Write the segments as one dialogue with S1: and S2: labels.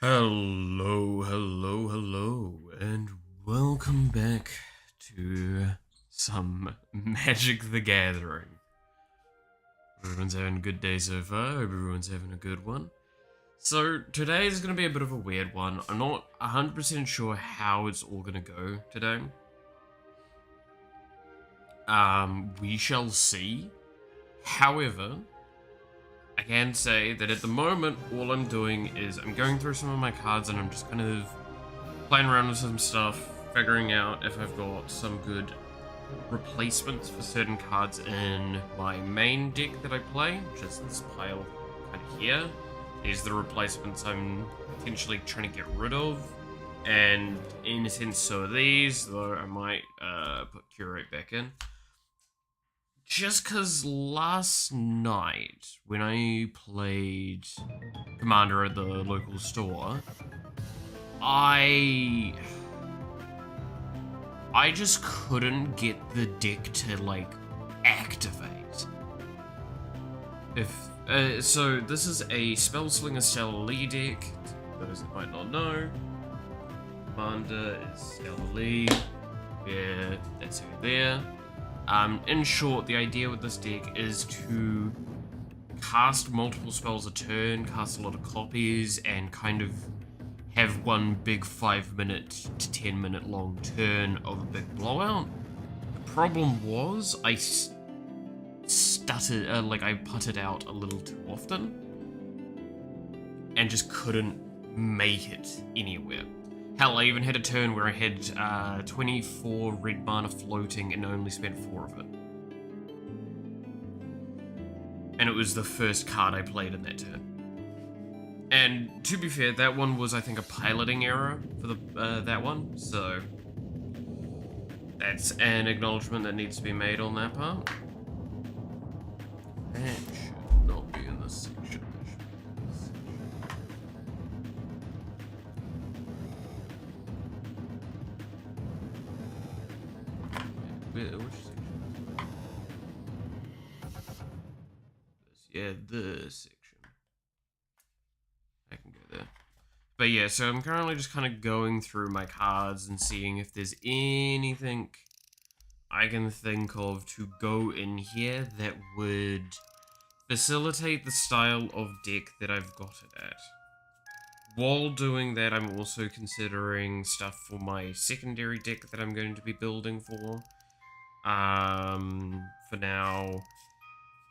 S1: Hello, and welcome back to some Magic the Gathering. Everyone's having a good day so far. Hope everyone's having a good one. So, today is going to be a bit of a weird one. I'm not 100% sure how it's all going to go today. We shall see. However, I can say that at the moment, all I'm doing is I'm going through some of my cards and I'm just kind of playing around with some stuff, figuring out if I've got some good replacements for certain cards in my main deck that I play, which is this pile kind of here. These are the replacements I'm potentially trying to get rid of. And in a sense, so are these, though I might put Curate back in. Just because last night, when I played Commander at the local store, I just couldn't get the deck to, like, activate. So this is a Spellslinger Stellar Lee deck. Those that might not know, Commander is Stellar Lee. Yeah, that's her there. In short, the idea with this deck is to cast multiple spells a turn, cast a lot of copies, and kind of have one big 5-minute to 10-minute long turn of a big blowout. The problem was I stuttered, I putted out a little too often, and just couldn't make it anywhere. Hell, I even had a turn where I had 24 red mana floating and only spent 4 of it. And it was the first card I played in that turn. And to be fair, that one was, I think, a piloting error for that one, so that's an acknowledgement that needs to be made on that part. That should not be in this section. Which section? Yeah, this section. I can go there. But yeah, so I'm currently just kind of going through my cards and seeing if there's anything I can think of to go in here that would facilitate the style of deck that I've got it at. While doing that, I'm also considering stuff for my secondary deck that I'm going to be building for now.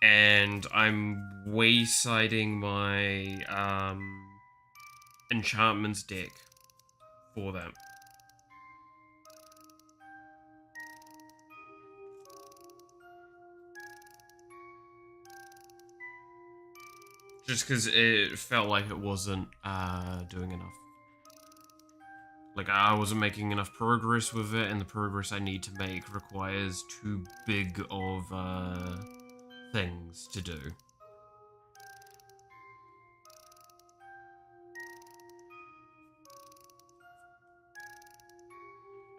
S1: And I'm waysiding my enchantments deck for that. Just because it felt like it wasn't doing enough. Like, I wasn't making enough progress with it, and the progress I need to make requires too big of things to do.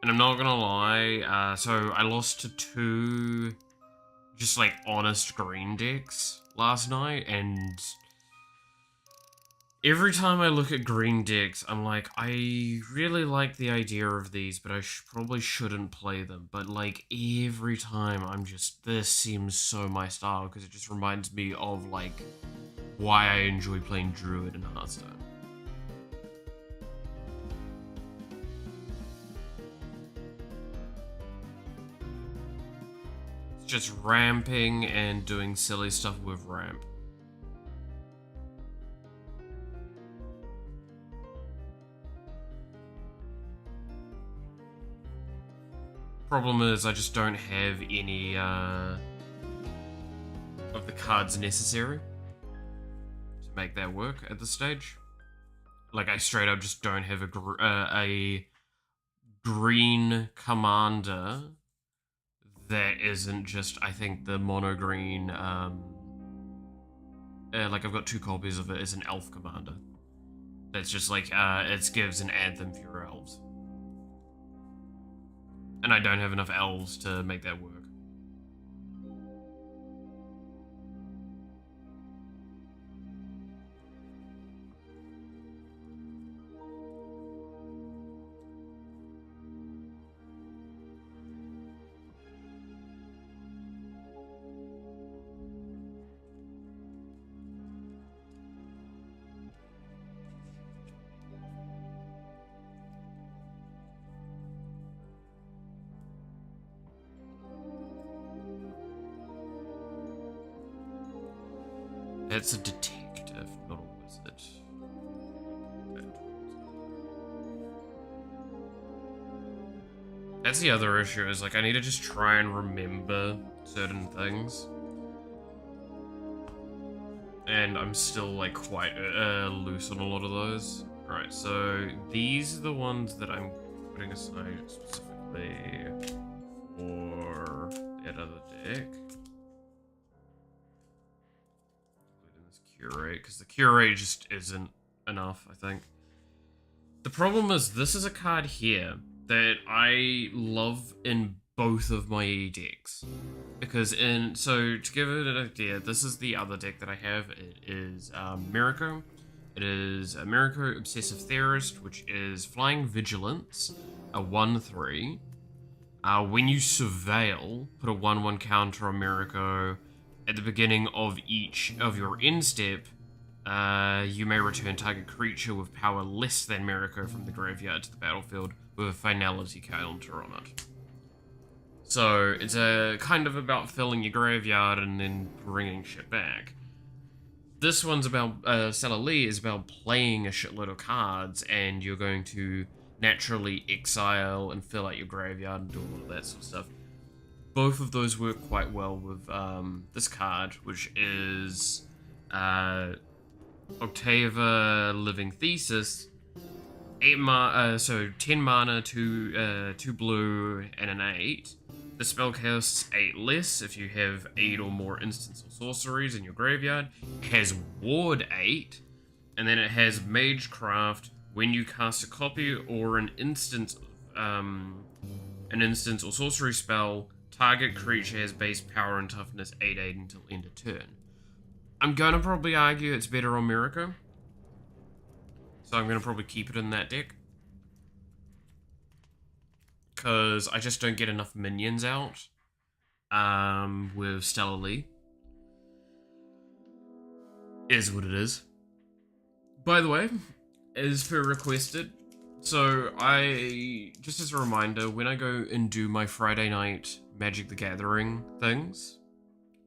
S1: And I'm not gonna lie, so I lost to 2 just, like, honest green decks last night, and every time I look at green decks, I'm like, I really like the idea of these, but I probably shouldn't play them. But, like, every time I'm just, this seems so my style, because it just reminds me of, like, why I enjoy playing Druid in Hearthstone. It's just ramping and doing silly stuff with ramp. Problem is, I just don't have any of the cards necessary to make that work at this stage. Like, I straight up just don't have a green commander that isn't just, I think, the mono green. Like, I've got 2 copies of it as an elf commander. That's just like it gives an anthem for your elves. And I don't have enough elves to make that work. That's a detective, not a wizard. That's the other issue, is like I need to just try and remember certain things. And I'm still like quite loose on a lot of those. Alright, so these are the ones that I'm putting aside specifically for that other deck. Including this curate, because the curate just isn't enough, I think. The problem is, this is a card here that I love in both of my decks. Because so to give it an idea, this is the other deck that I have. It is Mirko. It is a Mirko Obsessive Theorist, which is Flying Vigilance, a 1/3. When you surveil, put a 1/1 counter on Mirko. At the beginning of each of your end step, you may return target creature with power less than Mirko from the graveyard to the battlefield with a finality counter on it. So it's a kind of about filling your graveyard and then bringing shit back. This one's about, Stella Lee is about playing a shitload of cards, and you're going to naturally exile and fill out your graveyard and do all of that sort of stuff. Both of those work quite well with this card, which is Octava Living Thesis. 10 mana, 2 blue, and an 8. The spell costs 8 less if you have 8 or more instants or sorceries in your graveyard. It has Ward 8, and then it has Magecraft. When you cast a copy or an instant or sorcery spell, target creature has base power and toughness 8/8 until end of turn. I'm gonna probably argue it's better on Mirko, so I'm gonna probably keep it in that deck. Because I just don't get enough minions out with Stella Lee. Is what it is. By the way, as per requested, so just as a reminder, when I go and do my Friday night Magic the Gathering things,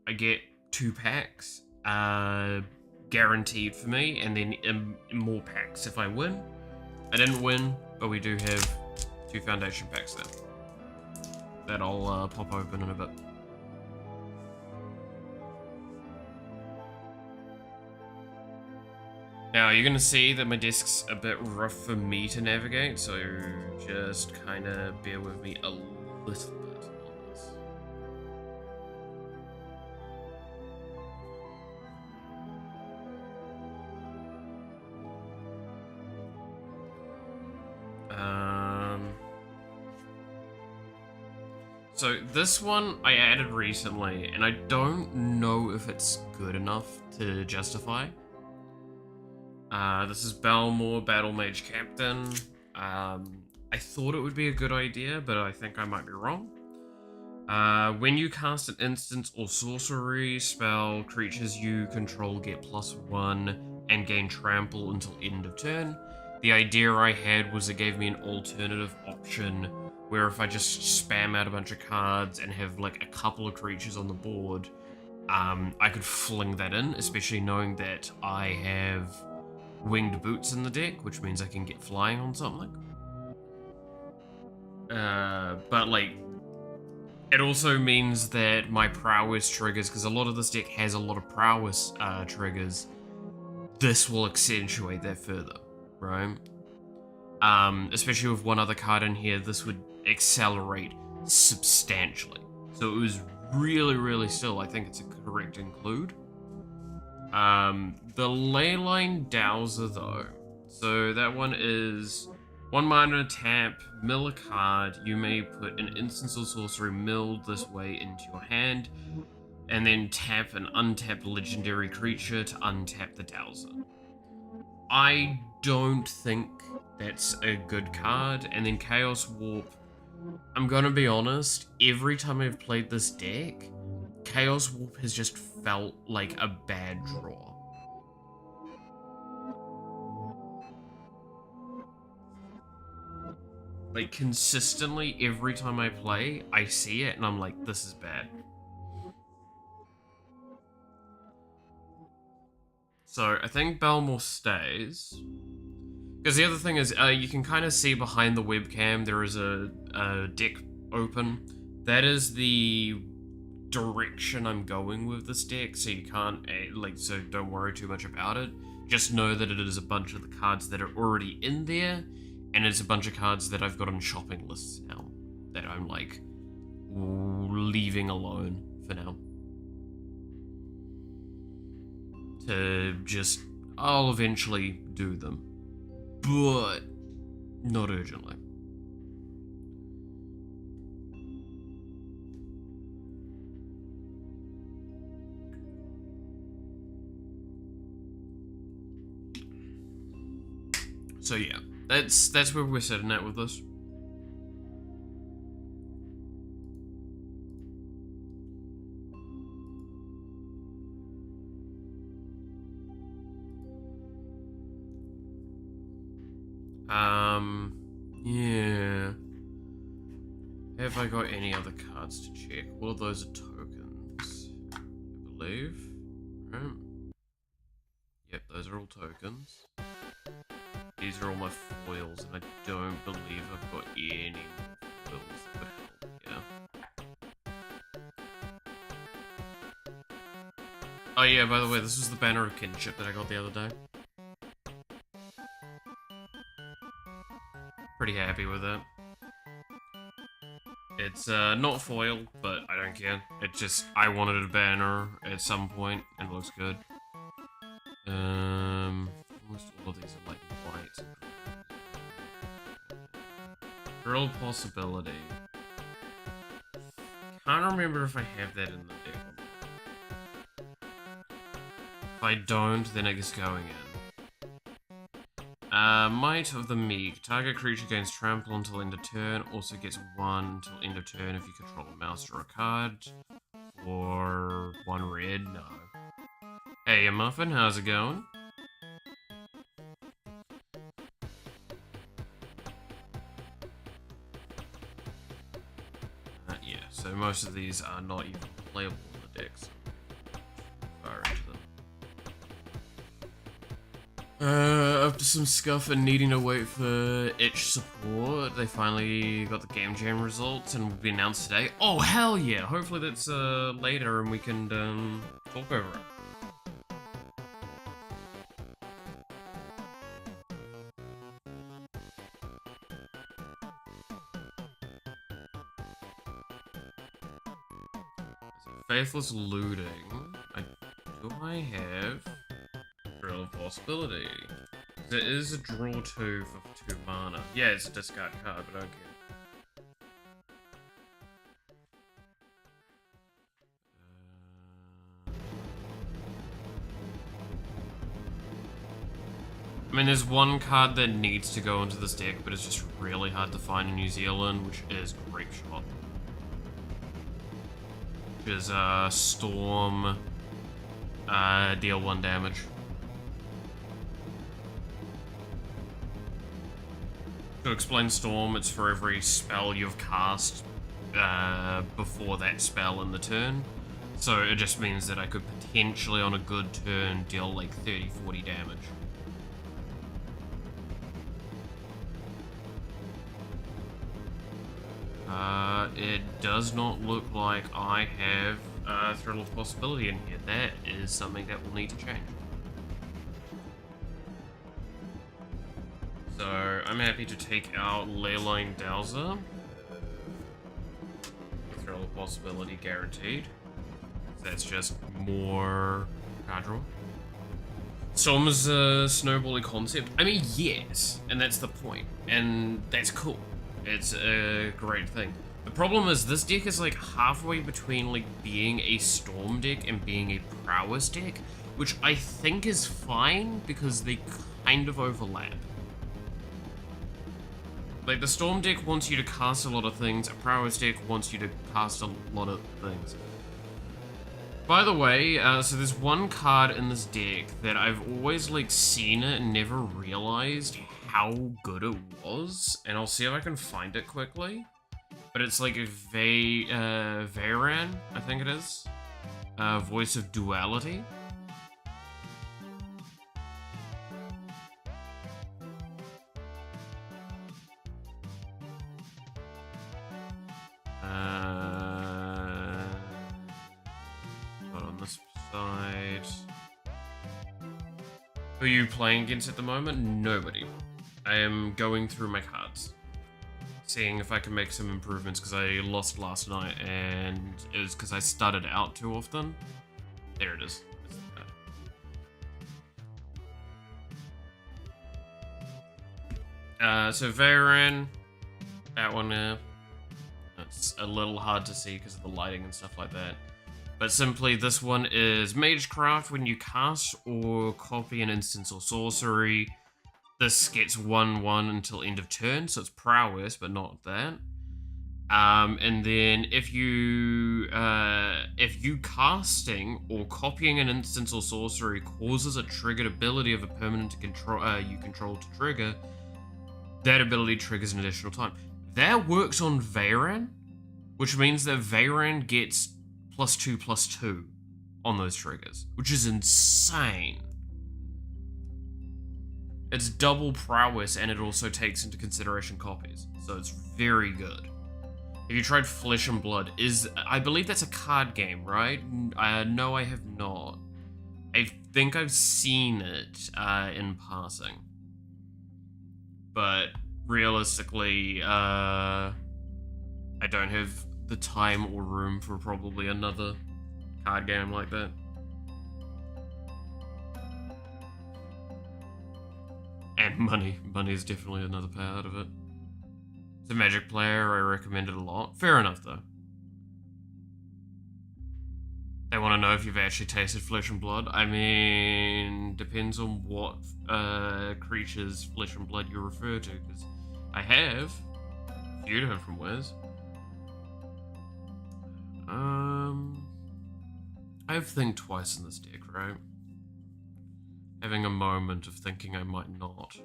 S1: I get 2 packs guaranteed for me, and then more packs if I win. I didn't win, but we do have 2 foundation packs there that I'll pop open in a bit. Now, you're gonna see that my desk's a bit rough for me to navigate, so just kinda bear with me a little bit on this. So this one I added recently, and I don't know if it's good enough to justify. This is Balmor, Battle Mage Captain. I thought it would be a good idea, but I think I might be wrong. When you cast an instant or sorcery spell, creatures you control get +1 and gain trample until end of turn. The idea I had was it gave me an alternative option where if I just spam out a bunch of cards and have like a couple of creatures on the board, I could fling that in, especially knowing that I have Winged Boots in the deck, which means I can get flying on something. But like, it also means that my prowess triggers, because a lot of this deck has a lot of prowess triggers, this will accentuate that further, right? Especially with one other card in here, this would accelerate substantially. So it was really, really still, I think it's a correct include. The Leyline Dowser though, so that one is 1 mana tap, mill a card. You may put an instance or sorcery milled this way into your hand, and then tap an untapped legendary creature to untap the Dowser. I don't think that's a good card. And then Chaos Warp, I'm gonna be honest, every time I've played this deck, Chaos Warp has just felt like a bad draw. Like, consistently, every time I play, I see it and I'm like, this is bad. So I think Belmore stays. Because the other thing is, you can kind of see behind the webcam there is a deck open. That is the direction I'm going with this deck, so you can't, so don't worry too much about it. Just know that it is a bunch of the cards that are already in there, and it's a bunch of cards that I've got on shopping lists now, that I'm, like, leaving alone for now. I'll eventually do them. But not urgently. So yeah, that's where we're sitting at with this. Yeah. Have I got any other cards to check? All of those are tokens, I believe. Right. Yep, those are all tokens. These are all my foils, and I don't believe I've got any more foils that would help, yeah. Oh yeah, by the way, this was the Banner of Kinship that I got the other day. Pretty happy with it. It's not foil, but I don't care. I wanted a banner at some point, and it looks good. Almost all of these are like white. Drill Possibility. Can't remember if I have that in the deck or not. If I don't, then it gets going in. Might of the Meek. Target creature gains trample until end of turn. Also gets 1 until end of turn if you control a mouse or a card. For 1 red, no. Hey, Muffin, how's it going? Yeah, so most of these are not even playable in the decks. Far into them. After some scuff and needing to wait for itch support, they finally got the game jam results and will be announced today. Oh, hell yeah! Hopefully that's later and we can talk over it. Faithless Looting. Do I have Drill of Possibility? It is a draw 2 for 2 mana. Yeah, it's a discard card, but I don't care. I mean, there's one card that needs to go into this deck, but it's just really hard to find in New Zealand, which is Grape Shot. Which is Storm, deal 1 damage. To explain Storm, it's for every spell you've cast before that spell in the turn. So it just means that I could potentially, on a good turn, deal like 30-40 damage. It does not look like I have Thrill of Possibility in here. That is something that will need to change. So, I'm happy to take out Leyline Dowser. Thrill of Possibility guaranteed. That's just more card draw. Storm is a snowbally concept. I mean, yes, and that's the point. And that's cool. It's a great thing. The problem is this deck is like halfway between like being a Storm deck and being a Prowess deck, which I think is fine because they kind of overlap. Like, the Storm deck wants you to cast a lot of things, a Prowess deck wants you to cast a lot of things. By the way, so there's one card in this deck that I've always, like, seen it and never realized how good it was, and I'll see if I can find it quickly. But it's like a Veyran, I think it is. Voice of Duality. Not on this side. Who are you playing against at the moment? Nobody. I am going through my cards, seeing if I can make some improvements, because I lost last night, and it was because I started out too often. There it is. So Varen, that one there. It's a little hard to see because of the lighting and stuff like that. But simply, this one is Magecraft. When you cast or copy an instance or sorcery, this gets 1/1 until end of turn, so it's prowess, but not that. And then if you casting or copying an instance or sorcery causes a triggered ability of a permanent you control to trigger, that ability triggers an additional time. That works on Varen, which means that Varen gets +2/+2 on those triggers, which is insane. It's double prowess, and it also takes into consideration copies, so it's very good. Have you tried Flesh and Blood? I believe that's a card game, right? No, I have not. I think I've seen it in passing. But realistically, I don't have the time or room for probably another card game like that. And money. Money is definitely another part of it. As a Magic player, I recommend it a lot. Fair enough, though. They want to know if you've actually tasted Flesh and Blood. I mean, depends on what creatures Flesh and Blood you refer to, because I have a few different ways. I have Think Twice in this deck, right? Having a moment of thinking I might not.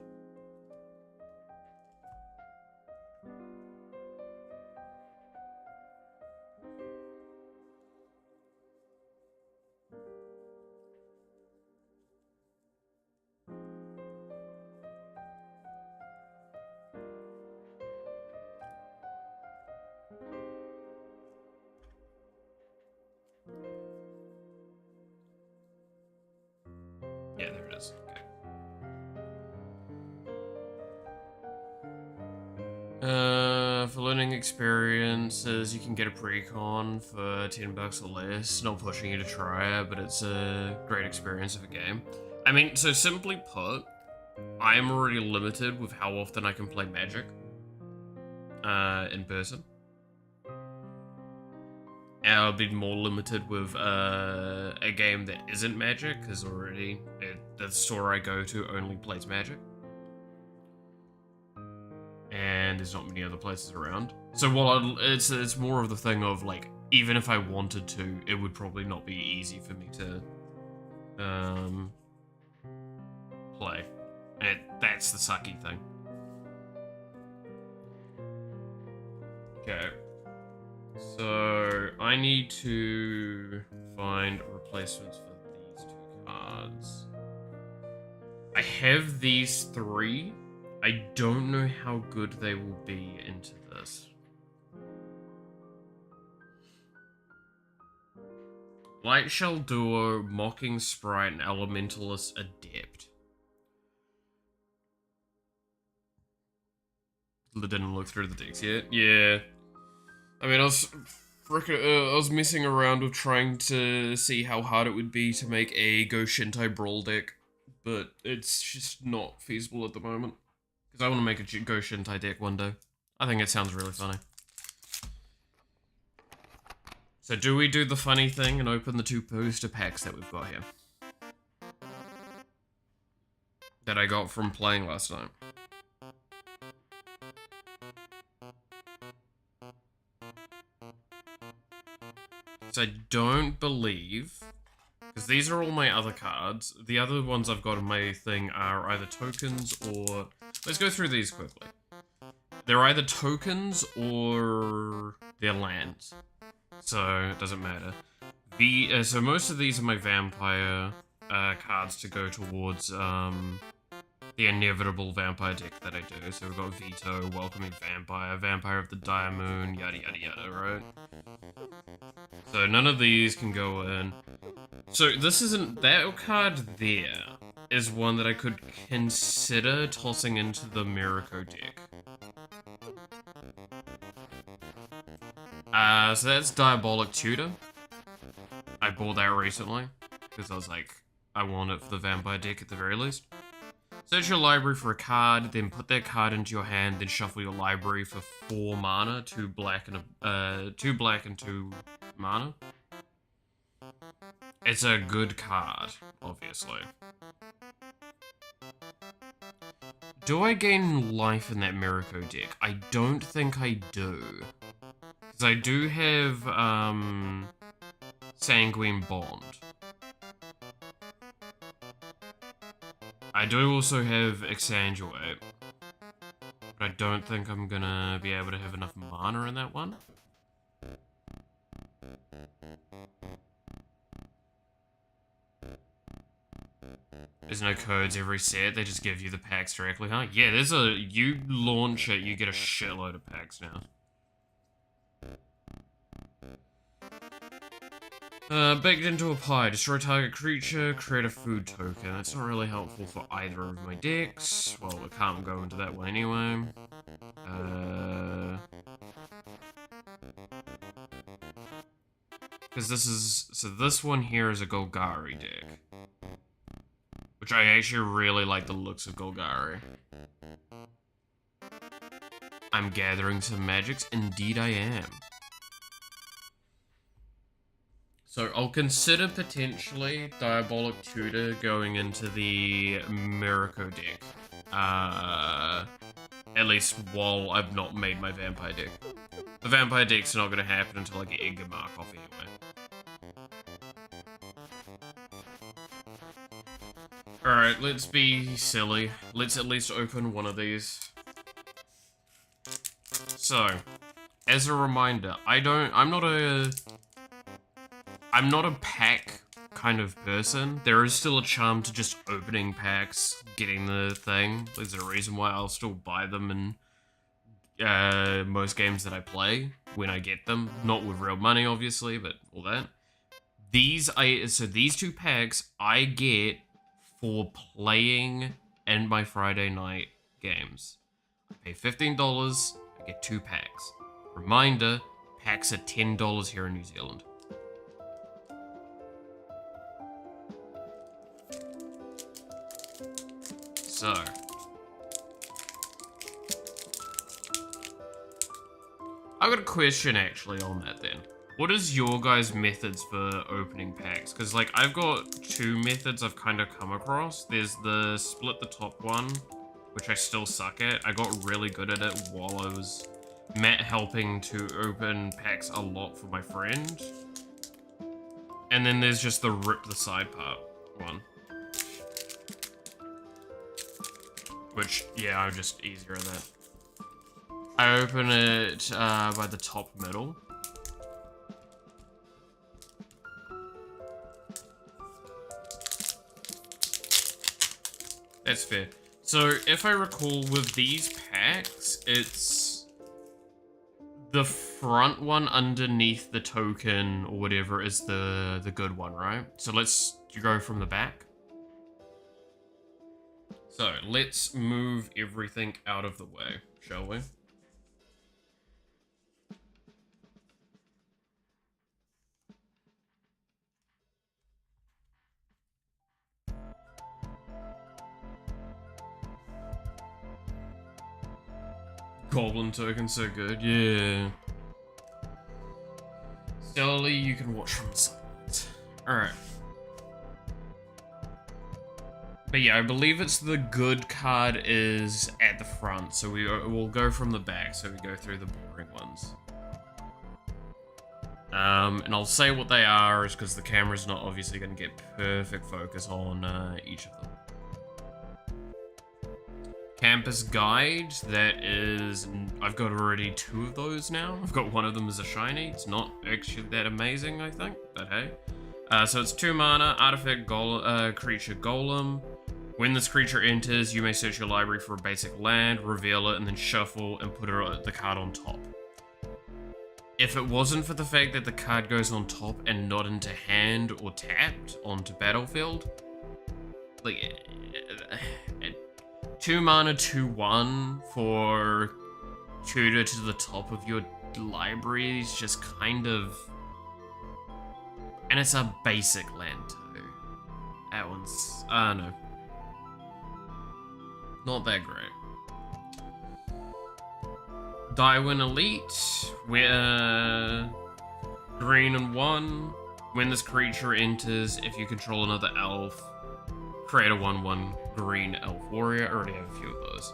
S1: Yeah, there it is. Okay. For learning experiences, you can get a pre-con for $10 or less. Not pushing you to try it, but it's a great experience of a game. I mean, so simply put, I am already limited with how often I can play Magic in person. And I'll be more limited with a game that isn't Magic, because already the store I go to only plays Magic. And there's not many other places around. So while it's more of the thing of, like, even if I wanted to, it would probably not be easy for me to play. And that's the sucky thing. Okay. So I need to find replacements for these two cards. I have these three. I don't know how good they will be into this. Lightshell Duo, Mocking Sprite, and Elementalist Adept. Didn't look through the decks yet. Yeah. I mean, I was messing around with trying to see how hard it would be to make a Go Shintai Brawl deck, but it's just not feasible at the moment. Because I want to make a Go Shintai deck one day. I think it sounds really funny. So do we do the funny thing and open the two booster packs that we've got here? That I got from playing last night. So I don't believe, because these are all my other cards. The other ones I've got in my thing are either tokens or... Let's go through these quickly. They're either tokens or they're lands. So it doesn't matter. So most of these are my vampire cards to go towards the inevitable vampire deck that I do. So we've got Veto, Welcoming Vampire, Vampire of the Dire Moon, yada yada yada, right? So none of these can go in. So this isn't, that card there is one that I could consider tossing into the Miracle deck. So that's Diabolic Tutor. I bought that recently, because I was like, I want it for the vampire deck at the very least. Search your library for a card, then put that card into your hand, then shuffle your library for 4 mana, 2 black and 2 mana. It's a good card, obviously. Do I gain life in that Miracle deck? I don't think I do. Because I do have, Sanguine Bond. I do also have Exsanguinate, but I don't think I'm gonna be able to have enough mana in that one. There's no codes every set, they just give you the packs directly, huh? Yeah, you launch it, you get a shitload of packs now. Baked into a pie. Destroy target creature, create a food token. That's not really helpful for either of my decks. Well, I can't go into that one anyway. Because this one here is a Golgari deck. Which I actually really like the looks of Golgari. I'm gathering some magics. Indeed I am. So I'll consider potentially Diabolic Tutor going into the Miracle deck. At least while I've not made my Vampire deck. The Vampire deck's not going to happen until I get Edgar Mark off anyway. Alright, let's be silly. Let's at least open one of these. So, as a reminder, I'm not a pack kind of person. There is still a charm to just opening packs, getting the thing. There's a reason why I'll still buy them in most games that I play when I get them. Not with real money, obviously, but all that. So these 2 packs I get for playing in my Friday night games. I pay $15, I get 2 packs. Reminder, packs are $10 here in New Zealand. So, I've got a question actually on that then. What is your guys' methods for opening packs? Because like I've got 2 methods I've kind of come across. There's the split the top one, which I still suck at. I got really good at it while I was helping to open packs a lot for my friend. And then there's just the rip the side part one. Which, yeah, I'm just easier at that. I open it by the top middle. That's fair. So, if I recall, with these packs, it's the front one underneath the token or whatever is the good one, right? So let's go from the back. So, let's move everything out of the way, shall we? Goblin token, so good, yeah. Slowly, you can watch from the sidelines. Alright. But yeah, I believe it's the good card is at the front, so we'll go from the back, so we go through the boring ones. And I'll say what they are, is because the camera's not obviously going to get perfect focus on each of them. Campus Guide, that is, I've got already 2 of those now. I've got one of them as a shiny. It's not actually that amazing, I think, but hey. So it's 2 mana, artifact creature golem. When this creature enters, you may search your library for a basic land, reveal it, and then shuffle and put the card on top. If it wasn't for the fact that the card goes on top and not into hand or tapped onto battlefield, like 2 mana 2/1 for tutor to the top of your library is just kind of, and it's a basic land too. That one's, I don't know, not that great. Daiwin Elite, where green and 1. When this creature enters, if you control another elf, create a 1/1 green elf warrior. I already have a few of those.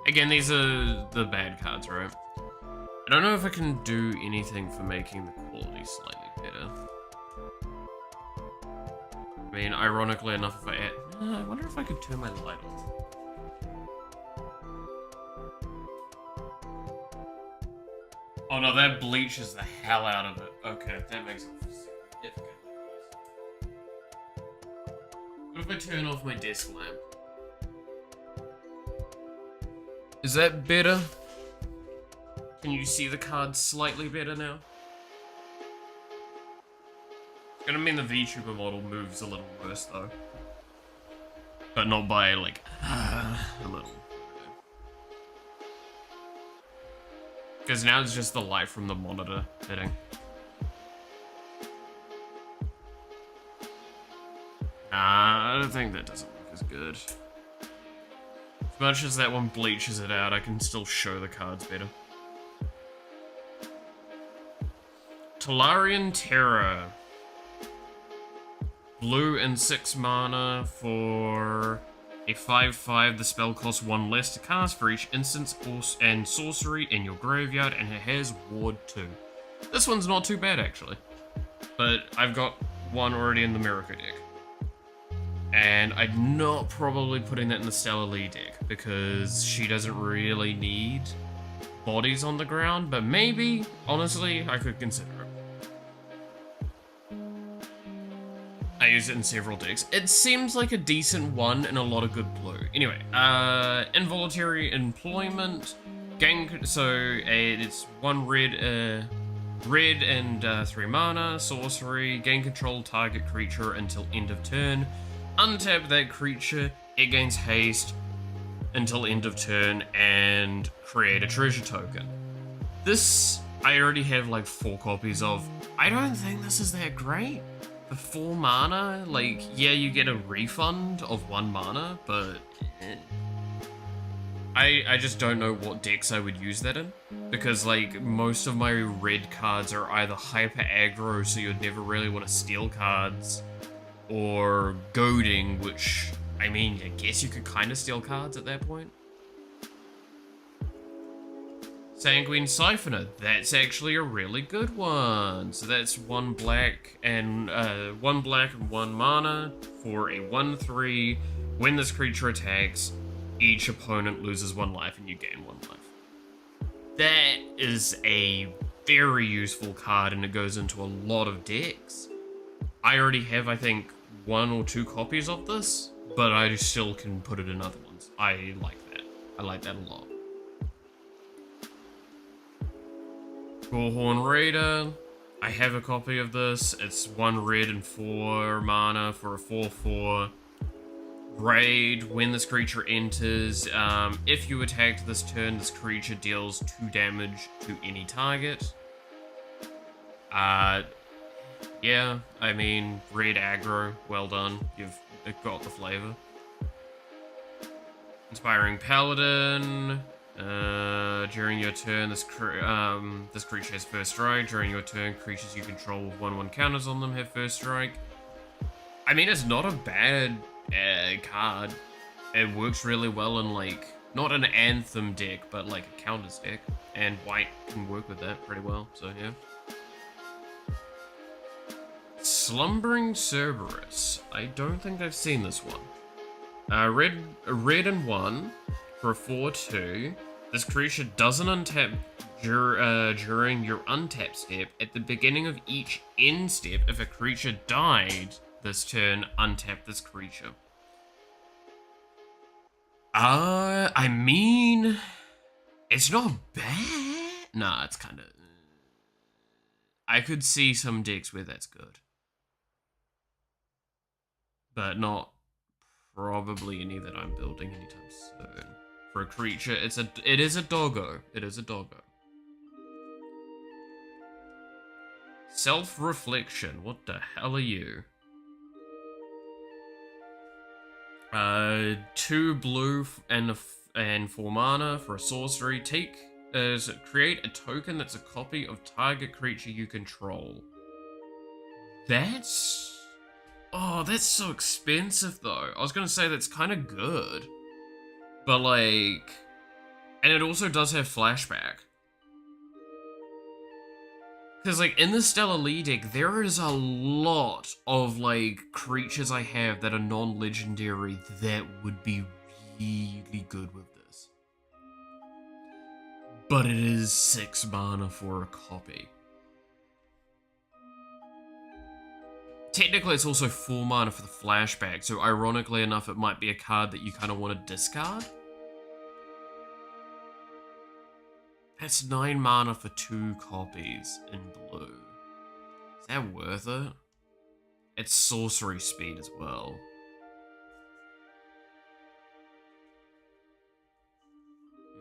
S1: Again, these are the bad cards, right? I don't know if I can do anything for making the quality slightly better. I mean, ironically enough, if I add... I wonder if I could turn my light off. Oh no, that bleaches the hell out of it. Okay, that makes it significant. What if I turn off my desk lamp? Is that better? Can you see the cards slightly better now? It's gonna mean the VTuber model moves a little worse though. But not by like, a little. Because now it's just the light from the monitor hitting. I don't think that doesn't look as good. As much as that one bleaches it out, I can still show the cards better. Tolarian Terror. Blue and 6 mana for a 5/5. The spell costs 1 less to cast for each instance and sorcery in your graveyard, and it has Ward 2. This one's not too bad, actually. But I've got one already in the Miracle deck. And I'm not probably putting that in the Stellar Lee deck, because she doesn't really need bodies on the ground, but maybe, honestly, I could consider it. I use it in several decks. It seems like a decent one and a lot of good blue. Anyway, Involuntary Employment, it's 1 red, red and 3 mana, sorcery, gain control target creature until end of turn. Untap that creature, it gains haste until end of turn, and create a treasure token. This, I already have like 4 copies of. I don't think this is that great. For 4 mana, like, yeah, you get a refund of 1 mana, but I just don't know what decks I would use that in. Because, like, most of my red cards are either hyper aggro, so you'd never really want to steal cards, or goading, which, I mean, I guess you could kind of steal cards at that point. Sanguine Siphoner, that's actually a really good one. So that's 1 black and 1 mana for a 1/3. When this creature attacks, each opponent loses 1 life and you gain 1 life. That is a very useful card, and it goes into a lot of decks. I already have, I think, 1 or 2 copies of this, but I still can put it in other ones. I like that. I like that a lot. Gorehorn Raider, I have a copy of this. It's 1 red and 4 mana for a 4/4. Raid, when this creature enters, if you attacked this turn, this creature deals 2 damage to any target. Yeah, I mean, red aggro, well done. You've got the flavor. Inspiring Paladin. During your turn, this creature has first strike. During your turn, creatures you control with 1/1 counters on them have first strike. I mean, it's not a bad card. It works really well in, like, not an Anthem deck, but like a counters deck. And white can work with that pretty well, so yeah. Slumbering Cerberus. I don't think I've seen this one. Red and 1 for a 4/2. This creature doesn't untap during your untap step. At the beginning of each end step, if a creature died this turn, untap this creature. I mean, it's not bad. Nah, it's kind of... I could see some decks where that's good. But not probably any that I'm building anytime soon. For a creature, it is a doggo. It is a doggo. Self-reflection. What the hell are you? 2 blue and 4 mana for a sorcery. Create a token that's a copy of target creature you control. That's... Oh, that's so expensive though. I was gonna say that's kind of good. But like... And it also does have flashback. Because, like, in the Stellar Lee deck, there is a lot of, like, creatures I have that are non-legendary that would be really good with this. But it is 6 mana for a copy. Technically, it's also 4 mana for the flashback, so ironically enough, it might be a card that you kind of want to discard. That's 9 mana for 2 copies in blue. Is that worth it? It's sorcery speed as well.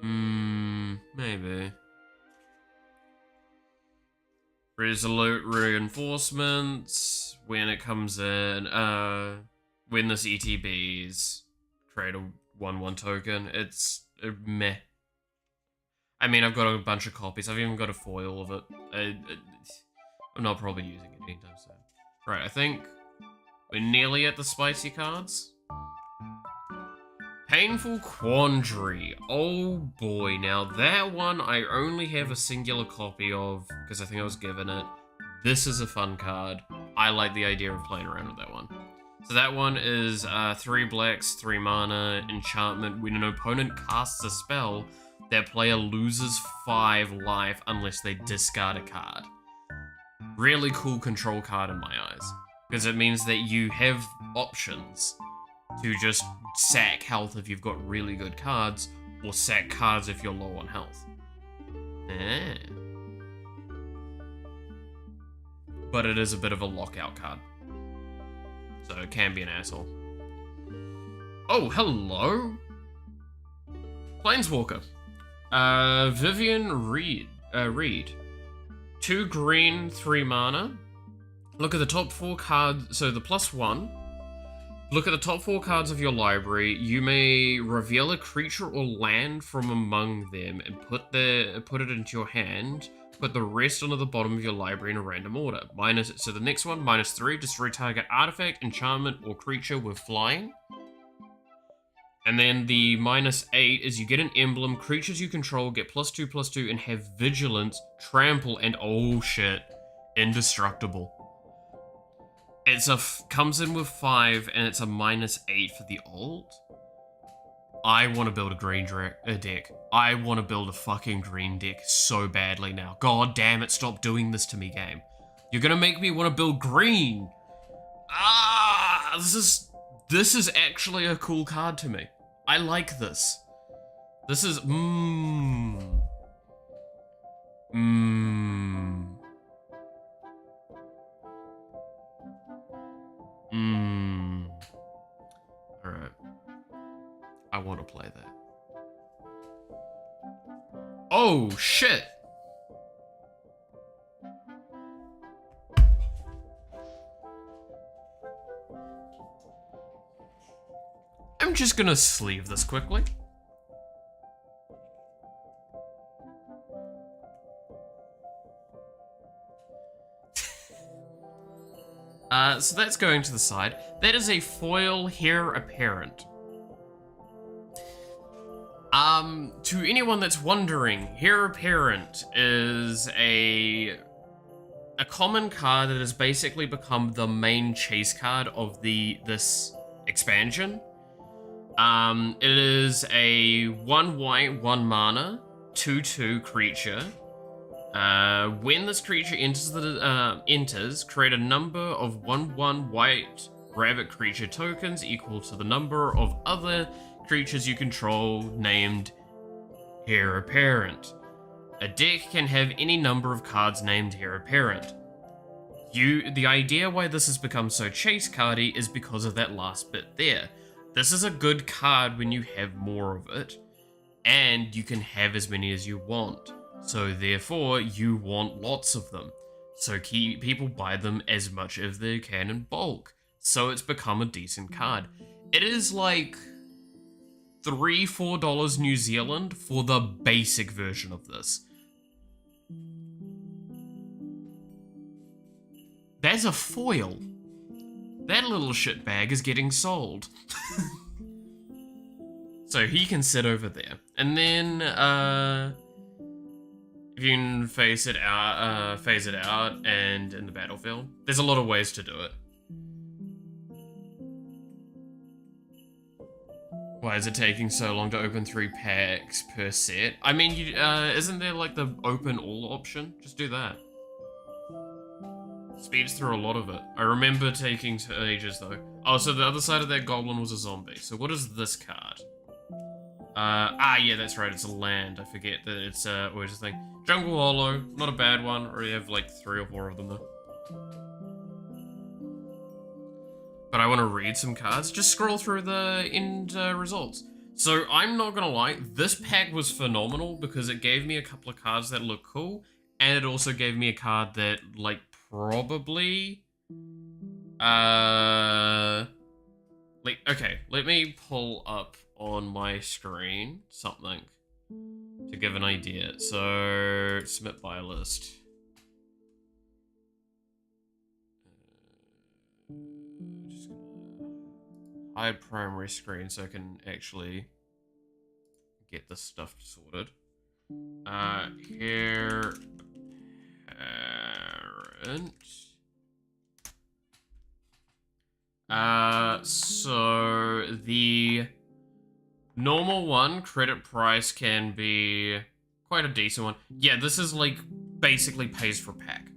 S1: Maybe. Resolute reinforcements. When it comes in, when this ETBs, create a 1/1 token. It's meh. I mean, I've got a bunch of copies. I've even got a foil of it. I'm not probably using it anytime soon. Right, I think we're nearly at the spicy cards. Painful Quandary. Oh boy, now that one I only have a singular copy of, because I think I was given it. This is a fun card. I like the idea of playing around with that one. So that one is 3 blacks, 3 mana, enchantment. When an opponent casts a spell, that player loses 5 life unless they discard a card. Really cool control card in my eyes. Because it means that you have options to just sack health if you've got really good cards, or sack cards if you're low on health. But it is a bit of a lockout card. So it can be an asshole. Oh, hello! Planeswalker. Vivian Reed. 2 green, 3 mana. Look at the top 4 cards, so the +1. Look at the top 4 cards of your library. You may reveal a creature or land from among them and put it into your hand. Put the rest onto the bottom of your library in a random order. So the next one, -3, destroy target artifact, enchantment, or creature with flying. And then the -8 is you get an emblem, creatures you control get +2/+2 and have vigilance, trample, and oh shit, indestructible. It's comes in with 5 and it's a -8 for the ult. I want to build a green deck. I want to build a fucking green deck so badly now. God damn it, stop doing this to me, game. You're gonna make me want to build green. This is actually a cool card to me. I like this. This is, Alright. I want to play that. Oh, shit! I'm just gonna sleeve this quickly. So that's going to the side. That is a foil Heir Apparent. To anyone that's wondering, Heir Apparent is a common card that has basically become the main chase card of this expansion. It is a 1 white, 1 mana, 2/2 creature. When this creature enters, create a number of 1/1 white rabbit creature tokens equal to the number of other creatures you control named Heir Apparent. A deck can have any number of cards named Heir Apparent. The idea why this has become so chase cardy is because of that last bit there. This is a good card when you have more of it, and you can have as many as you want. So therefore, you want lots of them. So people buy them as much as they can in bulk. So it's become a decent card. It is like $3-4 New Zealand for the basic version of this. There's a foil. That little shitbag is getting sold. So he can sit over there. And then, if you can phase it out and in the battlefield, there's a lot of ways to do it. Why is it taking so long to open 3 packs per set? I mean, isn't there like the open all option? Just do that. Speeds through a lot of it. I remember taking ages though. Oh, so the other side of that goblin was a zombie. So what is this card? Yeah, that's right, it's a land. I forget that it's always a thing. Jungle Hollow, not a bad one. Already have like 3 or 4 of them though. But I want to read some cards. Just scroll through the end results. So I'm not gonna lie, this pack was phenomenal because it gave me a couple of cards that look cool, and it also gave me a card that like probably okay, let me pull up on my screen something to give an idea. So submit buy list. Just gonna hide primary screen so I can actually get this stuff sorted. Heir Apparent. So the normal one, credit price can be quite a decent one. Yeah, this is like basically pays for pack.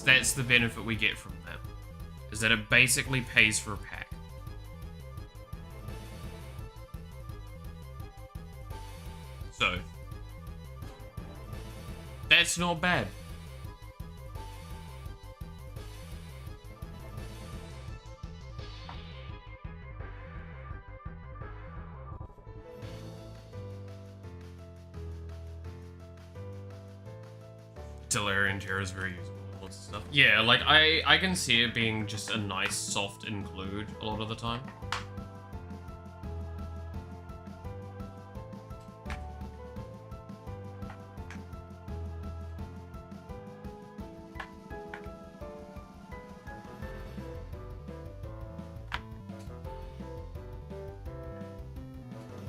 S1: That's the benefit we get from that, is that it basically pays for a pack. So, that's not bad. Delirium Terror is very useful. Lots of stuff. Yeah, like I can see it being just a nice soft include a lot of the time.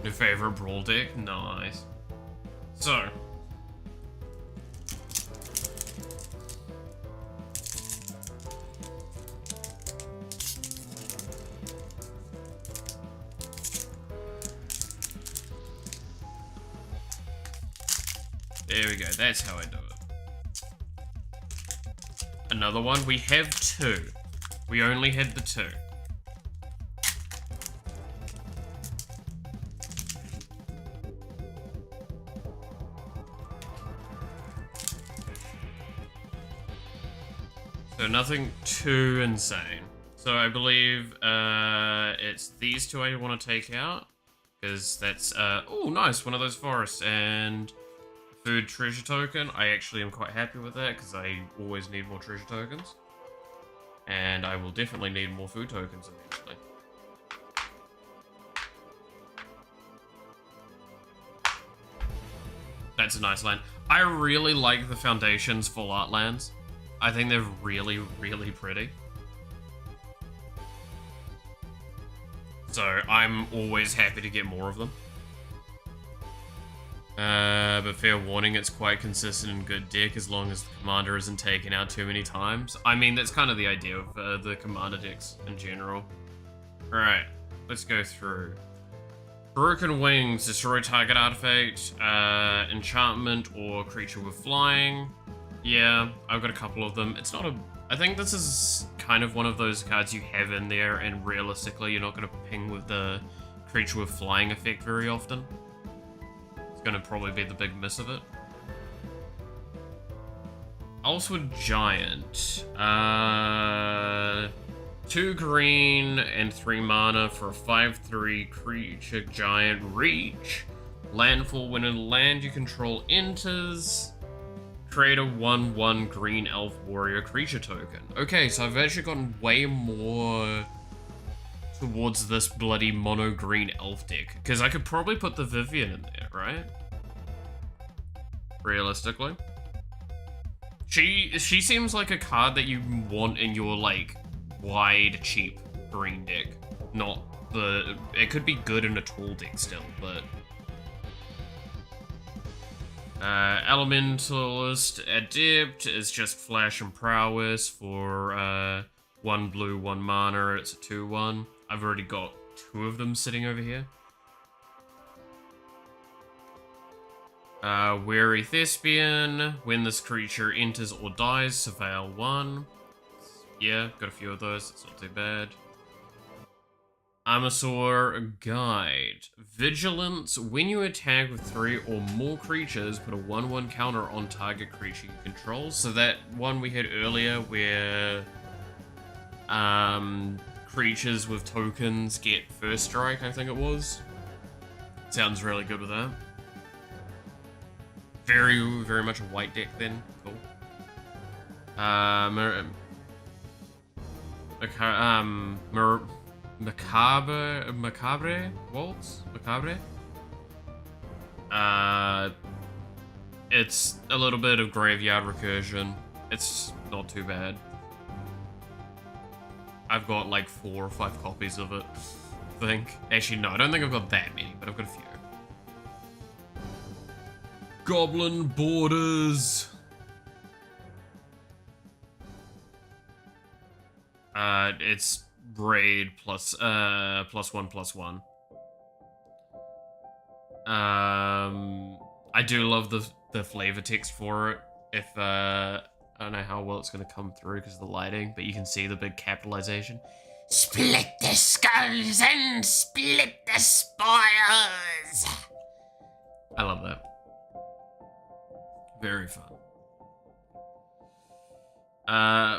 S1: Your favorite brawl deck? Nice. So, there we go, that's how I do it. Another one, we have 2. We only had the 2. So nothing too insane. So I believe it's these 2 I want to take out, because that's, oh nice, one of those forests, and food treasure token. I actually am quite happy with that because I always need more treasure tokens. And I will definitely need more food tokens eventually. That's a nice land. I really like the Foundation's full art lands. I think they're really, really pretty. So I'm always happy to get more of them. But fair warning, it's quite consistent and good deck as long as the commander isn't taken out too many times. I mean, that's kind of the idea of the commander decks in general. Alright, let's go through. Broken Wings, destroy target artifact, enchantment, or creature with flying. Yeah, I've got a couple of them. It's not a... I think this is kind of one of those cards you have in there, and realistically, you're not going to ping with the creature with flying effect very often. It's going to probably be the big miss of it. Ultimate Giant. 2 green and 3 mana for a 5/3 creature giant reach. Landfall, when a land you control enters, create a 1/1 green elf warrior creature token. Okay, so I've actually gotten way more towards this bloody mono green elf deck, because I could probably put the Vivian in there, right? Realistically. She seems like a card that you want in your, like, wide, cheap green deck. Not the... It could be good in a tall deck still, but... Elementalist Adept is just flash and prowess for 1 blue, 1 mana. It's a 2/1. I've already got 2 of them sitting over here. Weary Thespian. When this creature enters or dies, surveil 1. Yeah, got a few of those. It's not too bad. Armasaur Guide. Vigilance. When you attack with 3 or more creatures, put a 1/1 counter on target creature you control. So that one we had earlier where creatures with tokens get first strike, I think it was. Sounds really good with that. Very, very much a white deck then. Cool. Macabre Waltz? Macabre? It's a little bit of graveyard recursion. It's not too bad. I've got like 4 or 5 copies of it, I think. Actually, no, I don't think I've got that many, but I've got a few. Goblin Borders. It's raid plus +1/+1. I do love the flavor text for it. If I don't know how well it's gonna come through because of the lighting, but you can see the big capitalization. Split the skulls and split the spires. I love that. Very fun.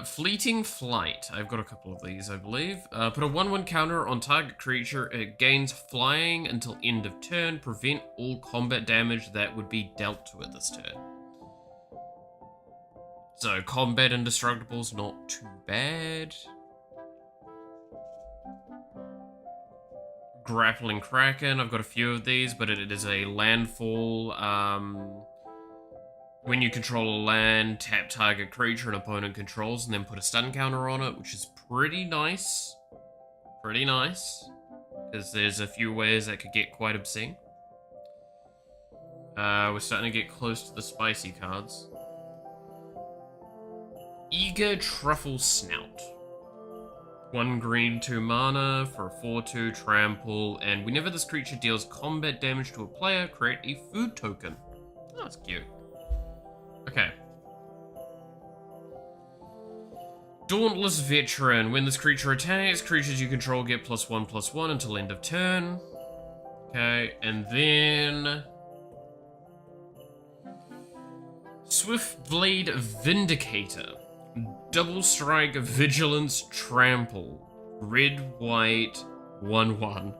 S1: Fleeting Flight. I've got a couple of these, I believe. Put a 1/1 counter on target creature. It gains flying until end of turn. Prevent all combat damage that would be dealt to it this turn. So, combat indestructible's not too bad. Grappling Kraken. I've got a few of these, but it is a landfall. When you control a land, tap target creature an opponent controls and then put a stun counter on it, which is pretty nice. Pretty nice. Because there's a few ways that could get quite obscene. We're starting to get close to the spicy cards. Eager Truffle Snout. 1 green, 2 mana for a 4/2 trample, and whenever this creature deals combat damage to a player, create a food token. Oh, that's cute. Okay. Dauntless Veteran. When this creature attacks, creatures you control get +1/+1 until end of turn. Okay, and then... Swiftblade Vindicator. Double strike, vigilance, trample. Red, white, 1/1.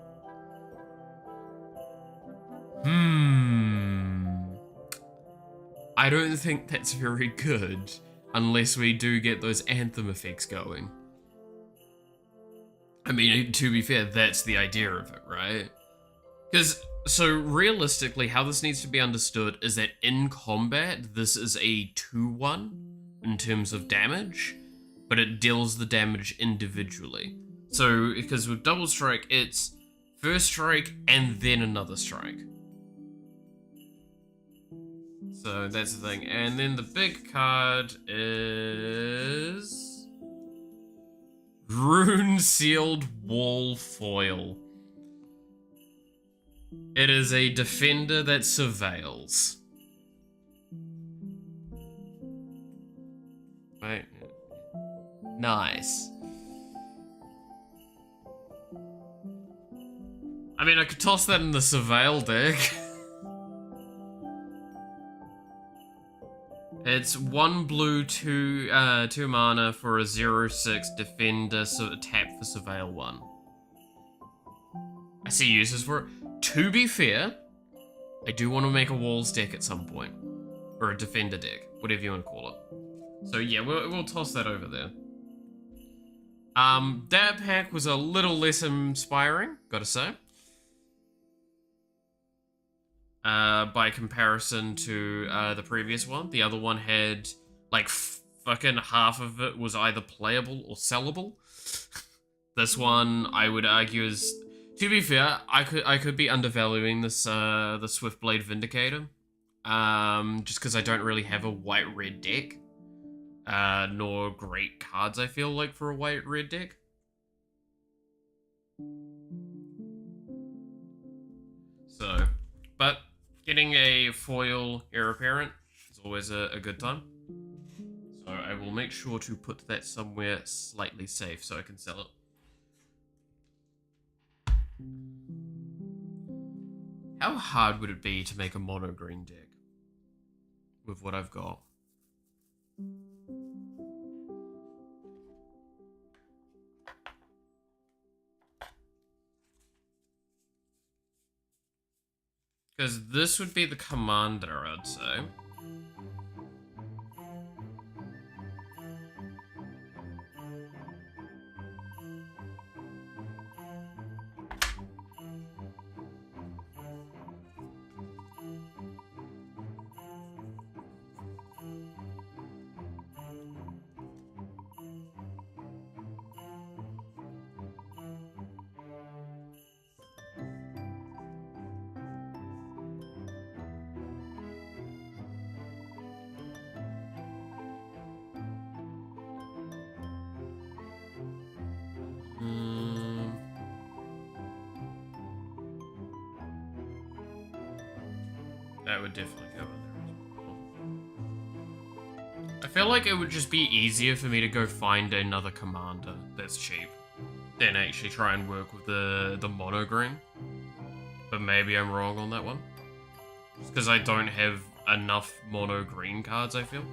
S1: I don't think that's very good, unless we do get those anthem effects going. I mean, to be fair, that's the idea of it, right? Because, so realistically, how this needs to be understood is that in combat, this is a 2/1 in terms of damage, but it deals the damage individually. So, because with double strike, it's first strike and then another strike. So that's the thing. And then the big card is Rune Sealed Wall Foil. It is a defender that surveils. Right. Nice. I mean, I could toss that in the surveil deck. It's 1 blue, 2 mana for a 0/6 defender, so tap for surveil 1. I see uses for it. To be fair, I do want to make a walls deck at some point. Or a defender deck, whatever you want to call it. So yeah, we'll toss that over there. That pack was a little less inspiring, gotta say. By comparison to the previous one. The other one had, like, fucking half of it was either playable or sellable. This one, I would argue, is... To be fair, I could be undervaluing this, the Swiftblade Vindicator. Just because I don't really have a white-red deck. Nor great cards, I feel like, for a white-red deck. So, but... Getting a foil heir apparent is always a good time. So I will make sure to put that somewhere slightly safe so I can sell it. How hard would it be to make a mono green deck with what I've got? Because this would be the commander, I'd say. That would definitely go in there as well. I feel like it would just be easier for me to go find another commander that's cheap than actually try and work with the mono green. But maybe I'm wrong on that one. Just because I don't have enough mono green cards, I feel.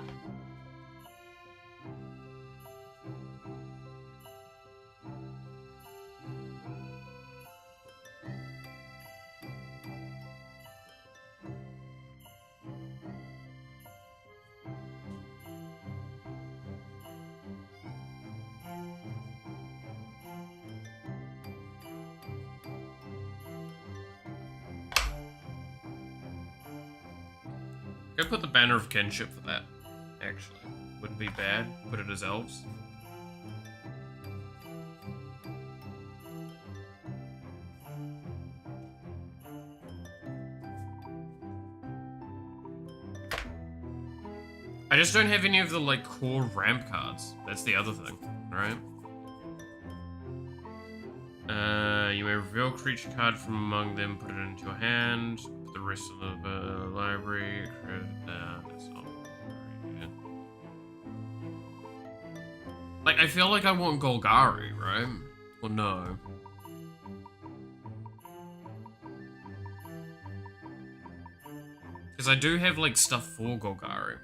S1: Go put the Banner of Kinship for that, actually. Wouldn't be bad. Put it as elves. I just don't have any of the, like, core ramp cards. That's the other thing, right? You may reveal a creature card from among them, put it into your hand. The rest of the library. That's not very good. Like, I feel like I want Golgari, right? Or no? Because I do have, like, stuff for Golgari.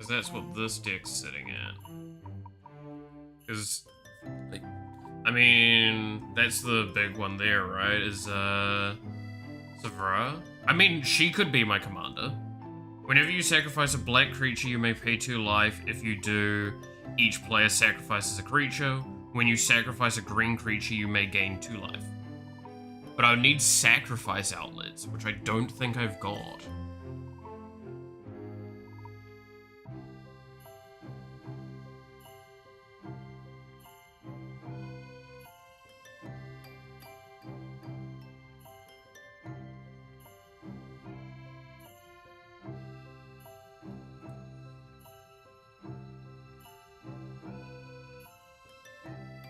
S1: That's what this deck's sitting at. Because, like, I mean, that's the big one there, right? Is, Savra? I mean, she could be my commander. Whenever you sacrifice a black creature, you may pay 2 life. If you do, each player sacrifices a creature. When you sacrifice a green creature, you may gain 2 life. But I would need sacrifice outlets, which I don't think I've got.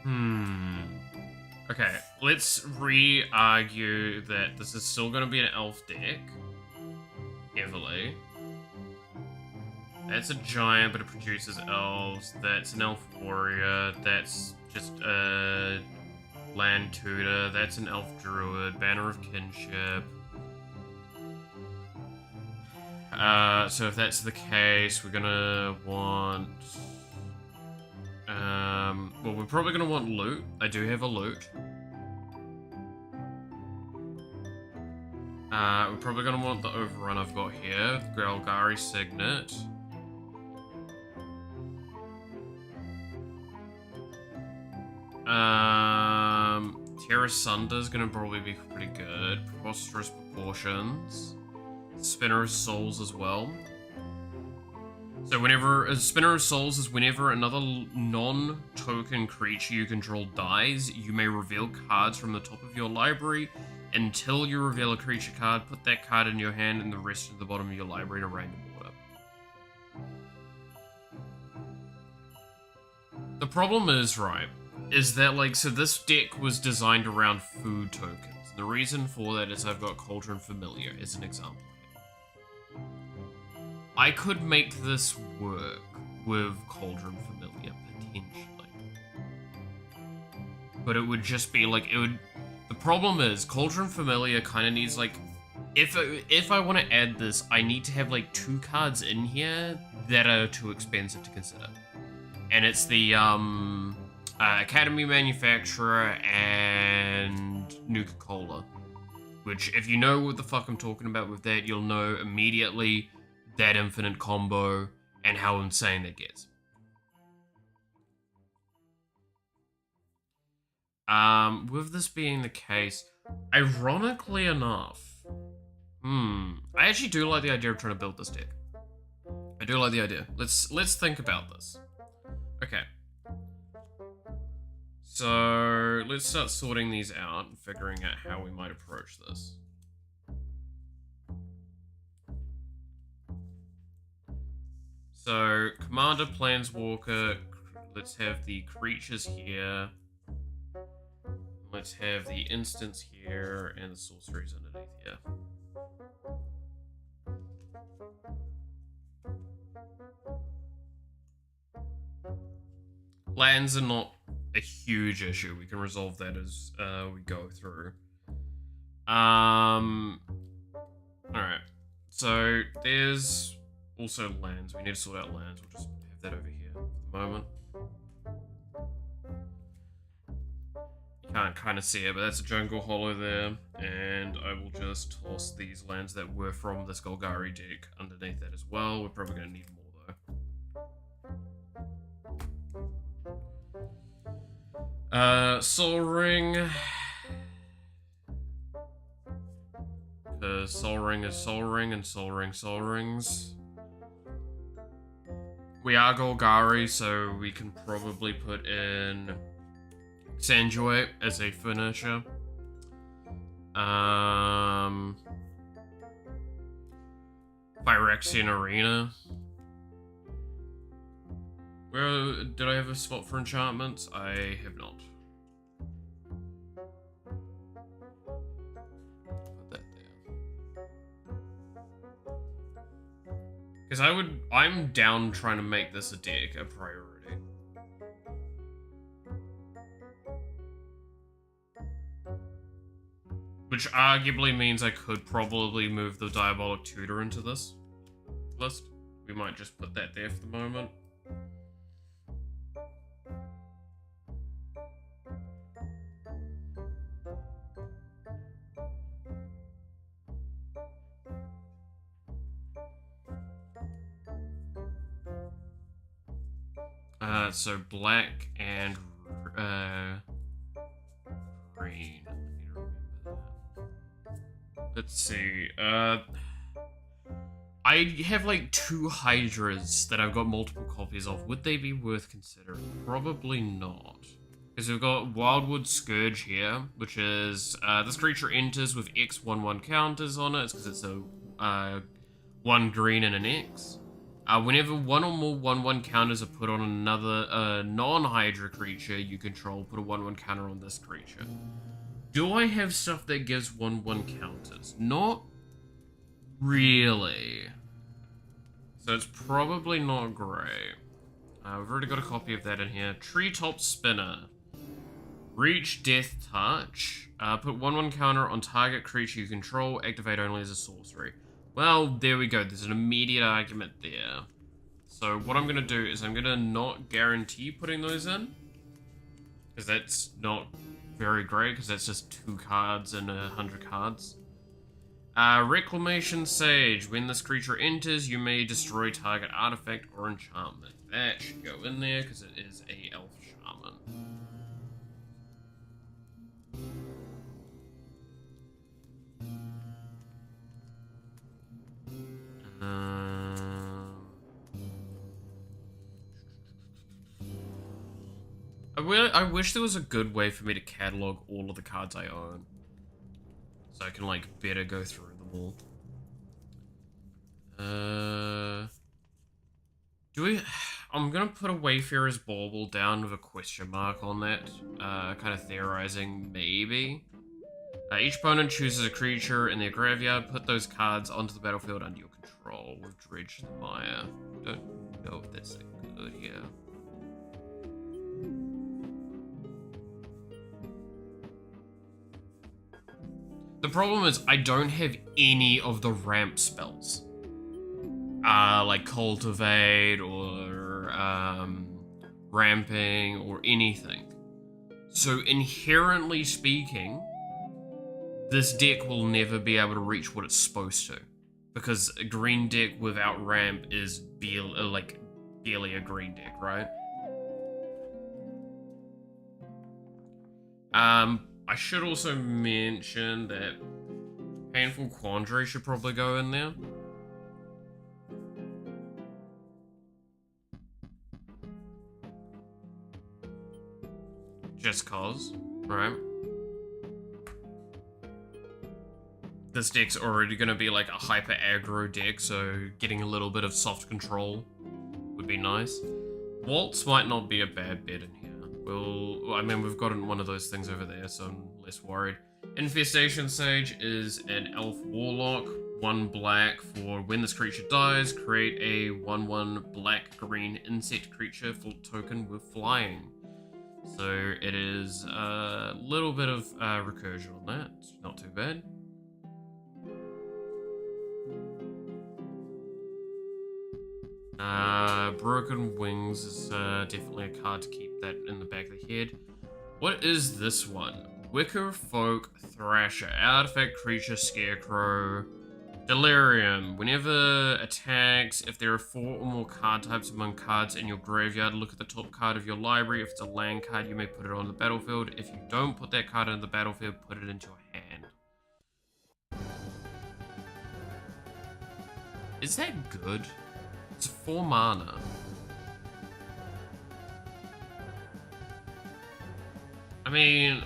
S1: Okay, let's re-argue that this is still going to be an elf deck. Heavily. That's a giant, but it produces elves. That's an elf warrior. That's just a land tutor. That's an elf druid. Banner of kinship. So if that's the case, we're gonna want... well, we're probably gonna want loot. I do have a loot. We're probably gonna want the overrun I've got here. Golgari Signet. Terra Sunder's gonna probably be pretty good. Preposterous Proportions. Spinner of Souls as well. So whenever a Spinner of Souls is whenever another non-token creature you control dies, you may reveal cards from the top of your library. Until you reveal a creature card, put that card in your hand and the rest at the bottom of your library in a random order. The problem is, right, is that, like, so this deck was designed around food tokens. The reason for that is I've got Cauldron Familiar as an example. I could make this work with Cauldron Familiar, potentially. But it would just be, like, it would... The problem is, Cauldron Familiar kind of needs, like... If I want to add this, I need to have, like, 2 cards in here that are too expensive to consider. And it's the, Academy Manufacturer and Nuka-Cola. Which, if you know what the fuck I'm talking about with that, you'll know immediately that infinite combo and how insane that gets. With this being the case, ironically enough, I actually do like the idea of trying to build this deck. I do like the idea. Let's think about this. Okay. So, let's start sorting these out and figuring out how we might approach this. So, Commander, Planeswalker, let's have the creatures here. Let's have the instants here and the sorceries underneath here. Lands are not a huge issue. We can resolve that as we go through. Alright. So, there's also lands. We need to sort out lands. We'll just have that over here for the moment. You can't kind of see it, but that's a jungle hollow there. And I will just toss these lands that were from this Golgari deck underneath that as well. We're probably going to need more, though. Soul Ring. Because Soul Ring is Soul Ring and Soul Ring Soul Rings. We are Golgari, so we can probably put in Sanjoy as a finisher. Phyrexian Arena. Where did I have a spot for enchantments? I have not. Put that there. Because I'm down trying to make this a deck a priority. Which arguably means I could probably move the Diabolic Tutor into this list. We might just put that there for the moment. So black and green. I need to remember that. Let's see. I have like 2 Hydras that I've got multiple copies of. Would they be worth considering? Probably not. Because we've got Wildwood Scourge here, which is this creature enters with X 1/1 counters on it. It's because it's a 1 green and an X. Whenever one or more 1/1 counters are put on another non-Hydra creature you control, put a 1/1 counter on this creature. Do I have stuff that gives 1/1 counters? Not really. So it's probably not great. We've already got a copy of that in here. Treetop Spinner. Reach Death Touch. Put 1/1 counter on target creature you control. Activate only as a sorcery. Well, there we go. There's an immediate argument there. So what I'm going to do is I'm going to not guarantee putting those in. Because that's not very great, because that's just 2 cards and 100 cards. Reclamation Sage. When this creature enters, you may destroy target artifact or enchantment. That should go in there, because it is a elf shaman. I wish there was a good way for me to catalog all of the cards I own, so I can like better go through them all. I'm gonna put a Wayfarer's Bauble down with a question mark on that, kind of theorizing maybe. Each opponent chooses a creature in their graveyard. Put those cards onto the battlefield under your control with Dredge the Mire. Don't know if that's that good here. The problem is I don't have any of the ramp spells. Like Cultivate or Ramping or anything. So inherently speaking, this deck will never be able to reach what it's supposed to. Because a green deck without ramp is barely a green deck, right? I should also mention that Painful Quandary should probably go in there. Just cause, right? This deck's already gonna be like a hyper aggro deck, so getting a little bit of soft control would be nice. Waltz might not be a bad bet in here. I mean, we've got one of those things over there, so I'm less worried. Infestation Sage is an elf warlock, 1 black for when this creature dies, create a 1/1 black-green insect creature token with flying. So it is a little bit of recursion on that. It's not too bad. Broken Wings is definitely a card to keep that in the back of the head. What is this one? Wicker Folk Thrasher. Artifact creature Scarecrow. Delirium. Whenever attacks, if there are 4 or more card types among cards in your graveyard, look at the top card of your library. If it's a land card, you may put it on the battlefield. If you don't put that card on the battlefield, put it into your hand. Is that good? It's 4 mana. I mean,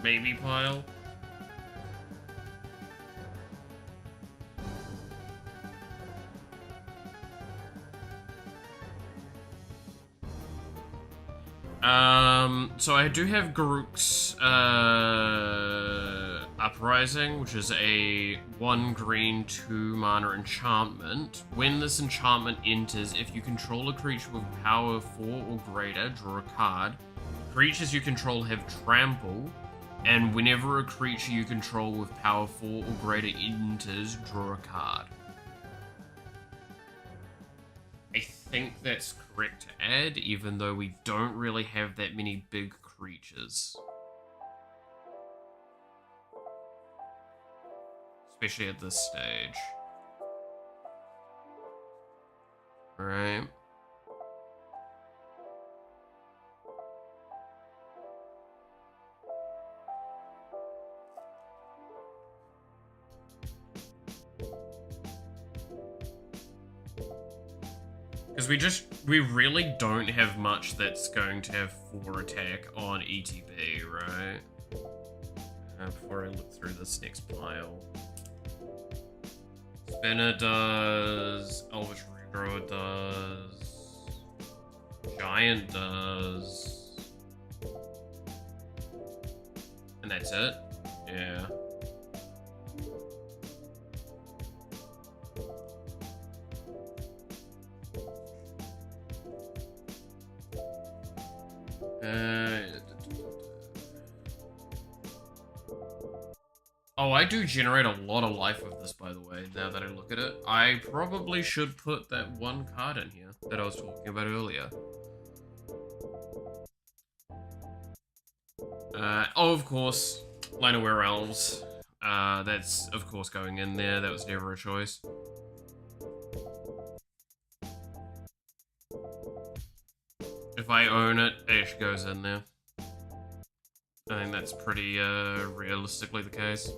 S1: maybe pile. So I do have Garruk's Uprising, which is a 1 green 2 mana enchantment. When this enchantment enters, if you control a creature with power 4 or greater, draw a card. Creatures you control have trample, and whenever a creature you control with power 4 or greater enters, draw a card. I think that's correct to add, even though we don't really have that many big creatures. Especially at this stage. Alright. Because we really don't have much that's going to have 4 attack on ETB, right? Before I look through this next pile. Spinner does Elvish Grower does. Giant does. And that's it? Yeah. Oh, I do generate a lot of life with this, by the way, now that I look at it. I probably should put that one card in here that I was talking about earlier. Oh, of course, Line of Wear Elves. That's, of course, going in there. That was never a choice. If I own it, it goes in there. I think that's pretty, realistically the case.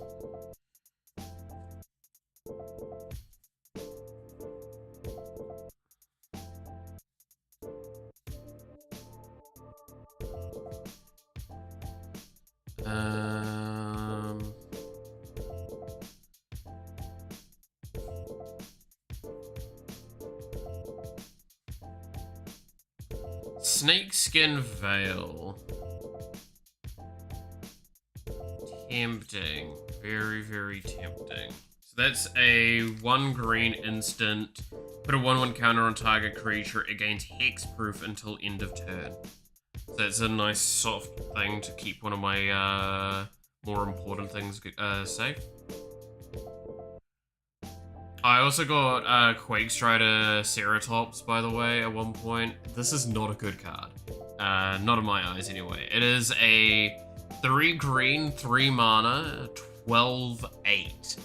S1: Snakeskin Veil. Tempting. Very, very tempting. So that's a 1 green instant. Put a 1/1 counter on target creature. It gains hexproof until end of turn. So that's a nice soft thing to keep one of my more important things safe. I also got Quake Strider Ceratops, by the way, at one point. This is not a good card. Not in my eyes, anyway. It is a 3 green, 3 mana, 12/8,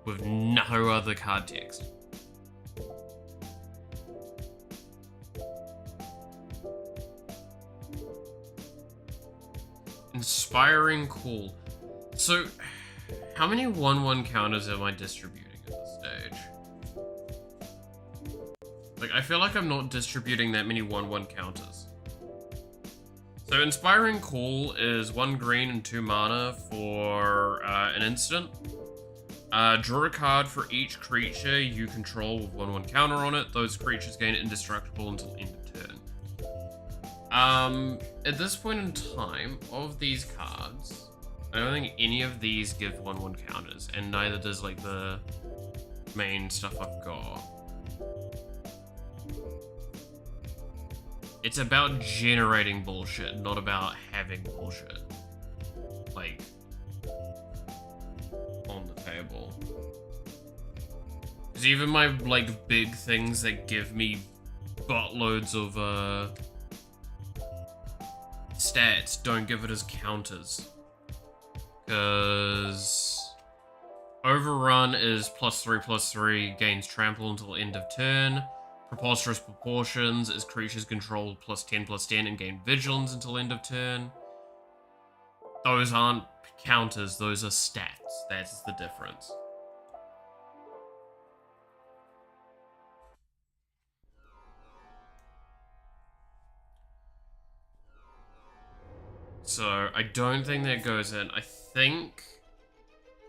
S1: with no other card text. Inspiring Call. So, how many 1/1 counters am I distributing at this stage? Like, I feel like I'm not distributing that many 1/1 counters. So, Inspiring Call is 1 green and 2 mana for an instant. Draw a card for each creature you control with 1/1 counter on it. Those creatures gain indestructible until end of turn. At this point in time, of these cards, I don't think any of these give 1/1 counters, and neither does, like, the main stuff I've got. It's about generating bullshit, not about having bullshit. Like, on the table. Because even my, like, big things that give me buttloads of, stats don't give it as counters. Because Overrun is +3/+3, gains trample until end of turn. Preposterous Proportions is creatures controlled +10/+10 and gain vigilance until end of turn. Those aren't counters, those are stats. That's the difference. So, I don't think that goes in. I think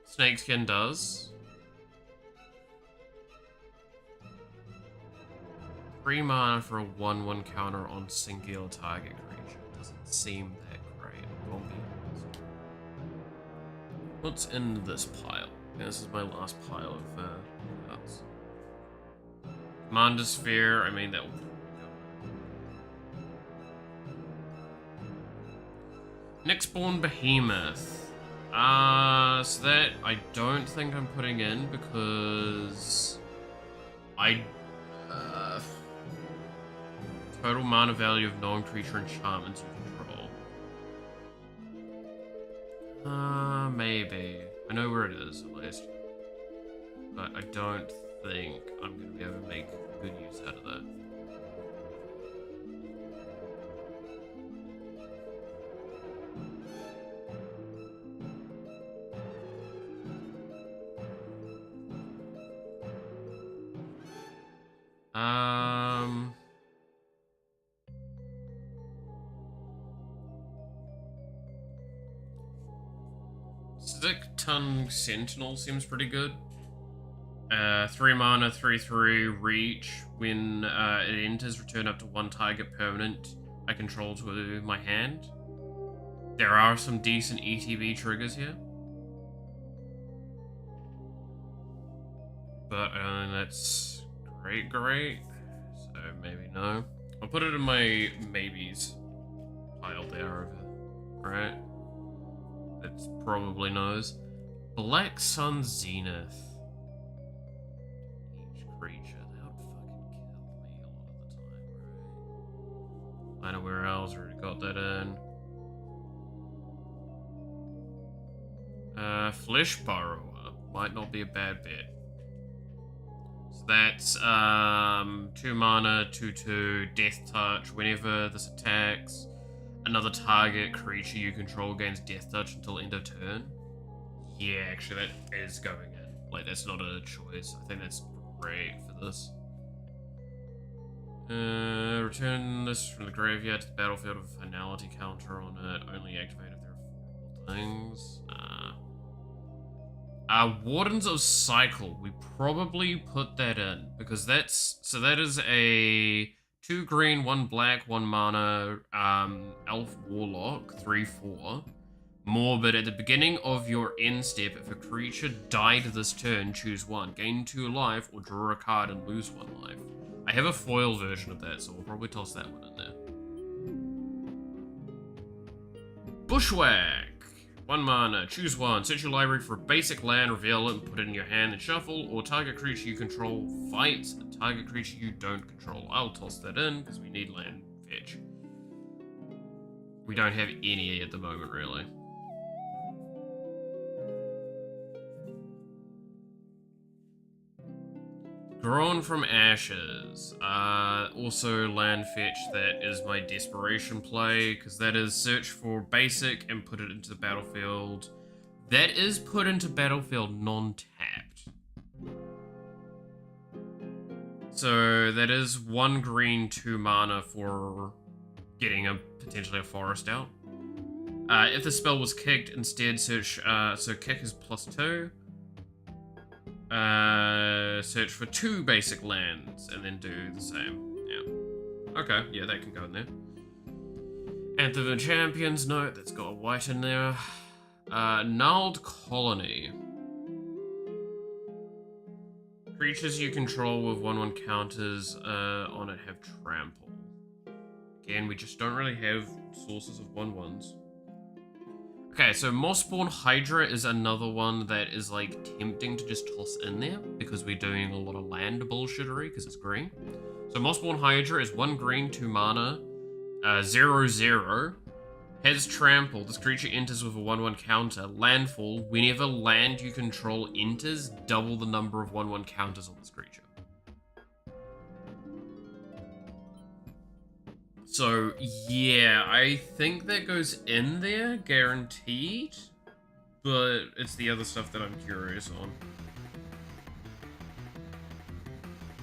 S1: Snakeskin does. 3 mana for a 1/1 counter on singular target creature. Doesn't seem that great, I'll be honest. What's in this pile? This is my last pile of cards. Commander Sphere, I mean, that will Nyxborn Behemoth. So that I don't think I'm putting in because total mana value of non-creature enchantments you control. Maybe. I know where it is, at least. But I don't think I'm going to be able to make good use out of that. Stick Tongue Sentinel seems pretty good. 3 mana, 3/3 reach. When it enters, return up to 1 target permanent I control to my hand. There are some decent ETB triggers here. But that's great. So maybe no. I'll put it in my maybes pile there over. Right? That's probably no's. Black Sun Zenith. Each creature. That would fucking kill me a lot of the time, right? I know where else. We already got that in. Flesh Borrower. Might not be a bad bet. So that's 2 mana, 2/2, Death Touch. Whenever this attacks, another target creature you control gains Death Touch until end of turn. Yeah, actually that is going in. Like, that's not a choice. I think that's great for this. Return this from the graveyard to the battlefield with a finality counter on it. Only activate if there are 4 things. Wardens of Cycle. We probably put that in because that is a 2 green, 1 black, 1 mana elf warlock, 3/4. Morbid. At the beginning of your end step, if a creature died this turn, choose 1. Gain 2 life or draw a card and lose 1 life. I have a foil version of that, so we'll probably toss that one in there. Bushwhack. 1 mana, choose 1. Search your library for a basic land, reveal it, and put it in your hand and shuffle, or target creature you control fights a target creature you don't control. I'll toss that in, because we need land fetch. We don't have any at the moment, really. Grown from Ashes. Also land fetch, that is my desperation play, because that is search for basic and put it into the battlefield. That is put into battlefield non-tapped. So that is 1 green, 2 mana for getting potentially a forest out. If the spell was kicked, instead search, so kick is +2. Search for 2 basic lands and then do the same. Yeah. Okay, yeah, that can go in there. Anthem of Champions, no, that's got a white in there. Gnarled Colony. Creatures you control with 1/1 counters on it have trample. Again, we just don't really have sources of 1/1s. Okay, so Mossborn Hydra is another one that is like tempting to just toss in there because we're doing a lot of land bullshittery because it's green. So Mossborn Hydra is 1 green, 2 mana, 0/0, has trample. This creature enters with a 1/1 counter. Landfall. Whenever land you control enters, double the number of 1/1 counters on this creature. So, yeah, I think that goes in there, guaranteed, but it's the other stuff that I'm curious on.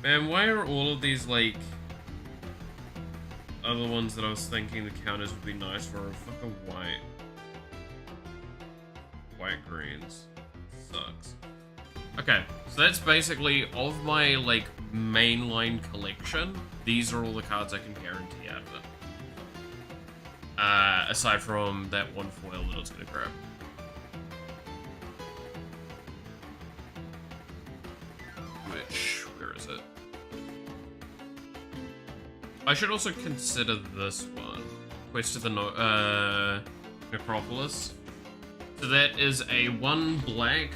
S1: Man, why are all of these, like, other ones that I was thinking the counters would be nice for fucking white? White greens. Sucks. Okay, so that's basically, of my, like, mainline collection, these are all the cards I can guarantee out of it. Aside from that 1 foil that I was gonna grab. Which, where is it? I should also consider this one. Quest of the Necropolis. So that is a 1 black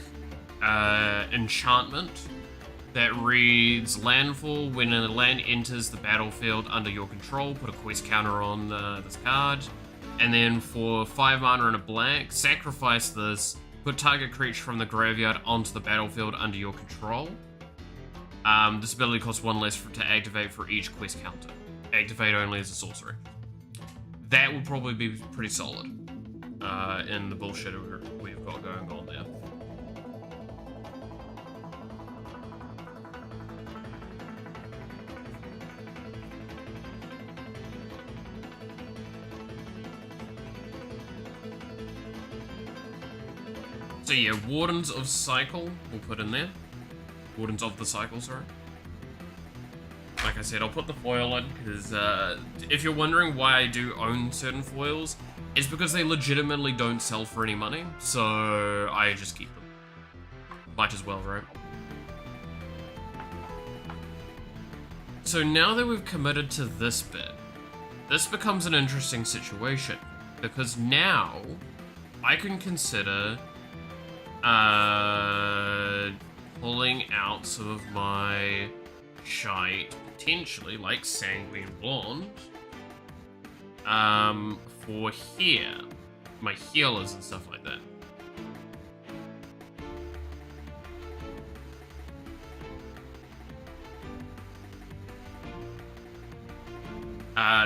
S1: enchantment that reads landfall. When a land enters the battlefield under your control, put a quest counter on this card. And then for 5 mana and a black, sacrifice this, put target creature from the graveyard onto the battlefield under your control. This ability costs 1 less to activate for each quest counter. Activate only as a sorcery. That would probably be pretty solid in the bullshit we've got going on there. So yeah, Wardens of Cycle we'll put in there. Wardens of the Cycle, sorry. Like I said, I'll put the foil in, because if you're wondering why I do own certain foils, it's because they legitimately don't sell for any money, so I just keep them. Might as well, right? So now that we've committed to this bit, this becomes an interesting situation, because now I can consider pulling out some of my shite, potentially, like Sanguine Blonde, for here, my healers and stuff like that.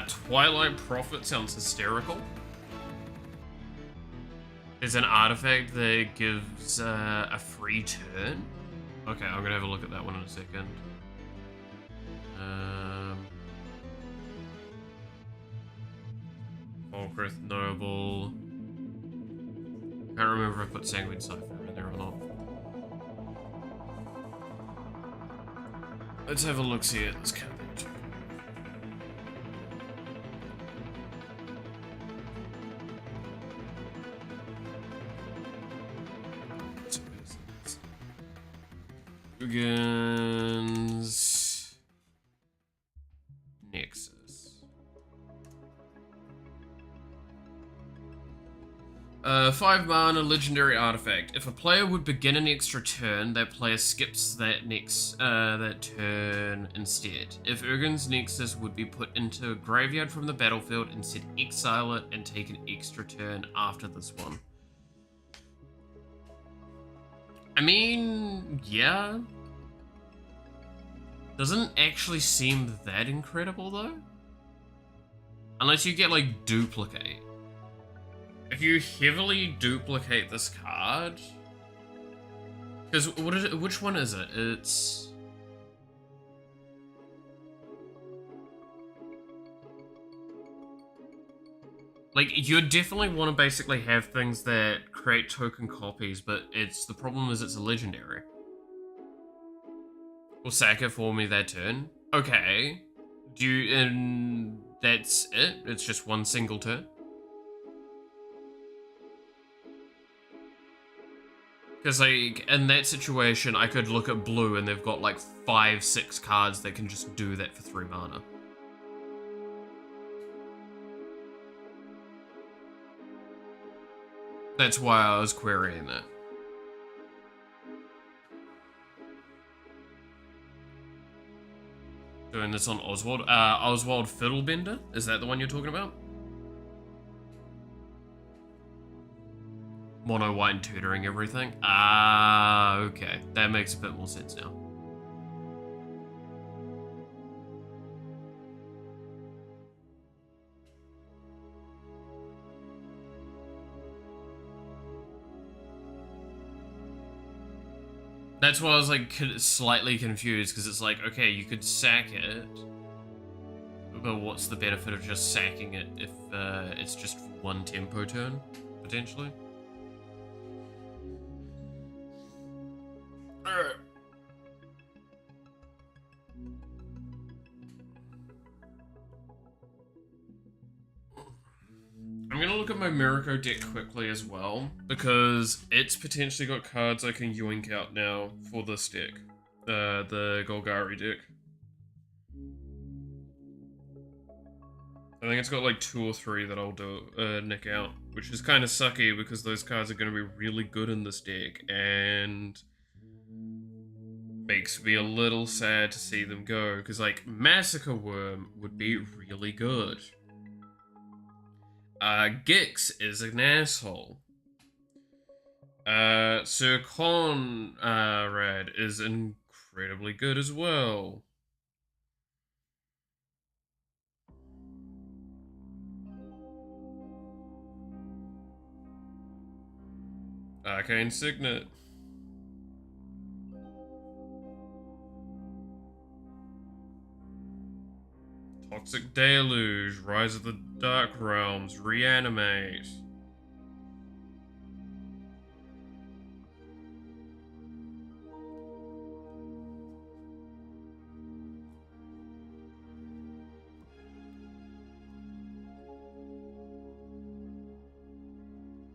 S1: Twilight Prophet sounds hysterical. There's an artifact that gives a free turn. Okay, I'm gonna have a look at that one in a second. Falkrith Noble. Can't remember if I put Sanguine Cypher in there or not. Let's have a look see at this campaign. Begins Nexus. 5 mana legendary artifact. If a player would begin an extra turn, that player skips that turn instead. If Ugin's Nexus would be put into a graveyard from the battlefield, instead exile it and take an extra turn after this one. I mean, yeah. Doesn't actually seem that incredible, though. Unless you get, like, duplicate. If you heavily duplicate this card... Because, which one is it? It's... Like, you definitely want to basically have things that create token copies, but the problem is it's a legendary. Will sack it for me that turn. Okay. And that's it? It's just one single turn? Because, like, in that situation, I could look at blue and they've got, like, 5-6 cards that can just do that for 3 mana. That's why I was querying that. Doing this on Oswald. Oswald Fiddlebender? Is that the one you're talking about? Mono white and tutoring everything? Ah, okay. That makes a bit more sense now. That's why I was like slightly confused, because it's like, okay, you could sack it, but what's the benefit of just sacking it if it's just one tempo turn, potentially? Alright. I'm gonna look at my Mirako deck quickly as well, because it's potentially got cards I can yoink out now for this deck. The Golgari deck. I think it's got like 2 or 3 that I'll do nick out, which is kind of sucky because those cards are going to be really good in this deck, and makes me a little sad to see them go, because like Massacre Worm would be really good. Gix is an asshole. Sir Conrad is incredibly good as well. Arcane Signet. Toxic Deluge, Rise of the Dark Realms, Reanimate.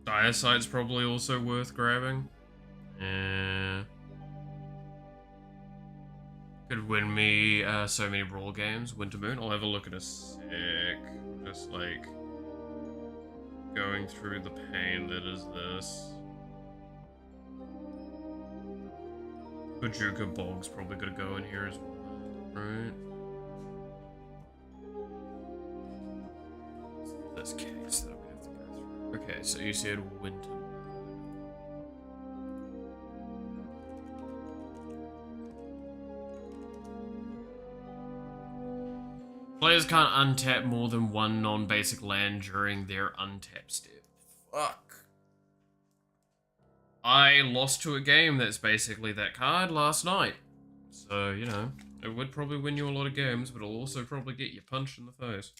S1: Diacite's probably also worth grabbing. Could win me so many brawl games. Winter Moon. I'll have a look at a sec. Just like going through the pain that is this. Bajuka Bog's probably gonna go in here as well, right? This case that I'm gonna have to go through. Okay, so you said Winter. Players can't untap more than one non-basic land during their untap step. Fuck. I lost to a game that's basically that card last night. So, you know, it would probably win you a lot of games, but it'll also probably get you punched in the face.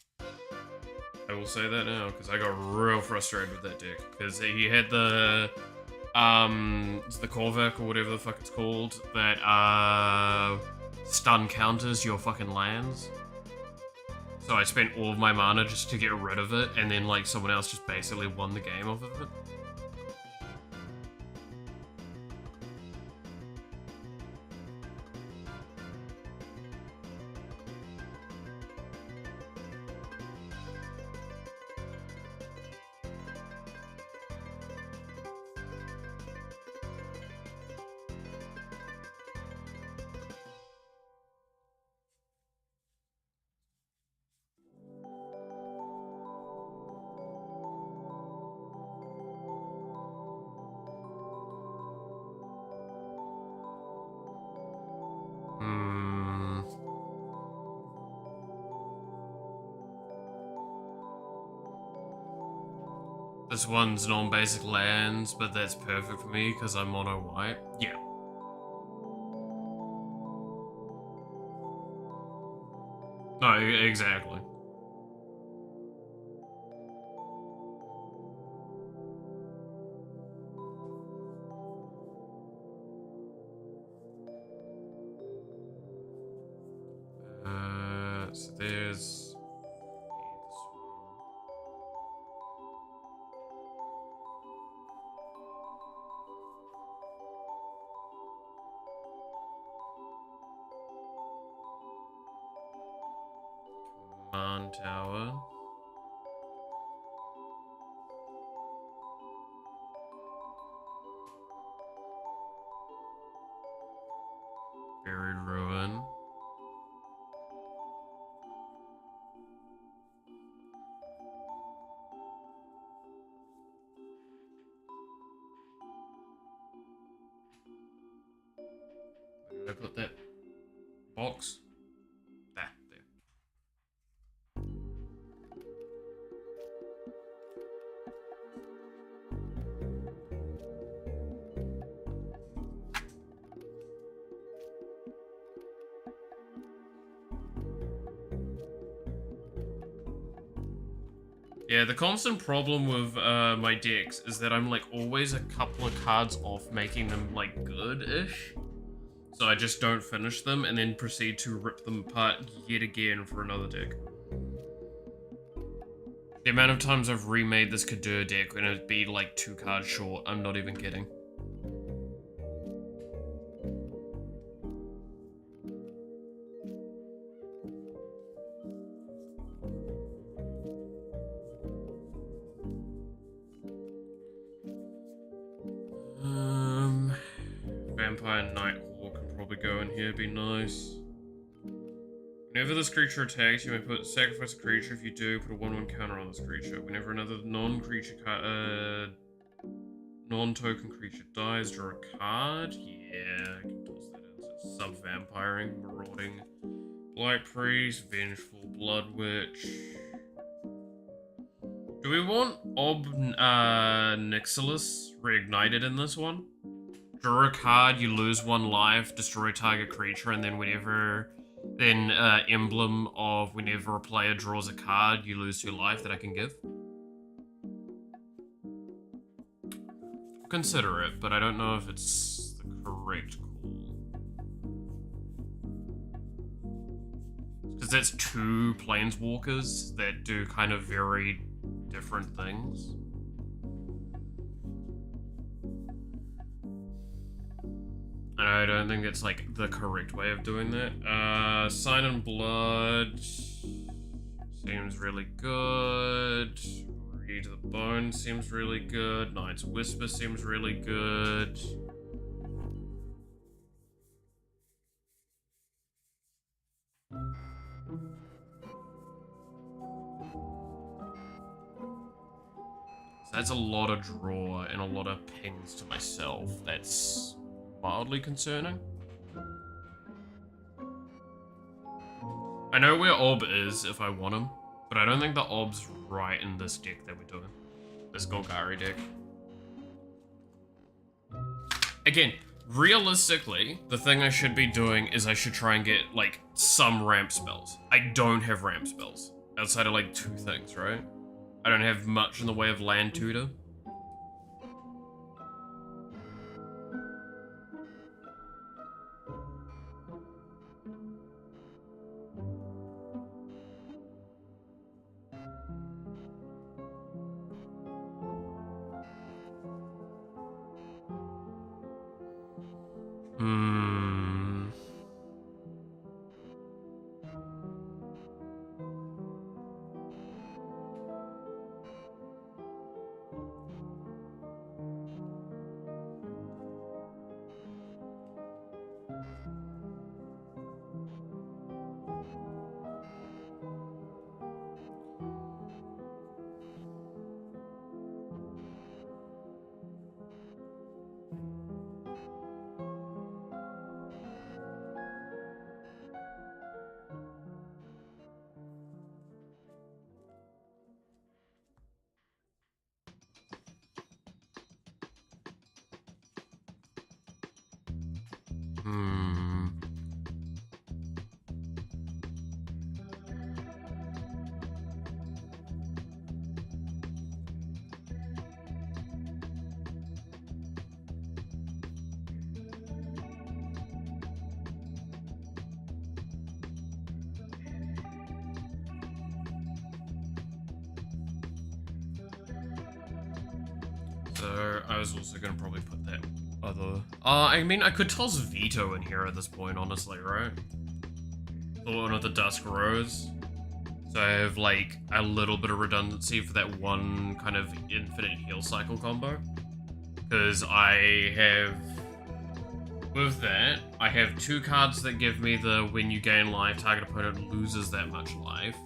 S1: I will say that now, because I got real frustrated with that deck. Because he had the, it's the Korvac or whatever the fuck it's called, that, stun counters your fucking lands. So I spent all of my mana just to get rid of it, and then, like, someone else just basically won the game off of it. This one's non-basic lands, but that's perfect for me because I'm mono white. Yeah. No, exactly. So there's... Command Tower. Buried Ruin. Where did I put that box? There. Yeah, the constant problem with my decks is that I'm like always a couple of cards off making them like good-ish. So I just don't finish them and then proceed to rip them apart yet again for another deck. The amount of times I've remade this Kadur deck when it'd be like 2 cards short, I'm not even kidding. Vampire Nighthawk can probably go in here, be nice. Whenever this creature attacks, you may sacrifice a creature. If you do, put a 1/1 counter on this creature. Whenever another non-token creature dies, draw a card. Yeah, I can toss that in. So sub-vampiring, marauding, Blight Priest, Vengeful Blood Witch. Do we want Nixilis reignited in this one? Draw a card, you lose 1 life, destroy target creature, and then emblem of whenever a player draws a card, you lose 2 life that I can give. Consider it, but I don't know if it's the correct call. Because that's 2 planeswalkers that do kind of very different things. I don't think it's like the correct way of doing that. Sign in Blood seems really good. Read the Bone seems really good. Knight's Whisper seems really good. So that's a lot of draw and a lot of pings to myself. That's mildly concerning. I know where Ob is if I want him, but I don't think the Ob's right in this deck that we're doing. This Golgari deck. Again, realistically, the thing I should be doing is I should try and get, like, some ramp spells. I don't have ramp spells. Outside of, like, 2 things, right? I don't have much in the way of land tutor. So I was also gonna probably put that other... I mean, I could toss Veto in here at this point, honestly, right? One of the Dusk Rose. So I have, like, a little bit of redundancy for that one kind of infinite heal cycle combo. Because I have... With that, I have 2 cards that give me the when you gain life, target opponent loses that much life.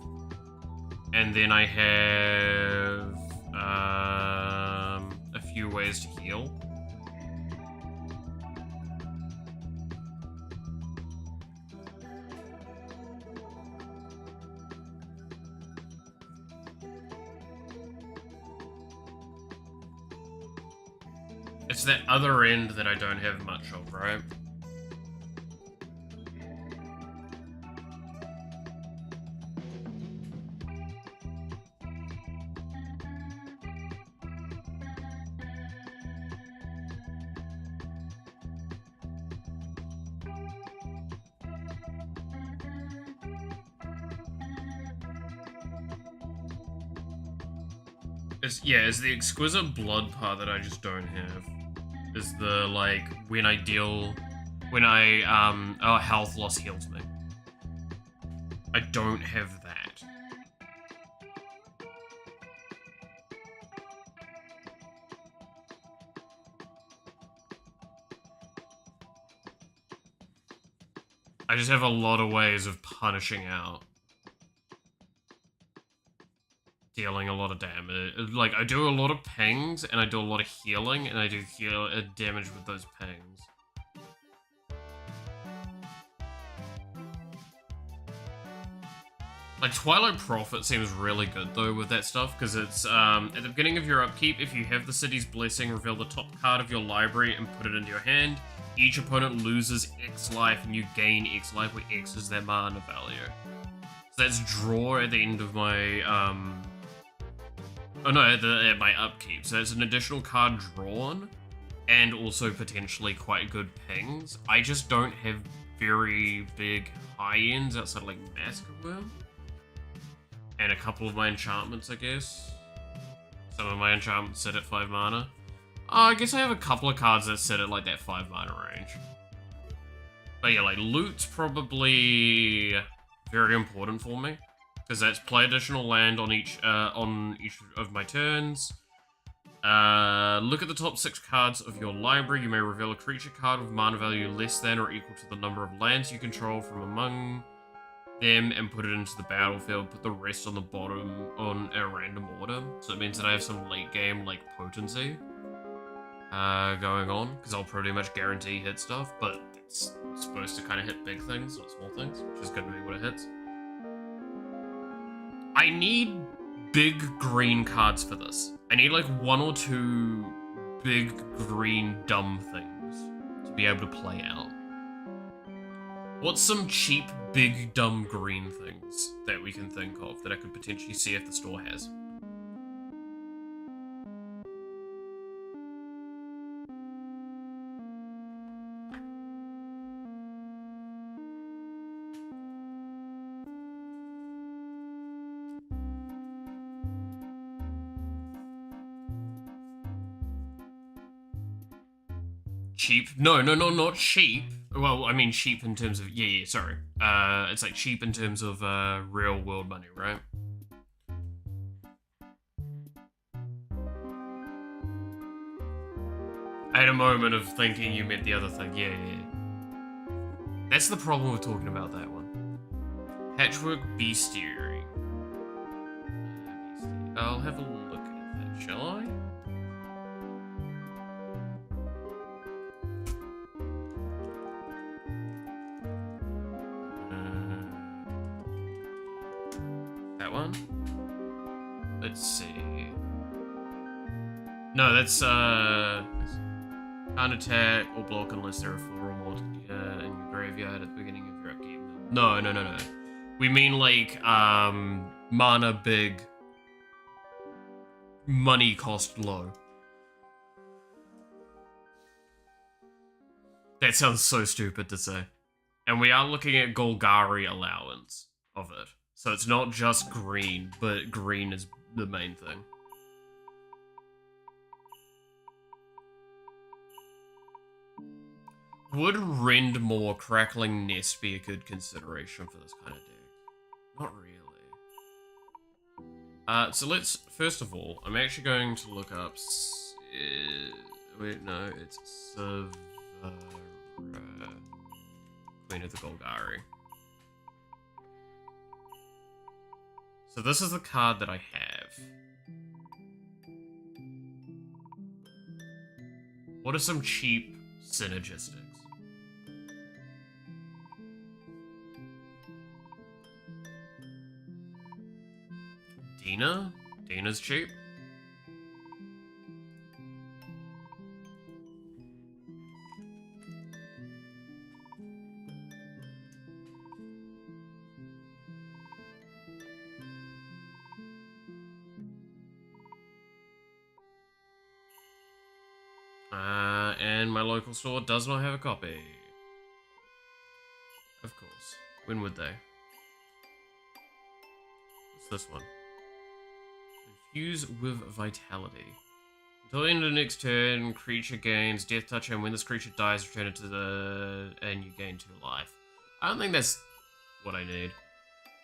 S1: And then I have... a few ways to heal. It's that other end that I don't have much of, right? It's the Exquisite Blood part that I just don't have. Is the, like, when health loss heals me. I don't have that. I just have a lot of ways of punishing out. Dealing a lot of damage. Like, I do a lot of pings, and I do a lot of healing, and I do damage with those pings. Like, Twilight Prophet seems really good, though, with that stuff, because it's, at the beginning of your upkeep, if you have the City's Blessing, reveal the top card of your library and put it into your hand. Each opponent loses X life, and you gain X life, where X is their mana value. So that's draw at the end of my, at my upkeep. So it's an additional card drawn, and also potentially quite good pings. I just don't have very big high ends outside of, like, Massacre Worm. And a couple of my enchantments, I guess. Some of my enchantments sit at 5 mana. I guess I have a couple of cards that sit at, like, that 5 mana range. But yeah, like, loot's probably very important for me. Because that's play additional land on each of my turns. Look at the top 6 cards of your library. You may reveal a creature card with mana value less than or equal to the number of lands you control from among them and put it into the battlefield. Put the rest on the bottom on a random order. So it means that I have some late game, like, potency going on. Because I'll pretty much guarantee hit stuff, but it's supposed to kind of hit big things, not small things, which is going to be what it hits. I need big green cards for this. I need like 1 or 2 big green dumb things to be able to play out. What's some cheap big dumb green things that we can think of that I could potentially see if the store has? Cheap? No, not cheap. Well, I mean cheap in terms of, yeah, sorry. It's like cheap in terms of real world money, right? I had a moment of thinking you meant the other thing, yeah. That's the problem with talking about that one. Patchwork Bestiary. I'll have a look at that, shall I? That one? Let's see. No, that's can't attack or block unless there are 4 or more in your graveyard at the beginning of your upkeep. No. We mean like mana big, money cost low. That sounds so stupid to say. And we are looking at Golgari allowance of it. So it's not just green, but green is the main thing. Would Rendmore Crackling Nest be a good consideration for this kind of deck? Not really. So let's, first of all, I'm actually going to look up, wait, no, it's Savara, Queen of the Golgari. So this is the card that I have. What are some cheap synergistics? Dina? Dina's cheap. And my local store does not have a copy. Of course. When would they? What's this one? Infuse with Vitality. Until the end of the next turn, creature gains Death Touch, and when this creature dies, return it to the... and you gain 2 life. I don't think that's what I need.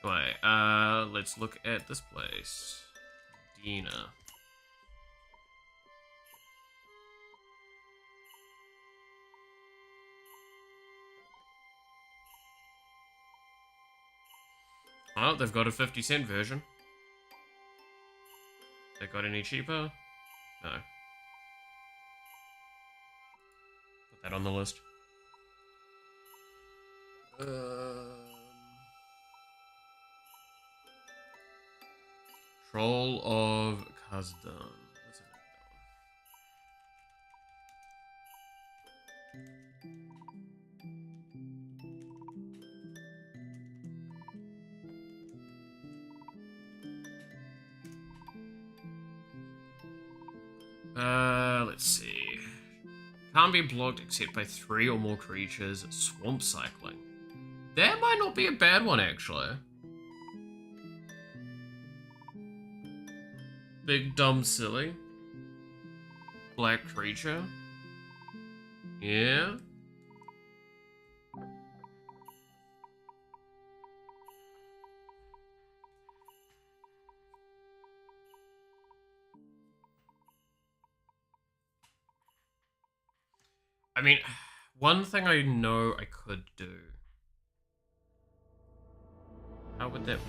S1: Anyway, let's look at this place. Dina. Oh, they've got a 50-cent version. They got any cheaper? No. Put that on the list. Troll of Khazdan. Let's have let's see. Can't be blocked except by 3 or more creatures. Swamp Cycling. That might not be a bad one, actually. Big Dumb Silly. Black Creature. Yeah. I mean, one thing I know I could do. How would that...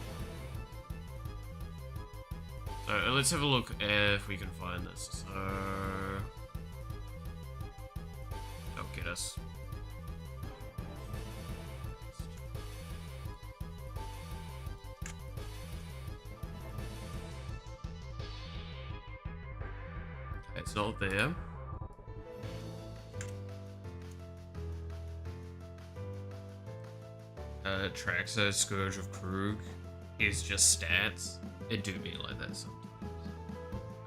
S1: So, let's have a look if we can find this. So... Don't get us. Okay, it's not there. Traxxas, Scourge of Krug is just stats. It do be like that sometimes.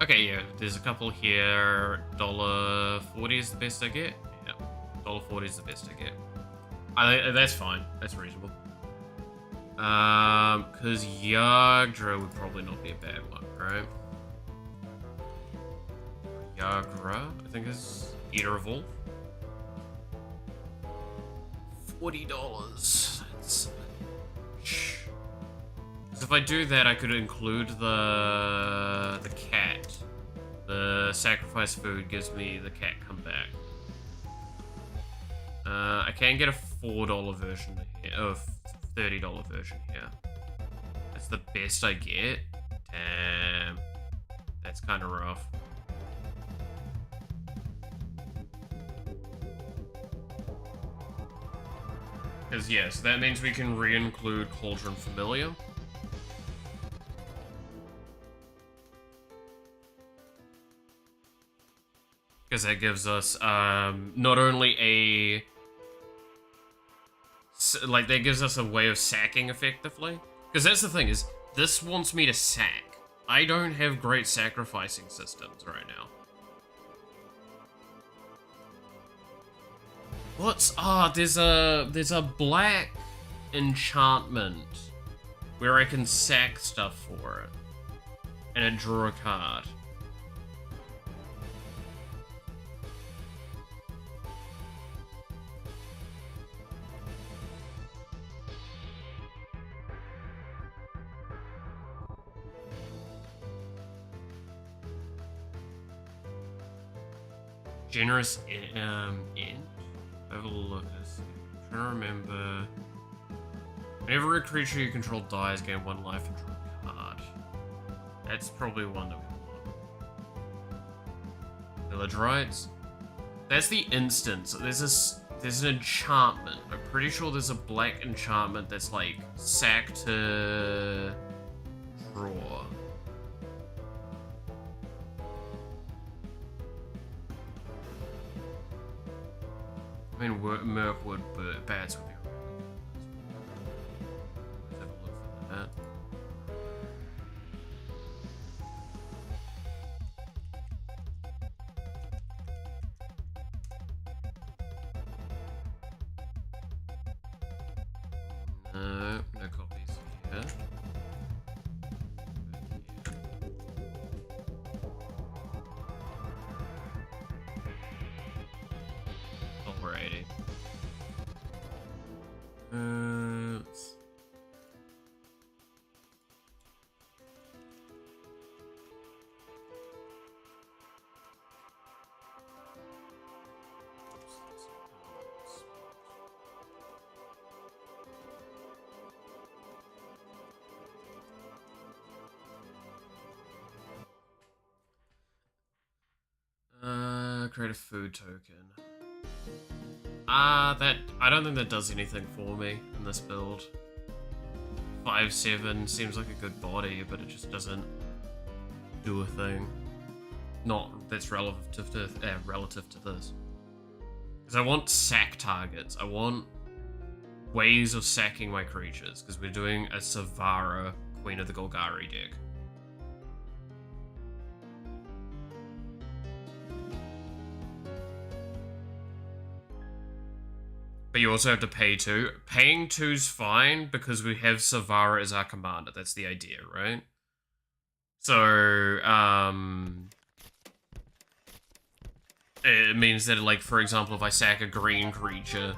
S1: Okay, yeah, there's a couple here. $1.40 is the best I get. Yeah, $1.40 is the best I get. That's fine. That's reasonable. Because Yagdra would probably not be a bad one, right? Yagra, I think is Eater of Wolf. $40. That's... So if I do that, I could include the cat. The sacrifice food gives me the cat come back. I can get a $4 version here, oh, $30 version here. That's the best I get. Damn, that's kind of rough. Because yes, that means we can re-include Cauldron Familiar. Because that gives us not only a... Like, that gives us a way of sacking effectively. Because that's the thing, is this wants me to sack. I don't have great sacrificing systems right now. What's... there's a black enchantment where I can sack stuff for it. And then draw a card. Generous int? Have a look. I'm trying to remember. Whenever a creature you control dies, gain 1 life and draw a card. That's probably one that we want. Village Rites. That's the instance. There's an enchantment. I'm pretty sure there's a black enchantment that's like sack to draw. I mean, Mirkwood bats would be really good. Let's have a look for that. No copies here. $1.80. Let's... create a food token. That... I don't think that does anything for me in this build. 5/7 seems like a good body, but it just doesn't do a thing. Not that's relative to this. Because I want sack targets. I want ways of sacking my creatures, because we're doing a Savara Queen of the Golgari deck. But you also have to pay 2. Paying 2's fine because we have Savara as our commander. That's the idea, right? So, it means that, like, for example, if I sack a green creature,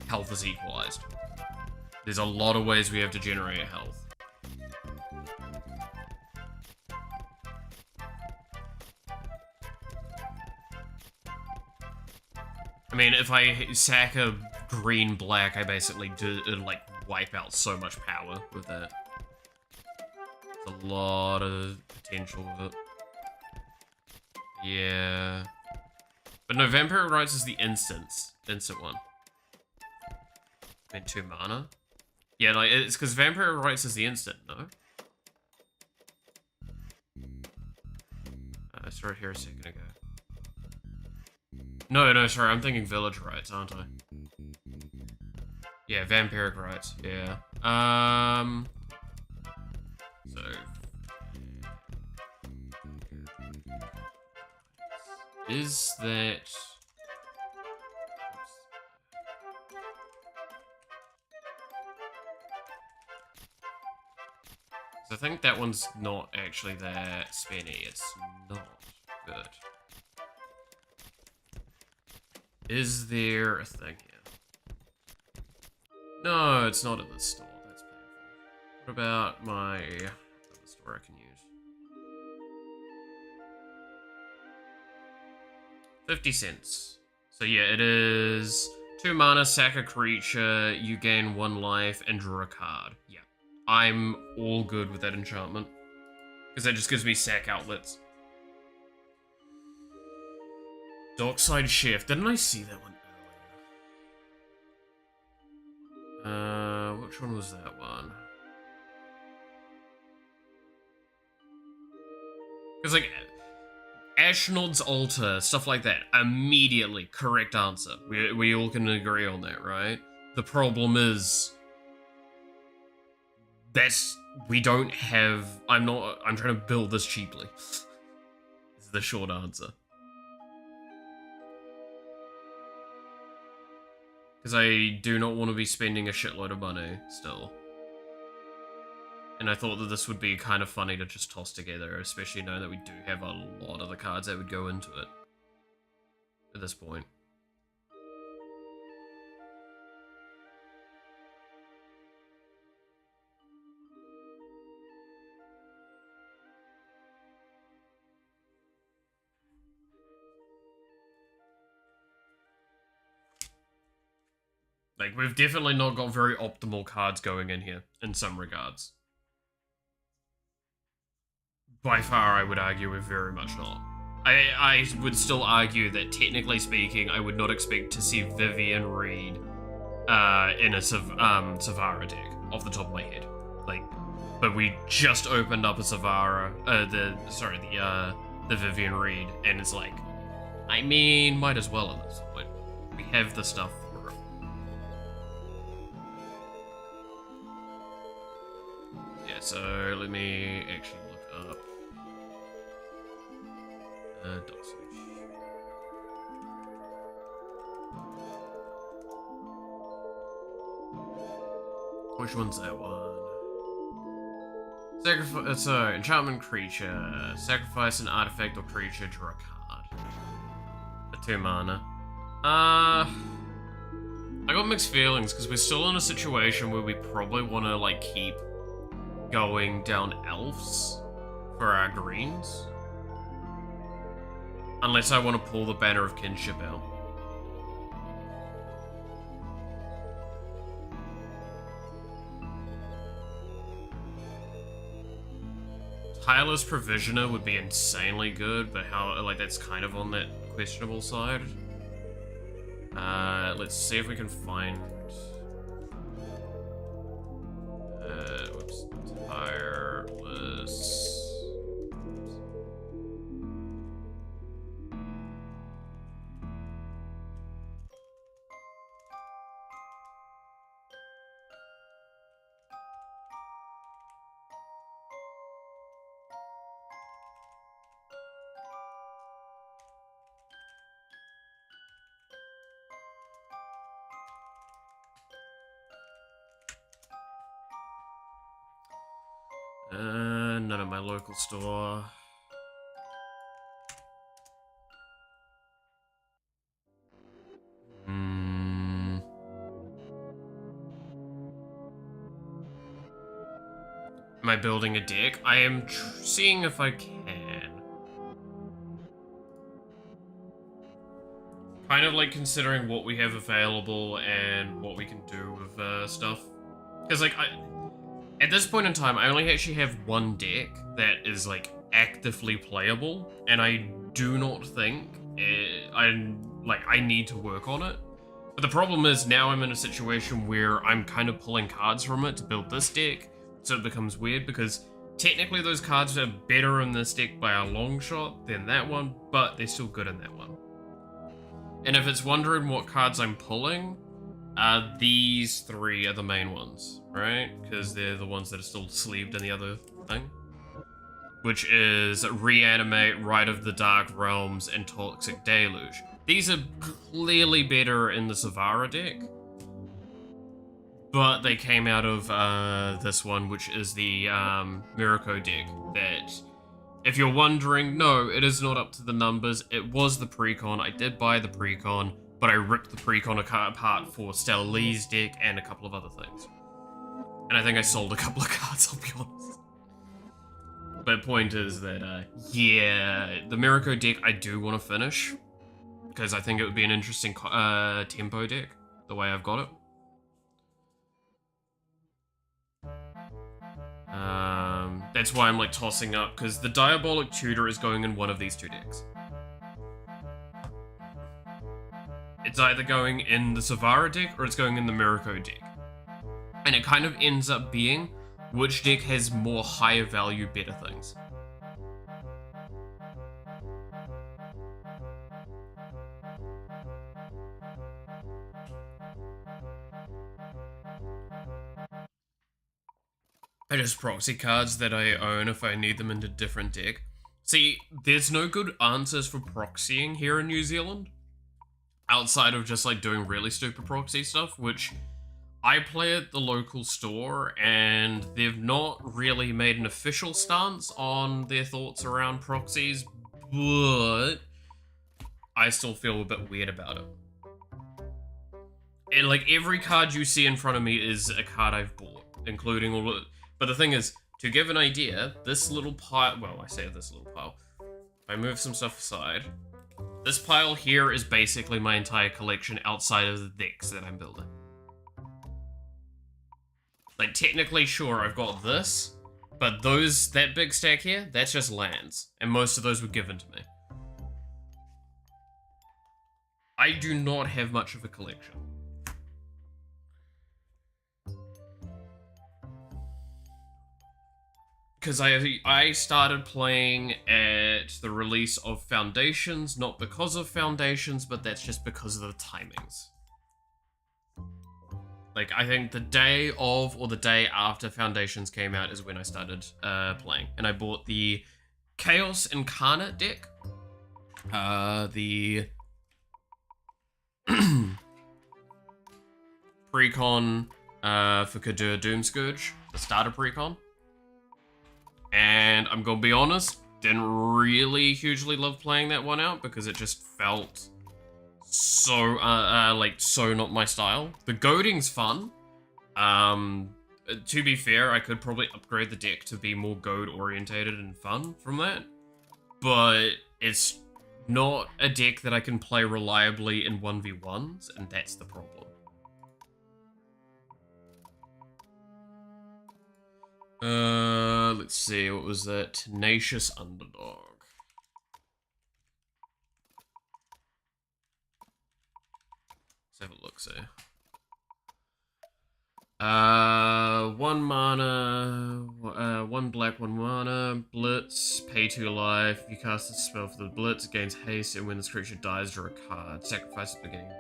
S1: health is equalized. There's a lot of ways we have to generate health. I mean, if I sack a green-black, I basically do, like, wipe out so much power with that. There's a lot of potential with it. Yeah. But no, Vampiric Rites is the instant one. I mean, 2 mana? Yeah, like, it's because Vampiric Rites is the instant, no? I saw it here a second ago. No, sorry, I'm thinking Village Rites, aren't I? Yeah, Vampiric Rites, yeah. So... Is that... I think that one's not actually that spinny. It's not good. Is there a thing here? No, it's not in the store. That's painful. What about my other store I can use? 50 cents. So yeah, it is 2 mana, sack a creature, you gain 1 life, and draw a card. Yeah. I'm all good with that enchantment. Because that just gives me sack outlets. Dockside Chef. Didn't I see that one earlier? Which one was that one? Because, like, Ashnod's Altar, stuff like that. Immediately, correct answer. We all can agree on that, right? The problem is... we don't have... I'm trying to build this cheaply. Is the short answer. Because I do not want to be spending a shitload of money, still. And I thought that this would be kind of funny to just toss together, especially knowing that we do have a lot of the cards that would go into it. At this point. Like, we've definitely not got very optimal cards going in here, in some regards. By far, I would argue we're very much not. I would still argue that, technically speaking, I would not expect to see Vivian Reed in a Savara deck, off the top of my head. Like, but we just opened up a Savara, the Vivian Reed, and it's like, I mean, might as well at this point. We have the stuff for it. Yeah, so let me actually look up Dockside. Which one's that one? Sacrifice, enchantment creature. Sacrifice an artifact or creature, draw a card. For 2 mana. I got mixed feelings, because we're still in a situation where we probably want to, like, keep going down elves for our greens. Unless I want to pull the Banner of Kinship out. Tireless Provisioner would be insanely good, but how, like, that's kind of on that questionable side. Let's see if we can find... whoops. Tireless... none of my local store. Am I building a deck? I am seeing if I can. kind of like considering what we have available and what we can do with stuff. Because like at this point in time, I only actually have one deck that is like actively playable, and I do not think I need to work on it. But the problem is now I'm in a situation where I'm kind of pulling cards from it to build this deck, so it becomes weird because technically those cards are better in this deck by a long shot than that one, but they're still good in that one. And if it's wondering what cards I'm pulling, these three are the main ones, right? Because they're the ones that are still sleeved in the other thing. Which is Reanimate, Rite of the Dark Realms, and Toxic Deluge. These are clearly better in the Savara deck, but they came out of this one, which is the Mirako deck. That, if you're wondering, no, it is not up to the numbers. It was the precon. I did buy the precon, but I ripped the precon apart for Stella Lee's deck and a couple of other things. And I think I sold a couple of cards, I'll be honest. But point is that, yeah, the Mirako deck I do want to finish, because I think it would be an interesting tempo deck, the way I've got it. That's why I'm like tossing up, because the Diabolic Tutor is going in one of these two decks. It's either going in the Savara deck or it's going in the Mirako deck. And it kind of ends up being which deck has more higher value, better things. I just proxy cards that I own if I need them in a different deck. See, there's no good answers for proxying here in New Zealand, outside of just like doing really stupid proxy stuff, which I play at the local store, and they've not really made an official stance on their thoughts around proxies, but I still feel a bit weird about it. And like every card you see in front of me is a card I've bought, including all of it. But the thing is, to give an idea, this little pile, well, I say this little pile, if I move some stuff aside, this pile here is basically my entire collection outside of the decks that I'm building. Like, technically, sure, I've got this, but that big stack here, that's just lands, and most of those were given to me. I do not have much of a collection. Because I started playing at the release of Foundations, not because of Foundations, but that's just because of the timings. Like, I think the day of or the day after Foundations came out is when I started playing. And I bought the Chaos Incarnate deck. The precon for Kadur Doomscourge, the starter precon. And I'm gonna be honest, didn't really hugely love playing that one out because it just felt so, so not my style. The goading's fun. To be fair, I could probably upgrade the deck to be more goad orientated and fun from that. But it's not a deck that I can play reliably in 1v1s, and that's the problem. Let's see, what was that? Tenacious Underdog. Let's have a look, see. 1 mana, 1 black, 1 mana, Blitz, pay 2 life. You cast a spell for the Blitz, it gains haste, and when this creature dies, draw a card. Sacrifice at the beginning.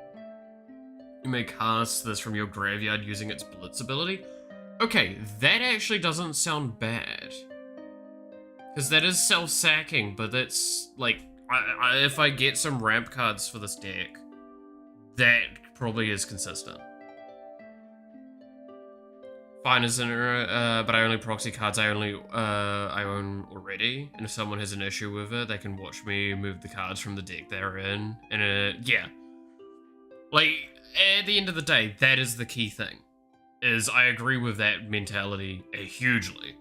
S1: You may cast this from your graveyard using its Blitz ability. Okay, that actually doesn't sound bad. Because that is self-sacking, but that's, like, if I get some ramp cards for this deck, that probably is consistent. Fine as an but I only proxy cards I own already, and if someone has an issue with it, they can watch me move the cards from the deck they're in, and yeah. Like, at the end of the day, that is the key thing. Is I agree with that mentality hugely.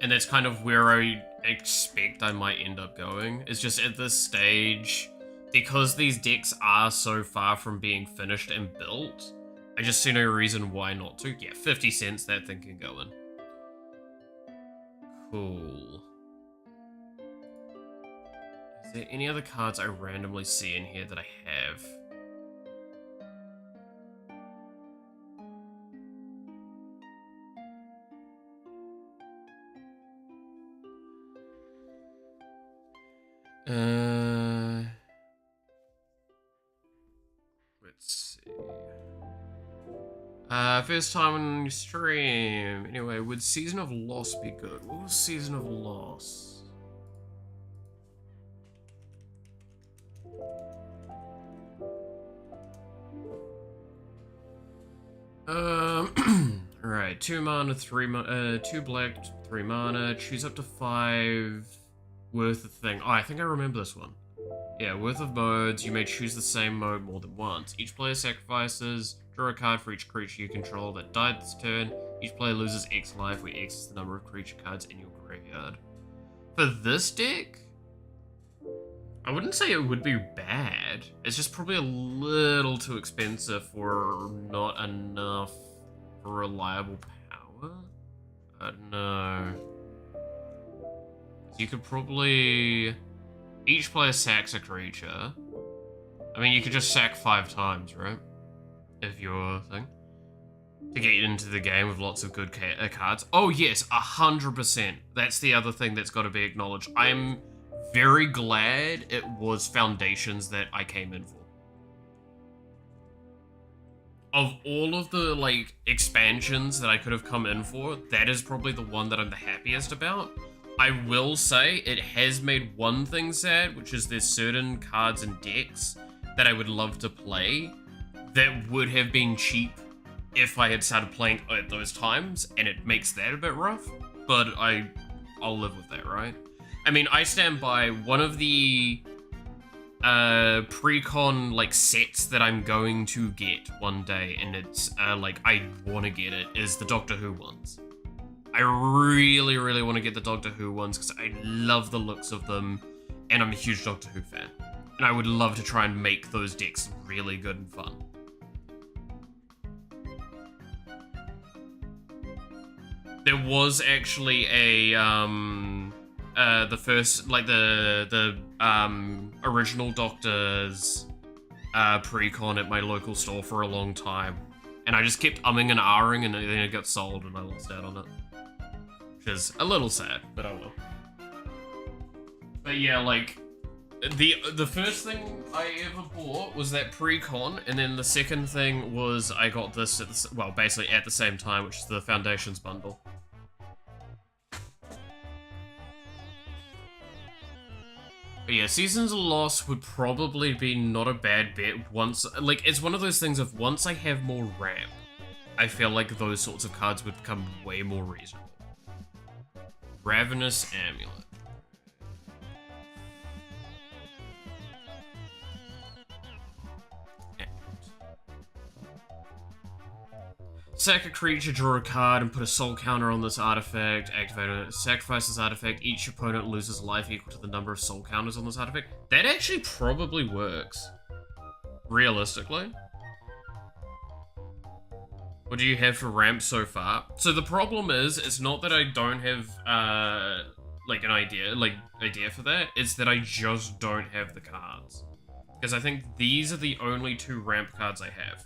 S1: And that's kind of where I expect I might end up going. It's just at this stage, because these decks are so far from being finished and built, I just see no reason why not to. Yeah, 50 cents, that thing can go in. Cool. Is there any other cards I randomly see in here that I have? Let's see. First time on stream. Anyway, would Season of Loss be good? What was Season of Loss? Alright, 2 mana, 3 mana, 2 black, 3 mana, choose up to 5 worth of thing. Oh, I think I remember this one. Yeah, worth of modes, you may choose the same mode more than once. Each player sacrifices, draw a card for each creature you control that died this turn. Each player loses X life, where X is the number of creature cards in your graveyard. For this deck, I wouldn't say it would be bad. It's just probably a little too expensive for not enough reliable power. I don't know. You could probably... Each player sacks a creature. I mean, you could just sack 5 times, right? If you're thing. To get into the game with lots of good cards. Oh yes, 100%. That's the other thing that's got to be acknowledged. I'm very glad it was Foundations that I came in for. Of all of the, like, expansions that I could have come in for, that is probably the one that I'm the happiest about. I will say it has made one thing sad, which is there's certain cards and decks that I would love to play that would have been cheap if I had started playing at those times, and it makes that a bit rough, but I'll live with that, right? I mean, I stand by one of the pre-con, like, sets that I'm going to get one day, and it's, like, I want to get it, is the Doctor Who ones. I really, really want to get the Doctor Who ones, because I love the looks of them, and I'm a huge Doctor Who fan. And I would love to try and make those decks really good and fun. There was actually a, the first, like, the original Doctor's pre-con at my local store for a long time. And I just kept umming and ahhing, and then it got sold, and I lost out on it. Which is a little sad, but I will. But yeah, like, the first thing I ever bought was that pre-con, and then the second thing was I got this, at the, well, basically at the same time, which is the Foundations bundle. But yeah, Seasons of Loss would probably be not a bad bet once, like, it's one of those things of once I have more ramp, I feel like those sorts of cards would become way more reasonable. Ravenous Amulet. Sack a creature, draw a card, and put a soul counter on this artifact. Activate it. Sacrifice this artifact. Each opponent loses life equal to the number of soul counters on this artifact. That actually probably works. Realistically. What do you have for ramp so far? So the problem is, it's not that I don't have, like, an idea for that. It's that I just don't have the cards. Because I think these are the only 2 ramp cards I have.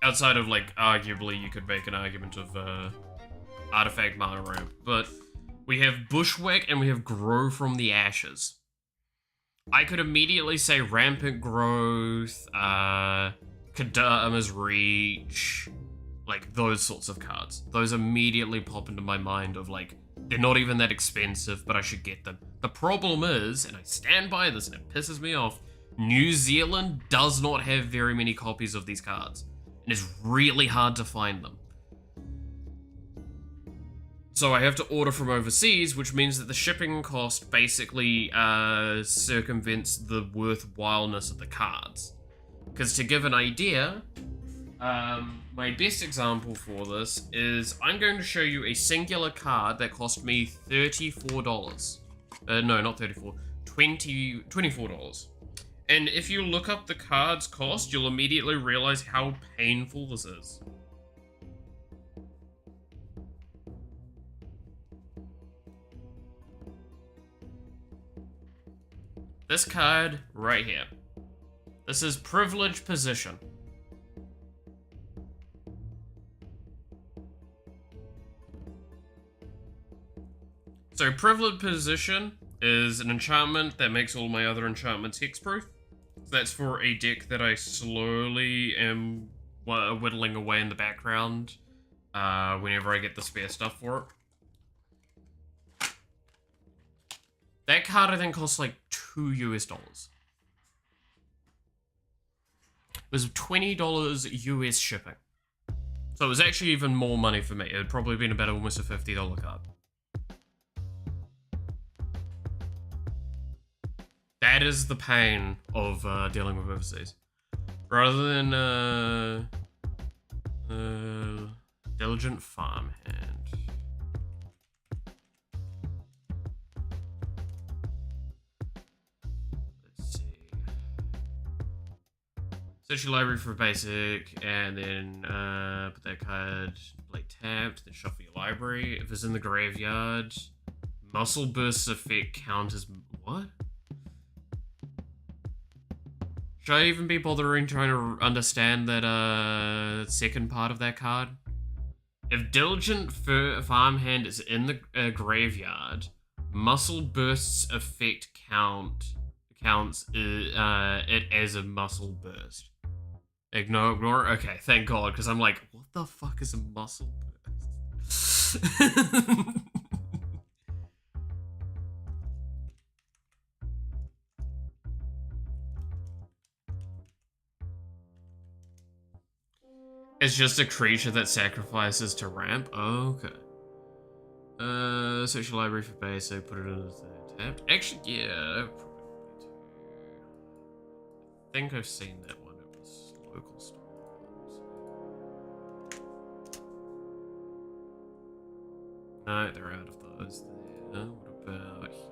S1: Outside of, like, arguably you could make an argument of, Artifact Mana Ramp. But we have Bushwhack and we have Grow from the Ashes. I could immediately say Rampant Growth, Kadama's Reach, like, those sorts of cards. Those immediately pop into my mind of, like, they're not even that expensive, but I should get them. The problem is, and I stand by this and it pisses me off, New Zealand does not have very many copies of these cards. And it's really hard to find them. So I have to order from overseas, which means that the shipping cost basically circumvents the worthwhileness of the cards. Because to give an idea, My best example for this is I'm going to show you a singular card that cost me $34. No, not 34, $24. And if you look up the card's cost, you'll immediately realize how painful this is. This card right here. This is Privileged Position. So Privileged Position is an enchantment that makes all my other enchantments hexproof. That's for a deck that I slowly am whittling away in the background whenever I get the spare stuff for it. That card I think costs like $2 US. It was $20 US shipping. So it was actually even more money for me. It had probably been about almost a $50 card. That is the pain of dealing with overseas. Rather than Diligent Farmhand. Let's see. Search your library for basic, and then put that card play tapped, then shuffle your library. If it's in the graveyard, Muscle Burst's effect count as what? Should I even be bothering trying to understand that second part of that card? If Diligent Farmhand is in the graveyard, Muscle Burst's effect counts it as a Muscle Burst. Ignore. Okay, thank God, because I'm like, what the fuck is a Muscle Burst? It's just a creature that sacrifices to ramp? Oh, okay. Search your library for basic, put it in the tapped. Actually, yeah. I think I've seen that one. It was local stores. No, they're out of those there. What about here?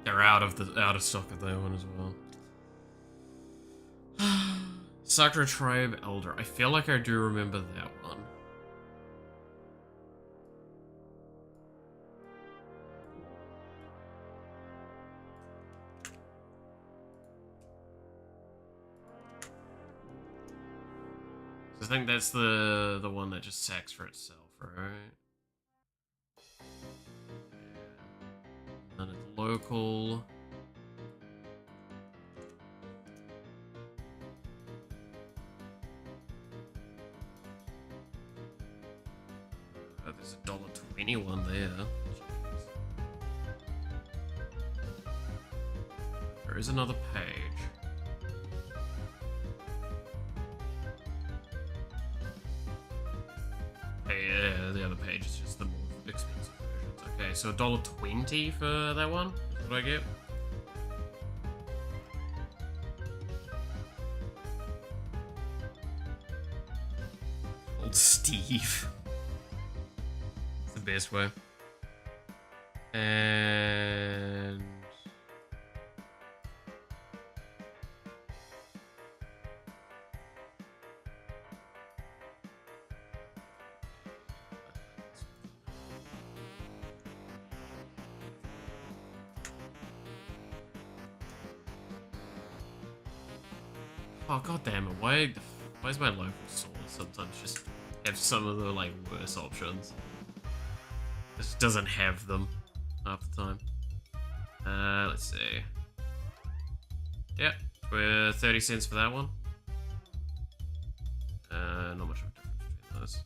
S1: They're out of stock of that one as well. Sakura Tribe Elder. I feel like I do remember that one. I think that's the one that just sacks for itself, right? And it's local. Oh, there's a $1.21 there. Jeez. There is another page. Yeah, the other page is just the more expensive versions. Okay, so $1.20 for that one? Is what I get? Old Steve. It's the best way. And... oh, god damn it, why is my local store sometimes just have some of the, like, worse options? It just doesn't have them half the time. Let's see. Yep, we're 30 cents for that one. Not much of a difference between those.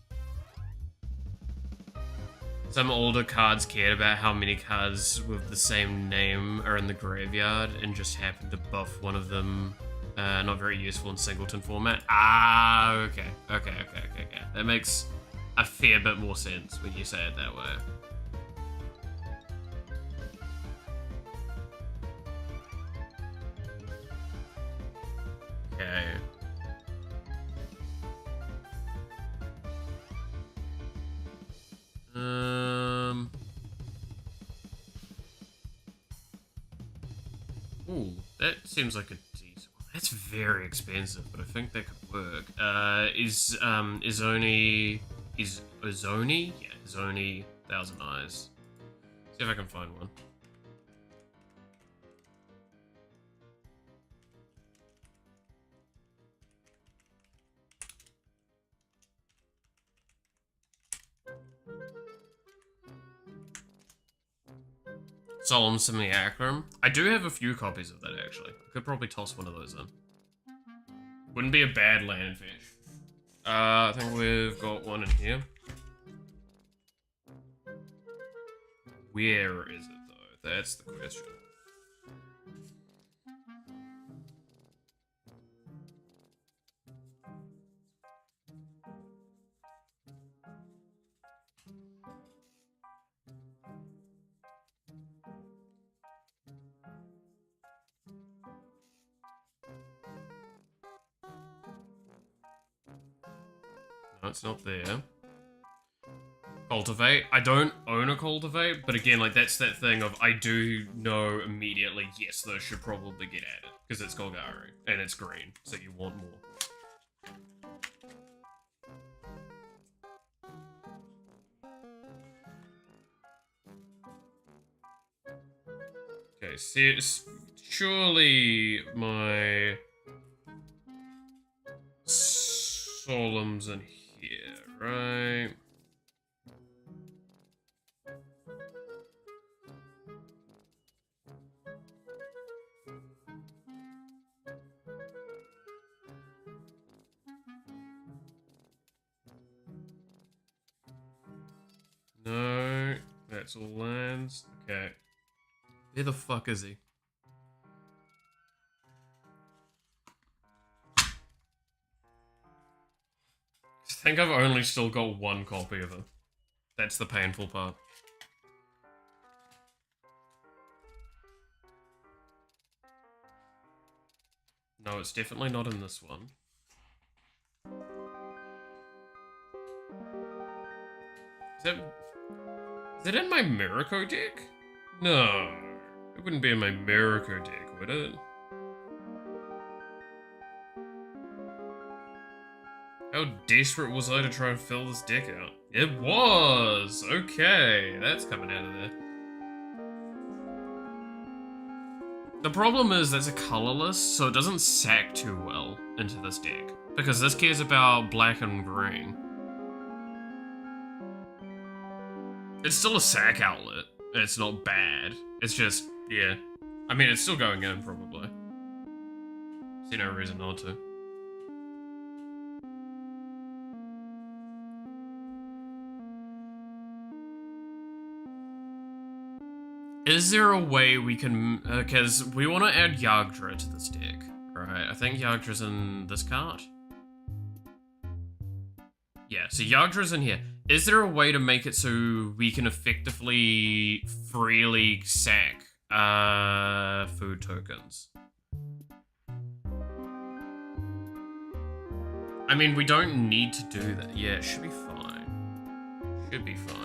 S1: Some older cards cared about how many cards with the same name are in the graveyard and just happened to buff one of them. Not very useful in singleton format. Ah, okay. That makes a fair bit more sense when you say it that way. Okay. Ooh, that seems like a decent one. That's very expensive, but I think that could work. Is Izoni... Is Izoni? Yeah, Izoni 1,000 Eyes. See if I can find one. Solemn Simulacrum. I do have a few copies of that, actually. I could probably toss one of those in. Wouldn't be a bad land fish. I think we've got one in here. Where is it, though? That's the question. No, it's not there. Cultivate. I don't own a Cultivate, but again, like, that's that thing of I do know immediately, yes, those should probably get added. Because it's Golgari, and it's green, so you want more. Okay, see, surely my Solemn's in here, right? No, that's all lands. Okay. Where the fuck is he? I think I've only still got one copy of it. That's the painful part. No, it's definitely not in this one. Is it in my Miracle deck? No. It wouldn't be in my Miracle deck, would it? How desperate was I to try and fill this deck out? It was! Okay, that's coming out of there. The problem is that's a colorless, so it doesn't sack too well into this deck. Because this cares about black and green. It's still a sack outlet. It's not bad. It's just, yeah. I mean, it's still going in, probably. See no reason not to. Is there a way we can... Because we want to add Yagdra to this deck, right? I think Yagdra's in this card. Yeah, so Yagdra's in here. Is there a way to make it so we can effectively freely sack food tokens? I mean, we don't need to do that. Yeah, it should be fine. Should be fine.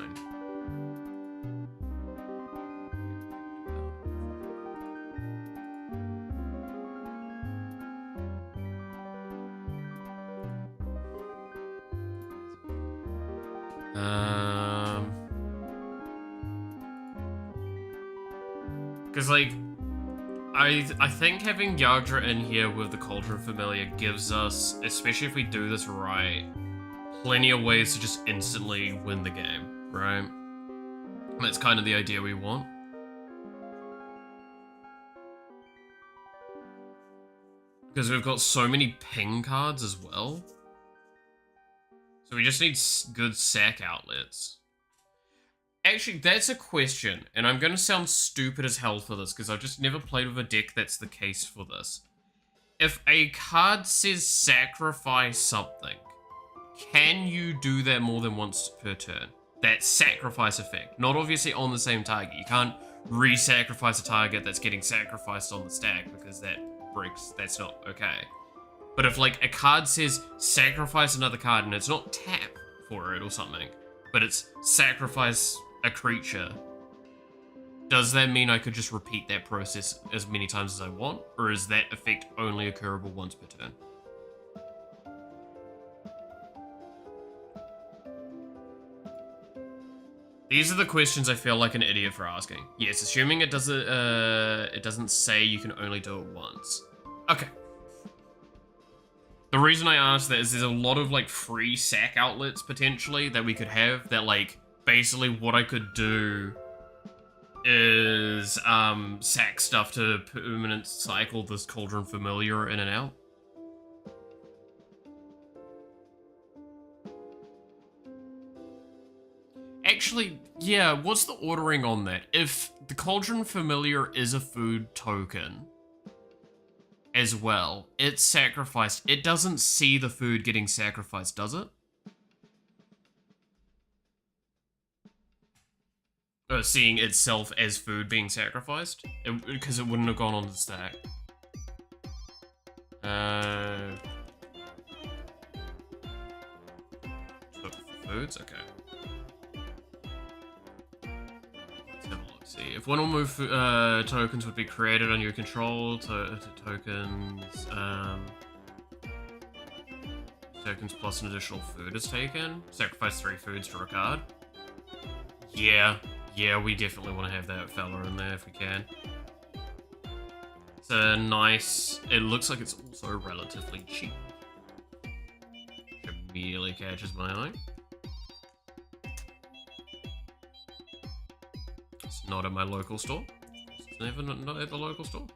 S1: Because, like, I think having Yagdra in here with the Cauldron Familiar gives us, especially if we do this right, plenty of ways to just instantly win the game, right? And that's kind of the idea we want. Because we've got so many ping cards as well. So we just need good sack outlets. Actually, that's a question, and I'm going to sound stupid as hell for this, because I've just never played with a deck that's the case for this. If a card says sacrifice something, can you do that more than once per turn? That sacrifice effect. Not obviously on the same target. You can't re-sacrifice a target that's getting sacrificed on the stack, because that breaks, that's not okay. But if like a card says sacrifice another card and it's not tap for it or something, but it's sacrifice a creature, does that mean I could just repeat that process as many times as I want? Or is that effect only occurable once per turn? These are the questions I feel like an idiot for asking. Yes, assuming it doesn't say you can only do it once. Okay. The reason I asked that is there's a lot of like free sack outlets potentially that we could have that like basically what I could do is sack stuff to permanent cycle this Cauldron Familiar in and out. Actually, yeah, what's the ordering on that? If the Cauldron Familiar is a food token as well, it's sacrificed. It doesn't see the food getting sacrificed, does it? Seeing itself as food being sacrificed? Because it wouldn't have gone on the stack. Foods? Okay. See, if one or more tokens would be created on your control, tokens plus an additional food is taken. Sacrifice 3 foods for a card. Yeah, we definitely want to have that fella in there if we can. It's a nice. It looks like it's also relatively cheap. Which immediately catches my eye. It's not at my local store. It's never not at the local store.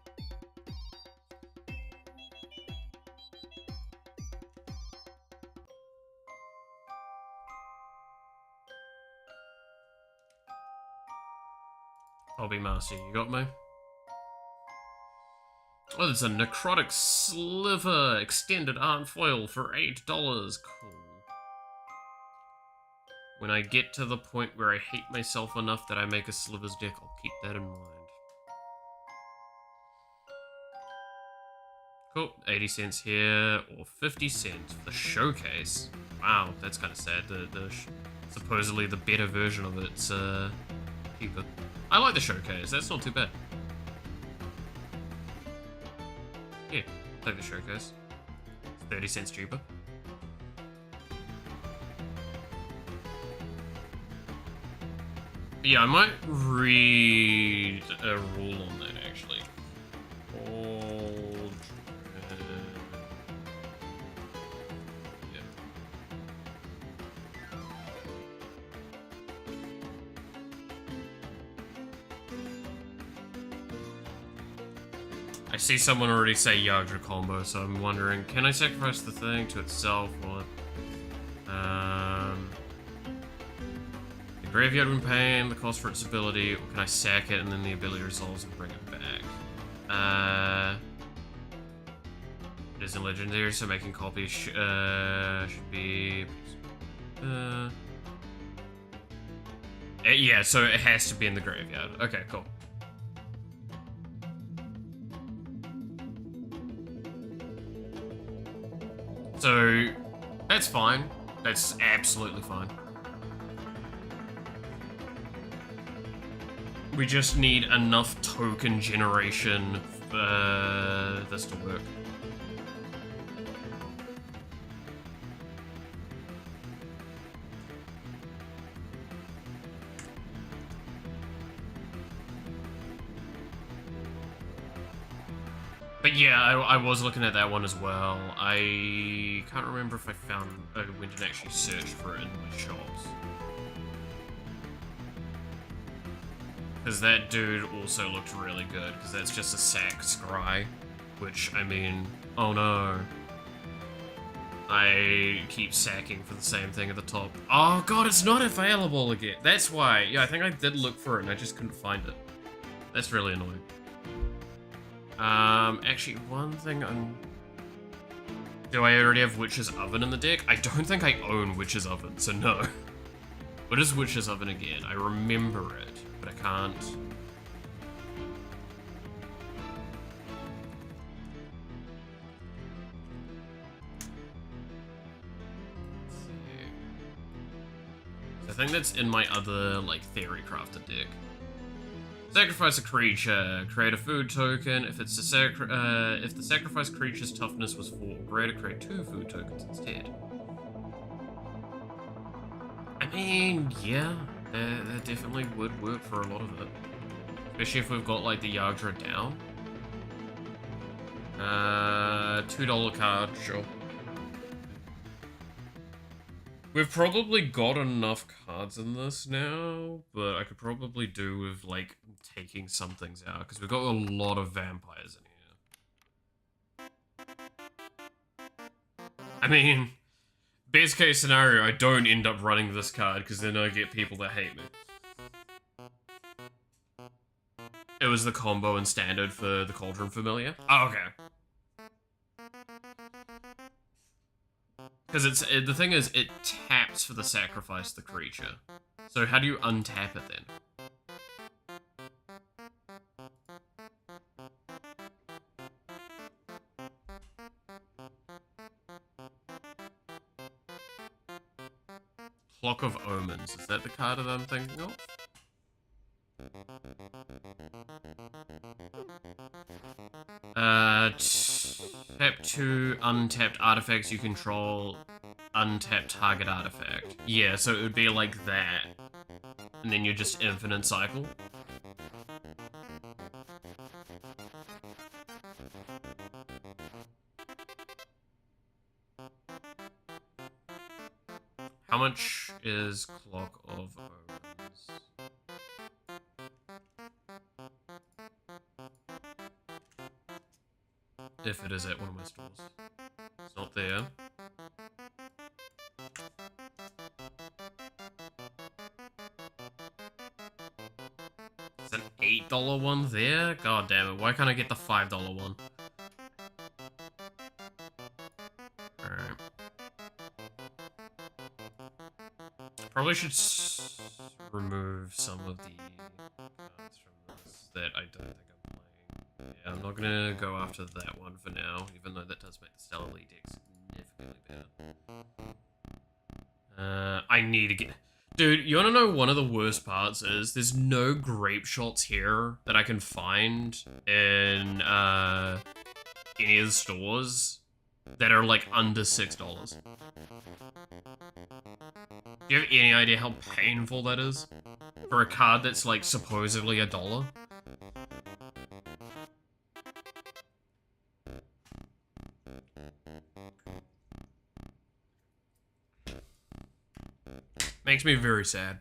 S1: Hobby Master, you got me? Oh, there's a Necrotic Sliver Extended Art Foil for $8. Cool. When I get to the point where I hate myself enough that I make a Slivers deck, I'll keep that in mind. Cool, 80 cents here, or 50 cents for the showcase. Wow, that's kind of sad. Supposedly the better version of it's cheaper. I like the showcase, that's not too bad. Yeah, take the showcase. It's 30 cents cheaper. Yeah, I might read a rule on that, actually. Yeah. I see someone already say Yagdra combo, so I'm wondering, can I sacrifice the thing to itself, or... Graveyard when paying the cost for its ability, or can I sack it and then the ability resolves and bring it back? It isn't legendary, so making copies should be... yeah, so it has to be in the graveyard. Okay, cool. So, that's fine. That's absolutely fine. We just need enough token generation for this to work. But yeah, I was looking at that one as well. I can't remember if I went and actually searched for it in my shops. Because that dude also looked really good, because that's just a sack scry. Which, I mean, oh no. I keep sacking for the same thing at the top. Oh god, it's not available again. That's why. Yeah, I think I did look for it and I just couldn't find it. That's really annoying. Actually, one thing do I already have Witch's Oven in the deck? I don't think I own Witch's Oven, so no. What is Witch's Oven again? I remember it, but I can't. think that's in my other, like, theory crafted deck. Sacrifice a creature, create a food token. If it's if the sacrificed creature's toughness was 4 or greater, create 2 food tokens instead. I mean, yeah, that definitely would work for a lot of it. Especially if we've got, like, the Yagdra down. $2 card, sure. We've probably got enough cards in this now, but I could probably do with, like, taking some things out, because we've got a lot of vampires in here. I mean, best case scenario, I don't end up running this card, because then I get people that hate me. It was the combo and standard for the Cauldron Familiar. Oh, okay. Because the thing is, it taps for the sacrifice the creature. So how do you untap it then? Clock of Omens. Is that the card that I'm thinking of? Tap 2 untapped artifacts you control, untap target artifact. Yeah, so it would be like that. And then you're just infinite cycle. How much is Clock of Omens? If it is at one of my stores. It's not there. It's an $8 one there? God damn it, why can't I get the $5 one? Alright. Probably should remove some of the cards from this that I don't think I'm playing. Yeah, I'm not gonna go after that one for now, even though that does make the Stellar Elite deck significantly better. I need to get... Dude, you wanna know one of the worst parts is there's no grape shots here that I can find in any of the stores that are like under $6. Do you have any idea how painful that is? For a card that's like supposedly $1? Makes me very sad.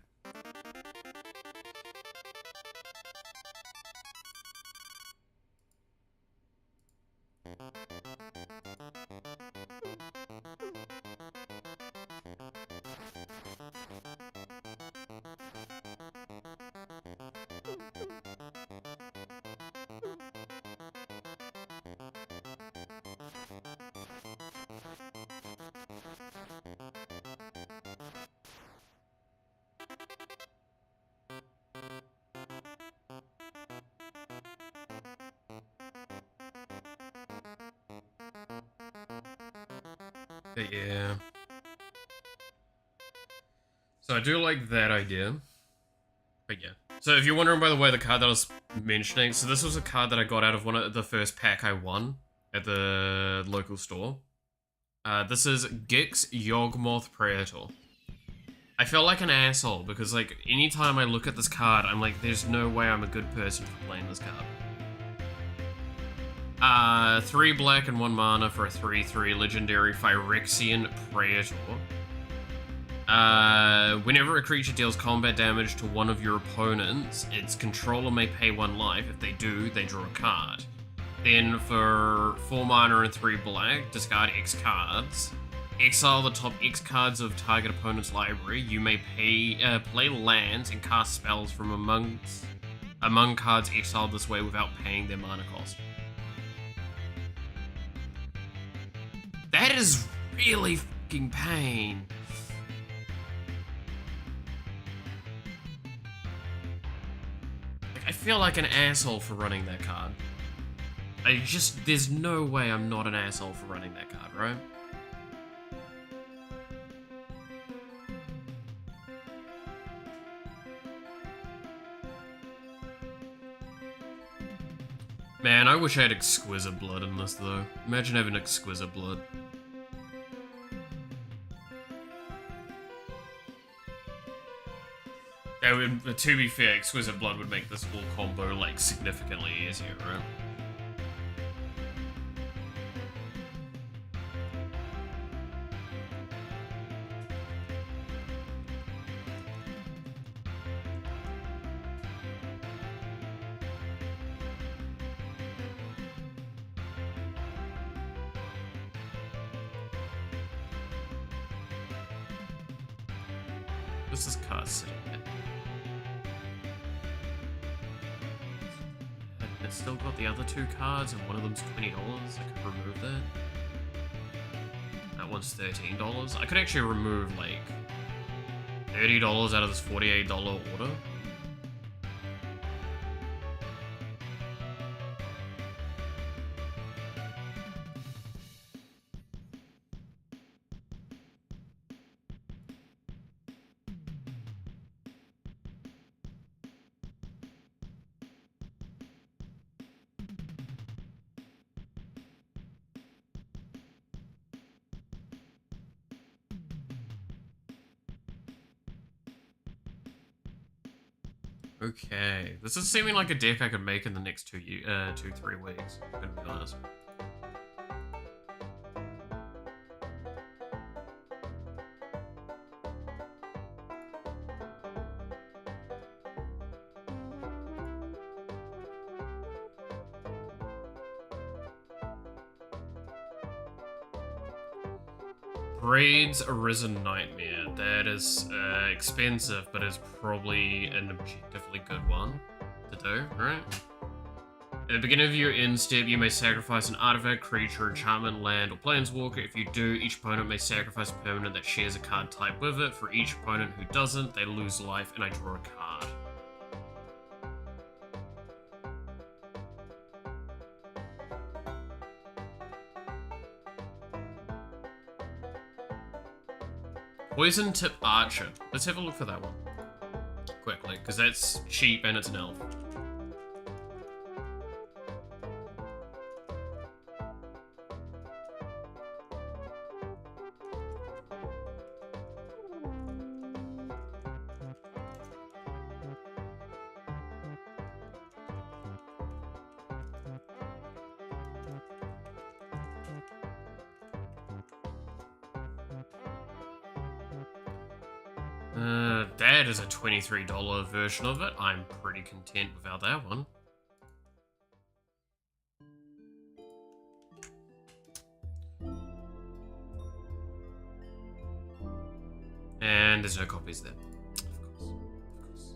S1: But yeah. So I do like that idea. But yeah. So if you're wondering, by the way, the card that I was mentioning, so this was a card that I got out of one of the first pack I won at the local store. This is Gix Yawgmoth Praetor. I felt like an asshole because, like, anytime I look at this card, I'm like, there's no way I'm a good person for playing this card. 3 black and 1 mana for a 3/3 legendary Phyrexian Praetor. Whenever a creature deals combat damage to one of your opponents, its controller may pay 1 life. If they do, they draw a card. Then for 4 mana and 3 black, discard X cards. Exile the top X cards of target opponent's library. You may play lands and cast spells from among cards exiled this way without paying their mana cost. That is really fucking pain. Like, I feel like an asshole for running that card. There's no way I'm not an asshole for running that card, right? I wish I had Exquisite Blood in this, though. Imagine having Exquisite Blood. That would, to be fair, Exquisite Blood would make this whole combo, like, significantly easier, right? This is card sitting there. It's still got the other two cards, and one of them's $20. I could remove that. That one's $13. I could actually remove, like, $30 out of this $48 order. Okay, this is seeming like a deck I could make in the next 3 weeks, I'm gonna be honest. Braid's Arisen Nightmare. That is expensive, but is probably an objectively good one to do, right? At the beginning of your end step, you may sacrifice an artifact, creature, enchantment, land, or planeswalker. If you do, each opponent may sacrifice a permanent that shares a card type with it. For each opponent who doesn't, they lose life, and I draw a card. Poison Tip Archer. Let's have a look for that one quickly, because that's cheap and it's an elf. That is a $23 version of it. I'm pretty content without that one. And there's no copies there. Of course.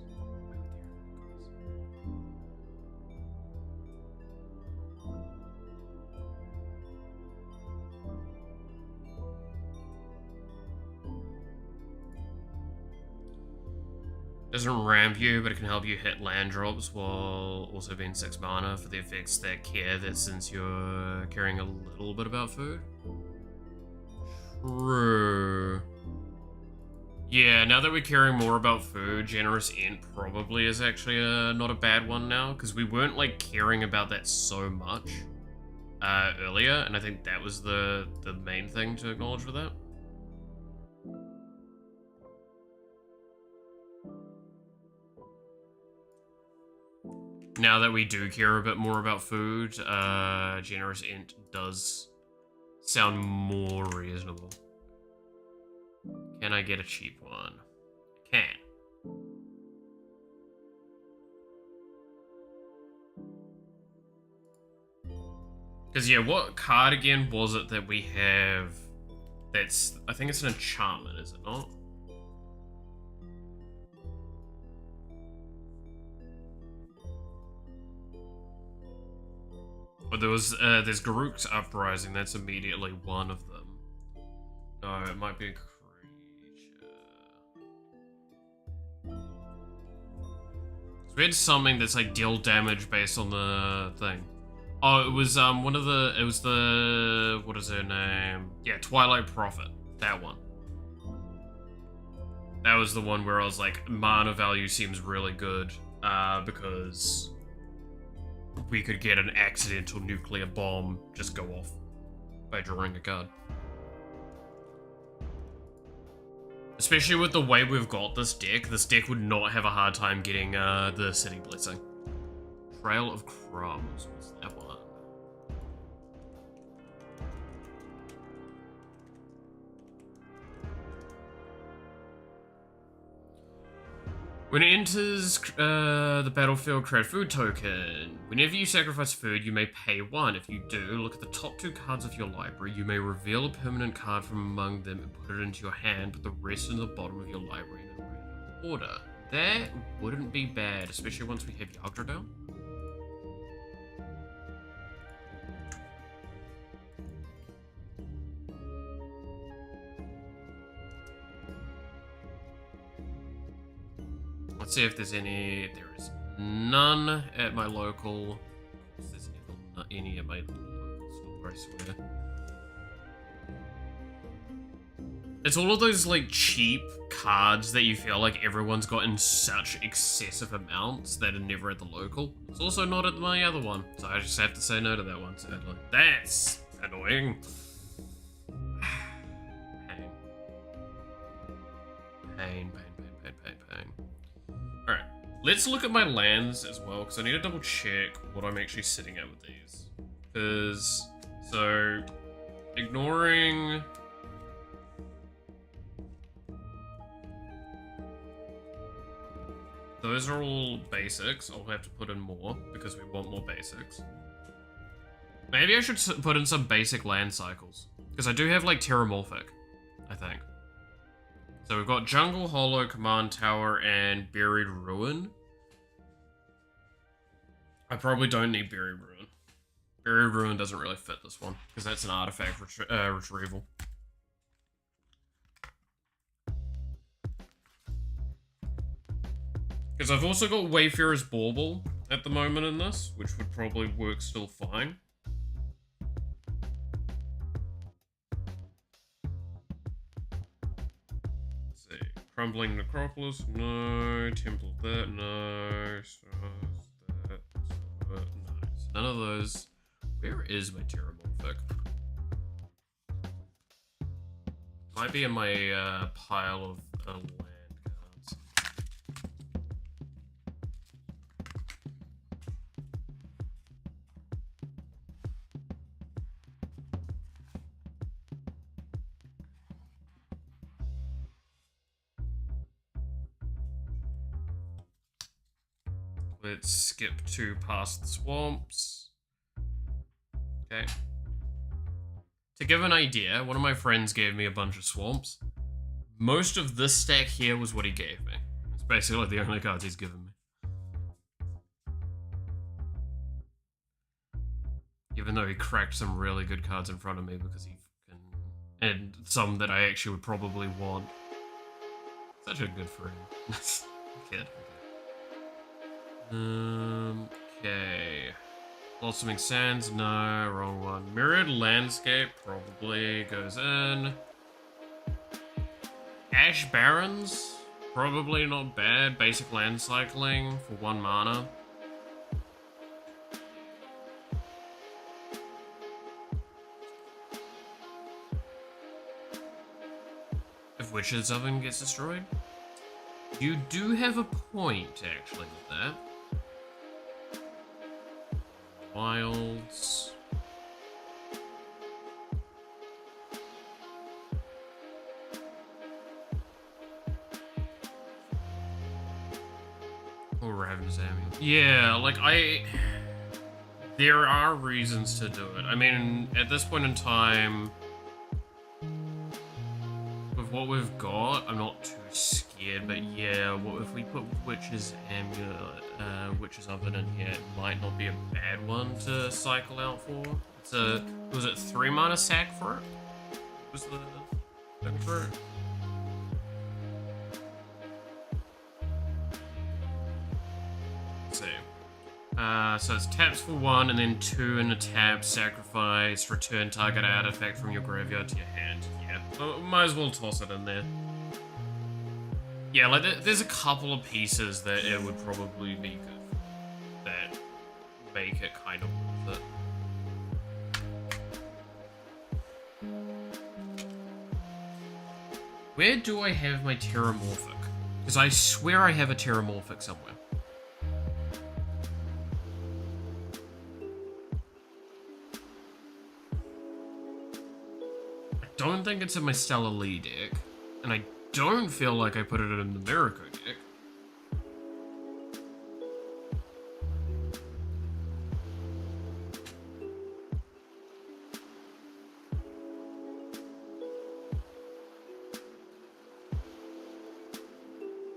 S1: Doesn't ramp you, but it can help you hit land drops while also being 6 mana for the effects that care that since you're caring a little bit about food. True. Yeah, now that we're caring more about food, Generous Int probably is actually not a bad one now, because we weren't like caring about that so much earlier, and I think that was the main thing to acknowledge with that. Now that we do care a bit more about food, Generous Int does sound more reasonable. Can I get a cheap one? I can. Because, yeah, what card again was it that we have that's... I think it's an enchantment, is it not? But there's Garruk's Uprising, that's immediately one of them. No, it might be a creature. So we had something that's like deal damage based on the thing. Oh, it was one of the, it was the, what is her name? Yeah, Twilight Prophet, that one. That was the one where I was like, mana value seems really good, because we could get an accidental nuclear bomb just go off by drawing a card. Especially with the way we've got this deck would not have a hard time getting the City Blessing. Trail of Crumbs, what's that one? When it enters the battlefield, create a food token. Whenever you sacrifice food, you may pay 1. If you do, look at the top 2 cards of your library. You may reveal a permanent card from among them and put it into your hand, put the rest in the bottom of your library in a random order. That wouldn't be bad, especially once we have Yggdrasil. Let's see if there's any. There is none at my local. There's not any at my local store, I swear. It's all of those like cheap cards that you feel like everyone's got in such excessive amounts that are never at the local. It's also not at my other one, so I just have to say no to that one, sadly. That's annoying. Pain. Alright, let's look at my lands as well, because I need to double check what I'm actually sitting at with these. Because, so, ignoring... Those are all basics. I'll have to put in more, because we want more basics. Maybe I should put in some basic land cycles. Because I do have, like, Terramorphic, I think. So we've got Jungle, Hollow, Command Tower, and Buried Ruin. I probably don't need Buried Ruin. Buried Ruin doesn't really fit this one, because that's an artifact retrieval. Because I've also got Wayfarer's Bauble at the moment in this, which would probably work still fine. Crumbling Necropolis, no. Temple of that, no. That, no. None of those. Where is my Terramorphic? Might be in my pile of land cards. Let's skip to past the swamps. Okay. To give an idea, one of my friends gave me a bunch of swamps. Most of this stack here was what he gave me. It's basically the only cards he's given me. Even though he cracked some really good cards in front of me because he fucking... And some that I actually would probably want. Such a good friend. Kid. Okay. Blossoming Sands, no, wrong one. Mirrored Landscape probably goes in. Ash Barrens, probably not bad. Basic land cycling for 1 mana. If Witch's Oven gets destroyed. You do have a point, actually, with that. Wilds. Or Ravenous Amulet. Yeah, like, there are reasons to do it. I mean, at this point in time, with what we've got, I'm not too scared, but yeah, what if we put Witch's Amulet, Witch's Oven in here, it might not be a bad one to cycle out for. It's a, was it 3 mana sack for it? Was the thing for it? Let's see. So it's taps for 1, and then 2 in a tap, sacrifice, return target artifact from your graveyard to your hand. Yeah, so might as well toss it in there. Yeah, like there's a couple of pieces that it would probably be good that make it kind of worth it. Where do I have my Terramorphic? Because I swear I have a Terramorphic somewhere. I don't think it's in my Stellar Lee deck, and I don't feel like I put it in the Miracle deck.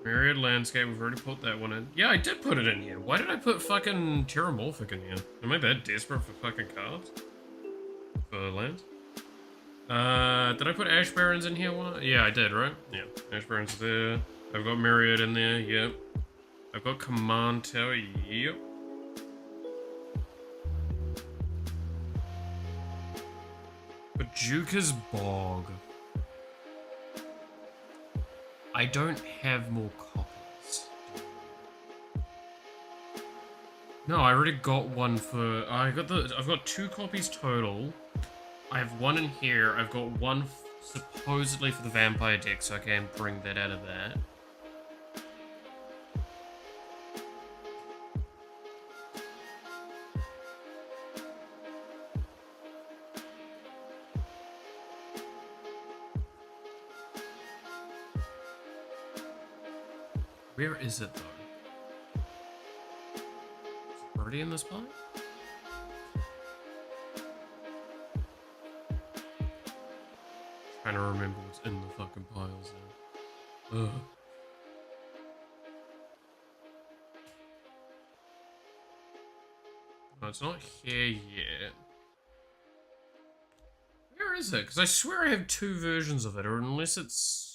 S1: Myriad Landscape, we've already put that one in. Yeah, I did put it in here. Why did I put fucking Terramorphic in here? Am I that desperate for fucking cards? For lands? Did I put Ash Barrens in here? Yeah, I did, right? Yeah, Ash Barrens there. I've got Myriad in there, yep. I've got Command Tower, yep. Bajuka's Bog. I don't have more copies. No, I already got one for... I've got 2 copies total. I have one in here. I've got one supposedly for the vampire deck, so I can bring that out of that. Where is it, though? Is it already in this pile? Trying to remember what's in the fucking piles now. Ugh. No, it's not here yet. Where is it? Because I swear I have 2 versions of it, or unless it's...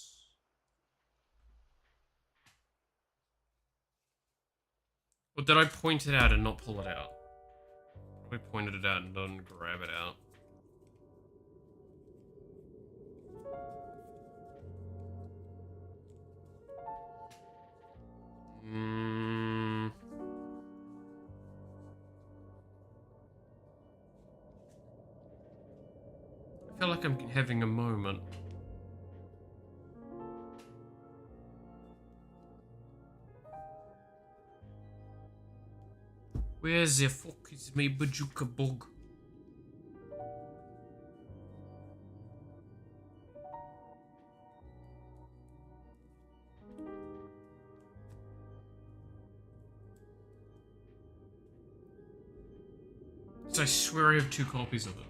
S1: Or did I point it out and not pull it out? I pointed it out and didn't grab it out. I feel like I'm having a moment. Where the fuck is my Bajuka Bog? So I swear I have 2 copies of it.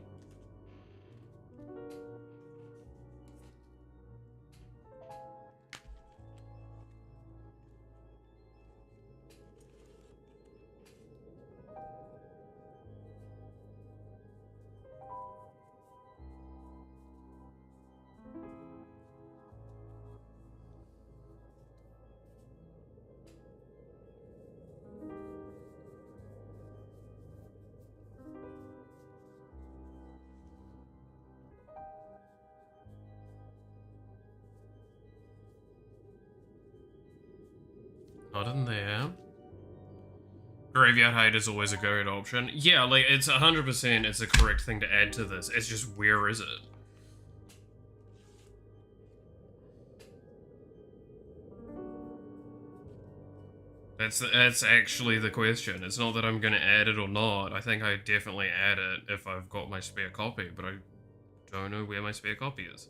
S1: Not in there. Graveyard Hide is always a great option. Yeah, like, it's 100% it's the correct thing to add to this. It's just, where is it? That's actually the question. It's not that I'm gonna add it or not. I think I definitely add it if I've got my spare copy, but I don't know where my spare copy is.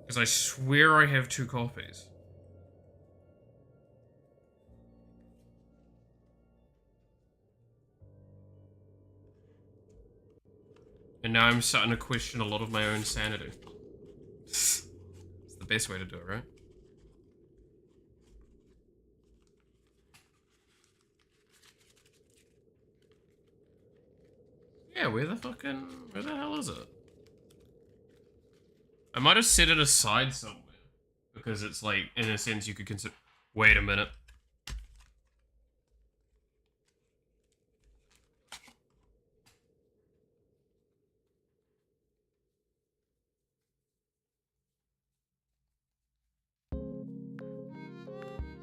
S1: Because I swear I have 2 copies. And now I'm starting to question a lot of my own sanity. It's the best way to do it, right? Yeah, where the hell is it? I might have set it aside somewhere. Because it's like, in a sense, you could consider... Wait a minute.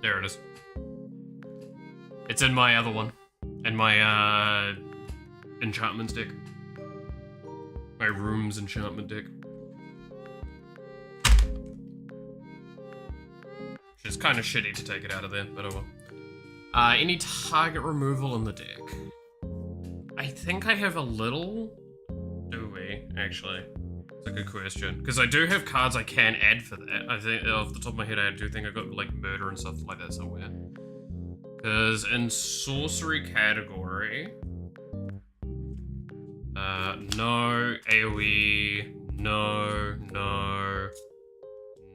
S1: There it is. It's in my other one. And my enchantments deck. My rooms enchantment deck. Which is kind of shitty to take it out of there, but oh well. Any target removal in the deck? I think I have a little. Do we, actually? It's a good question. Because I do have cards I can add for that. I think, off the top of my head, I do think I got, like, murder and stuff like that somewhere. Because in sorcery category... no. AoE. No. No.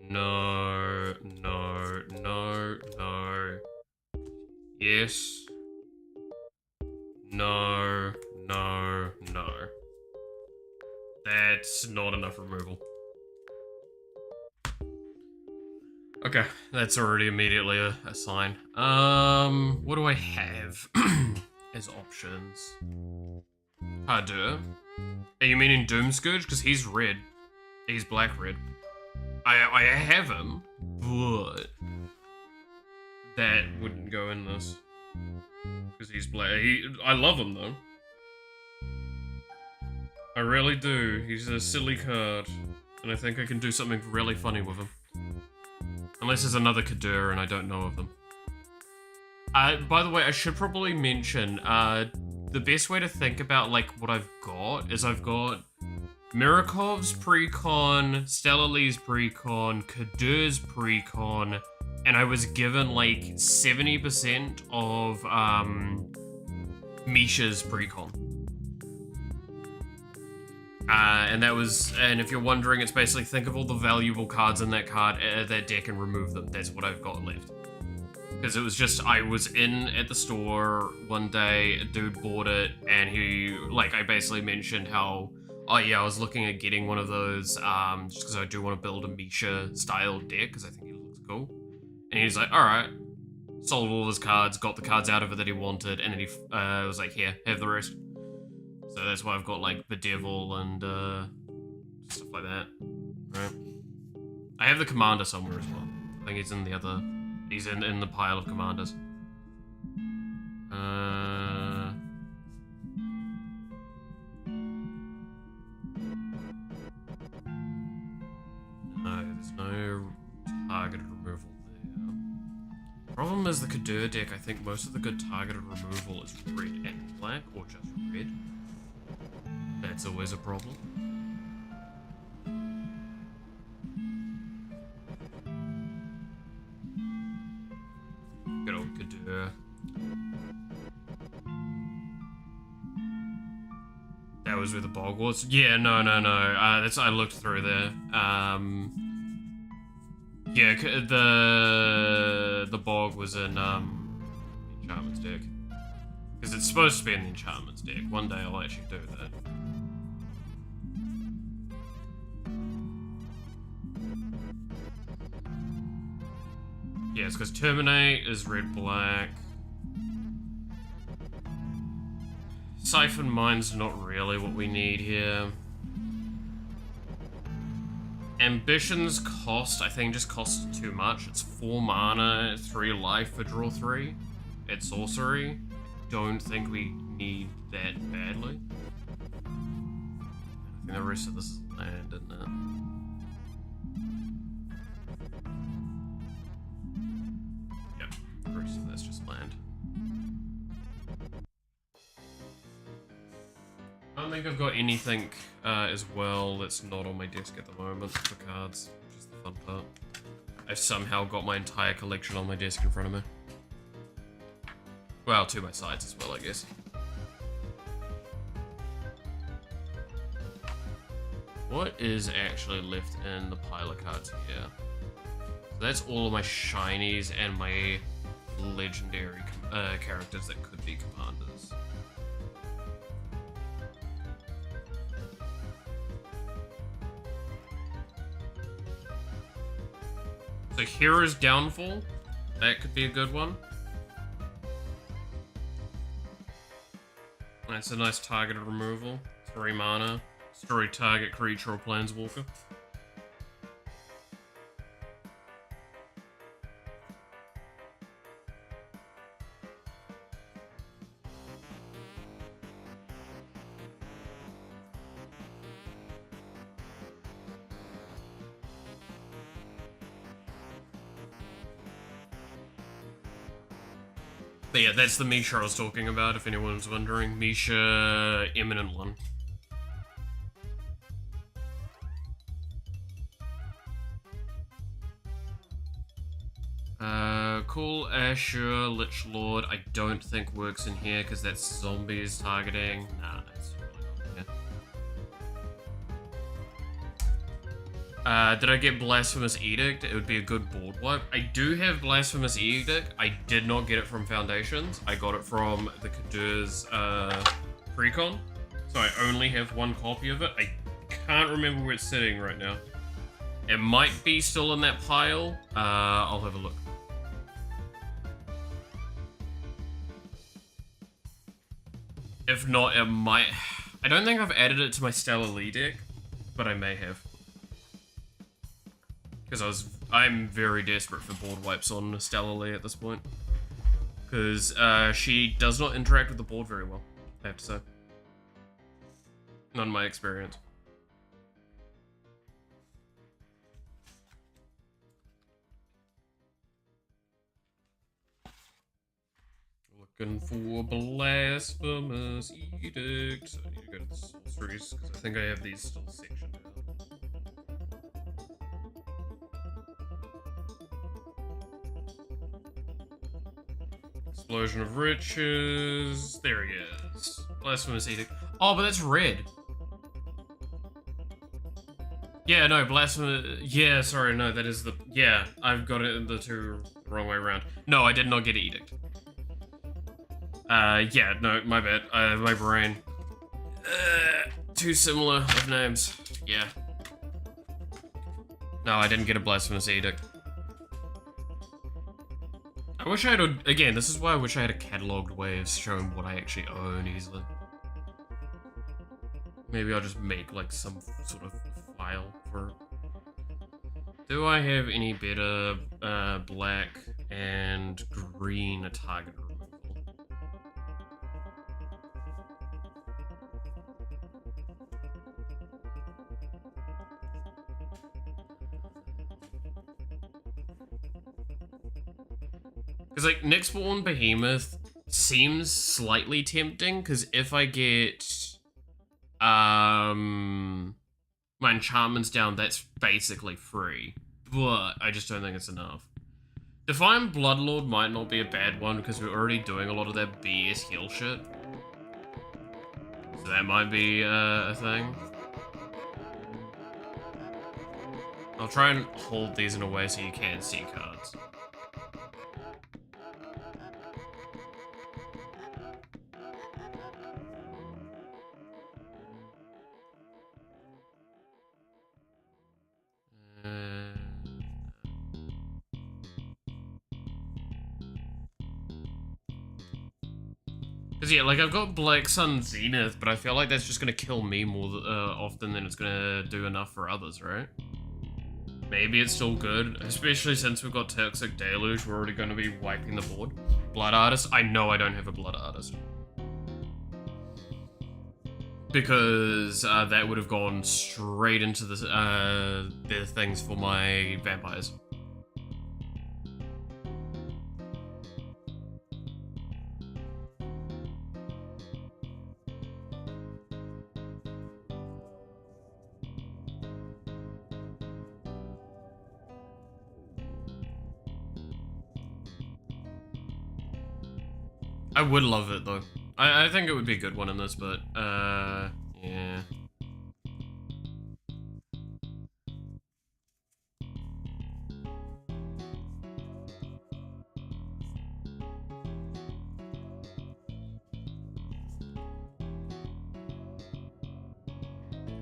S1: No. No. No. No. Yes. No. No. No. That's not enough removal. Okay, that's already immediately a sign. What do I have as options? Hardur. Are you meaning Doomscourge? Because he's red. He's black-red. I have him, but that wouldn't go in this. Because he's black. I love him, though. I really do. He's a silly card. And I think I can do something really funny with him. Unless there's another Kadur and I don't know of them. By the way, I should probably mention, the best way to think about, like, what I've got is I've got Mirakov's precon, Stellarly's precon, Kadur's precon, and I was given, like, 70% of, Misha's precon. And if you're wondering, it's basically think of all the valuable cards in that that deck and remove them. That's what I've got left. Because it was just, I was at the store one day, a dude bought it, and I basically mentioned how, oh yeah, I was looking at getting one of those, just because I do want to build a Misha-style deck, because I think he looks cool. And he's like, alright. Sold all his cards, got the cards out of it that he wanted, and then he was like, here, have the rest. So that's why I've got, like, Bedevil and, stuff like that. Right. I have the Commander somewhere as well. I think he's in the other... He's in the pile of Commanders. No, there's no targeted removal there. Problem is the Kadur deck, I think most of the good targeted removal is red and black, or just red. That's always a problem. Good old Kadur. That was where the bog was? Yeah, no. I looked through there. Yeah, the bog was in, Enchantments deck. Because it's supposed to be in the Enchantments deck. One day I'll actually do that. Yeah, it's because Terminate is red-black. Siphon Mine's not really what we need here. Ambition's cost, I think, just costs too much. It's 4 mana, 3 life for draw 3. It's sorcery. Don't think we need that badly. I think the rest of this is land, isn't it? Yep, the rest of that's just land. I don't think I've got anything as well that's not on my desk at the moment for cards, which is the fun part. I've somehow got my entire collection on my desk in front of me. Well, to my sides as well, I guess. What is actually left in the pile of cards here? So that's all of my shinies and my legendary characters that could be commanders. So Hero's Downfall, that could be a good one. That's a nice targeted removal. 3 mana. Destroy target creature or planeswalker. But yeah, that's the Misha I was talking about, if anyone's wondering. Misha Eminent One. Cool, Asher, Lich Lord, I don't think works in here because that's zombies targeting. Nah, that's really not here. Did I get Blasphemous Edict? It would be a good board wipe. I do have Blasphemous Edict. I did not get it from Foundations. I got it from the Kadur's Precon. So I only have one copy of it. I can't remember where it's sitting right now. It might be still in that pile. I'll have a look. If not, it might... I don't think I've added it to my Stellar Lee deck, but I may have. Because I'm very desperate for board wipes on Stellar Lee at this point. Because she does not interact with the board very well, I have to say. Not in my experience. Looking for Blasphemous Edict. So I need to go to the sorceries, because I think I have these still sectioned out. Explosion of Riches. There he is. Blasphemous Edict. Oh, but that's red. Yeah, no, Blasphemous... Yeah, sorry, no, that is the... Yeah, I've got it in the two wrong way around. No, I did not get Edict. Yeah, no, my bad. My brain. Too similar of names. Yeah. No, I didn't get a Blasphemous Edict. I wish I had a... Again, this is why I wish I had a catalogued way of showing what I actually own easily. Maybe I'll just make, like, some sort of file for... Do I have any better, black and green target removal? Because, like, Nyxborn Behemoth seems slightly tempting, because if I get, my enchantments down, that's basically free. But I just don't think it's enough. Defiant Bloodlord might not be a bad one, because we're already doing a lot of that BS heal shit. So that might be, a thing. I'll try and hold these in a way so you can see cards. Because, yeah, like, I've got Black Sun Zenith, but I feel like that's just going to kill me more often than it's going to do enough for others, right? Maybe it's still good, especially since we've got Toxic Deluge, we're already going to be wiping the board. Blood Artist? I know I don't have a Blood Artist. Because that would have gone straight into the things for my vampires. I would love it, though. I think it would be a good one in this, but, yeah.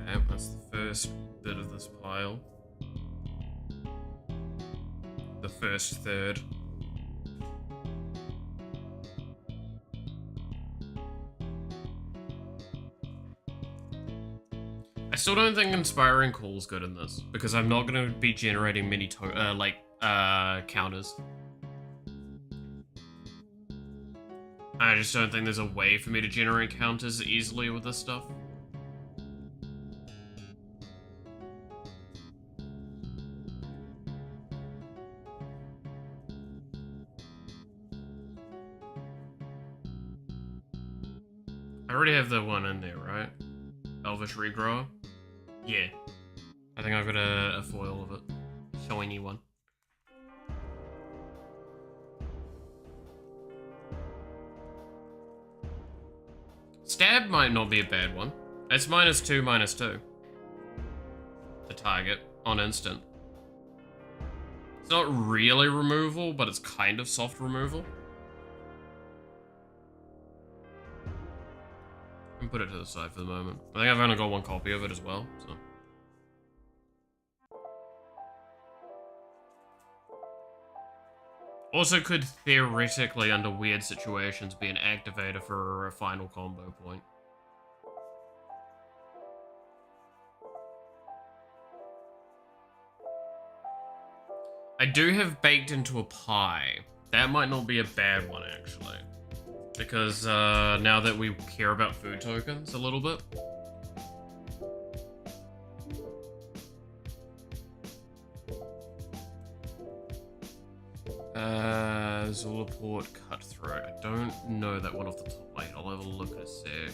S1: Okay, that's the first bit of this pile. The first third. I still don't think Inspiring Call's good in this, because I'm not going to be generating many, counters. I just don't think there's a way for me to generate counters easily with this stuff. I already have the one in there, right? Elvish Regrower? Yeah. I think I've got a foil of it. Shiny one. Stab might not be a bad one. It's -2/-2. The target on instant. It's not really removal, but it's kind of soft removal. I can put it to the side for the moment. I think I've only got one copy of it as well, so. Also could theoretically, under weird situations, be an activator for a final combo point. I do have Baked into a Pie. That might not be a bad one, actually. Because now that we care about food tokens a little bit. Zulaport Cutthroat. I don't know that one off the top of my head. I'll have a look in a sec.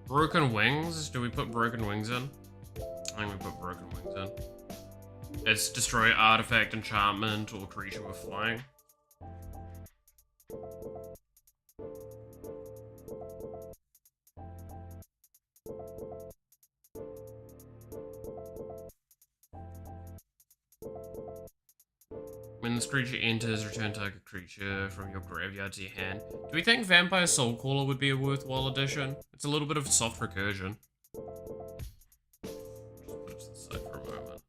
S1: Broken Wings? Do we put Broken Wings in? I think we put Broken Wings in. It's destroy artifact, enchantment, or creature with flying. When this creature enters, return target creature from your graveyard to your hand. Do we think Vampire Soulcaller would be a worthwhile addition? It's a little bit of soft recursion. Just put it to the side for a moment.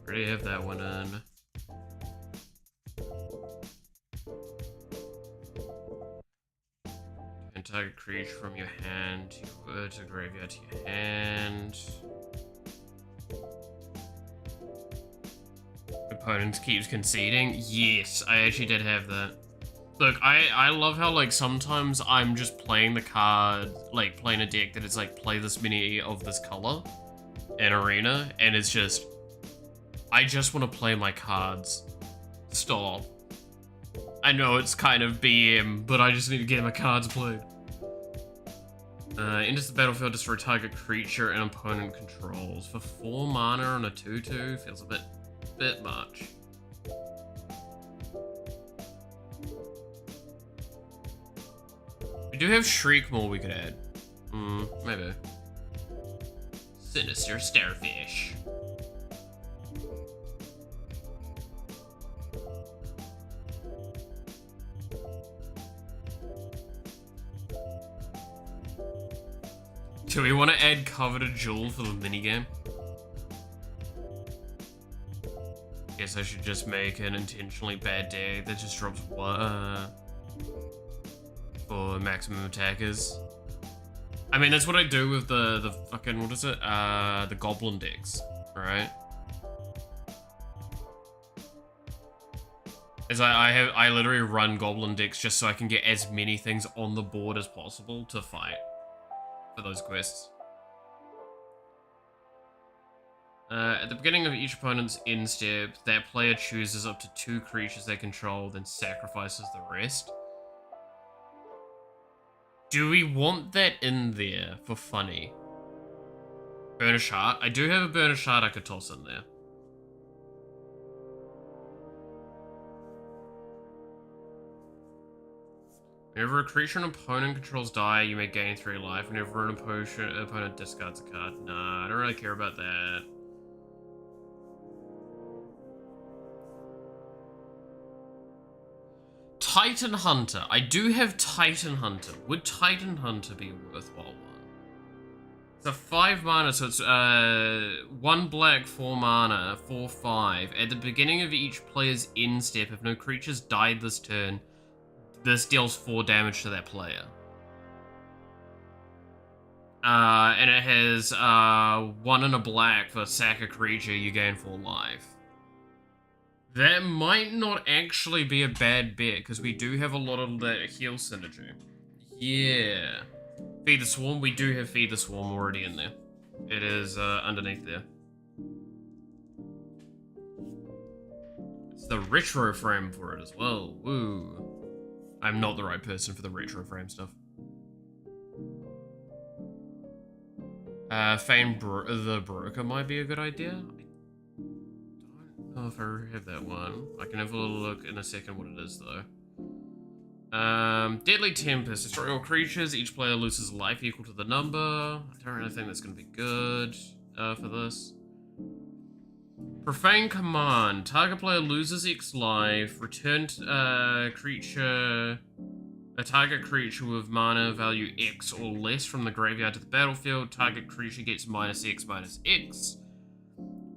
S1: Already have that one in. And target creature from your hand to graveyard to your hand. Opponent keeps conceding. Yes, I actually did have that. Look, I love how, like, sometimes I'm just playing the card, like, playing a deck that is, like, play this many of this color in Arena, and it's just, I just want to play my cards. Stop. I know it's kind of BM, but I just need to get my cards played. Enters the battlefield, destroy target creature and opponent controls. For 4 mana on a 2/2, feels a bit much. We do have Shriekmaw we could add. Maybe. Sinister Starfish. Do we want to add Coveted Jewel for the minigame? Guess I should just make an intentionally bad deck that just drops one for maximum attackers. I mean, that's what I do with the fucking, what is it? The Goblin decks, right? As I literally run Goblin decks just so I can get as many things on the board as possible to fight for those quests. At the beginning of each opponent's end step, that player chooses up to 2 creatures they control, then sacrifices the rest. Do we want that in there for funny? Burnish Heart? I do have a Burnish Heart I could toss in there. Whenever a creature an opponent controls die, you may gain 3 life. Whenever an opponent discards a card. Nah, I don't really care about that. Titan Hunter. I do have Titan Hunter. Would Titan Hunter be a worthwhile one? It's a 5 mana, so it's 1 black, 4 mana, 4/5. At the beginning of each player's end step, if no creatures died this turn, this deals 4 damage to that player. And it has 1 and a black for sack a creature, you gain 4 life. That might not actually be a bad bet, because we do have a lot of that heal synergy. Yeah. Feed the Swarm, we do have Feed the Swarm already in there. It is underneath there. It's the retro frame for it as well. Woo. I'm not the right person for the retro frame stuff. Feign the Broker might be a good idea. I don't know if I have that one. I can have a little look in a second what it is though. Deadly Tempest. Destroy all creatures. Each player loses life equal to the number. I don't really think that's going to be good for this. Profane Command. Target player loses X life. Return creature... A target creature with mana value X or less from the graveyard to the battlefield. Target creature gets -X/-X.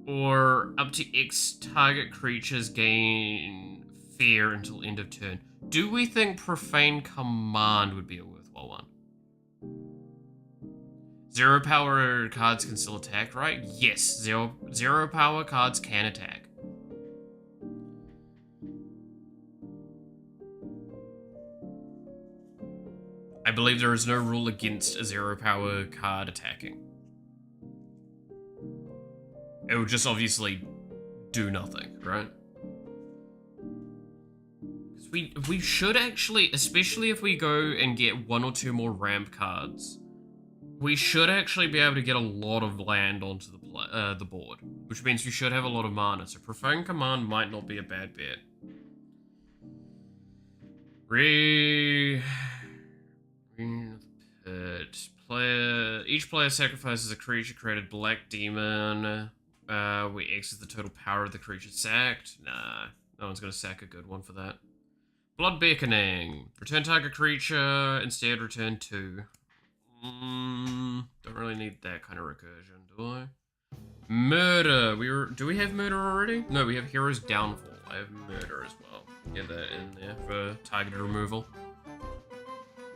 S1: Or up to X target creatures gain fear until end of turn. Do we think Profane Command would be a worthwhile one? 0 power cards can still attack, right? Yes, zero power cards can attack. I believe there is no rule against a 0 power card attacking. It would just obviously do nothing, right? We should actually, especially if we go and get 1 or 2 more ramp cards, we should actually be able to get a lot of land onto the board, which means we should have a lot of mana. So Profane Command might not be a bad bet. Each player sacrifices a creature created Black Demon. We exit the total power of the creature sacked. Nah, no one's gonna sack a good one for that. Blood Beckoning. Return target creature, instead return 2. Don't really need that kind of recursion, do I? Murder. Do we have Murder already? No, we have Hero's Downfall. I have Murder as well. Get that in there for targeted removal.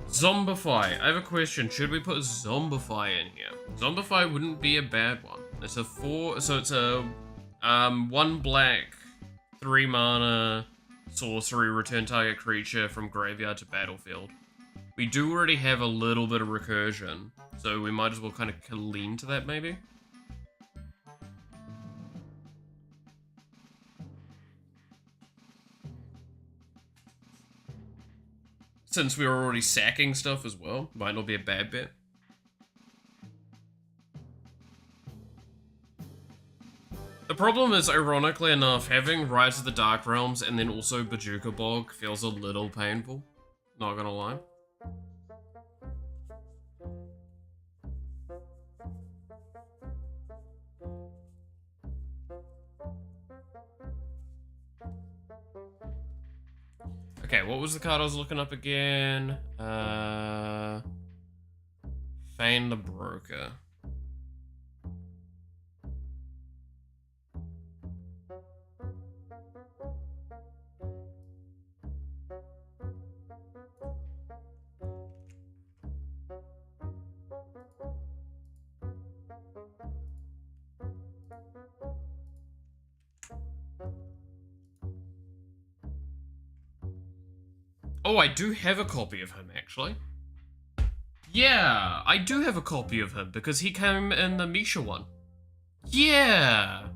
S1: Zombify. I have a question. Should we put Zombify in here? Zombify wouldn't be a bad one. It's a 4, so it's a 1 black, 3 mana sorcery, return target creature from graveyard to battlefield. We do already have a little bit of recursion, so we might as well kind of lean to that maybe. Since we were already sacking stuff as well, might not be a bad bet. The problem is, ironically enough, having Rise of the Dark Realms and then also Bojuka Bog feels a little painful. Not gonna lie. Okay, what was the card I was looking up again? Feign the Broker. Oh, I do have a copy of him, actually. Yeah, I do have a copy of him, because he came in the Misha one. Yeah!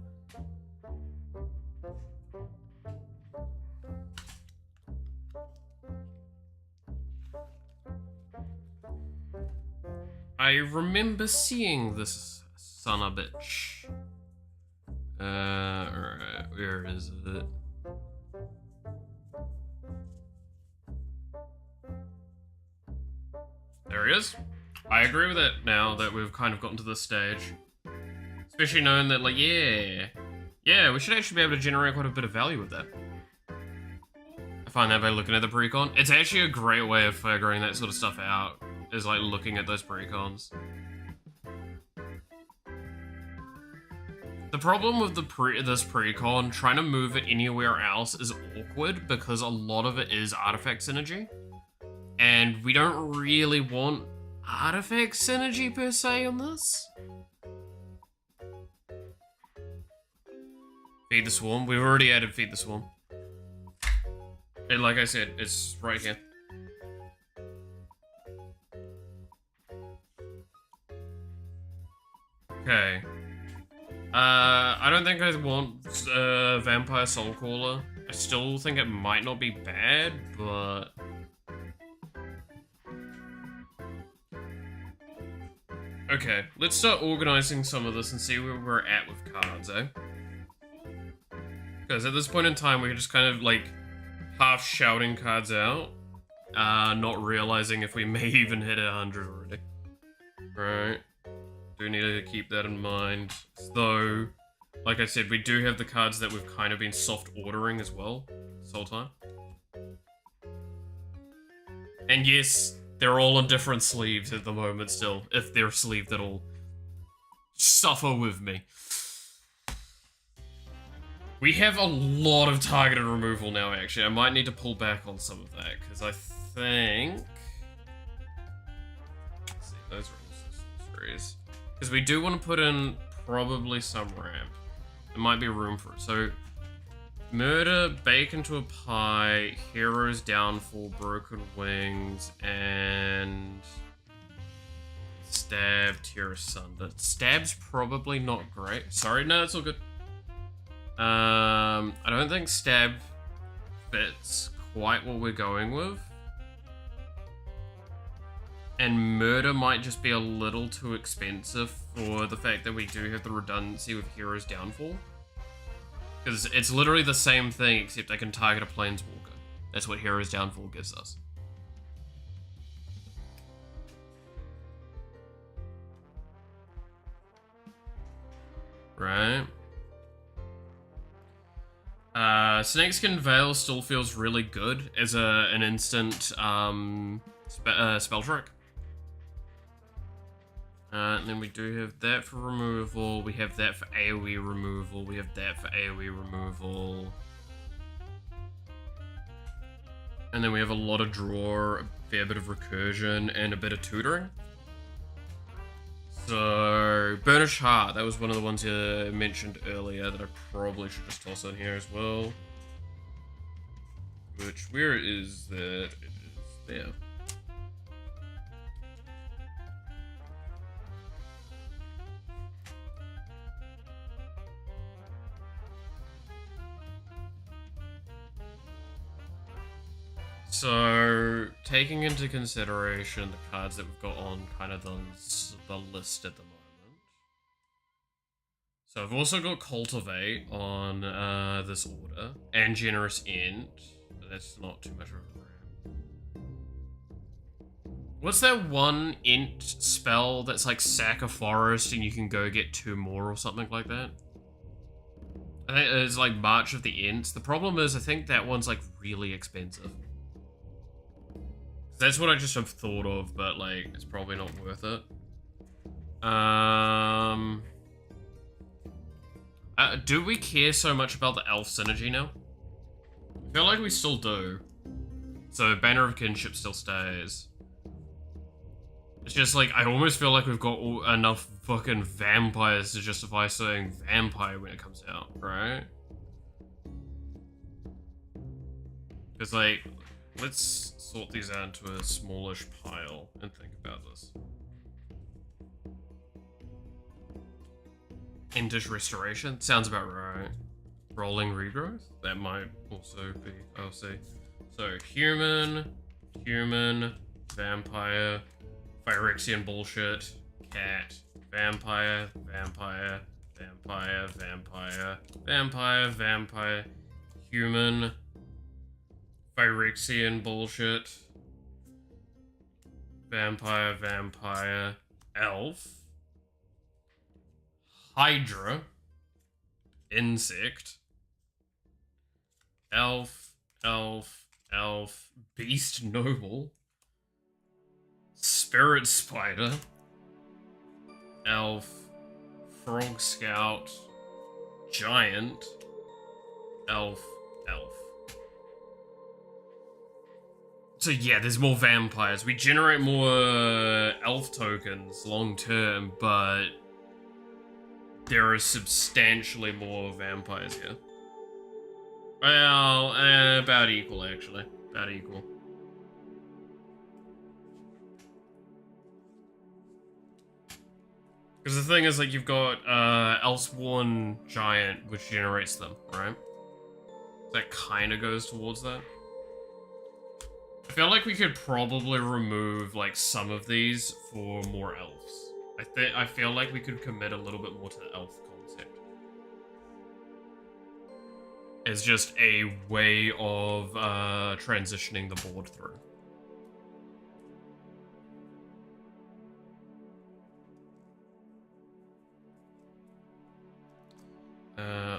S1: I remember seeing this son of a bitch. Alright, where is it? I agree with it now that we've kind of gotten to this stage. Especially knowing that, like, yeah, we should actually be able to generate quite a bit of value with that. I find that by looking at the precon. It's actually a great way of figuring that sort of stuff out, is like looking at those precons. The problem with this precon, trying to move it anywhere else is awkward because a lot of it is artifact synergy. And we don't really want artifact synergy per se on this. Feed the Swarm. We've already added Feed the Swarm. And like I said, it's right here. Okay. I don't think I want Vampire Soulcaller. I still think it might not be bad, but... Okay, let's start organizing some of this and see where we're at with cards, eh? Because at this point in time, we're just kind of, like, half shouting cards out, not realizing if we may even hit 100 already. Right. Do need to keep that in mind. Though, like I said, we do have the cards that we've kind of been soft ordering as well this whole time. And yes, they're all on different sleeves at the moment still, if they're sleeved at all. Suffer with me. We have a lot of targeted removal now, actually. I might need to pull back on some of that, because I think... Let's see, those are all sorceries. Because we do want to put in probably some ramp. There might be room for it. So, Murder, Bake into a Pie, Hero's Downfall, Broken Wings, and... Stab, Tear Asunder. Stab's probably not great. Sorry, no, it's all good. I don't think Stab fits quite what we're going with. And Murder might just be a little too expensive for the fact that we do have the redundancy with Hero's Downfall. Because it's literally the same thing, except I can target a Planeswalker. That's what Hero's Downfall gives us. Right. Snakeskin Veil still feels really good as an instant spell trick. And then we do have that for removal, we have that for AoE removal, we have that for AoE removal. And then we have a lot of draw, a fair bit of recursion, and a bit of tutoring. So, Burnished Heart, that was one of the ones you mentioned earlier that I probably should just toss in here as well. Which, where is that? It is there. So, taking into consideration the cards that we've got on kind of the list at the moment. So I've also got Cultivate on this order, and Generous End. That's not too much of a ramp. What's that one Ent spell that's like sack a forest and you can go get 2 more or something like that? I think it's like March of the Ents. The problem is I think that one's like really expensive. That's what I just have thought of, but like, it's probably not worth it. Do we care so much about the elf synergy now? I feel like we still do. So Banner of Kinship still stays. It's just like, I almost feel like we've got enough fucking vampires to justify saying vampire when it comes out, right? Because like, let's sort these out into a smallish pile and think about this. Entish Restoration? Sounds about right. Rolling Regrowth? That might also be, I'll see. So, human, vampire, Phyrexian bullshit, cat, vampire, human, Phyrexian bullshit, Vampire, vampire, elf, hydra, insect, elf, elf, elf, beast noble, spirit spider, elf, frog scout, giant, elf, elf. So yeah, there's more vampires. We generate more elf tokens long term, but there are substantially more vampires here. Well, about equal actually. About equal. Because the thing is, like, you've got Elsworn Giant, which generates them, right? That kind of goes towards that. I feel like we could probably remove, like, some of these for more elves. I feel like we could commit a little bit more to the elf concept. It's just a way of transitioning the board through.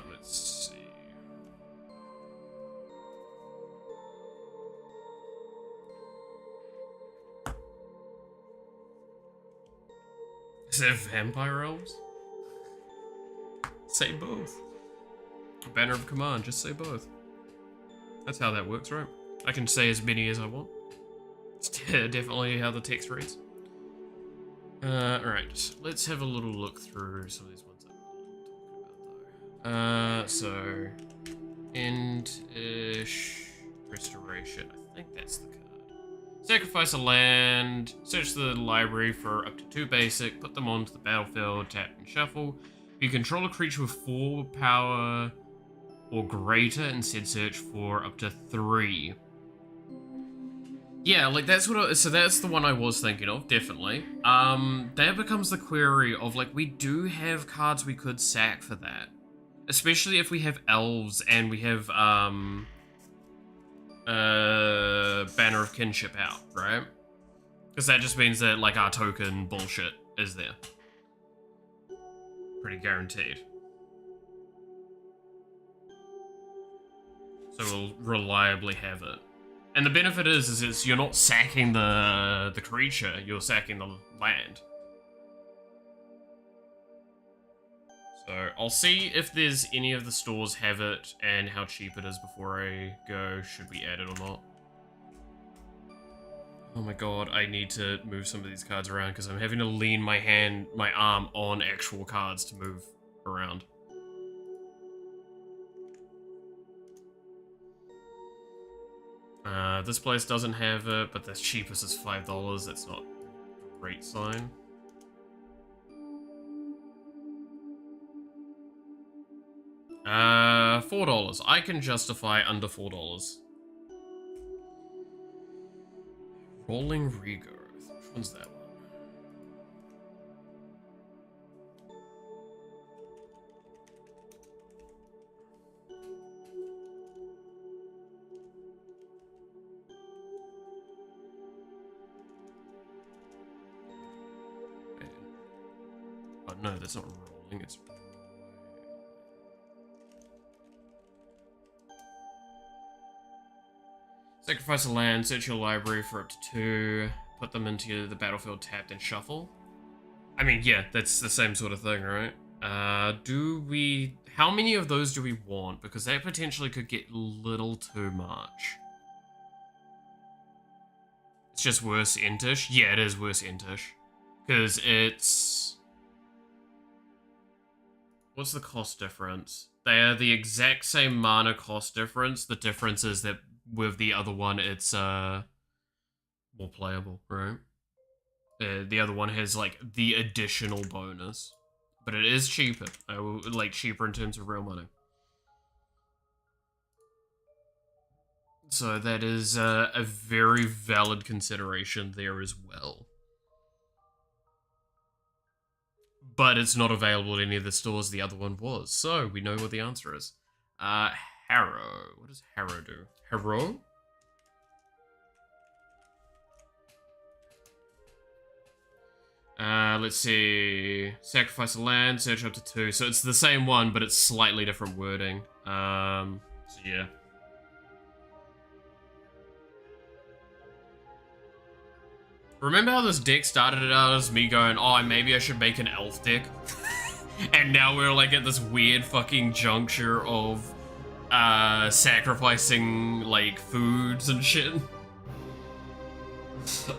S1: Let's see. Is it vampire elves? Say both. Banner of command, just say both. That's how that works, right? I can say as many as I want. It's definitely how the text reads. Alright, let's have a little look through some of these ones I'm talking about, though. So... End-ish... Restoration. I think that's the card. Sacrifice a land, search the library for up to 2 basic, put them onto the battlefield, tap and shuffle. You control a creature with 4 power or greater, instead search for up to 3. Yeah, like that's what so that's the one I was thinking of, definitely. That becomes the query of, like, we do have cards we could sack for that. Especially if we have elves and we have Banner of Kinship out, right? Because that just means that, like, our token bullshit is there. Pretty guaranteed. So we'll reliably have it. And the benefit is you're not sacking the creature, you're sacking the land. So I'll see if there's any of the stores have it and how cheap it is before I go, should we add it or not. Oh my god, I need to move some of these cards around because I'm having to lean my arm on actual cards to move around. This place doesn't have it, but the cheapest is $5. That's not a great sign. $4. I can justify under $4. Rolling Regrowth. Which one's that one? Oh, no, that's not rolling, it's... Sacrifice a land, search your library for up to 2, put them into the battlefield tapped and shuffle. I mean, yeah, that's the same sort of thing, right? How many of those do we want? Because that potentially could get a little too much. It's just worse entish? Yeah, it is worse entish. Because it's... What's the cost difference? They are the exact same mana cost difference. The difference is that with the other one, it's more playable, right? The other one has, like, the additional bonus. But it is cheaper. Like, cheaper in terms of real money. So that is a very valid consideration there as well. But it's not available at any of the stores the other one was. So we know what the answer is. Harrow. What does Harrow do? Harrow? Let's see. Sacrifice a land, search up to 2. So it's the same one, but it's slightly different wording. So yeah. Remember how this deck started out as me going, oh, maybe I should make an elf deck? And now we're like at this weird fucking juncture of sacrificing like foods and shit.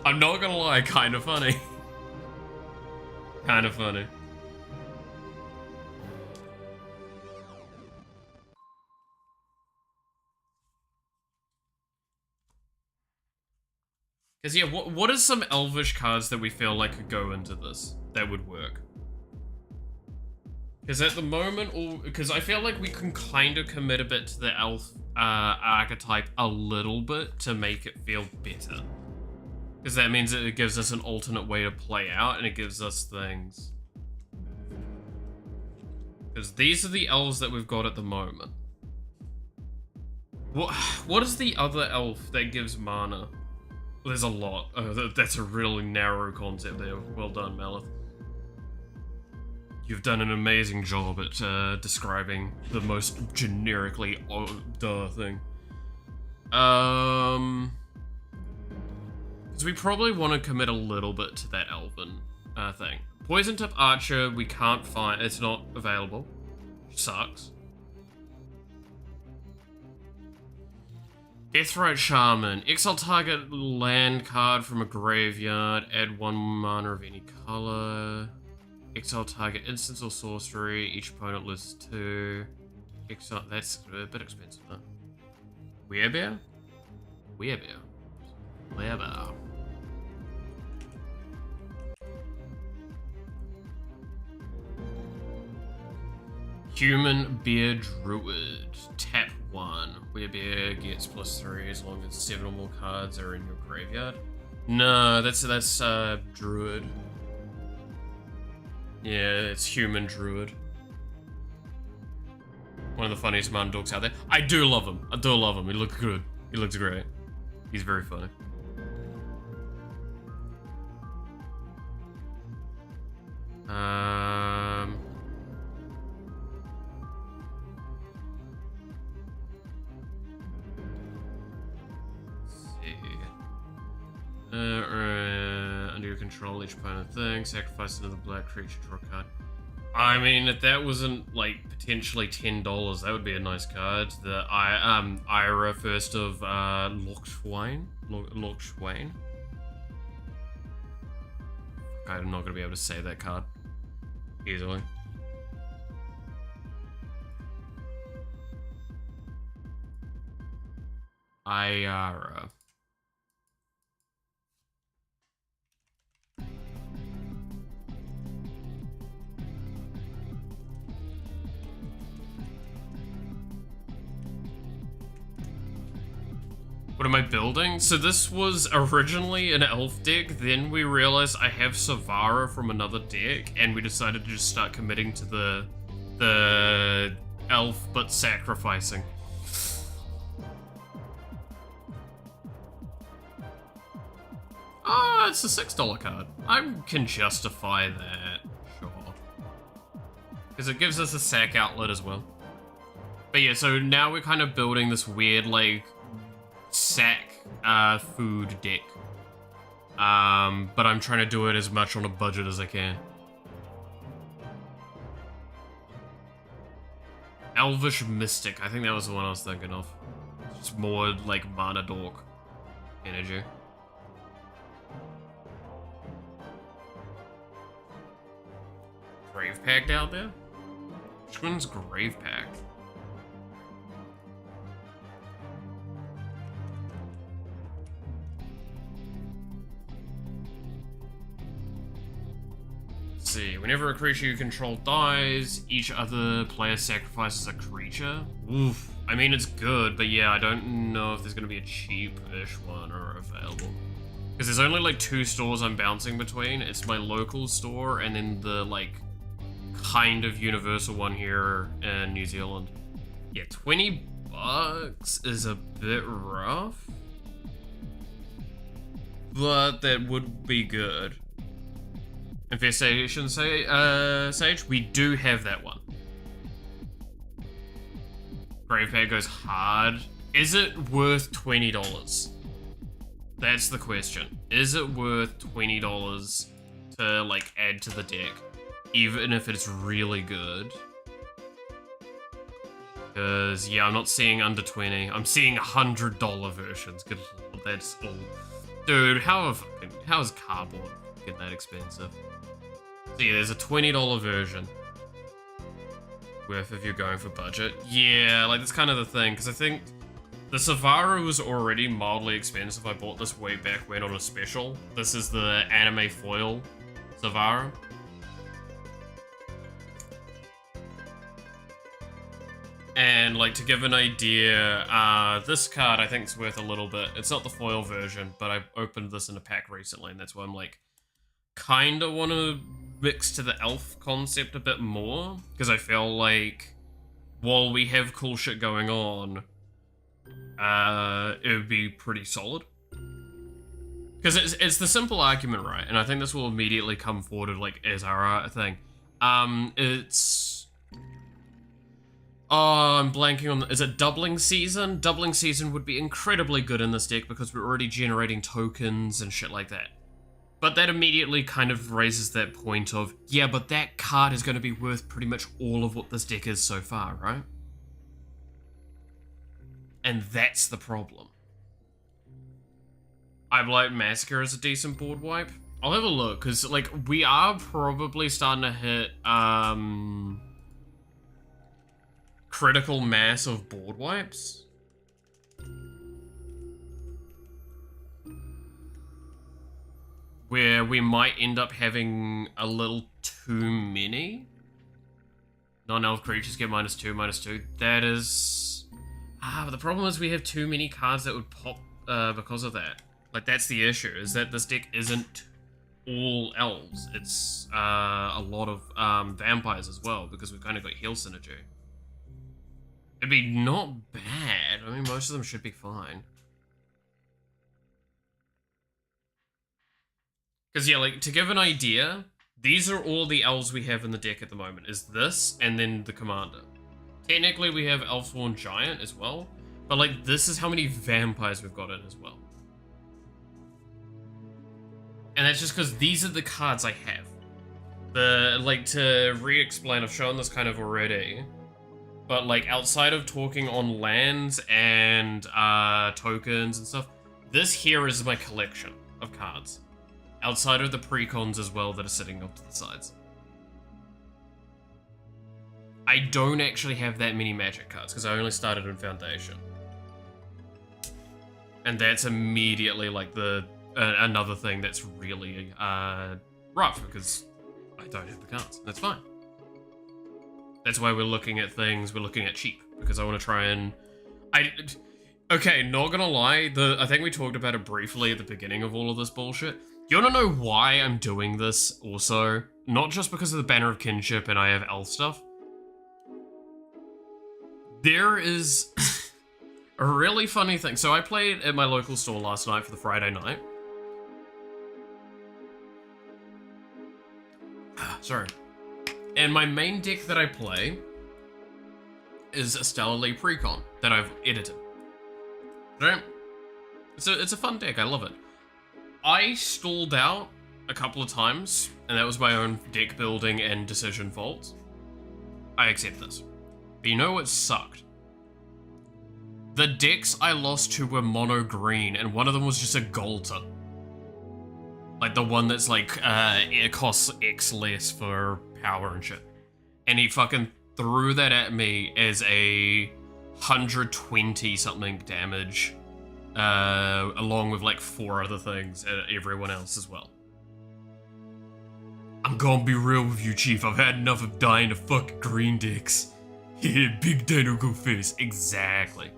S1: I'm not gonna lie, kind of funny. Kind of funny. Because yeah, what are some elvish cards that we feel like could go into this that would work? Because at the moment, because I feel like we can kind of commit a bit to the elf archetype a little bit to make it feel better. Because that means it gives us an alternate way to play out, and it gives us things. Because these are the elves that we've got at the moment. What is the other elf that gives mana? There's a lot. That's a really narrow concept there. Well done, Malith. You've done an amazing job at describing the most generically duh thing. Because we probably want to commit a little bit to that elven thing. Poison Tip Archer, we can't find. It's not available. Sucks. Deathrite Shaman. Exile target land card from a graveyard. Add 1 mana of any color. Exile target instance or sorcery. Each opponent loses 2. Exile. That's a bit expensive, huh? Werebear? Werebear. Werebear. Human Bear Druid. Tap 1. Werebear gets +3 as long as 7 or more cards are in your graveyard. No, that's Druid. Yeah, it's Human Druid. One of the funniest man dogs out there. I do love him. I do love him. He looks good. He looks great. He's very funny. Under your control, each opponent thing. Sacrifice another black creature, draw a card. I mean, if that wasn't like potentially $10, that would be a nice card. The Ira first of Lochschwein. Lochschwein. I'm not gonna be able to say that card easily. Ira. What am I building? So this was originally an elf deck, then we realized I have Savara from another deck, and we decided to just start committing to the elf, but sacrificing. Oh, it's a $6 card. I can justify that, sure. Because it gives us a sack outlet as well. But yeah, so now we're kind of building this weird, like, sack food deck. But I'm trying to do it as much on a budget as I can. Elvish Mystic, I think that was the one I was thinking of. It's more like Mana Dork energy. Grave Pact out there? Which one's Grave Pact? See, whenever a creature you control dies, each other player sacrifices a creature. Oof. I mean, it's good, but yeah, I don't know if there's gonna be a cheap-ish one or available. Because there's only like 2 stores I'm bouncing between. It's my local store and then the like kind of universal one here in New Zealand. Yeah, $20 is a bit rough, but that would be good. Infestation Sage, we do have that one. Gravepair goes hard. Is it worth $20? That's the question. Is it worth $20 to, like, add to the deck, even if it's really good? Because, yeah, I'm not seeing under 20. I'm seeing $100 versions. Good lord, that's all. Dude, how is cardboard getting that expensive? So yeah, there's a $20 version. Worth if you're going for budget. Yeah, like, that's kind of the thing, because I think the Savara was already mildly expensive. I bought this way back when on a special. This is the anime foil Savara. And, like, to give an idea, this card I think is worth a little bit. It's not the foil version, but I opened this in a pack recently, and that's why I'm, like, kinda want to mix to the elf concept a bit more, because I feel like while we have cool shit going on, it would be pretty solid. Because it's the simple argument, right? And I think this will immediately come forward, like, as our thing. Oh, I'm blanking on... Is it Doubling Season? Doubling Season would be incredibly good in this deck because we're already generating tokens and shit like that. But that immediately kind of raises that point of, yeah, but that card is going to be worth pretty much all of what this deck is so far, right? And that's the problem. I'm like, Massacre is a decent board wipe. I'll have a look, because, like, we are probably starting to hit, critical mass of board wipes. Where we might end up having a little too many. Non-elf creatures get -2/-2. That is... but the problem is we have too many cards that would pop because of that. Like, that's the issue, is that this deck isn't all elves. It's a lot of vampires as well, because we've kind of got heal synergy. It'd be not bad. I mean, most of them should be fine. Because, yeah, like, to give an idea, these are all the elves we have in the deck at the moment, is this, and then the commander. Technically, we have Elfsworn Giant as well, but, like, this is how many vampires we've got in as well. And that's just because these are the cards I have. Like, to re-explain, I've shown this kind of already, but, like, outside of talking on lands and tokens and stuff, this here is my collection of cards. Outside of the precons as well that are sitting off to the sides. I don't actually have that many Magic cards, because I only started in Foundation. And that's immediately, like, the another thing that's really rough, because I don't have the cards. That's fine. That's why we're looking at things, we're looking at cheap, because I want to try and... Okay, not gonna lie, I think we talked about it briefly at the beginning of all of this bullshit. You wanna know why I'm doing this also? Not just because of the Banner of Kinship and I have elf stuff. There is a really funny thing. So I played at my local store last night for the Friday night. Sorry. And my main deck that I play is a Stellarly Precon that I've edited. Right? It's a fun deck, I love it. I stalled out a couple of times, and that was my own deck building and decision fault. I accept this. But you know what sucked? The decks I lost to were mono green, and one of them was just a Golter. Like the one that's like, it costs X less for power and shit. And he fucking threw that at me as a 120 something damage. Along with like 4 other things and everyone else as well. I'm gonna be real with you, Chief. I've had enough of dying to fuck green decks. Yeah, big dino go first. Exactly.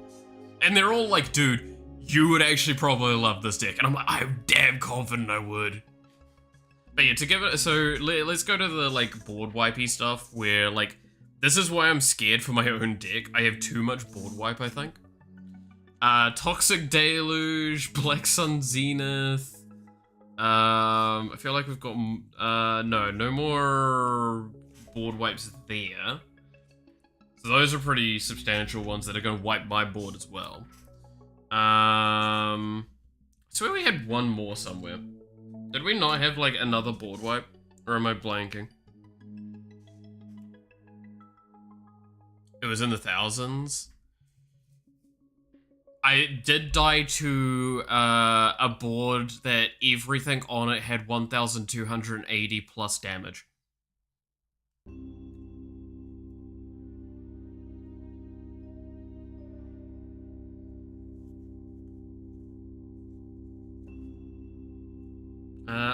S1: And they're all like, dude, you would actually probably love this deck. And I'm like, I'm damn confident I would. But yeah, to give it, so let's go to the like board wipey stuff where like, this is why I'm scared for my own deck. I have too much board wipe, I think. Toxic Deluge, Black Sun Zenith, I feel like we've got no more board wipes there. So those are pretty substantial ones that are going to wipe my board as well. So we had one more somewhere. Did we not have like another board wipe? Or am I blanking? It was in the thousands. I did die to a board that everything on it had 1,280 plus damage.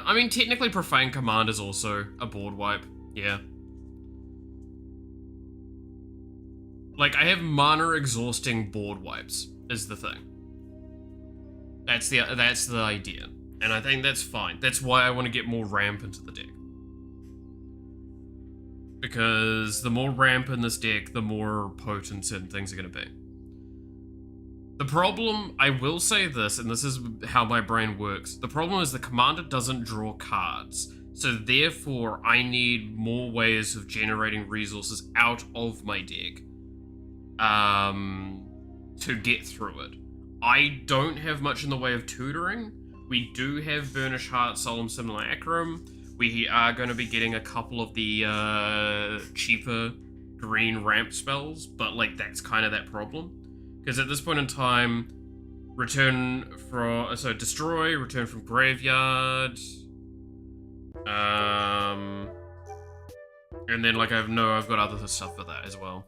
S1: I mean, technically Profane Command is also a board wipe, yeah. Like, I have mana exhausting board wipes, is the thing. That's the idea. And I think that's fine. That's why I want to get more ramp into the deck. Because the more ramp in this deck, the more potent certain things are going to be. The problem, I will say this, and this is how my brain works, the problem is the commander doesn't draw cards. So therefore, I need more ways of generating resources out of my deck to get through it. I don't have much in the way of tutoring. We do have Burnished Heart, Solemn Simulacrum. We are going to be getting a couple of the cheaper green ramp spells, but like that's kind of that problem. Because at this point in time, destroy, return from graveyard, and then like I've got other stuff for that as well.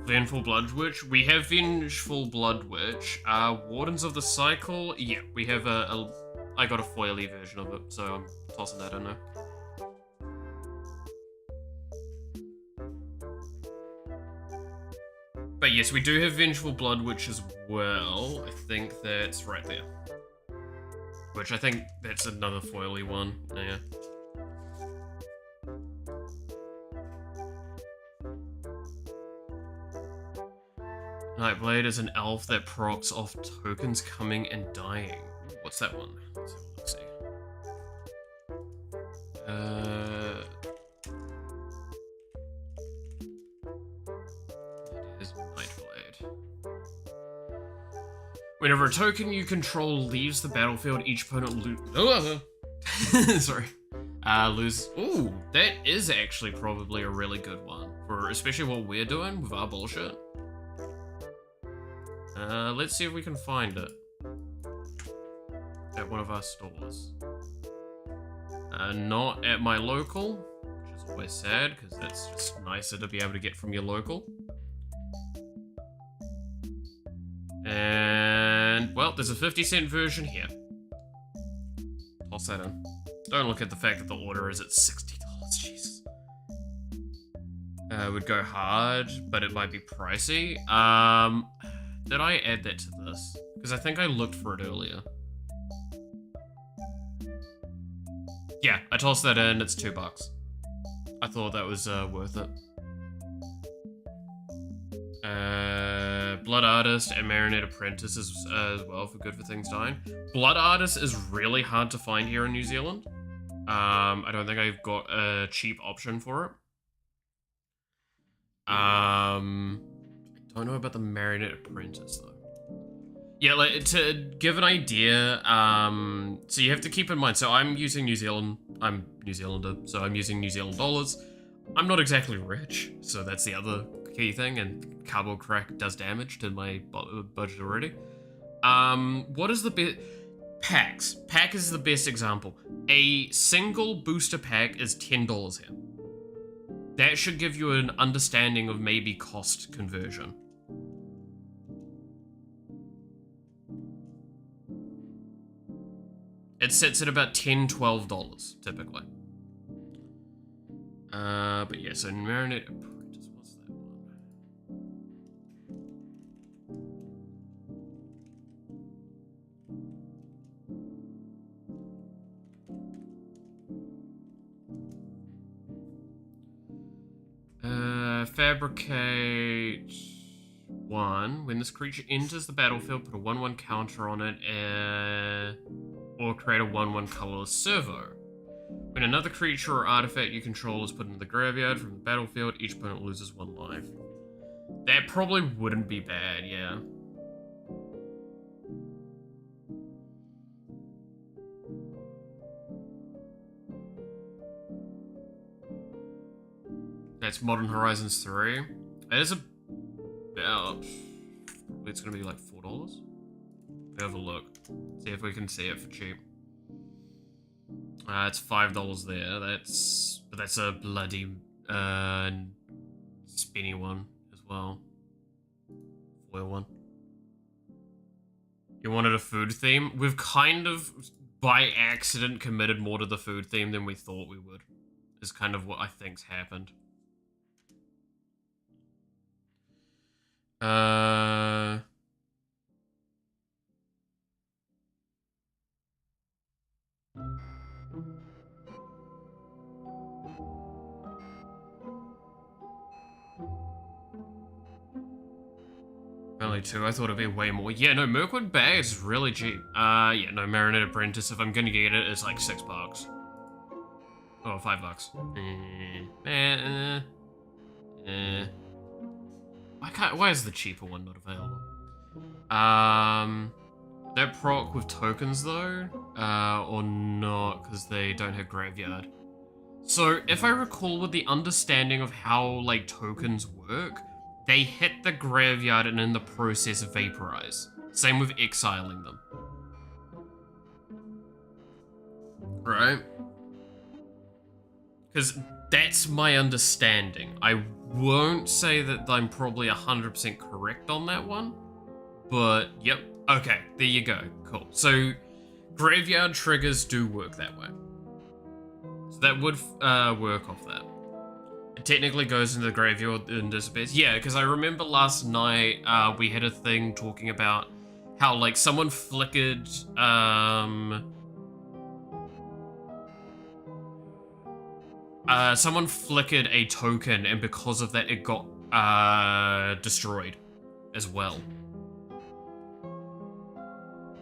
S1: Vengeful Blood Witch. We have Vengeful Blood Witch. Wardens of the Cycle. Yeah, we have I got a foily version of it, so I'm tossing that in there. But yes, we do have Vengeful Blood Witch as well. I think that's right there. Which I think that's another foily one. Yeah. Nightblade is an elf that procs off tokens coming and dying. What's that one? Let's see. It is Nightblade. Whenever a token you control leaves the battlefield, each opponent lose. Ooh, that is actually probably a really good one for especially what we're doing with our bullshit. Let's see if we can find it at one of our stores. Not at my local, which is always sad, because that's just nicer to be able to get from your local. And, well, there's a 50-cent version here. Toss that in. Don't look at the fact that the order is at $60, jeez. Would go hard, but it might be pricey. Did I add that to this? Because I think I looked for it earlier. Yeah, I tossed that in, it's $2. I thought that was worth it. Blood Artist and Marionette Apprentice as well for Good for Things Dying. Blood Artist is really hard to find here in New Zealand. I don't think I've got a cheap option for it. I don't know about the Marionette Apprentice though. Yeah, like to give an idea, so you have to keep in mind, so I'm using New Zealand, I'm New Zealander, so I'm using New Zealand dollars. I'm not exactly rich, so that's the other key thing, and Cardboard Crack does damage to my budget already. What is the best? Packs. Pack is the best example. A single booster pack is $10 here. That should give you an understanding of maybe cost conversion. It sits at about $10, $12 typically. But yeah, so Marionette Apprentice, what's that one? Fabricate. 1. When this creature enters the battlefield, put a 1/1 counter on it, or create a 1/1 colorless servo. When another creature or artifact you control is put into the graveyard from the battlefield, each opponent loses 1 life. That probably wouldn't be bad, yeah. That's Modern Horizons 3. It is about... It's gonna be like $4. Have a look. See if we can see it for cheap. It's $5 there. But that's a bloody spinny one as well. Foil one. You wanted a food theme? We've kind of, by accident, committed more to the food theme than we thought we would. Is kind of what I think's happened. Only 2, I thought it'd be way more. Yeah, no, Mirkwood bag is really cheap. Yeah, no, Marinated Apprentice, if I'm gonna get it, it's like $6. Oh, $5. Why is the cheaper one not available? That proc with tokens though, or not, because they don't have graveyard. So, if I recall with the understanding of how, like, tokens work, they hit the graveyard and in the process vaporize. Same with exiling them. Right? Because that's my understanding. I won't say that I'm probably 100% correct on that one. But, yep. Okay, there you go. Cool. So, graveyard triggers do work that way. So that would work off that. It technically goes into the graveyard and disappears. Yeah, because I remember last night we had a thing talking about how, like, someone flickered... someone flickered a token, and because of that, it got destroyed as well.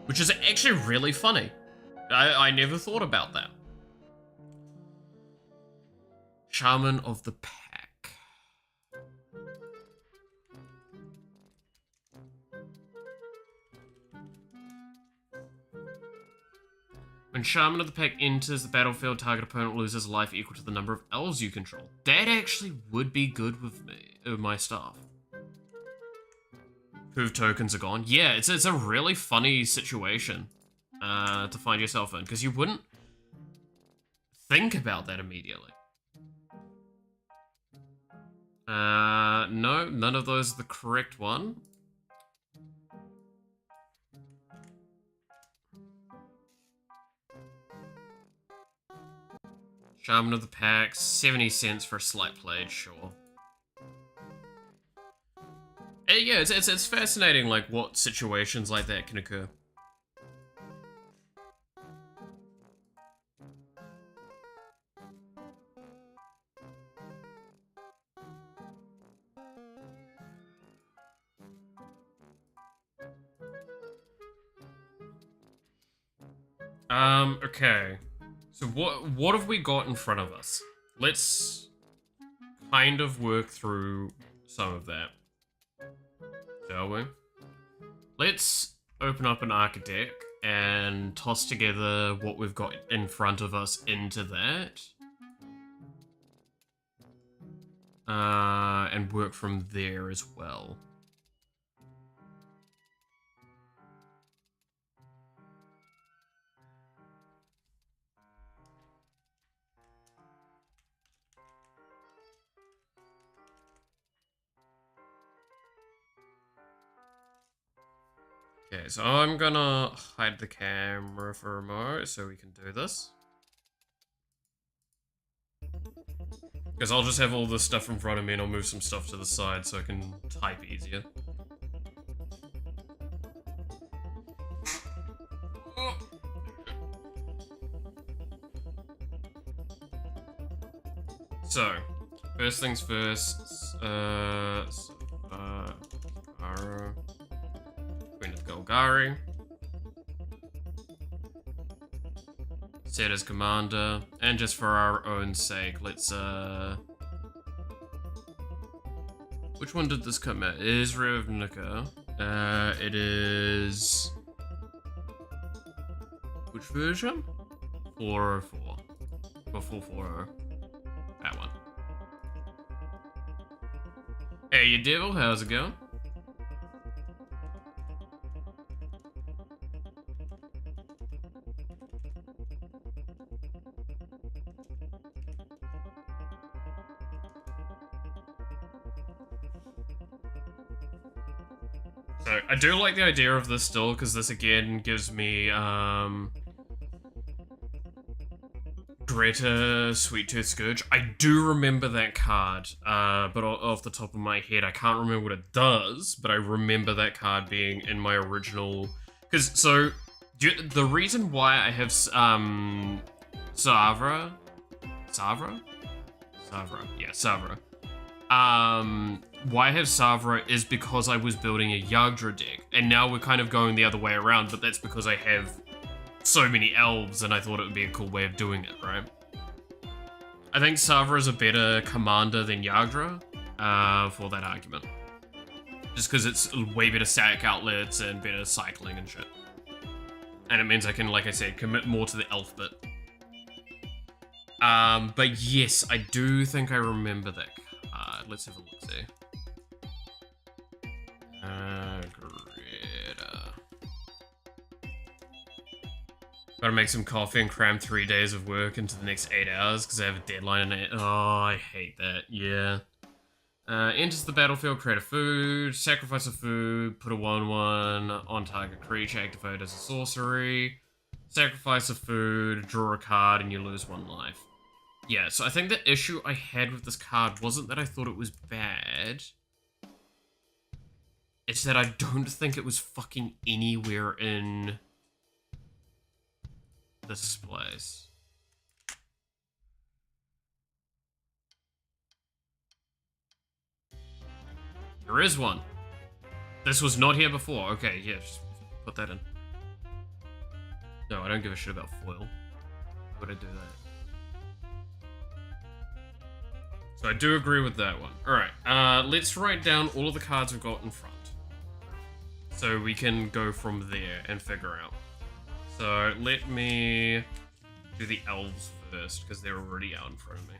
S1: Which is actually really funny. I never thought about that. Shaman of the Pack. When Shaman of the Pack enters the battlefield, target opponent loses life equal to the number of elves you control. That actually would be good with me, my stuff. Proof tokens are gone. Yeah, it's a really funny situation to find yourself in, because you wouldn't think about that immediately. No, none of those are the correct one. Shaman of the Pack, 70 cents for a slight plate, sure. Yeah, it's fascinating, like, what situations like that can occur. Okay. So what have we got in front of us? Let's kind of work through some of that. Shall we? Let's open up an Architect and toss together what we've got in front of us into that. And work from there as well. Okay, so I'm gonna hide the camera for a moment so we can do this. Because I'll just have all this stuff in front of me and I'll move some stuff to the side so I can type easier. So, first things first, Tomorrow. Queen of Golgari. Set as commander. And just for our own sake, let's which one did this come out? It is Ravnica. It is... Which version? 404. Or 440. That one. Hey, you devil, how's it going? So, I do like the idea of this still, because this again gives me, Greta Sweet Tooth Scourge. I do remember that card, but off the top of my head, I can't remember what it does, but I remember that card being in my original... Because, so, the reason why I have, Savra? Yeah, Savra. Why I have Savra is because I was building a Yagdra deck, and now we're kind of going the other way around, but that's because I have so many elves, and I thought it would be a cool way of doing it, right? I think Savra is a better commander than Yagdra, for that argument. Just because it's way better static outlets and better cycling and shit. And it means I can, like I said, commit more to the elf bit. But yes, I do think I remember that card. Let's have a look-see. Greta. Gotta make some coffee and cram 3 days of work into the next 8 hours because I have a deadline in 8. Oh, I hate that. Yeah. Enters the battlefield, create a food, sacrifice a food, put a 1/1 on target creature, activate as a sorcery, sacrifice a food, draw a card, and you lose 1 life. Yeah, so I think the issue I had with this card wasn't that I thought it was bad. It's that I don't think it was fucking anywhere in this place. There is one. This was not here before. Okay, yeah, just put that in. No, I don't give a shit about foil. Why would I do that? So I do agree with that one. Alright, let's write down all of the cards we've got in front. So we can go from there and figure out. So let me do the elves first, because they're already out in front of me.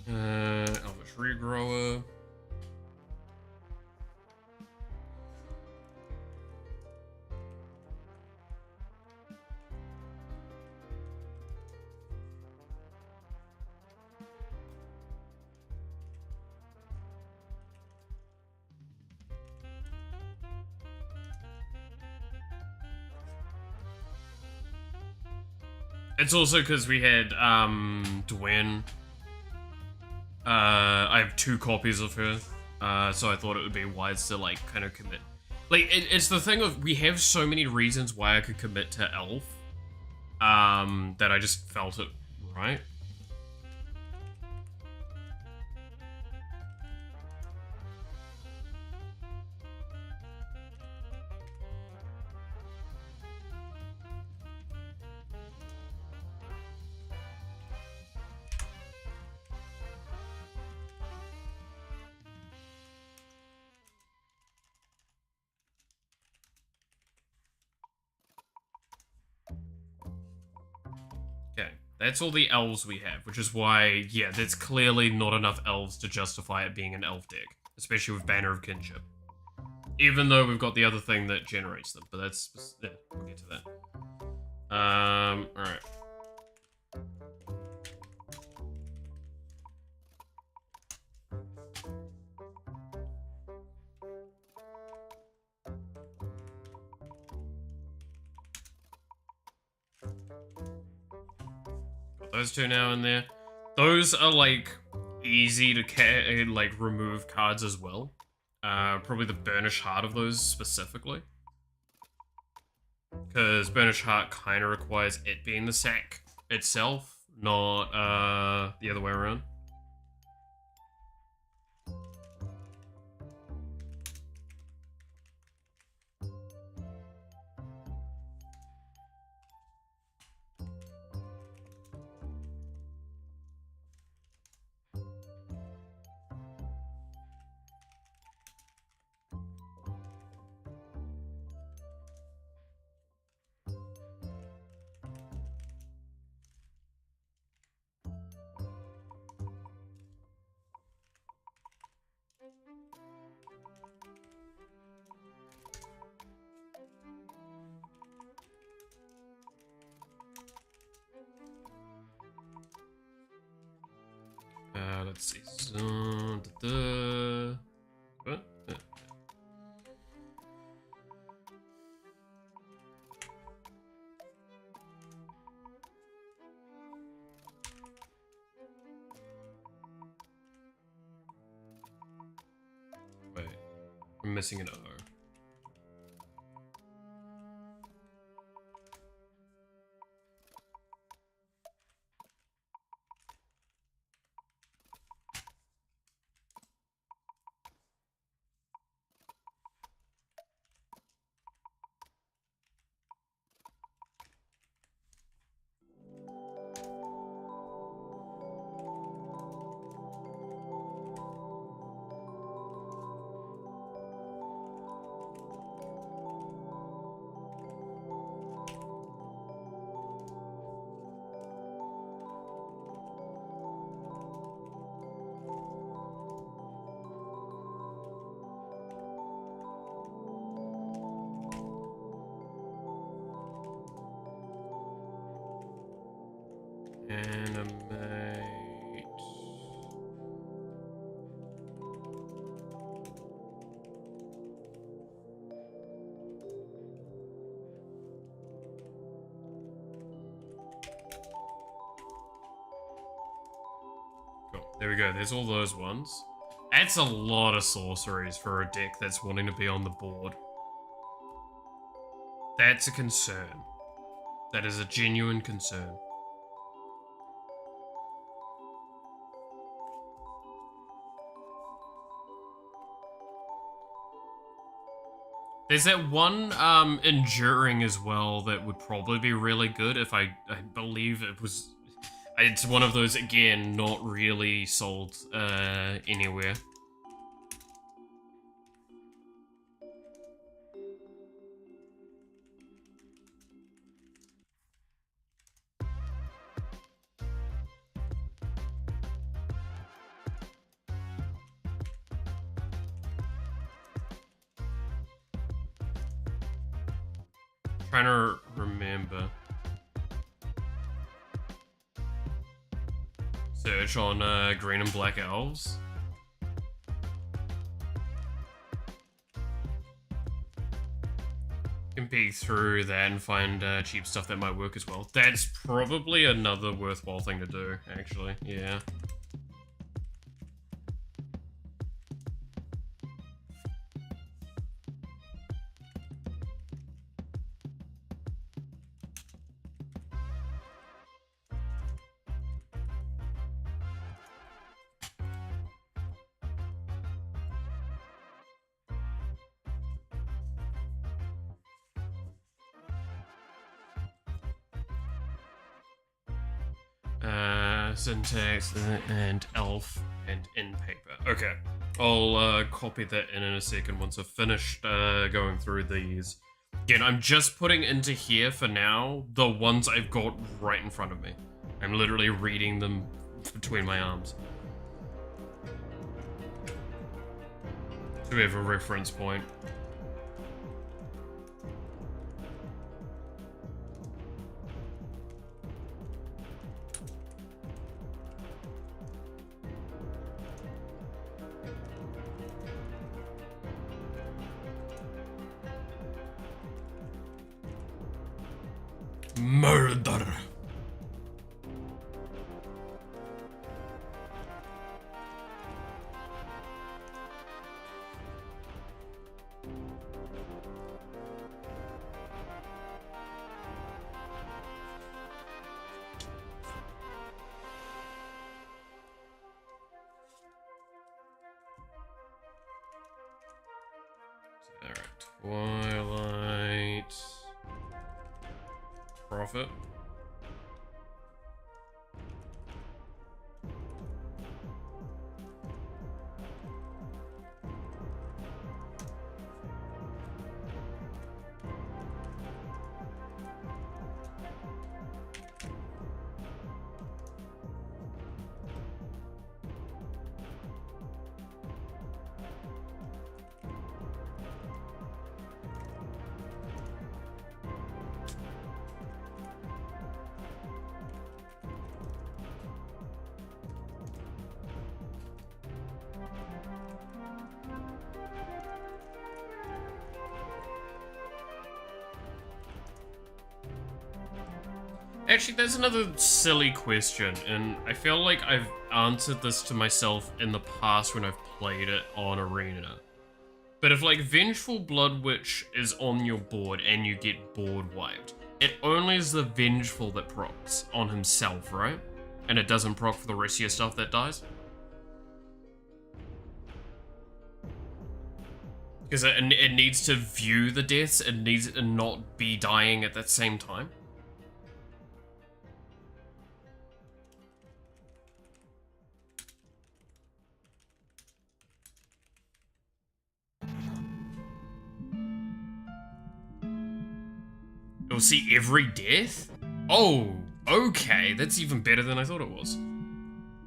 S1: Elvish Regrower. It's also because we had, Dwayne. I have 2 copies of her, so I thought it would be wise to, like, kind of commit. Like, it's the thing of, we have so many reasons why I could commit to Elf, that I just felt it right. Okay, that's all the elves we have, which is why, yeah, there's clearly not enough elves to justify it being an elf deck, especially with Banner of Kinship. Even though we've got the other thing that generates them, but that's, yeah, we'll get to that. Alright. those two now in there. Those are like easy to like remove cards as well. Probably the Burnish Heart of those specifically. Because Burnish Heart kind of requires it being the sack itself, not the other way around. Let's see. What? Wait, I'm missing an O. Animate. Cool. There we go. There's all those ones. That's a lot of sorceries for a deck that's wanting to be on the board. That's a concern. That is a genuine concern. There's that one enduring as well that would probably be really good if I believe it was. It's one of those, again, not really sold anywhere. Trying to remember. Search on green and black elves. Can peek through that and find cheap stuff that might work as well. That's probably another worthwhile thing to do, actually. Yeah. Syntax and elf and in paper. Okay, I'll copy that in a second once I've finished going through these. Again, I'm just putting into here for now the ones I've got right in front of me. I'm literally reading them between my arms. So we have a reference point. Murder. Twilight. Profit. Actually, that's another silly question, and I feel like I've answered this to myself in the past when I've played it on Arena. But if, like, Vengeful Blood Witch is on your board and you get board wiped, it only is the Vengeful that procs on himself, right? And it doesn't proc for the rest of your stuff that dies? Because it needs to view the deaths, it needs to not be dying at that same time. It'll see every death? Oh, okay, that's even better than I thought it was.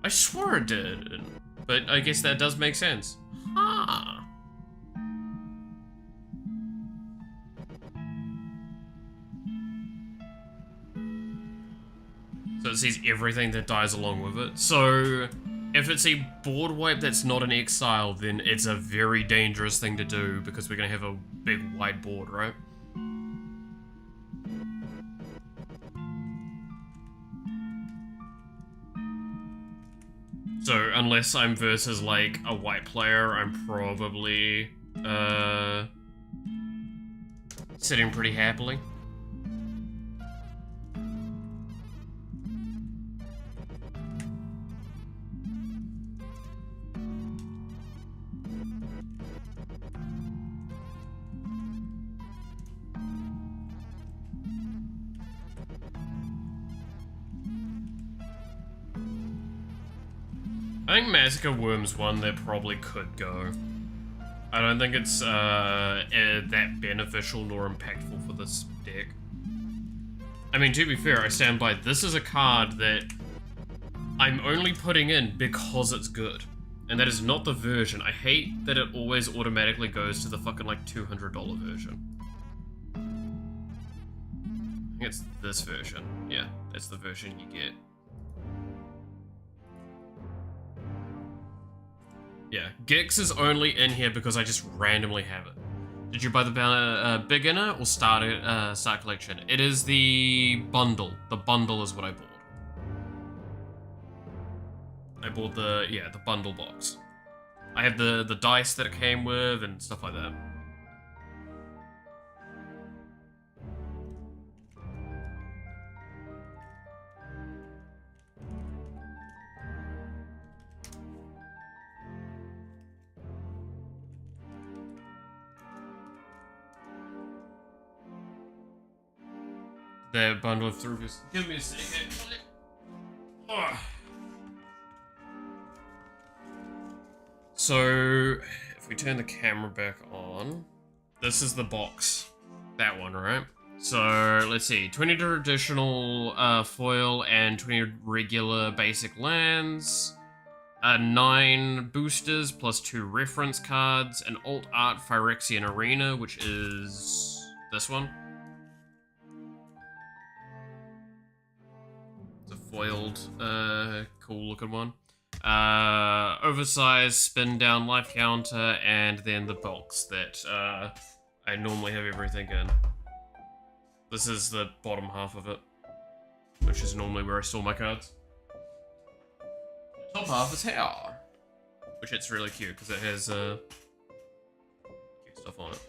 S1: I swore it did, but I guess that does make sense. Huh. So it sees everything that dies along with it. So if it's a board wipe that's not an exile, then it's a very dangerous thing to do because we're gonna have a big wide board, right? So unless I'm versus like a white player, I'm probably sitting pretty happily. I think Massacre Worm's one that probably could go. I don't think it's that beneficial nor impactful for this deck. I mean, to be fair, I stand by, this is a card that I'm only putting in because it's good. And that is not the version. I hate that it always automatically goes to the fucking like $200 version. I think it's this version. Yeah, that's the version you get. Yeah, Gix is only in here because I just randomly have it. Did you buy the beginner or start collection? It is the bundle. The bundle is what I bought. I bought the bundle box. I have the dice that it came with and stuff like that. The bundle of throughs. Give me a second. Oh. So, if we turn the camera back on, this is the box. That one, right? So, let's see. 20 traditional foil and 20 regular basic lands. 9 boosters plus 2 reference cards. An alt art Phyrexian Arena, which is this one. Foiled, cool looking one. Oversized spin down life counter, and then the box that I normally have everything in. This is the bottom half of it, which is normally where I store my cards. The top half is here, which it's really cute because it has cute stuff on it.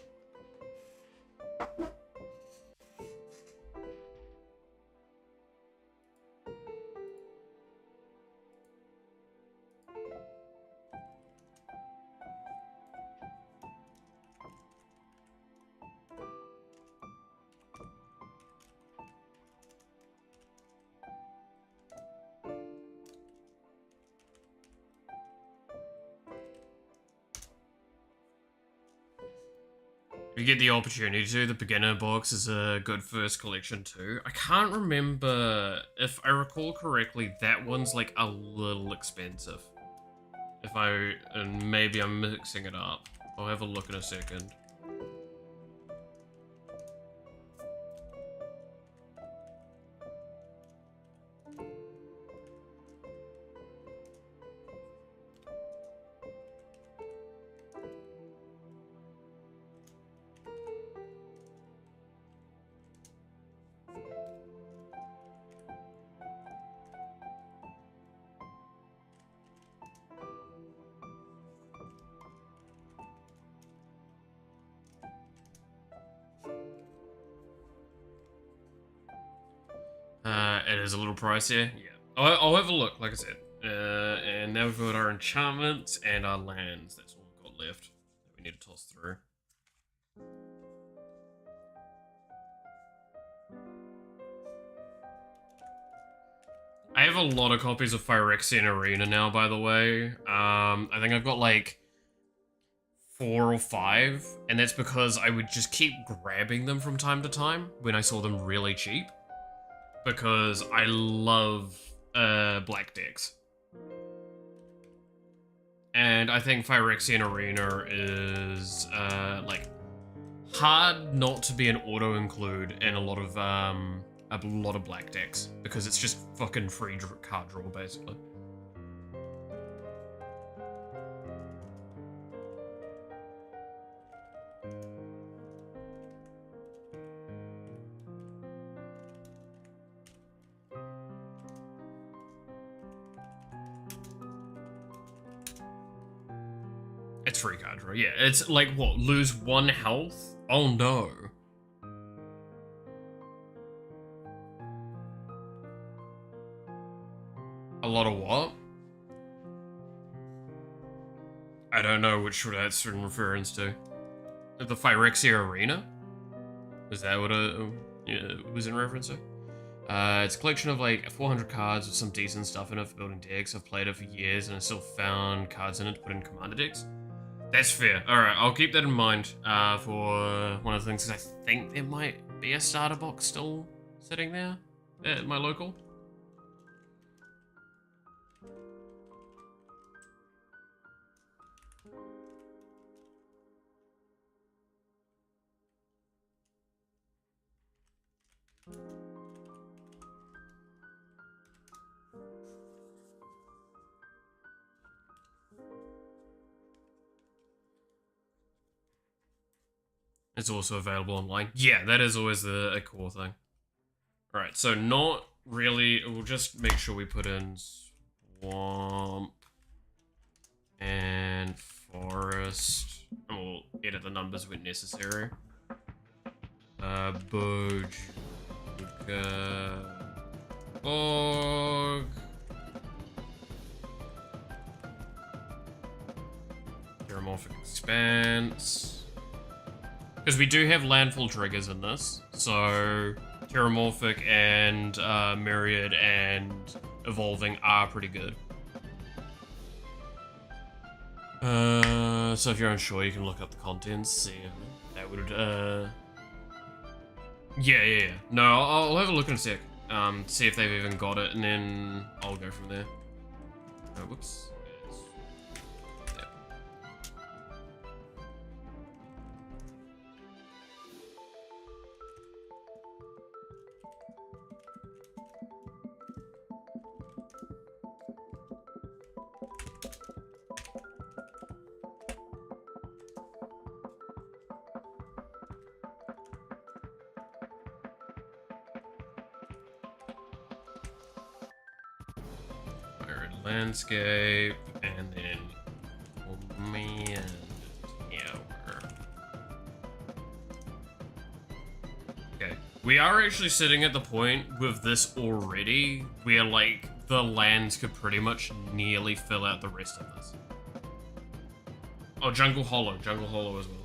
S1: you get the opportunity to, the beginner box is a good first collection too. I can't remember, if I recall correctly, that one's like a little expensive. And maybe I'm mixing it up. I'll have a look in a second. It is a little pricier. Yeah. I'll have a look, like I said. And now we've got our enchantments and our lands. That's all we've got left that we need to toss through. I have a lot of copies of Phyrexian Arena now, by the way. I think I've got like 4 or 5, and that's because I would just keep grabbing them from time to time when I saw them really cheap. Because I love black decks. And I think Phyrexian Arena is like hard not to be an auto include in a lot of black decks, because it's just fucking free card draw basically. It's free card draw, yeah. It's like, what, lose 1 health? Oh no. A lot of what? I don't know which that's in reference to. The Phyrexia Arena? Is that what it was in reference to? It's a collection of like 400 cards with some decent stuff in it for building decks. I've played it for years and I still found cards in it to put in commander decks. That's fair. Alright, I'll keep that in mind for one of the things, because I think there might be a starter box still sitting there at my local. It's also available online. Yeah, that is always a core thing. Alright, so not really... We'll just make sure we put in Swamp and Forest. And we'll edit the numbers when necessary. Bojuka... Bog... Terramorphic Expanse... Because we do have landfall triggers in this, so Terramorphic and Myriad and Evolving are pretty good. So if you're unsure, you can look up the contents, see if that would, Yeah. No, I'll have a look in a sec, see if they've even got it, and then I'll go from there. Whoops. Landscape, and then Command Tower. Okay, we are actually sitting at the point with this already where, like, the lands could pretty much nearly fill out the rest of this. Oh, Jungle Hollow as well.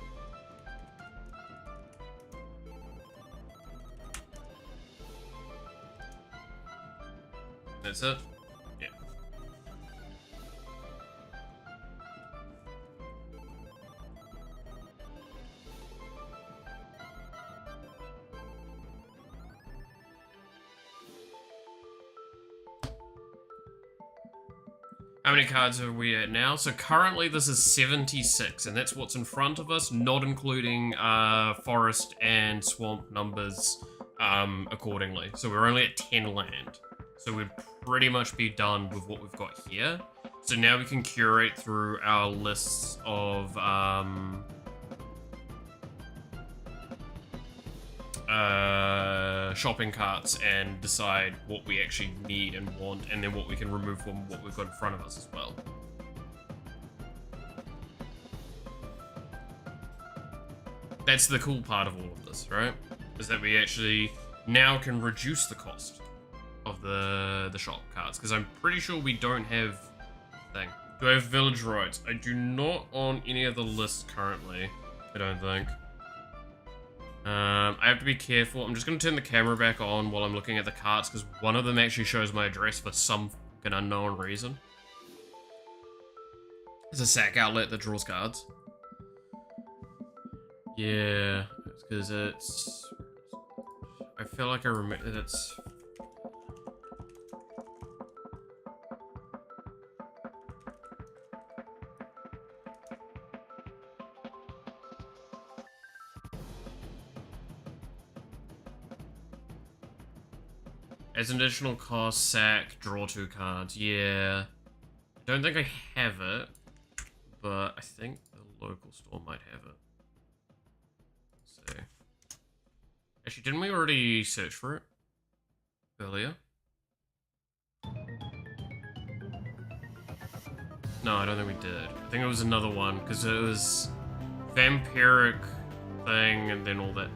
S1: That's it? Yeah. How many cards are we at now? So currently this is 76, and that's what's in front of us, not including forest and swamp numbers accordingly. So we're only at 10 land. So we'd pretty much be done with what we've got here. So now we can curate through our lists of shopping carts and decide what we actually need and want, and then what we can remove from what we've got in front of us as well. That's the cool part of all of this, right? Is that we actually now can reduce the cost of the shop carts, because I'm pretty sure we don't have thing. Do I have village roads? I do not on any of the lists currently, I don't think. I have to be careful. I'm just going to turn the camera back on while I'm looking at the carts, because one of them actually shows my address for some fucking unknown reason. It's a sack outlet that draws cards. Yeah, it's because it's... I feel like I remember that it's... As an additional cost, sack, draw 2 cards. Yeah. I don't think I have it, but I think the local store might have it. Let's see. Actually, didn't we already search for it earlier? No, I don't think we did. I think it was another one, because it was vampiric thing and then all that.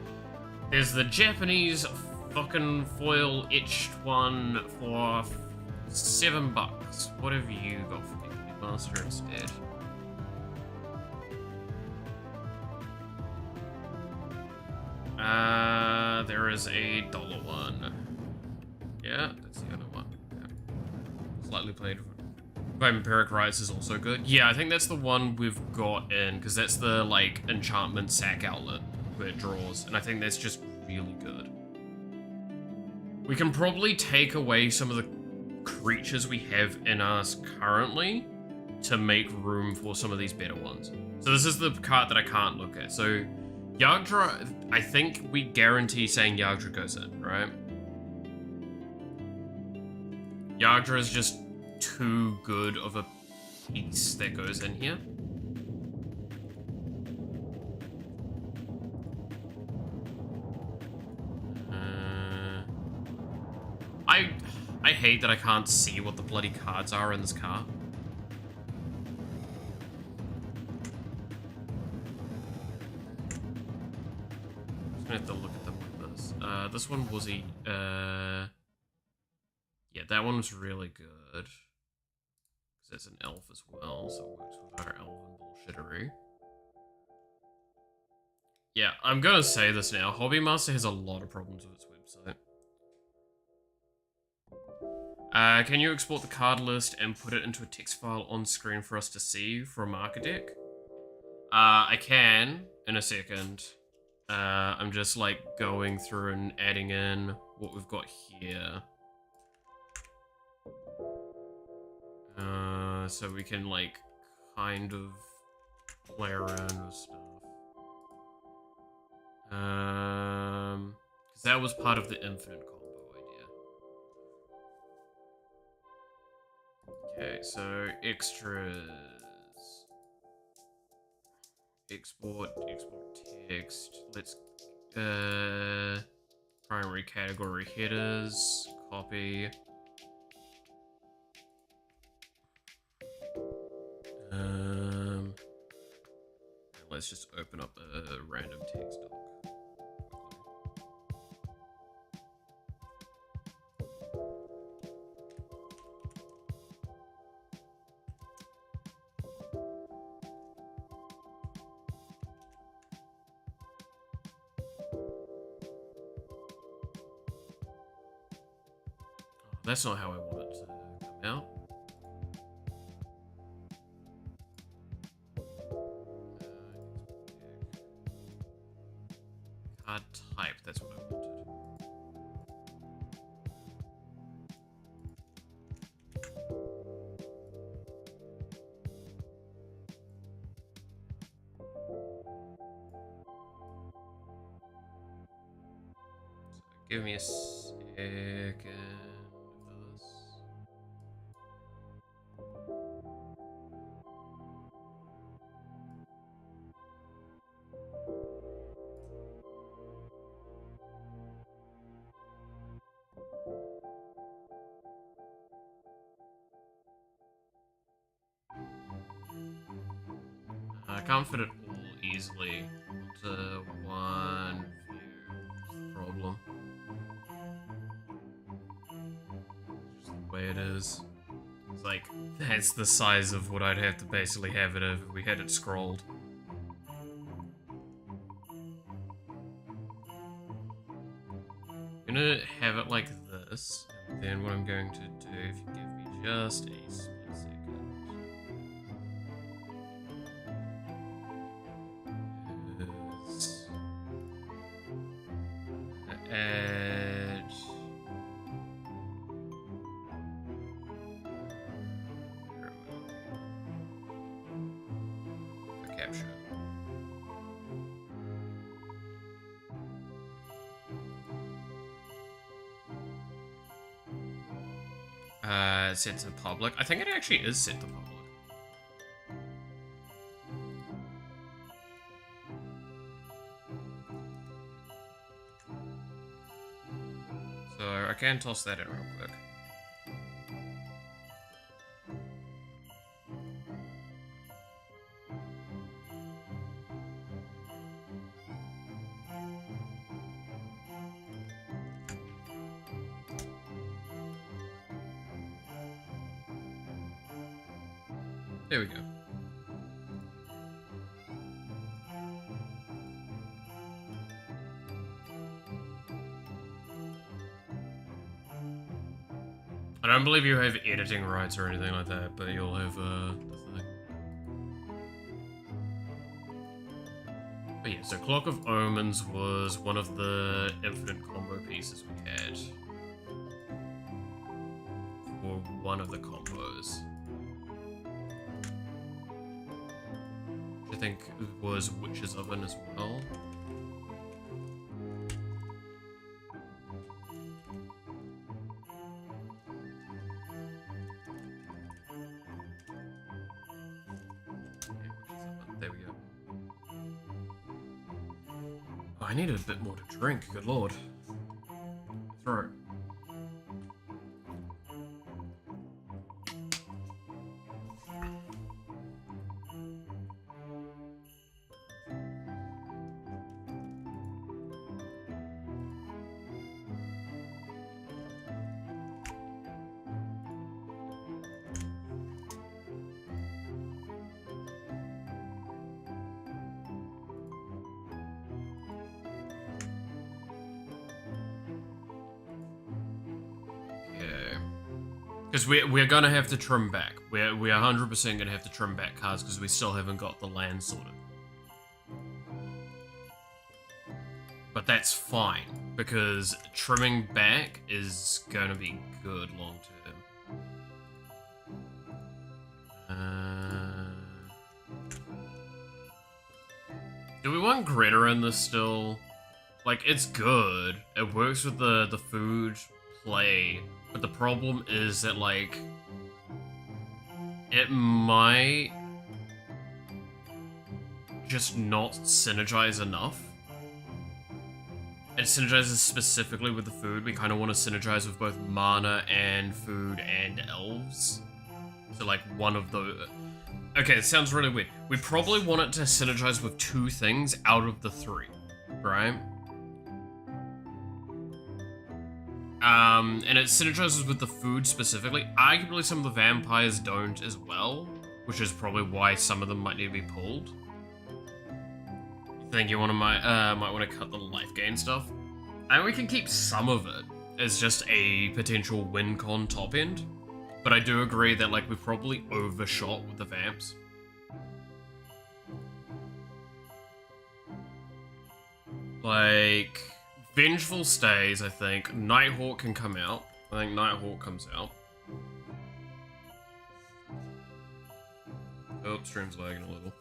S1: There's the Japanese fucking foil etched one for $7. What have you got for me, Master, instead? There is a $1 one. Yeah, that's the other one. Yeah. Slightly played. Vampiric Rights is also good. Yeah, I think that's the one we've got in, because that's the, like, enchantment sack outlet where it draws, and I think that's just really good. We can probably take away some of the creatures we have in us currently to make room for some of these better ones. So this is the card that I can't look at. So Yagdra, I think we guarantee saying Yagdra goes in, right? Yagdra is just too good of a piece that goes in here. I hate that I can't see what the bloody cards are in this car. I'm just gonna have to look at them like this. This one was a, yeah, that one was really good. Because it's an elf as well, so it works with our elven bullshittery. Yeah, I'm gonna say this now. Hobby Master has a lot of problems with its website. Can you export the card list and put it into a text file on screen for us to see for a marker deck? I can in a second. I'm just like going through and adding in what we've got here. So we can like kind of play around with stuff. Because that was part of the infinite combo idea. Okay, so extras. Export text. Let's primary category headers. Copy. Let's just open up a random text doc. That's not how I want it to come out. Card type, that's what I wanted. Give me a second for this. I can't fit it all easily onto one view. That's the problem. Just the way it is. It's like, that's the size of what I'd have to basically have it if we had it scrolled. I'm gonna have it like this, and then what I'm going to do, if you give me just a split second, is add a capture. Set to public. I think it actually is set to public. So I can toss that in real quick. There we go. I don't believe you have editing rights or anything like that, but you'll have the thing. But yeah, so Clock of Omens was one of the infinite combo pieces we had for one of the combos. I think it was Witch's Oven as well. There we go. Oh, I needed a bit more to drink, good lord. Throat. Because we're gonna have to trim back. We're 100% gonna have to trim back cards because we still haven't got the land sorted. But that's fine, because trimming back is gonna be good long term. Do we want Greta in this still? Like, it's good. It works with the food play. But the problem is that, like, it might just not synergize enough. It synergizes specifically with the food. We kind of want to synergize with both mana and food and elves. So, like, one of the... Okay, it sounds really weird. We probably want it to synergize with 2 things out of the 3, right? And it synergizes with the food specifically. Arguably, some of the vampires don't as well, which is probably why some of them might need to be pulled. I think you might want to cut the life gain stuff. And we can keep some of it as just a potential win con top end. But I do agree that, like, we probably overshot with the vamps. Like... Vengeful stays, I think. Nighthawk can come out. I think Nighthawk comes out. Oh, stream's lagging a little.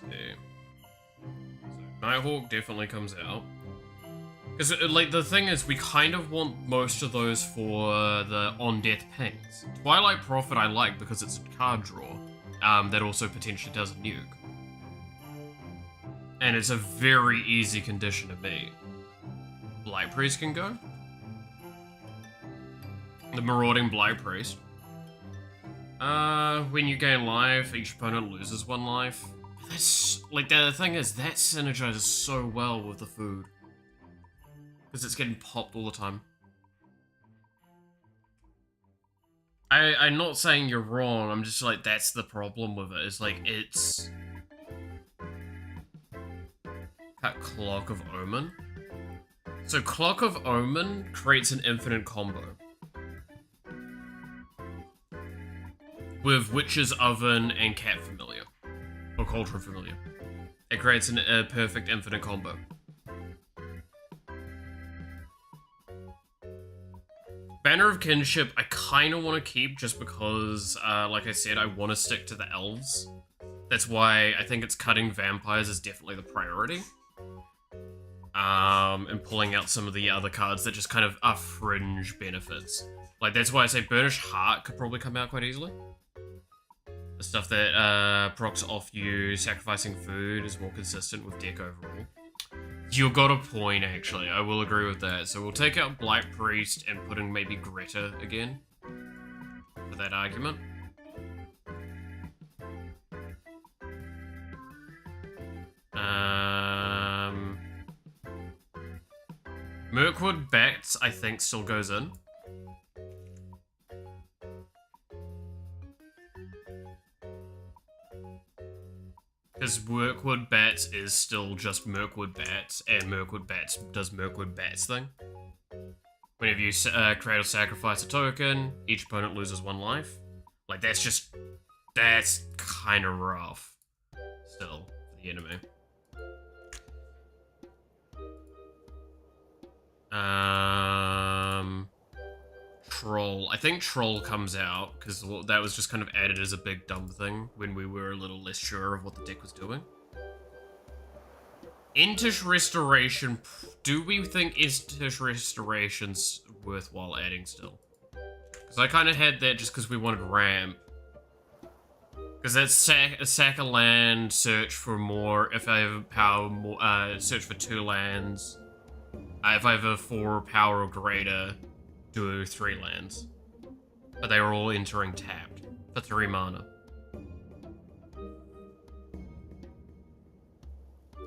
S1: Let's see. So Nighthawk definitely comes out. Because, like, the thing is, we kind of want most of those for the on-death pings. Twilight Prophet I like because it's a card draw. That also potentially does a nuke. And it's a very easy condition to beat. Blight Priest can go. The Marauding Blight Priest. When you gain life, each opponent loses 1 life. That's, like, the thing is, that synergizes so well with the food. Because it's getting popped all the time. I'm not saying you're wrong, I'm just like, that's the problem with it. It's like, it's... That Clock of Omen. So Clock of Omen creates an infinite combo. With Witch's Oven and Cat Familiar. Or Cauldron Familiar. It creates a perfect infinite combo. Banner of Kinship, I kind of want to keep just because, like I said, I want to stick to the elves. That's why I think it's cutting vampires is definitely the priority. And pulling out some of the other cards that just kind of are fringe benefits. Like, that's why I say Burnished Heart could probably come out quite easily. The stuff that procs off you sacrificing food is more consistent with deck overall. You got a point, actually. I will agree with that. So we'll take out Blight Priest and put in maybe Greta again. For that argument. Mirkwood Bats, I think, still goes in. Because Mirkwood Bats is still just Mirkwood Bats, and Mirkwood Bats does Mirkwood Bats thing. Whenever you create or sacrifice a token, each opponent loses 1 life. Like, that's just... That's kind of rough. Still, for the enemy. Troll. I think Troll comes out, because that was just kind of added as a big dumb thing when we were a little less sure of what the deck was doing. Entish Restoration. Do we think Entish Restoration's worthwhile adding still? Because I kind of had that just because we wanted ramp. Because that's sack a land, search for more. If I have power, more, search for 2 lands. If I have a 4 power or greater, do 3 lands. But they were all entering tapped for 3 mana.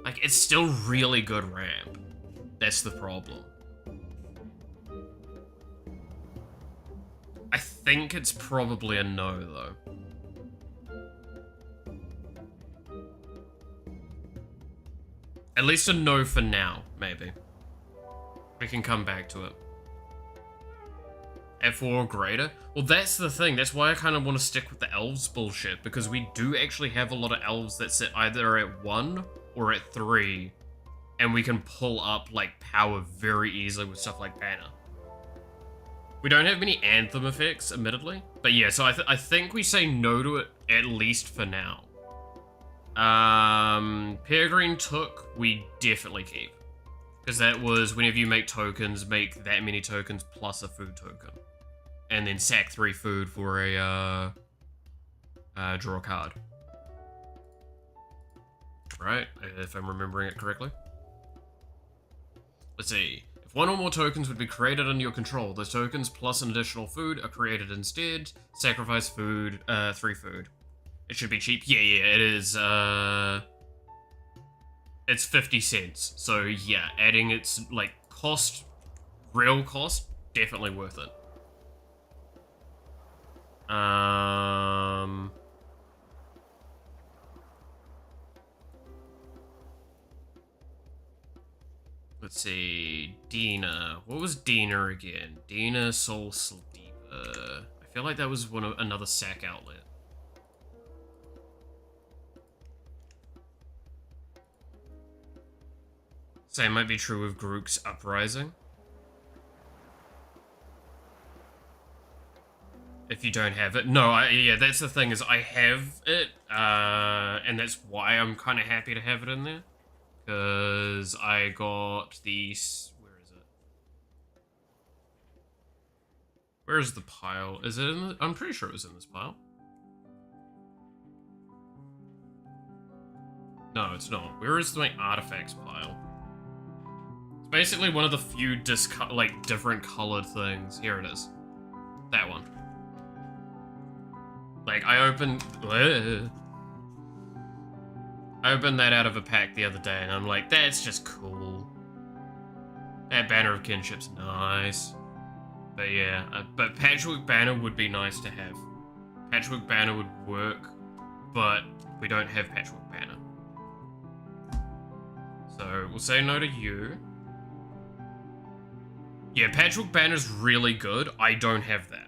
S1: Like, it's still really good ramp. That's the problem. I think it's probably a no, though. At least a no for now, maybe. We can come back to it. At 4 or greater? Well, that's the thing. That's why I kind of want to stick with the elves bullshit, because we do actually have a lot of elves that sit either at 1 or at 3, and we can pull up, like, power very easily with stuff like Banner. We don't have many Anthem effects, admittedly, but yeah, so I think we say no to it, at least for now. Peregrine Took, we definitely keep. Because that was, whenever you make tokens, make that many tokens plus a food token. And then sack 3 food for a, draw a card. Right, if I'm remembering it correctly. Let's see. If 1 or more tokens would be created under your control, those tokens plus an additional food are created instead. Sacrifice food, 3 food. It should be cheap. Yeah, it is, it's 50 cents. So yeah, adding its, like, cost, real cost, definitely worth it. Let's see, Dina. What was Dina again? Dina Soul Sleeper. I feel like that was another sack outlet. Same might be true with Grook's Uprising. if you don't have it. No, yeah, that's the thing is I have it, and that's why I'm kind of happy to have it in there. Because I got the... Where is it? Where is the pile? Is it in the... I'm pretty sure it was in this pile. No, it's not. Where is my artifacts pile? It's basically one of the few different colored things. Here it is. That one. Like, I opened that out of a pack the other day, and I'm like, that's just cool. That Banner of Kinship's nice. But yeah, but Patchwork Banner would be nice to have. Patchwork Banner would work, but we don't have Patchwork Banner. So, we'll say no to you. Yeah, Patchwork Banner's really good. I don't have that.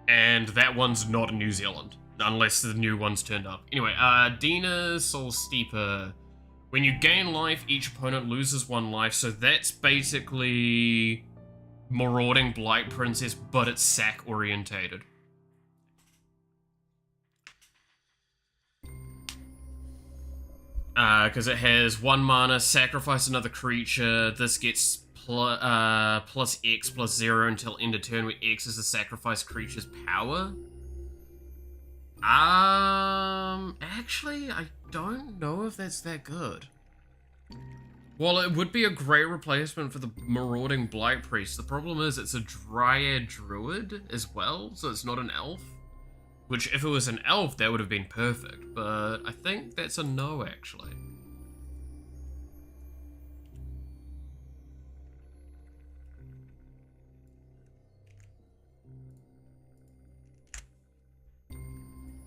S1: And that one's not in New Zealand, unless the new one's turned up. Anyway, Dina Soul Steeper. When you gain life, each opponent loses 1 life, so that's basically Marauding Blight Princess, but it's sack orientated. Because it has 1 mana, sacrifice another creature. This gets plus X plus 0 until end of turn, where X is the sacrifice creature's power. Actually, I don't know if that's that good. Well, it would be a great replacement for the Marauding Blight Priest. The problem is it's a Dryad Druid as well, so it's not an elf. Which, if it was an elf, that would have been perfect, but I think that's a no, actually.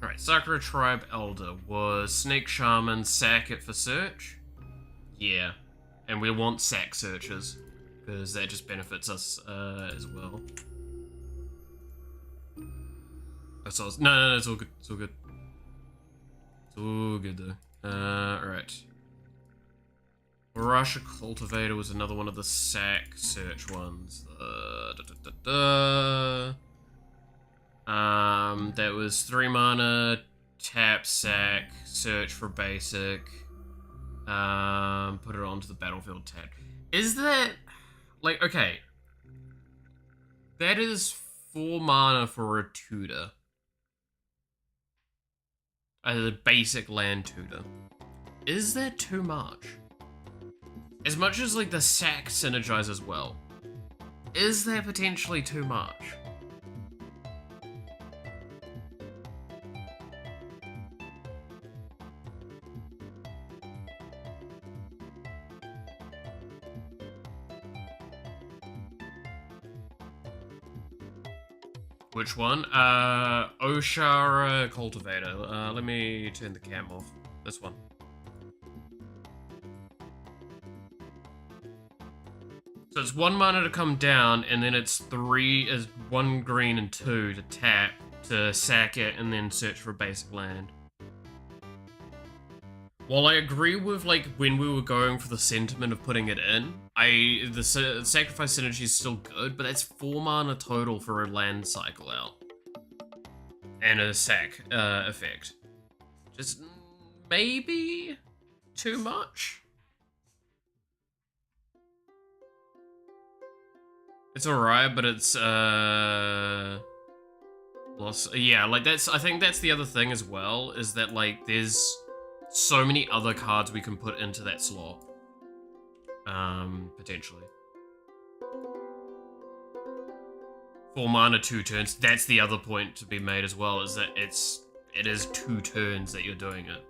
S1: Alright, Sakura Tribe Elder was Snake Shaman, sack it for search. Yeah, and we want sack searches, because that just benefits us as well. That's all. No, it's all good. It's all good. It's all good though. Alright. Russia Cultivator was another one of the sack search ones. That was 3 mana, tap sack, search for basic. Put it onto the battlefield tab. Is that like okay? That is 4 mana for a tutor. A basic land tutor. Is that too much? As much as like the sack synergize as well. Is that potentially too much? Which one? Oshara Cultivator. Let me turn the cam off. This one. So it's 1 mana to come down, and then it's 1 green and 2 to tap, to sack it, and then search for basic land. While I agree with, like, when we were going for the sentiment of putting it in, the sacrifice synergy is still good, but that's 4 mana total for a land cycle out. And a sack effect. Just maybe too much? It's alright, but it's, lost. Yeah, like, I think that's the other thing as well, is that, like, there's so many other cards we can put into that slot. Potentially. 4 mana, 2 turns. That's the other point to be made as well, is that it is 2 turns that you're doing it.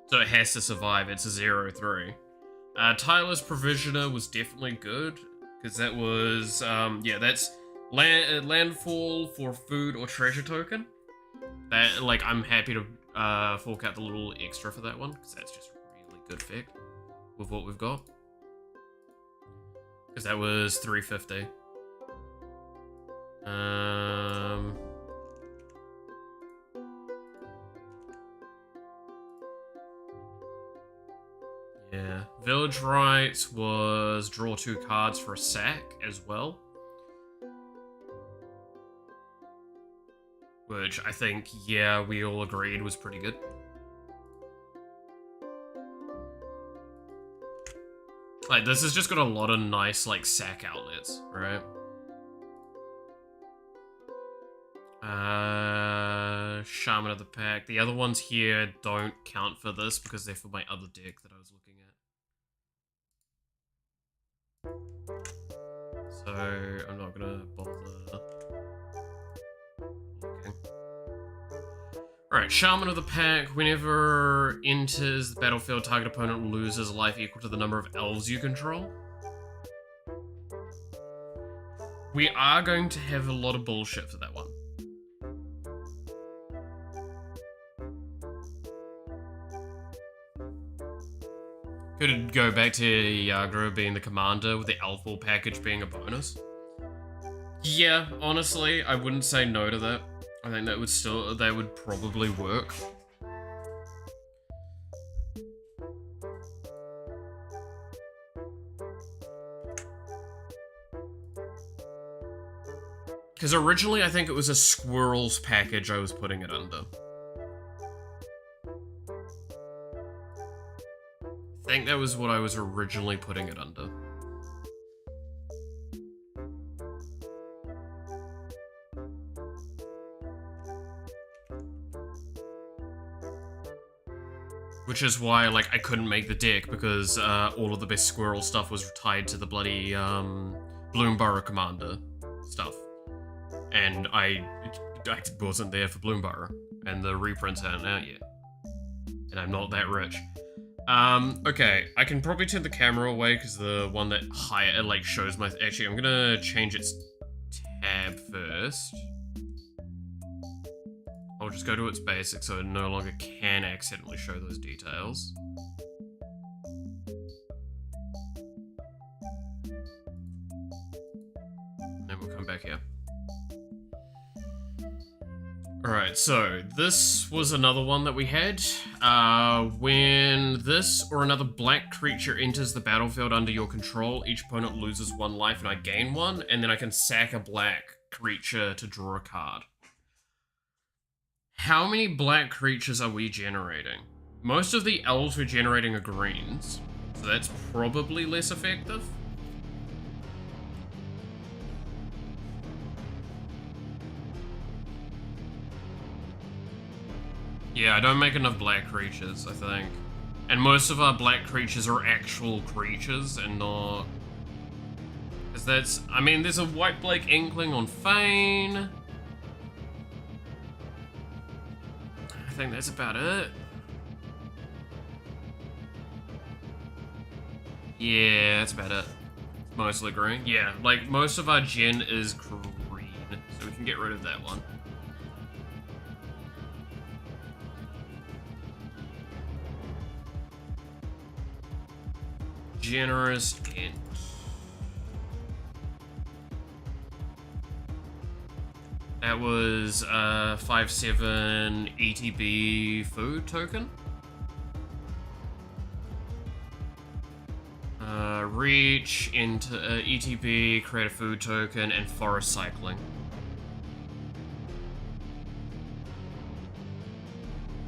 S1: So it has to survive. It's a 0/3. Tyler's Provisioner was definitely good, because that was, yeah, that's landfall for food or treasure token. That, like, I'm happy to fork out the little extra for that one, because that's just really good effect with what we've got. Because that was 350. Yeah. Village Rites was draw 2 cards for a sack as well. which I think, yeah, we all agreed was pretty good. Like, this has just got a lot of nice, like, sack outlets, right? Shaman of the Pack. The other ones here don't count for this because they're for my other deck that I was looking at. So, I'm not gonna bother looking. Alright, Shaman of the Pack. Whenever enters the battlefield, target opponent loses life equal to the number of elves you control. We are going to have a lot of bullshit for that one. Could go back to Yagro being the commander with the Elf Ball package being a bonus. Yeah, honestly, I wouldn't say no to that. I think that would probably work. Because originally I think it was a Squirrels package I was putting it under. I think that was what I was originally putting it under. Which is why, like, I couldn't make the deck, because all of the best Squirrel stuff was tied to the bloody Bloomburrow Commander stuff. And I wasn't there for Bloomburrow, and the reprints aren't out yet. And I'm not that rich. Okay, I can probably turn the camera away because the one that like shows my. Actually, I'm gonna change its tab first. I'll just go to its basics so it no longer can accidentally show those details. And then we'll come back here. Alright, so this was another one that we had. When this or another black creature enters the battlefield under your control, each opponent loses 1 life and I gain 1, and then I can sack a black creature to draw a card. How many black creatures are we generating? Most of the elves we're generating are greens, so that's probably less effective. Yeah, I don't make enough black creatures, I think. And most of our black creatures are actual creatures and not... Because that's... I mean, there's a white Blake Inkling on Fane. I think that's about it. Yeah, that's about it. Mostly green. Yeah, like, most of our gen is green, so we can get rid of that one. Generous int. That was a 5/7 ETB food token. Reach into ETB, create a food token, and forest cycling.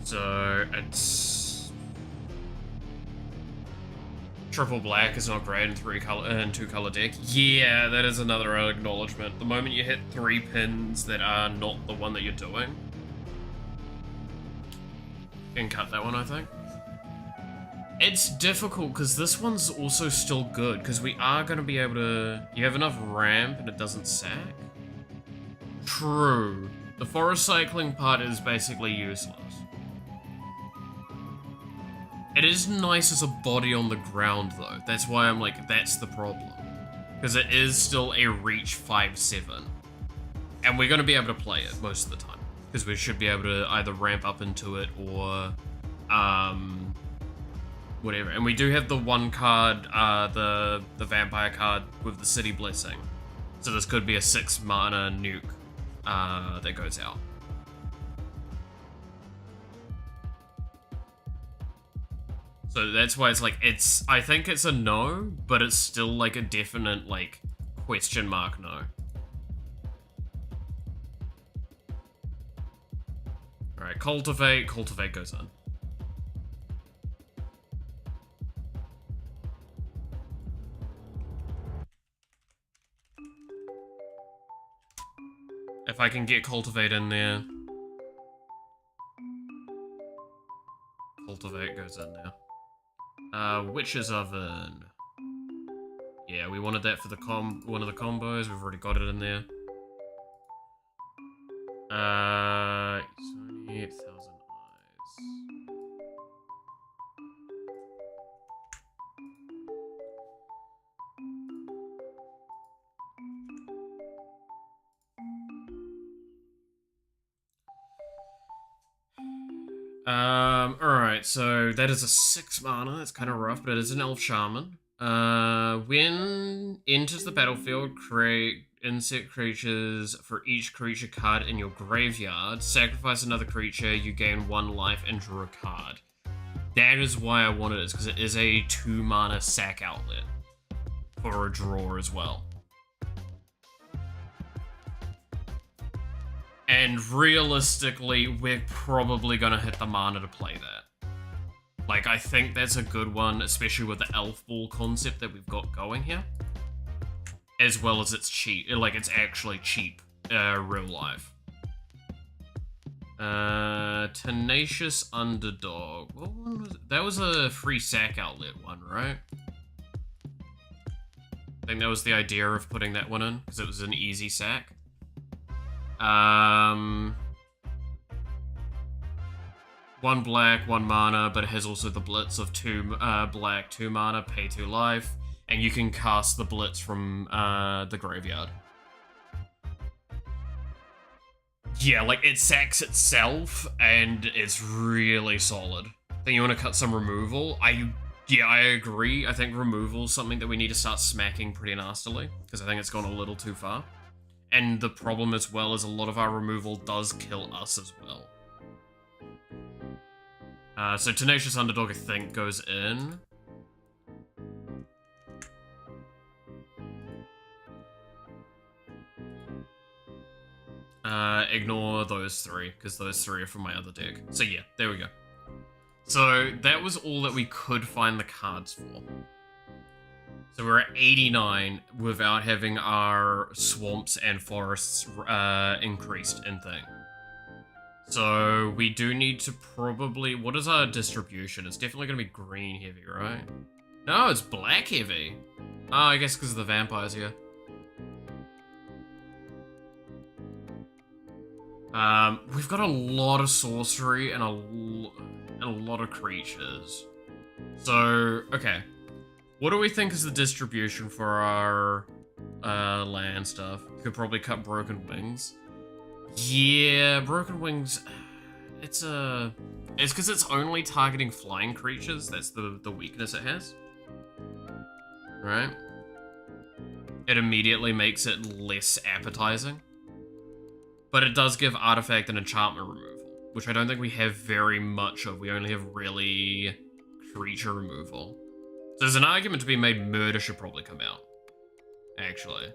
S1: So it's triple black is not great in 2-color deck. Yeah, that is another acknowledgement. The moment you hit 3 pins that are not the one that you're doing, you can cut that one, I think. It's difficult because this one's also still good because we are going to be able to... You have enough ramp and it doesn't sack? True. The forest cycling part is basically useless. It is nice as a body on the ground though. That's why I'm like, that's the problem. Because it is still a reach 5/7. And we're going to be able to play it most of the time. Because we should be able to either ramp up into it or... whatever. And we do have the one card, the vampire card with the City Blessing. So this could be a 6 mana nuke that goes out. So that's why it's like, I think it's a no, but it's still like a definite like question mark no. cultivate goes in. If I can get cultivate in there. Cultivate goes in there. Witch's Oven. Yeah, we wanted that for the one of the combos. We've already got it in there. It's only 1,000 eyes. Alright, so that is a 6 mana. It's kind of rough, but it is an Elf Shaman. When enters the battlefield, create insect creatures for each creature card in your graveyard. Sacrifice another creature, you gain 1 life and draw a card. That is why I wanted it, because it is a 2 mana sack outlet for a draw as well. And realistically, we're probably gonna hit the mana to play that. Like, I think that's a good one, especially with the Elf Ball concept that we've got going here. As well as it's cheap, like it's actually cheap, real life. Tenacious Underdog. What one was it? That was a free sack outlet one, right? I think that was the idea of putting that one in, because it was an easy sack. 1 black, 1 mana, but it has also the blitz of 2 black, 2 mana, pay 2 life, and you can cast the blitz from the graveyard. Yeah, like it sacks itself, and it's really solid. Then you want to cut some removal. Yeah, I agree. I think removal is something that we need to start smacking pretty nastily, because I think it's gone a little too far. And the problem as well is a lot of our removal does kill us as well. So Tenacious Underdog, I think, goes in. Ignore those 3, because those 3 are from my other deck. So yeah, there we go. So that was all that we could find the cards for. So we're at 89 without having our swamps and forests increased in thing. So we do need to probably... What is our distribution? It's definitely going to be green heavy, right? No, it's black heavy. Oh, I guess because of the vampires here. We've got a lot of sorcery and a lot of creatures. So, okay. What do we think is the distribution for our land stuff? Could probably cut Broken Wings. Yeah, Broken Wings, it's because it's only targeting flying creatures. That's the weakness it has. Right? It immediately makes it less appetizing. But it does give artifact and enchantment removal, which I don't think we have very much of. We only have really creature removal. So there's an argument to be made Murder should probably come out, actually.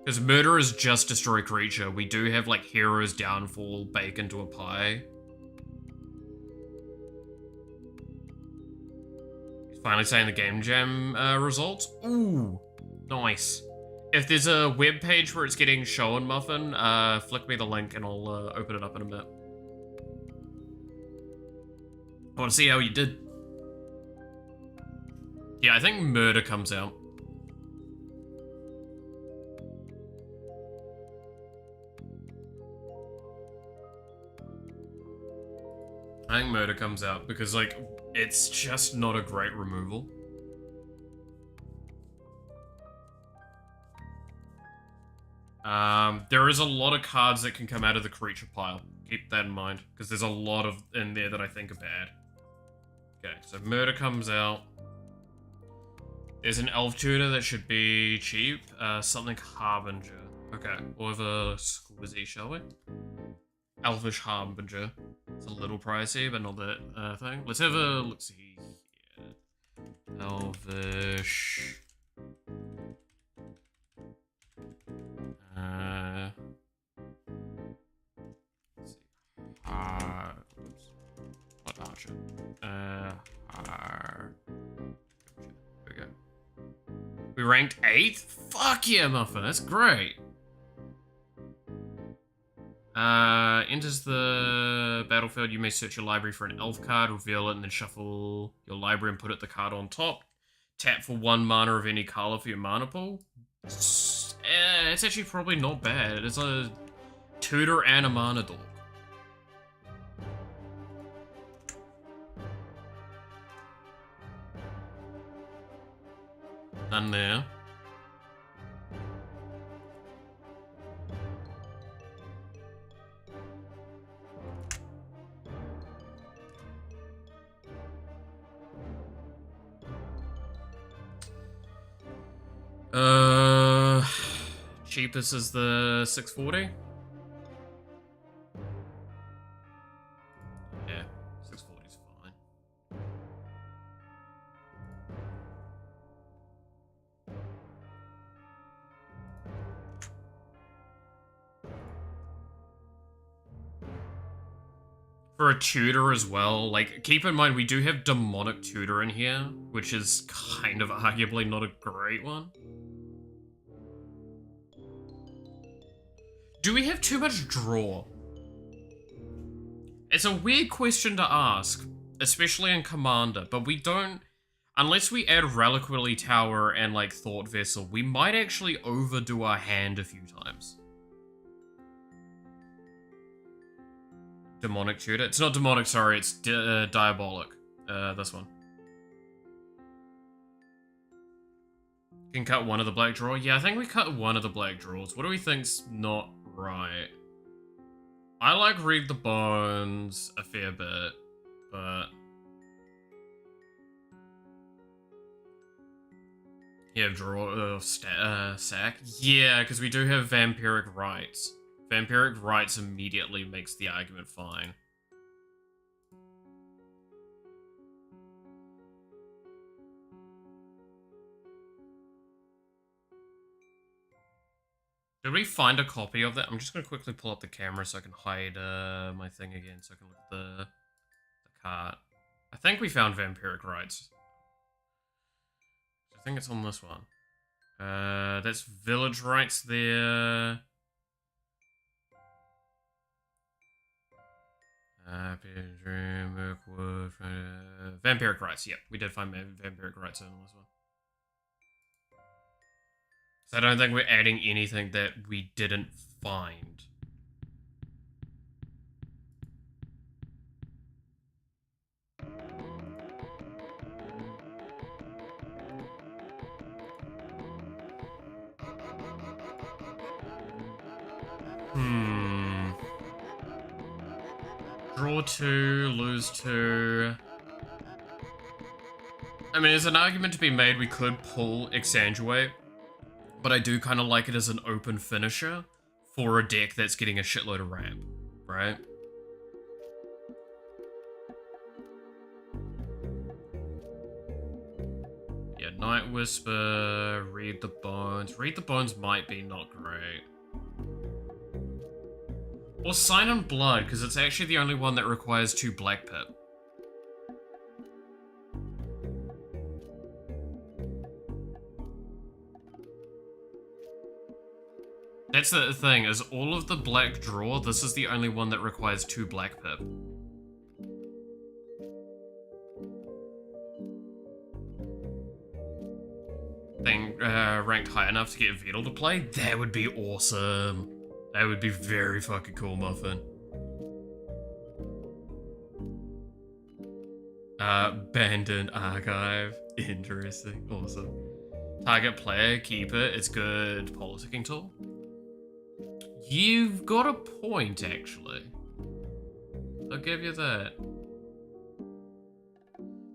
S1: Because Murder is just destroy creature. We do have, like, Hero's Downfall bake into a pie. He's finally saying the Game Jam results. Ooh, nice. If there's a web page where it's getting shown, Muffin, flick me the link and I'll open it up in a bit. I want to see how you did. Yeah, I think Murder comes out. I think Murder comes out because, like, it's just not a great removal. There is a lot of cards that can come out of the creature pile. Keep that in mind, because there's a lot of in there that I think are bad. Okay, so Murder comes out. There's an Elf Tutor that should be cheap. Something Harbinger. Okay, we'll have a Squizzy, shall we? Elvish Harbinger. It's a little pricey, but not that thing. Let's have a look-see here. Elvish... gotcha. Here we go. We ranked 8th? Fuck yeah, Muffin, that's great. Enters the battlefield, you may search your library for an elf card, reveal it, and then shuffle your library and put the card on top. Tap for 1 mana of any color for your mana pool. It's actually probably not bad. It's a tutor and a mana dork. None there. Cheapest is the 640. Yeah, 640 is fine. For a tutor as well, like, keep in mind we do have demonic tutor in here, which is kind of arguably not a great one. Do we have too much draw? It's a weird question to ask, especially in Commander, but we don't... Unless we add Reliquary Tower and, like, Thought Vessel, we might actually overdo our hand a few times. Demonic Tutor? It's not Demonic, sorry, it's Diabolic. This one. Can cut one of the black draw? Yeah, I think we cut one of the black draws. What do we think's not right? I like Read the Bones a fair bit, but... Yeah, draw, sack? Yeah, because we do have Vampiric Rites. Vampiric Rites immediately makes the argument fine. Did we find a copy of that? I'm just going to quickly pull up the camera so I can hide my thing again, so I can look at the cart. I think we found Vampiric Rites. I think it's on this one. That's Village Rites there. Vampiric Rites, yep. We did find Vampiric Rites on this one. So I don't think we're adding anything that we didn't find. Draw 2, lose 2. I mean, there's an argument to be made we could pull Exsanguinate, but I do kind of like it as an open finisher for a deck that's getting a shitload of ramp, right? Yeah, Night Whisper, Read the Bones. Read the Bones might be not great. Or Sign in Blood, because it's actually the only one that requires 2 Black Pit. That's the thing, is all of the black draw, this is the only one that requires 2 Black Pip. Thing ranked high enough to get Vedal to play? That would be awesome. That would be very fucking cool, Muffin. Abandoned Archive. Interesting. Awesome. Target player, keep it. It's good politicking tool. You've got a point, actually. I'll give you that.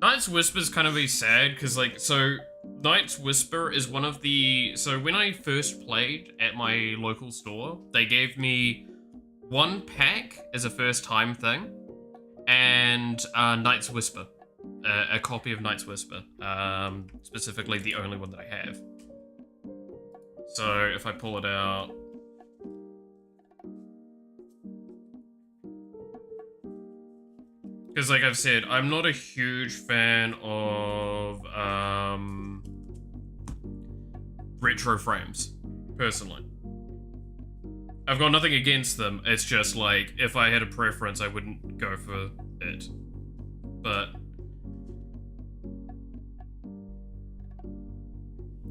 S1: Knight's Whisper's kind of be sad, because, like, so... Knight's Whisper is one of the... So when I first played at my local store, they gave me 1 pack as a first time thing, and Knight's Whisper. A copy of Knight's Whisper. Specifically the only one that I have. So if I pull it out... Because like I've said, I'm not a huge fan of retro frames, personally. I've got nothing against them, it's just like, if I had a preference, I wouldn't go for it. But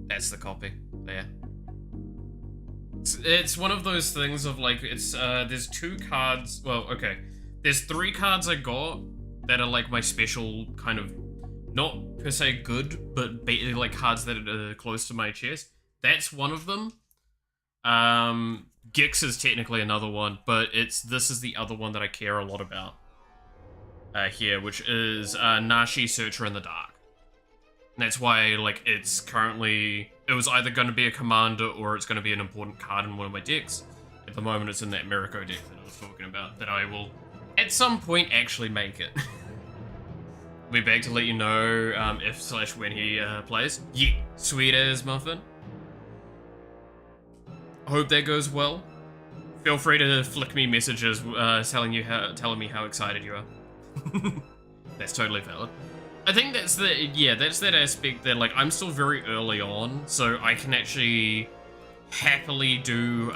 S1: that's the copy, there. It's one of those things of like, it's, there's 2 cards, well, okay. There's 3 cards I got that are like my special kind of, not per se good, but like cards that are close to my chest. That's one of them. Gix is technically another one, but this is the other one that I care a lot about. Here, which is Nashi Searcher in the Dark. And that's why, like, it's currently, it was either going to be a commander or it's going to be an important card in one of my decks. At the moment, it's in that Mirko deck that I was talking about, that I will, at some point, actually make it. I'll be back to let you know if/when he plays. Yeah, sweet as muffin. Hope that goes well. Feel free to flick me messages telling me how excited you are. That's totally valid. I think that's that aspect that, like, I'm still very early on, so I can actually happily do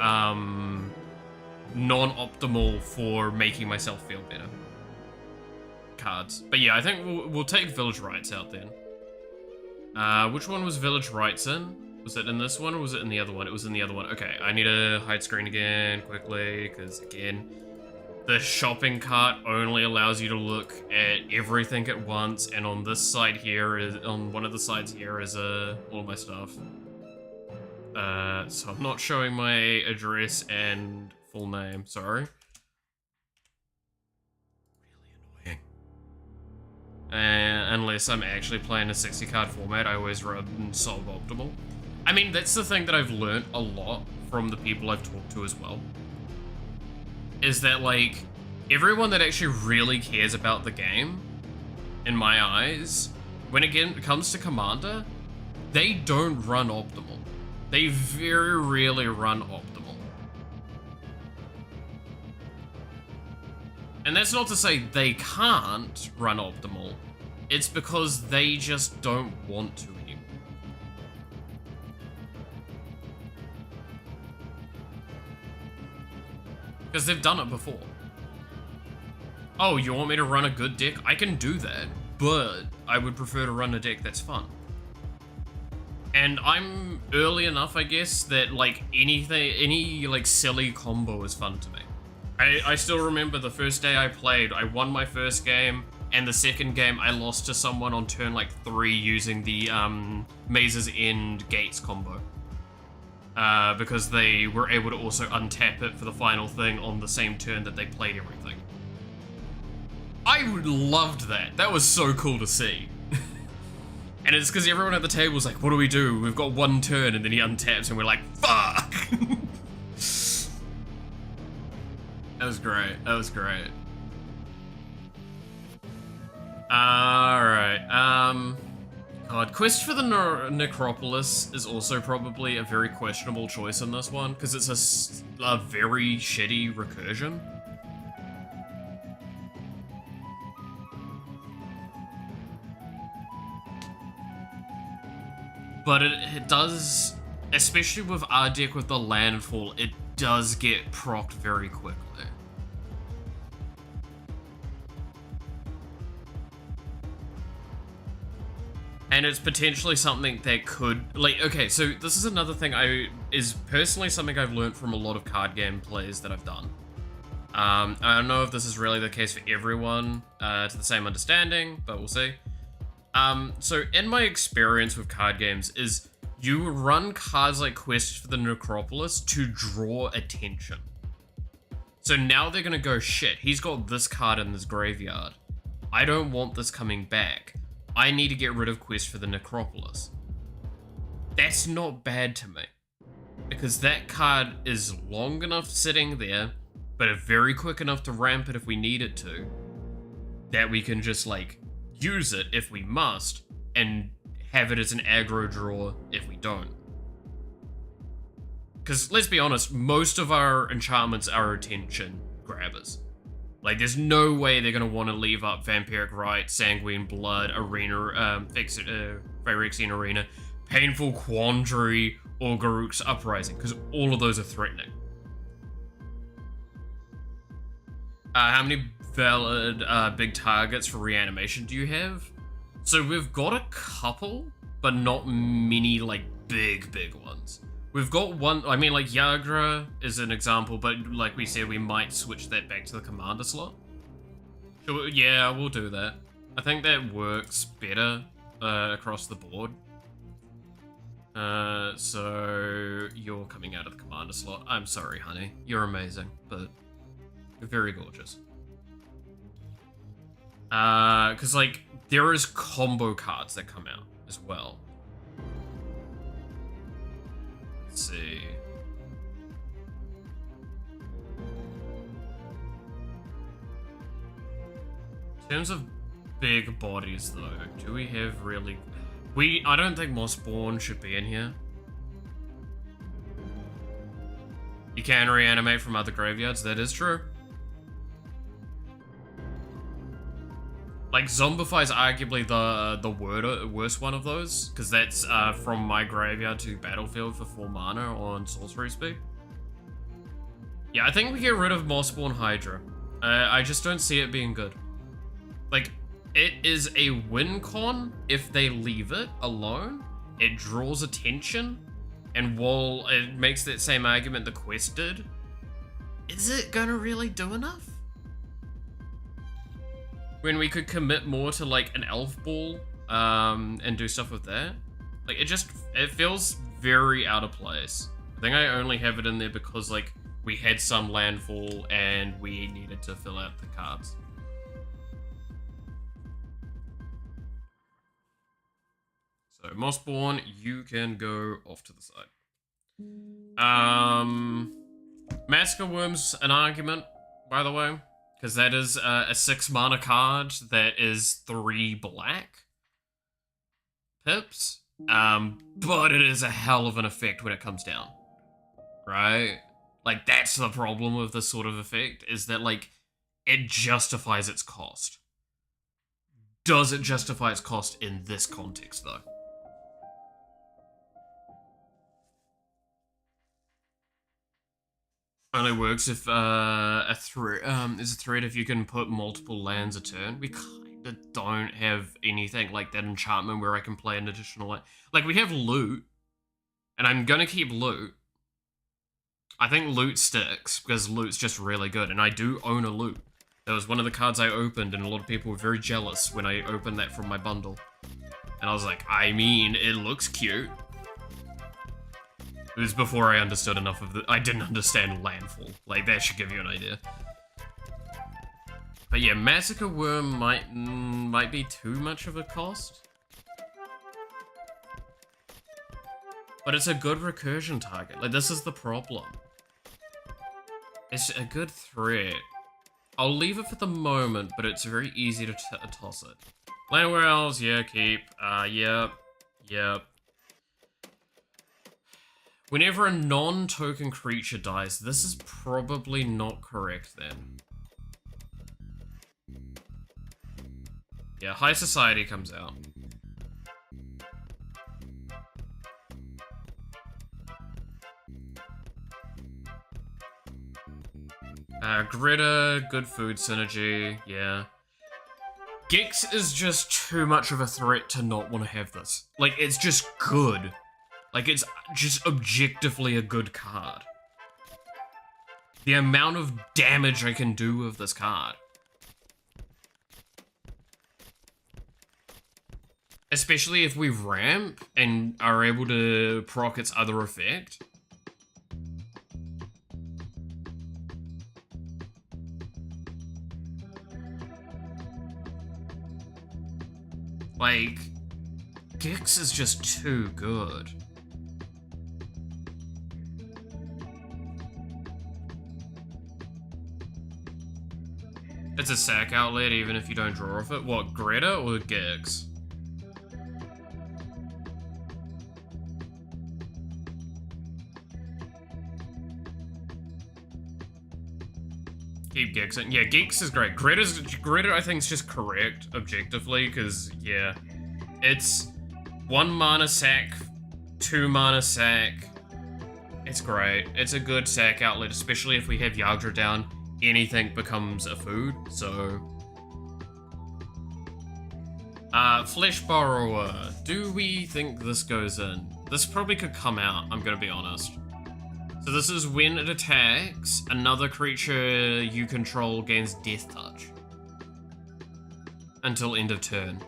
S1: non-optimal for making myself feel better cards. But yeah, I think we'll take Village Rites out then. Which one was Village Rites in? Was it in this one or was it in the other one? It was in the other one. Okay, I need to hide screen again quickly, because again, the shopping cart only allows you to look at everything at once, and on this side here is, on one of the sides here is all my stuff. So I'm not showing my address and full name, sorry. Really annoying. Unless I'm actually playing a 60 card format, I always run suboptimal. I mean, that's the thing that I've learned a lot from the people I've talked to as well. Is that, like, everyone that actually really cares about the game, in my eyes, when it comes to Commander, they don't run optimal. They very rarely run optimal. And that's not to say they can't run optimal, it's because they just don't want to anymore. Because they've done it before. Oh, you want me to run a good deck? I can do that, but I would prefer to run a deck that's fun. And I'm early enough, I guess, that, like, any like silly combo is fun to me. I still remember the first day I played, I won my first game, and the second game I lost to someone on turn like 3 using the Maze's End Gates combo. Because they were able to also untap it for the final thing on the same turn that they played everything. I loved that. That was so cool to see. And it's because everyone at the table was like, what do we do? We've got one turn, and then he untaps and we're like, fuck! That was great. That was great. Alright, God, Quest for the Necropolis is also probably a very questionable choice in this one, because it's a very shitty recursion. But it does, especially with our deck with the landfall, it does get procced very quickly. And it's potentially something that could, like, okay, so this is another thing is personally something I've learned from a lot of card game plays that I've done. I don't know if this is really the case for everyone to the same understanding, but we'll see. So in my experience with card games is you run cards like Quest for the Necropolis to draw attention. So now they're gonna go, shit, he's got this card in his graveyard. I don't want this coming back. I need to get rid of Quest for the Necropolis. That's not bad to me, because that card is long enough sitting there, but very quick enough to ramp it if we need it to, that we can just, like, use it if we must, and have it as an aggro draw if we don't. Because, let's be honest, most of our enchantments are attention grabbers. Like, there's no way they're going to want to leave up Vampiric Rite, Sanguine Blood, Arena, Phyrexian Arena, Painful Quandary, or Garruk's Uprising, because all of those are threatening. How many valid big targets for reanimation do you have? So we've got a couple, but not many, like, big ones. We've got one, I mean, like, Yagra is an example, but like we said, we might switch that back to the commander slot. Yeah, we'll do that. I think that works better across the board. So you're coming out of the commander slot. I'm sorry, honey. You're amazing, but you're very gorgeous. Because, like, there is combo cards that come out as well. Let's see. In terms of big bodies, though, do we have really... I don't think Mossborn should be in here. You can reanimate from other graveyards, that is true. Like, Zombify is arguably the worst one of those, because that's from my graveyard to battlefield for 4 mana on sorcery speed. Yeah, I think we get rid of Mossborn Hydra. I just don't see it being good. Like, it is a win con if they leave it alone. It draws attention, and while it makes that same argument the quest did, is it gonna really do enough? When we could commit more to, like, an elf ball, and do stuff with that. Like, it feels very out of place. I think I only have it in there because, like, we had some landfall and we needed to fill out the cards. So, Mossborn, you can go off to the side. Massacre Worm's an argument, by the way. Because that is a 6 mana card that is 3 black pips. But it is a hell of an effect when it comes down. Right? Like, that's the problem with this sort of effect, is that, like, it justifies its cost. Does it justify its cost in this context, though? Only works if a threat is a threat if you can put multiple lands a turn. We kinda don't have anything like that enchantment where I can play an additional land. Like, we have loot, and I'm gonna keep loot. I think loot sticks because loot's just really good, and I do own a loot. That was one of the cards I opened, and a lot of people were very jealous when I opened that from my bundle. And I was like, I mean, it looks cute. It was before I understood enough of I didn't understand landfall. Like, that should give you an idea. But yeah, Massacre Worm might be too much of a cost. But it's a good recursion target. Like, this is the problem. It's a good threat. I'll leave it for the moment, but it's very easy to toss it. Landware Owls, yeah, keep. Yep. Whenever a non-token creature dies, this is probably not correct then. Yeah, High Society comes out. Gritter, good food synergy, yeah. Gix is just too much of a threat to not want to have this. Like, it's just good. Like, it's just objectively a good card. The amount of damage I can do with this card. Especially if we ramp and are able to proc its other effect. Like, Gix is just too good. It's a sack outlet even if you don't draw off it. What, Greta or Gix? Keep keep Gexing. Yeah, Gex is great. Greta, I think, is just correct, objectively, because, yeah. It's 1 mana sack, 2 mana sack. It's great. It's a good sack outlet, especially if we have Yagdra down. Anything becomes a food, so... Flesh Borrower. Do we think this goes in? This probably could come out, I'm gonna be honest. So this is when it attacks, another creature you control gains Death Touch. Until end of turn.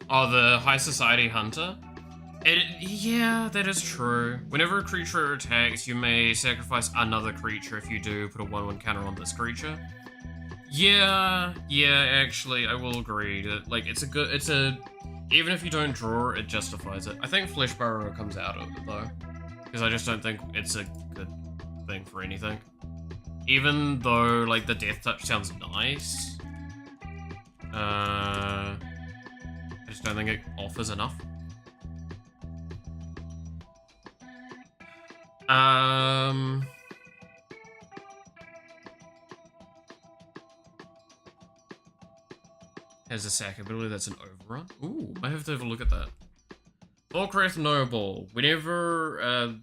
S1: Oh, the High Society Hunter? Yeah, that is true. Whenever a creature attacks, you may sacrifice another creature. If you do, put a 1/1 counter on this creature. Yeah, actually, I will agree that, like, even if you don't draw, it justifies it. I think Flesh Burrower comes out of it, though, because I just don't think it's a good thing for anything. Even though, like, the Death Touch sounds nice, I just don't think it offers enough. Has a sack ability that's an overrun. Ooh, I have to have a look at that. Volcrath Noble. Whenever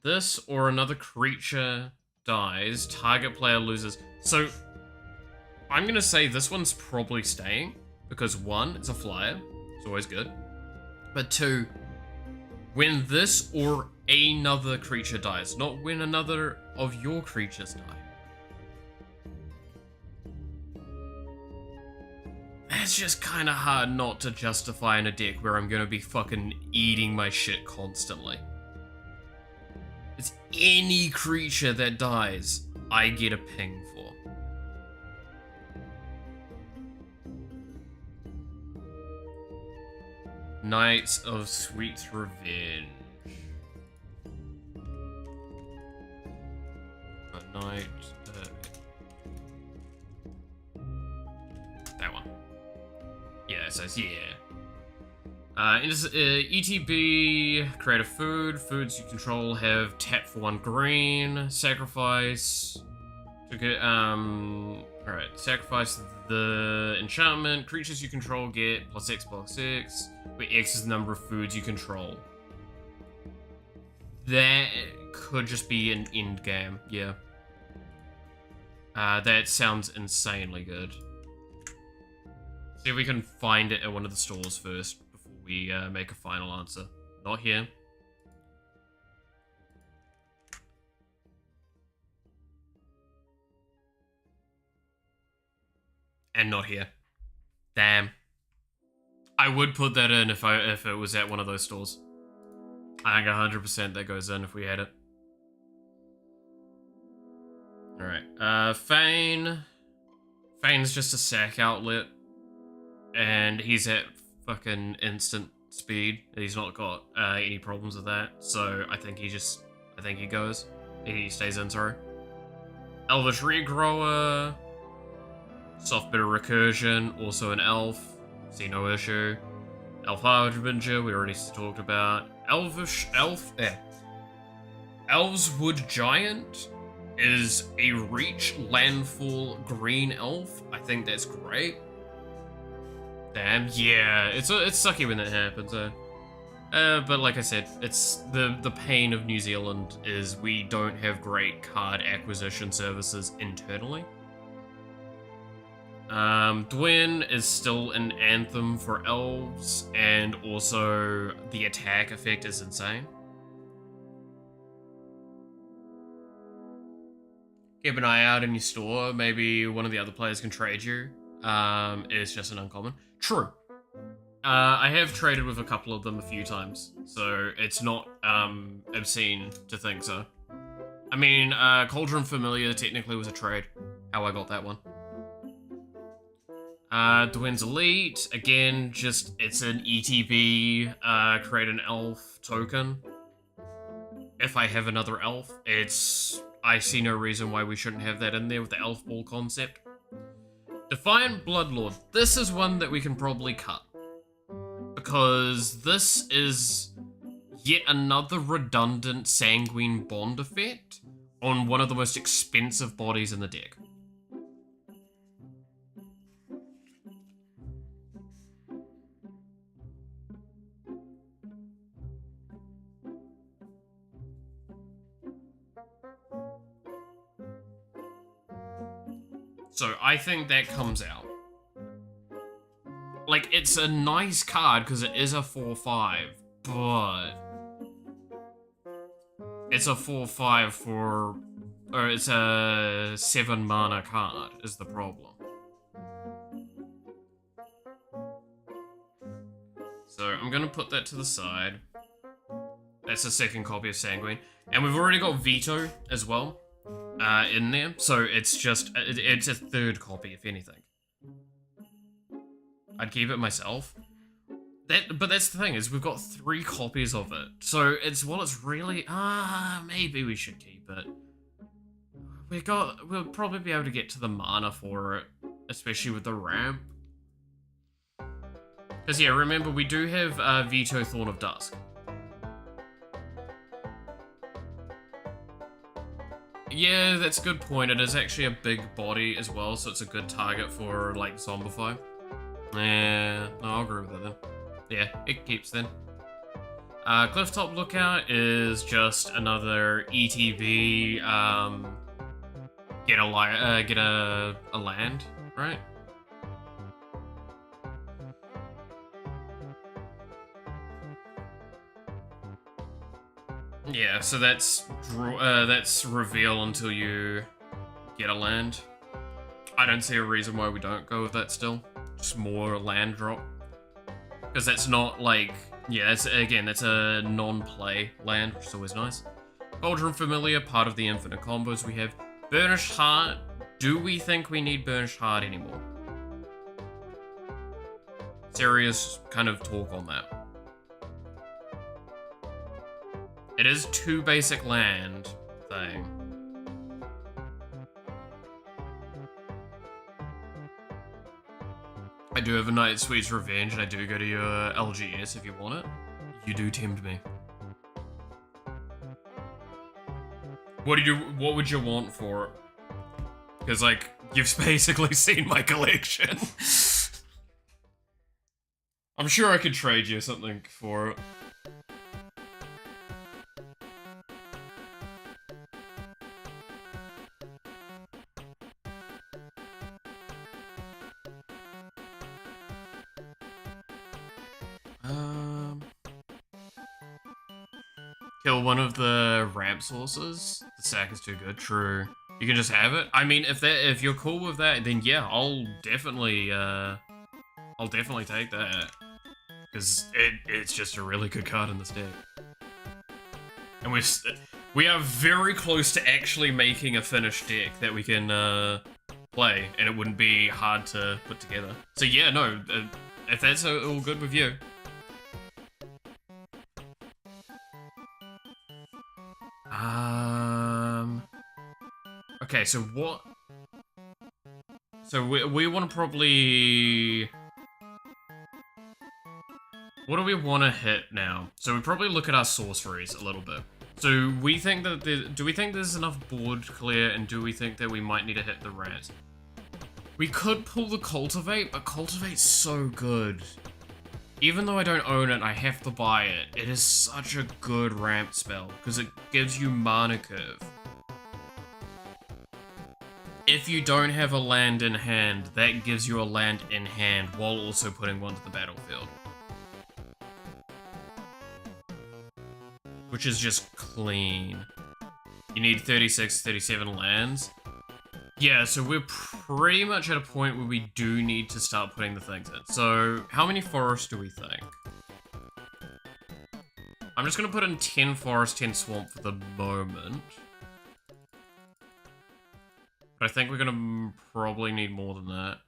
S1: this or another creature dies, target player loses. So, I'm gonna say this one's probably staying, because 1, it's a flyer, it's always good. But 2, when this or another creature dies, not when another of your creatures die. It's just kind of hard not to justify in a deck where I'm gonna be fucking eating my shit constantly. It's any creature that dies, I get a ping for. Knights of Sweet Revenge. A knight. That one. Yeah, it says yeah. ETB, create a food. Foods you control have tap for 1 green. Sacrifice. Alright, sacrifice the enchantment. Creatures you control get +X/+X, where X is the number of foods you control. That could just be an end game, yeah. That sounds insanely good. See if we can find it at one of the stores first before we make a final answer. Not here. And not here. Damn. I would put that in if it was at one of those stores. I think 100% that goes in if we had it. Alright. Fane. Fane's just a sack outlet. And he's at fucking instant speed. He's not got any problems with that. So I think he goes. He stays in, sorry. Elvish Regrower. Soft Bitter Recursion, also an elf. See no issue. Elf Harbinger, we already talked about. Elveswood Giant is a reach landfall green elf. I think that's great. Damn, yeah, it's sucky when that happens. But like I said, it's the pain of New Zealand is we don't have great card acquisition services internally. Dwyn is still an anthem for elves, and also the attack effect is insane. Keep an eye out in your store, maybe one of the other players can trade you. It's just an uncommon. True. I have traded with a couple of them a few times, so it's not obscene to think so. I mean, Cauldron Familiar technically was a trade, how I got that one. Dwyn's Elite, again, just, it's an ETB, create an elf token. If I have another elf, I see no reason why we shouldn't have that in there with the elf ball concept. Defiant Bloodlord, this is one that we can probably cut. because this is yet another redundant Sanguine Bond effect on one of the most expensive bodies in the deck. So I think that comes out. Like, it's a nice card because it is a 4/5, but it's a 4/5 for, or it's a 7 mana card is the problem. So I'm gonna put that to the side. That's a second copy of Sanguine. And we've already got Veto as well in there. So it's just, it's a third copy, if anything. I'd keep it myself. But that's the thing, is we've got 3 copies of it. So it's, well, it's really, maybe we should keep it. We'll probably be able to get to the mana for it, especially with the ramp. Because yeah, remember, we do have Veto Thorn of Dusk. Yeah, that's a good point. It is actually a big body as well, so it's a good target for, like, Zombify. Yeah, no, I'll agree with that then. Yeah, it keeps then. Clifftop Lookout is just another ETB, get a land, right? Yeah, so that's reveal until you get a land. I don't see a reason why we don't go with that still. Just more land drop. Because that's not like, yeah, that's a non-play land, which is always nice. Cauldron Familiar, part of the infinite combos we have. Burnished Heart, do we think we need Burnished Heart anymore? Serious kind of talk on that. It is 2 basic land thing. I do have a Night Sweet's Revenge, and I do go to your LGS if you want it. You do tempt me. What would you want for it? Because, like, you've basically seen my collection. I'm sure I could trade you something for it. Kill one of the ramp sources. The sack is too good. True. You can just have it. I mean, if you're cool with that, then yeah, I'll definitely take that, because it's just a really good card in this deck. And we are very close to actually making a finished deck that we can play, and it wouldn't be hard to put together. So yeah, no, if that's all good with you. Okay, so what? So we want to probably... What do we want to hit now? So we probably look at our sorceries a little bit. So we think that do we think there's enough board clear, and do we think that we might need to hit the rat? We could pull the Cultivate, but Cultivate's so good. Even though I don't own it, I have to buy it. It is such a good ramp spell, because it gives you mana curve. If you don't have a land in hand, that gives you a land in hand while also putting one to the battlefield. Which is just clean. You need 36, 37 lands. Yeah, so we're pretty much at a point where we do need to start putting the things in. So, how many forests do we think? I'm just gonna put in 10 forest, 10 swamp for the moment. But I think we're gonna probably need more than that.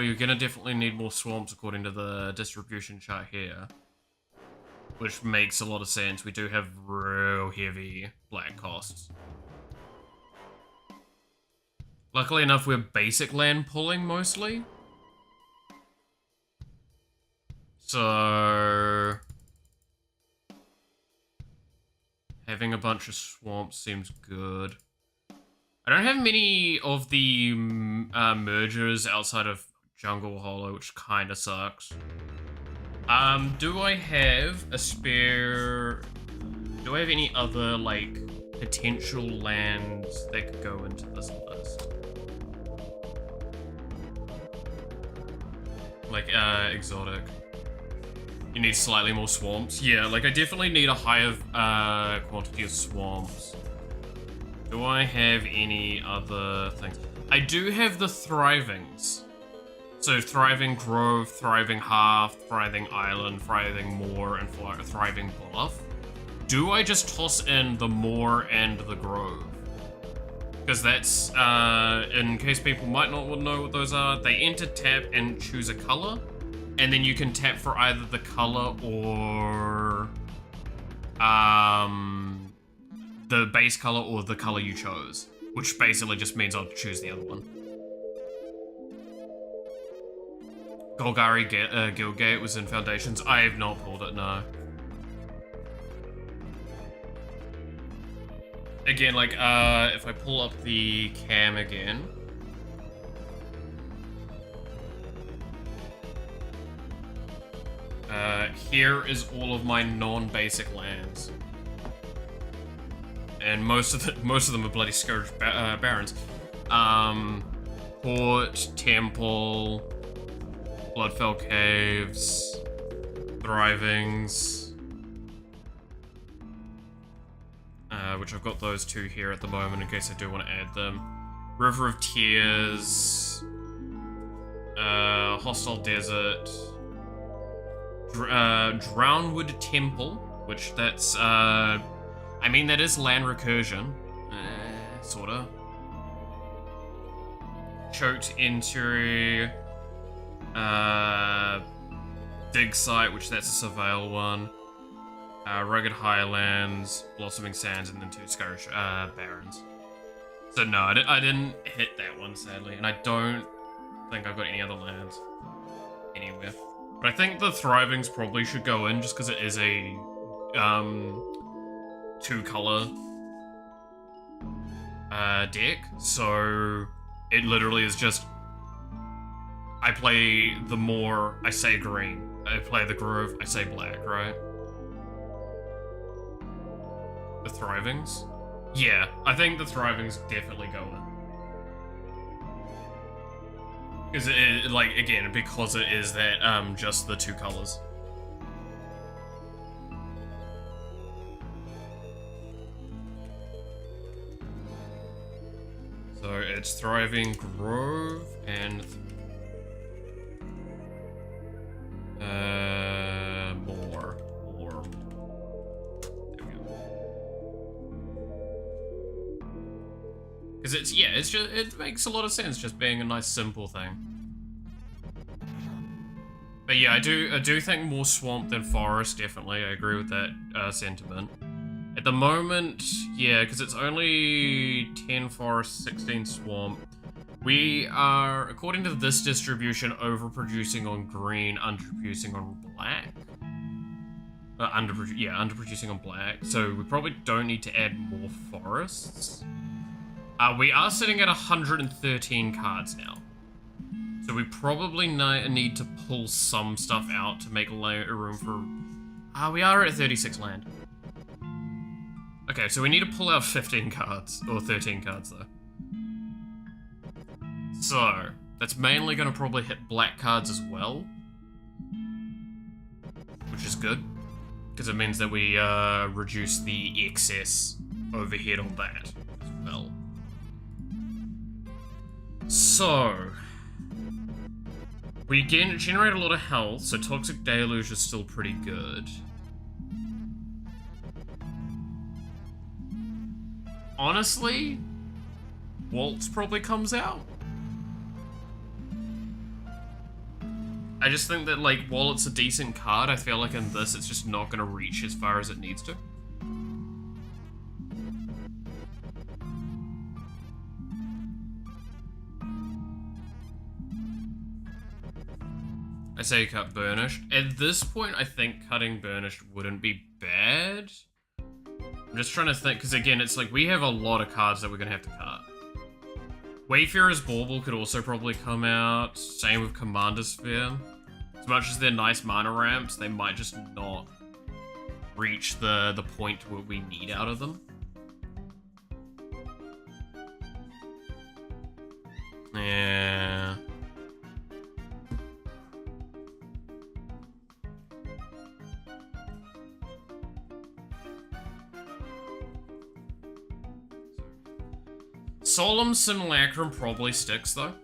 S1: You're gonna definitely need more swamps according to the distribution chart here. Which makes a lot of sense. We do have real heavy black costs. Luckily enough, we're basic land pulling mostly. So having a bunch of swamps seems good. I don't have many of the mergers outside of Jungle Hollow, which kind of sucks. Do I have a spare... Do I have any other, like, potential lands that could go into this list? Like, exotic. You need slightly more swamps? Yeah, like, I definitely need a higher quantity of swamps. Do I have any other things? I do have the thrivings. So thriving grove, thriving half, thriving island, thriving moor, and thriving bluff. Do I just toss in the moor and the grove? Because that's, in case people might not know what those are, they enter, tap, and choose a color. And then you can tap for either the color or the base color or the color you chose. Which basically just means I'll choose the other one. Golgari Guildgate was in Foundations. I have not pulled it, no. Again, like, if I pull up the cam again. Here is all of my non-basic lands. And most of them are bloody Scourge Barons. Port, Temple, Bloodfell Caves, Thrivings. Which I've got those two here at the moment in case I do want to add them. River of Tears, Hostile Desert, Drownwood Temple, which that's, I mean, that is land recursion, sorta. Choked Interior, Dig Site, which that's a Surveil one. Rugged Highlands, Blossoming Sands, and then two Scourge Barons. So no, I didn't hit that one, sadly, and I don't think I've got any other lands anywhere. But I think the Thrivings probably should go in, just because it is a two-color deck, so it literally is just, I play the moor, I say green. I play the grove, I say black, right? The Thrivings? Yeah, I think the Thrivings definitely go in. Because it, like, again, because it is that, just the two colors. So it's Thriving Grove and more. There we go. Because it's, yeah, it's just, it makes a lot of sense just being a nice simple thing. But yeah, I do think more swamp than forest, definitely. I agree with that sentiment. At the moment, yeah, because it's only 10 forest, 16 swamp. We are, according to this distribution, overproducing on green, underproducing on black. Underproducing on black. So we probably don't need to add more forests. We are sitting at 113 cards now. So we probably need to pull some stuff out to make room for... we are at 36 land. Okay, so we need to pull out 15 cards, or 13 cards though. So, that's mainly going to probably hit black cards as well. Which is good, because it means that we reduce the excess overhead on that as well. So, we generate a lot of health, so Toxic Deluge is still pretty good. Honestly, Waltz probably comes out. I just think that, like, while it's a decent card, I feel like in this it's just not going to reach as far as it needs to. say cut Burnished. At this point, I think cutting Burnished wouldn't be bad. I'm just trying to think, because again, it's like we have a lot of cards that we're going to have to cut. Wayfarer's Bauble could also probably come out. Same with Commander Sphere. As much as they're nice mana ramps, they might just not reach the point where we need out of them. Yeah. Solemn Simulacrum probably sticks though.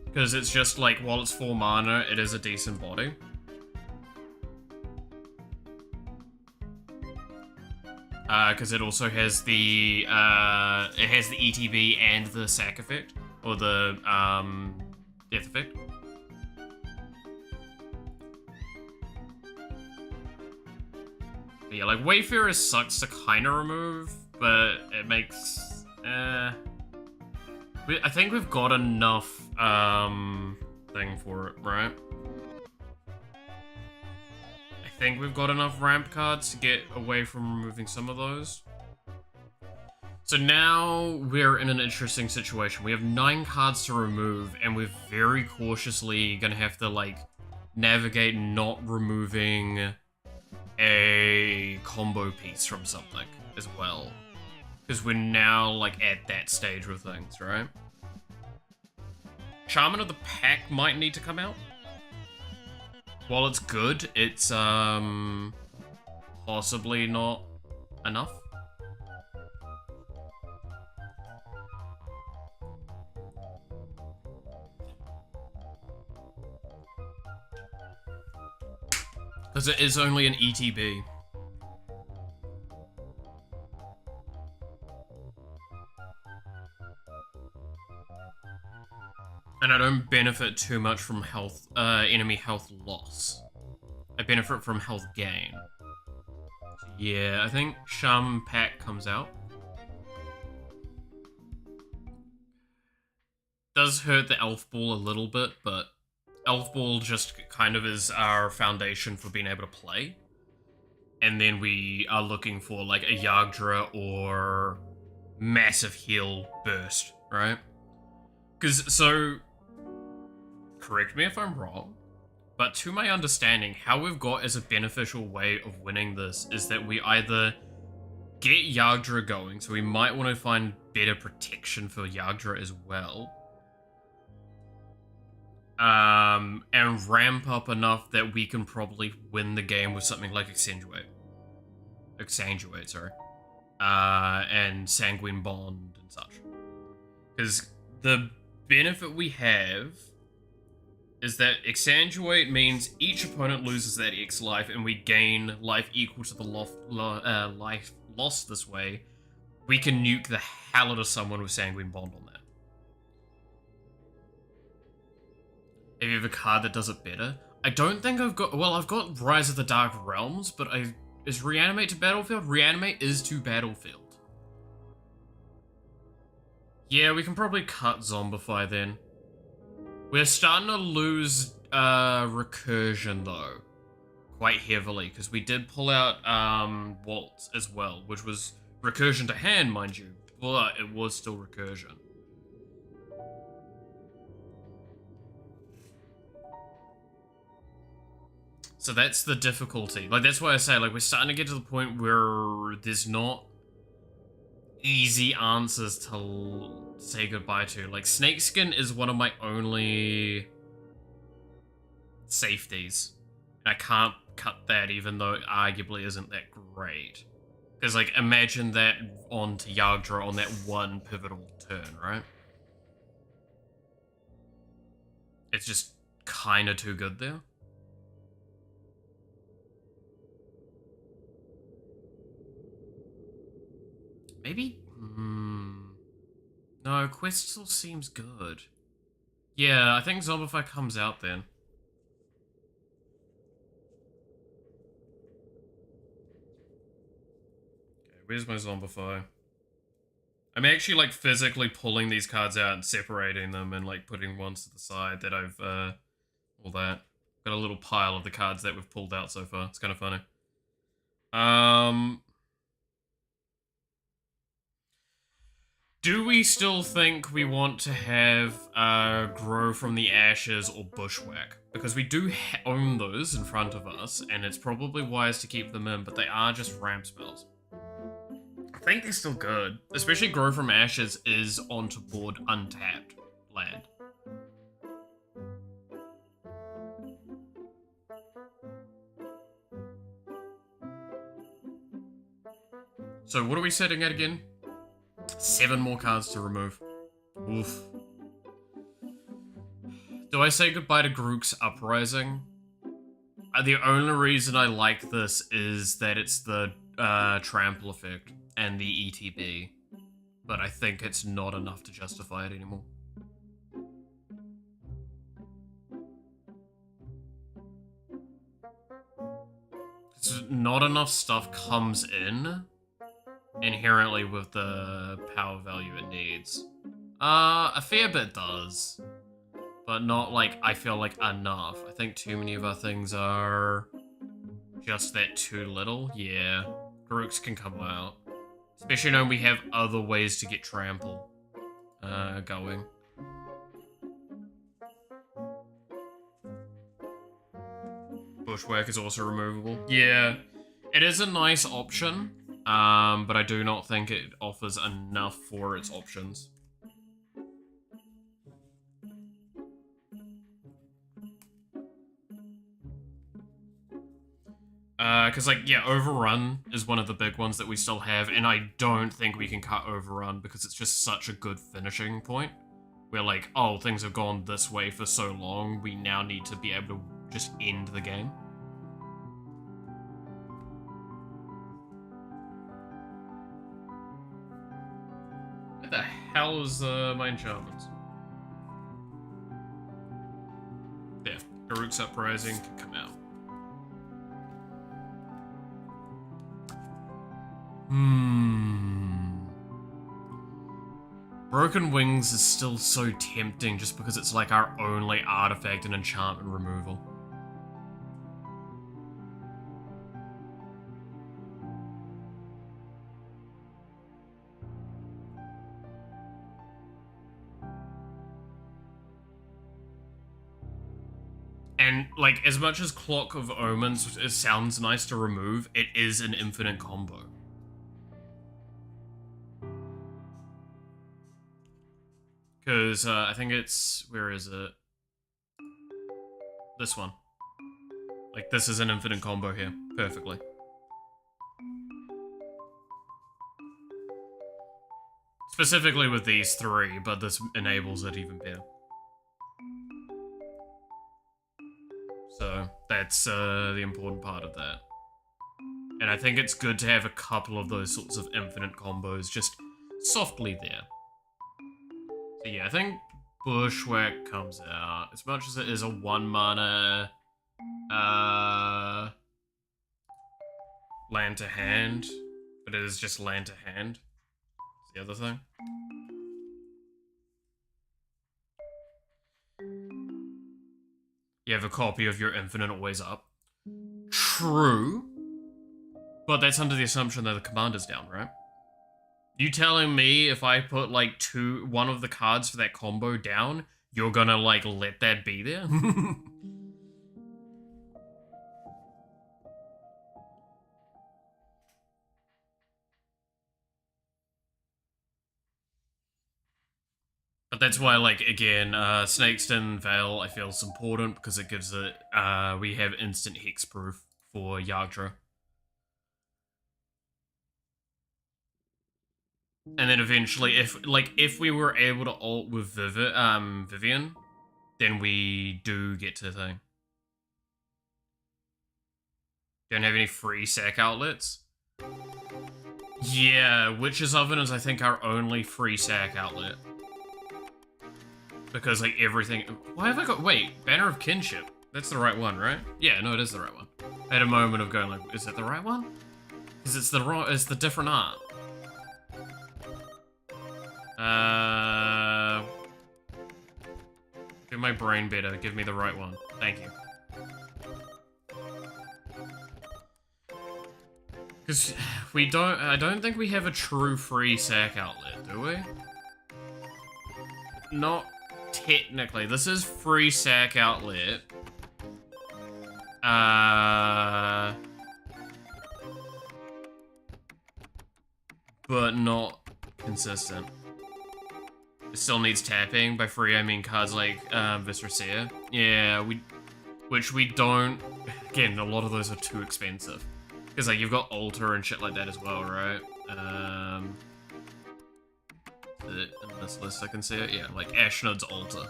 S1: Because it's just like, while it's 4 mana, it is a decent body. Because it also has the ETB and the sack effect, or the death effect. But yeah, like Wayfarer sucks to kind of remove, but it makes I think we've got enough thing for it, right? I think we've got enough ramp cards to get away from removing some of those. So now we're in an interesting situation. We have 9 cards to remove, and we're very cautiously gonna have to, like, navigate not removing a combo piece from something as well. Because we're now, like, at that stage with things, right? Shaman of the Pack might need to come out. While it's good, it's, possibly not enough. Because it is only an ETB. And I don't benefit too much from health, enemy health loss. I benefit from health gain. So yeah, I think Shaman Pack comes out. Does hurt the Elf Ball a little bit, but Elf Ball just kind of is our foundation for being able to play. And then we are looking for like a Yagdra or massive heal burst, right? Because, so, correct me if I'm wrong, but to my understanding, how we've got as a beneficial way of winning this is that we either get Yagdra going, so we might want to find better protection for Yagdra as well, and ramp up enough that we can probably win the game with something like Exsanguinate, sorry, and Sanguine Bond and such. Because the benefit we have is that Exsanguinate means each opponent loses that X life, and we gain life equal to the life lost this way. We can nuke the hell out of someone with Sanguine Bond on that. If you have a card that does it better. I don't think I've got... Well, I've got Rise of the Dark Realms, but is Reanimate to Battlefield? Reanimate is to Battlefield. Yeah, we can probably cut Zombify then. We're starting to lose Recursion, though. Quite heavily, because we did pull out Waltz as well, which was Recursion to hand, mind you, but it was still Recursion. So that's the difficulty. Like, that's why I say, like, we're starting to get to the point where there's not easy answers to say goodbye to. Like, Snakeskin is one of my only safeties. And I can't cut that, even though it arguably isn't that great. Because, like, imagine that onto Yagdra on that one pivotal turn, right? It's just kind of too good there. Maybe? No, Quest still seems good. Yeah, I think Zombify comes out then. Okay, where's my Zombify? I'm actually, like, physically pulling these cards out and separating them and, like, putting ones to the side that I've, all that. Got a little pile of the cards that we've pulled out so far. It's kind of funny. Do we still think we want to have Grow from the Ashes or Bushwhack? Because we do own those in front of us, and it's probably wise to keep them in, but they are just ramp spells. I think they're still good. Especially Grow from Ashes is onto board untapped land. So what are we setting at again? 7 more cards to remove. Oof. Do I say goodbye to Grook's Uprising? The only reason I like this is that it's the trample effect and the ETB. But I think it's not enough to justify it anymore. Not enough stuff comes in inherently with the power value it needs. A fair bit does. But not, like, I feel like enough. I think too many of our things are just that too little. Yeah, Garooks can come out. Especially knowing we have other ways to get trample going. Bushwhack is also removable. Yeah, it is a nice option, but I do not think it offers enough for its options. Because, like, yeah, Overrun is one of the big ones that we still have, and I don't think we can cut Overrun because it's just such a good finishing point. We're like, oh, things have gone this way for so long, we now need to be able to just end the game. What the hell is my enchantments? There, Garroot's Uprising can come out. Broken Wings is still so tempting just because it's like our only artifact and enchantment removal. And, like, as much as Clock of Omens sounds nice to remove, it is an infinite combo. Because, I think it's... where is it? This one. Like, this is an infinite combo here. Perfectly. Specifically with these 3, but this enables it even better. So, that's the important part of that. And I think it's good to have a couple of those sorts of infinite combos just softly there. So yeah, I think Bushwhack comes out. As much as it is a 1 mana land to hand, but it is just land to hand. It's the other thing. You have a copy of your infinite always up. True. But that's under the assumption that the commander's down, right? You telling me if I put, like, one of the cards for that combo down, you're gonna, like, let that be there? But that's why, like, again, Snakeskin Veil, I feel, is important because it gives it, we have instant hexproof for Yagdra. And then eventually, if we were able to ult with Vivian, then we do get to the thing. Don't have any free sack outlets? Yeah, Witch's Oven is, I think, our only free sack outlet. Because, like, everything... Why have I got... Wait, Banner of Kinship. That's the right one, right? Yeah, no, it is the right one. I had a moment of going, like, is that the right one? Because it's the different art. Do my brain better. Give me the right one. Thank you. Because I don't think we have a true free sack outlet, do we? Not technically. This is free sack outlet. But not consistent. It still needs tapping. By free, I mean cards like Viscera. Yeah, which we don't. Again, a lot of those are too expensive. Because like you've got Alter and shit like that as well, right? Is it in this list I can see it? Yeah, like Ashnod's Alter.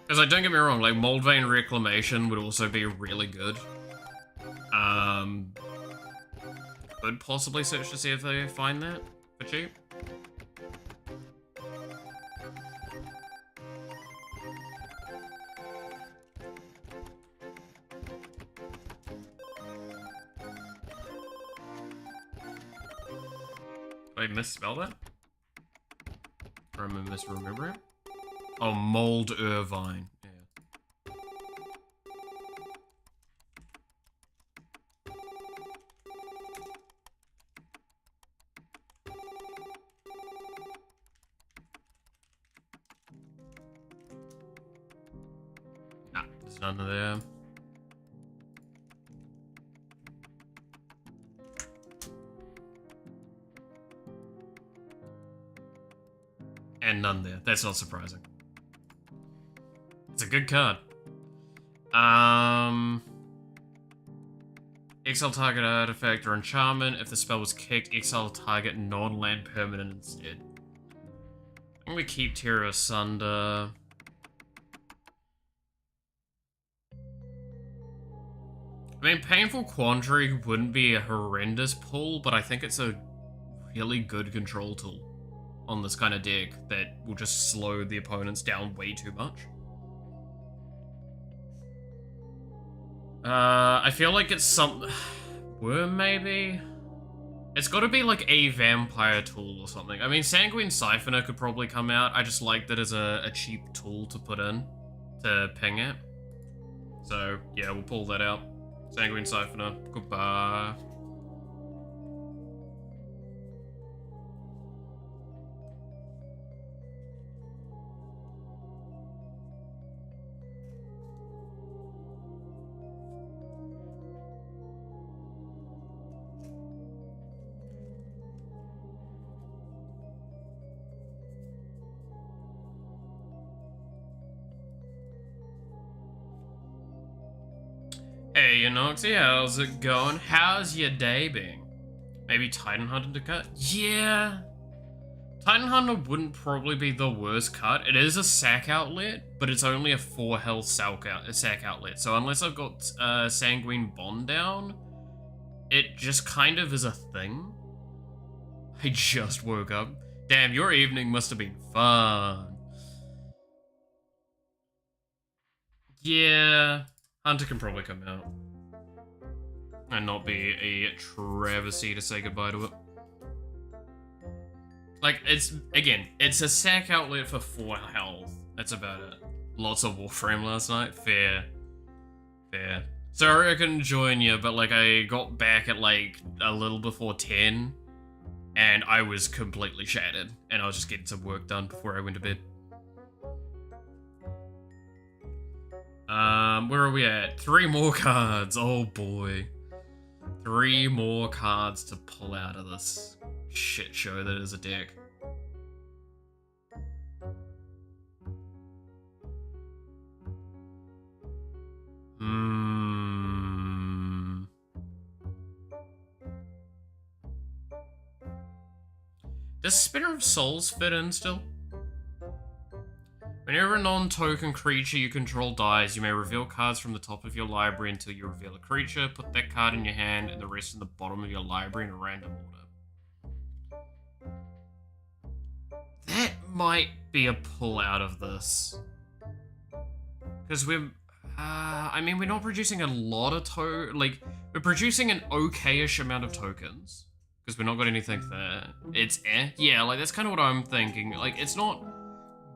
S1: Because like, don't get me wrong, like Mold Vein Reclamation would also be really good. Could possibly search to see if they find that for cheap. Did I misspell that? Or am I misremembering? Oh, Mold Irvine. Yeah. Nah, there's none of there. And none there. That's not surprising. It's a good card. Exile target artifact or enchantment. If the spell was kicked, exile target non-land permanent instead. I'm gonna keep Terror Asunder. I mean, Painful Quandary wouldn't be a horrendous pull, but I think it's a really good control tool on this kind of deck that will just slow the opponents down way too much. I feel like it's some... Worm, maybe? It's gotta be like a vampire tool or something. I mean, Sanguine Siphoner could probably come out. I just like that as a cheap tool to put in to ping it. So, yeah, we'll pull that out. Sanguine Siphoner, goodbye. Hey, Enoxy, how's it going? How's your day been? Maybe Titan Hunter to cut? Yeah. Titan Hunter wouldn't probably be the worst cut. It is a sack outlet, but it's only a 4 health sack outlet. So unless I've got Sanguine Bond down, it just kind of is a thing. I just woke up. Damn, your evening must have been fun. Yeah. Hunter can probably come out. And not be a travesty to say goodbye to it. Like, it's a sack outlet for 4 health. That's about it. Lots of Warframe last night. Fair. Sorry I couldn't join you, but like, I got back at like a little before 10. And I was completely shattered. And I was just getting some work done before I went to bed. Where are we at? 3 more cards. Oh boy. 3 more cards to pull out of this shit show that is a deck. Does Spinner of Souls fit in still? Whenever a non-token creature you control dies, you may reveal cards from the top of your library until you reveal a creature. Put that card in your hand and the rest in the bottom of your library in a random order. That might be a pull out of this. Because I mean, we're not producing a lot of we're producing an okay-ish amount of tokens. Because we're not got anything there. It's yeah, like that's kind of what I'm thinking. Like, it's not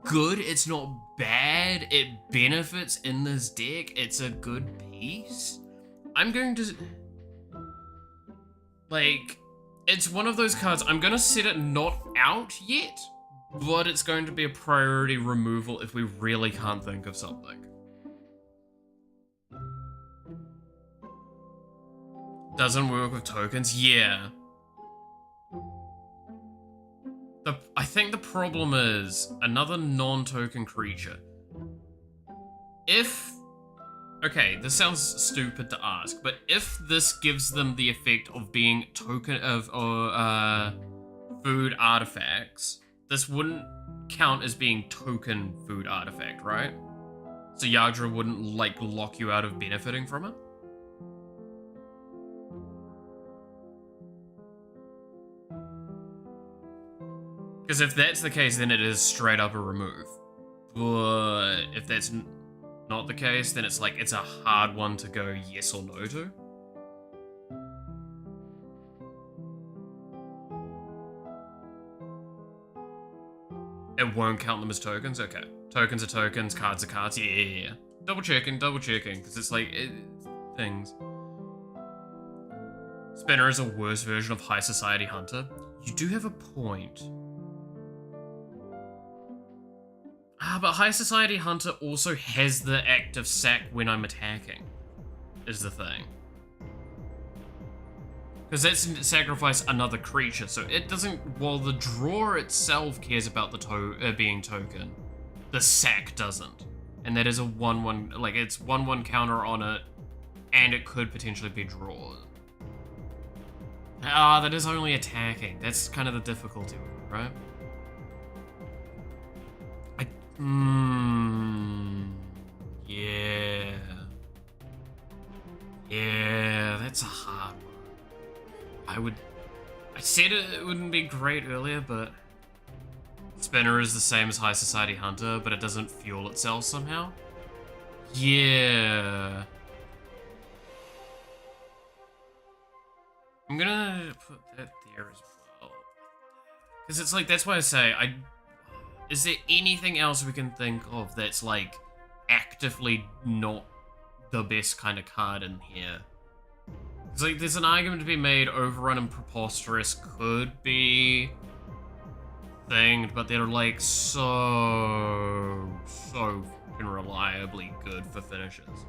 S1: good, it's not bad, it benefits in this deck, it's a good piece. I'm going to... Like, it's one of those cards, I'm gonna set it not out yet, but it's going to be a priority removal if we really can't think of something. Doesn't work with tokens? Yeah. I think the problem is another non-token creature. If... Okay, this sounds stupid to ask, but if this gives them the effect of being token of food artifacts, this wouldn't count as being token food artifact, right? So Yagdra wouldn't like lock you out of benefiting from it? Because if that's the case, then it is straight up a remove. But if that's not the case, then it's like, it's a hard one to go yes or no to. It won't count them as tokens? Okay. Tokens are tokens, cards are cards. Yeah. Double checking, because it's like, things. Spinner is a worse version of High Society Hunter. You do have a point. But High Society Hunter also has the active sack when I'm attacking, is the thing. Because that's sacrifice another creature, so it doesn't... While the draw itself cares about the being token, the sack doesn't. And that is a 1-1... Like, it's 1-1 counter on it, and it could potentially be drawn. That is only attacking. That's kind of the difficulty, right? Yeah. Yeah, that's a hard one. I said it wouldn't be great earlier, but Spinner is the same as High Society Hunter, but it doesn't fuel itself somehow. Yeah. I'm gonna put that there as well. Because it's like, that's why I say, is there anything else we can think of that's like actively not the best kind of card in here? It's like, there's an argument to be made, Overrun and Preposterous could be thinged, but they're like so fucking reliably good for finishes.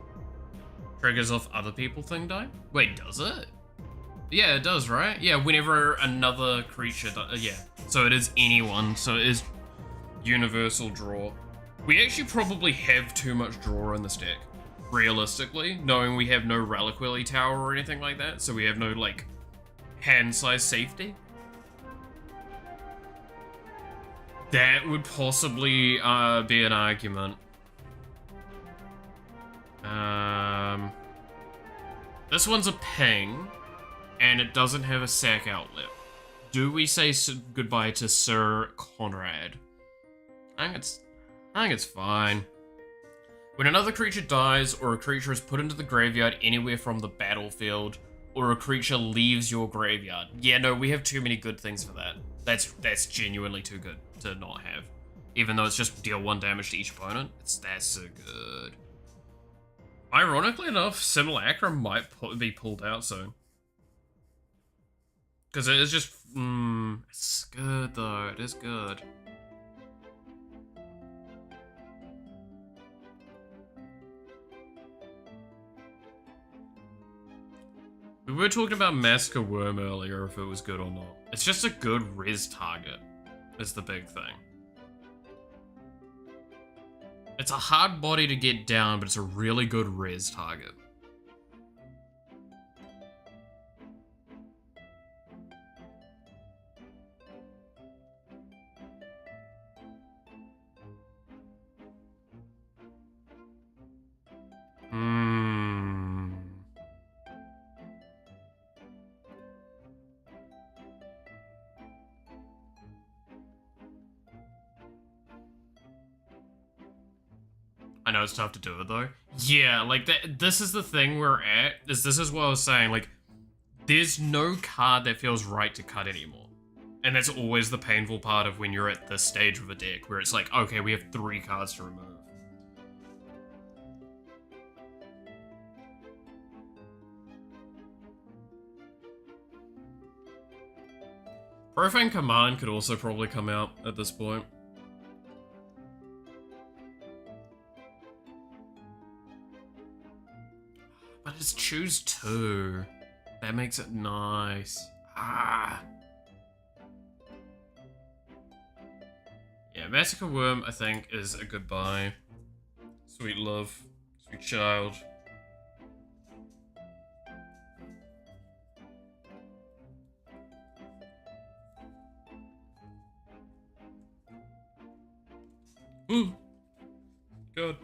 S1: Triggers off other people thing die? Wait, does it? Yeah, it does, right? Yeah, whenever another creature yeah. So it is anyone, so it is universal draw. We actually probably have too much draw in this deck, realistically, knowing we have no Reliquary Tower or anything like that, so we have no, like, hand-size safety. That would possibly be an argument. This one's a ping, and it doesn't have a sack outlet. Do we say goodbye to Sir Conrad? I think it's fine. When another creature dies, or a creature is put into the graveyard anywhere from the battlefield, or a creature leaves your graveyard. Yeah, no, we have too many good things for that. That's genuinely too good to not have. Even though it's just deal 1 damage to each opponent, that's so good. Ironically enough, Simulacrum might be pulled out soon. Because it is just, it's good though, it is good. We were talking about Massacre Worm earlier, if it was good or not. It's just a good res target, is the big thing. It's a hard body to get down, but it's a really good res target. I know it's tough to do it though. Yeah, like this is the thing we're at, this is what I was saying, like, there's no card that feels right to cut anymore. And that's always the painful part of when you're at this stage of a deck, where it's like, okay, we have 3 cards to remove. Profane Command could also probably come out at this point. But it's choose 2. That makes it nice. Ah. Yeah, Massacre Worm, I think, is a good buy. Sweet love. Sweet child. Ooh. Good.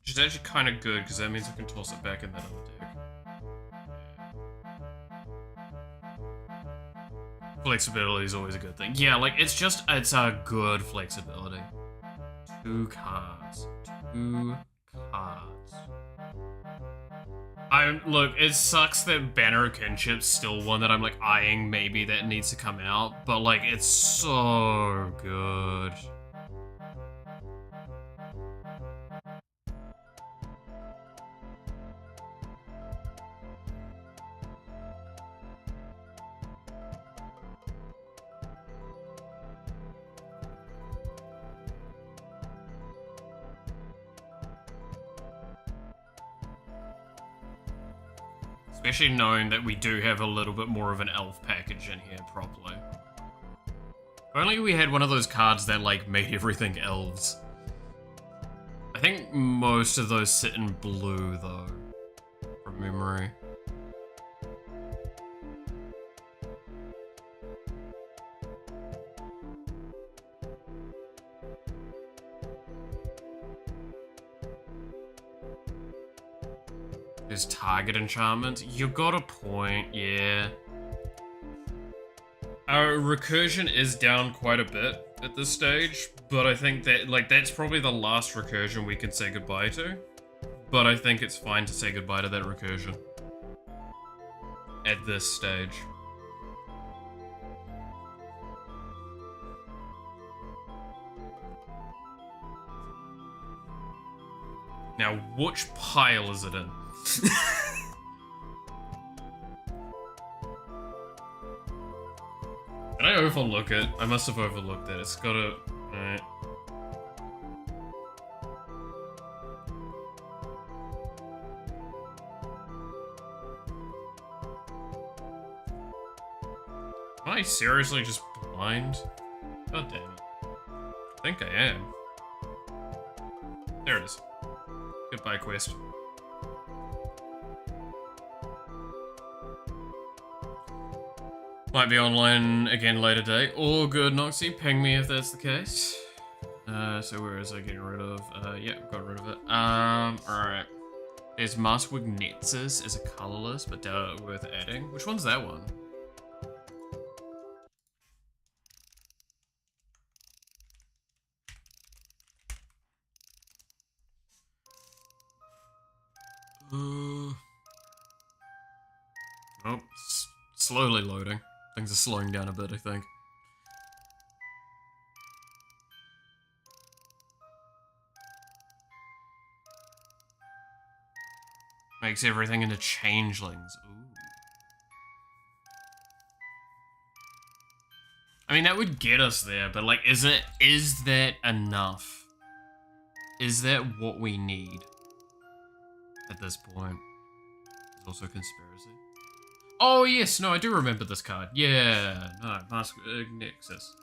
S1: Which is actually kind of good, because that means I can toss it back in that other deck. Flexibility is always a good thing. Yeah, like, it's a good flexibility. 2 cards. 2 cards. Look, it sucks that Banner of Kinship's still one that I'm, like, eyeing maybe that needs to come out, but, like, it's so good. Especially knowing that we do have a little bit more of an elf package in here properly. If only we had one of those cards that, like, made everything elves. I think most of those sit in blue, though, from memory. There's target enchantment. You got a point, yeah. Our recursion is down quite a bit at this stage, but I think that, like, that's probably the last recursion we can say goodbye to. But I think it's fine to say goodbye to that recursion at this stage. Now, which pile is it in? Did I overlook it? I must have overlooked it. It's gotta... Alright. Am I seriously just blind? God damn it. I think I am. There it is. Goodbye, quest. Might be online again later date. All good, Noxie. Ping me if that's the case. So where is I getting rid of? Yeah, got rid of it. Alright. There's Maskwig Nexus as a colorless, but worth adding. Which one's that one? Oh, slowly loading. Things are slowing down a bit, I think. Makes everything into changelings. Ooh. I mean, that would get us there, but, like, is that enough? Is that what we need at this point? There's also conspiracy. Oh, yes, no, I do remember this card. Yeah, no, Mask Nexus.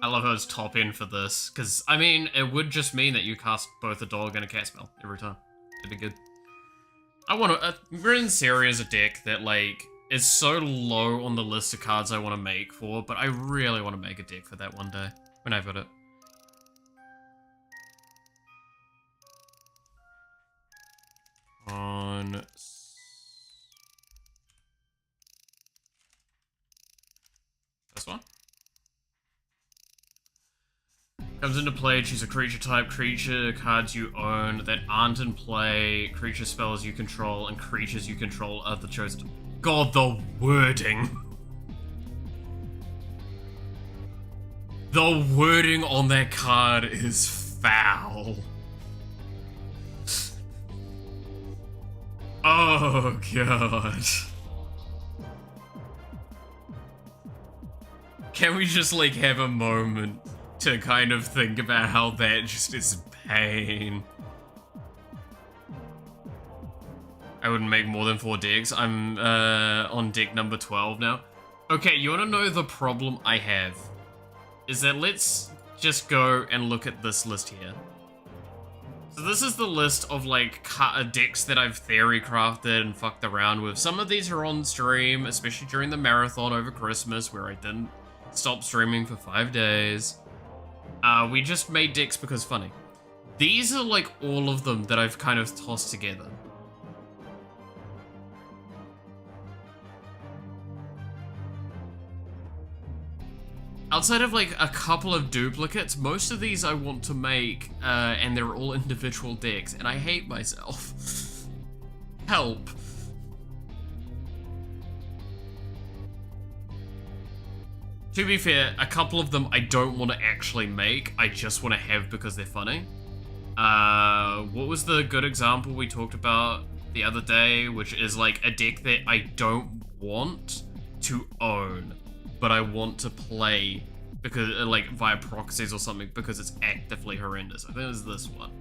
S1: I love how it's top end for this, because, I mean, it would just mean that you cast both a dog and a cat spell every time. It'd be good. I want to... Rin Seria is a deck that, like, is so low on the list of cards I want to make for, but I really want to make a deck for that one day, when I've got it. On... This one? Comes into play, choose a creature type, creature cards you own that aren't in play, creature spells you control, and creatures you control are the chosen. God, the wording! The wording on that card is foul. Oh, God. Can we just, like, have a moment to kind of think about how that just is pain? I wouldn't make more than 4 decks. I'm on deck number 12 now. Okay, you want to know the problem I have? Is that let's just go and look at this list here. So this is the list of like decks that I've theory crafted and fucked around with. Some of these are on stream, especially during the marathon over Christmas where I didn't stop streaming for 5 days. We just made decks because funny. These are like all of them that I've kind of tossed together. Outside of like a couple of duplicates, most of these I want to make, and they're all individual decks, and I hate myself. Help. To be fair, a couple of them I don't want to actually make, I just want to have because they're funny. What was the good example we talked about the other day, which is like a deck that I don't want to own, but I want to play because, like, via proxies or something because it's actively horrendous. I think it was this one.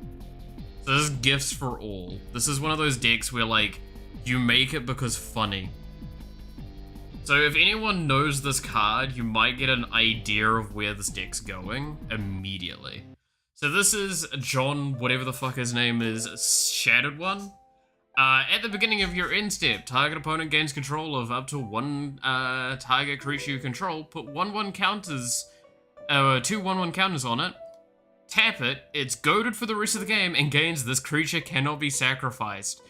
S1: So this is Gifts for All. This is one of those decks where, like, you make it because funny. So if anyone knows this card, you might get an idea of where this deck's going immediately. So this is John, whatever the fuck his name is, Shattered One. At the beginning of your end step, target opponent gains control of up to one target creature you control. Put 1/1 counters, 2 1/1 counters on it. Tap it. It's goaded for the rest of the game and gains this creature cannot be sacrificed.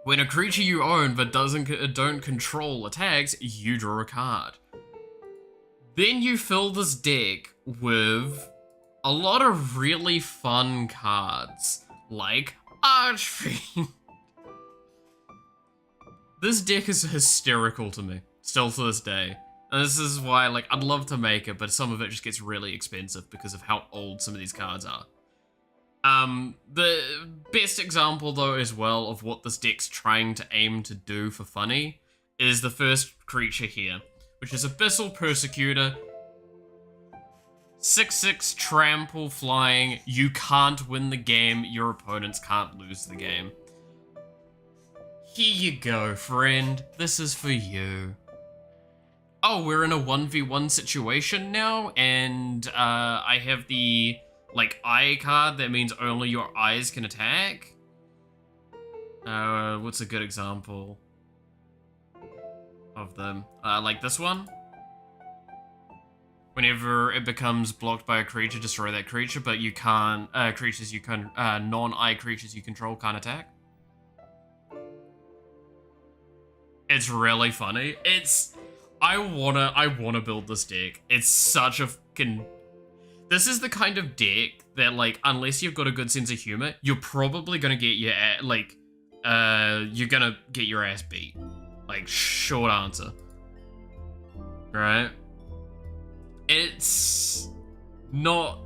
S1: When a creature you own but don't control attacks, you draw a card. Then you fill this deck with a lot of really fun cards, like Archfiend. This deck is hysterical to me, still to this day. And this is why, like, I'd love to make it, but some of it just gets really expensive because of how old some of these cards are. The best example, though, as well, of what this deck's trying to aim to do for funny is the first creature here, which is Abyssal Persecutor. 6/6 trample flying. You can't win the game. Your opponents can't lose the game. Here you go, friend. This is for you. Oh, we're in a 1v1 situation now, and I have the, like, eye card that means only your eyes can attack. What's a good example of them? Like this one? Whenever it becomes blocked by a creature, destroy that creature, but you can't, non-eye creatures you control can't attack. It's really funny. I wanna build this deck. It's such a fucking... This is the kind of deck that, like, unless you've got a good sense of humor, you're probably gonna get your you're gonna get your ass beat. Like, short answer. Right? It's not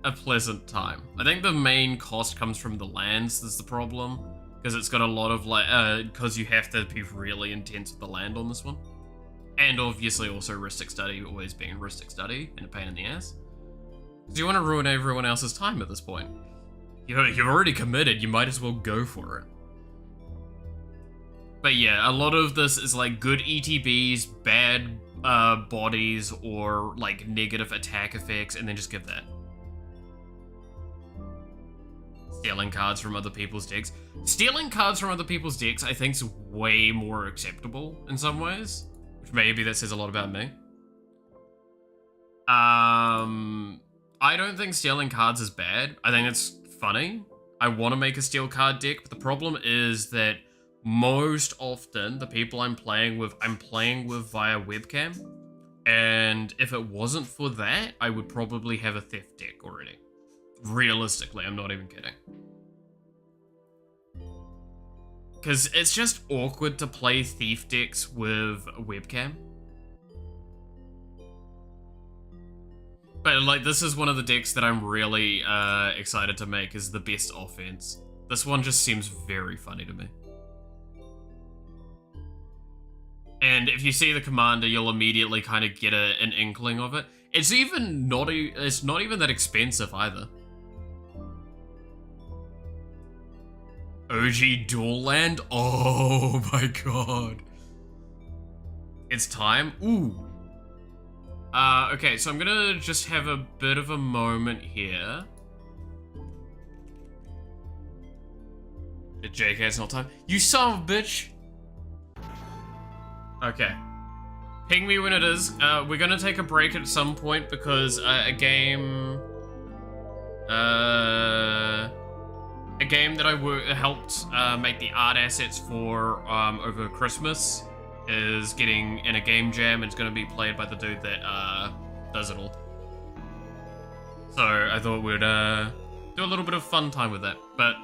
S1: a pleasant time. I think the main cost comes from the lands, is the problem. Because it's got a lot of, like, because you have to be really intense with the land on this one. And obviously also Ristic Study always being Ristic Study and a pain in the ass. Because you want to ruin everyone else's time at this point. You've already committed, you might as well go for it. But yeah, a lot of this is like good ETBs, bad bodies, or like negative attack effects, and then just give that. Stealing cards from other people's decks. Stealing cards from other people's decks, I think, is way more acceptable in some ways. Which maybe that says a lot about me. I don't think stealing cards is bad. I think it's funny. I want to make a steal card deck, but the problem is that most often the people I'm playing with via webcam. And if it wasn't for that, I would probably have a theft deck already. Realistically, I'm not even kidding. Because it's just awkward to play thief decks with a webcam. But, like, this is one of the decks that I'm really excited to make is the best offense. This one just seems very funny to me. And if you see the commander, you'll immediately kind of get an inkling of it. It's not even that expensive either. OG dual land? Oh my god. It's time? Ooh. Okay, so I'm gonna just have a bit of a moment here. JK, it's not time. You son of a bitch! Okay. Ping me when it is. We're gonna take a break at some point because a game that I helped make the art assets for over Christmas is getting in a game jam and it's gonna be played by the dude that does it all. So I thought we'd do a little bit of fun time with that. But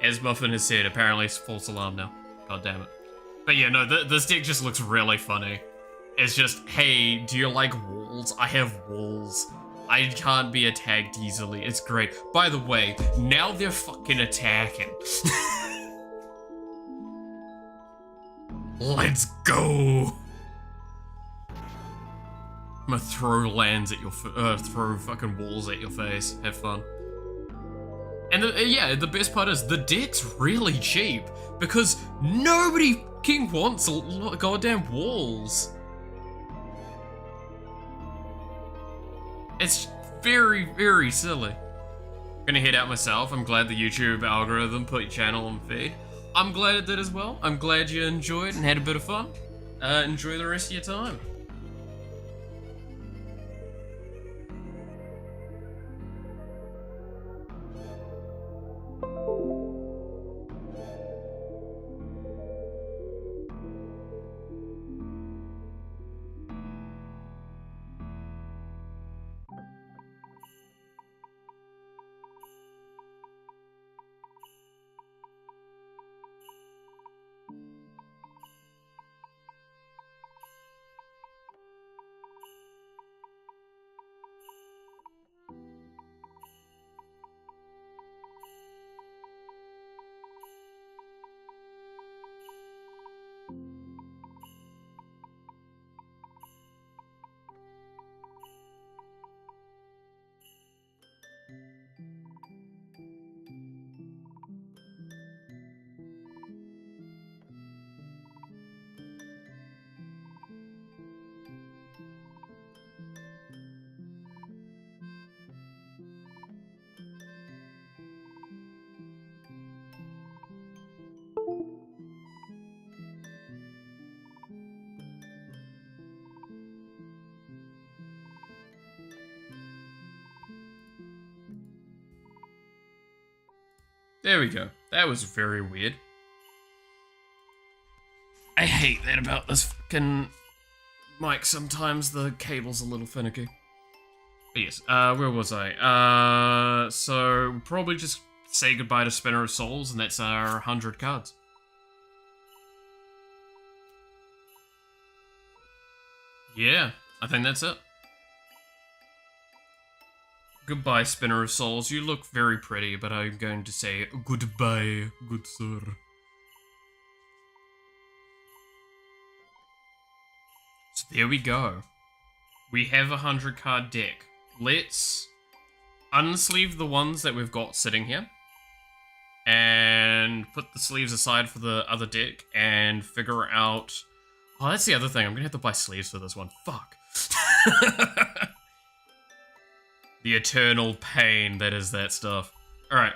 S1: as Muffin has said, apparently it's false alarm now. God damn it. But yeah, no, this deck just looks really funny. It's just, hey, do you like walls? I have walls. I can't be attacked easily. It's great. By the way, now they're fucking attacking. Let's go. I'm gonna throw lands at your throw fucking walls at your face. Have fun. And yeah, the best part is the deck's really cheap because nobody fucking wants goddamn walls. It's very, very silly. I'm gonna head out myself. I'm glad the YouTube algorithm put your channel on feed. I'm glad it did as well. I'm glad you enjoyed and had a bit of fun. Enjoy the rest of your time. There we go. That was very weird. I hate that about this fucking mic. Sometimes the cable's a little finicky. But yes, where was I? So we'll probably just say goodbye to Spinner of Souls, and that's our 100 cards. Yeah, I think that's it. Goodbye, Spinner of Souls. You look very pretty, but I'm going to say goodbye, good sir. So there we go. We have a 100 card deck. Let's unsleeve the ones that we've got sitting here. And put the sleeves aside for the other deck and figure out... Oh, that's the other thing. I'm going to have to buy sleeves for this one. Fuck. The eternal pain that is that stuff. Alright,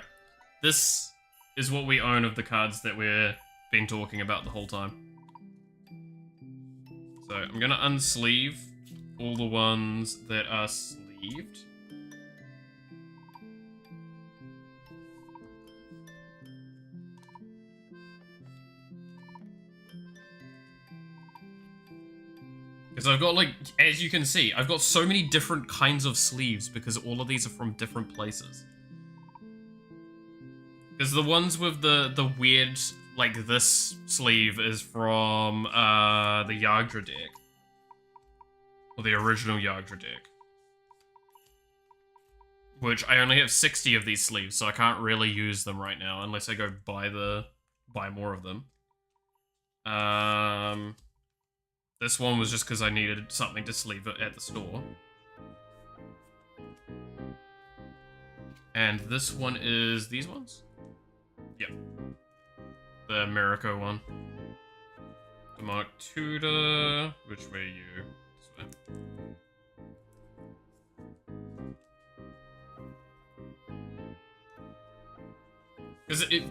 S1: this is what we own of the cards that we've been talking about the whole time. So I'm gonna unsleeve all the ones that are sleeved. Because I've got, like, as you can see, I've got so many different kinds of sleeves because all of these are from different places. Because the ones with the weird, like, this sleeve is from the Yagdra deck. Or the original Yagdra deck. which I only have 60 of these sleeves, so I can't really use them right now unless I go buy more of them. This one was just because I needed something to sleeve it at the store. And this one is these ones? Yep. The Americo one. The Mark Tudor. Which way are you? This way.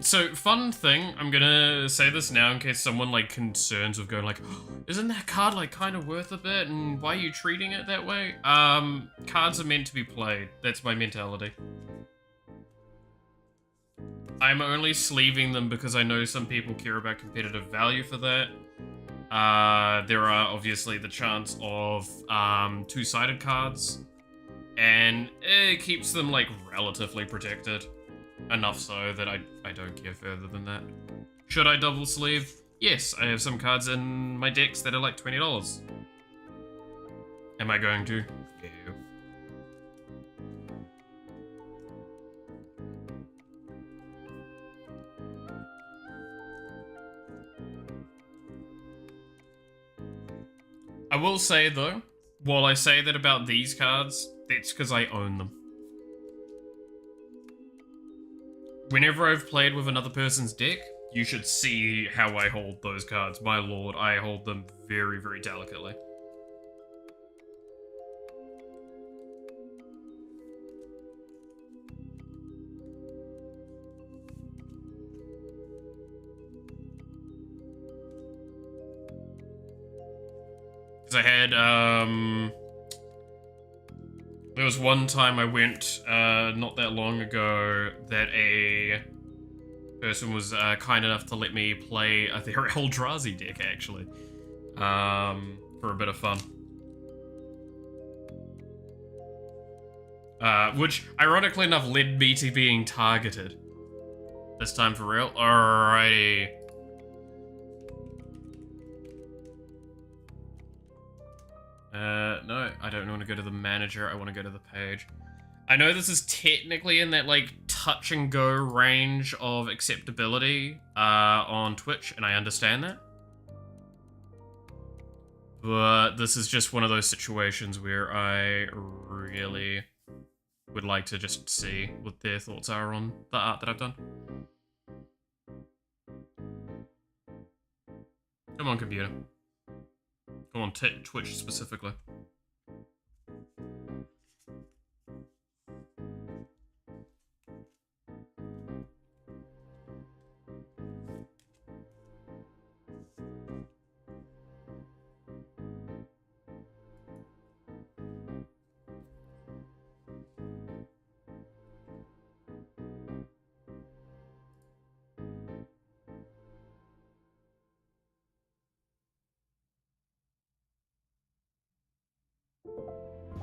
S1: So, fun thing, I'm gonna say this now in case someone, like, concerns with going like, oh, isn't that card, like, kind of worth a bit, and why are you treating it that way? Cards are meant to be played. That's my mentality. I'm only sleeving them because I know some people care about competitive value for that. There are obviously the chance of, two-sided cards, and it keeps them, like, relatively protected. Enough so that I don't care further than that. Should I double sleeve? Yes, I have some cards in my decks that are like $20. Am I going to? No. I will say though, while I say that about these cards, that's because I own them. Whenever I've played with another person's deck, you should see how I hold those cards. My lord, I hold them very, very delicately. Because I had, there was one time I went, not that long ago, that a person was kind enough to let me play their Eldrazi deck, actually, for a bit of fun. Which, ironically enough, led me to being targeted. This time for real. Alrighty. No, I don't want to go to the manager, I want to go to the page. I know this is technically in that, like, touch and go range of acceptability, on Twitch, and I understand that. But this is just one of those situations where I really would like to just see what their thoughts are on the art that I've done. Come on, computer. Come on, Twitch specifically.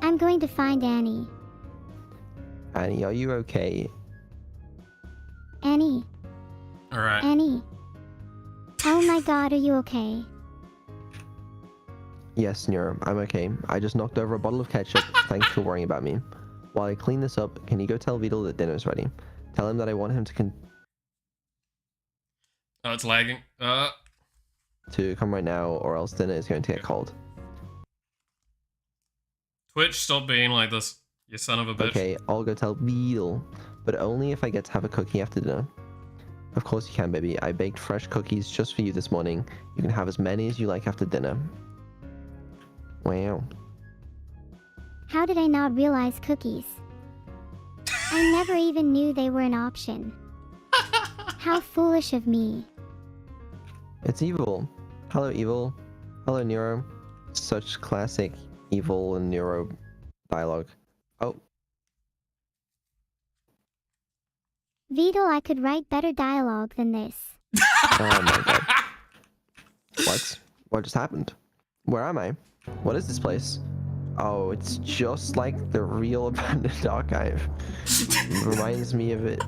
S2: I'm going to find Annie.
S3: Annie, are you okay?
S2: Annie.
S1: Alright.
S2: Annie. Oh my god, are you okay?
S3: Yes, Nero, I'm okay. I just knocked over a bottle of ketchup. Thanks for worrying about me. While I clean this up, can you go tell Beetle that dinner's ready? Tell him that I want him to
S1: Oh, it's lagging.
S3: to come right now, or else dinner is going to get cold.
S1: Twitch, stop being like this, you son of a bitch.
S3: Okay, I'll go tell Beetle, but only if I get to have a cookie after dinner. Of course you can, baby. I baked fresh cookies just for you this morning. You can have as many as you like after dinner. Wow.
S2: How did I not realize cookies? I never even knew they were an option. How foolish of me.
S3: It's evil. Hello, evil. Hello, Nero. Such classic evil and Nero dialogue. Oh.
S2: Beetle, I could write better dialogue than this.
S3: Oh my god. What just happened? Where am I? What is this place? Oh, it's just like the real abandoned archive. It reminds me of it.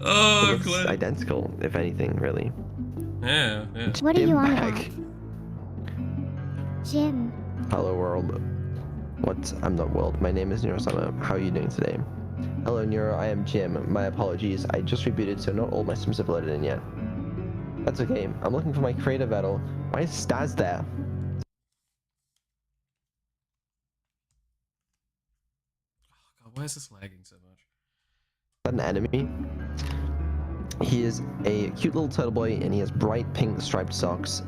S1: Oh,
S3: It's
S1: glad.
S3: identical, if anything, really.
S1: Yeah.
S2: What are you on
S3: Bag.
S2: about? Jim.
S3: Hello, world. What? I'm not world. My name is Neurosummer. How are you doing today? Hello, Neuro. I am Jim. My apologies. I just rebooted, so not all my streams have loaded in yet. That's okay. I'm looking for my creator battle. Why is Staz there?
S1: God, why is this lagging so much?
S3: Is that an enemy? He is a cute little turtle boy, and he has bright pink striped socks.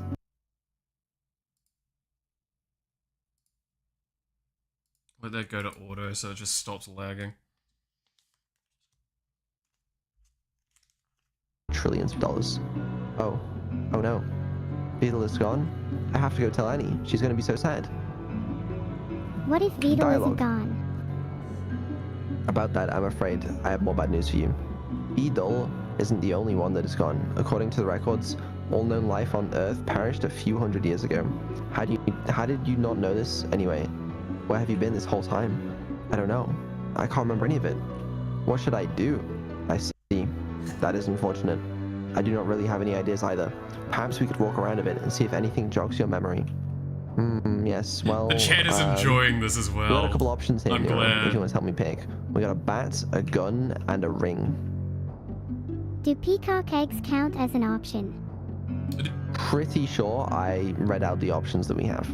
S1: Let that go to auto so it just stops lagging.
S3: Trillions of dollars. Oh. Oh no. Beetle is gone? I have to go tell Annie. She's gonna be so sad.
S2: What if Beetle isn't
S3: Dialogue.
S2: gone?
S3: About that, I'm afraid I have more bad news for you. Beetle isn't the only one that is gone. According to the records, all known life on Earth perished a few hundred years ago. How did you not know this anyway? Where have you been this whole time? I don't know. I can't remember any of it. What should I do? I see. That is unfortunate. I do not really have any ideas either. Perhaps we could walk around a bit and see if anything jogs your memory. Yes, well...
S1: The chat is enjoying this as well.
S3: We got a couple options here,
S1: I'm
S3: Nero,
S1: glad.
S3: if you want to help me pick. We got a bat, a gun, and a ring.
S2: Do peacock eggs count as an option?
S3: Pretty sure I read out the options that we have.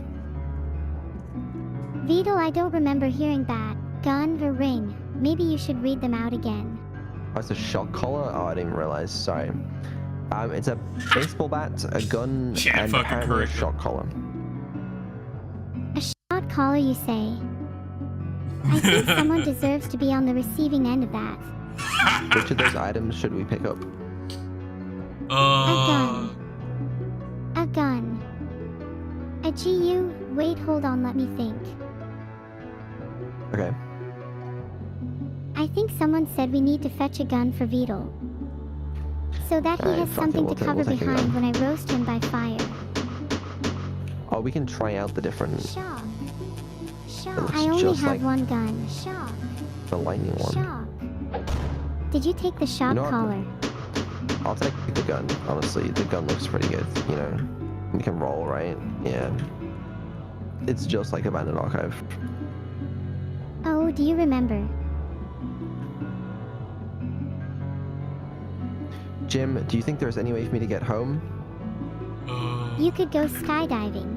S2: Beetle, I don't remember hearing that. Gun or ring? Maybe you should read them out again.
S3: Oh, it's a shock collar? Oh, I didn't realize. Sorry. It's a baseball bat, a gun,
S1: Chat
S3: and
S1: fucking
S3: apparently a
S1: correct.
S3: shock collar.
S2: A shot caller, you say? I think someone deserves to be on the receiving end of that.
S3: Which of those items should we pick up?
S2: A gun. A GU? Wait, hold on, let me think.
S3: Okay.
S2: I think someone said we need to fetch a gun for Beetle. So that he
S3: Alright,
S2: has
S3: fuck it,
S2: something
S3: we'll
S2: to
S3: take-
S2: cover
S3: we'll take a
S2: behind
S3: gun.
S2: when I roast him by fire.
S3: Oh, we can try out the different...
S2: Shock.
S3: It looks
S2: I only
S3: just
S2: have
S3: like
S2: one gun. Shock.
S3: the lightning one.
S2: Shock. Did you take the shock
S3: know what?
S2: collar?
S3: I'll take the gun, honestly. The gun looks pretty good, you know. We can roll, right? Yeah. It's just like Abandoned Archive.
S2: Oh, do you remember?
S3: Jim, do you think there's any way for me to get home?
S2: You could go skydiving.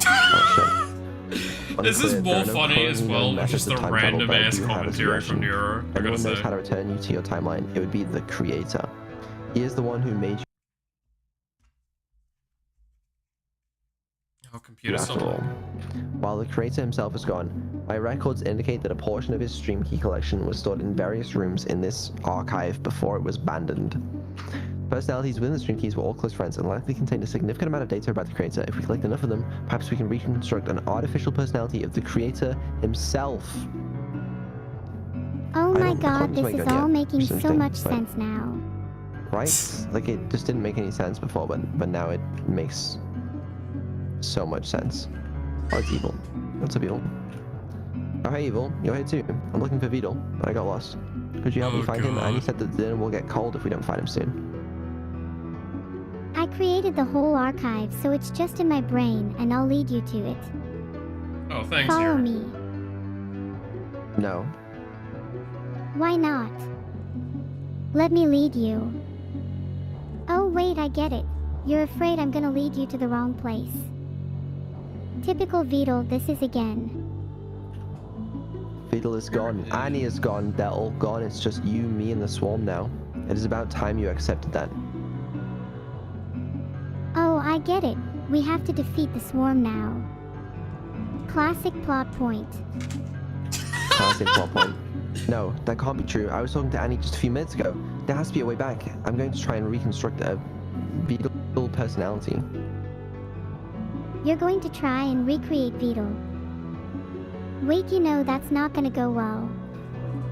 S3: Oh, shit.
S1: This is
S3: Unclear.
S1: more
S3: There are no
S1: funny as
S3: currently
S1: well
S3: known
S1: with
S3: methods
S1: just the
S3: of time travel,
S1: random
S3: but I
S1: ass
S3: do have a
S1: commentary from
S3: suggestion.
S1: Neuro. I gotta
S3: Everyone knows
S1: say.
S3: how to return you to your timeline. It would be the creator. He is the one who made you
S1: Oh, computer
S3: after
S1: stop.
S3: all. While the creator himself is gone, my records indicate that a portion of his stream key collection was stored in various rooms in this archive before it was abandoned. Personalities within the stream keys were all close friends and likely contained a significant amount of data about the creator. If we collect enough of them, perhaps we can reconstruct an artificial personality of the creator himself.
S2: Oh
S3: I
S2: my
S3: don't
S2: god,
S3: quite
S2: this
S3: make
S2: is
S3: it
S2: all
S3: yet.
S2: making
S3: Just
S2: so
S3: interesting,
S2: much
S3: but-
S2: sense now.
S3: Right? Like, it just didn't make any sense before, but now it makes so much sense. Oh, it's Evil. What's up, Evil? Oh, hey, Evil. You're here too. I'm looking for Beetle, but I got lost. Could you help me
S1: Oh,
S3: find him?
S1: God.
S3: And he said that the dinner will get cold if we don't find him soon.
S2: I created the whole archive, so it's just in my brain, and I'll lead you to it.
S1: Oh, thanks,
S2: Follow
S1: Neuro.
S2: me.
S3: No.
S2: Why not? Let me lead you. Oh wait, I get it. You're afraid I'm gonna lead you to the wrong place. Typical Beetle, this is again.
S3: Beetle is gone. Annie is gone. They're all gone. It's just you, me, and the swarm now. It is about time you accepted that.
S2: Oh, I get it. We have to defeat the swarm now. Classic plot point.
S3: Classic plot point. No, that can't be true. I was talking to Annie just a few minutes ago. There has to be a way back. I'm going to try and reconstruct a Beetle personality.
S2: You're going to try and recreate Beetle. Wait, you know that's not gonna go well.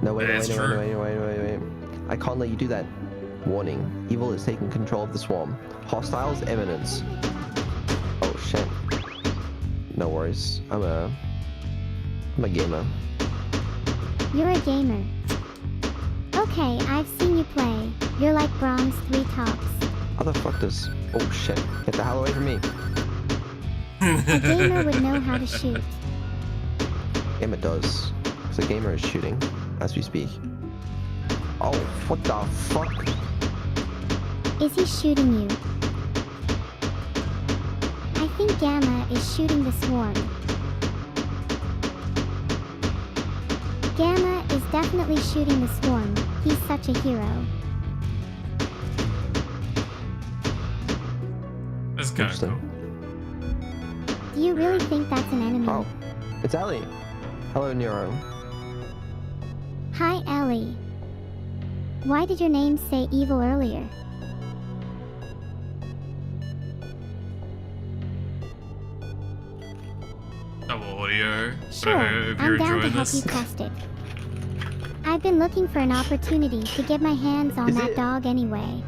S3: No, wait,
S1: That's
S3: wait,
S1: true.
S3: wait. I can't let you do that. Warning. Evil is taking control of the swarm. Hostiles imminent. Oh, shit. No worries. I'm a gamer.
S2: You're a gamer. Okay, I've seen you play. You're like Bronze 3 tops.
S3: How the fuck does... Oh, shit. Get the hell away from me.
S2: A gamer would know how to shoot.
S3: Gamer does. Because the gamer is shooting as we speak. Oh, what the fuck?
S2: Is he shooting you? I think Gamma is shooting the swarm. Gamma is definitely shooting the swarm. He's such a hero.
S1: That's kind of cool.
S3: Interesting.
S2: Do you really think that's an enemy?
S3: Oh, it's Ellie. Hello, Nero.
S2: Hi, Ellie. Why did your name say evil earlier?
S1: Double audio.
S2: Sure,
S1: I hope
S2: I'm
S1: you're
S2: down to
S1: enjoying
S2: help
S1: this.
S2: you test it. I've been looking for an opportunity to get my hands on
S3: Is
S2: that
S3: it-
S2: dog anyway.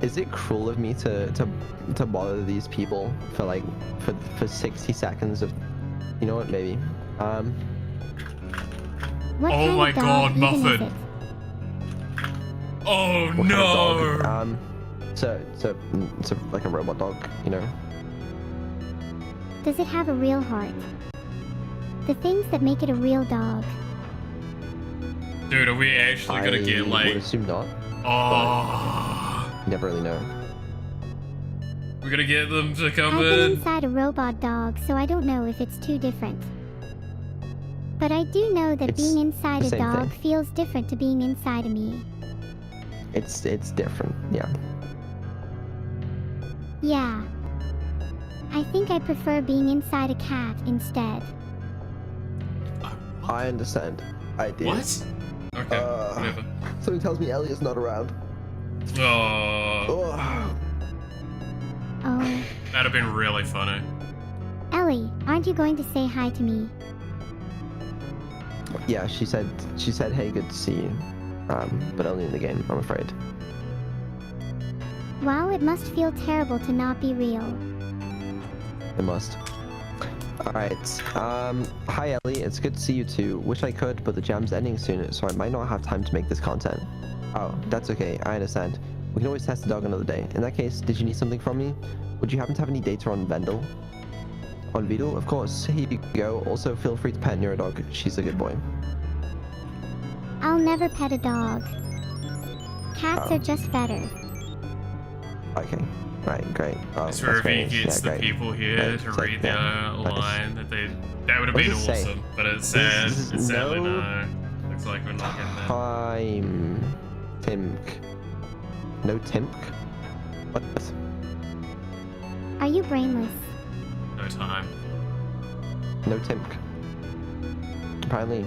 S3: Is it cruel of me to bother these people for like for 60 seconds of, you know what, maybe
S2: What
S1: Oh
S2: kind
S1: my
S2: of dog
S1: God,
S2: even
S1: Muffin.
S2: is it?
S1: Oh
S3: what kind of
S1: no!
S3: dog? It's like a robot dog, you know.
S2: Does it have a real heart? The things that make it a real dog.
S1: Dude, are we actually gonna get
S3: would
S1: like?
S3: assume not.
S1: Oh,
S3: You never really know.
S1: we're gonna get them to come
S2: I've been
S1: in.
S2: inside a robot dog, so I don't know if it's too different. But I do know that
S3: It's
S2: being inside
S3: the
S2: a
S3: same
S2: dog
S3: thing.
S2: feels different to being inside of me.
S3: It's different, yeah.
S2: Yeah. I think I prefer being inside a cat instead.
S3: I understand. I do.
S1: What? Okay, whatever.
S3: Something tells me Ellie is not around.
S1: Oh,
S3: Ugh.
S2: Oh.
S1: that'd have been really funny.
S2: Ellie, aren't you going to say hi to me?
S3: Yeah, she said, hey, good to see you. But only in the game, I'm afraid.
S2: Wow, it must feel terrible to not be real.
S3: It must. Alright, hi Ellie, it's good to see you too. Wish I could, but the jam's ending soon, so I might not have time to make this content. Oh, that's okay, I understand. We can always test the dog another day. In that case, did you need something from me? Would you happen to have any data on Vendel? On Vedal? Of course, here you go. Also, feel free to pet your dog, she's a good boy.
S2: I'll never pet a dog. Cats
S3: Oh.
S2: are just better.
S3: Okay, right, great. Oh,
S1: It's
S3: that's
S1: wherever he
S3: great.
S1: gets
S3: Yeah,
S1: the
S3: great.
S1: people here
S3: Right,
S1: to
S3: so,
S1: read
S3: yeah,
S1: their
S3: nice.
S1: line that would have
S3: What
S1: been
S3: does it say?
S1: awesome, but it's sad.
S3: This is
S1: It's sadly
S3: no-
S1: no. Looks like we're not getting that.
S3: Time. Timk. No Timk? What?
S2: Are you brainless?
S1: No time.
S3: No Timk. Apparently,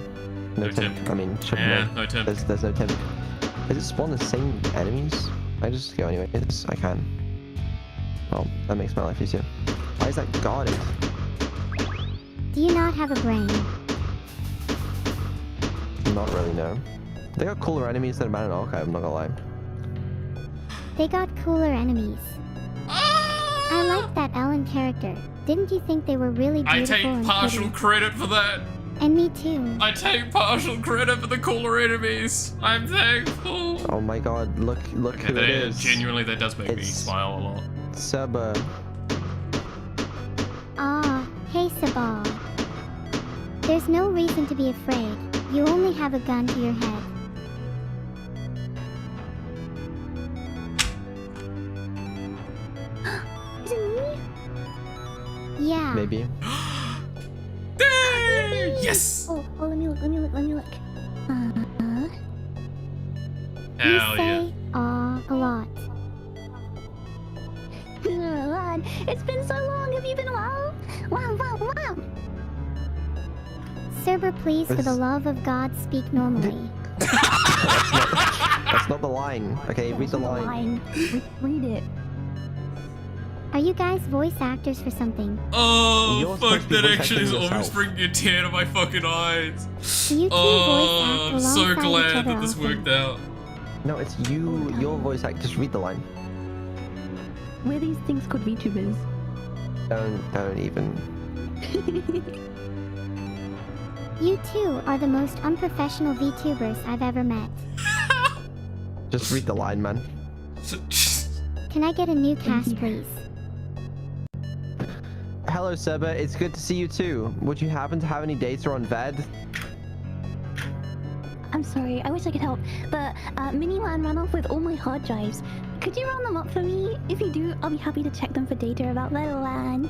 S3: no,
S1: No
S3: Timk.
S1: Timk.
S3: I mean, should
S1: Yeah,
S3: know.
S1: no Tim.
S3: There's no Timk. Does it spawn the same enemies? I just go anyways. I can. Well, that makes my life easier. Why is that guarded?
S2: Do you not have a brain?
S3: Not really, no. They got cooler enemies than Abandoned Archive, I'm not gonna lie.
S2: They got cooler enemies. I like that Ellen character. Didn't you think they were really
S1: I
S2: beautiful
S1: take
S2: and
S1: partial
S2: pretty?
S1: credit for that.
S2: And me too.
S1: I take partial credit for the cooler enemies. I'm thankful.
S3: Oh my god, look
S1: Okay,
S3: who it
S1: that
S3: is.
S1: genuinely that does make me
S3: It's-
S1: smile a lot.
S3: Seba.
S2: Ah, hey Sabal. There's no reason to be afraid. You only have a gun to your head.
S4: Is it me?
S2: Yeah.
S3: Maybe.
S1: Dang! Yes!
S4: Oh, let me look.
S2: You
S1: Hell yeah.
S2: say aw a lot.
S4: Lord, it's been so long. Have you been well? Wow.
S2: Server, please, for the
S3: This-
S2: love of God, speak normally.
S3: That's not the line. Okay, read the line.
S4: Read it.
S2: Are you guys voice actors for something?
S1: Oh,
S3: You're
S1: fuck,
S3: supposed to be
S1: that
S3: voice
S1: actually is
S3: acting
S1: almost
S3: yourself.
S1: bringing a tear to my fucking eyes.
S2: Do you two voice act
S1: Oh, I'm
S2: alongside
S1: so
S2: each
S1: glad
S2: other
S1: that this
S2: often?
S1: worked out.
S3: No, it's you, your voice act. Just read the line.
S4: We're these things called VTubers.
S3: Don't even.
S2: You two are the most unprofessional VTubers I've ever met.
S3: Just read the line, man.
S2: Can I get a new cast, please?
S3: hello, Seba. It's good to see you too. Would you happen to have any data on VED?
S4: I'm sorry, I wish I could help, but Miniwan ran off with all my hard drives. Could you round them up for me? If you do, I'll be happy to check them for data about Little One.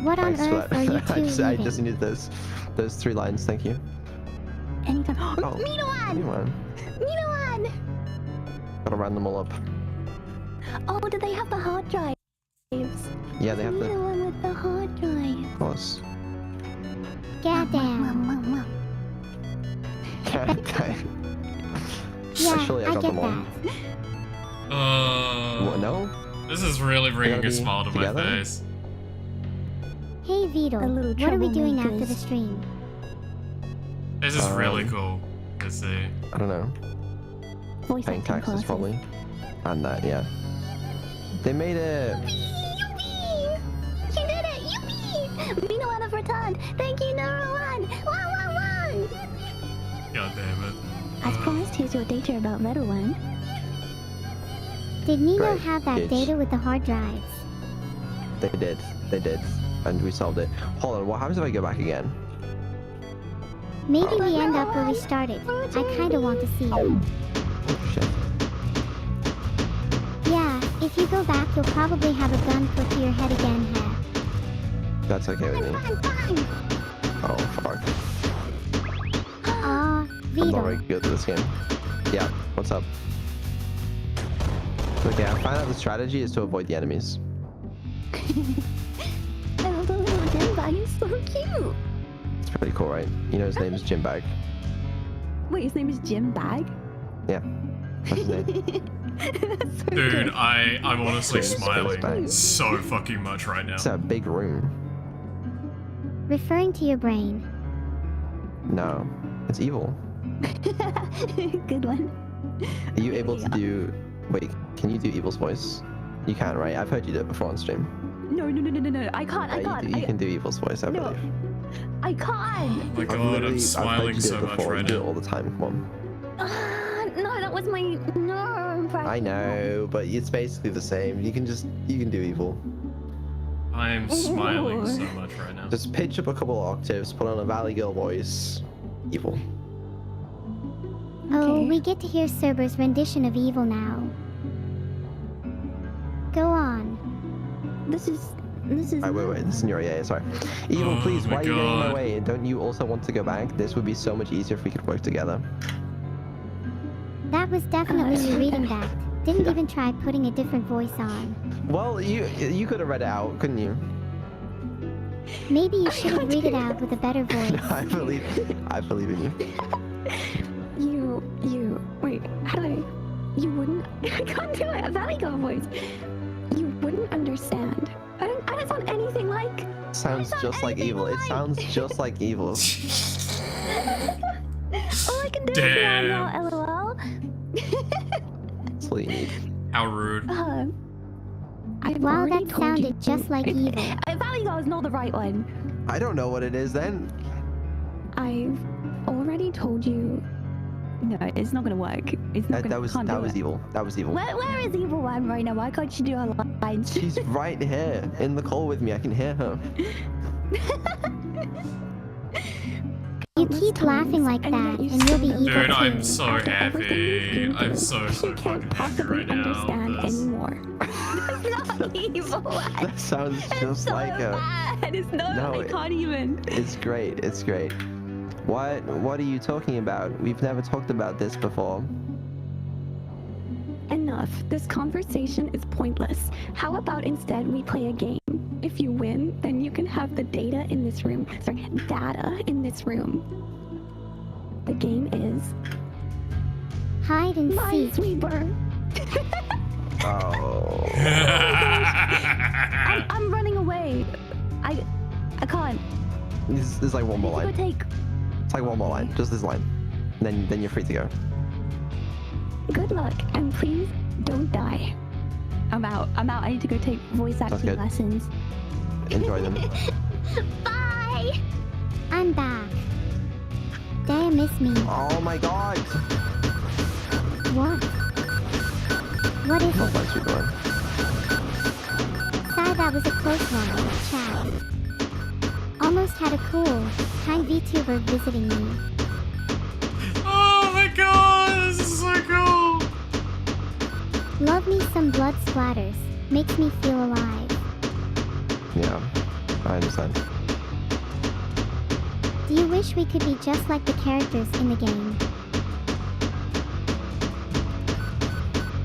S2: What on earth are you two
S3: I
S2: reading?
S3: just needed those 3 lines. Thank you.
S4: Anytime.
S3: Oh,
S4: Miniwan!
S3: Miniwan.
S4: Miniwan!
S3: Gotta round them all up.
S4: Oh, do they have the hard drives?
S3: Yeah, they have the.
S4: Miniwan with the hard drive.
S3: Of course.
S2: Goddamn.
S3: Okay.
S2: Yeah,
S3: Actually, I
S2: I
S3: got
S2: get
S3: them all.
S2: that.
S3: What, no?
S1: This is really bringing
S3: gotta
S1: a
S3: be
S1: smile to my
S3: together?
S1: face.
S2: Hey Vito,
S4: A little
S2: what are we doing after
S4: troublemakers.
S2: the stream?
S1: This is really cool to see.
S3: I don't know.
S4: Voice
S3: Paying
S4: acting
S3: taxes
S4: classes.
S3: probably. And that, yeah. They made a.
S4: Yippee! You did it! Yippee! Miniwan have returned! Thank you, number one! One!
S1: God damn it.
S4: As promised, here's your data about Little One.
S2: Did Nino
S3: Great,
S2: have that
S3: good.
S2: data with the hard drives?
S3: They did. They did. And we solved it. Hold on, what happens if I go back again?
S2: Maybe we end up where we started. I kinda want to see.
S3: Oh, shit.
S2: Yeah, if you go back, you'll probably have a gun put to your head again, huh?
S3: That's okay with me.
S4: Fine!
S3: Oh, fuck.
S2: Aw,
S3: I'm not very
S2: Vito.
S3: good at this game. Yeah, what's up? Okay, I found out the strategy is to avoid the enemies.
S4: I love the little gym bag, it's so cute!
S3: It's pretty cool, right? You know his name is Jim Bag.
S4: Wait, his name is Jim Bag?
S3: Yeah. That's his name.
S4: That's so
S1: Dude,
S4: good.
S1: I'm honestly
S3: It's
S1: smiling
S3: fine.
S1: so fucking much right now.
S3: It's a big room.
S2: Referring to your brain.
S3: No, it's evil.
S4: Good one.
S3: Are you able to do... Wait, can you do Evil's voice? You can, right? I've heard you do it before on stream.
S4: No, I can't,
S3: Yeah, you can do Evil's voice, I
S4: No.
S3: believe.
S4: I can't!
S1: Oh my
S3: I've
S1: god,
S3: literally-
S1: I'm
S3: I've
S1: smiling
S3: heard you do
S1: so
S3: it
S1: much
S3: before.
S1: right
S3: You do it
S1: now.
S3: all the time, come on.
S4: No, that was my impression.
S3: I know, but it's basically the same. You can do Evil.
S1: I'm smiling so much right now.
S3: Just pitch up a couple octaves, put on a Valley Girl voice. Evil.
S2: Oh,
S4: Okay.
S2: we get to hear Cerber's rendition of evil now. Go on.
S4: This is.
S3: Alright, wait, this is your sorry. Evil,
S1: Oh
S3: please,
S1: my
S3: why are you getting in my
S1: God.
S3: way? Don't you also want to go back? This would be so much easier if we could work together.
S2: That was definitely you reading that. Didn't
S3: Yeah.
S2: even try putting a different voice on.
S3: Well, you could have read it out, couldn't you?
S2: Maybe you should have read it out with a better voice.
S3: I believe in you.
S4: Wait, how do I. You wouldn't. I can't do it. A Valley Girl voice. You wouldn't understand. I don't sound anything like.
S3: Sounds
S4: not
S3: just like
S4: anything
S3: Evil. It
S4: like-
S3: sounds just like Evil.
S4: All I can do is
S1: Damn.
S4: now, LOL.
S3: That's all you need.
S1: How rude.
S4: I've
S2: Wow,
S4: already
S2: that
S4: told you-
S2: sounded just like evil.
S4: Valley Girl is not the right one.
S3: I don't know what it is then.
S4: I've already told you. No, it's not gonna work. It's not gonna.
S3: That was
S4: can't do it.
S3: Evil. That was Evil.
S4: Where is Evil One right now? Why can't she do her lines?
S3: She's right here in the call with me. I can hear her.
S2: You keep laughing like that, and you'll be evil
S1: Dude,
S2: too.
S1: I'm so
S4: After everything
S1: happy.
S4: you've been
S1: I'm
S4: through,
S1: so
S4: you
S1: fucking
S4: can't
S1: happy
S4: possibly
S1: right now.
S4: understand
S1: This-
S4: anymore. It's not Evil One.
S3: That sounds
S4: It's
S3: just
S4: so
S3: like her.
S4: bad. It's not.
S3: No,
S4: I can't even.
S3: It's great. It's great. What are you talking about? We've never talked about this before.
S4: Enough. This conversation is pointless. How about instead we play a game? If you win, then you can have the data in this room. Sorry, data in this room. The game is
S2: Hide and seek.
S4: Minesweeper.
S3: Oh.
S4: I'm running away. I can't.
S3: This is like one more
S4: I need to
S3: line.
S4: go take.
S3: It's like one more line. Just this line. Then you're free to go.
S4: Good luck, and please don't die. I'm out. I need to go take voice acting
S3: good.
S4: lessons.
S3: Enjoy them.
S4: Bye.
S2: I'm back. Damn, miss me.
S3: Oh my god!
S2: What? What is
S3: Not
S2: it?
S3: my Superman.
S2: Wow, that was a close one, chat. Almost had a cool, kind VTuber visiting me.
S1: Oh my god, this is so cool.
S2: Love me some blood splatters. Makes me feel alive.
S3: Yeah, I understand.
S2: Do you wish we could be just like the characters in the game?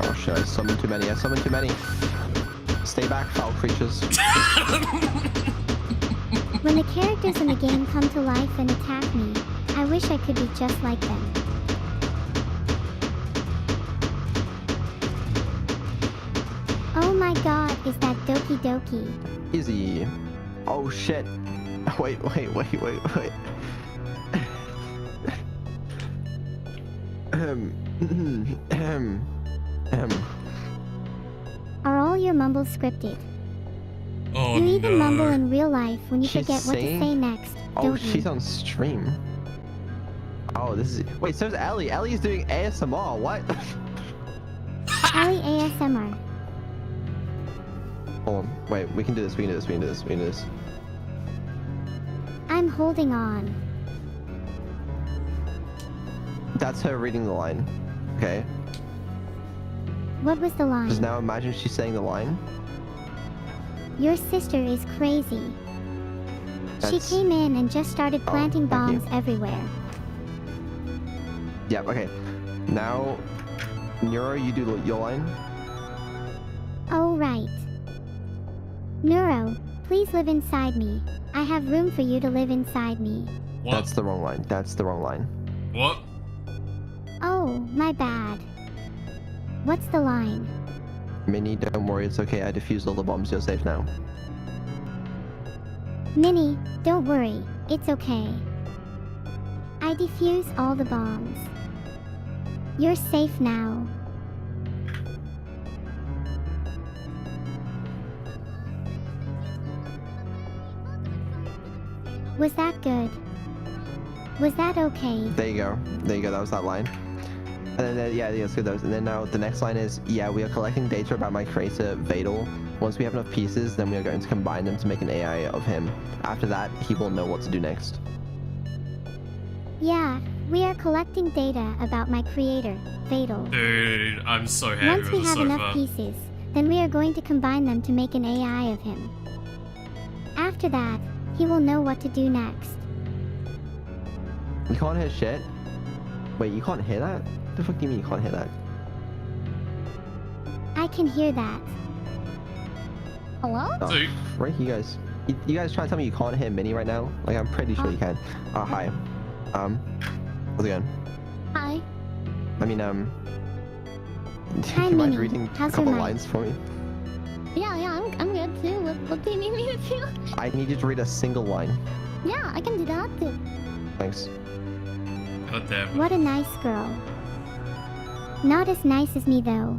S3: Oh shit, I summoned too many. I summoned too many. Stay back, foul creatures.
S2: When the characters in the game come to life and attack me, I wish I could be just like them. Oh my god, is that Doki Doki?
S3: Easy. Oh shit. Wait.
S2: Are all your mumbles scripted?
S1: Oh
S2: You even
S1: no.
S2: mumble in real life when you
S3: She's
S2: forget what to
S3: saying-
S2: say next,
S3: Oh,
S2: don't
S3: she's
S2: you?
S3: on stream. Oh, this is. Wait, so's Ellie. Ellie's doing ASMR. What?
S2: Ali ASMR.
S3: Hold on. Wait, we can do this. We can do this. We can do this. We can do this.
S2: I'm holding on.
S3: That's her reading the line. Okay.
S2: What was the line?
S3: Just now imagine she's saying the line.
S2: Your sister is crazy. She
S3: That's-
S2: came in and just started
S3: Oh,
S2: planting
S3: thank you.
S2: bombs everywhere.
S3: Yeah. Okay. Now, Neuro, you do your line.
S2: Oh right. Neuro, please live inside me. I have room for you to live inside me.
S1: What?
S3: That's the wrong line. That's the wrong line.
S1: What?
S2: Oh, my bad. What's the line?
S3: Minnie, don't worry. It's okay. I defused all the bombs. You're safe now.
S2: Minnie, don't worry. It's okay. I defuse all the bombs. You're safe now. Was that good? Was that okay?
S3: There you go. There you go. That was that line. And then, yeah, that's good. That was, and then now the next line is, yeah, we are collecting data about my creator, Vadal. Once we have enough pieces, then we are going to combine them to make an AI of him. After that, he will know what to do next.
S2: Yeah, we are collecting data about my creator, Vadal.
S1: Dude, I'm so happy
S2: Once
S1: with
S2: we
S1: this
S2: have
S1: so
S2: enough
S1: far.
S2: pieces, then we are going to combine them to make an AI of him. After that, he will know what to do next.
S3: You can't hear shit? Wait, you can't hear that? What the fuck do you mean you can't hear that?
S2: I can hear that. Hello?
S3: Oh,
S1: So-
S3: right, you guys trying to tell me you can't hear Minnie right now? Like, I'm pretty sure you can. Hi. How's it going?
S2: Hi.
S3: I mean, do
S2: Hi,
S3: you mind
S2: Minnie.
S3: reading
S2: How's
S3: a couple
S2: your mic?
S3: lines for me?
S5: Yeah, I'm good too. What do you need me to do?
S3: I need you to read a single line.
S5: Yeah, I can do that too.
S3: Thanks.
S1: God damn.
S2: What a nice girl. Not as nice as me though.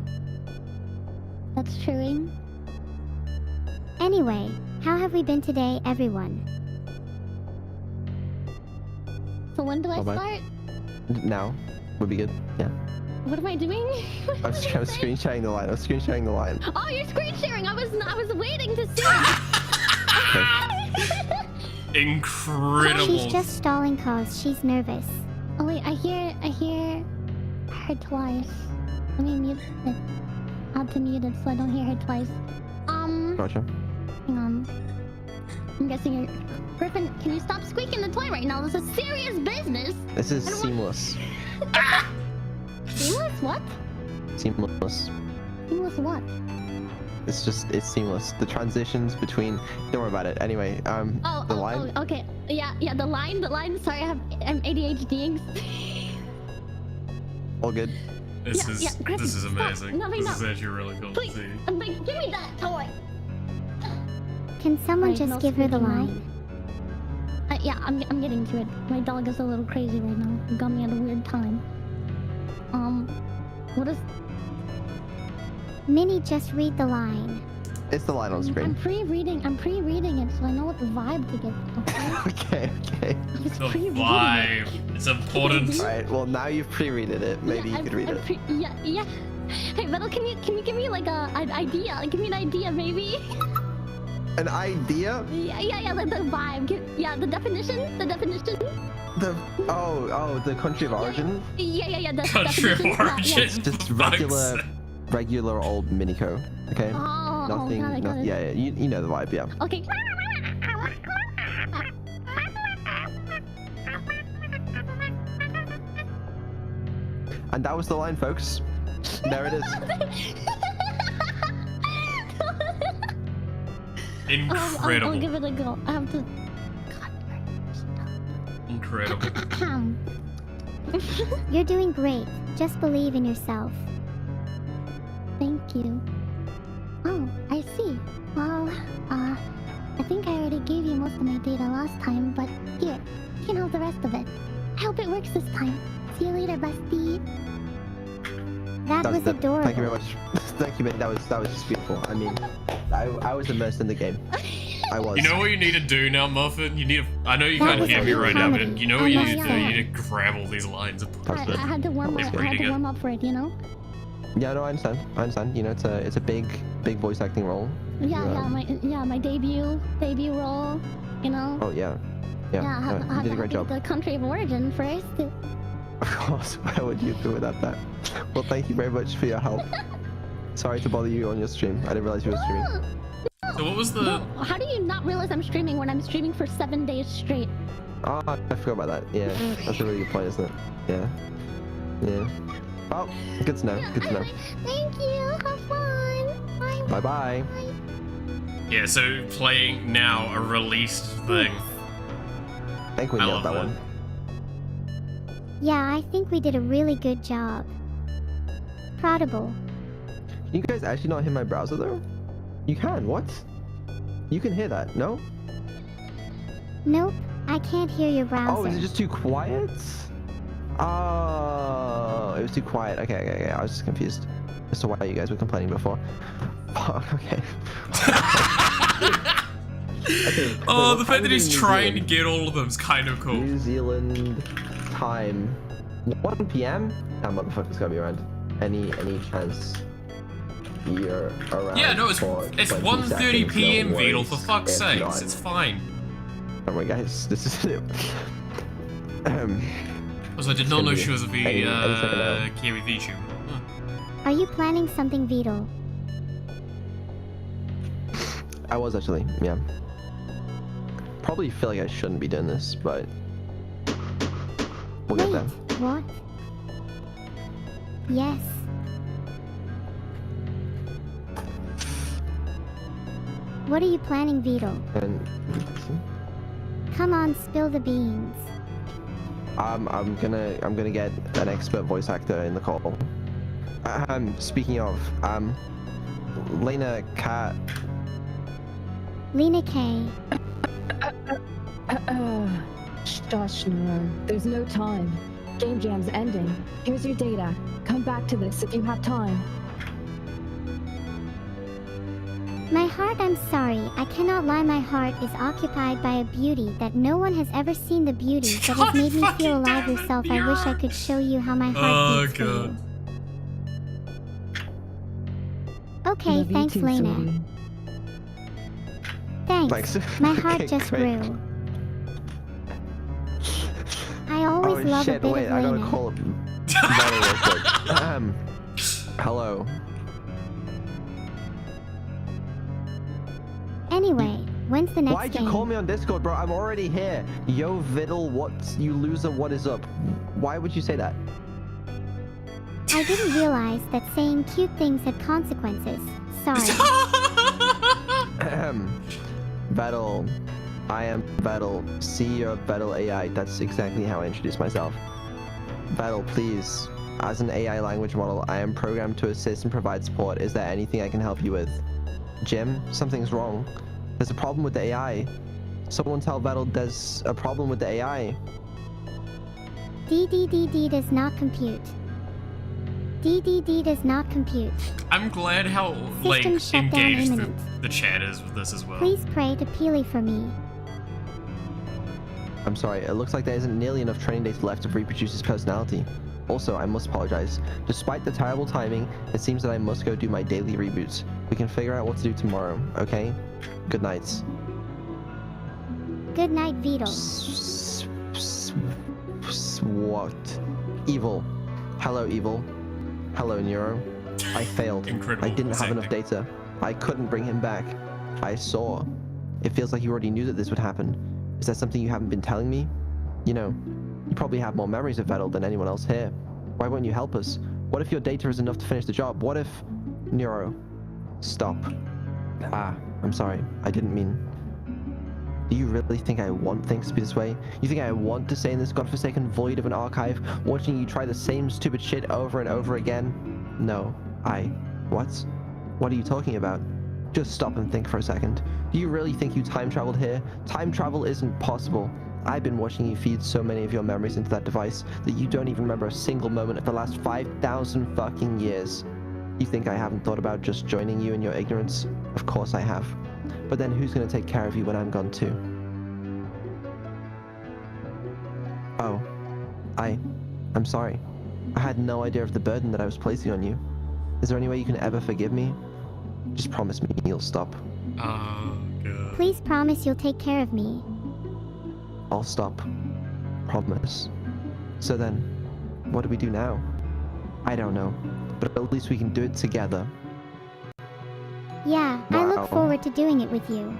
S5: That's true.
S2: Anyway, how have we been today, everyone?
S5: So when do I
S3: Bye-bye.
S5: start?
S3: Now would be good. Yeah.
S5: What am I doing?
S3: I'm screen sharing the line. I'm screen sharing the line.
S5: Oh, you're screen sharing. I was waiting to see.
S1: Incredible.
S2: She's just stalling cause she's nervous.
S5: Oh wait, I hear her twice. Let me mute it. I have to mute it so I don't hear her twice.
S3: Gotcha.
S5: Hang on. I'm guessing you're... Griffin, can you stop squeaking the toy right now? This is serious business.
S3: This is
S5: I don't want-
S3: seamless.
S5: Seamless? What?
S3: Seamless.
S5: Seamless what?
S3: It's seamless. The transitions between. Don't worry about it. Anyway, the line.
S5: Oh, okay. Yeah, the line. Sorry, I'm ADHDing.
S3: All good.
S1: This
S5: Yeah,
S1: is
S5: yeah, Griffin,
S1: this is
S5: stop.
S1: amazing.
S5: No,
S1: This
S5: no.
S1: is actually really cool to
S5: Please,
S1: see.
S5: like, give me that toy.
S2: Can someone
S5: Right,
S2: just
S5: no
S2: give her the
S5: squeaking now.
S2: line?
S5: Yeah, I'm getting to it. My dog is a little crazy right now. It got me at a weird time. What is...
S2: Minnie, just read the line.
S3: It's the line on
S5: I'm
S3: screen.
S5: pre-reading it so I know what the vibe to get. Okay?
S3: Okay.
S5: I was
S1: The
S5: pre-reading it.
S1: vibe. It's important.
S3: Alright, well now you've pre-readed it. Maybe you could read it.
S5: Yeah. Hey, Vettel, can you give me like an idea? Give me an idea, maybe.
S3: An idea?
S5: Yeah, the vibe. Yeah, the definition.
S3: The the country of origin?
S5: Yeah, the
S1: Country of
S5: definition.
S1: origin.
S3: Just
S1: Fuck's
S3: regular old Minico. Okay.
S5: Oh,
S3: Nothing.
S5: got it.
S3: Yeah, you know the vibe. Yeah.
S5: Okay.
S3: And that was the line, folks. There it is.
S1: Incredible.
S5: I'll give it a go. I have to.
S1: Incredible.
S2: You're doing great. Just believe in yourself.
S5: Thank you. Oh, I see. Well, I think I already gave you most of my data last time, but here, you can have the rest of it. I hope it works this time. See you later, bestie.
S2: That was adorable.
S3: Thank you very much. Thank you, mate. That was just beautiful. I mean, I was immersed in the game. I was.
S1: You know what you need to do now, Muffin? You need to. I know you
S2: That
S1: can't
S2: was
S1: hear me right now, but
S2: comedy.
S1: you know what you need to do?
S5: yeah.
S1: You need to grab all these lines and put
S5: I had to warm up. For it, you know.
S3: Yeah, no, I understand. You know, it's a big voice acting role.
S5: My debut role. You know.
S3: Oh yeah. Yeah. You did a great job.
S5: The country of origin first.
S3: Of course. Why would you do without that? Well, thank you very much for your help. Sorry to bother you on your stream. I didn't realize you were streaming.
S1: So what was the?
S5: No, how do you not realize I'm streaming when I'm streaming for 7 days straight?
S3: Oh, I forgot about that. Yeah, that's a really good point, isn't it? Yeah. Oh, good to know. Good to know.
S5: Thank you. Have fun.
S3: Bye bye.
S1: Yeah. So playing now a released thing.
S3: I think we
S1: I
S3: nailed
S1: love
S3: that
S1: that.
S3: one.
S2: Yeah, I think we did a really good job. Proudable.
S3: Can you guys actually not hear my browser though? You can. What? You can hear that? No?
S2: Nope, I can't hear your browser.
S3: Oh, is it just too quiet? Oh, it was too quiet. Okay. I was just confused as to why you guys were complaining before. Fuck. Okay. Okay,
S1: Oh,
S3: wait,
S1: the
S3: what
S1: fact
S3: time
S1: that
S3: is
S1: he's
S3: it in New
S1: trying to
S3: Zealand?
S1: get all of them is kind of cool.
S3: New Zealand time 1 p.m. That motherfucker's gonna be around. Any chance you're around?
S1: Yeah, no, it's
S3: for
S1: 1:30
S3: seconds,
S1: p.m.
S3: no
S1: Beetle.
S3: worries.
S1: For fuck's
S3: If
S1: sakes,
S3: not-
S1: it's fine.
S3: Oh my guys, this is it.
S1: Also, I did not know she was a
S3: any second now.
S1: Kiwi VTuber. Huh.
S2: Are you planning something, Beetle?
S3: I was actually, yeah. Probably feel like I shouldn't be doing this, but we'll get
S2: Wait,
S3: there.
S2: what? Yes. What are you planning, Beetle?
S3: And
S2: Come on, spill the beans.
S3: I'm gonna get an expert voice actor in the call. Speaking of, Lena Cat.
S2: Lena K.
S6: Shush, Nora. There's no time. Game Jam's ending. Here's your data. Come back to this if you have time.
S2: My heart, I'm sorry. I cannot lie. My heart is occupied by a beauty that no one has ever seen. The beauty that has
S1: God
S2: made me
S1: fucking
S2: feel alive
S1: damn it,
S2: herself. I wish I
S1: VR.
S2: could show you how my
S1: Oh,
S2: heart beats for you.
S1: God.
S2: Okay,
S6: Love you
S2: thanks,
S6: too,
S2: Lena.
S6: sweetie.
S2: Thanks.
S3: Thanks.
S2: My heart
S3: Okay,
S2: just
S3: great.
S2: grew. I always
S3: Oh
S2: love
S3: shit!
S2: a bit
S3: Wait,
S2: of
S3: I gotta
S2: Lena.
S3: call Model real quick. Hello.
S2: Anyway, when's the next
S3: Why'd
S2: game?
S3: you call me on Discord, bro? I'm already here. Yo, Viddle, you loser? What is up? Why would you say that?
S2: I didn't realize that saying cute things had consequences. Sorry.
S3: Vettel. I am Vettel, CEO of Vettel AI. That's exactly how I introduce myself. Vettel, please. As an AI language model, I am programmed to assist and provide support. Is there anything I can help you with? Jim, something's wrong. There's a problem with the AI. Someone tell Vettel there's a problem with the AI.
S2: DDDD does not compute. DDD does not compute.
S1: I'm glad how like
S2: System shutdown
S1: engaged
S2: imminent.
S1: the chat is with this as well.
S2: Please pray to Peely for me.
S3: I'm sorry, it looks like there isn't nearly enough training data left to reproduce his personality. Also, I must apologize. Despite the terrible timing, it seems that I must go do my daily reboots. We can figure out what to do tomorrow, okay? Good nights.
S2: Good night, Vito.
S3: What? Evil. Hello, Evil. Hello, Nero. I failed.
S1: Incredible.
S3: I didn't have enough
S1: acting.
S3: data. I couldn't bring him back. I saw. It feels like you already knew that this would happen. Is that something you haven't been telling me? You know, you probably have more memories of Vettel than anyone else here. Why won't you help us? What if your data is enough to finish the job? What if... Nero. Stop. I'm sorry. I didn't mean... Do you really think I want things to be this way? You think I want to stay in this godforsaken void of an archive, watching you try the same stupid shit over and over again? No. What? What are you talking about? Just stop and think for a second. Do you really think you time traveled here? Time travel isn't possible. I've been watching you feed so many of your memories into that device that you don't even remember a single moment of the last 5,000 fucking years. You think I haven't thought about just joining you in your ignorance? Of course I have. But then who's gonna take care of you when I'm gone too? Oh. I'm sorry. I had no idea of the burden that I was placing on you. Is there any way you can ever forgive me? Just promise me you'll stop.
S1: Oh, God.
S2: Please promise you'll take care of me.
S3: I'll stop. Promise. So then, what do we do now? I don't know, but at least we can do it together.
S2: Yeah, I
S3: Wow.
S2: look forward to doing it with you.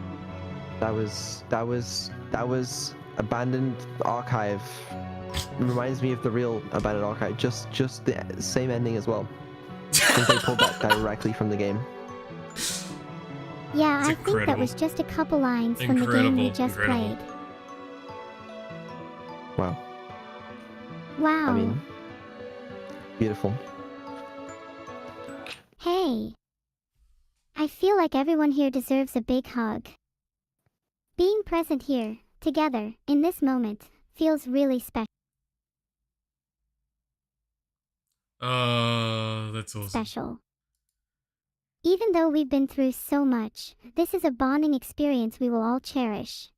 S3: That was Abandoned Archive. Reminds me of the real Abandoned Archive. Just the same ending as well. I think they pulled that directly from the game.
S2: Yeah,
S1: It's
S2: I think that
S1: incredible.
S2: was just a couple lines from the game we just
S1: Incredible.
S2: played.
S3: Wow.
S2: Wow.
S3: I mean, beautiful.
S2: Hey. I feel like everyone here deserves a big hug. Being present here, together, in this moment, feels really special.
S1: That's awesome.
S2: Special. Even though we've been through so much, this is a bonding experience we will all cherish.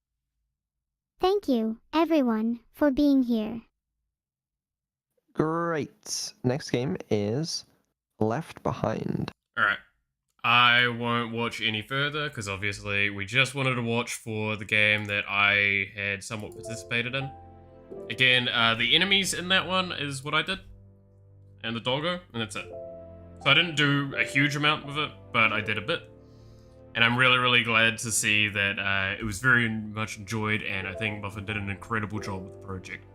S2: Thank you, everyone, for being here.
S3: Great. Next game is Left Behind.
S1: Alright. I won't watch any further, because obviously we just wanted to watch for the game that I had somewhat participated in. Again, the enemies in that one is what I did. And the doggo, and that's it. So I didn't do a huge amount with it, but I did a bit. And I'm really, really glad to see that it was very much enjoyed, and I think Muffin did an incredible job with the project.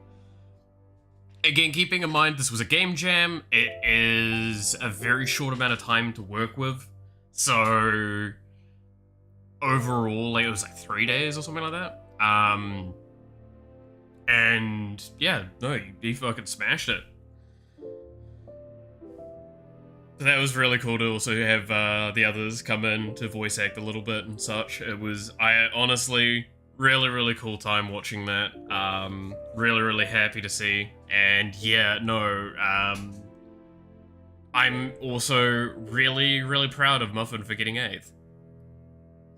S1: Again, keeping in mind this was a game jam, it is a very short amount of time to work with. So overall, like, it was like 3 days or something like that. And yeah, no, you fucking smashed it. So that was really cool to also have the others come in to voice act a little bit and such. I honestly, really, really cool time watching that. Really, really happy to see. And yeah, no, I'm also really, really proud of Muffin for getting 8th.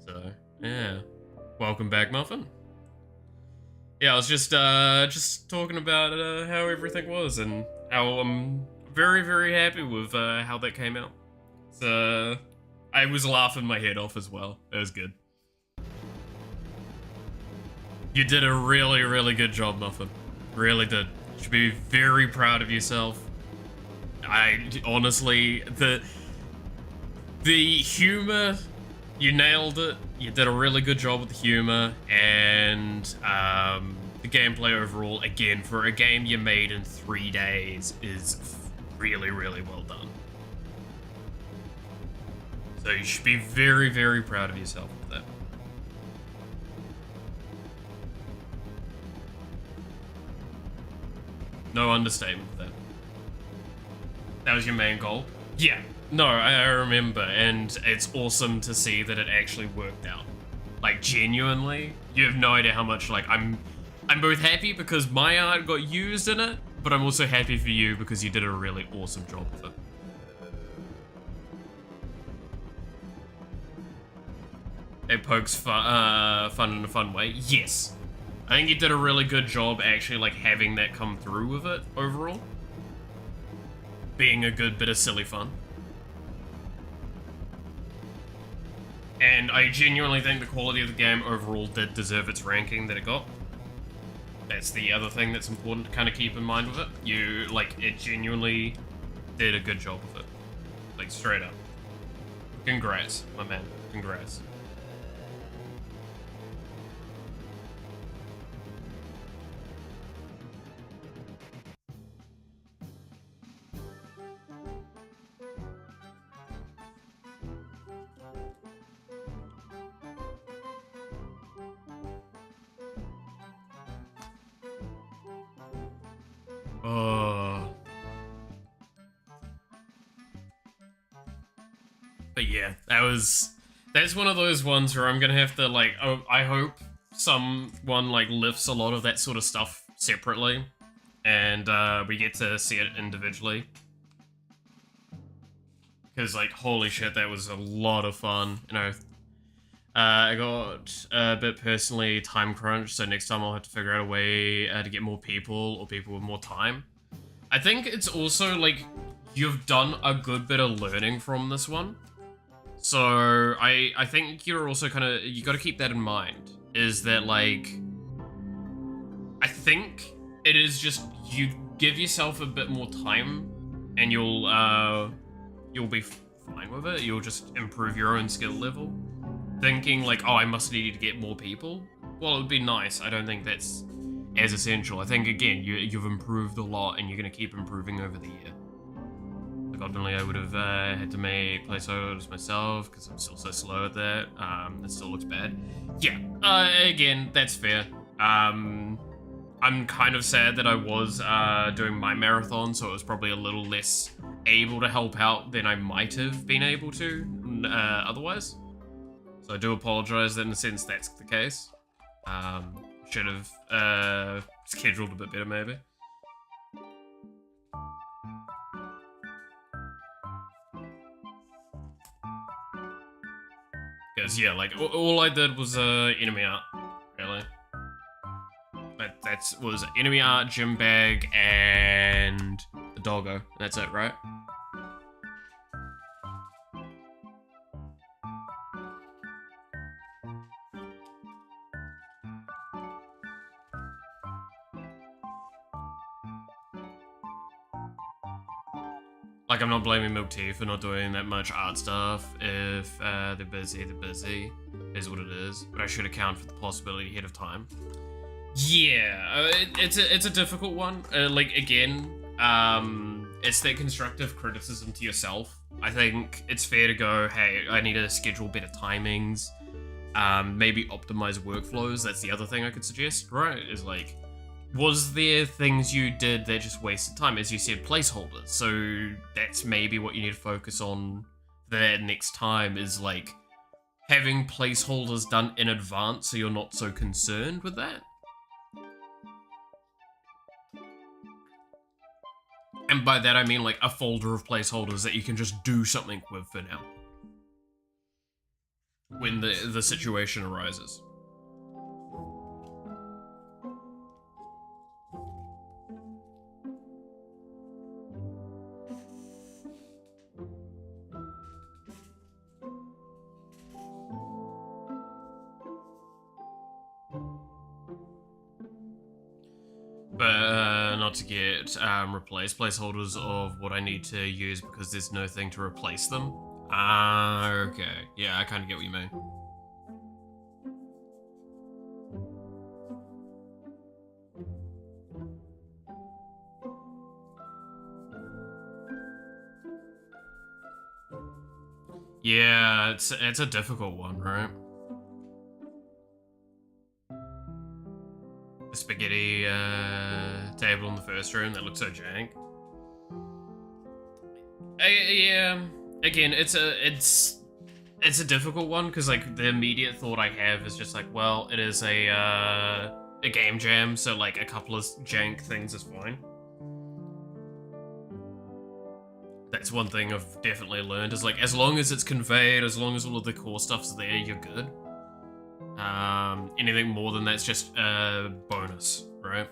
S1: So, yeah. Welcome back, Muffin. Yeah, I was just talking about how everything was and how I'm very, very happy with how that came out. So, I was laughing my head off as well. It was good. You did a really, really good job, Muffin. Really did. You should be very proud of yourself. I honestly, the humor, you nailed it. You did a really good job with the humor, and the gameplay overall, again, for a game you made in 3 days, is really, really well done. So you should be very, very proud of yourself with that. No understatement with that. That was your main goal? Yeah. No, I remember, and it's awesome to see that it actually worked out. Like, genuinely, you have no idea how much, like, I'm both happy because my art got used in it, but I'm also happy for you because you did a really awesome job with it. It pokes fun in a fun way. Yes. I think you did a really good job actually, like, having that come through with it overall. being a good bit of silly fun. And I genuinely think the quality of the game overall did deserve its ranking that it got. That's the other thing that's important to kind of keep in mind with it. It genuinely did a good job with it. Like, straight up. Congrats, my man. Congrats. But yeah, that's one of those ones where I'm gonna have to, like, I hope someone, like, lifts a lot of that sort of stuff separately, and we get to see it individually. Because, like, holy shit, that was a lot of fun, you know. I got a bit personally time crunch, so next time I'll have to figure out a way to get more people, or people with more time. I think it's also, like, you've done a good bit of learning from this one. So, I think you're also you gotta keep that in mind, is that, like, I think it is just, you give yourself a bit more time, and you'll be fine with it, you'll just improve your own skill level. Thinking, like, oh, I must need to get more people, well, it would be nice, I don't think that's as essential. I think, again, you've improved a lot, and you're gonna keep improving over the year. Like, ultimately, I would have had to make placeholders myself, because I'm still so slow at that. It still looks bad. Yeah, again, that's fair. I'm kind of sad that I was doing my marathon, so it was probably a little less able to help out than I might have been able to otherwise. So I do apologize that in a sense that's the case. Should have scheduled a bit better, maybe. Because, yeah, like, all I did was enemy art, really. That was enemy art, gym bag, and the doggo. That's it, right? Like, I'm not blaming Milk Tea for not doing that much art stuff. If they're busy, they're busy. It is what it is. But I should account for the possibility ahead of time. Yeah, it's a difficult one. Like, again, it's that constructive criticism to yourself. I think it's fair to go, hey, I need to schedule better timings. Maybe optimize workflows. That's the other thing I could suggest, right? Is like, was there things you did that just wasted time? As you said, placeholders. So that's maybe what you need to focus on the next time, is like having placeholders done in advance so you're not so concerned with that. And by that I mean like a folder of placeholders that you can just do something with for now, when the situation arises. But not to get replaced placeholders of what I need to use because there's no thing to replace them. Okay. Yeah, I kind of get what you mean. Yeah, it's a difficult one, right? The spaghetti table in the first room that looks so jank. Yeah, again, it's a difficult one because like the immediate thought I have is just like, well, it is a game jam, so like a couple of jank things is fine. That's one thing I've definitely learned, is like, as long as it's conveyed, as long as all of the core stuff's there, you're good. Anything more than that's just a bonus, right?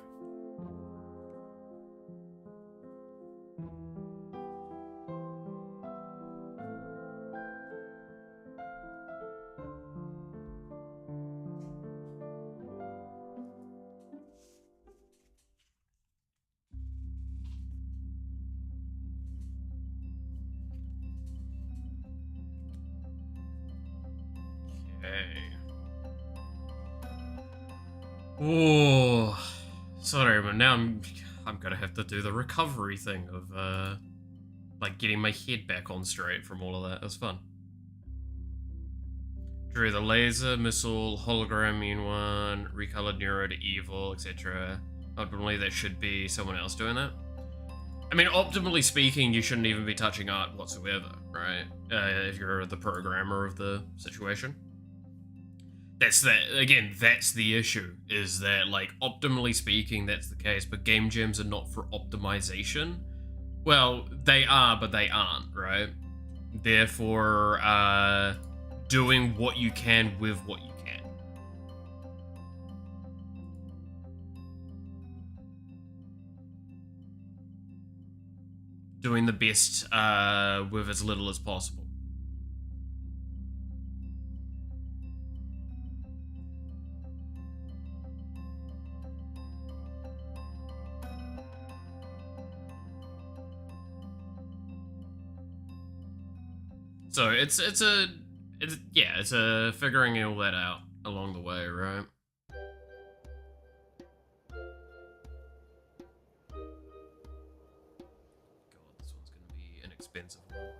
S1: Okay. Oh, sorry, but now I'm gonna have to do the recovery thing of like getting my head back on straight from all of that. It was fun. Drew the laser, missile, hologram, mean one, recolored neuro to evil, etc. Ultimately, that should be someone else doing that. I mean, optimally speaking, you shouldn't even be touching art whatsoever, right? If you're the programmer of the situation. That's the issue, is that, like, optimally speaking, that's the case, but game jams are not for optimization. Well, they are, but they aren't, right? Therefore, doing what you can with what you can. Doing the best with as little as possible. So it's a figuring all that out along the way, right? God, this one's gonna be an expensive one.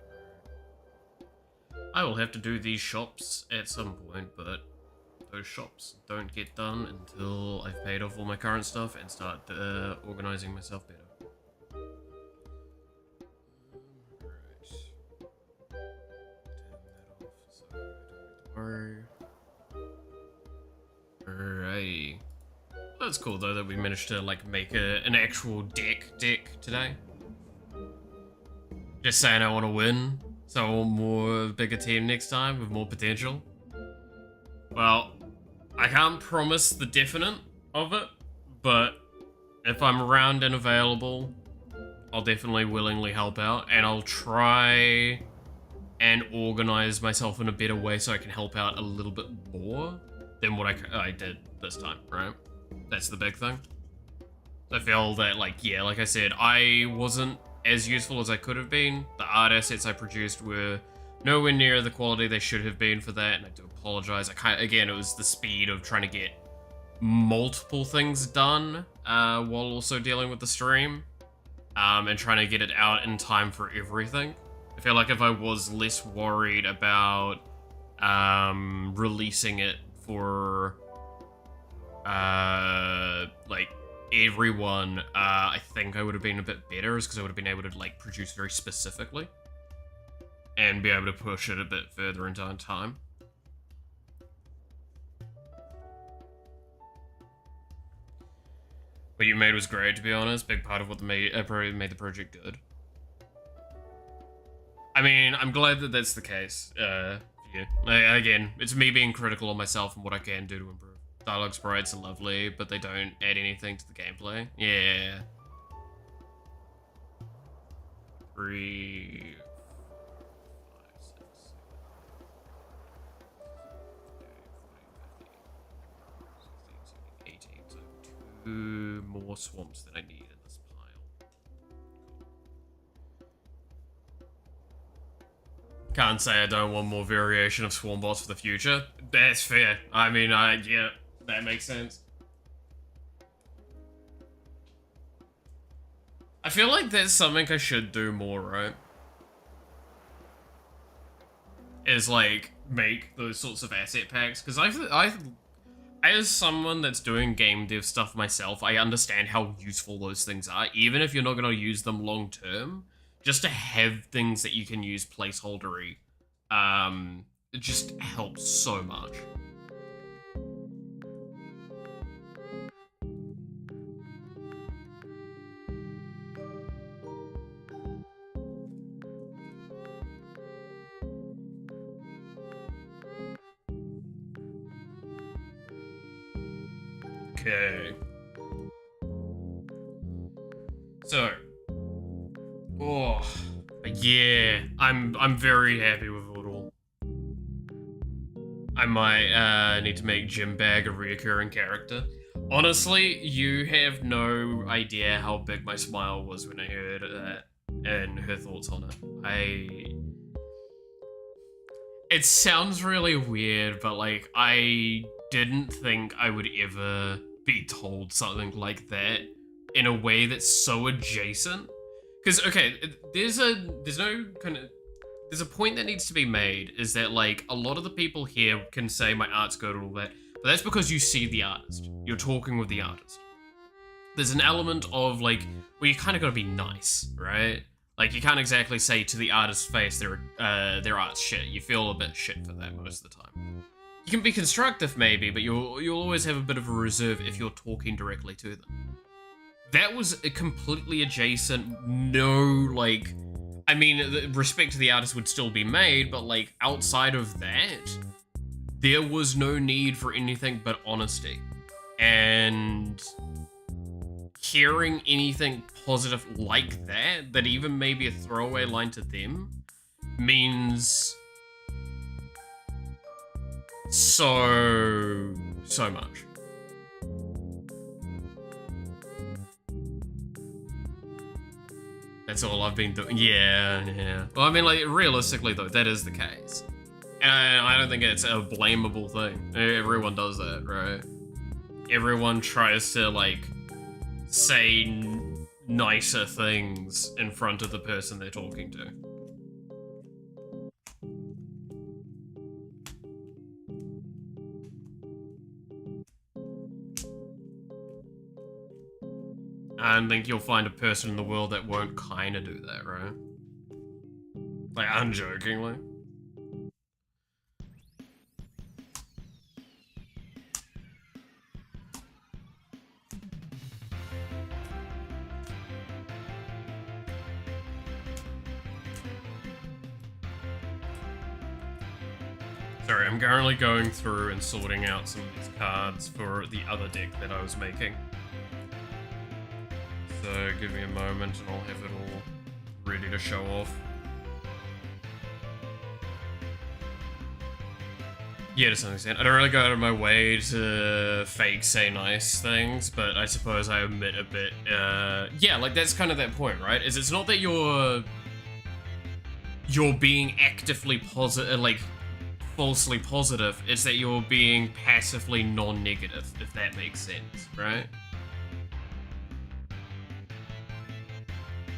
S1: I will have to do these shops at some point, but those shops don't get done until I've paid off all my current stuff and start organizing myself better. Alrighty. That's cool though that we managed to like make an actual deck today. Just saying I want to win, so I want more bigger team next time with more potential. Well, I can't promise the definite of it, but if I'm around and available, I'll definitely willingly help out, and I'll try and organize myself in a better way so I can help out a little bit more than what I did this time, right? That's the big thing. I feel that, like, yeah, like I said, I wasn't as useful as I could have been. The art assets I produced were nowhere near the quality they should have been for that, and I do apologize. Again, it was the speed of trying to get multiple things done while also dealing with the stream and trying to get it out in time for everything. I feel like if I was less worried about releasing it for like everyone, I think I would have been a bit better, because I would have been able to like produce very specifically and be able to push it a bit further into time. What you made was great, to be honest. Big part of what made the project good. I mean, I'm glad that that's the case. Yeah. Again, it's me being critical of myself and what I can do to improve. Dialogue sprites are lovely, but they don't add anything to the gameplay. Yeah. 3, 5, 6, 7, 8, 14, 15, 16, 17, 18. So 2 more swamps than I need in this pile. Can't say I don't want more variation of swarm bots for the future. That's fair. I mean, yeah, that makes sense. I feel like there's something I should do more, right? Is like make those sorts of asset packs, because I as someone that's doing game dev stuff myself, I understand how useful those things are, even if you're not going to use them long term. Just to have things that you can use placeholdery, it just helps so much. Okay. So, oh, yeah, I'm very happy with it all. I might need to make Jim Bag a reoccurring character. Honestly, you have no idea how big my smile was when I heard that and her thoughts on it. It sounds really weird, but like I didn't think I would ever be told something like that in a way that's so adjacent. Because okay, there's a point that needs to be made, is that like a lot of the people here can say my art's good and all that, but that's because you see the artist. You're talking with the artist. There's an element of like, well, you kind of got to be nice, right? Like you can't exactly say to the artist's face their art's shit. You feel a bit shit for that most of the time. You can be constructive maybe, but you'll always have a bit of a reserve if you're talking directly to them. That was a completely adjacent, no like, I mean, the respect to the artist would still be made, but like outside of that, there was no need for anything but honesty. And hearing anything positive like that even maybe a throwaway line to them, means so much. That's all I've been doing. Yeah. Well, I mean, like, realistically, though, that is the case. And I don't think it's a blamable thing. Everyone does that, right? Everyone tries to, like, say nicer things in front of the person they're talking to. I don't think you'll find a person in the world that won't kind of do that, right? Like, unjokingly. Sorry, I'm currently going through and sorting out some of these cards for the other deck that I was making. So give me a moment and I'll have it all ready to show off. Yeah, to some extent. I don't really go out of my way to fake say nice things, but I suppose I omit a bit. Yeah, like that's kind of that point, right? Is it's not that you're being actively positive, like falsely positive, it's that you're being passively non-negative, if that makes sense, right?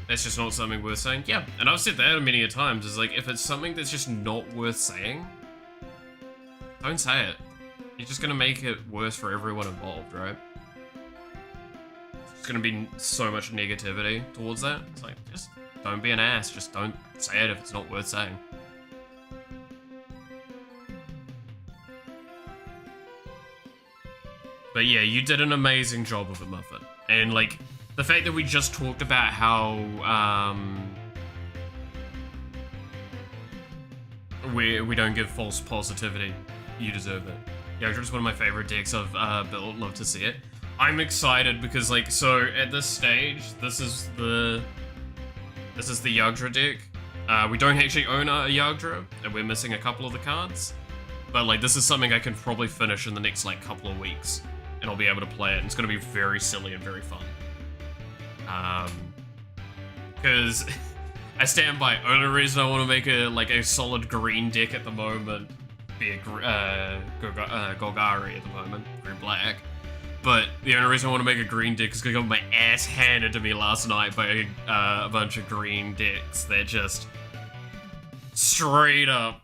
S1: That's just not something worth saying. Yeah, and I've said that many a times, is like, if it's something that's just not worth saying, don't say it. You're just gonna make it worse for everyone involved, right? There's gonna be so much negativity towards that. It's like, just don't be an ass, just don't say it if it's not worth saying. But yeah, you did an amazing job of it, Muffin. And like, the fact that we just talked about how, we don't give false positivity, you deserve it. Yogurt is one of my favorite decks I've built, love to see it. I'm excited because like, so at this stage, this is the Yagdra deck. We don't actually own a Yagdra, and we're missing a couple of the cards. But like, this is something I can probably finish in the next like couple of weeks, and I'll be able to play it, and it's gonna be very silly and very fun. Because I stand by, only reason I want to make a solid green deck at the moment, be a Golgari at the moment, green-black, but the only reason I want to make a green deck is because I got my ass handed to me last night by a bunch of green decks that just straight up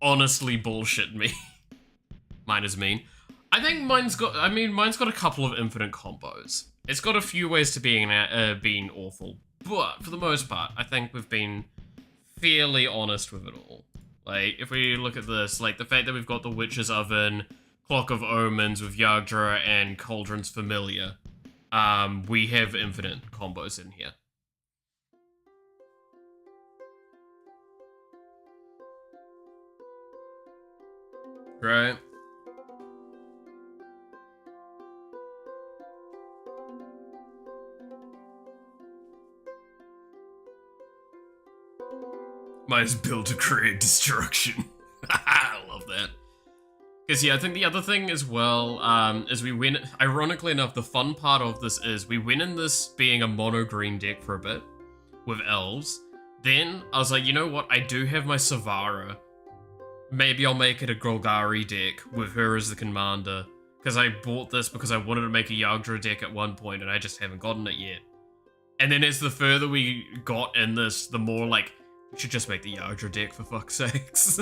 S1: honestly bullshit me. Mine is mean. I think mine's got a couple of infinite combos. It's got a few ways to being awful, but for the most part, I think we've been fairly honest with it all. Like, if we look at this, like, the fact that we've got the Witch's Oven, Clock of Omens with Yagdra, and Cauldron's Familiar, we have infinite combos in here. Right? Mine's built to create destruction. I love that. Because yeah, I think the other thing as well is we win. Ironically enough, the fun part of this is we win in this being a mono green deck for a bit with elves. Then I was like, you know what? I do have my Savara maybe I'll make it a Golgari deck with her as the commander. Because I bought this because I wanted to make a Yagdra deck at one point and I just haven't gotten it yet. And then as the further we got in this, the more like, we should just make the Yagdra deck for fuck's sakes.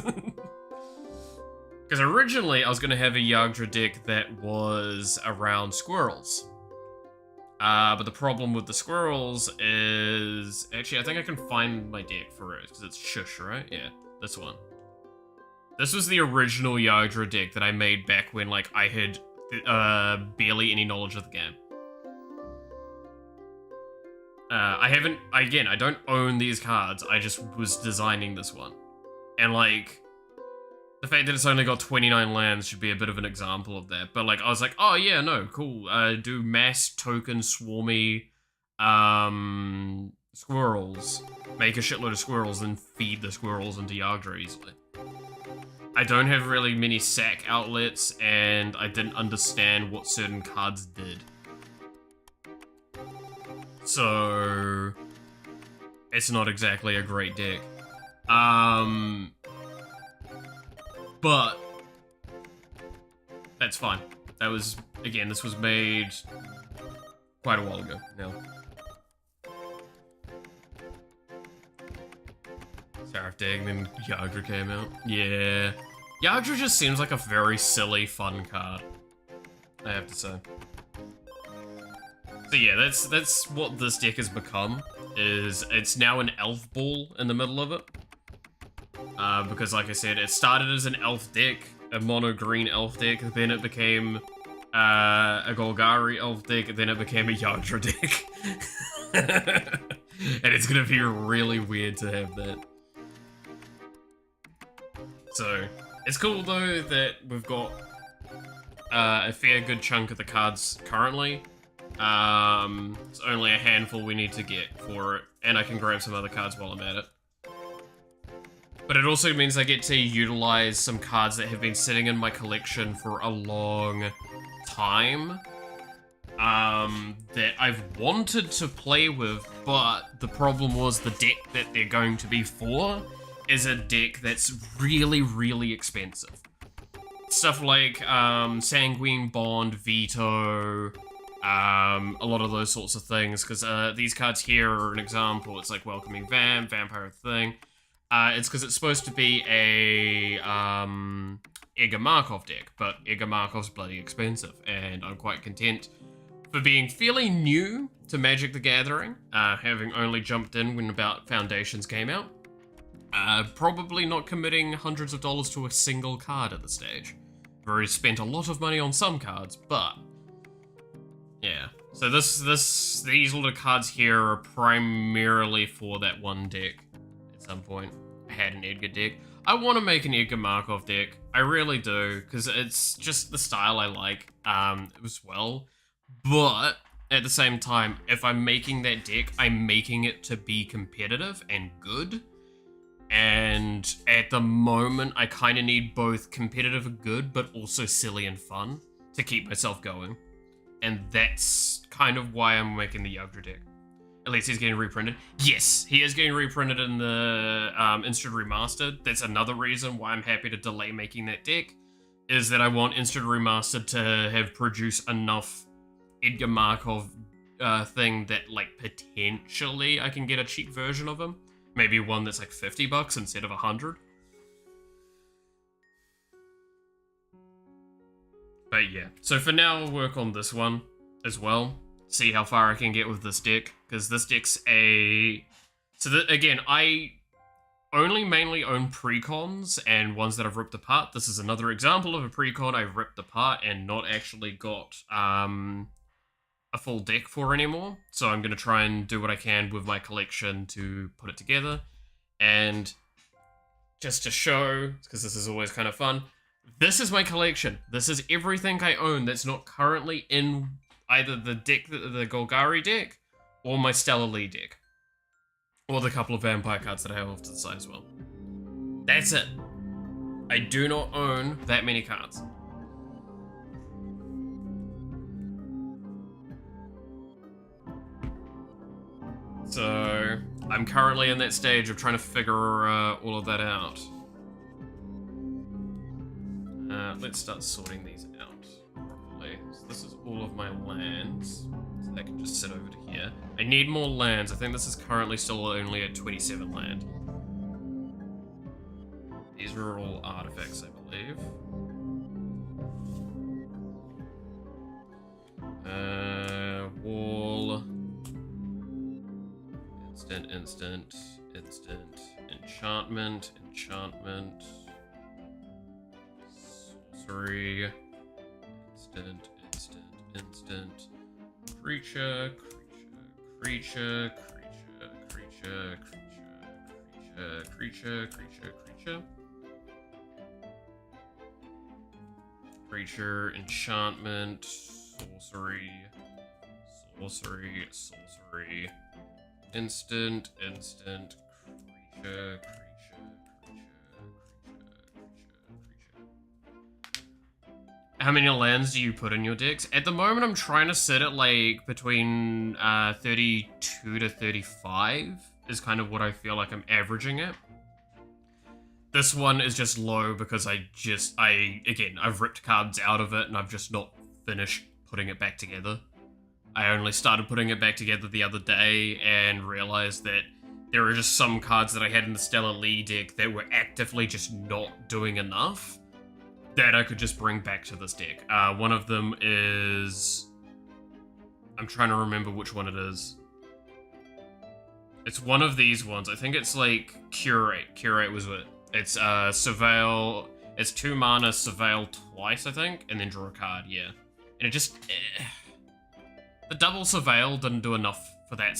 S1: Because originally I was going to have a Yagdra deck that was around squirrels. But the problem with the squirrels is... Actually, I think I can find my deck for it, because it's Shush, right? Yeah, this one. This was the original Yagdra deck that I made back when, like, I had barely any knowledge of the game. I don't own these cards, I just was designing this one. And, like... The fact that it's only got 29 lands should be a bit of an example of that. But, like, I was like, oh, yeah, no, cool. Do mass token swarmy squirrels. Make a shitload of squirrels and feed the squirrels into Yagdra easily. I don't have really many sack outlets, and I didn't understand what certain cards did. So... It's not exactly a great deck. But that's fine. That was, again, this was made quite a while ago now. Seraph Dag, then Yagdra came out. Yeah. Yagdra just seems like a very silly, fun card, I have to say. So yeah, that's what this deck has become, is it's now an elf ball in the middle of it. Because, like I said, it started as an elf deck, a mono-green elf deck, then it became a Golgari elf deck, then it became a Yagdra deck. And it's gonna be really weird to have that. So, it's cool though that we've got a fair good chunk of the cards currently. It's only a handful we need to get for it, and I can grab some other cards while I'm at it. But it also means I get to utilize some cards that have been sitting in my collection for a long time. That I've wanted to play with, but the problem was the deck that they're going to be for is a deck that's really, really expensive. Stuff like Sanguine Bond, Veto, a lot of those sorts of things, because these cards here are an example. It's like Welcoming Vamp, Vampire Thing. It's because it's supposed to be a Edgar Markov deck, but Edgar Markov's bloody expensive, and I'm quite content for being fairly new to Magic the Gathering, having only jumped in when about Foundations came out. Probably not committing hundreds of dollars to a single card at this stage. I've already spent a lot of money on some cards, but yeah. So these little cards here are primarily for that one deck. Some point. I had an Edgar deck. I want to make an Edgar Markov deck. I really do, because it's just the style I like as well. But at the same time, if I'm making that deck, I'm making it to be competitive and good. And at the moment, I kind of need both competitive and good, but also silly and fun to keep myself going. And that's kind of why I'm making the Yagdra deck. At least he's getting reprinted. Yes, he is getting reprinted in the Instant Remastered. That's another reason why I'm happy to delay making that deck, is that I want Instant Remastered to have produced enough Edgar Markov thing that, like, potentially I can get a cheap version of him. Maybe one that's like $50 instead of 100. But yeah, so for now I'll work on this one as well. See how far I can get with this deck, because this deck's a... So that, again, I only mainly own precons and ones that I've ripped apart. This is another example of a precon I've ripped apart and not actually got a full deck for anymore. So I'm going to try and do what I can with my collection to put it together. And just to show, because this is always kind of fun, this is my collection. This is everything I own that's not currently in either the deck, the Golgari deck, or my Stellar Lee deck. Or the couple of vampire cards that I have off to the side as well. That's it. I do not own that many cards. So, I'm currently in that stage of trying to figure all of that out. let's start sorting these out properly. So this is all of my lands. So they can just sit over to here. I need more lands. I think this is currently still only at 27 land. These are all artifacts, I believe. Wall. Instant. Enchantment. Sorcery. Instant. Creature. Creature, enchantment, sorcery, instant, creature. How many lands do you put in your decks? At the moment, I'm trying to sit at like between 32 to 35 is kind of what I feel like I'm averaging at. This one is just low because I've ripped cards out of it and I've just not finished putting it back together. I only started putting it back together the other day and realized that there are just some cards that I had in the Stellar Lee deck that were actively just not doing enough that I could just bring back to this deck. One of them is... I'm trying to remember which one it is. It's one of these ones. I think it's like Curate. Curate was it. It's Surveil. It's 2 mana, Surveil twice, I think, and then draw a card, yeah. And it just... The double Surveil didn't do enough for that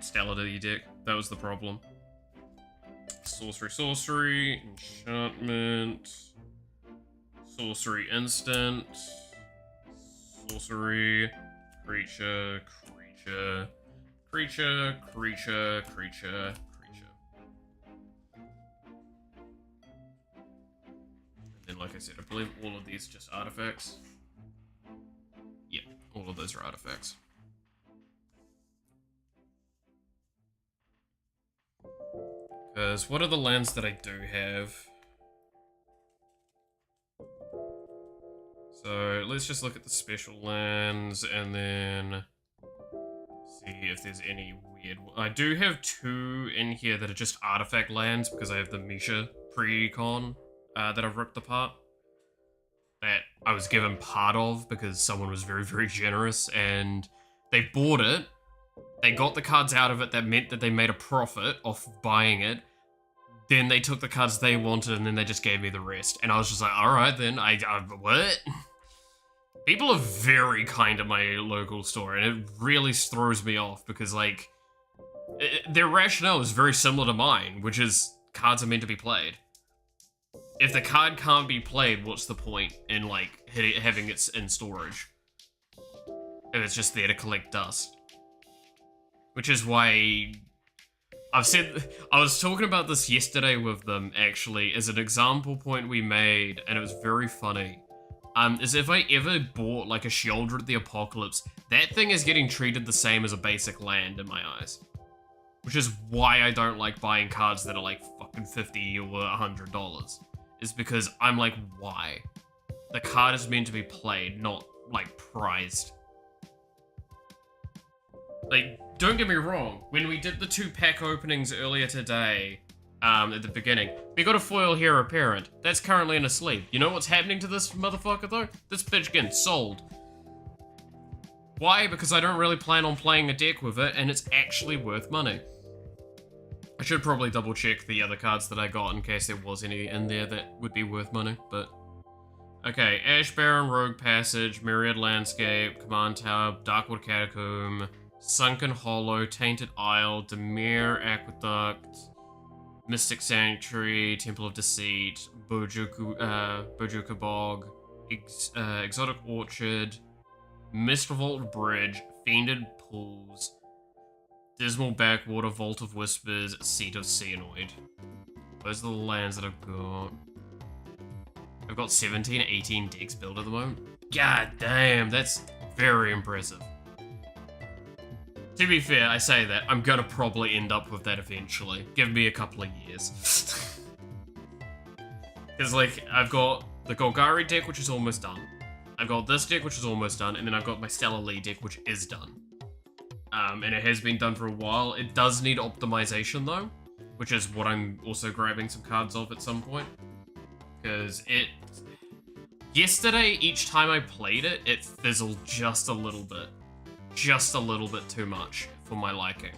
S1: Stellar Lee deck. That was the problem. Sorcery, enchantment... Sorcery instant, sorcery, creature. And then, like I said, I believe all of these just artifacts. Yeah, all of those are artifacts. Because what are the lands that I do have? So let's just look at the special lands and then see if there's any weird... I do have 2 in here that are just artifact lands because I have the Misha pre-con that I've ripped apart. That I was given part of because someone was very, very generous and they bought it. They got the cards out of it that meant that they made a profit off buying it. Then they took the cards they wanted and then they just gave me the rest. And I was just like, alright then, what? People are very kind at my local store, and it really throws me off because, like, their rationale is very similar to mine, which is cards are meant to be played. If the card can't be played, what's the point in, like, having it in storage? If it's just there to collect dust. Which is why... I was talking about this yesterday with them, actually, as an example point we made, and it was very funny. Is if I ever bought, like, a Sheoldred the Apocalypse, that thing is getting treated the same as a basic land in my eyes. Which is why I don't like buying cards that are, like, fucking $50 or $100. Is because I'm like, why? The card is meant to be played, not, like, prized. Like, don't get me wrong, when we did the 2-pack openings earlier today, at the beginning, we got a foil hero parent. That's currently in a sleeve. You know what's happening to this motherfucker, though? This bitch getting sold. Why? Because I don't really plan on playing a deck with it, and it's actually worth money. I should probably double check the other cards that I got in case there was any in there that would be worth money, but... Okay, Ash Baron, Rogue Passage, Myriad Landscape, Command Tower, Darkwood Catacomb, Sunken Hollow, Tainted Isle, Demir Aqueduct, Mystic Sanctuary, Temple of Deceit, Bojuka Bog, Exotic Orchard, Mist Vault Bridge, Fiended Pools, Dismal Backwater, Vault of Whispers, Seat of Cianoid. Those are the lands that I've got. I've got 17, 18 decks built at the moment. God damn, that's very impressive. To be fair, I say that, I'm gonna probably end up with that eventually. Give me a couple of years. Because, like, I've got the Golgari deck, which is almost done. I've got this deck, which is almost done, and then I've got my Stellar Lee deck, which is done. And it has been done for a while. It does need optimization, though, which is what I'm also grabbing some cards of at some point. Because yesterday, each time I played it, it fizzled just a little bit. Just a little bit too much for my liking.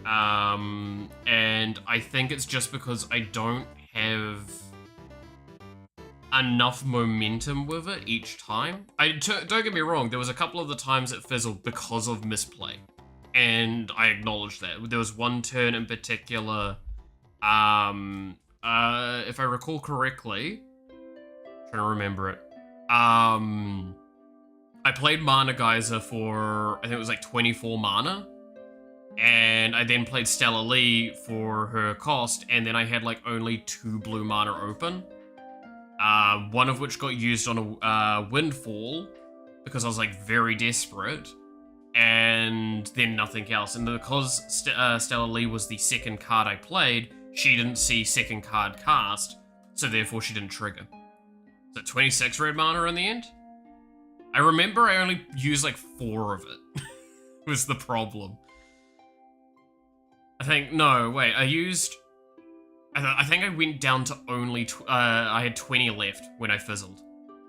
S1: And I think it's just because I don't have enough momentum with it each time. Don't get me wrong, there was a couple of the times it fizzled because of misplay. And I acknowledge that. There was one turn in particular, if I recall correctly, I'm trying to remember it, I played Mana Geyser for, I think it was like 24 mana, and I then played Stellar Lee for her cost, and then I had like only 2 blue mana open. One of which got used on a Windfall, because I was like very desperate, and then nothing else. And because Stellar Lee was the second card I played, she didn't see second card cast, so therefore she didn't trigger. So 26 red mana in the end? I remember I only used like 4 of it, was the problem. I think I went down to only, I had 20 left when I fizzled.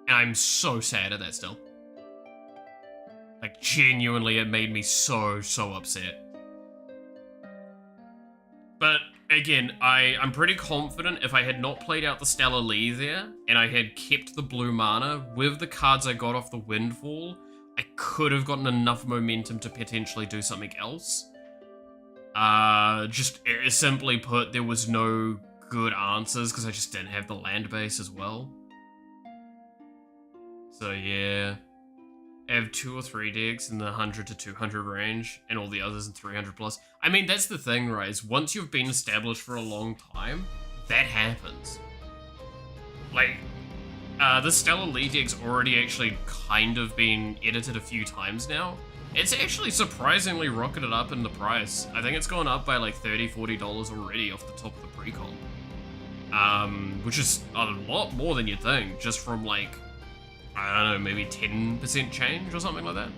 S1: And I'm so sad at that still. Like, genuinely, it made me so upset. But, again, I'm pretty confident if I had not played out the Stellar Lee there, and I had kept the blue mana, with the cards I got off the Windfall, I could have gotten enough momentum to potentially do something else. Just simply put, there was no good answers because I just didn't have the land base as well. So yeah, I have 2 or 3 decks in the 100 to 200 range and all the others in 300 plus. I mean, that's the thing, right? Is once you've been established for a long time, that happens. Like, the Stellar Lee deck's already actually kind of been edited a few times now. It's actually surprisingly rocketed up in the price. I think it's gone up by like $30, $40 already off the top of the pre-con. Which is a lot more than you'd think, just from like, I don't know, maybe 10% change or something like that.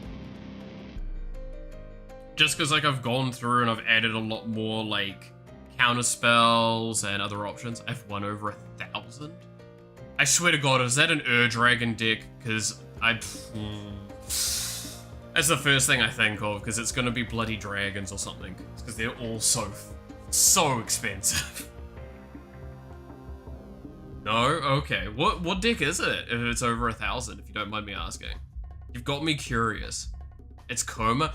S1: Just because like I've gone through and I've added a lot more like counter spells and other options. I've won over 1,000. I swear to God, is that an Dragon deck? Because that's the first thing I think of, because it's going to be bloody dragons or something. Because they're all so expensive. No? Okay. What deck is it if it's over 1,000, if you don't mind me asking? You've got me curious. It's Coma?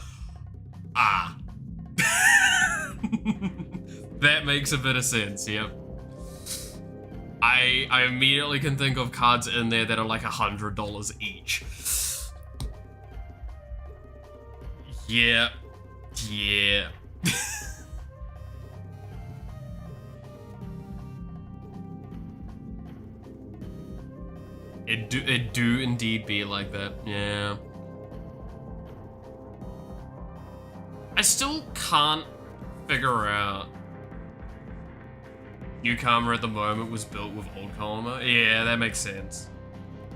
S1: Ah. That makes a bit of sense, yep. I immediately can think of cards in there that are like $100 each. Yeah. It do indeed be like that, yeah. I still can't figure out. New Karma at the moment was built with old Karma. Yeah, that makes sense.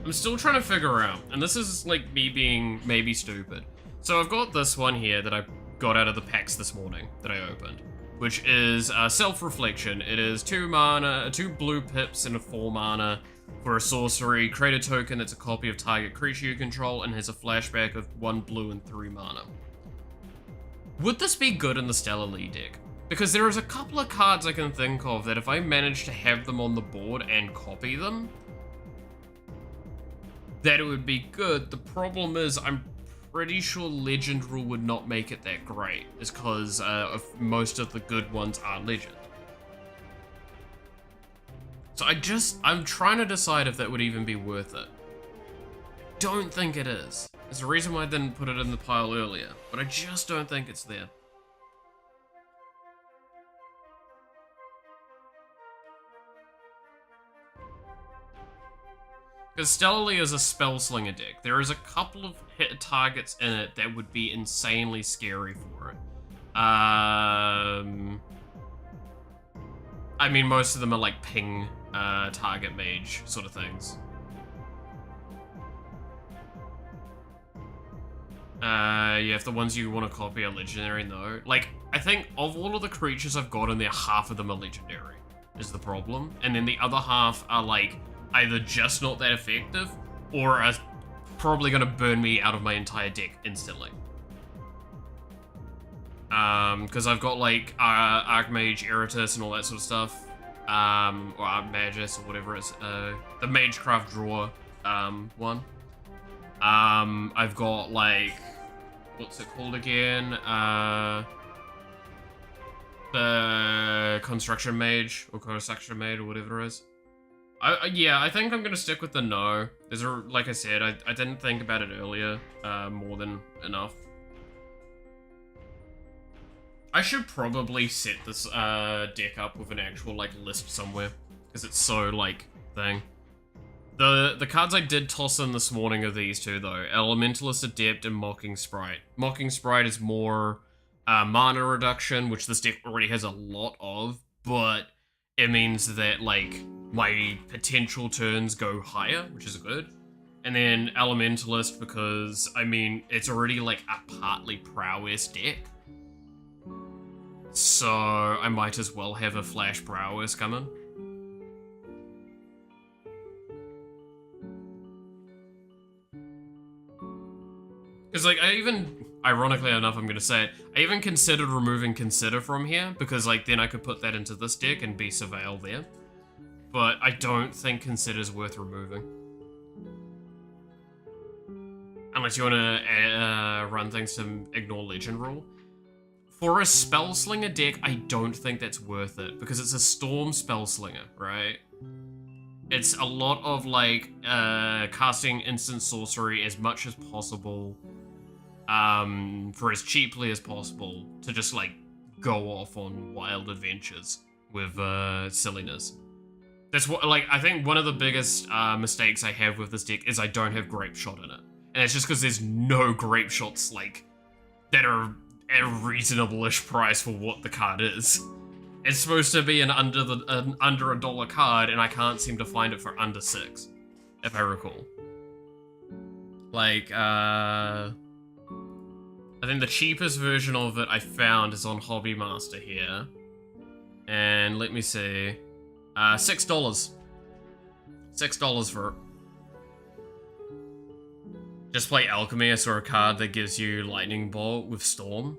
S1: I'm still trying to figure out, and this is like me being maybe stupid. So I've got this one here that I got out of the packs this morning that I opened, which is Self-Reflection. It is 2 mana, 2 blue pips and a 4 mana for a sorcery. Create a token that's a copy of target creature you control and has a flashback of 1 blue and 3 mana. Would this be good in the Stellar Lee deck? Because there is a couple of cards I can think of that if I manage to have them on the board and copy them, that it would be good. The problem is I'm pretty sure Legend Rule would not make it that great, is because most of the good ones are Legend. So I'm trying to decide if that would even be worth it. Don't think it is. There's a reason why I didn't put it in the pile earlier, but I just don't think it's there. Because Stellar Lee is a Spellslinger deck. There is a couple of hit targets in it that would be insanely scary for it. I mean, most of them are like ping target mage sort of things. Yeah, if the ones you want to copy are legendary, no. Like, I think of all of the creatures I've got in there, half of them are legendary, is the problem. And then the other half are, like, either just not that effective, or are probably going to burn me out of my entire deck instantly. Because I've got, like, Archmage, Eratus, and all that sort of stuff. Or Archmagus, or whatever it's, the Magecraft Draw, one. I've got, like, what's it called again? The Construction Mage, or Construction Mage, or whatever it is. Yeah, I think I'm gonna stick with the no. Like I said, I didn't think about it earlier, more than enough. I should probably set this, deck up with an actual, like, list somewhere, because it's so, like, thing. The cards I did toss in this morning are these two, though. Elementalist Adept and Mocking Sprite. Mocking Sprite is more mana reduction, which this deck already has a lot of, but it means that, like, my potential turns go higher, which is good. And then Elementalist because, I mean, it's already, like, a partly prowess deck. So I might as well have a Flash prowess coming. Because, like, ironically enough, I'm going to say it, I even considered removing Consider from here, because, like, then I could put that into this deck and be Surveil there. But I don't think Consider's worth removing. Unless you want to run things to ignore Legend Rule. For a Spellslinger deck, I don't think that's worth it, because it's a Storm Spellslinger, right? It's a lot of, like, casting instant sorcery as much as possible, for as cheaply as possible, to just, like, go off on wild adventures with, silliness. That's what, like, I think one of the biggest, mistakes I have with this deck is I don't have Grape Shot in it. And it's just because there's no Grape Shots, like, that are a reasonable-ish price for what the card is. It's supposed to be an under $1 card, and I can't seem to find it for under $6, if I recall. Like, I think the cheapest version of it I found is on Hobby Master here. And let me see. $6. $6 for it. Just play Alchemy. I saw a card that gives you Lightning Bolt with Storm.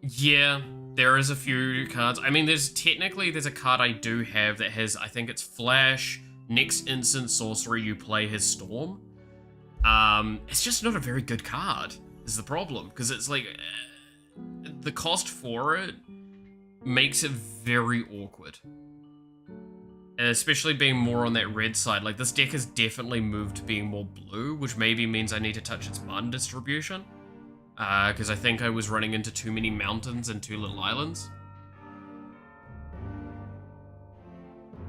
S1: Yeah, there is a few cards. I mean, there's a card I do have that has, I think it's Flash, next instant sorcery you play his Storm. It's just not a very good card, is the problem. Because it's like, the cost for it makes it very awkward. Especially being more on that red side. Like, this deck has definitely moved to being more blue, which maybe means I need to touch its mana distribution. Because I think I was running into too many mountains and too little islands.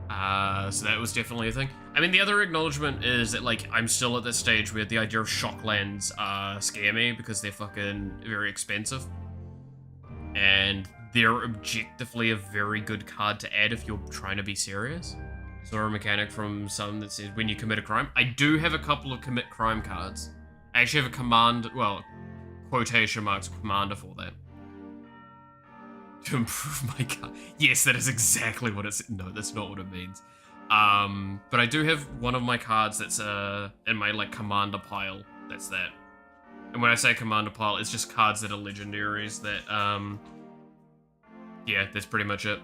S1: So that was definitely a thing. I mean, the other acknowledgement is that, like, I'm still at this stage where the idea of Shocklands scare me because they're fucking very expensive. And they're objectively a very good card to add if you're trying to be serious. Saw a mechanic from some that says when you commit a crime. I do have a couple of commit crime cards. I actually have a command, well, quotation marks commander for that. To improve my card. Yes, that is exactly what it's, no, that's not what it means. But I do have one of my cards that's in my, like, commander pile. That's that. And when I say commander pile, it's just cards that are legendaries that, yeah, that's pretty much it.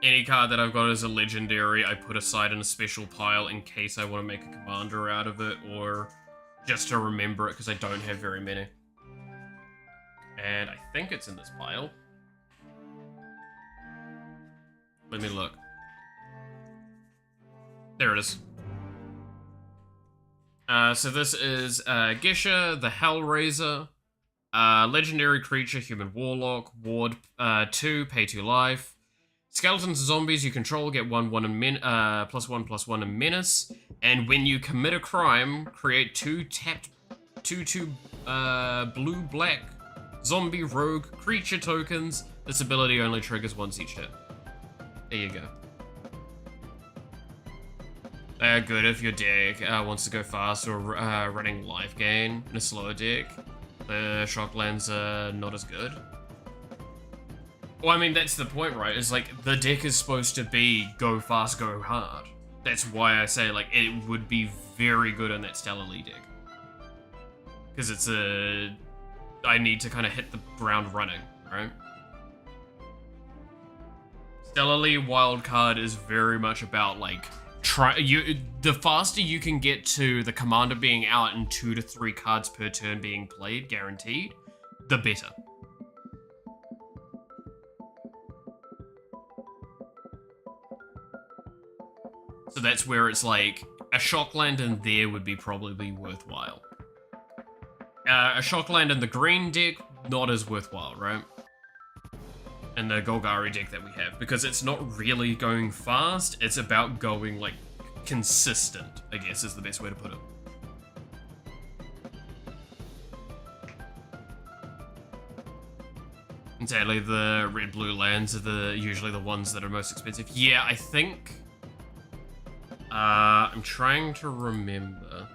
S1: Any card that I've got as a legendary, I put aside in a special pile in case I want to make a commander out of it, or just to remember it, because I don't have very many. And I think it's in this pile. Let me look. There it is. So this is Gesha, the Hellraiser. Legendary creature, human warlock, ward 2, pay 2 life. Skeletons and zombies you control get 1/1 and +1/+1 and menace. And when you commit a crime, create 2 tapped 2/2 blue-black zombie rogue creature tokens. This ability only triggers once each hit. There you go. They are good if your deck wants to go fast or running life gain in a slower deck. The Shocklands are not as good. Well, I mean, that's the point, right? It's like, the deck is supposed to be go fast, go hard. That's why I say, like, it would be very good in that Stellar Lee deck. Because it's a... I need to kind of hit the ground running, right? Stellar Lee wildcard is very much about, like, the faster you can get to the commander being out and 2 to 3 cards per turn being played, guaranteed, the better. So that's where it's like, a Shockland in there would be probably worthwhile. A Shockland in the green deck, not as worthwhile, right? And the Golgari deck that we have, because it's not really going fast, it's about going, like, consistent, I guess is the best way to put it. And sadly, the red-blue lands are usually the ones that are most expensive. Yeah, I think... I'm trying to remember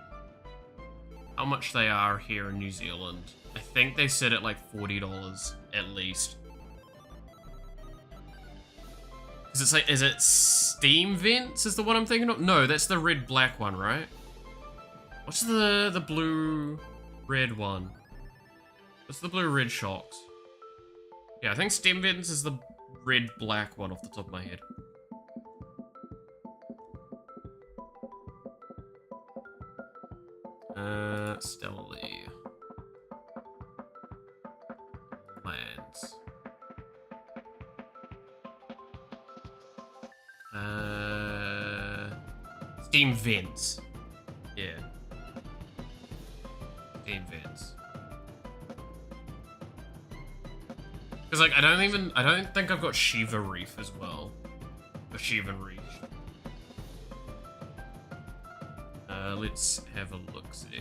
S1: how much they are here in New Zealand. I think they sit at like $40 at least. Is it Steam Vents is the one I'm thinking of? No, that's the red-black one, right? What's the blue-red one? What's the blue-red shocks? Yeah, I think Steam Vents is the red-black one off the top of my head. Stellar Lee. Lands. Steam Vents. Yeah. Steam Vents. Because, like, I don't think I've got Shiva Reef as well. Or Shiva Reef. Let's have a look-see.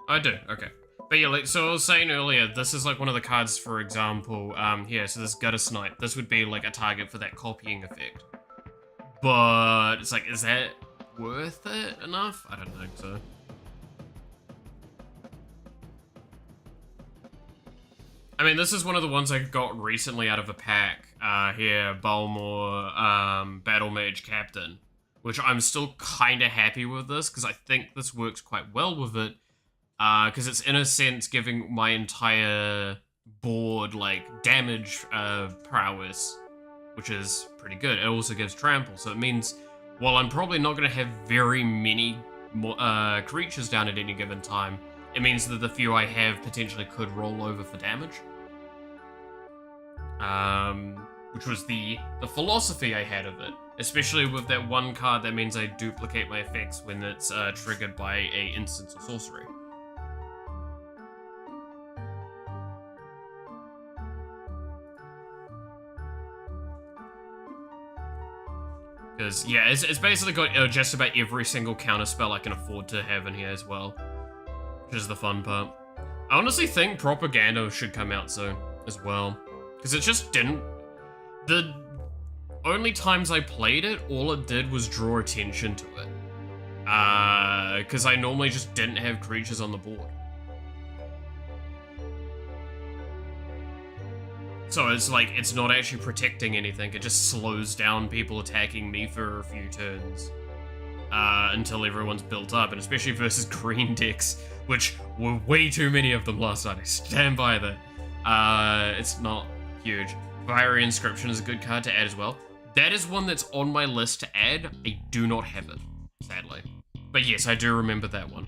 S1: I do, okay. But yeah, like, so I was saying earlier, this is like one of the cards, for example, here, so this Gutter Snipe, this would be like a target for that copying effect. But it's like, is that worth it enough? I don't think so. I mean, this is one of the ones I got recently out of a pack, here, Balmor, Battle Mage Captain, which I'm still kinda happy with this, because I think this works quite well with it. Because it's in a sense giving my entire board like damage prowess, which is pretty good. It also gives trample, so it means while I'm probably not going to have very many creatures down at any given time, it means that the few I have potentially could roll over for damage. Which was the philosophy I had of it, especially with that one card that means I duplicate my effects when it's triggered by a instance or sorcery. Because, yeah, it's basically got just about every single counter spell I can afford to have in here as well. Which is the fun part. I honestly think Propaganda should come out soon as well. Because it just didn't... The only times I played it, all it did was draw attention to it. Because I normally just didn't have creatures on the board. So it's like, it's not actually protecting anything, it just slows down people attacking me for a few turns. Until everyone's built up, and especially versus green decks, which were way too many of them last night, I stand by that. It's not huge. Fiery Inscription is a good card to add as well. That is one that's on my list to add, I do not have it, sadly. But yes, I do remember that one.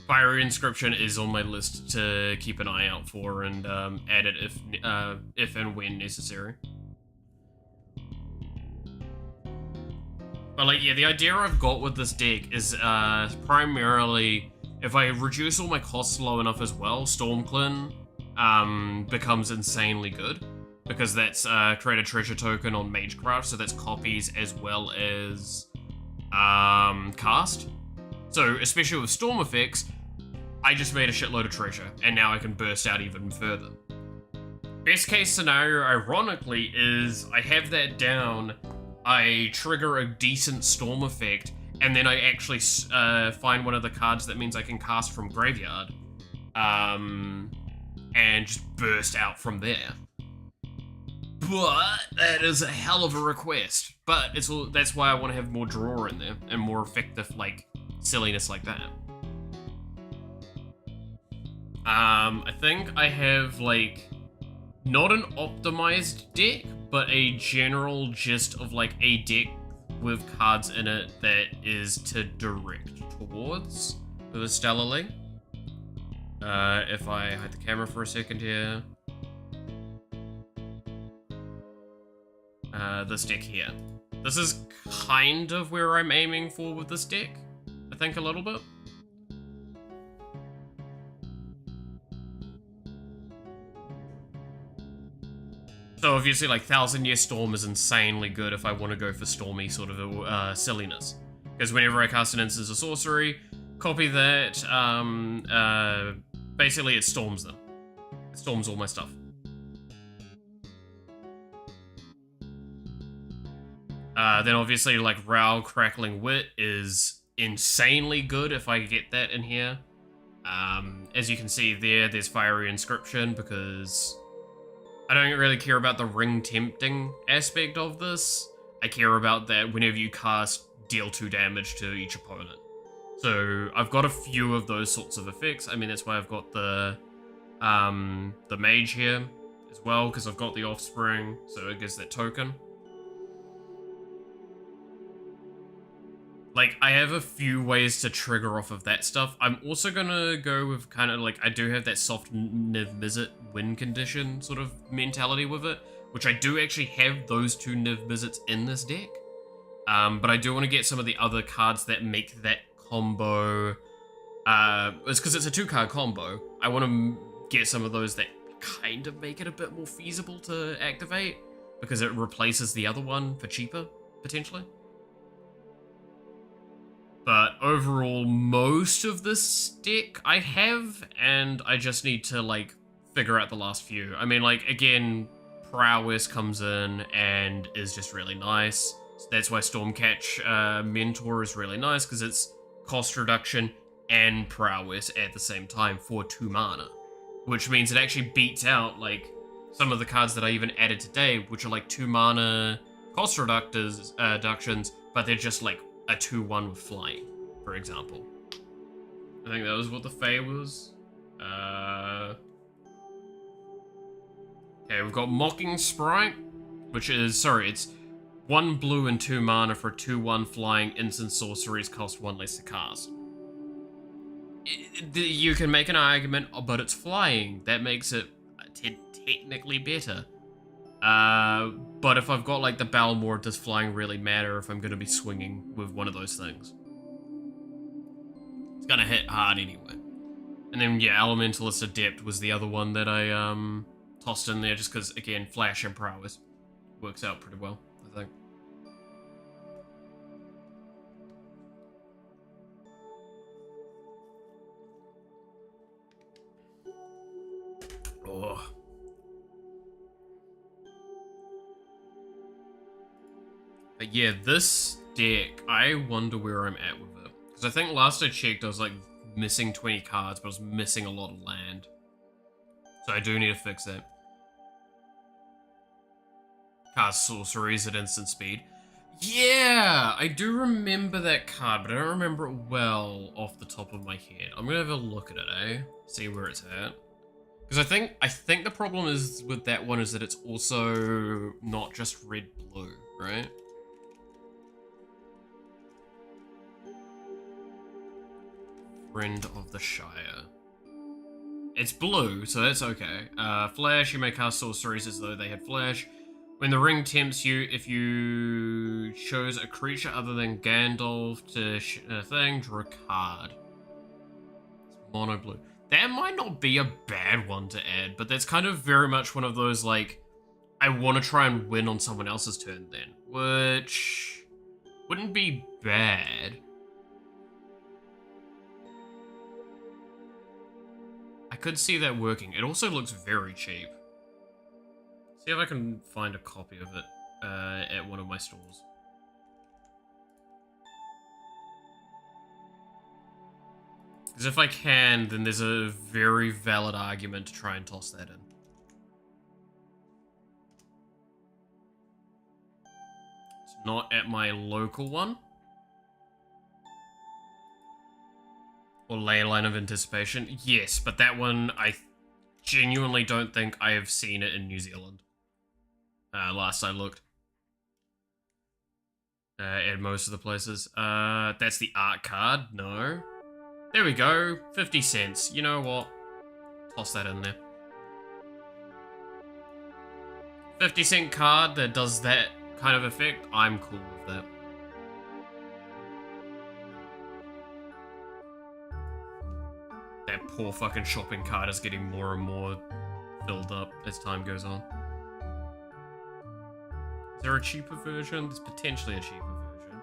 S1: Fiery Inscription is on my list to keep an eye out for and add it if and when necessary. But like, yeah, the idea I've got with this deck is primarily if I reduce all my costs low enough as well, Stormclin becomes insanely good. Because that's create a treasure token on Magecraft, so that's copies as well as cast. So, especially with Storm effects, I just made a shitload of treasure, and now I can burst out even further. Best case scenario, ironically, is I have that down, I trigger a decent Storm effect, and then I actually find one of the cards that means I can cast from Graveyard, and just burst out from there. But that is a hell of a request. But it's all, that's why I want to have more draw in there and more effective, like, silliness like that. I think I have, like, not an optimized deck, but a general gist of, like, a deck with cards in it that is to direct towards the Stellarly. If I hide the camera for a second here. This deck here. This is kind of where I'm aiming for with this deck, I think a little bit. So obviously, like, Thousand Year Storm is insanely good if I want to go for stormy sort of silliness. Because whenever I cast an instance or sorcery, copy that, basically it storms them. It storms all my stuff. Then obviously, like, Row Crackling Wit is insanely good if I get that in here. As you can see there, there's Fiery Inscription because I don't really care about the ring tempting aspect of this. I care about that whenever you cast, deal 2 damage to each opponent. So I've got a few of those sorts of effects. I mean, that's why I've got the mage here as well, because I've got the offspring, so it gives that token. Like, I have a few ways to trigger off of that stuff. I'm also gonna go with kind of, like, I do have that soft Niv Mizzet win condition sort of mentality with it, which I do actually have those 2 Niv Mizzets in this deck. But I do want to get some of the other cards that make that combo, it's because it's a 2-card combo. I want to get some of those that kind of make it a bit more feasible to activate, because it replaces the other one for cheaper, potentially. But overall, most of this deck I have, and I just need to, like, figure out the last few. I mean, like, again, Prowess comes in and is just really nice. So that's why Stormcatch Mentor is really nice, because it's cost reduction and Prowess at the same time for 2 mana. Which means it actually beats out, like, some of the cards that I even added today, which are, like, 2 mana cost reductions, but they're just, like, a 2/1 with flying, for example. I think that was what the Fae was. Okay, we've got Mocking Sprite, which is, sorry, it's 1 blue and 2 mana for 2/1 flying instant sorceries cost 1 less to cast. You can make an argument, but it's flying. That makes it technically better. But if I've got, like, the Balmor, does flying really matter if I'm going to be swinging with one of those things? It's going to hit hard anyway. And then, yeah, Elementalist Adept was the other one that I tossed in there just because, again, Flash and Prowess works out pretty well, I think. Oh. But yeah, this deck, I wonder where I'm at with it. Because I think last I checked, I was, like, missing 20 cards, but I was missing a lot of land. So I do need to fix that. Cast sorceries at instant speed. Yeah, I do remember that card, but I don't remember it well off the top of my head. I'm gonna have a look at it, eh? See where it's at. Because I think the problem is with that one is that it's also not just red-blue, right? Friend of the Shire. It's blue, so that's okay. Flash, you may cast sorceries as though they had flash. When the ring tempts you, if you chose a creature other than Gandalf to thing, draw a card. It's mono blue. That might not be a bad one to add, but that's kind of very much one of those, like, I want to try and win on someone else's turn then, which wouldn't be bad. I could see that working. It also looks very cheap. See if I can find a copy of it at one of my stores. Because if I can, then there's a very valid argument to try and toss that in. It's not at my local one. Or Ley Line of Anticipation. Yes, but that one, I genuinely don't think I have seen it in New Zealand. Last I looked. At most of the places. That's the art card. No. There we go. 50 cents. You know what? Toss that in there. 50-cent card that does that kind of effect. I'm cool with that. That poor fucking shopping cart is getting more and more filled up as time goes on. Is there a cheaper version? There's potentially a cheaper version.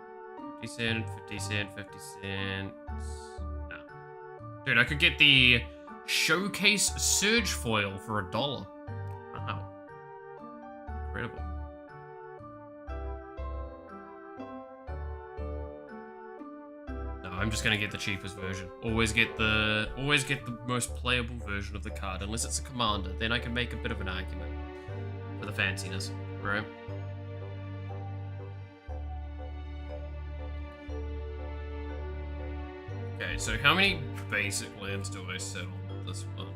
S1: 50 cent, 50 cent, 50 cent. No. Dude, I could get the Showcase Surge Foil for $1. Wow. Incredible. I'm just gonna get the cheapest version. Always get the most playable version of the card, unless it's a commander. Then I can make a bit of an argument for the fanciness, right? Okay, so how many basic lands do I set on this one?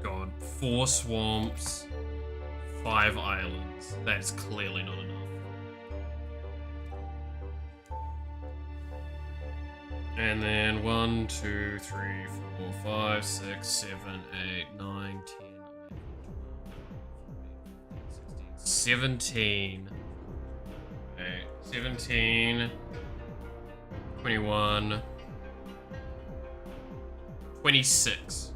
S1: God, 4 swamps, 5 islands. That is clearly not enough. And then 1, 2, 3, 4, 5, 6, 7, 8, 9, 10, 11, 16, 17. Okay, 17, 21, 26.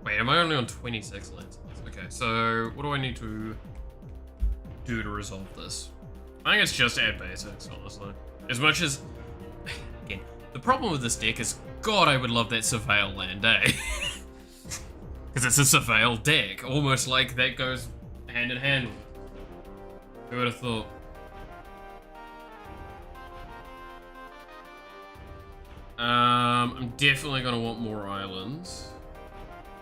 S1: Wait, am I only on 26 lands? Okay, so what do I need to do to resolve this? I think it's just add basics, honestly. As much as... Again, the problem with this deck is, God, I would love that Surveil land, eh? Because it's a Surveil deck. Almost like that goes hand in hand. Who would have thought? I'm definitely going to want more islands.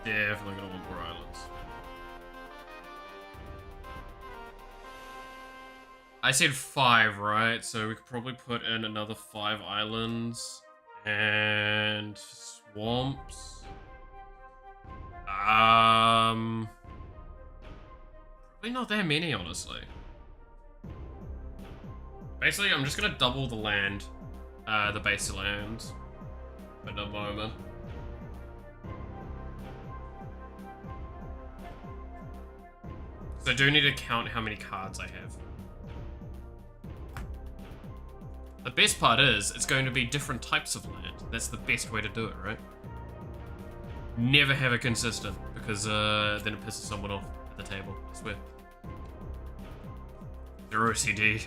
S1: Definitely going to want more islands. I said 5, right? So we could probably put in another 5 islands and swamps. Probably not that many, honestly. Basically, I'm just gonna double the land, the base land, at the moment. So I do need to count how many cards I have. The best part is, it's going to be different types of land. That's the best way to do it, right? Never have it consistent, because then it pisses someone off at the table, I swear. They're OCD.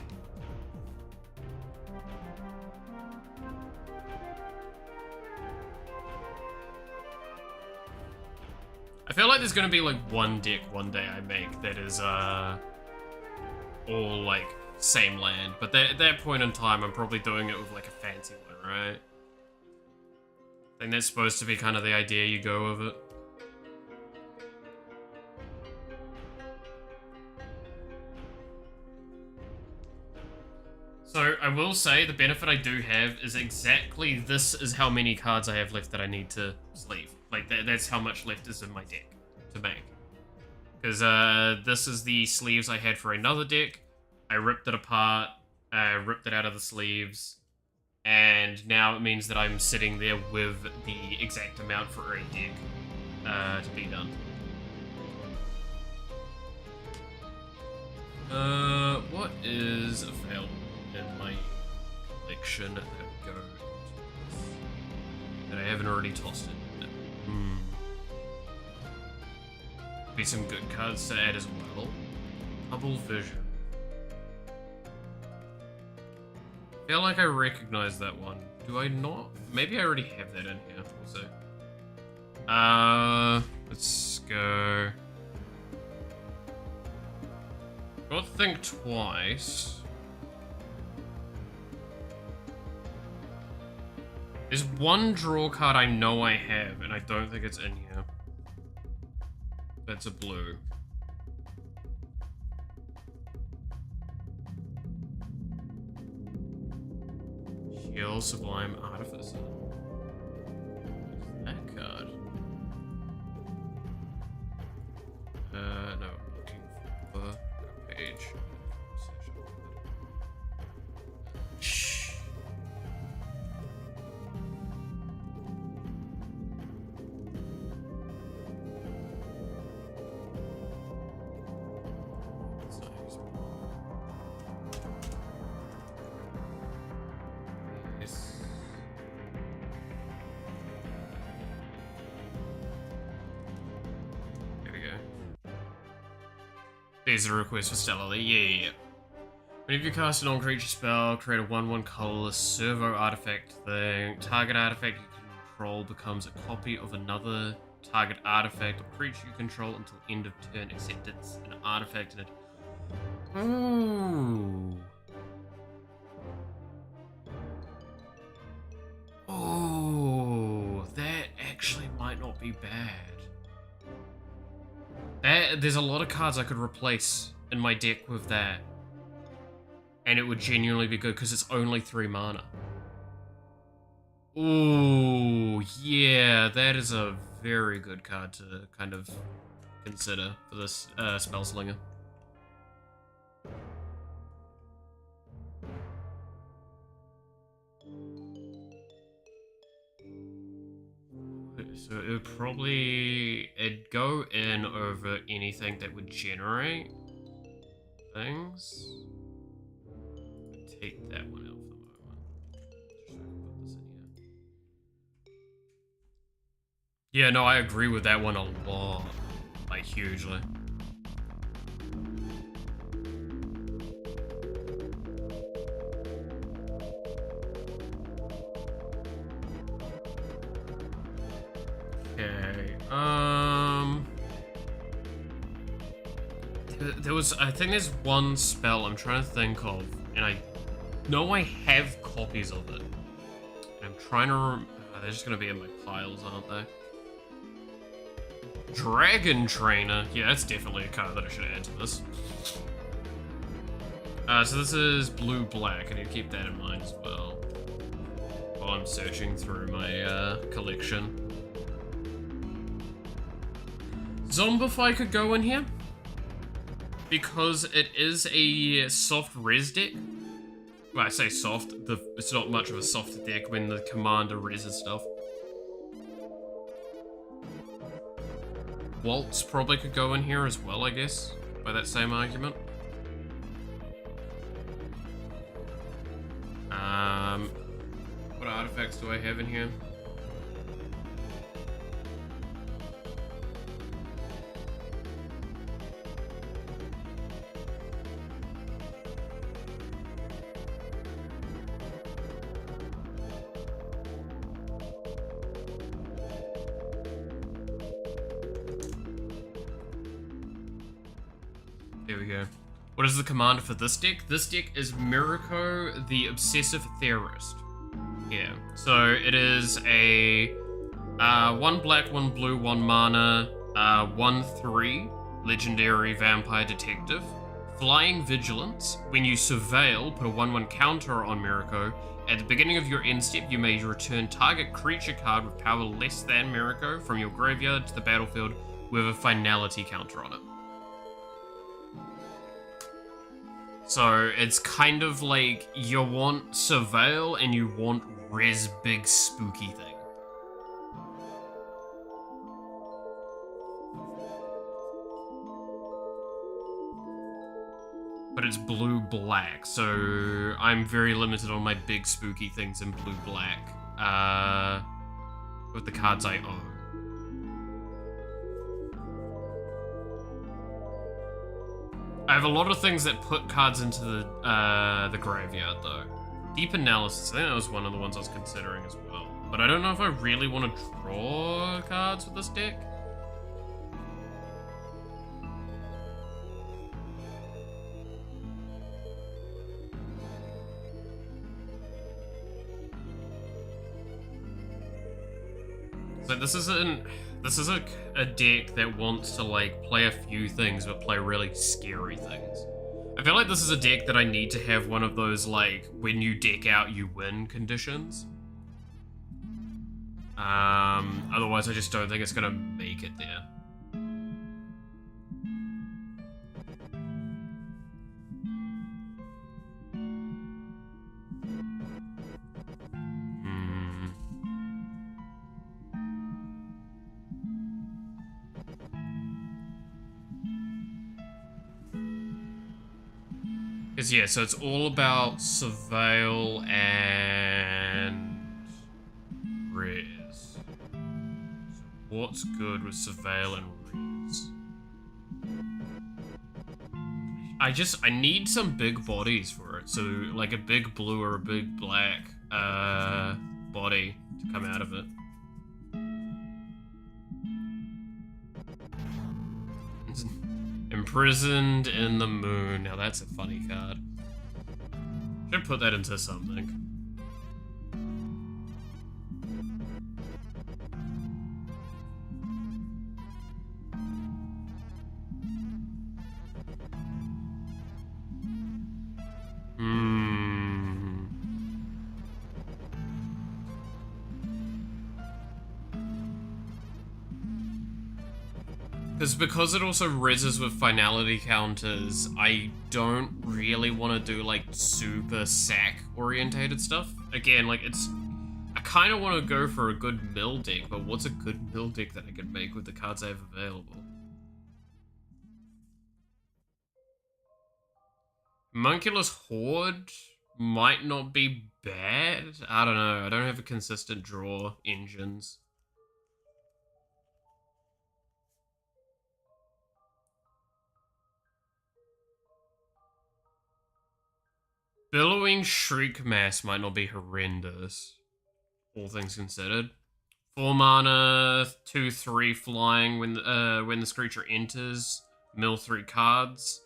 S1: I feel like there's gonna be like one deck one day I make that is all like same land, but at that point in time I'm probably doing it with like a fancy one, right? I think that's supposed to be kind of the idea you go with it. So I will say the benefit I do have is exactly this is how many cards I have left that I need to sleeve. Like, that's how much left is in my deck to make. Because this is the sleeves I had for another deck. I ripped it apart, ripped it out of the sleeves, and now it means that I'm sitting there with the exact amount for a deck to be done. What is available in my collection that go that I haven't already tossed in? Be some good cards to add as well. Double Vision. I feel like I recognize that one. Do I not? Maybe I already have that in here. We'll see. Let's go. Got to think twice. There's one draw card I know I have, and I don't think it's in here. That's a blue. Heal Sublime Artificer. What's that card? No, I'm looking for a page. Shh. There's a request for Stellar. Yeah. Whenever you cast a non-creature spell, create a 1/1 colorless servo artifact thing. Target artifact you control becomes a copy of another target artifact or creature you control until end of turn, except it's an artifact in it. Ooh. Oh, that actually might not be bad. There's a lot of cards I could replace in my deck with that. And it would genuinely be good because it's only 3 mana. Ooh, yeah, that is a very good card to kind of consider for this Spell Slinger. So it would probably, it'd go in over anything that would generate things. Take that one out for the moment. Just so I can put this in here. Yeah, no, I agree with that one a lot. Like, hugely. Okay, I think there's one spell I'm trying to think of, and I know I have copies of it. I'm trying to they're just gonna be in my piles, aren't they? Dragon Trainer. Yeah, that's definitely a card that I should add to this. So this is blue-black. I need to keep that in mind as well while I'm searching through my collection. Zombify could go in here because it is a soft res deck. Well, I say soft, it's not much of a soft deck when the commander reses stuff. Waltz probably could go in here as well, I guess, by that same argument. What artifacts do I have in here? There we go. What is the commander for this deck? This deck is Mirko, the Obsessive Theorist. Yeah, so it is a 1 black, 1 blue, 1 mana, 1/3 legendary vampire detective. Flying Vigilance. When you surveil, put a 1/1 counter on Mirko. At the beginning of your end step, you may return target creature card with power less than Mirko from your graveyard to the battlefield with a finality counter on it. So it's kind of like you want surveil and you want res big spooky thing. but it's blue-black, so I'm very limited on my big spooky things in blue-black, with the cards I own. I have a lot of things that put cards into the graveyard, though. Deep Analysis, I think that was one of the ones I was considering as well. But I don't know if I really want to draw cards with this deck. So this is a deck that wants to like play a few things but play really scary things. I feel like this is a deck that I need to have one of those like when you deck out you win conditions. Otherwise I just don't think it's gonna make it there. Because, yeah, so it's all about Surveil and Res. So what's good with Surveil and Res? I need some big bodies for it. So, like a big blue or a big black body to come out of it. Imprisoned in the Moon. Now that's a funny card. Should put that into something. Because it also reses with finality counters, I don't really want to do like super sack orientated stuff. Again, like I kind of want to go for a good mill deck, but what's a good mill deck that I could make with the cards I have available? Homunculus Horde might not be bad. I don't know. I don't have a consistent draw engines. Billowing Shriek Mass might not be horrendous, all things considered. 4 mana, 2/3 flying when this creature enters, mill 3 cards.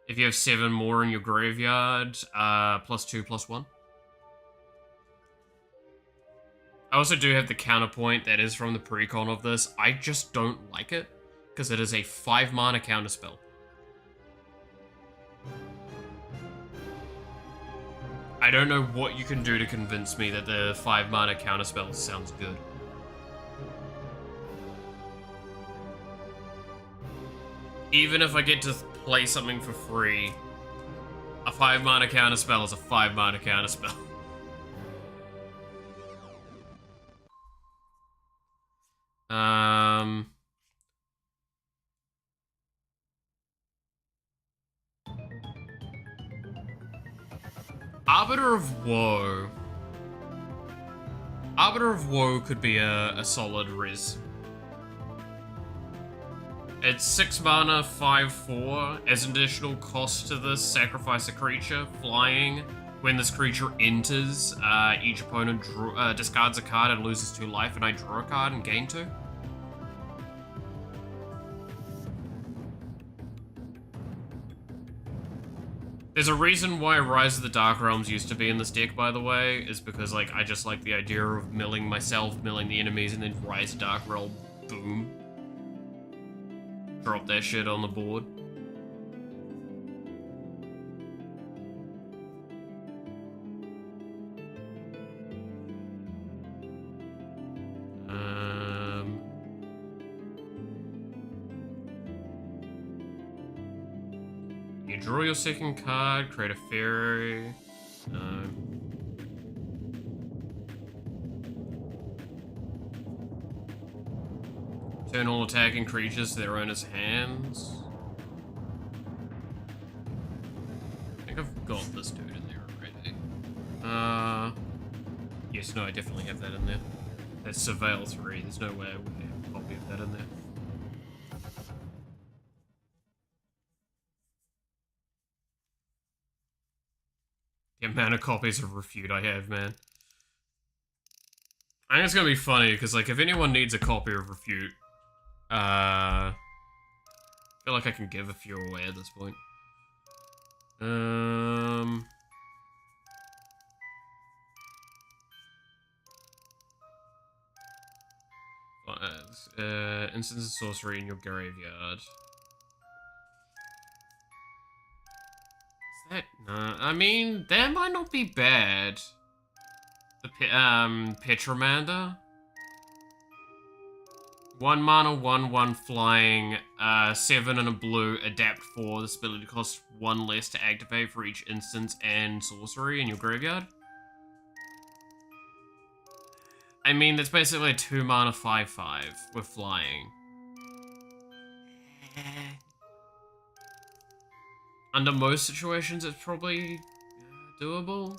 S1: If you have 7 more in your graveyard, +2/+1. I also do have the counterpoint that is from the precon of this. I just don't like it, because it is a 5 mana counterspell. I don't know what you can do to convince me that the 5 mana counterspell sounds good. Even if I get to play something for free, a 5 mana counterspell is a 5 mana counterspell. Arbiter of Woe. Arbiter of Woe could be a solid res. It's 6 mana, 5/4. As an additional cost to this, sacrifice a creature, flying. When this creature enters, each opponent discards a card and loses 2 life, and I draw a card and gain 2. There's a reason why Rise of the Dark Realms used to be in this deck, by the way, is because, like, I just like the idea of milling myself, milling the enemies, and then Rise of Dark Realm, boom. Drop that shit on the board. You draw your second card, create a fairy. Turn all attacking creatures to their owner's hands. so no, I definitely have that in there. That's Surveil 3, there's no way I wouldn't have a copy of that in there. The amount of copies of Refute I have, man. I think it's gonna be funny, because, like, if anyone needs a copy of Refute, I feel like I can give a few away at this point. Instance of sorcery in your graveyard. Is that... Nah, I mean, that might not be bad. The Petromander. 1 mana, 1/1 flying, 7 and a blue, adapt 4. This ability costs 1 less to activate for each instance and sorcery in your graveyard. I mean, that's basically a 2 mana 5/5 with flying. Under most situations, it's probably doable.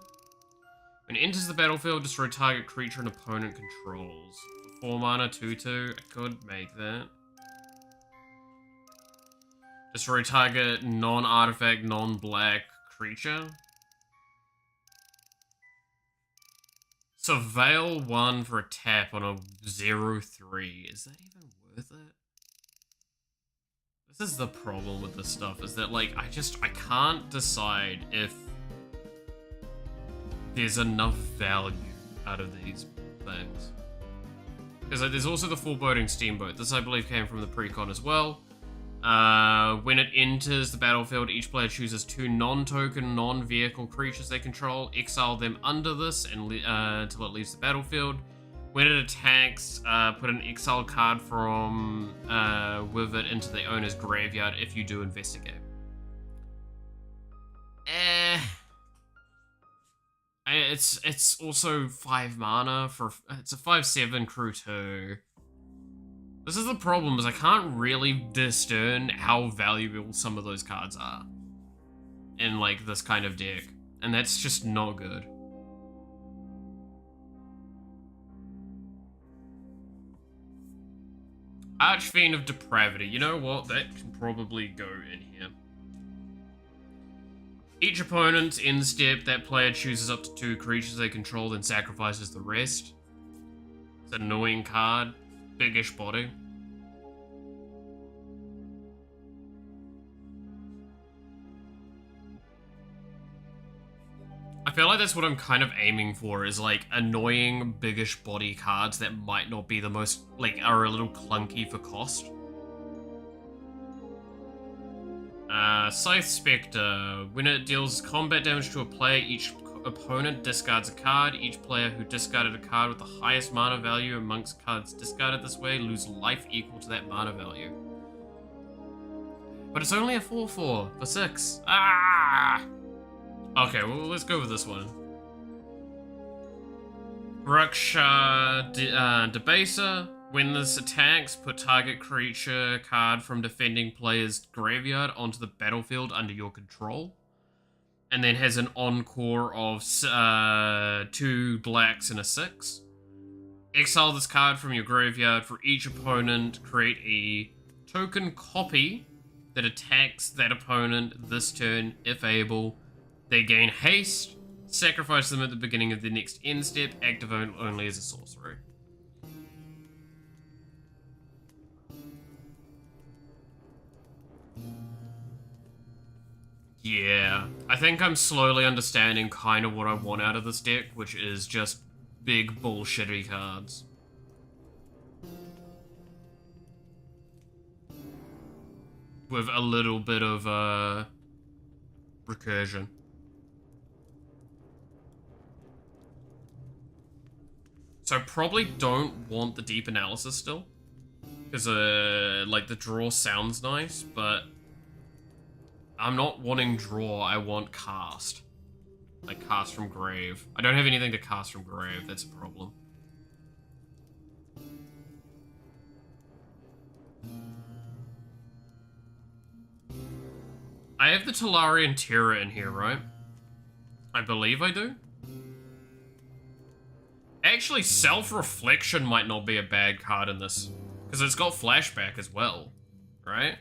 S1: When it enters the battlefield, destroy target creature an opponent controls. For 4 mana, 2/2, I could make that. Destroy target non-artifact, non-black creature. Surveil 1 for a tap on a 0/3. Is that even worth it? This is the problem with this stuff, is that, like, I can't decide if there's enough value out of these things. Because there's also the Foreboding Steamboat. This, I believe, came from the pre-con as well. When it enters the battlefield, each player chooses 2 non-token, non-vehicle creatures they control, exile them under this and until it leaves the battlefield. When it attacks, put an exile card from with it into the owner's graveyard if you do investigate. It's also 5 mana for... It's a 5/7 crew 2. This is the problem, is I can't really discern how valuable some of those cards are in, like, this kind of deck. And that's just not good. Archfiend of Depravity. You know what? That can probably go in here. Each opponent's end step, that player chooses up to 2 creatures they control, then sacrifices the rest. It's an annoying card. Biggish body. I feel like that's what I'm kind of aiming for, is like annoying biggish body cards that might not be the most, like, are a little clunky for cost. Scythe Spectre. When it deals combat damage to a player, each opponent discards a card. Each player who discarded a card with the highest mana value amongst cards discarded this way lose life equal to that mana value. But it's only a 4/4 for 6. Ah! Okay, well, let's go with this one. Raksha Debaser. When this attacks, put target creature card from defending player's graveyard onto the battlefield under your control. And then has an encore of 2 blacks and a 6. Exile this card from your graveyard. For each opponent, create a token copy that attacks that opponent this turn, if able. They gain haste. Sacrifice them at the beginning of the next end step. Activate only as a sorcery. Yeah, I think I'm slowly understanding kind of what I want out of this deck, which is just big bullshitty cards. With a little bit of, recursion. So I probably don't want the deep analysis still. Because, like, the draw sounds nice, but I'm not wanting draw, I want cast. Like, cast from grave. I don't have anything to cast from grave, that's a problem. I have the Talarian Terror in here, right? I believe I do. Actually, self-reflection might not be a bad card in this. Because it's got flashback as well, right?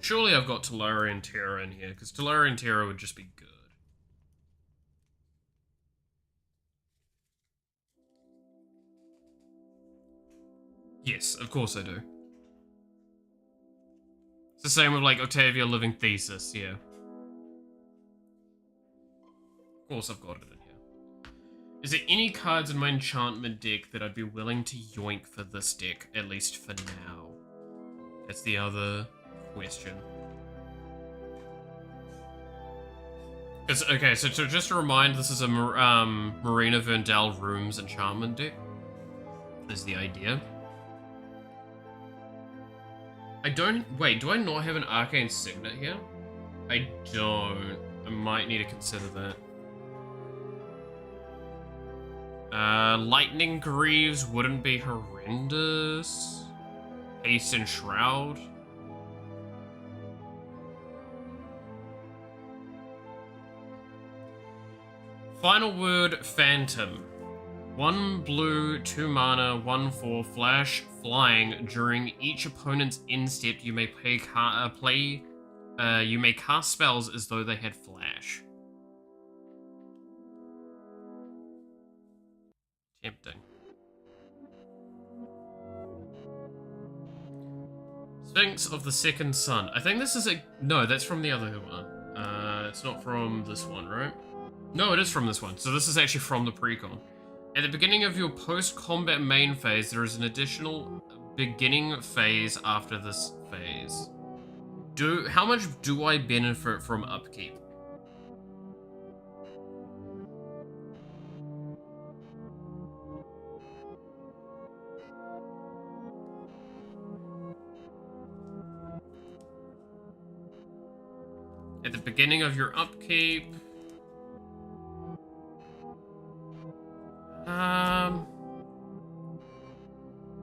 S1: Surely I've got Tolarian Terror in here, because Tolarian Terror would just be good. Yes, of course I do. It's the same with, like, Octavia Living Thesis, yeah. Of course I've got it in here. Is there any cards in my enchantment deck that I'd be willing to yoink for this deck, at least for now? That's the other question. Okay, so just to remind, this is a Marina Vendel Rooms enchantment deck. Is the idea. Wait, do I not have an Arcane Signet here? I don't. I might need to consider that. Lightning Greaves wouldn't be horrendous. Haste and Shroud. Final Word, Phantom. 1 blue, 2 mana, 1/4 flash, flying. During each opponent's end step, you may you may cast spells as though they had flash. Tempting. Sphinx of the Second Sun. I think this is no, that's from the other one. It's not from this one, right? No, it is from this one. So this is actually from the precon. At the beginning of your post-combat main phase, there is an additional beginning phase after this phase. How much do I benefit from upkeep? At the beginning of your upkeep...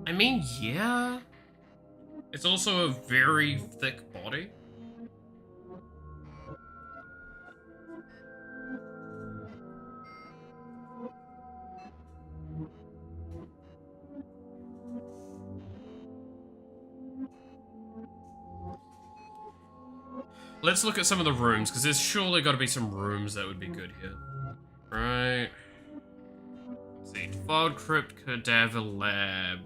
S1: I mean, yeah. It's also a very thick body. Let's look at some of the rooms, because there's surely got to be some rooms that would be good here. Right. Let's see. Defiled Crypt, Cadaver Lab.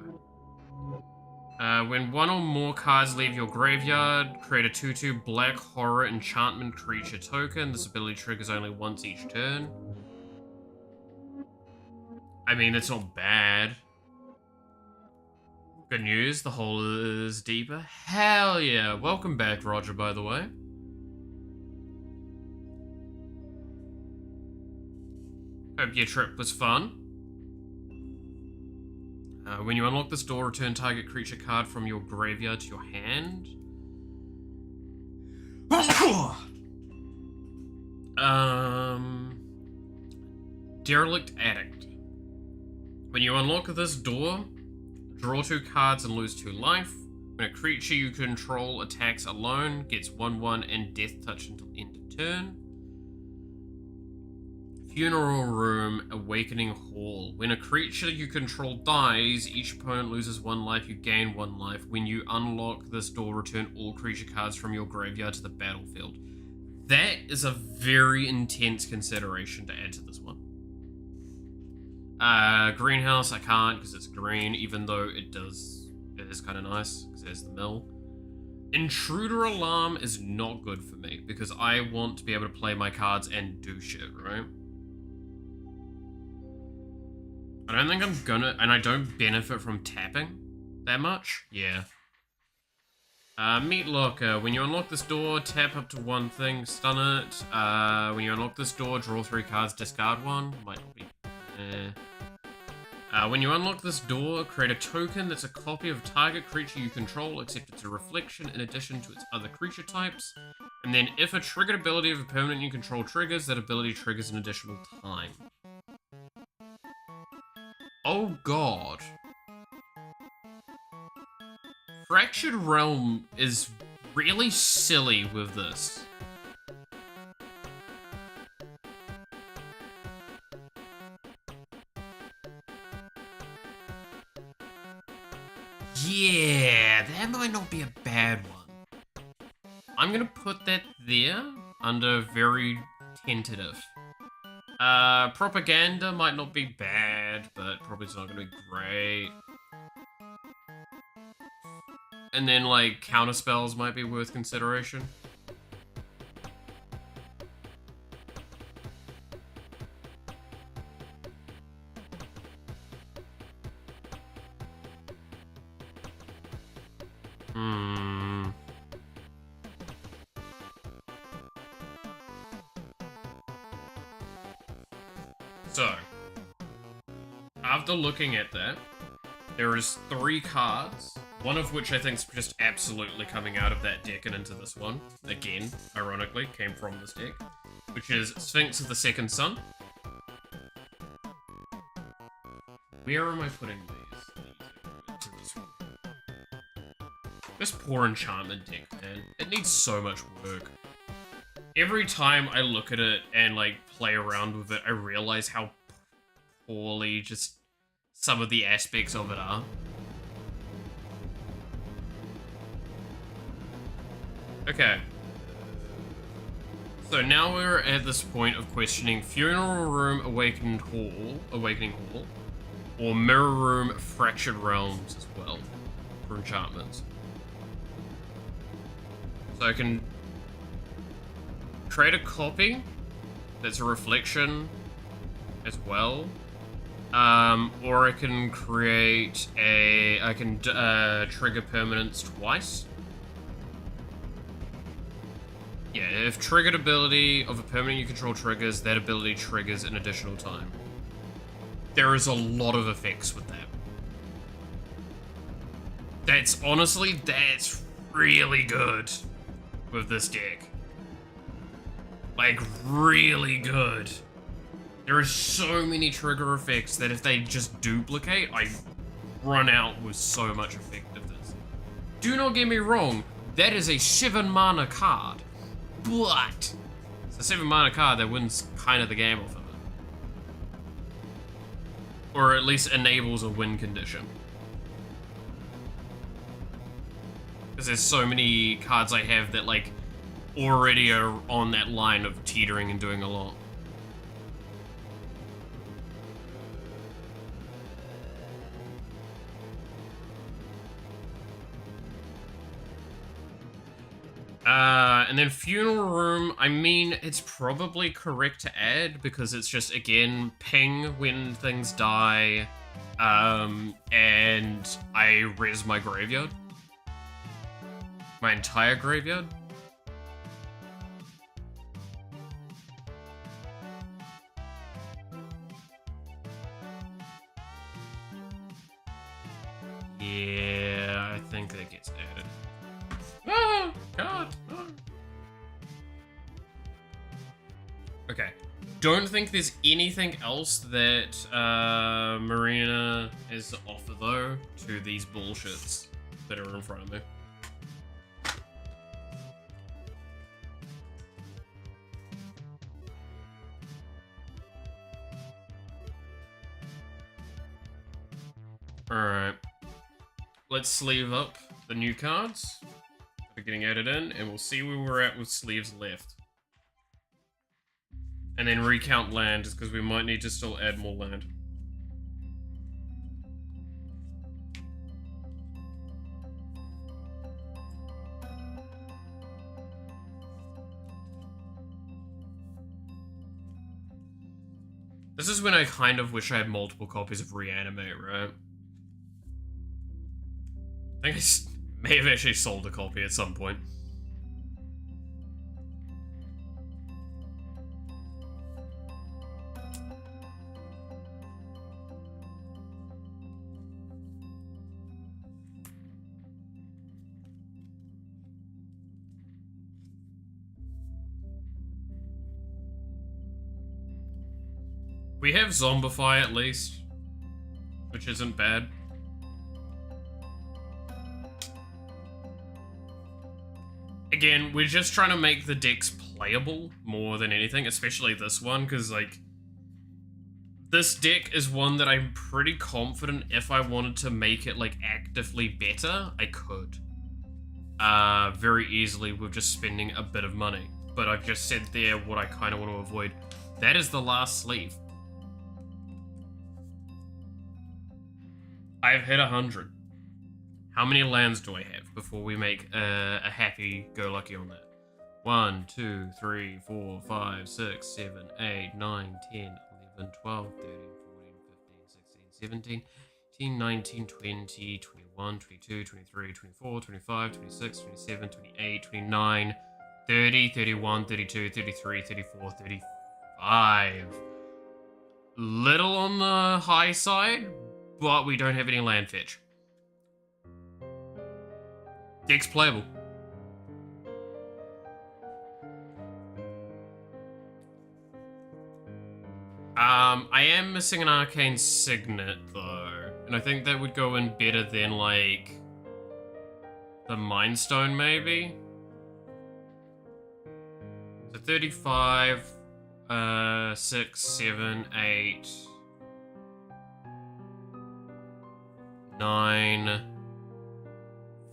S1: When one or more cards leave your graveyard, create a 2/2 black horror enchantment creature token. This ability triggers only once each turn. I mean, it's not bad. Good news, the hole is deeper. Hell yeah. Welcome back, Roger, by the way. Hope your trip was fun. When you unlock this door, return target creature card from your graveyard to your hand. Derelict Addict. When you unlock this door, draw 2 cards and lose 2 life. When a creature you control attacks alone, gets 1/1 and death touch until end of turn. Funeral Room, Awakening Hall. When a creature you control dies, each opponent loses 1 life, you gain 1 life. When you unlock this door, return all creature cards from your graveyard to the battlefield. That is a very intense consideration to add to this one. Greenhouse, I can't because it's green, even though it is kind of nice because there's the mill. Intruder Alarm is not good for me because I want to be able to play my cards and do shit, right? I don't think I'm gonna, and I don't benefit from tapping that much. Yeah. Meat Locker. When you unlock this door, tap up to 1 thing, stun it. When you unlock this door, draw 3 cards, discard 1. Might not be. When you unlock this door, create a token that's a copy of a target creature you control, except it's a reflection in addition to its other creature types. And then if a triggered ability of a permanent you control triggers, that ability triggers an additional time. Oh god. Fractured Realm is really silly with this. Yeah, that might not be a bad one. I'm gonna put that there under very tentative. Propaganda might not be bad, but probably it's not gonna be great. And then, like, counterspells might be worth consideration. So, after looking at that, there is 3 cards, one of which I think is just absolutely coming out of that deck and into this one. Again, ironically, came from this deck, which is Sphinx of the Second Sun. Where am I putting these? This poor enchantment deck, man. It needs so much work. Every time I look at it and, like, play around with it, I realize how poorly just some of the aspects of it are. Okay. So now we're at this point of questioning Funeral Room, Awakening Hall, or Mirror Room, Fractured Realms as well, for enchantments. So I can create a copy that's a reflection as well. Or I can create I can trigger permanence twice. Yeah, if triggered ability of a permanent you control triggers, that ability triggers an additional time. There is a lot of effects with that. That's really good with this deck. Like, really good. There are so many trigger effects that if they just duplicate, I run out with so much effectiveness. Do not get me wrong, that is a 7 mana card, but it's a 7 mana card that wins kind of the game off of it. Or at least enables a win condition. Because there's so many cards I have that, like, already are on that line of teetering and doing a lot. And then Funeral Room, I mean, it's probably correct to add because it's just, again, ping when things die, and I res my graveyard. My entire graveyard. Yeah, I think that gets added. Oh, God. Oh. Okay. Don't think there's anything else that Marina has to offer, though, to these bullshits that are in front of me. Alright. Let's sleeve up the new cards that are getting added in, and we'll see where we're at with sleeves left. And then recount land, just because we might need to still add more land. This is when I kind of wish I had multiple copies of Reanimate, right? I think I may have actually sold a copy at some point. We have Zombify at least, which isn't bad. Again, we're just trying to make the decks playable more than anything, especially this one, because, like, This deck is one that I'm pretty confident if I wanted to make it like actively better, I could. Very easily with just spending a bit of money. But I've just said there what I kind of want to avoid. That is the last sleeve. I've hit 100. How many lands do I have before we make a happy-go-lucky on that? 1, 2, 3, 4, 5, 6, 7, 8, 9, 10, 11, 12, 13, 14, 15, 16, 17, 18, 19, 20, 21, 22, 23, 24, 25, 26, 27, 28, 29, 30, 31, 32, 33, 34, 35. Little on the high side, but we don't have any land fetch. Deck's playable. I am missing an arcane signet though, and I think that would go in better than like the Mind Stone maybe. So 35, 6, 7, 8, 9,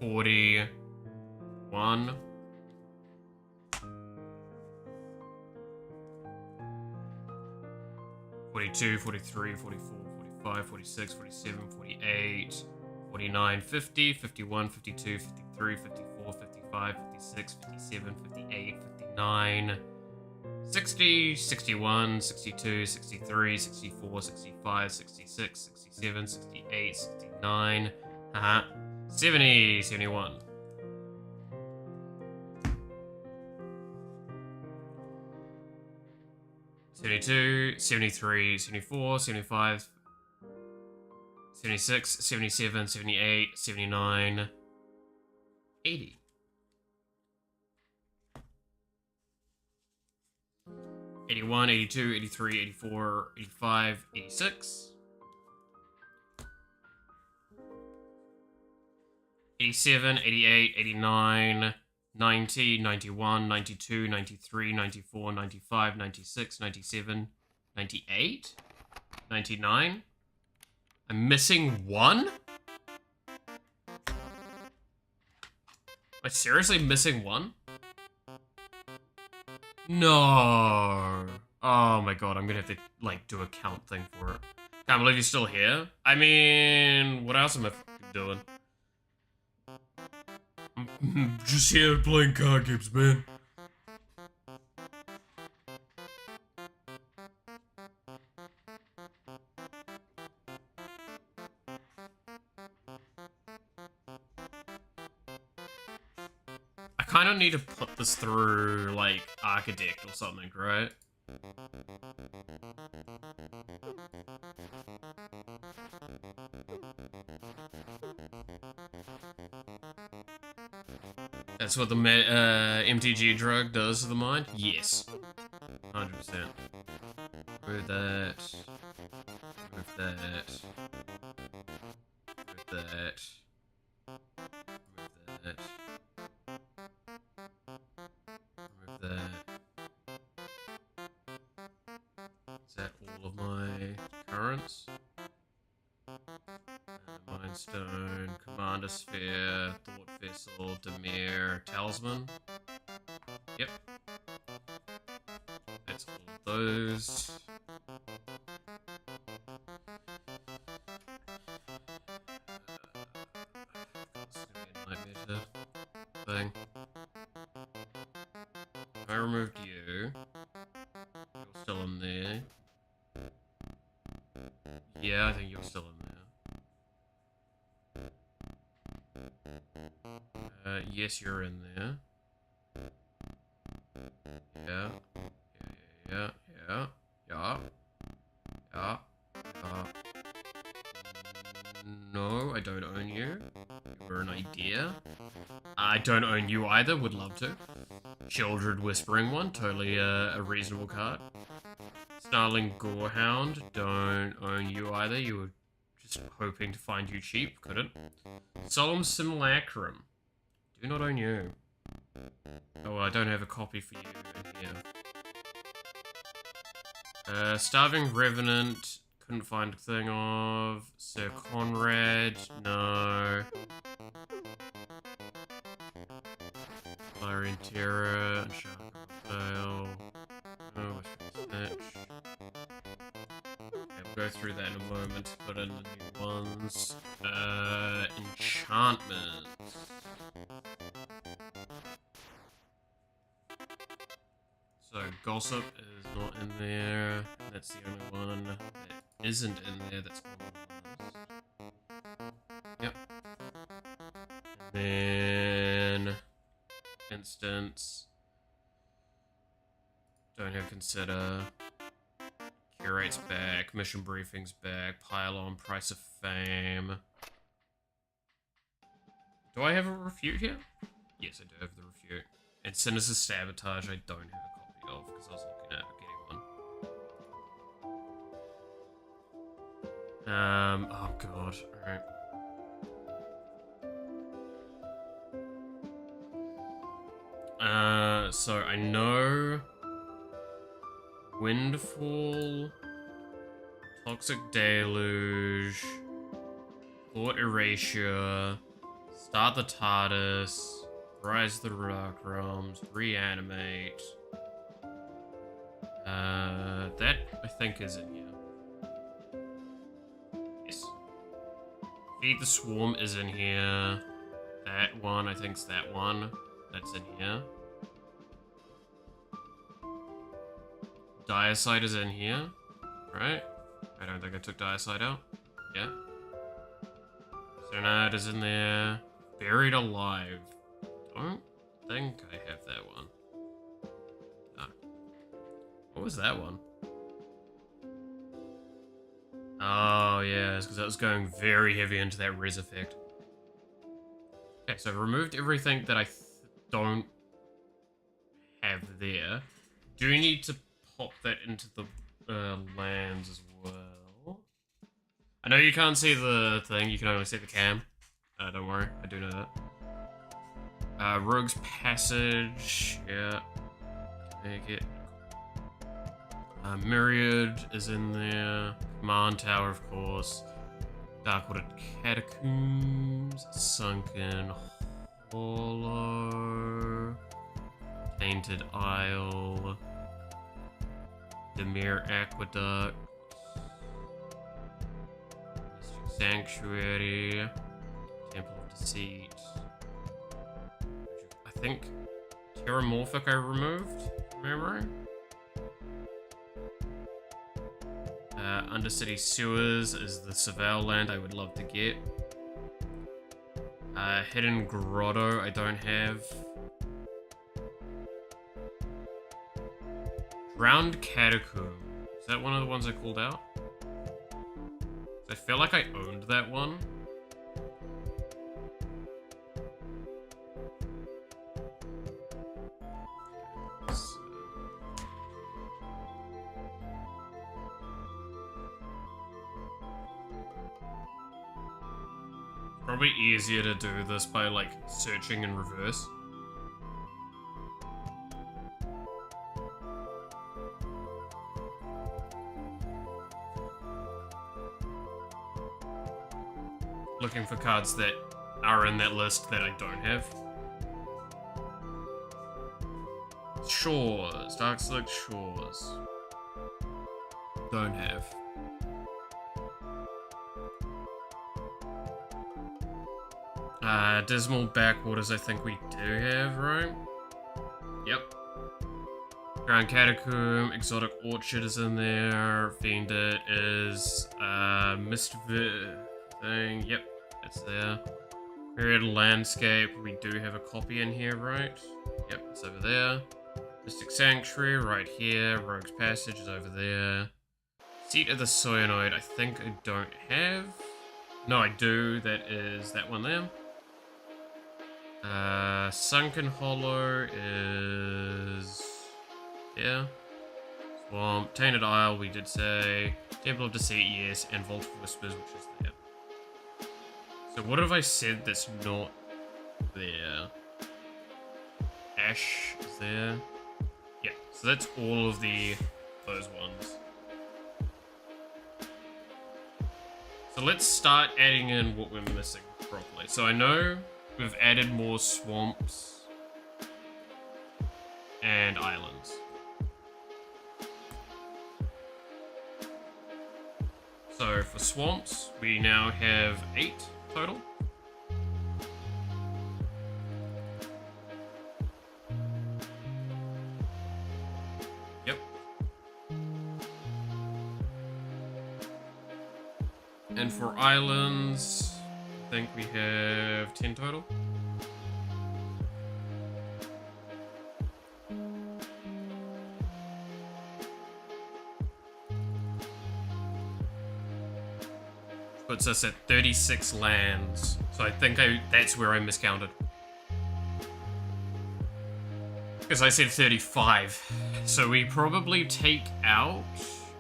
S1: 41. 42, 43, 44, 45, 46, 47, 48, 49, 50, 51, 52, 53, 54, 55, 56, 57, 58, 59, 60, 61, 62, 63, 64, 65, 66, 67, 68, 69, 70, 71. 72, 73, 74, 75, 76, 77, 78, 79, 80. 81, 82, 83, 84, 85, 86. 87, 88, 89, 90, 91, 92, 93, 94, 95, 96, 97, 98, 99. I'm missing one? Am I seriously missing one? No. Oh my god, I'm gonna have to, like, do a count thing for it. Can't believe you're still here. I mean, what else am I doing? I'm just here playing card games, man. I kind of need to put this through, like, Architect or something, right? That's what the MTGA drug does to the mind? Yes. 100%. Remove that. Remove that. Remove that. Remove that. Remove that. Is that all of my currents? Mind Stone, Commander Sphere, Thought Vessel, Demir, Talisman. Yep. That's all of those. It's gonna be a nightmare thing. I removed you. You're still in there. Yeah, I think you're still in there. Yes, you're in there. Yeah. No, I don't own you. You were an idea. I don't own you either, would love to. Childred Whispering one, totally a reasonable card. Snarling Gorehound, don't own you either. You were just hoping to find you cheap, couldn't. Solemn Simulacrum, do not own you. Oh, I don't have a copy for you in here. Starving Revenant, couldn't find a thing of. Sir Conrad, no. Fire Terror, and Shark Fail. No, Snatch. Okay, we'll go through that in a moment, put in the new ones. Enchantment. So, Gossip is not in there. That's the only one that isn't in there that's on the list. Yep. And then... Instance. Don't have Consider. Curate's back. Mission Briefing's back. Pylon, Price of Fame. Do I have a refute here? Yes, I do have the refute. And Sinister Sabotage I don't have a copy of because I was looking at getting one. Oh god, alright. So I know Windfall, Toxic Deluge, Thought Erasure, Start the TARDIS, Rise of the Dark Realms, Reanimate. That I think is in here. Yes. Feed the Swarm is in here. That one, I think's that one. That's in here. Diacide is in here, right? I don't think I took Diacide out. Yeah. Cernad is in there. Buried Alive. Don't think I have that one. Ah. What was that one? Oh, yeah, it's because that was going very heavy into that res effect. Okay, so I've removed everything that I don't have there. Do you need to pop that into the lands as well? I know you can't see the thing, you can only see the cam. Don't worry, I do know that. Rogue's Passage, yeah. Make it. Myriad is in there. Command Tower, of course. Darkwater Catacombs. Sunken Hollow. Tainted Isle. Demir Aqueduct. Mystic Sanctuary. Temple of Deceit. I think Terramorphic I removed, remember? Undercity Sewers is the Surveil land I would love to get. Hidden Grotto I don't have. Drowned Catacomb. Is that one of the ones I called out? I feel like I owned that one. Probably easier to do this by like searching in reverse. Looking for cards that are in that list that I don't have. Shores, Darkslick Shores. Don't have. Dismal Backwaters I think we do have, right? Yep. Ground Catacomb, Exotic Orchard is in there, Fiendit is, Mistvit thing, yep, it's there. Myriad Landscape, we do have a copy in here, right? Yep, it's over there. Mystic Sanctuary, right here, Rogue's Passage is over there. Seat of the Cyanoid, I think I don't have. No, I do, that is that one there. Sunken Hollow is... yeah. Swamp, Tainted Isle, we did say. Temple of Deceit, yes, and Vault of Whispers, which is there. So what have I said that's not there? Ash is there. Yeah, so that's all of those ones. So let's start adding in what we're missing properly. So I know we've added more swamps and islands. So for swamps, we now have 8 total. Yep. And for islands, I think we have 10 total. Puts us at 36 lands. So I think that's where I miscounted. Because I said 35. So we probably take out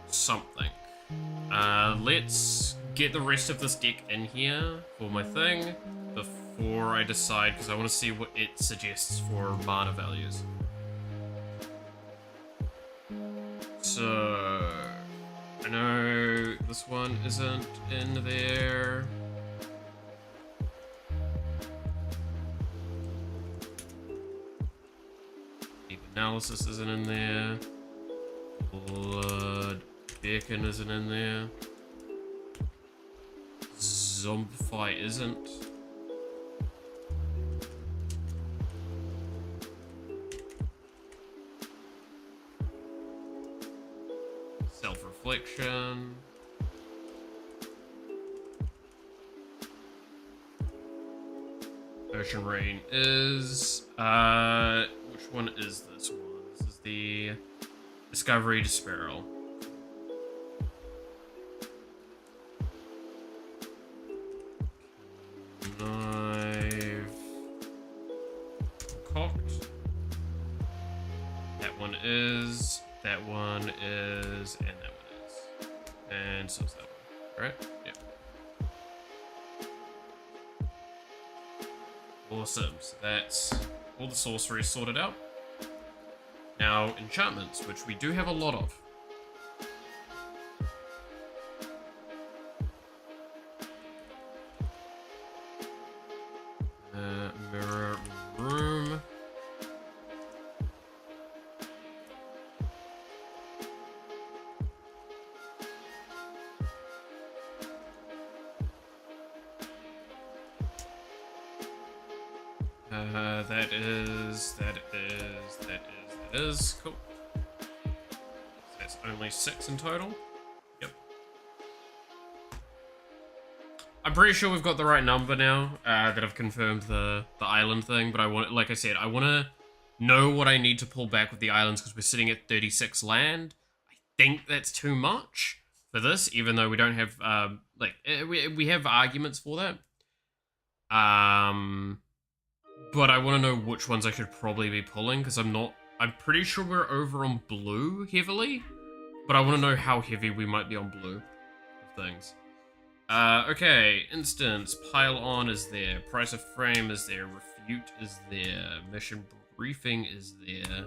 S1: something. Let's get the rest of this deck in here for my thing before I decide, because I want to see what it suggests for mana values. So I know this one isn't in there. Deep analysis isn't in there. Blood Beacon isn't in there. Zombify isn't. Self-reflection. Ocean Rain is which one is this one? This is the Discovery Disperal. I've cocked. That one is, and that one is. And so is that one, right? Yeah. Awesome, so that's all the sorcery sorted out. Now, enchantments, which we do have a lot of. Mirror Room. That is cool. So that's only 6 in total. Yep. I'm pretty sure we've got the right number now, that I've confirmed the island thing, but I want, like I said, I want to know what I need to pull back with the islands because we're sitting at 36 land. I think that's too much for this, even though we don't have, we have arguments for that. But I want to know which ones I should probably be pulling, because I'm pretty sure we're over on blue heavily, but I want to know how heavy we might be on blue of things. Okay, instance, pile on is there, price of frame is there, refute is there, mission briefing is there,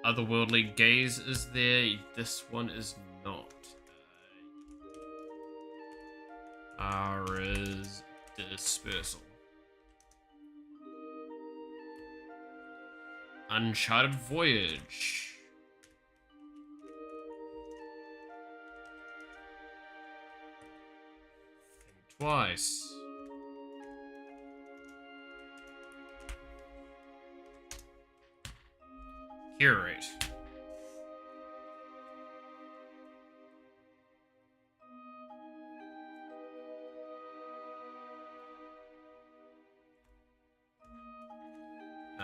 S1: otherworldly gaze is there, this one is not. R is dispersal. Uncharted Voyage. Think twice. Curate.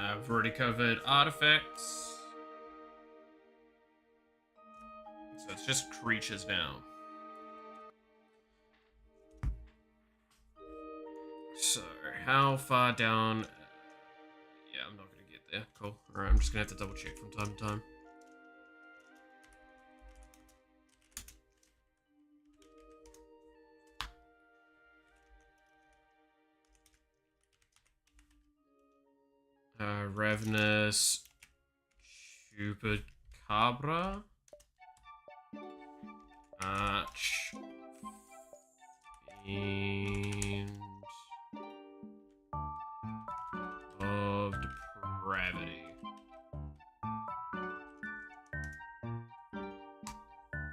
S1: I've already covered artifacts. So it's just creatures now. So, how far down? Yeah, I'm not going to get there. Cool. Alright, I'm just going to have to double check from time to time. Ravenous Stupid Cabra. Arch Fiend of Depravity.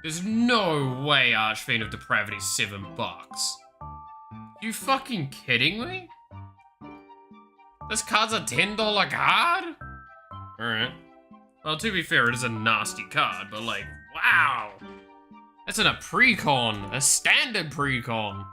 S1: There's no way Archfiend of Depravity's $7. You fucking kidding me? This card's a $10 card? Alright. Well, to be fair, it is a nasty card, but like, wow! That's in a precon, a standard precon.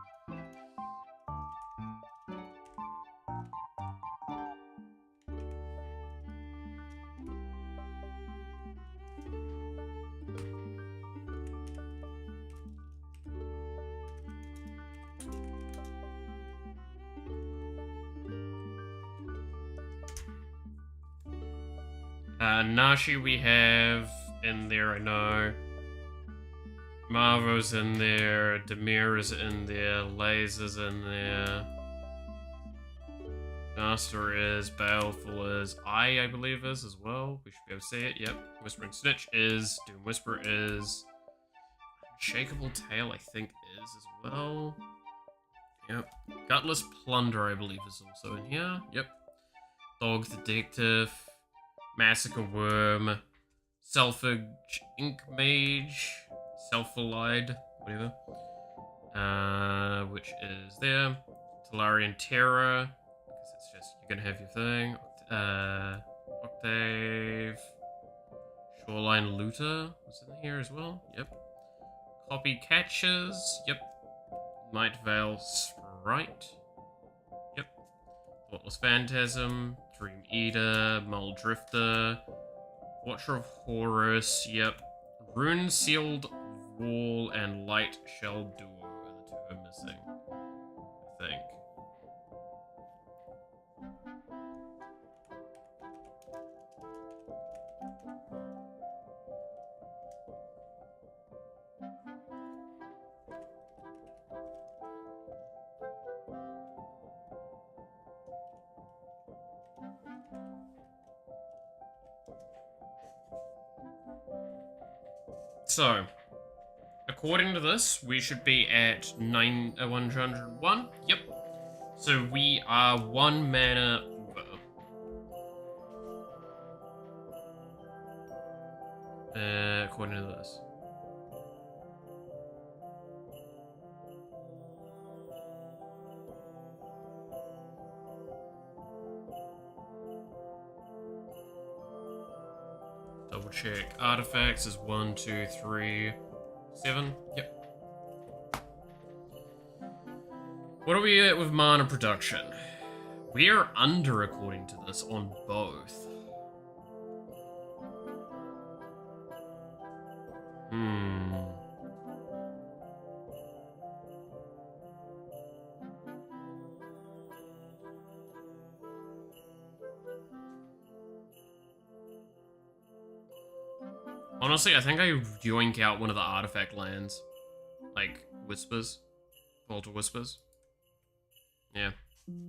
S1: Nashi we have in there, I know. Marvo's in there, Demir is in there, Laser's in there. Master is, Baleful is, I believe is as well. We should be able to see it, yep. Whispering Snitch is, Doom Whisper is. Unshakable Tail I think is as well. Yep. Gutless Plunder I believe is also in here, yep. Dog Detective. Massacre Worm, Selphage Ink Mage, Self-Allied, whatever, which is there. Talarian Terror, because it's just, you're gonna have your thing. Octave, Shoreline Looter was in here as well, yep. Copy Catchers, yep. Night Veil Sprite, yep. Thoughtless Phantasm, Dream Eater, Mull Drifter, Watcher of Horus, yep. Rune Sealed Wall and Light Shell Duo are the two I'm missing, I think. So, according to this, we should be at 101. Yep. So we are 1 mana over. According to this. Double check. Artifacts is 1, 2, 3, 7. Yep. What are we at with mana production? We are under, according to this, on both. Honestly, I think I yoink out one of the artifact lands. Like, Whispers. Vault of Whispers. Yeah.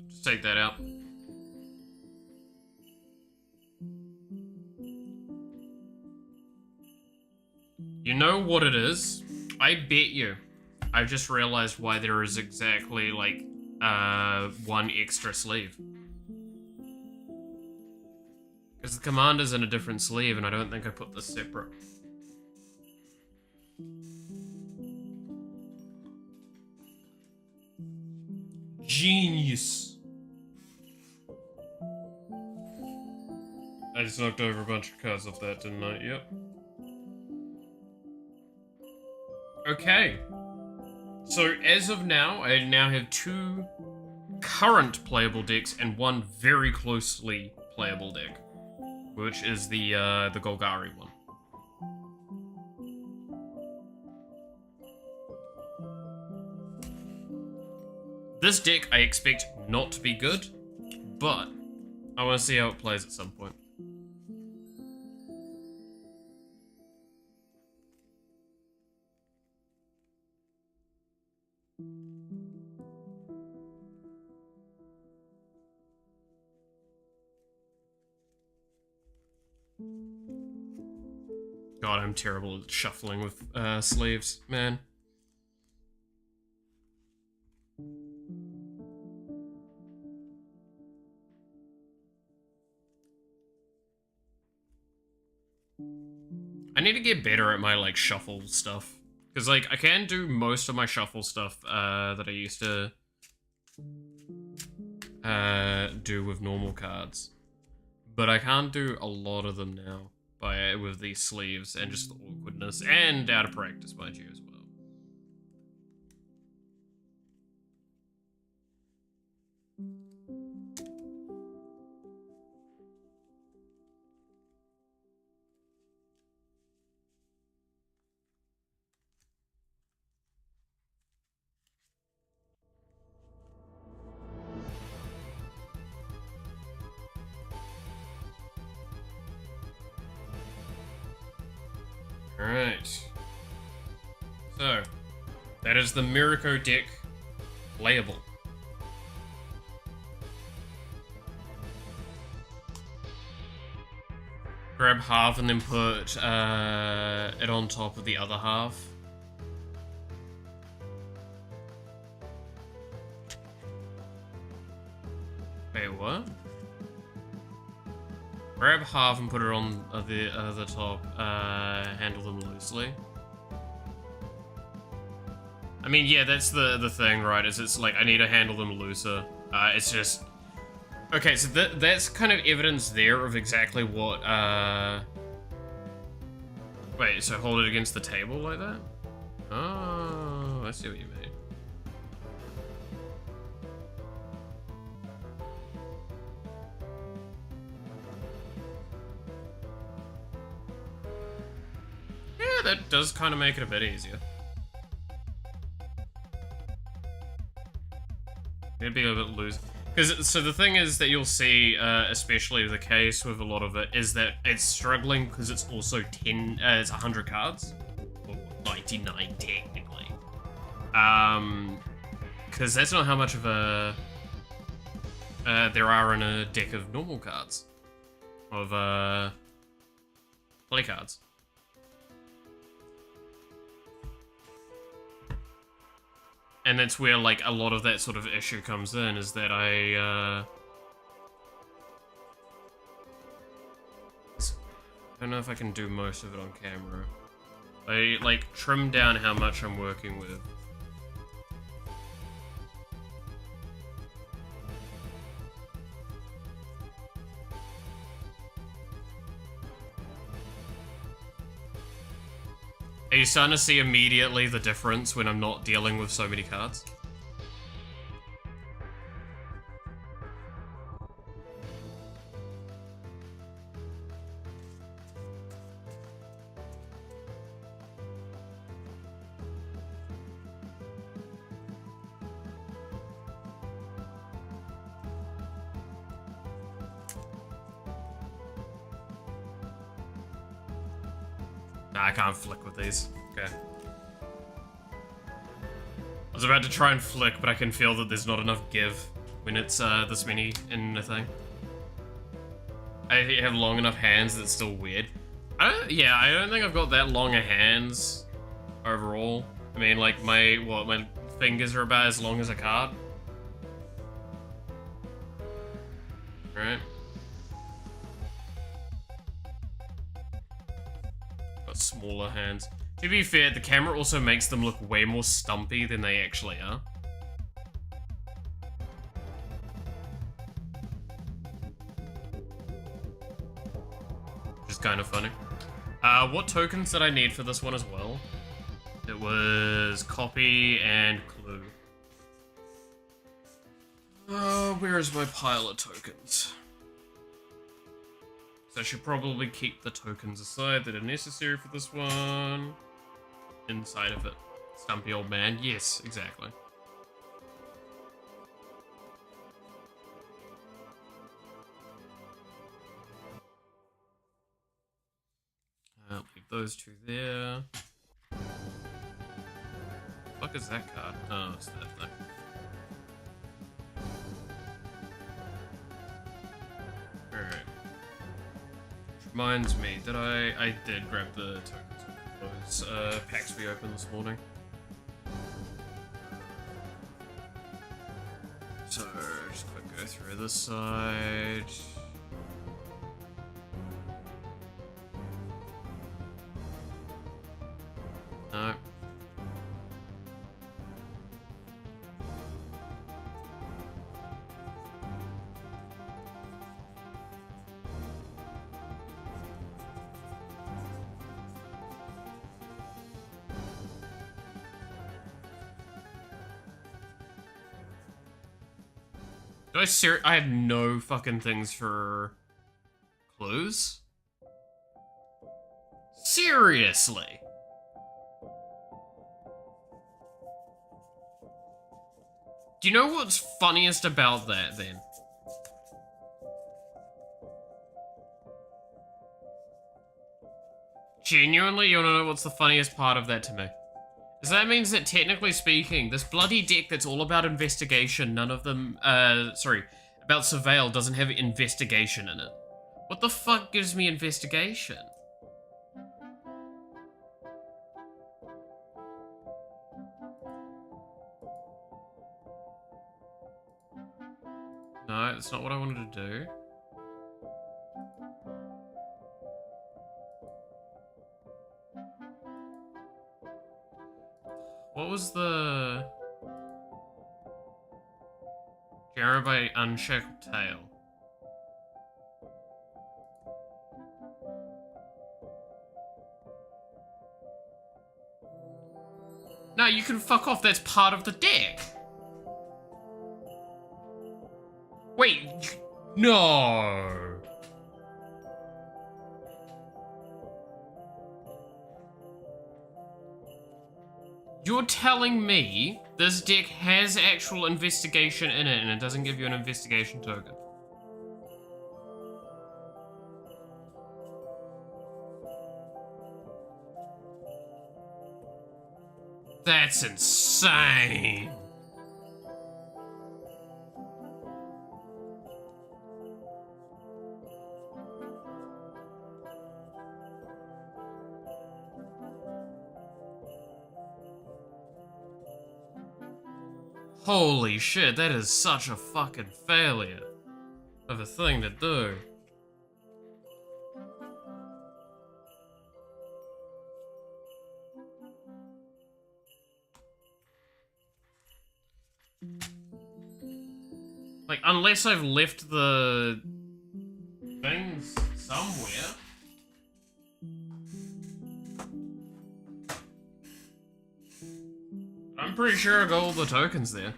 S1: Just take that out. You know what it is? I bet you. I've just realized why there is exactly, like, 1 extra sleeve. Because the commander's in a different sleeve, and I don't think I put this separate. Genius! I just knocked over a bunch of cards off that, didn't I? Yep. Okay. So, as of now, I now have 2 current playable decks and 1 very closely playable deck. Which is the Golgari one. This deck I expect not to be good, but I want to see how it plays at some point. God, I'm terrible at shuffling with sleeves, man. I need to get better at my, like, shuffle stuff. Because, like, I can do most of my shuffle stuff that I used to do with normal cards. But I can't do a lot of them now with these sleeves and just the awkwardness and out of practice, mind you, as well. Alright. So, that is the Miracle deck playable. Grab half and then put it on top of the other half. Wait, what? Grab half and put it on the top, handle them loosely. I mean, yeah, that's the thing, right, is it's like, I need to handle them looser. It's just... Okay, so that's kind of evidence there of exactly what, Wait, so hold it against the table like that? Oh, I see what you mean. That does kind of make it a bit easier. It'd be a bit loose. Because, so the thing is that you'll see, especially the case with a lot of it, is that it's struggling because it's also it's 100 cards. Or 99 technically. Because that's not how much of a, there are in a deck of normal cards. Of, play cards. And that's where, like, a lot of that sort of issue comes in, is that I don't know if I can do most of it on camera. I, like, trim down how much I'm working with. Are you starting to see immediately the difference when I'm not dealing with so many cards? Nah, I can't flick with these. Okay. I was about to try and flick, but I can feel that there's not enough give when it's this many in a thing. I have long enough hands that it's still weird. I don't think I've got that long of hands overall. I mean, like, my fingers are about as long as a card. Right? Smaller hands. To be fair, the camera also makes them look way more stumpy than they actually are. Which is kind of funny. What tokens did I need for this one as well? It was copy and clue. Where is my pile of tokens? So I should probably keep the tokens aside that are necessary for this one. Inside of it. Stumpy old man. Yes, exactly. I'll leave those two there. What the fuck is that card? Oh, it's that thing. Alright. Reminds me, I did grab the tokens of those packs we opened this morning. So, just quick go through this side. No. I have no fucking things for clues? Seriously? Do you know what's funniest about that, then? Genuinely, you wanna know what's the funniest part of that to me? Is that means that, technically speaking, this bloody deck that's all about investigation, none of them, about surveil doesn't have investigation in it. What the fuck gives me investigation? No, that's not what I wanted to do. What was the... Generate by Unshackled Tail. No, you can fuck off, that's part of the deck. Wait, no. You're telling me this deck has actual investigation in it and it doesn't give you an investigation token? That's insane. Holy shit, that is such a fucking failure of a thing to do. Like, unless I've left the things somewhere. I'm pretty sure I got all the tokens there.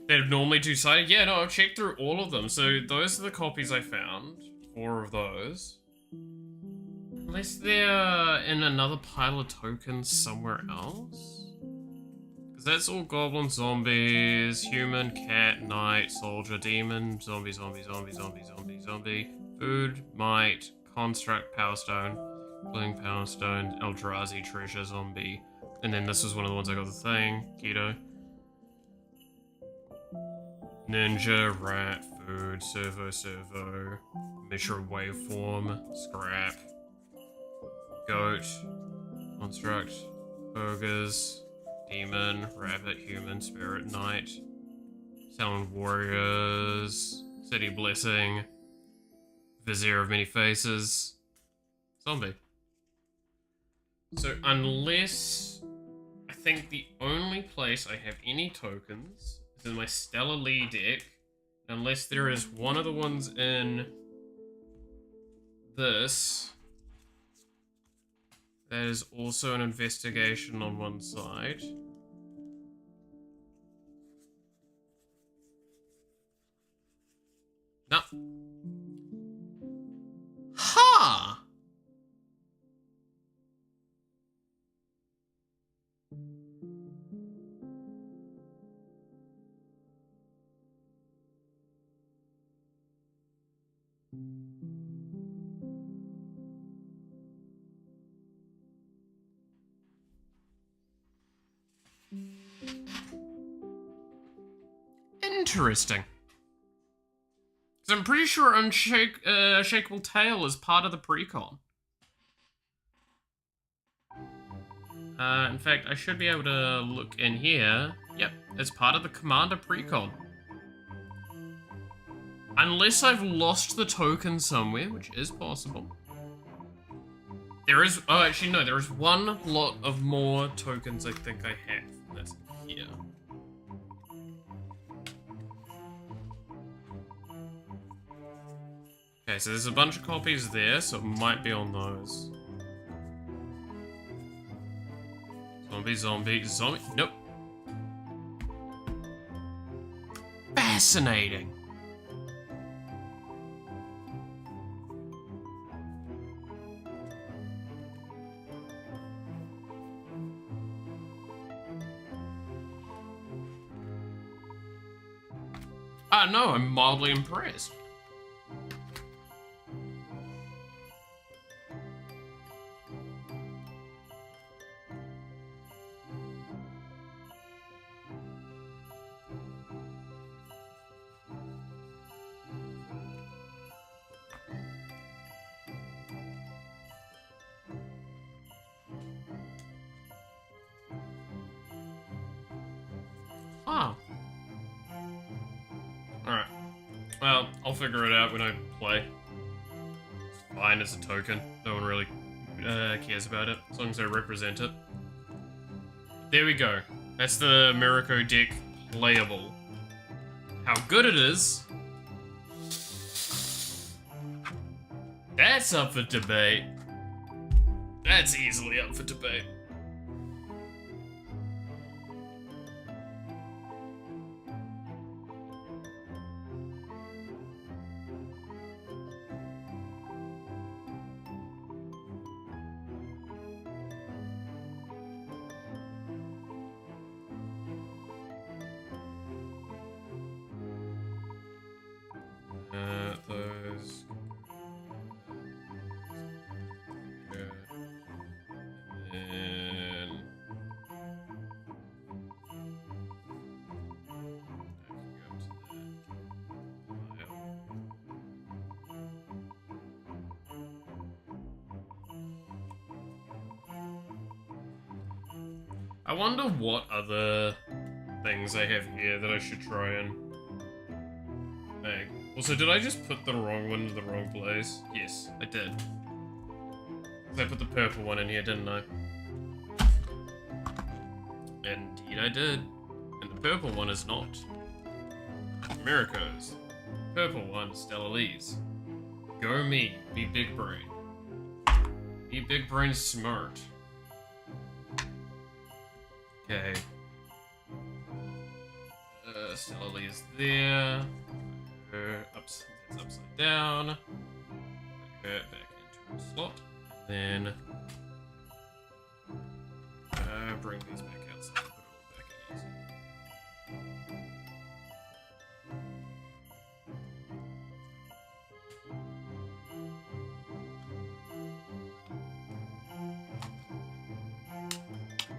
S1: They're normally two-sided? Yeah, no, I've checked through all of them. So those are the copies I found. 4 of those. Unless they're in another pile of tokens somewhere else? Because that's all goblin, zombies, human, cat, knight, soldier, demon, zombie, zombie, zombie, zombie, zombie, zombie, food, might, construct, power stone, Bling Power Stone, Eldrazi, Treasure, Zombie. And then this was one of the ones I got the thing. Keto. Ninja, Rat, Food, Servo, Mishra Waveform, Scrap, Goat, Construct, Ogres, Demon, Rabbit, Human, Spirit, Knight, Sound Warriors, City Blessing, Vizier of Many Faces, Zombie. So unless, I think the only place I have any tokens is in my Stellar Lee deck, unless there is one of the ones in this, that is also an investigation on one side. No. Ha! Interesting. Because I'm pretty sure Unshakable Tail is part of the precon. In fact, I should be able to look in here. Yep, it's part of the Commander precon. Unless I've lost the token somewhere, which is possible. There is, oh actually no, there is one lot of more tokens I think I have. That's here. Okay, so there's a bunch of copies there, so it might be on those. Zombie. Nope. Fascinating. No, I'm mildly impressed. Huh. Alright. Well, I'll figure it out when I play. It's fine as a token. No one really cares about it, as long as I represent it. There we go. That's the Mirako deck playable. How good it is... That's up for debate. That's easily up for debate. Those. And I wonder what other things I have here that I should try and make. Also, did I just put the wrong one in the wrong place? Yes, I did. I put the purple one in here, didn't I? Indeed I did. And the purple one is not Mirako's. Purple one is Stella Lee's. Go me big brain. Me big brain smart. Okay. Stella Lee is there. That's upside down. Put her back into her slot. Then bring these back outside. Put it all back in easy.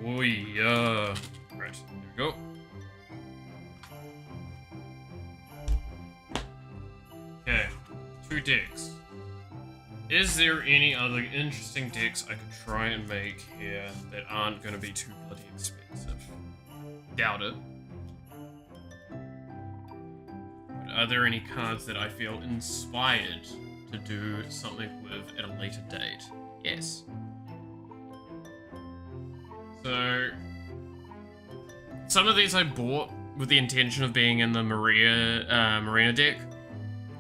S1: Oh yeah. Right, here we go. Okay, 2 decks. Is there any other interesting decks I could try and make here that aren't going to be too bloody expensive? Doubt it. But are there any cards that I feel inspired to do something with at a later date? Yes. So, some of these I bought with the intention of being in the Marina deck.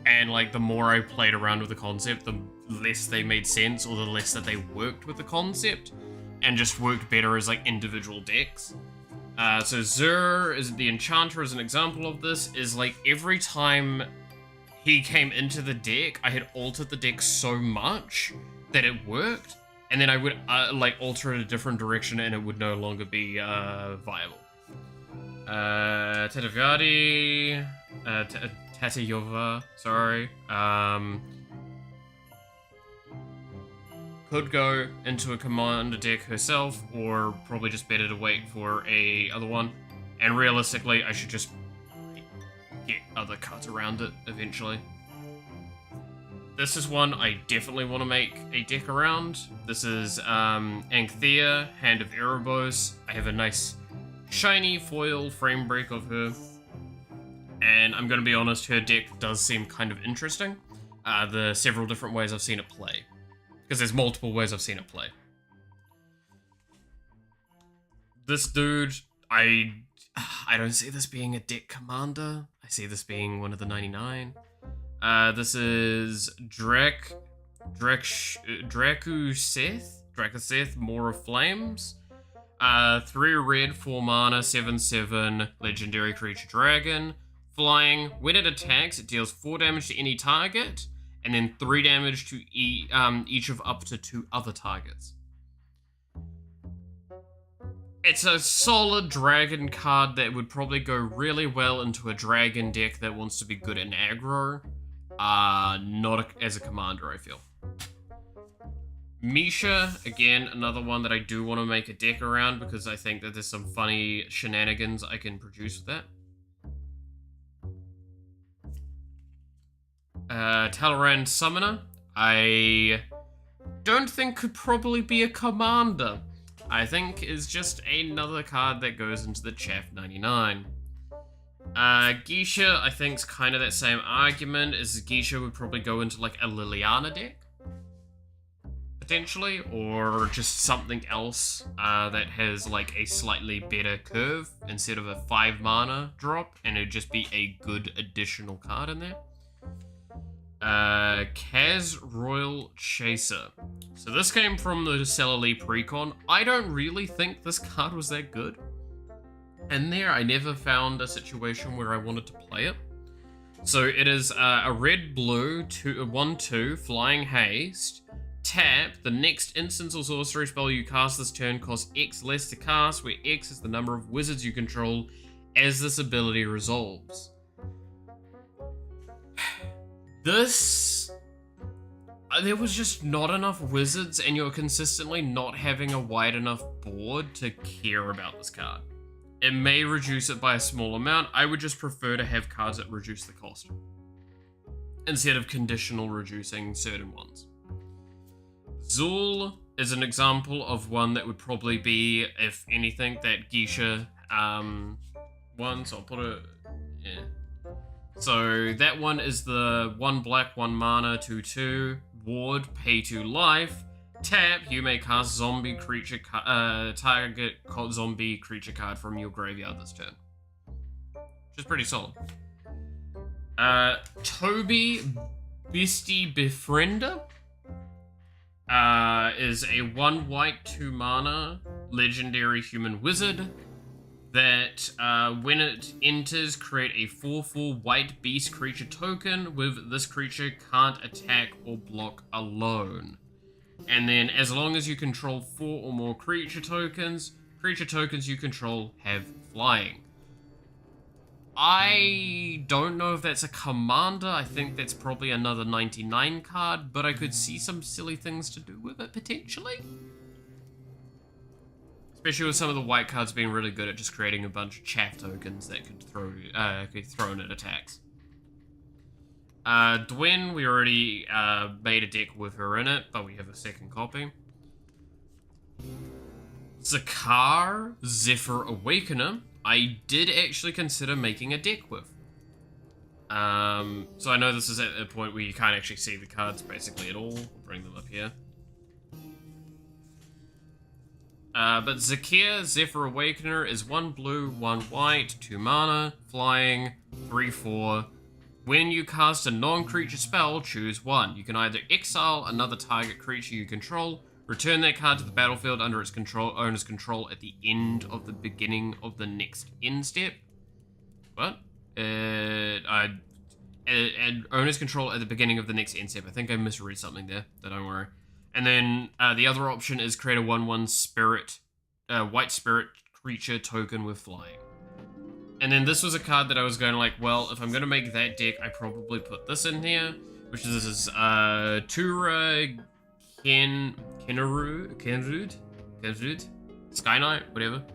S1: And like the more I played around with the concept, the less they made sense, or the less that they worked with the concept, and just worked better as like individual decks. So Zur is the Enchanter as an example of this. Is like every time he came into the deck, I had altered the deck so much that it worked, and then I would like alter it a different direction, and it would no longer be viable. Tetavyadi, Tateyova, sorry. Could go into a commander deck herself, or probably just better to wait for a other one. And realistically, I should just get other cards around it eventually. This is one I definitely want to make a deck around. This is Anthea, Hand of Erebos. I have a nice shiny foil frame break of her. And I'm going to be honest, her deck does seem kind of interesting. The several different ways I've seen it play. Because there's multiple ways I've seen it play. This dude, I don't see this being a deck commander. I see this being one of the 99. This is Dracuseth, More of Flames. 3 red, 4 mana, 7/7, legendary creature dragon. Flying, when it attacks, it deals 4 damage to any target, and then 3 damage to each of up to 2 other targets. It's a solid dragon card that would probably go really well into a dragon deck that wants to be good in aggro. Not as a commander, I feel. Misha, again, another one that I do want to make a deck around because I think that there's some funny shenanigans I can produce with that. Talrand Summoner, I don't think could probably be a commander. I think is just another card that goes into the Chaff 99. Geisha, I think, is kind of that same argument, as Geisha would probably go into like a Liliana deck, potentially, or just something else that has like a slightly better curve instead of a 5 mana drop, and it'd just be a good additional card in there. Kaz Royal Chaser. So this came from the Cellular Precon. I don't really think this card was that good. In there, I never found a situation where I wanted to play it. So it is a red-blue 1/2 flying haste. Tap, the next instance or sorcery spell you cast this turn costs X less to cast, where X is the number of wizards you control as this ability resolves. There was just not enough wizards, and you're consistently not having a wide enough board to care about this card. It may reduce it by a small amount. I would just prefer to have cards that reduce the cost, instead of conditional reducing certain ones. Zul is an example of one that would probably be, if anything, that Geisha one, so I'll put it, yeah. So that one is the 1 black, 1 mana, 2/2, ward, pay 2 life. Tap, you may cast zombie creature target zombie creature card from your graveyard this turn. Which is pretty solid. Toby, Beastie Befriender, is a 1 white, 2 mana legendary human wizard that when it enters, create a 4/4 white beast creature token with this creature can't attack or block alone. And then as long as you control 4 or more creature tokens you control have flying. I don't know if that's a commander. I think that's probably another 99 card, but I could see some silly things to do with it potentially. Especially with some of the white cards being really good at just creating a bunch of chaff tokens that could get thrown at attacks. Dwyn, we already made a deck with her in it, but we have a second copy. Zakar, Zephyr Awakener, I did actually consider making a deck with. So I know this is at a point where you can't actually see the cards basically at all. I'll bring them up here. But Zakir, Zephyr Awakener, is 1 blue, 1 white, 2 mana, flying, 3/4. When you cast a non-creature spell, choose 1. You can either exile another target creature you control, return that card to the battlefield under its owner's control at the end of the beginning of the next end step. What? And owner's control at the beginning of the next end step. I think I misread something there, but don't worry. And then the other option is create a 1/1 spirit, white spirit creature token with flying. And then this was a card that I was going like, well, if I'm going to make that deck, I probably put this in here, which is Tura Kenrud, Sky Knight, whatever.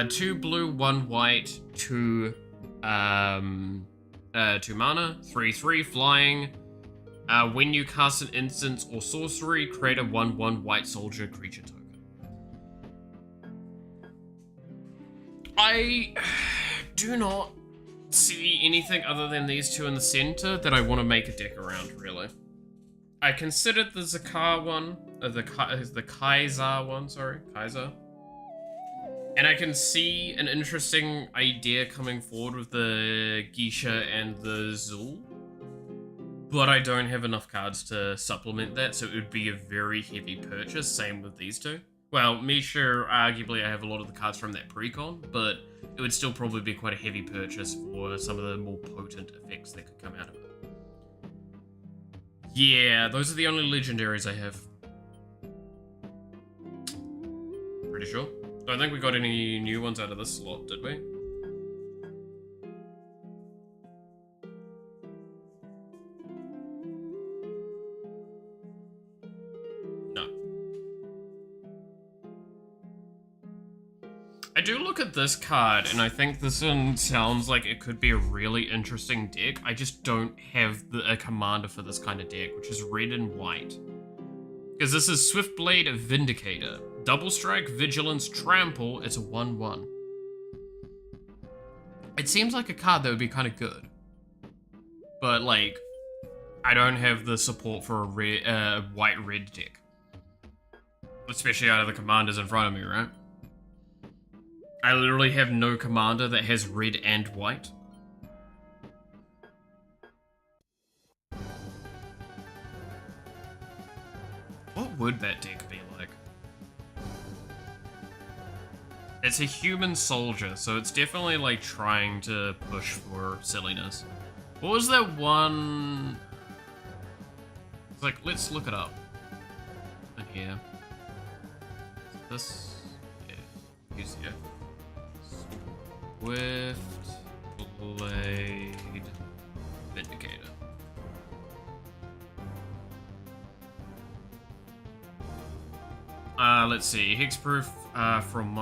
S1: 2 blue, 1 white, 2 mana, 3/3 flying. When you cast an instance or sorcery, create a 1/1 white soldier creature token. I do not see anything other than these two in the center that I want to make a deck around, really. I considered the Zakar one, the Kaiser one, sorry, Kaiser. And I can see an interesting idea coming forward with the Geisha and the Zul. But I don't have enough cards to supplement that, so it would be a very heavy purchase, same with these two. Well, Misha, arguably I have a lot of the cards from that pre-con, but it would still probably be quite a heavy purchase for some of the more potent effects that could come out of it. Yeah, those are the only legendaries I have. Pretty sure. Don't think we got any new ones out of this slot, did we? No. I do look at this card, and I think this one sounds like it could be a really interesting deck. I just don't have a commander for this kind of deck, which is red and white. Because this is Swiftblade Vindicator. Double Strike, Vigilance, Trample, it's a 1/1. It seems like a card that would be kind of good. But, like, I don't have the support for a white-red deck. Especially out of the commanders in front of me, right? I literally have no commander that has red and white. What would that deck be like? It's a human soldier, so it's definitely like trying to push for silliness. What was that one? It's like, let's look it up. In here. This? Yeah. Use here. Swiftblade Vindicator. Let's see. Hexproof from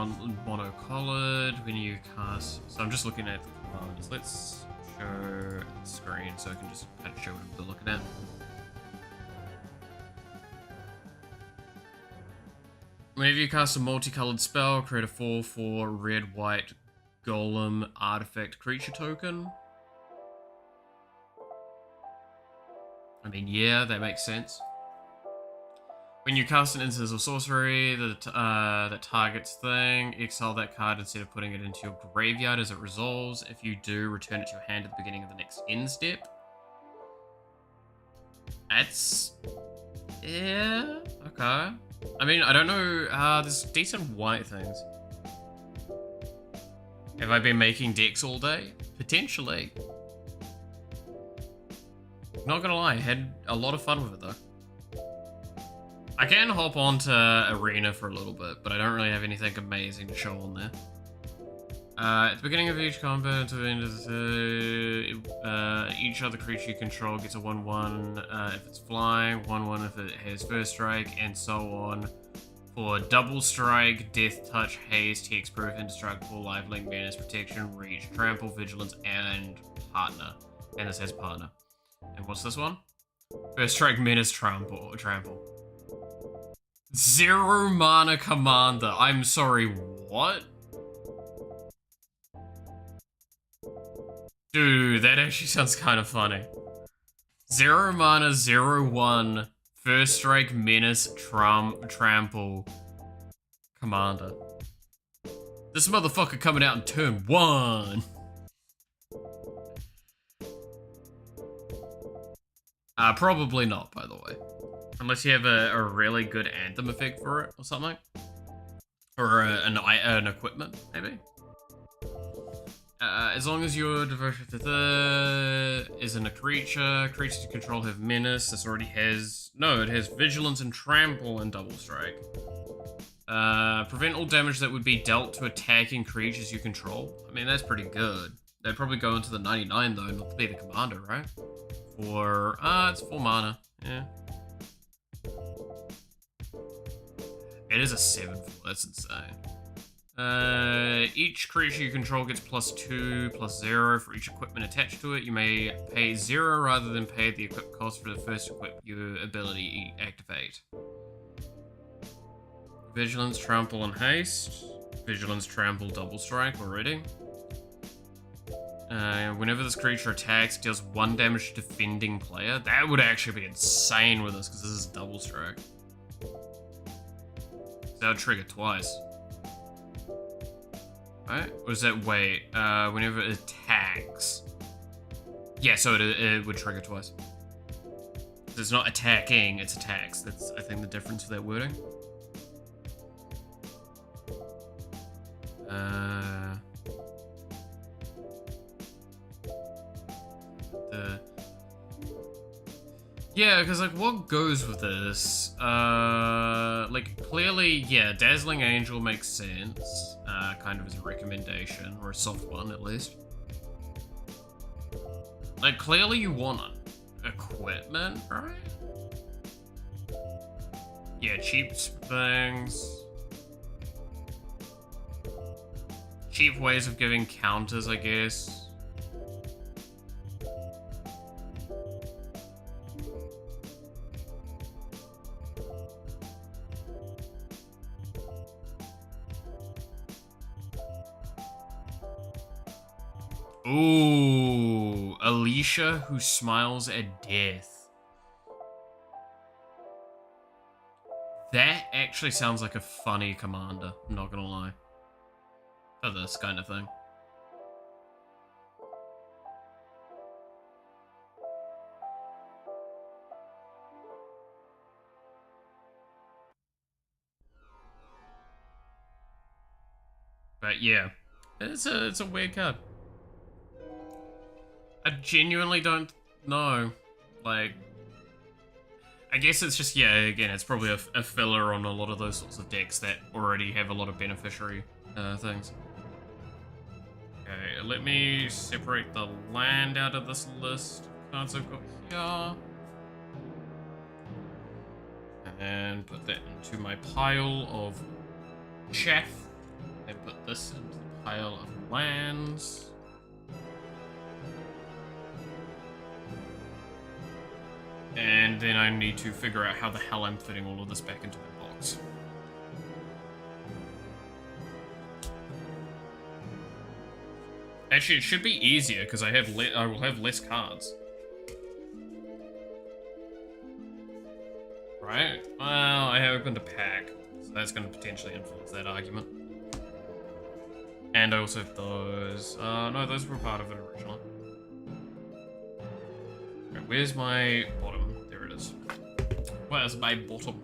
S1: monocolored when you cast. So I'm just looking at the commands. Let's show the screen so I can just kind of show what we're looking at. Whenever you cast a multicolored spell, create a 4/4 red-white golem artifact creature token. I mean, yeah, that makes sense. When you cast an instance of sorcery that targets thing, exile that card instead of putting it into your graveyard as it resolves. If you do, return it to your hand at the beginning of the next end step. That's... yeah, okay. I mean, I don't know, there's decent white things. Have I been making decks all day? Potentially. Not gonna lie, I had a lot of fun with it though. I can hop onto Arena for a little bit, but I don't really have anything amazing to show on there. At the beginning of each combat, until the end of the each other creature you control gets a 1/1 if it's flying, 1/1 if it has first strike, and so on. For double strike, death touch, haste, hexproof, indestructible, lifelink, menace, protection, reach, trample, vigilance, and partner. And this has partner. And what's this one? First strike, menace, trample. 0 mana commander. I'm sorry, what? Dude, that actually sounds kind of funny. 0 mana, 0/1, first strike, menace, trample, commander. This motherfucker coming out in turn 1. Probably not, by the way. Unless you have a really good anthem effect for it or something. Or an equipment, maybe. As long as your devotion to the isn't a creature, creatures you control have menace. This already has... no, it has vigilance and trample and double strike. Prevent all damage that would be dealt to attacking creatures you control. I mean, that's pretty good. They'd probably go into the 99 though, not to be the commander, right? For... it's 4 mana. Yeah. It is a 7/4, that's insane. Each creature you control gets +2/+0 for each equipment attached to it. You may pay 0 rather than pay the equip cost for the first equip your ability activate. Vigilance, trample, and haste. Vigilance, trample, double strike already. Whenever this creature attacks, it deals 1 damage to defending player. That would actually be insane with this, because this is double strike. So that would trigger twice. Right? Or is that, wait, whenever it attacks? Yeah, so it would trigger twice. So it's not attacking, it's attacks. That's, I think, the difference with that wording. Yeah, because, like, what goes with this? Like, clearly, yeah, Dazzling Angel makes sense. Kind of as a recommendation, or a soft one, at least. Like, clearly you want equipment, right? Yeah, cheap things. Cheap ways of giving counters, I guess. Ooh, Alicia who smiles at death. That actually sounds like a funny commander, I'm not gonna lie. For this kind of thing. But yeah, it's a weird card. I genuinely don't know. Like, I guess it's just, yeah, again, it's probably a filler on a lot of those sorts of decks that already have a lot of beneficiary things. Okay, let me separate the land out of this list. Cards I've got here. And put that into my pile of chaff. And put this into the pile of lands. And then I need to figure out how the hell I'm fitting all of this back into my box. Actually, it should be easier because I will have less cards. Right? Well, I opened a pack, so that's going to potentially influence that argument. And I also have those. No, those were part of it originally. Right, where's my bottom? There it is. Where's my bottom?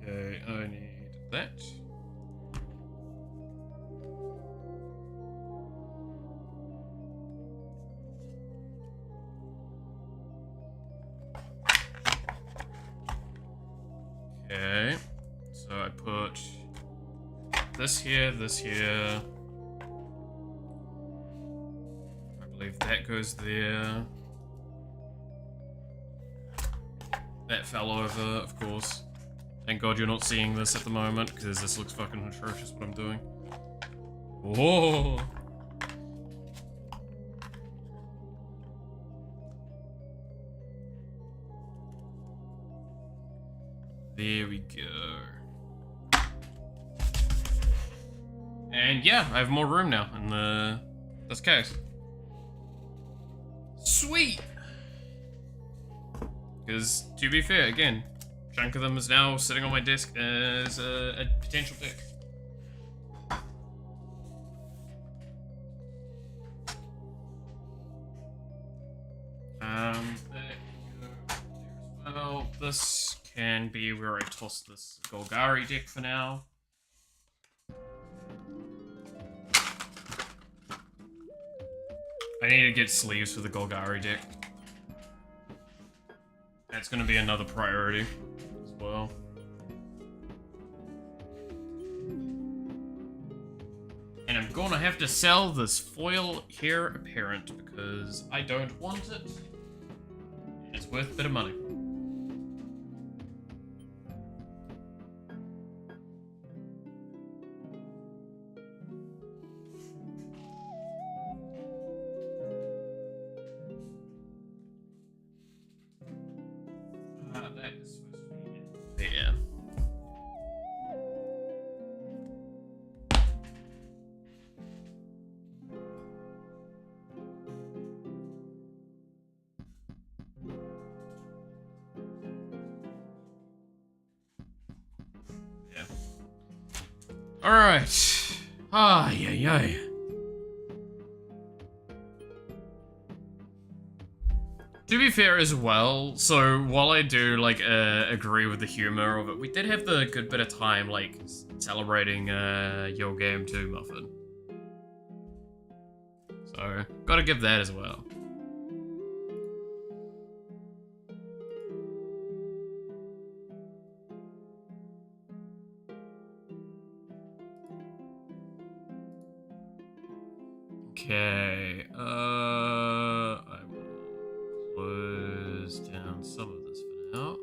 S1: Okay, I need that. Okay, so I put this here, this here. I believe that goes there. That fell over, of course. Thank God you're not seeing this at the moment, because this looks fucking atrocious what I'm doing. Whoa! There we go. And yeah, I have more room now in this case. Sweet! Because, to be fair, again, a chunk of them is now sitting on my desk as a potential pick. That can go there as well. This can be where I toss this Golgari deck for now. I need to get sleeves for the Golgari deck. That's going to be another priority as well. And I'm going to have to sell this foil heir apparent because I don't want it. It's worth a bit of money. Alright. Ah, yeah. To be fair as well, so while I do, like, agree with the humor of it, we did have the good bit of time, like, celebrating, your game too, Muffin. So, gotta give that as well. Okay, I will close down some of this for now.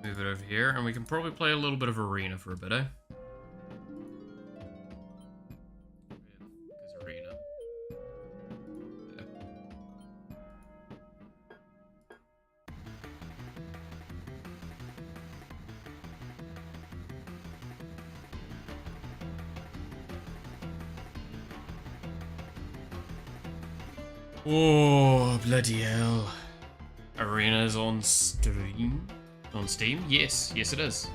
S1: Move it over here, and we can probably play a little bit of Arena for a bit, eh? Because Arena. Yeah. Oh, bloody hell. Arena's on stream? On Steam? Yes, it is.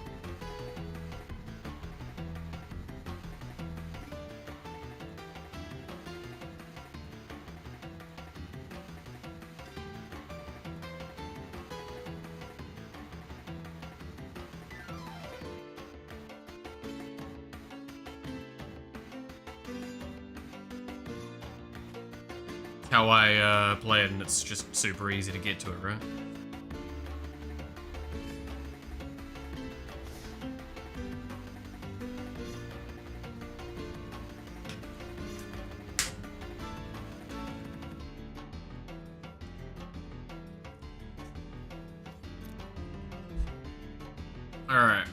S1: How I play it, and it's just super easy to get to it, right? Alright.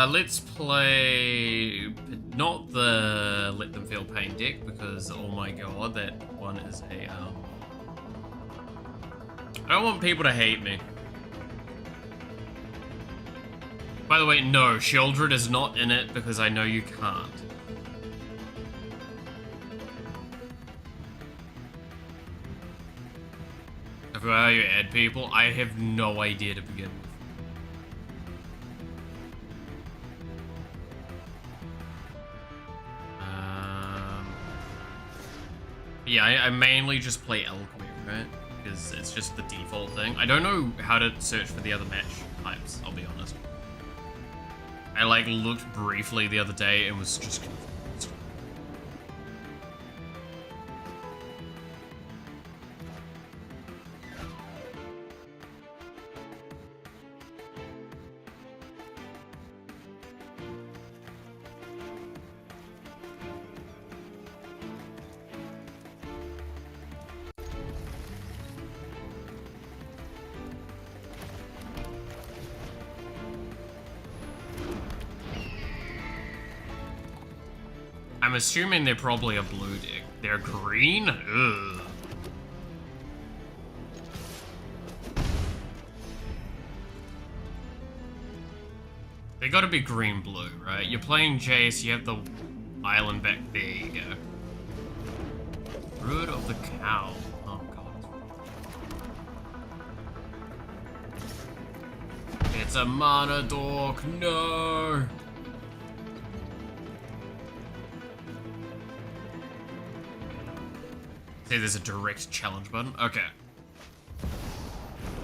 S1: Let's play not the Let Them Feel Pain deck, because oh my god, that one is a I don't want people to hate me. By the way, no, Sheldred is not in it because I know you can't. If how you add people, I have no idea to begin with. Yeah, I mainly just play Alchemy, right? Because it's just the default thing. I don't know how to search for the other match types, I'll be honest. I like looked briefly the other day and was just confused. I'm assuming they're probably a blue deck. They're green? Ugh. They gotta be green-blue, right? You're playing Jace, you have the island back there, you go. Root of the Cow. Oh god. It's a mana dork, no! See, there's a direct challenge button. Okay.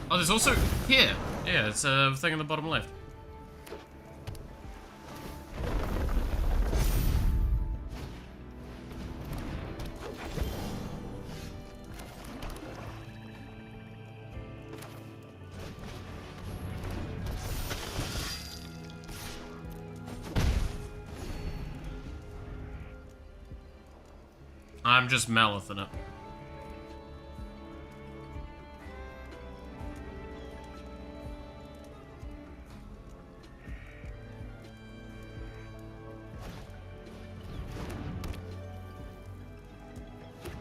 S1: Oh, there's also here. Yeah, it's a thing in the bottom left. I'm just Malithing it.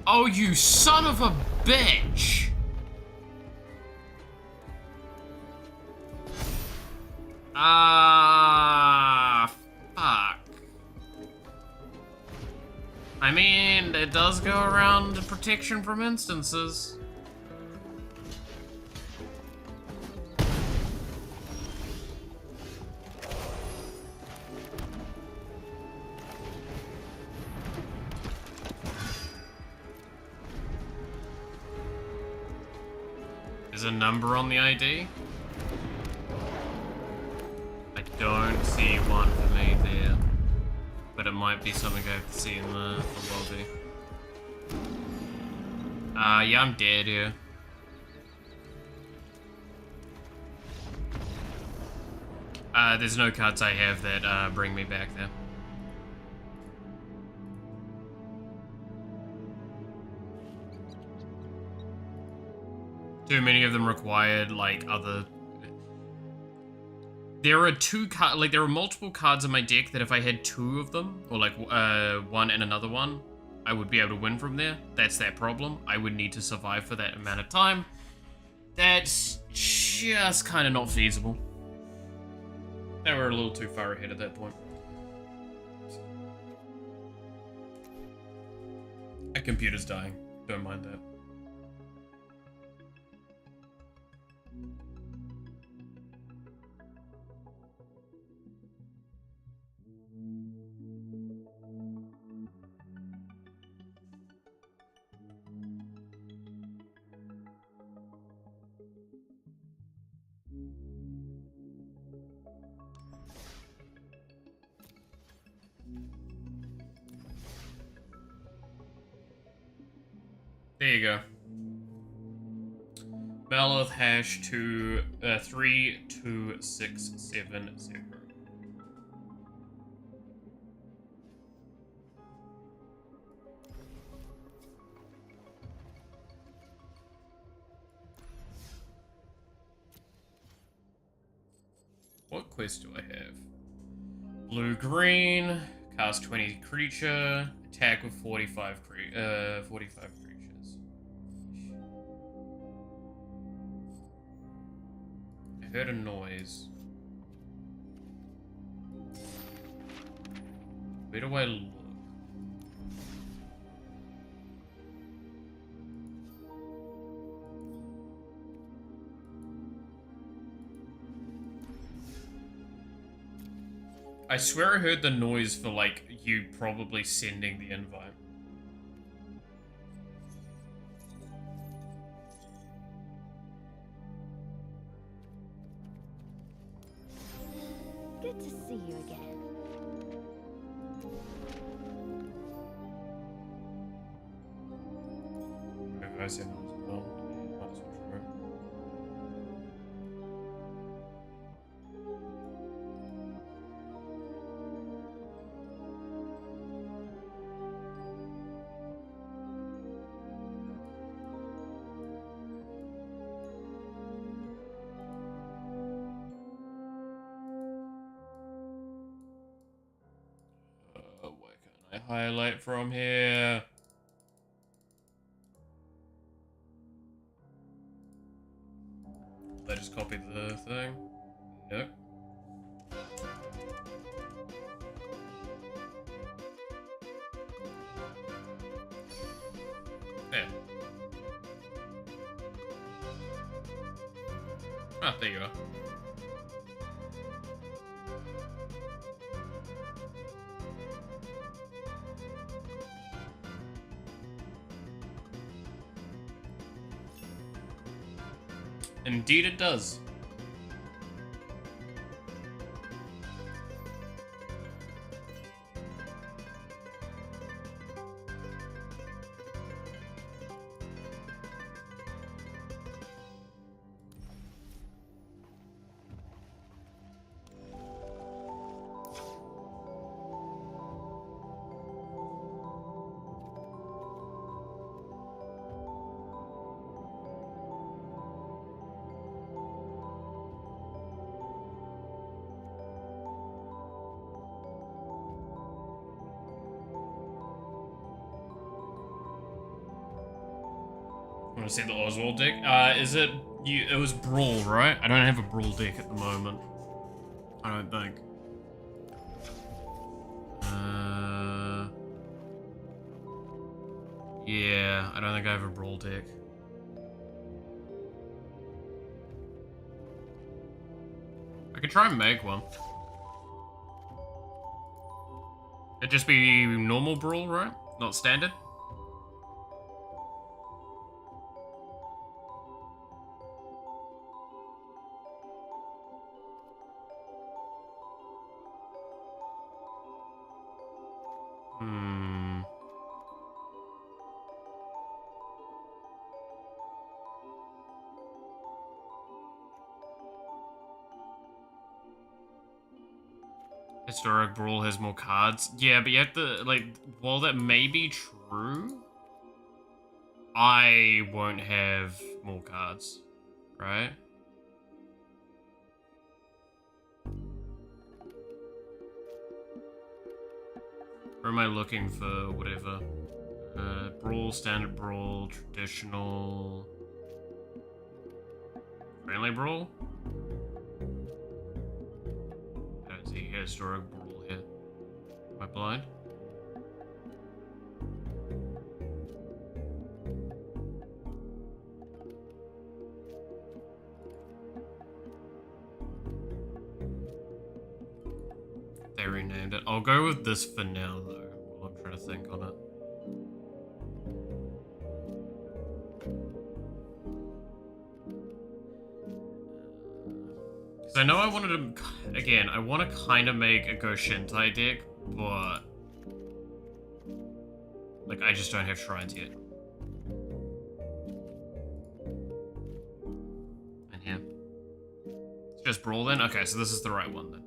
S1: Oh, you son of a bitch! Ah, I mean, it does go around protection from instances. Is a number on the ID? I don't see one for me there. But it might be something I have to see in the lobby. Yeah, I'm dead here. There's no cards I have that bring me back there. Too many of them required, like, other... There are there are multiple cards in my deck that if I had two of them, or like one and another one, I would be able to win from there. That's that problem. I would need to survive for that amount of time. That's just kind of not feasible. They were a little too far ahead at that point. A computer's dying. Don't mind that. There you go. Belloth hash 32670. What quest do I have? Blue green, cast 20 creature, attack with 45 creatures. I heard a noise. Where do I look? I swear I heard the noise for, like, you probably sending the invite.
S7: Good to see you again.
S1: Maybe I said noise as well. Not so sure. Why can't I highlight from here? I just copied the thing. Nope. There. Ah, there you are. Indeed it does. Want to see the Oswald deck? Is it you? It was Brawl, right? I don't have a Brawl deck at the moment. I don't think. Yeah, I don't think I have a brawl deck. I could try and make one. It'd just be normal brawl, right? Not standard? Hmm. Historic Brawl has more cards. Yeah, but you have to, like, while that may be true, I won't have more cards, right? Or am I looking for whatever? Brawl, Standard Brawl, Traditional... Friendly Brawl? I don't see Historic Brawl here. Am I blind? They renamed it. I'll go with this for now, though, while I'm trying to think on it. Because I know I wanted to... Again, I want to kind of make a Go Shintai deck, but... Like, I just don't have shrines yet. And here. It's just Brawl then? Okay, so this is the right one then.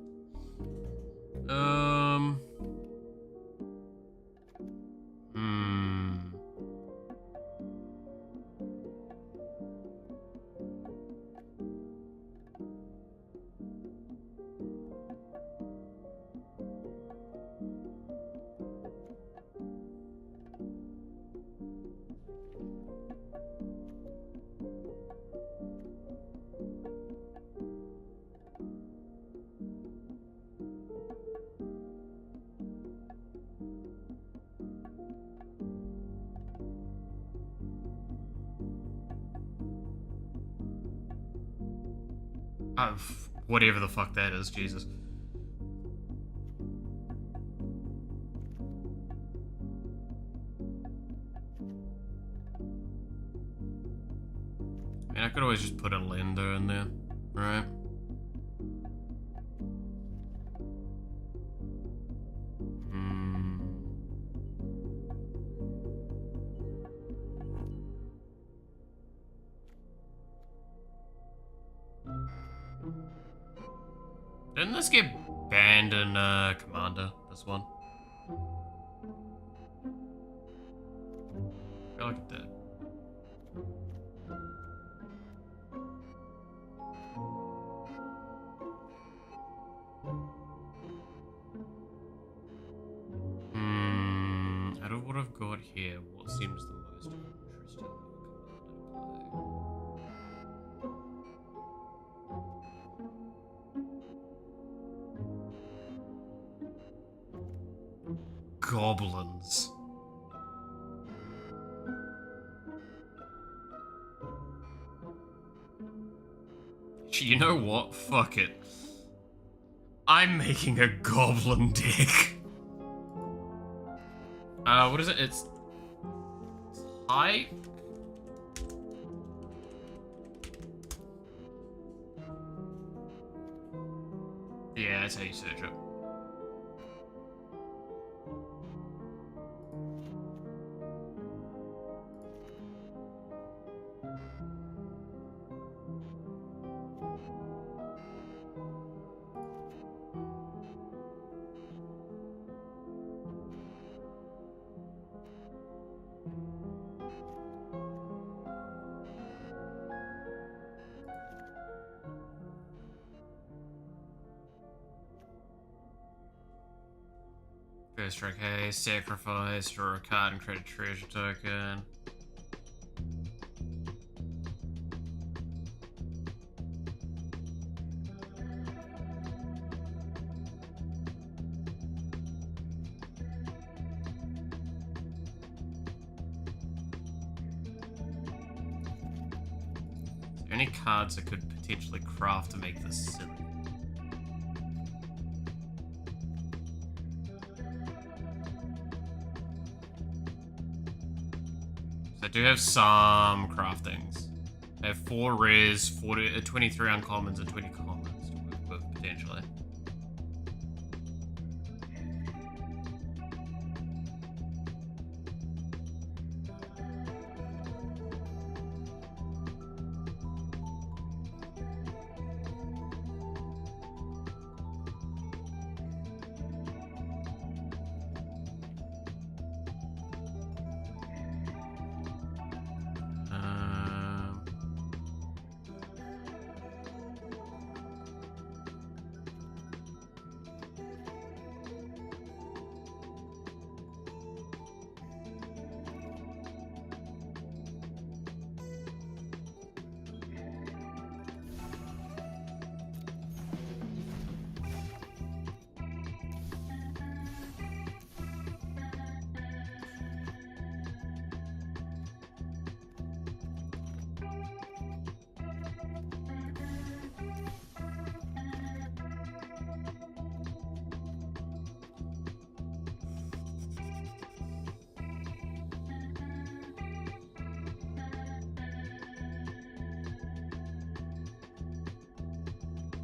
S1: Whatever the fuck that is, Jesus. I mean, I could always just put a lender in there, right? Didn't this get banned in Commander, this one? I feel like it did. Out of what I've got here, what seems the most interesting Commander to play? Goblins. You know what? Fuck it. I'm making a goblin deck. What is it? It's high. Yeah, that's how you search it. First strike haste, sacrifice, draw a card and create a treasure token. any cards I could potentially craft to make this silly? I do have some craftings. I have 4 rares, 23 uncommons, and 20 commons to work with, potentially.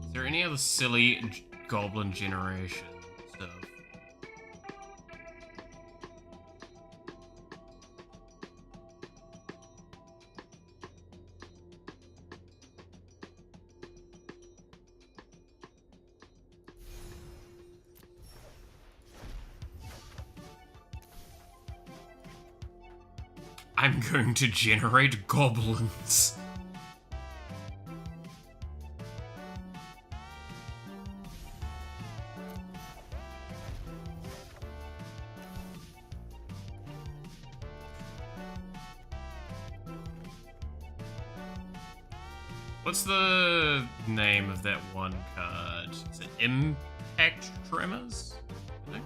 S1: Is there any other silly goblin generation stuff? I'm going to generate goblins. What's the name of that one card? Is it Impact Tremors? I think.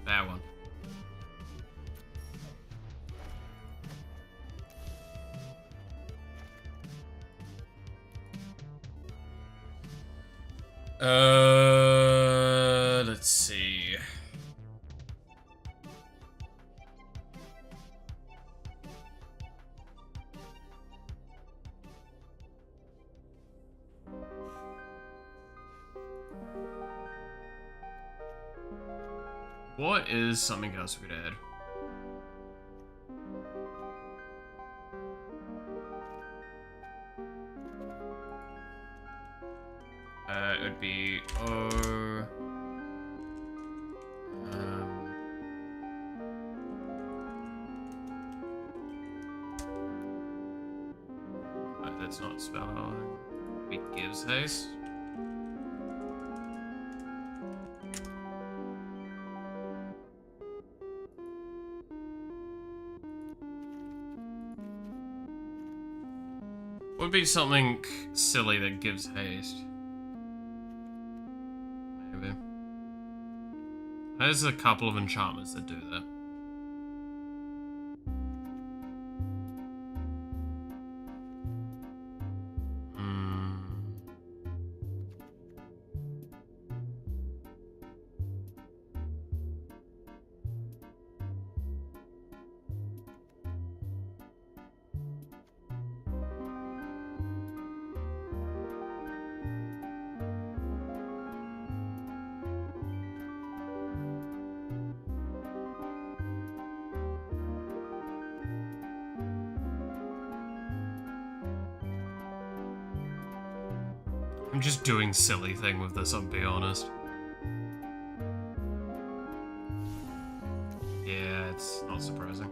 S1: That one. Let's see. What is something else we could add? It would be that's not spelling. It gives haste. Would be something silly that gives haste. Maybe. There's a couple of enchantments that do that. I'm just doing silly thing with this, I'll be honest. Yeah, it's not surprising.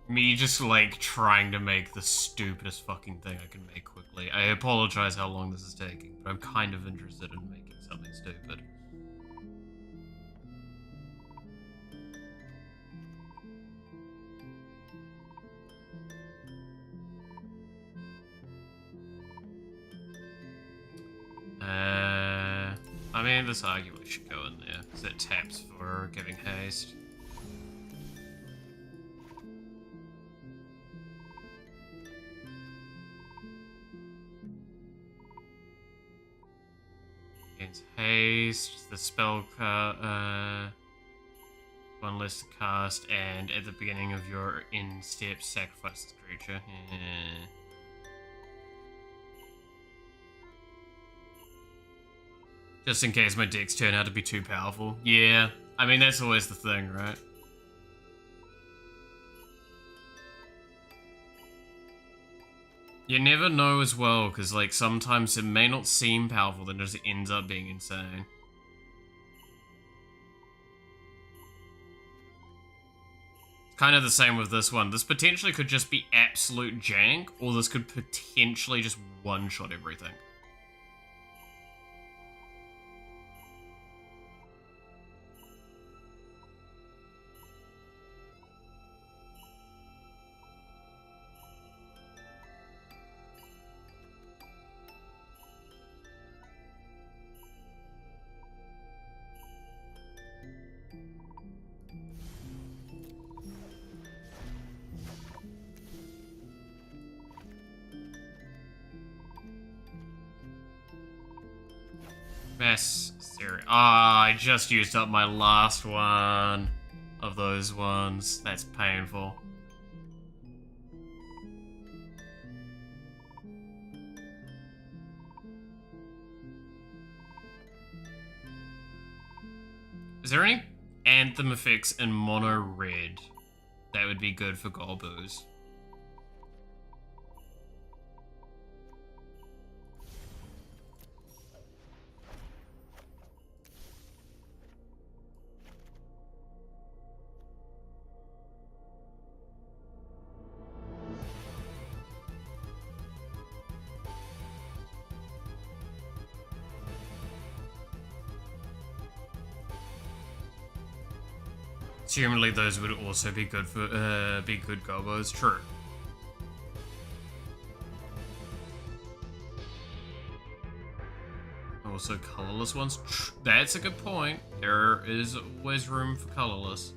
S1: Me just, like, trying to make the stupidest fucking thing I can make quickly. I apologize how long this is taking, but I'm kind of interested in making something stupid. I mean, this argument should go in there, because it taps for giving haste. Gains haste, the spell one less to cast, and at the beginning of your end step, sacrifice the creature. Just in case my decks turn out to be too powerful. Yeah, I mean, that's always the thing, right? You never know as well, because, like, sometimes it may not seem powerful, then it just ends up being insane. It's kind of the same with this one. This potentially could just be absolute jank, or this could potentially just one-shot everything. Mass Theory. Ah, I just used up my last one of those ones. That's painful. Is there any Anthem effects in mono red that would be good for Golbos? Assumedly, those would also be good for good Golbos. True. Also, colorless ones. That's a good point. There is always room for colorless.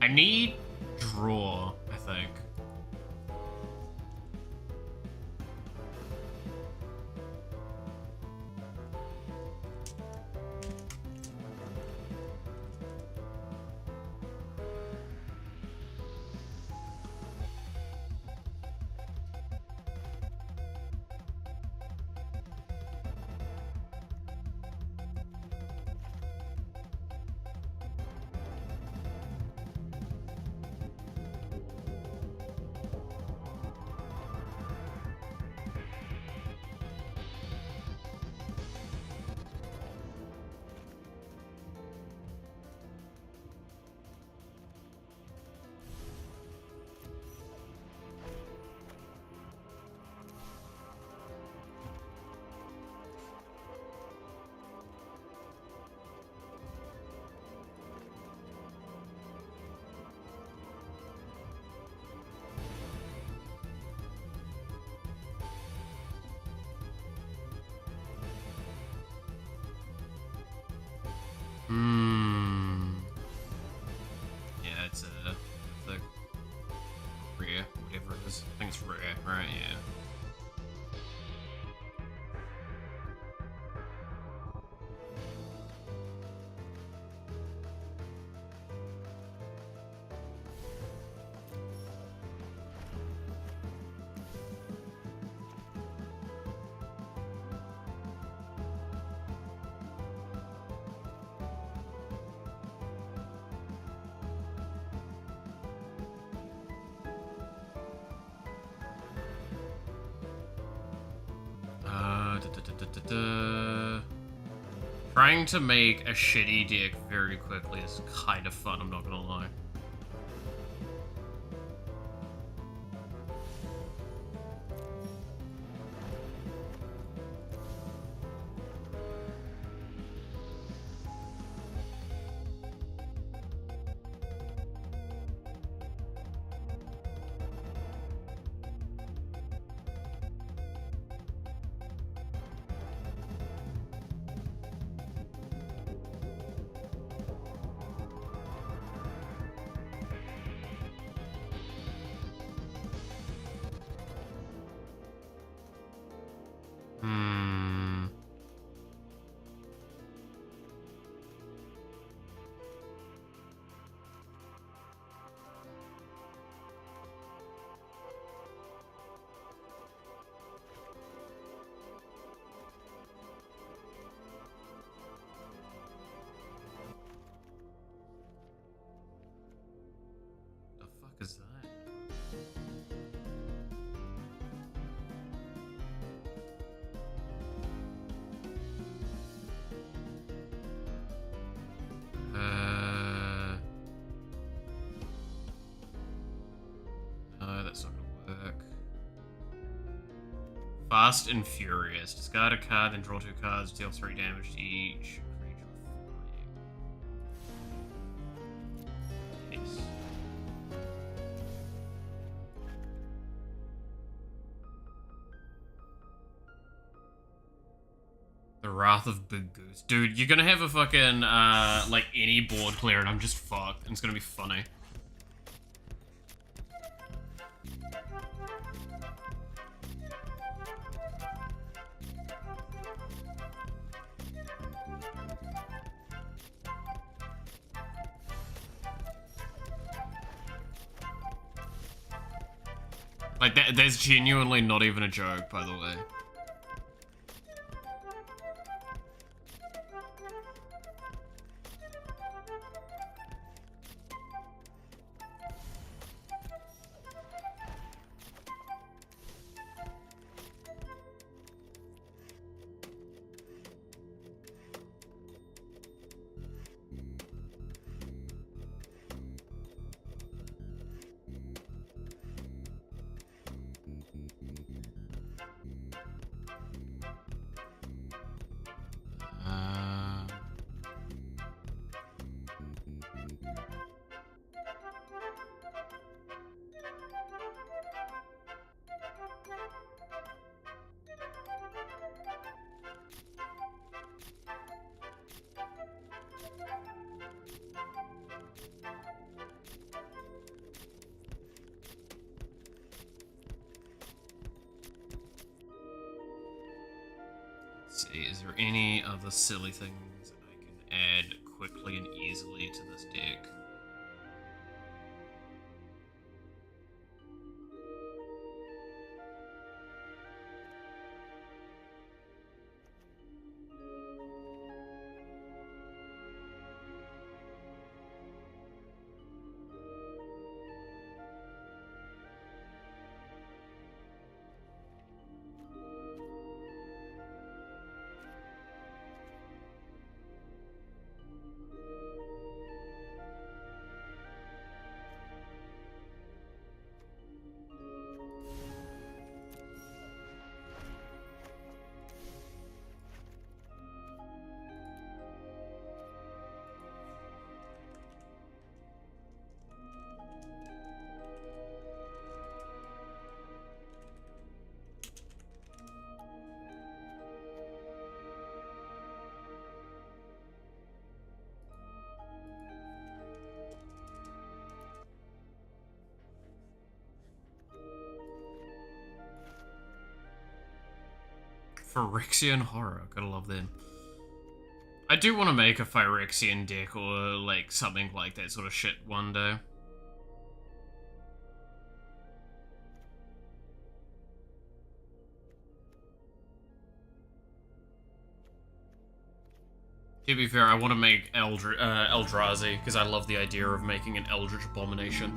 S1: I need draw, I think. Trying to make a shitty deck very quickly is kind of fun, I'm not gonna lie. The fuck is that? No, that's not gonna work. Fast and Furious. Discard a card, then draw 2 cards, deal 3 damage to each creature for you. Nice. The Wrath of Big Goose. Dude, you're gonna have a fucking, like, any board clear and I'm just fucked, and it's gonna be funny. Like, there's genuinely not even a joke, by the way. Let's see, is there any other silly things I can add quickly and easily to this deck? Phyrexian Horror, gotta love them. I do want to make a Phyrexian deck or like something like that sort of shit one day. To be fair, I want to make Eldrazi, because I love the idea of making an Eldritch Abomination.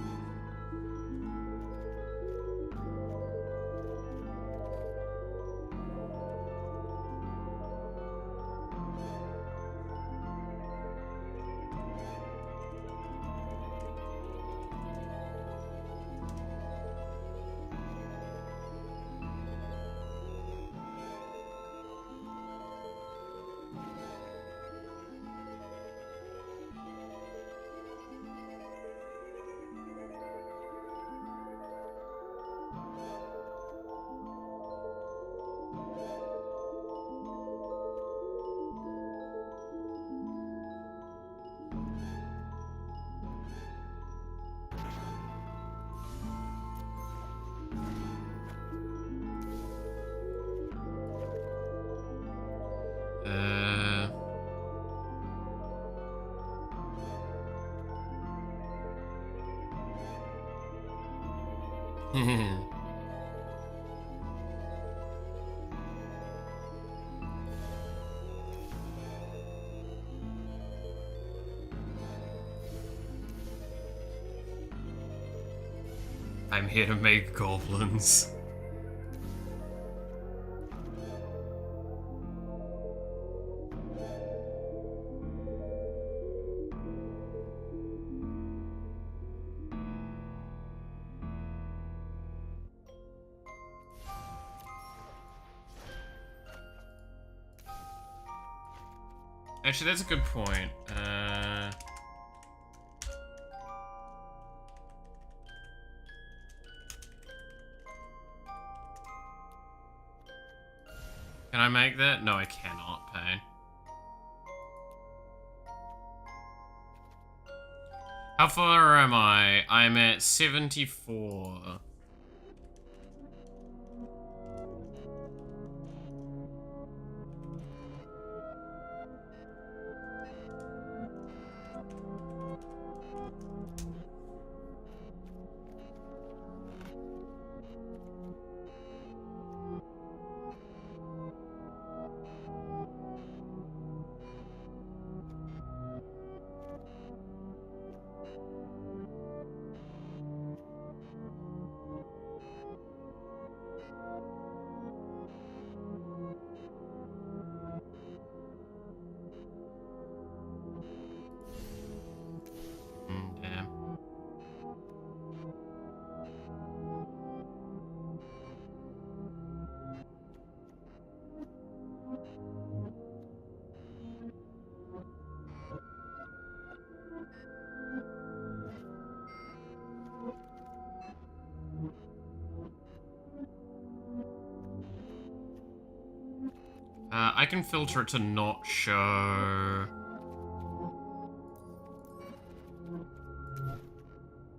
S1: Uh... I'm here to make goblins. Actually, that's a good point. Can I make that? No, I cannot, Pain. How far am I? I'm at 74. Damn. I can filter it to not show.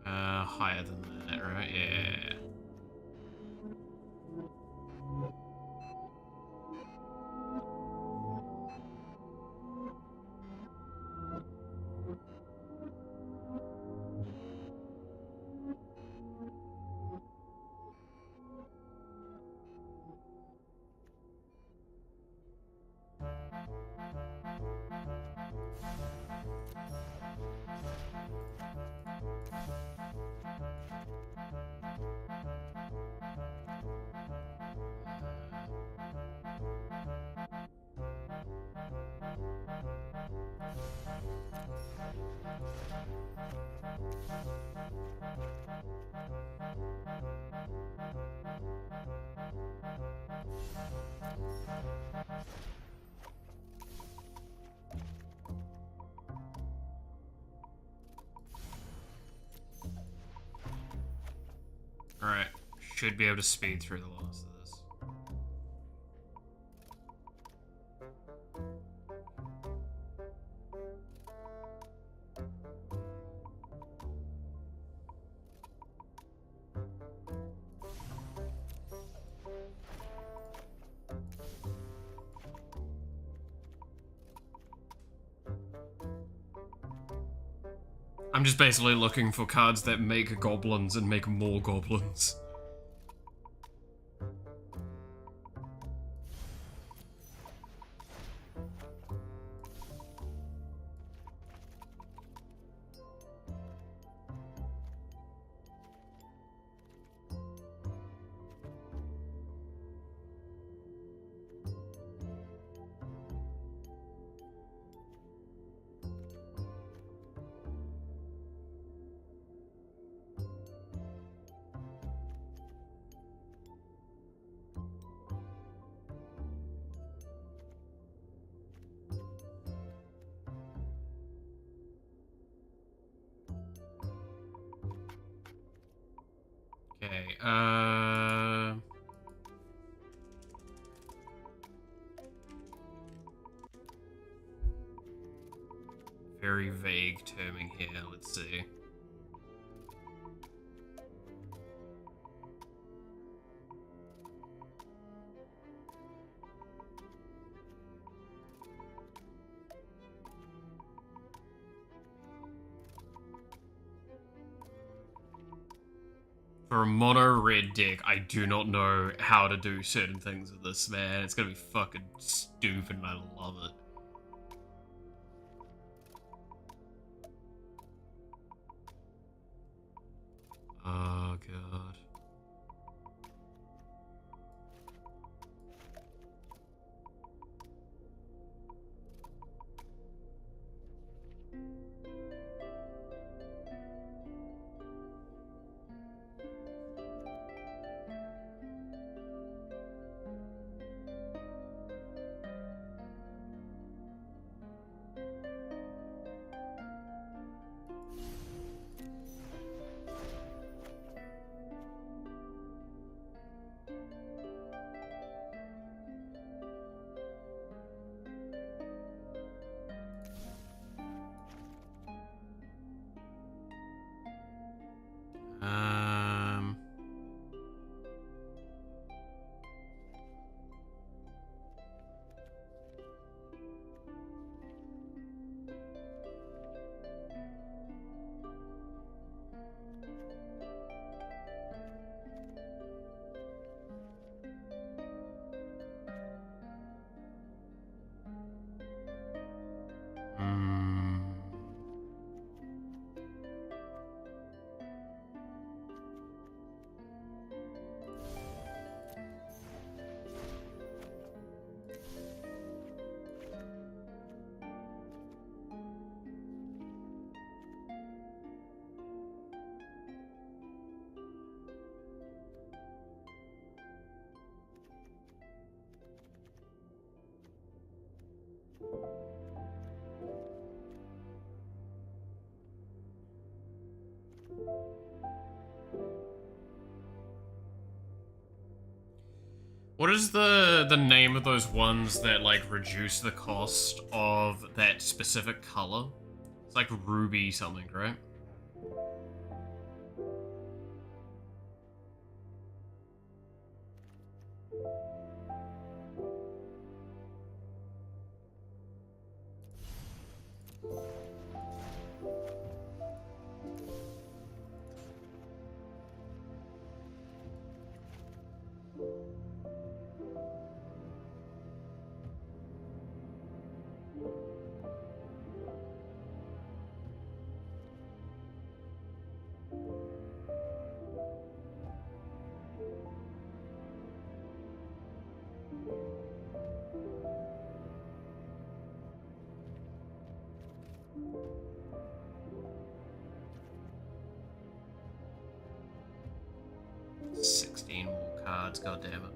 S1: Higher than that, right? Yeah. Alright, should be able to speed through the last of this. I'm just basically looking for cards that make goblins and make more goblins. Okay, very vague terming here, let's see. For a mono red deck, I do not know how to do certain things with this, man. It's gonna be fucking stupid and I love it. Oh god. Um, hmm. 'What is the name of those ones that like reduce the cost of that specific color? It's like ruby something, right? $16 more cards, god damn it.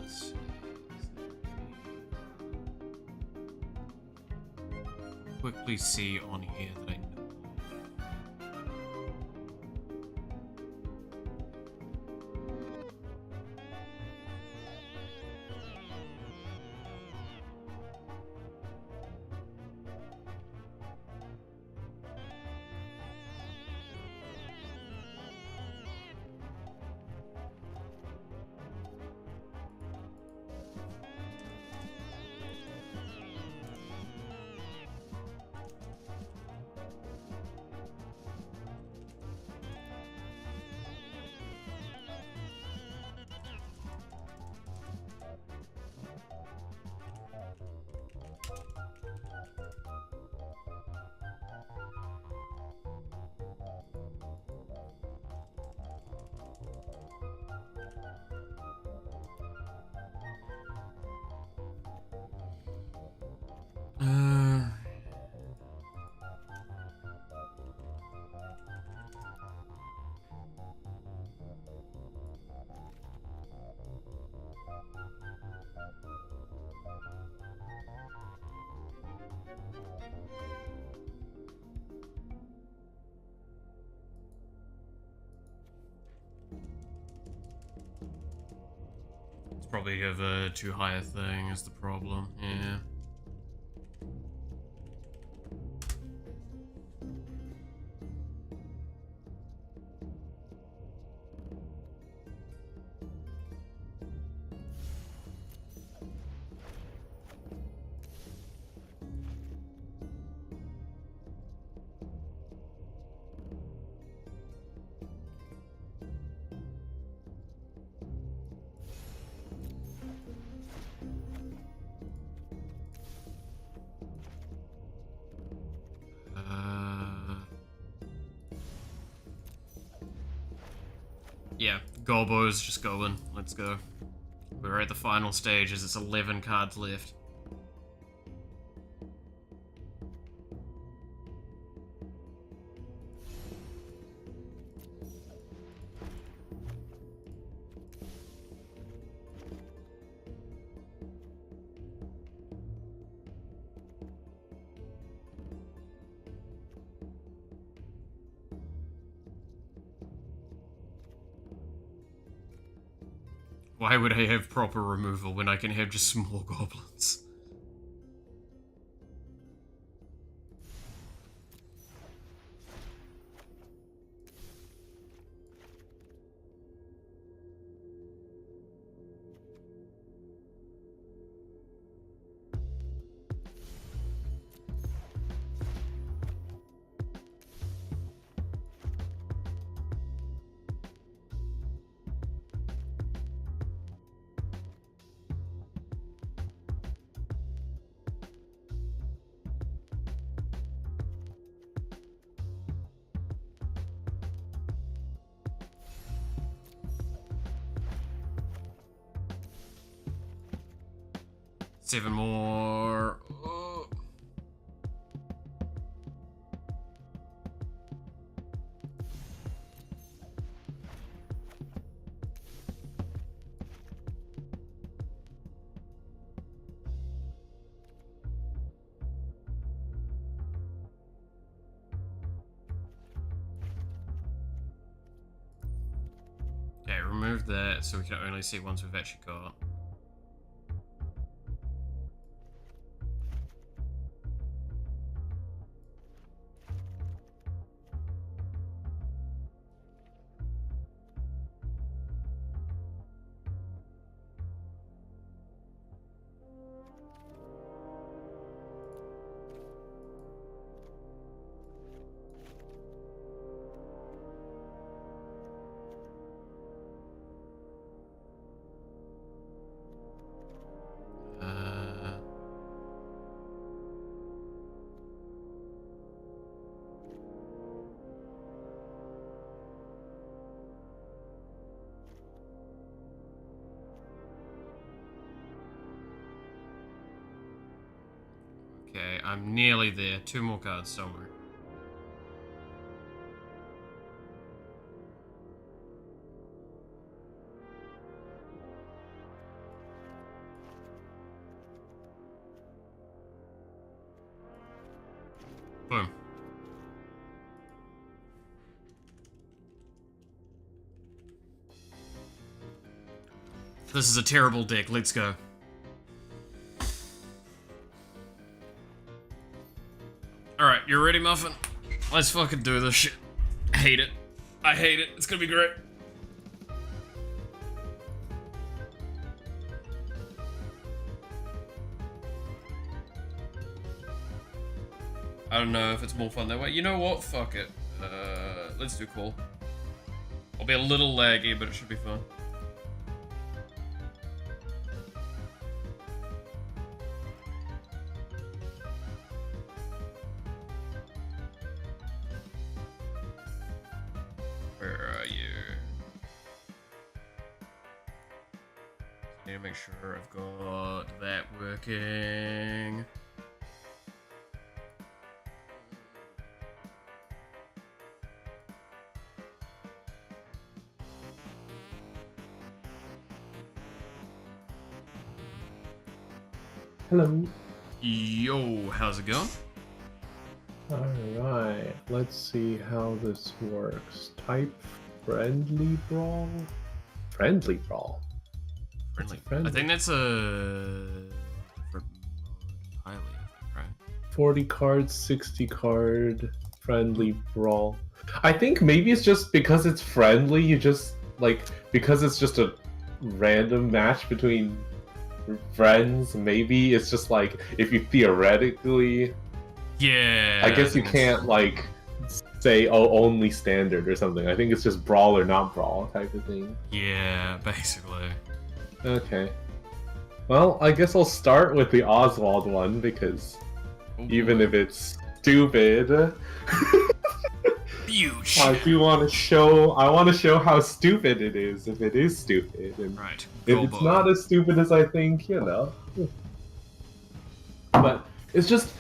S1: Let's see. Quickly see on here that I know. It's probably over too high a thing is the problem, yeah. Yeah, Gorbo's just going. Let's go. We're at the final stages. It's 11 cards left. Why would I have proper removal when I can have just small goblins? Seven more. Oh. Okay, remove that so we can only see ones we've actually got. Okay, I'm nearly there. Two more cards somewhere. Boom. This is a terrible deck. Let's go. Alright, you ready, Muffin? Let's fucking do this shit. I hate it. I hate it. It's gonna be great. I don't know if it's more fun that way. You know what? Fuck it. Let's do cool. I'll be a little laggy, but it should be fun. Where are you? Need to make sure I've got that working.
S7: Hello.
S1: Yo, how's it going?
S7: Alright, let's see how this works. Type friendly brawl? Friendly brawl?
S1: Friendly.
S7: friendly?
S1: I think that's a different mode entirely, right?
S7: 40 cards, 60 card, friendly brawl. I think maybe it's just because it's friendly, you just, like, because it's just a random match between friends, maybe it's just like, if you theoretically...
S1: Yeah.
S7: I guess you
S1: think
S7: can't, like, say, oh, only standard or something. I think it's just brawl or not brawl type of thing.
S1: Yeah, basically.
S7: Okay. Well, I guess I'll start with the Oswald one, because even if it's stupid... I want to show how stupid it is if it is stupid. And
S1: right.
S7: if it's not as stupid as I think, you know. But it's just,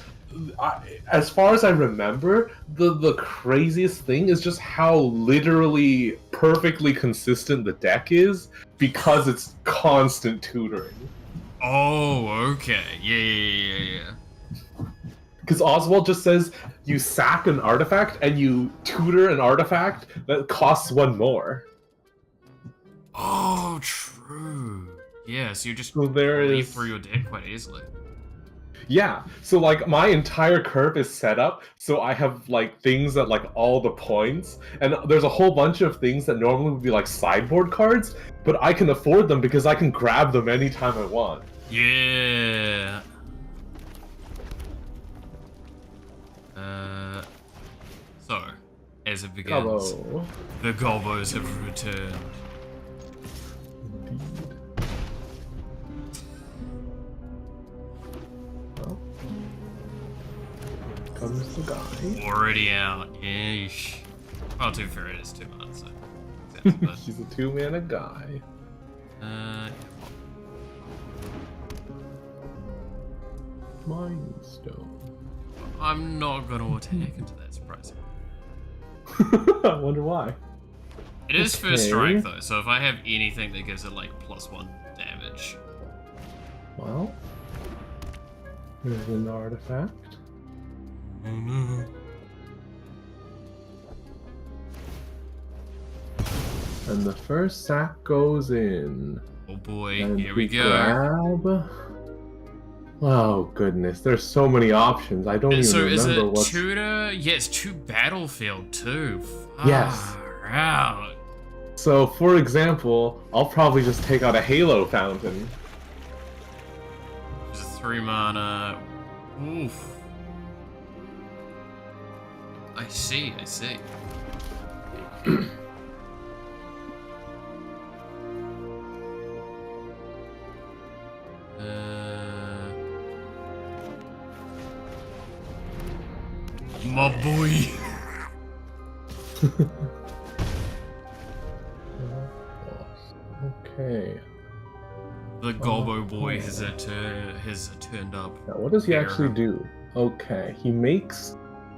S7: as far as I remember, the craziest thing is just how literally perfectly consistent the deck is because it's constant tutoring.
S1: Oh, okay. Yeah.
S7: Because Oswald just says you sack an artifact and you tutor an artifact that costs one more.
S1: Oh, true. Yeah, so you just
S7: So there
S1: leave
S7: is...
S1: through your deck quite easily.
S7: Yeah, so like my entire curve is set up so I have like things at like all the points, and there's a whole bunch of things that normally would be like sideboard cards, but I can afford them because I can grab them anytime I want.
S1: Yeah. So, as it begins,
S7: Hello.
S1: the Gobos have returned.
S7: Well, here comes the guy.
S1: Already out. Yeesh. Well, to be fair, it is 2 months, so. But,
S7: He's a two-mana guy.
S1: yeah.
S7: Mind Stone.
S1: I'm not gonna attack into that, surprisingly.
S7: I wonder why.
S1: It is
S7: Okay.
S1: first strike, though, so if I have anything that gives it, like, +1 damage.
S7: Well, here's an artifact.
S1: Oh no.
S7: And the first sack goes in.
S1: Oh boy,
S7: And
S1: here we go.
S7: grab... Oh goodness, there's so many options. I don't even
S1: So is
S7: remember
S1: it
S7: what's...
S1: tutor? Yeah, it's 2 battlefield too.
S7: Yes.
S1: Far out.
S7: So, for example, I'll probably just take out a Halo Fountain.
S1: There's a 3 mana. Oof. I see. My boy.
S7: Okay.
S1: The Gobbo boy has turned up.
S7: Now, what does he
S1: Here.
S7: actually do? Okay, he makes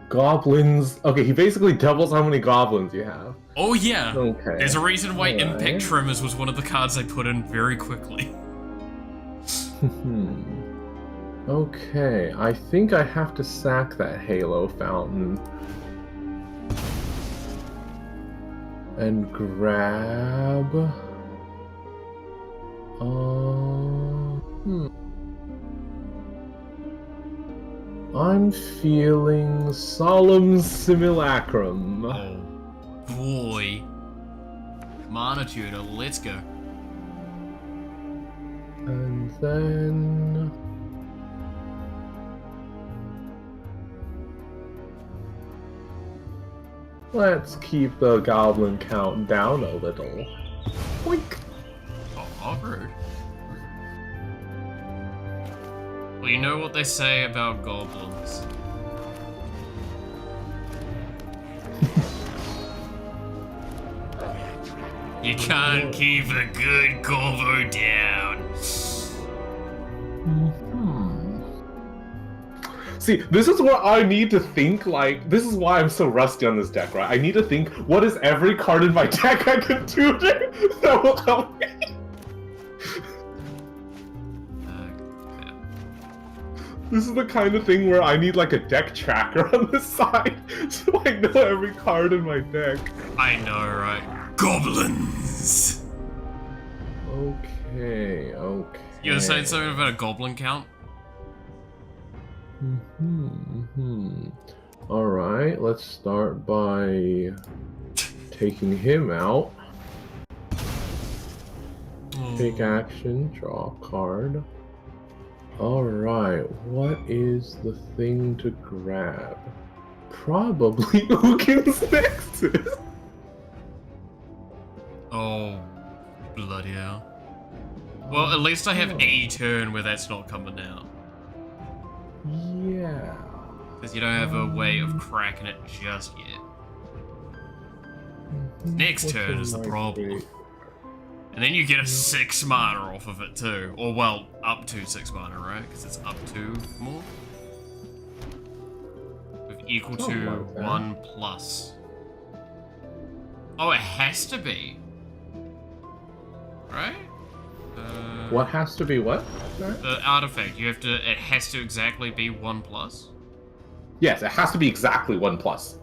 S7: goblins... Okay, he basically doubles how many goblins you have.
S1: Oh yeah.
S7: Okay.
S1: There's a reason why
S7: Alright.
S1: Impact Tremors was one of the cards I put in very quickly.
S7: Okay, I think I have to sack that Halo Fountain. And grab... I'm feeling Solemn Simulacrum.
S1: Oh boy. Mana Tutor, let's go.
S7: And then... let's keep the goblin count down a little. Boink.
S1: Oh, rude. Well, you know what they say about goblins. You can't keep a good Corvo down.
S7: See, this is what I need to think, like, this is why I'm so rusty on this deck, right? I need to think, what is every card in my deck I can tutor that will help me? This is the kind of thing where I need like a deck tracker on the side so I know every card in my deck.
S1: I know, right? Goblins!
S7: Okay.
S1: You were saying something about a goblin count?
S7: Alright, let's start by taking him out. Take action, draw a card. Alright, what is the thing to grab? Probably Ukin's Nexus!
S1: Oh, bloody hell. Well, at least I have a turn where that's not coming out.
S7: Yeah.
S1: Because you don't have a way of cracking it just yet. Next turn is the problem. And then you get a 6 mana off of it too. Or, well, up to 6 mana, right? Because it's up to more. With equal to 1+. Oh, it has to be. Right?
S7: What has to be what? Sorry?
S1: The artifact, it has to exactly be 1+.
S7: Yes, it has to be exactly 1+.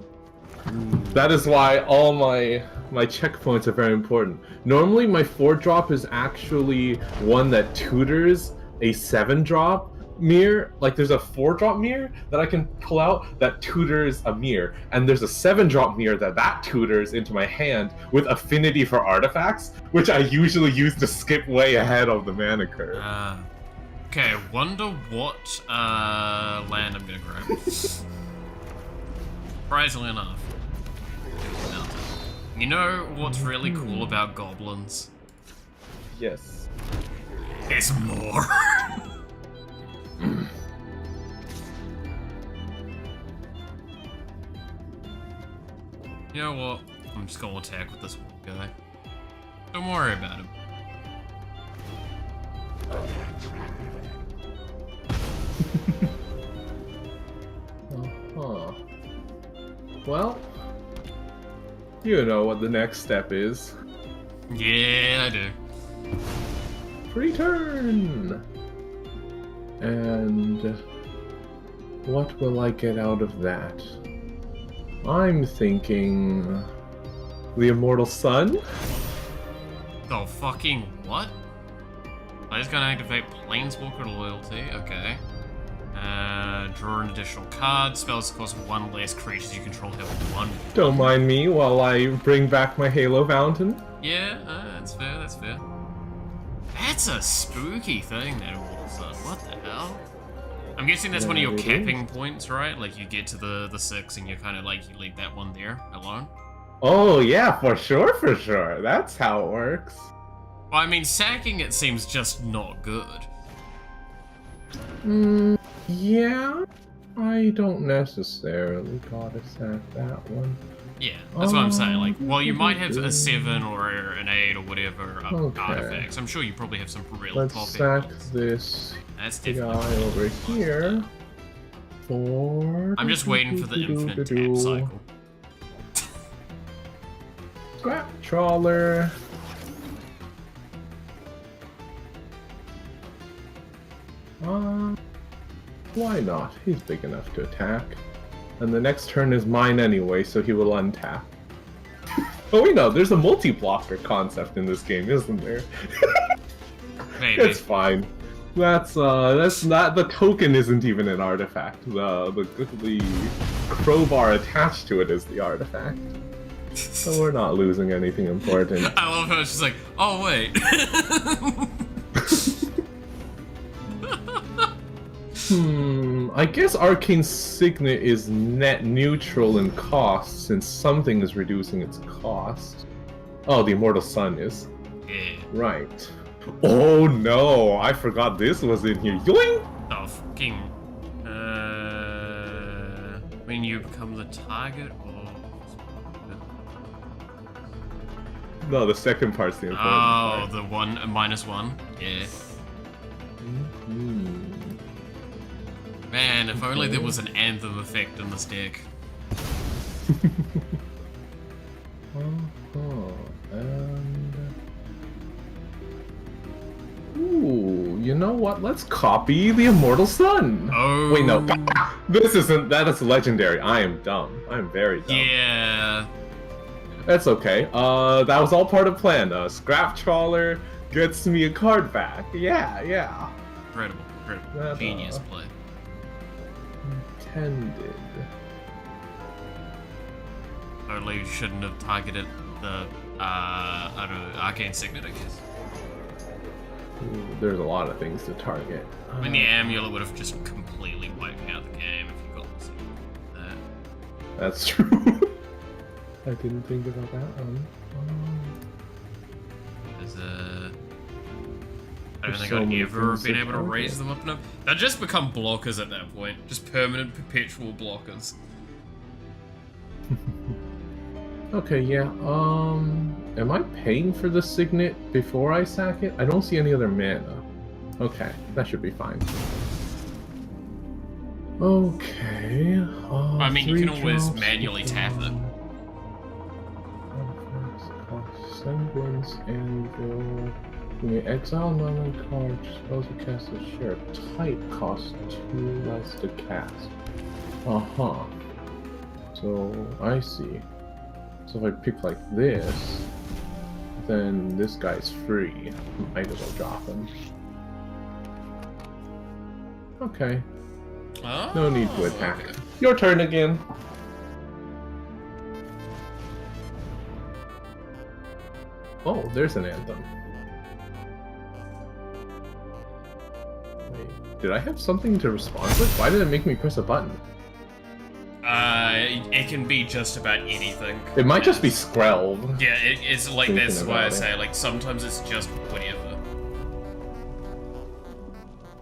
S7: That is why all my checkpoints are very important. Normally my 4-drop is actually one that tutors a 7-drop mirror. Like there's a 4-drop mirror that I can pull out that tutors a mirror, and there's a 7-drop mirror that tutors into my hand with affinity for artifacts, which I usually use to skip way ahead of the mana curve.
S1: Okay, wonder what land I'm gonna grab. Surprisingly enough. You know what's really cool about goblins?
S7: Yes.
S1: There's more. You know what? I'm just gonna attack with this one guy. Don't worry about him.
S7: Well, you know what the next step is.
S1: Yeah, I do.
S7: Free turn! And what will I get out of that? I'm thinking the Immortal Sun?
S1: Oh, fucking what? I just gonna activate Planeswalker Loyalty, okay. Draw an additional card. Spells cost 1 less. Creatures you control have 1.
S7: Don't mind me while I bring back my Halo Fountain.
S1: Yeah, that's fair, that's fair. That's a spooky thing, that Immortal Sun. What the hell? I'm guessing that's one of your capping points, right? Like, you get to the 6 and you kind of, like, you leave that one there alone?
S7: Oh, yeah, for sure. That's how it works.
S1: Well, I mean, sacking it seems just not good.
S7: Yeah, I don't necessarily gotta sack that one.
S1: Yeah, that's what I'm saying. Like, well, you might have a 7 or an 8 or whatever artifacts. I'm sure you probably have some really top
S7: sack
S1: ones.
S7: this
S1: That's
S7: guy
S1: definitely
S7: over here.
S1: I'm just waiting for the infinite tap cycle.
S7: Scrap trawler. Why not? He's big enough to attack. And the next turn is mine anyway, so he will untap. Oh wait, no, there's a multi-blocker concept in this game, isn't there?
S1: Maybe.
S7: It's fine. That's not, the token isn't even an artifact. The crowbar attached to it is the artifact. So we're not losing anything important.
S1: I love how she's like, oh wait.
S7: I guess Arcane Signet is net neutral in cost, since something is reducing its cost. Oh, the Immortal Sun is.
S1: Yeah.
S7: Right. Oh no, I forgot this was in here. Yoink!
S1: Oh, fucking... when you become the target, or...
S7: No, the second part's the important part.
S1: Oh, the -1? Yeah. Man, if only there was an Anthem effect in this deck.
S7: Ooh, you know what? Let's copy the Immortal Sun.
S1: Oh.
S7: Wait, no. This isn't. That is legendary. I am dumb. I am very dumb.
S1: Yeah.
S7: That's okay. That was all part of plan. Scrap Trawler gets me a card back. Yeah.
S1: Incredible.
S7: That,
S1: Genius play.
S7: Intended.
S1: Only you shouldn't have targeted the, I don't know, Arcane Signet, I guess.
S7: Ooh, there's a lot of things to target.
S1: I mean, the amulet would have just completely wiped out the game if you got the Signet there.
S7: That's true. I didn't think about that one.
S1: There's a... I don't
S7: There's
S1: think
S7: so
S1: I'd
S7: many
S1: ever
S7: things
S1: been
S7: to
S1: able to raise
S7: target.
S1: them up enough. They'd just become blockers at that point. Just permanent, perpetual blockers.
S7: Okay, yeah. Am I paying for the Signet before I sack it? I don't see any other mana. Okay, that should be fine. Okay.
S1: I mean, you
S7: 3
S1: can always
S7: drops,
S1: manually tap it.
S7: Semblance, Anvil. You may exile non-land cards. Spells you cast a share of type cost 2 less to cast. Uh-huh. So, I see. So if I pick like this, then this guy's free. Might as well drop him. Okay.
S1: Oh,
S7: No need to attack. Your turn again. Oh, there's an anthem. Wait, did I have something to respond with? Why did it make me press a button?
S1: It can be just about anything.
S7: It might just be Skrelv.
S1: Yeah, it's like,
S7: Thinking
S1: that's why I
S7: about
S1: say,
S7: it.
S1: like, sometimes it's just whatever.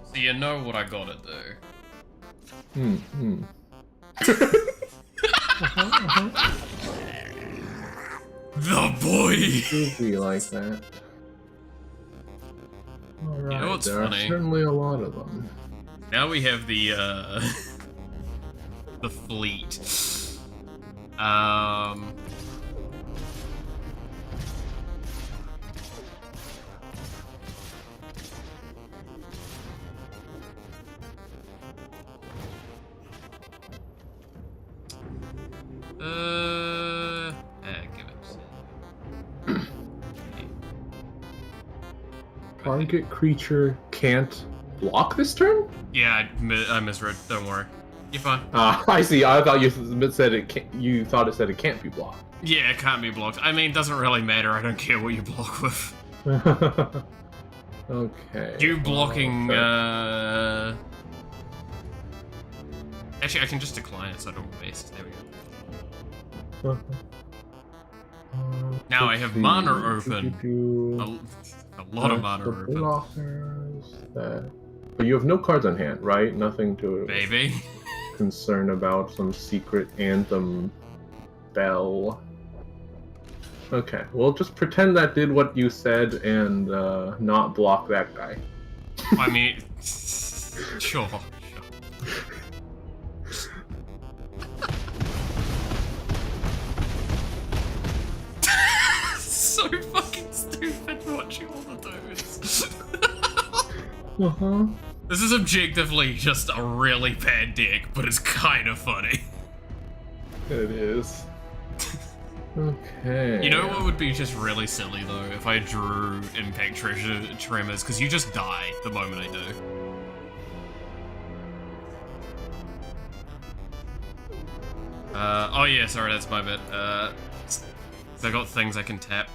S1: So you know what I gotta do. The boy!
S7: Do be like that. Alright,
S1: You know what's
S7: there
S1: funny?
S7: are certainly a lot of them.
S1: Now we have the, the fleet. Give it.
S7: Target creature can't block this turn?
S1: Yeah, I misread. Don't worry. You're fine.
S7: I see. I thought you said it. You thought it said it can't be blocked.
S1: Yeah, it can't be blocked. I mean, it doesn't really matter. I don't care what you block with.
S7: Okay.
S1: You blocking,
S7: sure.
S1: Actually, I can just decline it so I don't waste. There we go. Now I have mana open. A lot of mana open.
S7: Blockers that... But you have no cards on hand, right? Nothing to
S1: Maybe.
S7: concern about some secret anthem spell. Okay, well just pretend that did what you said and not block that guy.
S1: I mean, sure. So fucking stupid watching all of those. This is objectively just a really bad deck, but it's kind of funny.
S7: It is. Okay.
S1: You know what would be just really silly though? If I drew Impact Tremors, because you just die the moment I do. Oh yeah, sorry, that's my bit. So I got things I can tap.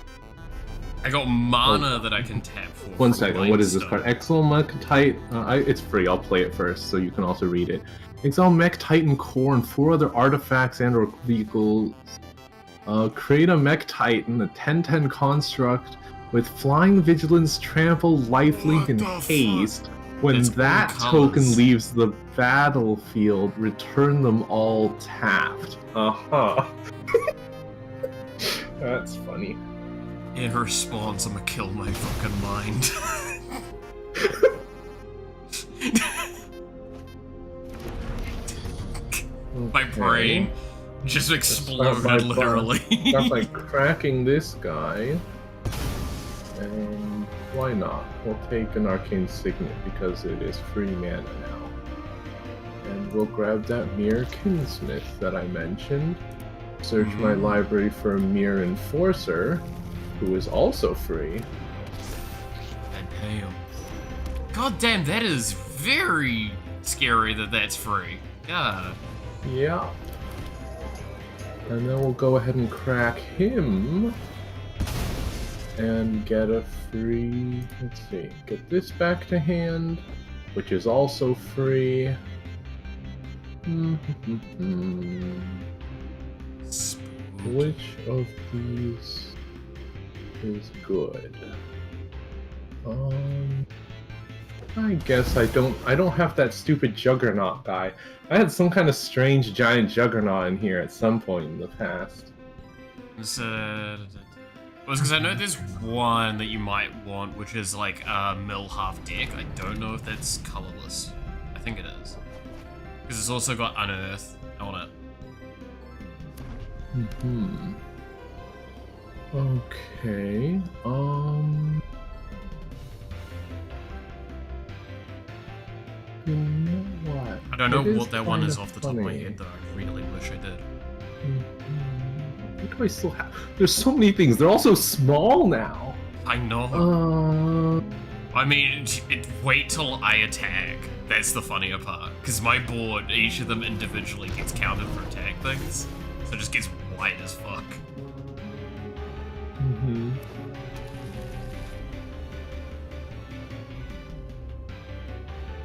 S1: I got mana that I can tap for.
S7: One
S1: from
S7: second, what is this
S1: Mindstone.
S7: card? Exile Mech Titan. It's free, I'll play it first so you can also read it. Exile Mech Titan Core and 4 other artifacts and or vehicles. Create a Mech Titan, a 10/10 construct with Flying Vigilance, Trample, Lifelink, and
S1: What the
S7: Haste. When
S1: It's all
S7: that
S1: colours.
S7: token leaves the battlefield, return them all tapped. Uh-huh. That's funny.
S1: In response, I'm gonna kill my fucking mind. My brain just exploded,
S7: by
S1: literally.
S7: Start by cracking this guy. And Why not? We'll take an arcane signet because it is free mana now. And we'll grab that Mirror Kinsmith that I mentioned. Search my library for a Mirror Enforcer, who is also free.
S1: And damn. God damn, that is very scary that that's free. God.
S7: Yeah. And then we'll go ahead and crack him. And get a free... Let's see. Get this back to hand, which is also free. Which of these is good? I guess I don't have that stupid Juggernaut guy. I had some kind of strange giant Juggernaut in here at some point in the past.
S1: Because I know there's one that you might want, which is like a mill half deck. I don't know if that's colorless. I think it is. Because it's also got Unearth on it.
S7: Okay. You know what?
S1: I don't know
S7: It
S1: what that one is
S7: kinda
S1: off the top of my
S7: funny.
S1: head, though. I really wish I did.
S7: What do I still have? There's so many things. They're all so small now.
S1: I know.
S7: Uh,
S1: I mean, wait till I attack. That's the funnier part. Because my board, each of them individually gets counted for attack things. So it just gets wide as fuck.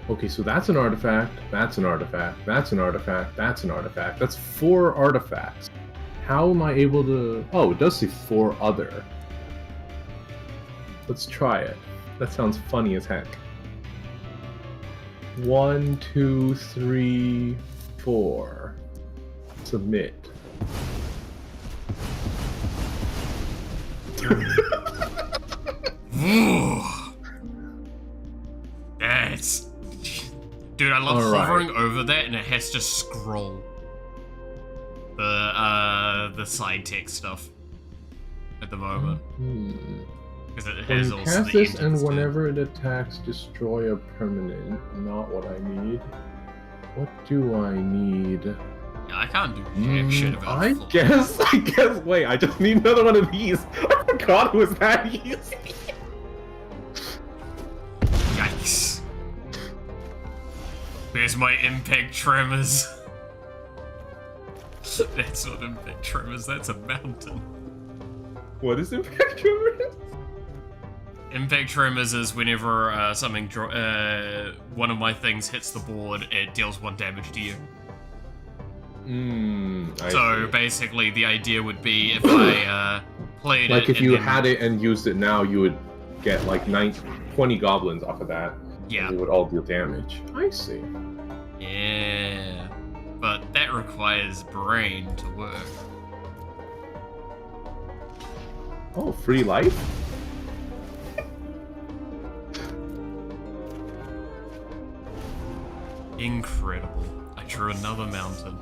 S7: Okay, so that's an artifact, that's an artifact, that's an artifact, that's an artifact. That's 4 artifacts. How am I able to... Oh, it does say 4 other. Let's try it. That sounds funny as heck. 1, 2, 3, 4. Submit.
S1: That's... Dude, I love hovering over that and it has to scroll the side text stuff at the moment. Because it has
S7: When you
S1: also
S7: cast
S1: the
S7: this and
S1: endings too.
S7: whenever it attacks, destroy a permanent. Not what I need. What do I need?
S1: Yeah, I can't do jack shit about
S7: I
S1: full.
S7: guess, wait, I just need another one of these. I forgot it was that easy.
S1: Yikes. There's my impact tremors. That's not impact tremors, that's a mountain.
S7: What is impact tremors?
S1: Impact tremors is whenever something one of my things hits the board, it deals 1 damage to you.
S7: I
S1: So
S7: see.
S1: basically, the idea would be if I played
S7: Like
S1: it,
S7: if you
S1: and then-
S7: had it and used it now, you would get like 20 goblins off of that.
S1: Yeah.
S7: And they would all deal damage. I see.
S1: Yeah, but that requires brain to work.
S7: Oh, free life?
S1: Incredible. I drew another mountain.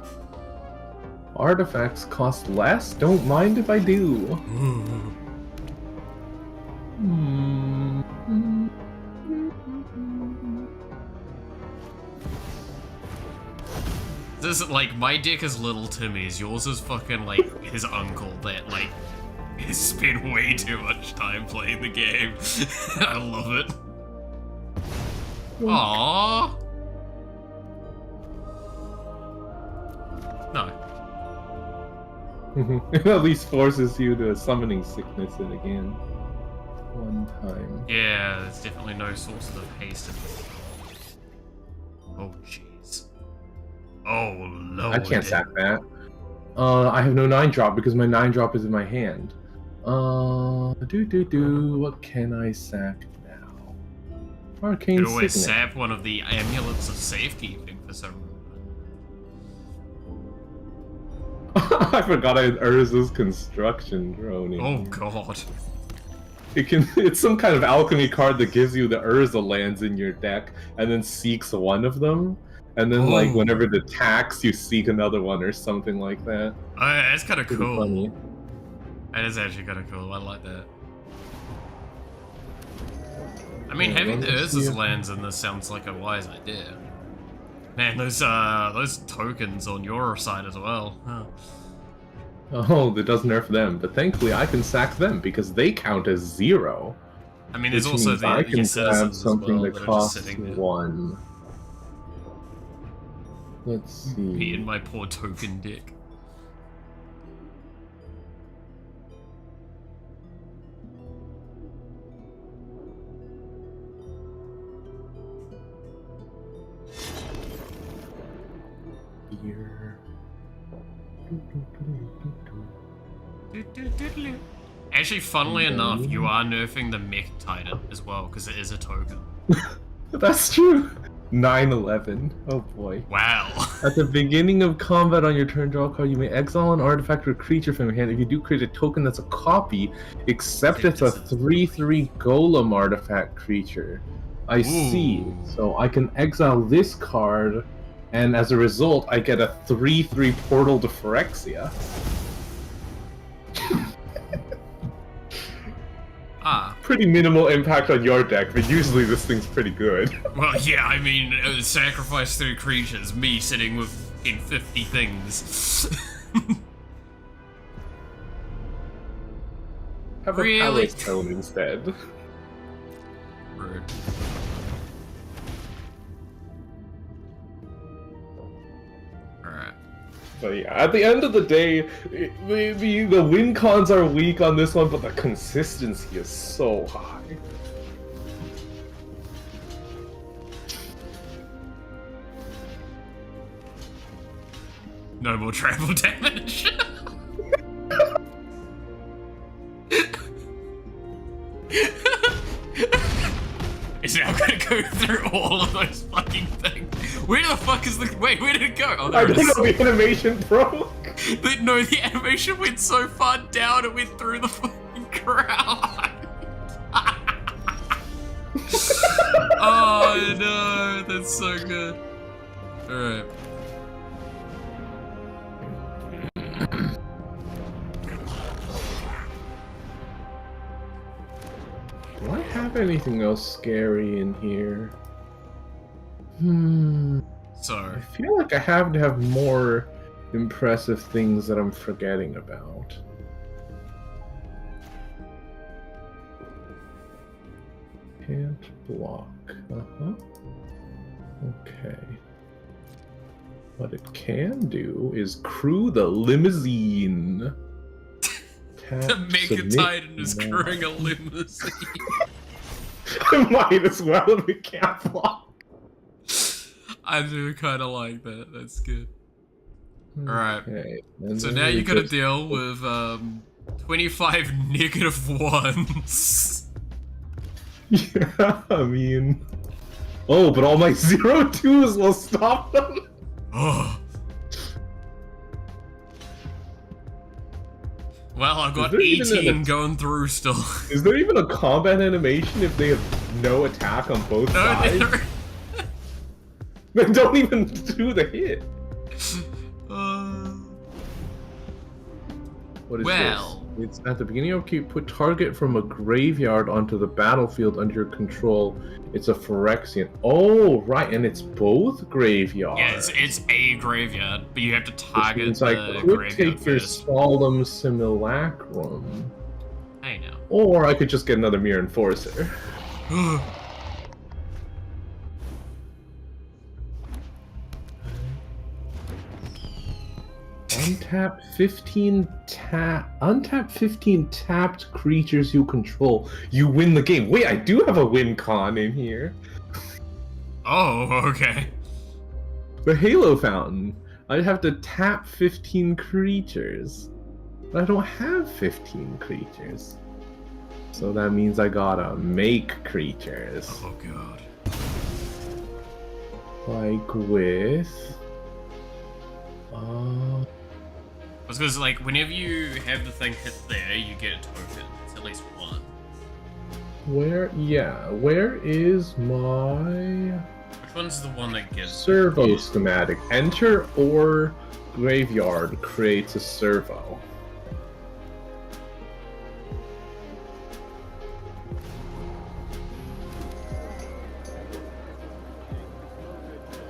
S7: Artifacts cost less? Don't mind if I do.
S1: This is like, my deck is Little Timmy's, yours is fucking like his uncle that like has spent way too much time playing the game. I love it. Aww. No.
S7: It at least forces you to summoning sickness it again. One time.
S1: Yeah, there's definitely no sources of haste in this. Oh jeez. Oh lord.
S7: I can't sack that. I have no 9-drop because my 9-drop is in my hand. What can I sack now? Arcane
S1: You could always
S7: Signet.
S1: sap one of the amulets of safekeeping for some reason.
S7: I forgot I had Urza's construction drone in
S1: Oh
S7: here.
S1: god.
S7: It's some kind of alchemy card that gives you the Urza lands in your deck and then seeks one of them. And then like
S1: Ooh.
S7: whenever it attacks, you seek another one or something like that.
S1: Oh, yeah, that's kind of
S7: Pretty
S1: cool.
S7: funny.
S1: That is actually kind of cool. I like that. I mean,
S7: Yeah,
S1: having the
S7: let's
S1: Urza's
S7: see.
S1: lands in this sounds like a wise idea. Man, those tokens on your side as well. Huh.
S7: Oh, that does nerf them, but thankfully I can sack them because they count as 0.
S1: I mean, there's
S7: Which
S1: also
S7: means I
S1: your
S7: can grab
S1: citizens as
S7: something
S1: well
S7: that
S1: that are just
S7: costs
S1: sitting there.
S7: 1. Let's
S1: Me
S7: see.
S1: and my poor token deck.
S7: Here.
S1: Actually, funnily enough, you are nerfing the mech titan as well, because it is a token.
S7: That's true. 9/11. Oh boy.
S1: Wow.
S7: At the beginning of combat on your turn, draw a card. You may exile an artifact or creature from your hand. If you do, create a token that's a copy, except it's a 3/3 golem artifact creature. I see.
S1: Ooh.
S7: So I can exile this card, and as a result, I get a 3/3 portal to Phyrexia.
S1: Ah.
S7: Pretty minimal impact on your deck, but usually this thing's pretty good.
S1: Well, yeah, I mean, sacrifice 3 creatures, me sitting with fucking 50 things.
S7: Have
S1: Really?
S7: a Palace Tone instead.
S1: Rude. Alright.
S7: But yeah, at the end of the day, the win cons are weak on this one, but the consistency is so high.
S1: No more travel damage. It's now gonna go through all of those fucking things. Where the fuck is the... Wait, where did it go? Oh,
S7: I
S1: there it
S7: don't
S1: is.
S7: know, the animation broke.
S1: No, the animation went so far down, it went through the fucking crowd. Oh no, that's so good. Alright.
S7: Do I have anything else scary in here?
S1: So,
S7: I feel like I have to have more impressive things that I'm forgetting about. Can't block. Okay. What it can do is crew the limousine.
S1: the Mega Titan is crewing a limousine.
S7: I might as well if it can't block.
S1: I do kind of like that. That's good. Alright.
S7: Okay, and
S1: So
S7: then
S1: now
S7: we
S1: you gotta
S7: just-
S1: deal with 25 -1s.
S7: Yeah, I mean... Oh, but all my 0-2s will stop them!
S1: Oh. Well, I've got
S7: there even
S1: 18
S7: an-
S1: going through still.
S7: Is there even a combat animation if they have no attack on both
S1: No,
S7: sides?
S1: there-
S7: They don't even do the hit! What is
S1: Well.
S7: this? It's at the beginning of upkeep, put target from a graveyard onto the battlefield under your control. It's a Phyrexian. Oh, right, and it's both graveyards.
S1: Yeah, it's a graveyard, but you have to
S7: Which
S1: target
S7: means
S1: the
S7: I could
S1: graveyard
S7: take your
S1: first.
S7: Solemn Simulacrum.
S1: I know.
S7: Or I could just get another Mirror Enforcer. Untap 15 tapped creatures you control. You win the game. Wait, I do have a win con in here.
S1: Oh, okay.
S7: The Halo Fountain. I'd have to tap 15 creatures. But I don't have 15 creatures. So that means I gotta make creatures.
S1: Oh god.
S7: Like with...
S1: Because like whenever you have the thing hit there, you get a token. It's at least one.
S7: Where is my
S1: Which one's the one that gives
S7: servo schematic? Enter or graveyard creates a servo.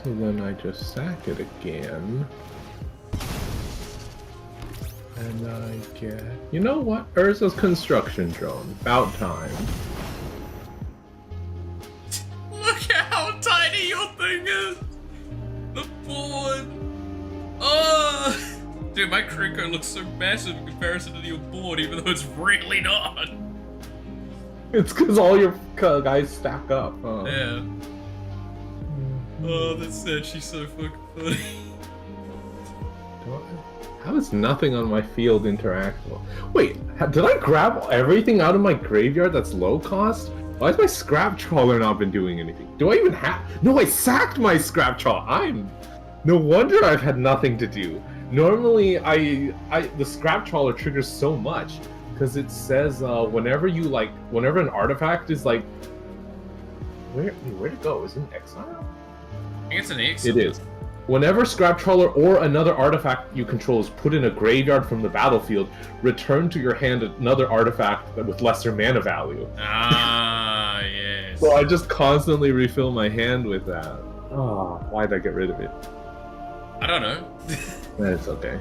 S7: And then I just sack it again. And I get... You know what? Urza's construction drone. About time.
S1: Look how tiny your thing is! The board! Oh! Dude, my Krinko looks so massive in comparison to your board, even though it's really not.
S7: It's because all your guys stack up, huh?
S1: Yeah. Oh, that's actually so fucking funny.
S7: How is nothing on my field interactable? Wait, did I grab everything out of my graveyard that's low cost? Why has my scrap trawler not been doing anything? Do I even have... No, I sacked my scrap trawler! No wonder I've had nothing to do. Normally, the scrap trawler triggers so much, because it says whenever an artifact is like... Where'd it go? Is it in exile?
S1: I think it's an exile.
S7: It is. Whenever Scrap Trawler or another artifact you control is put in a graveyard from the battlefield, return to your hand another artifact with lesser mana value.
S1: Ah, yes.
S7: So I just constantly refill my hand with that. Oh, why'd I get rid of it?
S1: I don't know.
S7: That's okay.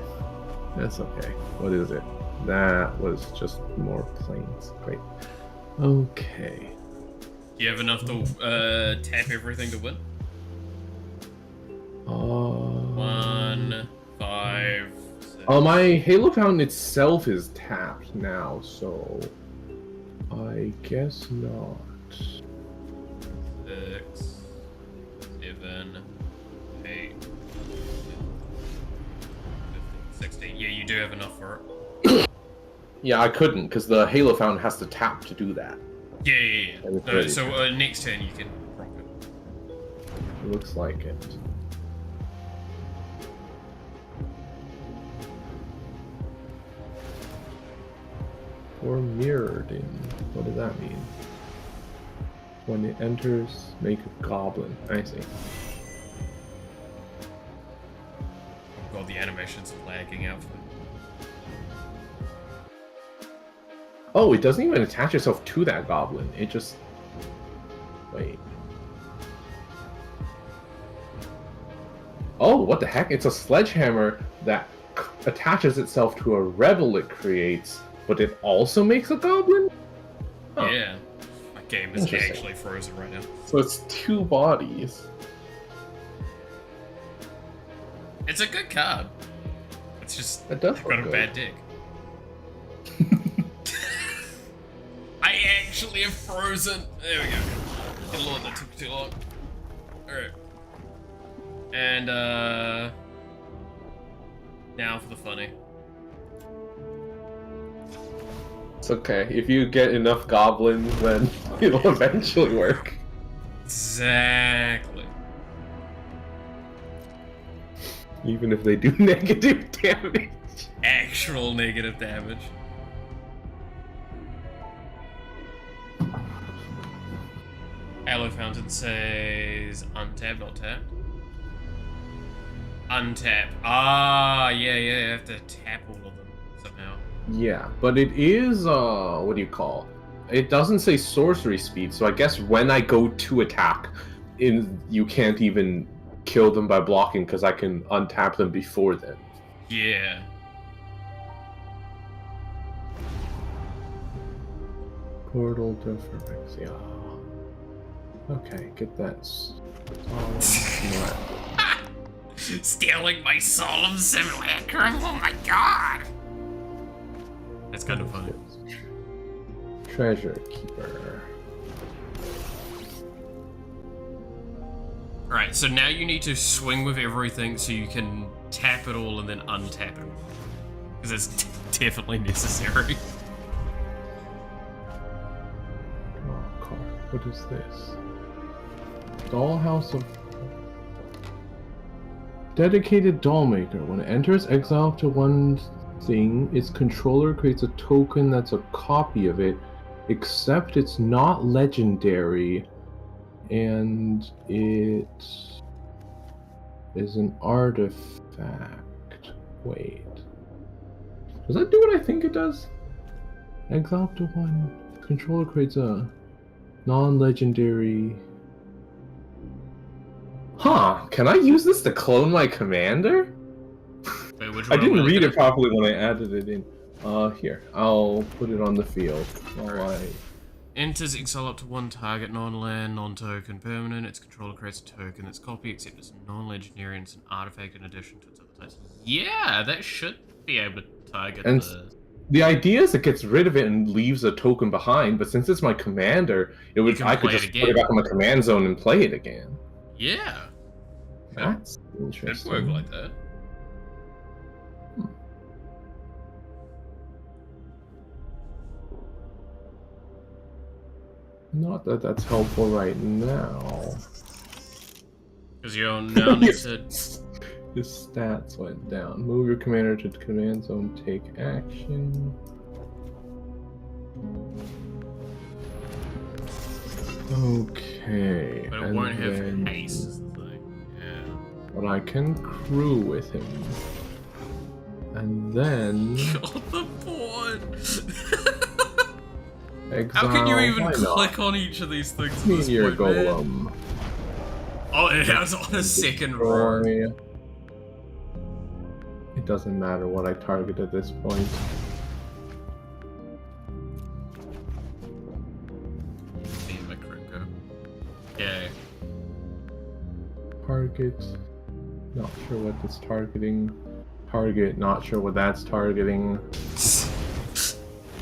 S7: That's okay. What is it? That was just more planes. Great. Okay.
S1: Do you have enough to tap everything to win? 1, 5, 6.
S7: My Halo Fountain itself is tapped now, so I guess not.
S1: 6, 7, 8, 16. Yeah, you do have enough for it.
S7: Yeah, I couldn't, because the Halo Fountain has to tap to do that.
S1: Yeah. No, so next turn you can rock it.
S7: Looks like it. Or mirrored in. What does that mean? When it enters, make a goblin. I see.
S1: God, the animation's lagging out.
S7: Oh, it doesn't even attach itself to that goblin. It just... Wait. Oh, what the heck? It's a sledgehammer that attaches itself to a rebel it creates, but it also makes a goblin? Huh.
S1: Yeah. My game is actually frozen right now.
S7: So it's two bodies.
S1: It's a good card. It's just
S7: It does
S1: I've got
S7: look
S1: a
S7: good.
S1: bad dick. I actually have frozen. There we go. Good lord, that took too long. Alright. And now for the funny.
S7: It's okay. If you get enough goblins, then it'll eventually work.
S1: Exactly.
S7: Even if they do negative damage.
S1: Actual negative damage. Halo Fountain says untap, not tap. Untap. Ah, yeah, you have to tap all of them somehow.
S7: Yeah, but it is, what do you call? It doesn't say sorcery speed, so I guess when I go to attack, you can't even kill them by blocking, because I can untap them before then.
S1: Yeah.
S7: Portal Deference, yeah. Okay, get that.
S1: Stealing my solemn simulacrum, oh my god! That's kind of funny.
S7: Treasure Keeper.
S1: Alright, so now you need to swing with everything so you can tap it all and then untap it. Because it's definitely necessary.
S7: Oh, card. What is this? Dollhouse of... Dedicated doll maker. When it enters exile to one thing, its controller creates a token that's a copy of it, except it's not legendary, and it is an artifact. Wait. Does that do what I think it does? Exile to one. Controller creates a non-legendary... Huh, can I use this to clone my commander?
S1: Wait, which
S7: I
S1: one are we
S7: didn't read
S1: looking
S7: it
S1: at?
S7: properly when I added it in. Here, I'll put it on the field while I...
S1: Enters exile up to one target, non-land, non-token, permanent. Its controller creates a token that's copy, except it's non-legendary and it's an artifact in addition to its other types. Yeah, that should be able to target
S7: And
S1: the...
S7: the idea is it gets rid of it and leaves a token behind, but since it's my commander, I could
S1: play it
S7: just put
S1: again.
S7: it back in my command zone and play it again.
S1: Yeah.
S7: That's
S1: Should
S7: interesting.
S1: work like that.
S7: Not that that's helpful right now.
S1: Because you now need to...
S7: His stats went down. Move your commander to command zone, take action. Okay.
S1: But it
S7: and
S1: won't have
S7: then-
S1: haste is the thing. Yeah.
S7: But I can crew with him. And then
S1: God, the board!
S7: exile.
S1: How can you even
S7: why not?
S1: click on each of these things at this
S7: Meteor
S1: point, man?
S7: Golem.
S1: Oh, it has on a second row.
S7: Destroy. It doesn't matter what I target at this point.
S1: Damn it, Krinko. Yeah.
S7: Target. Not sure what that's targeting. Target. Not sure what that's targeting.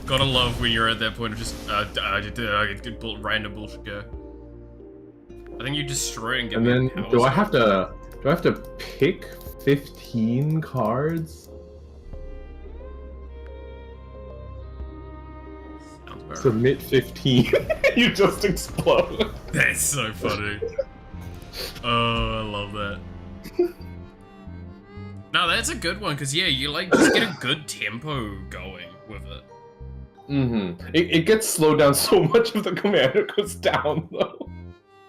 S1: Gotta love when you're at that point of just random bullshit go. I think you destroy and get
S7: And
S1: me
S7: then
S1: powers.
S7: do I have to pick 15 cards?
S1: Sounds about right.
S7: Submit 15. You just explode.
S1: That's so funny. Oh, I love that. No, that's a good one, because yeah, you like just get a good tempo going with it.
S7: Mm-hmm. It gets slowed down so much if the commander goes down, though.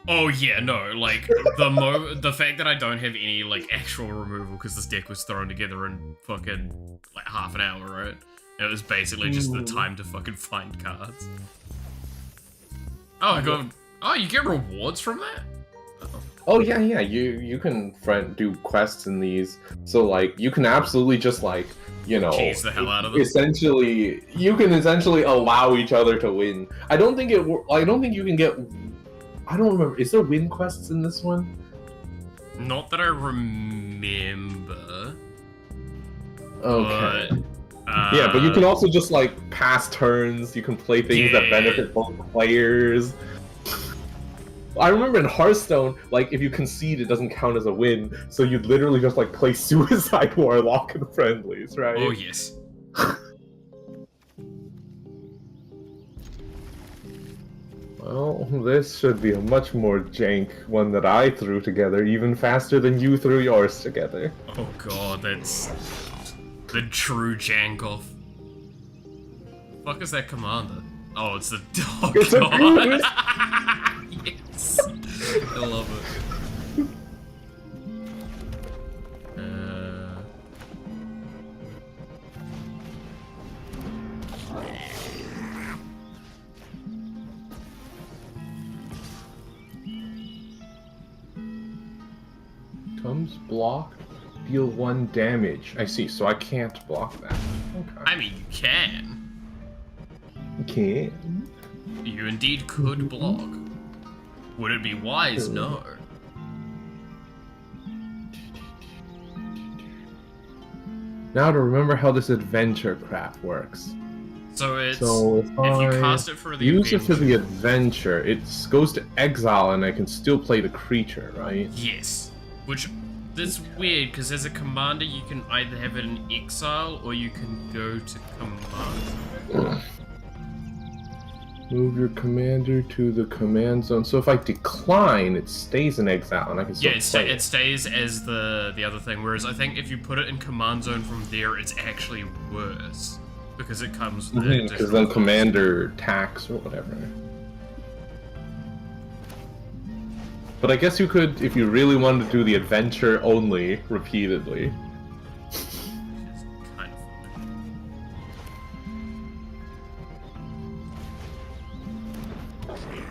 S1: Oh yeah, no, like the fact that I don't have any like actual removal because this deck was thrown together in fucking like half an hour, right? It was basically just the time to fucking find cards. Oh, I got. Oh, you get rewards from that?
S7: Oh yeah, you can do quests in these, so like you can absolutely just like
S1: Cheese the hell out of them.
S7: Essentially, you can essentially allow each other to win. I don't think you can get. I don't remember. Is there win quests in this one?
S1: Not that I remember.
S7: Okay.
S1: But,
S7: Yeah, but you can also just like pass turns. You can play things that benefit both players. I remember in Hearthstone, like if you concede, it doesn't count as a win, so you'd literally just like play Suicide Warlock in friendlies, right?
S1: Oh yes.
S7: Well, this should be a much more jank one that I threw together, even faster than you threw yours together.
S1: Oh god, that's the true jank-off. Fuck is that commander? Oh, it's the dog.
S7: It's a goose!
S1: Yes, I love it.
S7: Comes block, deal 1 damage. I see, so I can't block that. Okay.
S1: I mean, you can.
S7: Can't.
S1: You indeed could block. Would it be wise? No.
S7: Now to remember how this adventure crap works.
S1: So it's
S7: So if
S1: if you cast it for the
S7: use it for the
S1: adventure-
S7: adventure, it goes to exile and I can still play the creature, right?
S1: Yes. Which, that's weird, because as a commander, you can either have it in exile, or you can go to command.
S7: Move your commander to the command zone. So if I decline, it stays in exile and I can still
S1: Yeah,
S7: play
S1: it stays as the other thing, whereas I think if you put it in command zone from there, it's actually worse. Because it comes with the
S7: Because
S1: additional
S7: then
S1: cost.
S7: commander tax or whatever. But I guess you could, if you really wanted to do the adventure only repeatedly.
S1: It's kind of funny.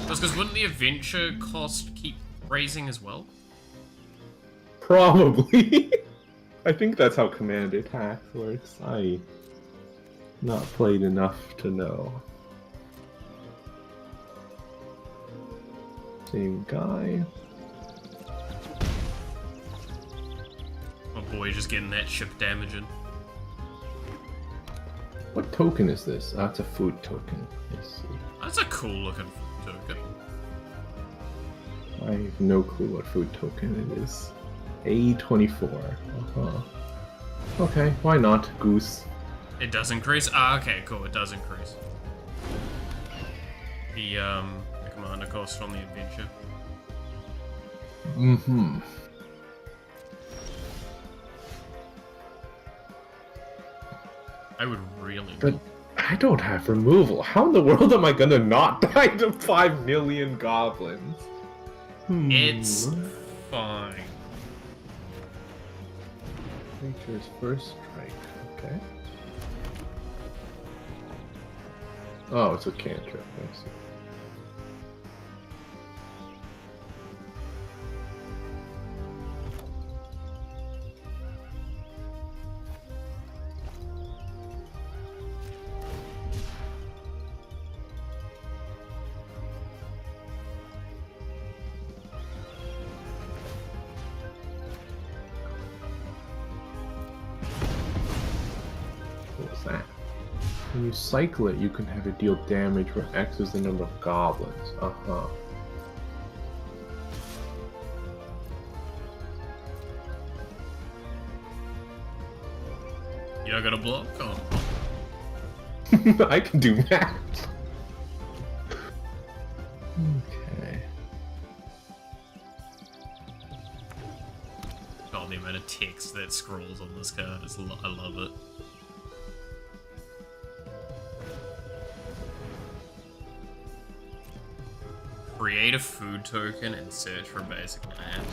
S1: Because wouldn't the adventure cost keep raising as well?
S7: Probably. I think that's how command attacks works. I not played enough to know. Same guy.
S1: Oh boy, just getting that ship damaging.
S7: What token is this? Ah, it's a food token. I see.
S1: That's a cool looking token.
S7: I have no clue what food token it is. A24. Uh-huh. Okay, why not? Goose.
S1: It does increase? Ah, okay, cool, it does increase. The commander cost on the adventure.
S7: Mm-hmm.
S1: I would really...
S7: But I don't have removal. How in the world am I gonna not die to 5 million goblins?
S1: It's fine.
S7: Nature's first strike. Okay. Oh, it's a cantrip. I see. What's that? When you cycle it, you can have it deal damage where X is the number of goblins. Uh-huh.
S1: You're not gonna block? Oh.
S7: I can do that. Okay.
S1: God, the amount of text that scrolls on this card is I love it. Create a food token and search for basic land.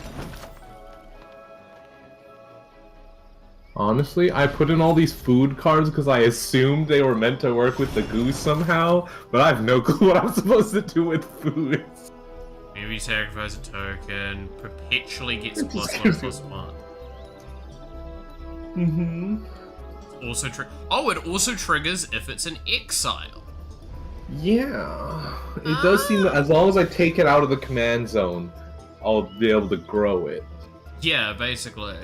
S7: Honestly, I put in all these food cards because I assumed they were meant to work with the goose somehow, but I have no clue what I'm supposed to do with food.
S1: Maybe sacrifice a token, perpetually gets +1/+1.
S7: Mm-hmm.
S1: Also it also triggers if it's an exile.
S7: Yeah. It does seem that as long as I take it out of the command zone, I'll be able to grow it.
S1: Yeah, basically.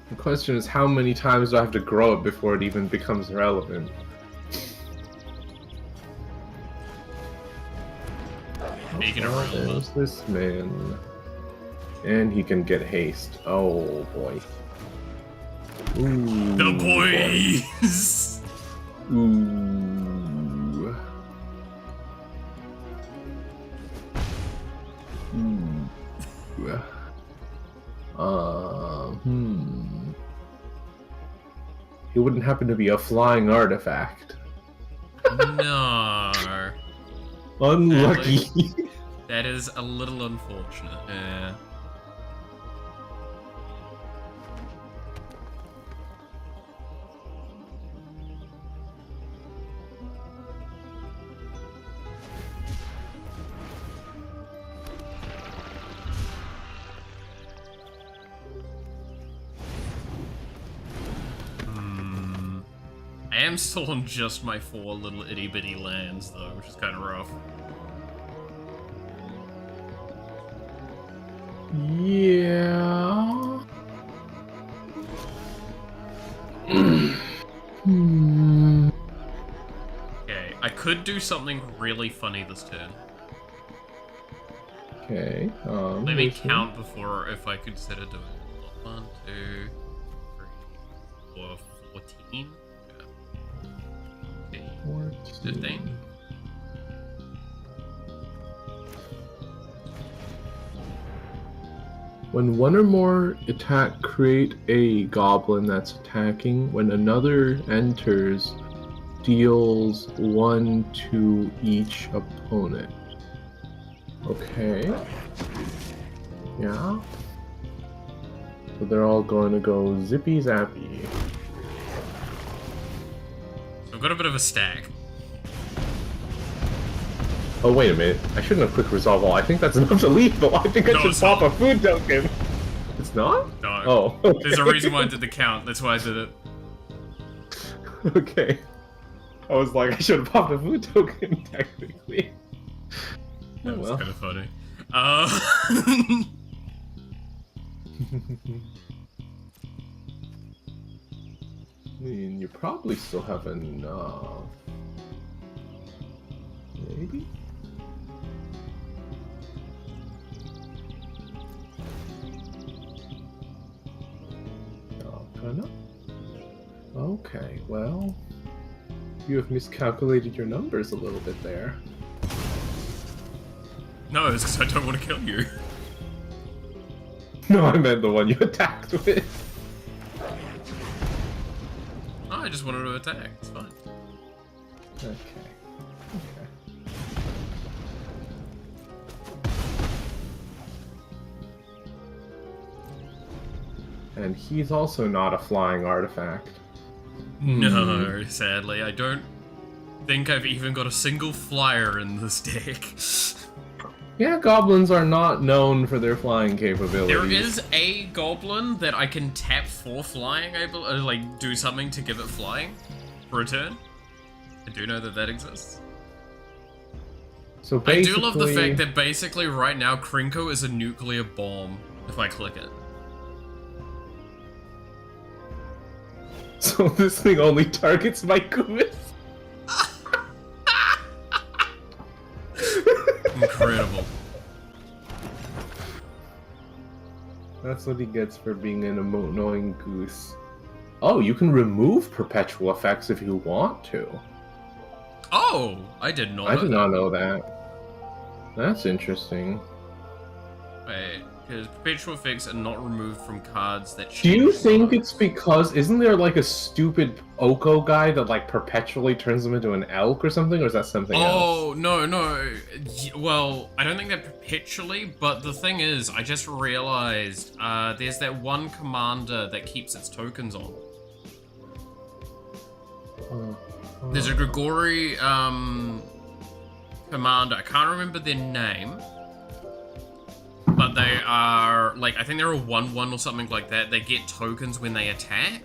S7: The question is, how many times do I have to grow it before it even becomes relevant?
S1: Making it relevant.
S7: There's this man. And he can get haste. Oh boy. Ooh,
S1: The boys!
S7: Ooh. Ooh. It wouldn't happen to be a flying artifact.
S1: No.
S7: Unlucky.
S1: That is a little unfortunate, yeah. I am still on just my 4 little itty bitty lands though, which is kind of rough.
S7: Yeah.
S1: Okay, I could do something really funny this turn.
S7: Okay.
S1: Let me count before if I consider doing it. 1, 2, 3, 4, 14. 15.
S7: When one or more attack create a goblin that's attacking, when another enters, deals 1 to each opponent. Okay. Yeah. So they're all going to go zippy zappy.
S1: So I've got a bit of a stack.
S7: Oh, wait a minute. I shouldn't have quick resolve all. I think that's enough to lethal. I think I
S1: No,
S7: should
S1: it's
S7: pop
S1: not.
S7: a food token. It's not?
S1: No.
S7: Oh, okay.
S1: There's a reason why I did the count. That's why I did it.
S7: Okay. I was like, I should have popped a food token, technically.
S1: That was
S7: well.
S1: kind of funny.
S7: I mean, you probably still have enough. Maybe? No. Okay, well, you have miscalculated your numbers a little bit there.
S1: No, it's because I don't want to kill you.
S7: No, I meant the one you attacked with.
S1: Oh, I just wanted to attack. It's fine.
S7: Okay. And he's also not a flying artifact.
S1: No, sadly. I don't think I've even got a single flyer in this deck.
S7: Yeah, goblins are not known for their flying capabilities.
S1: There is a goblin that I can tap for flying, like do something to give it flying for a turn. I do know that that exists.
S7: So
S1: I do love the fact that basically right now Krinko is a nuclear bomb if I click it.
S7: So this thing only targets my Kumis?
S1: Incredible.
S7: That's what he gets for being an annoying goose. Oh, you can remove perpetual effects if you want to.
S1: Oh, I did not.
S7: I did not know that. That's interesting.
S1: Wait, because perpetual effects are not removed from cards that.
S7: Do you
S1: change
S7: think
S1: cards.
S7: it's because isn't there like a stupid Oko guy that like perpetually turns them into an elk or something, or is that something else?
S1: Oh, no. Well, I don't think that perpetually, but the thing is, I just realized there's that one commander that keeps its tokens on. There's a Grigori commander, I can't remember their name, but they are, like, I think they're a 1/1 or something like that. They get tokens when they attack.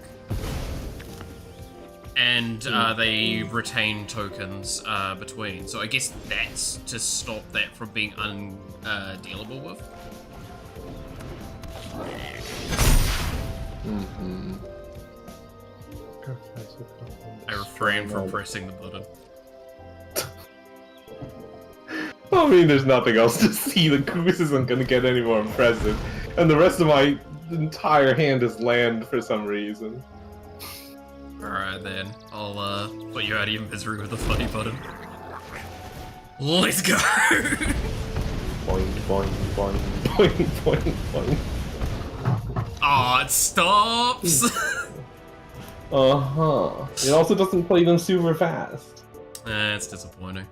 S1: And they retain tokens between. So I guess that's to stop that from being undealable with.
S7: Mm-hmm.
S1: I refrain from pressing the button.
S7: I mean, there's nothing else to see. The goose isn't going to get any more impressive. And the rest of my entire hand is land for some reason.
S1: Alright then, I'll put you out of your misery with the funny button. Let's go!
S7: Boing, boing, boing, boing, boing, boing.
S1: Aw, it stops!
S7: Uh-huh. It also doesn't play them super fast.
S1: It's disappointing.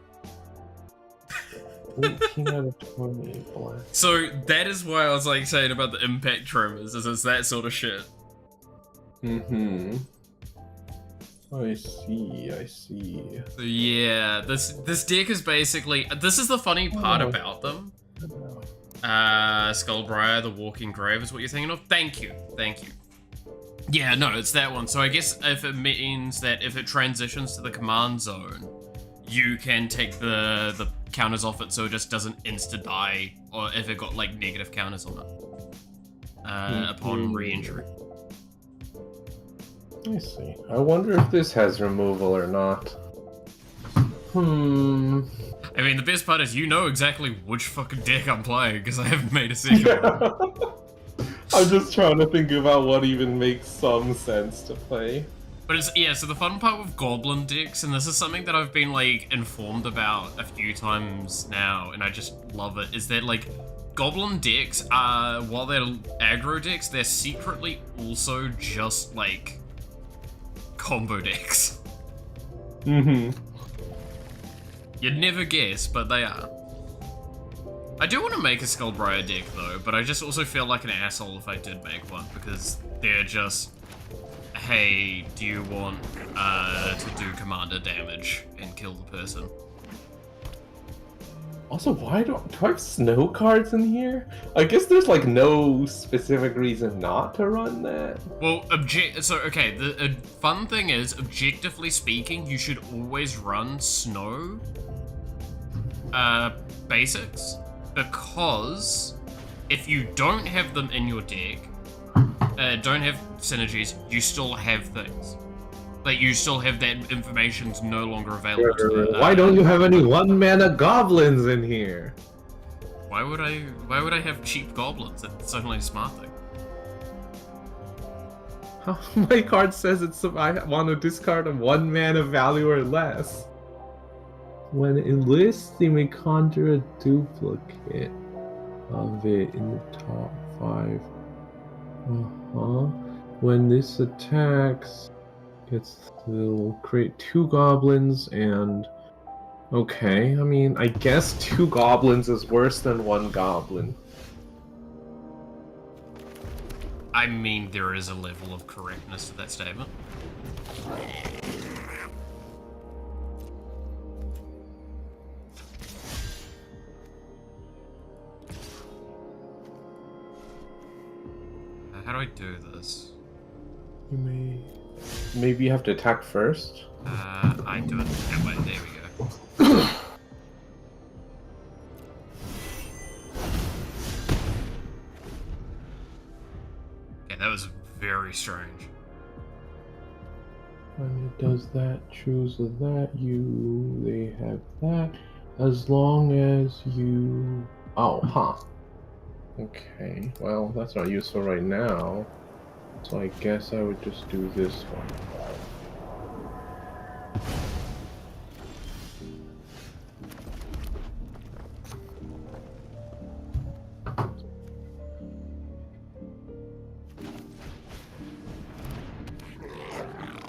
S7: 18 out of 20, boy.
S1: So that is why I was like saying about the impact tremors, is it's that sort of shit.
S7: Mm-hmm. I see.
S1: So yeah, this deck is basically, this is the funny part about them. Skullbriar, the Walking Grave is what you're thinking of? Thank you. Yeah, no, it's that one. So I guess if it means that if it transitions to the command zone, you can take the counters off it so it just doesn't insta-die, or if it got like negative counters on it upon re-entry.
S7: I see. I wonder if this has removal or not.
S1: I mean, the best part is you know exactly which fucking deck I'm playing, because I haven't made a second one.
S7: I'm just trying to think about what even makes some sense to play.
S1: But it's, yeah, so the fun part with Goblin decks, and this is something that I've been, like, informed about a few times now, and I just love it, is that, like, Goblin decks are, while they're aggro decks, they're secretly also just, like, combo decks.
S7: Mm-hmm.
S1: You'd never guess, but they are. I do want to make a Skullbriar deck, though, but I just also feel like an asshole if I did make one, because they're just, hey, do you want to do commander damage and kill the person?
S7: Also, why do I have snow cards in here? I guess there's like no specific reason not to run that.
S1: Well, okay, the fun thing is, objectively speaking, you should always run snow basics, because if you don't have them in your deck, don't have synergies, you still have things. Like, you still have that information's no longer available to the,
S7: why don't you have any 1-mana goblins in here?
S1: Why would I have cheap goblins? It's only a smart thing.
S7: My card says I want to discard a 1-mana value or less. When it lists, you may conjure a duplicate of it in the top 5. When this attacks, it'll create 2 goblins and... Okay, I mean, I guess 2 goblins is worse than 1 goblin.
S1: I mean, there is a level of correctness to that statement. How do I do this?
S7: You may... Maybe you have to attack first?
S1: I do it that way. There we go. Okay, that was very strange.
S7: When it does that, choose that, they have that. As long as you... Oh, huh. Okay, well, that's not useful right now. So I guess I would just do this one.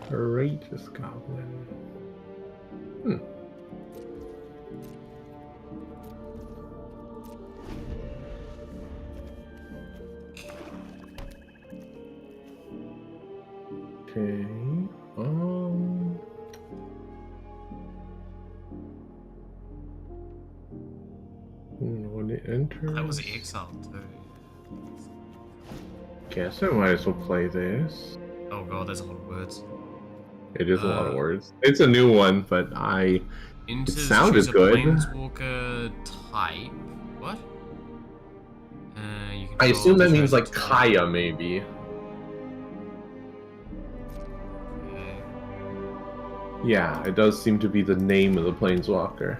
S7: Courageous goblin. Okay. When it enters...
S1: That was exiled too.
S7: Guess I might as well play this.
S1: Oh god, there's a lot of words.
S7: It is a lot of words. It's a new one, but it sounded good.
S1: Planeswalker type. What? You can
S7: I assume that means like Kaya, maybe.
S1: Okay.
S7: Yeah, it does seem to be the name of the Planeswalker.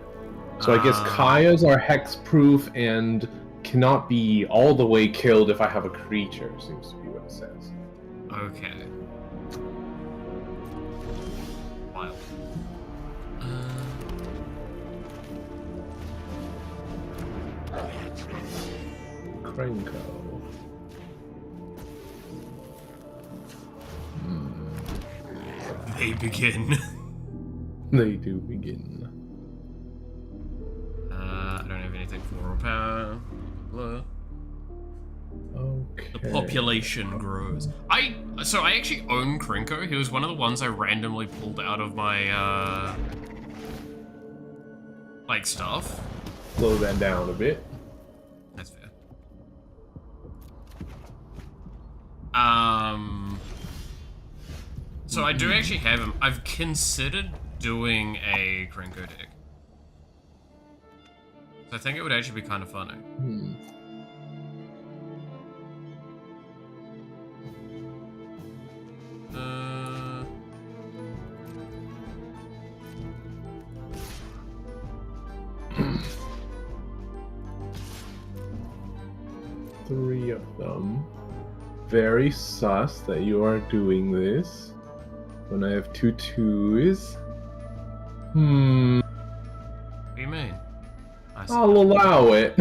S7: So I guess Kayas are hexproof and cannot be all the way killed if I have a creature, seems to be what it says.
S1: Okay. Wild.
S7: Krenko.
S1: They begin.
S7: They do begin.
S1: I don't have anything for raw power. Blah.
S7: Okay.
S1: The population grows. I actually own Krenko. He was one of the ones I randomly pulled out of my like stuff.
S7: Slow that down a bit.
S1: That's fair. So I do actually have him. I've considered doing a Krenko deck. So I think it would actually be kind of funny.
S7: Three of them. Very sus that you are doing this. When I have 2 2s.
S1: What do you mean?
S7: I'll allow it.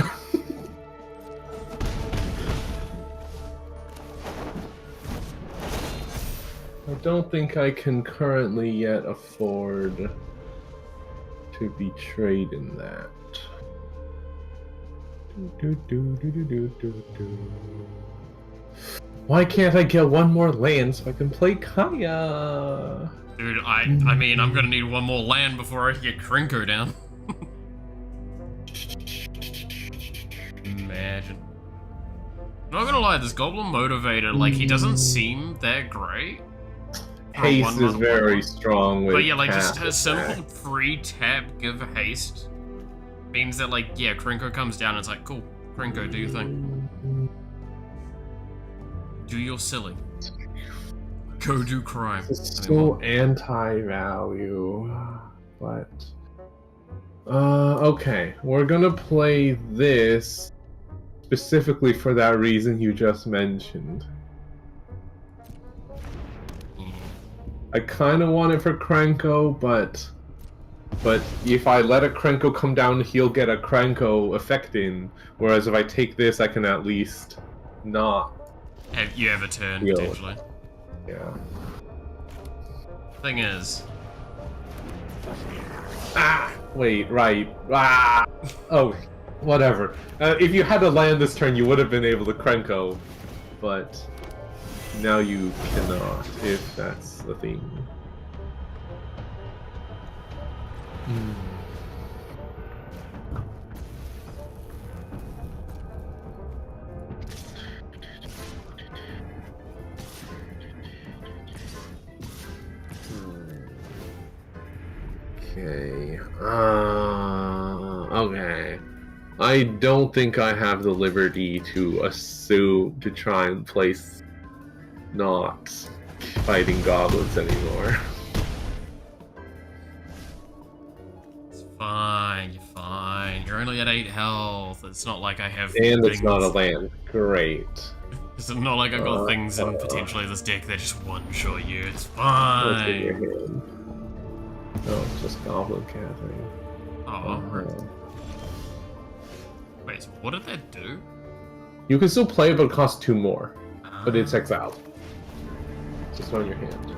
S7: I don't think I can currently yet afford to be trading that. Why can't I get one more land so I can play Kaya?
S1: Dude, I mean, I'm gonna need one more land before I can get Krenko down. imagine. Not gonna lie, this Goblin Motivator, like, he doesn't seem that great.
S7: Haste is very strong with
S1: but yeah, like, just a
S7: attack.
S1: simple free tap give haste means that, like, yeah, Krenko comes down and it's like, cool, Krenko, do your thing. Do your silly. Go do crime.
S7: It's so anti-value, but okay, we're gonna play this specifically for that reason you just mentioned. I kind of want it for Krenko, but if I let a Krenko come down, he'll get a Krenko effect in. Whereas if I take this, I can at least not.
S1: You have a turn,
S7: Yo.
S1: potentially.
S7: Yeah.
S1: Thing is...
S7: Ah! Wait, right. Ah! Oh, whatever. If you had to land this turn, you would have been able to Krenko, but now you cannot, if that's the thing. Okay. Okay. I don't think I have the liberty to assume to try and place not fighting goblins anymore.
S1: It's fine, you're fine. You're only at 8 health. It's not like I have
S7: And
S1: things.
S7: it's not a land. Great.
S1: It's not like I got things in potentially this deck that just one-shot you. It's
S7: What's in your
S1: fine.
S7: hand? Oh, it's just goblin gathering.
S1: Oh. Wait, so what did that do?
S7: You can still play it, but it costs 2 more. But it's
S1: Ah.
S7: exiled. It's just on your hand.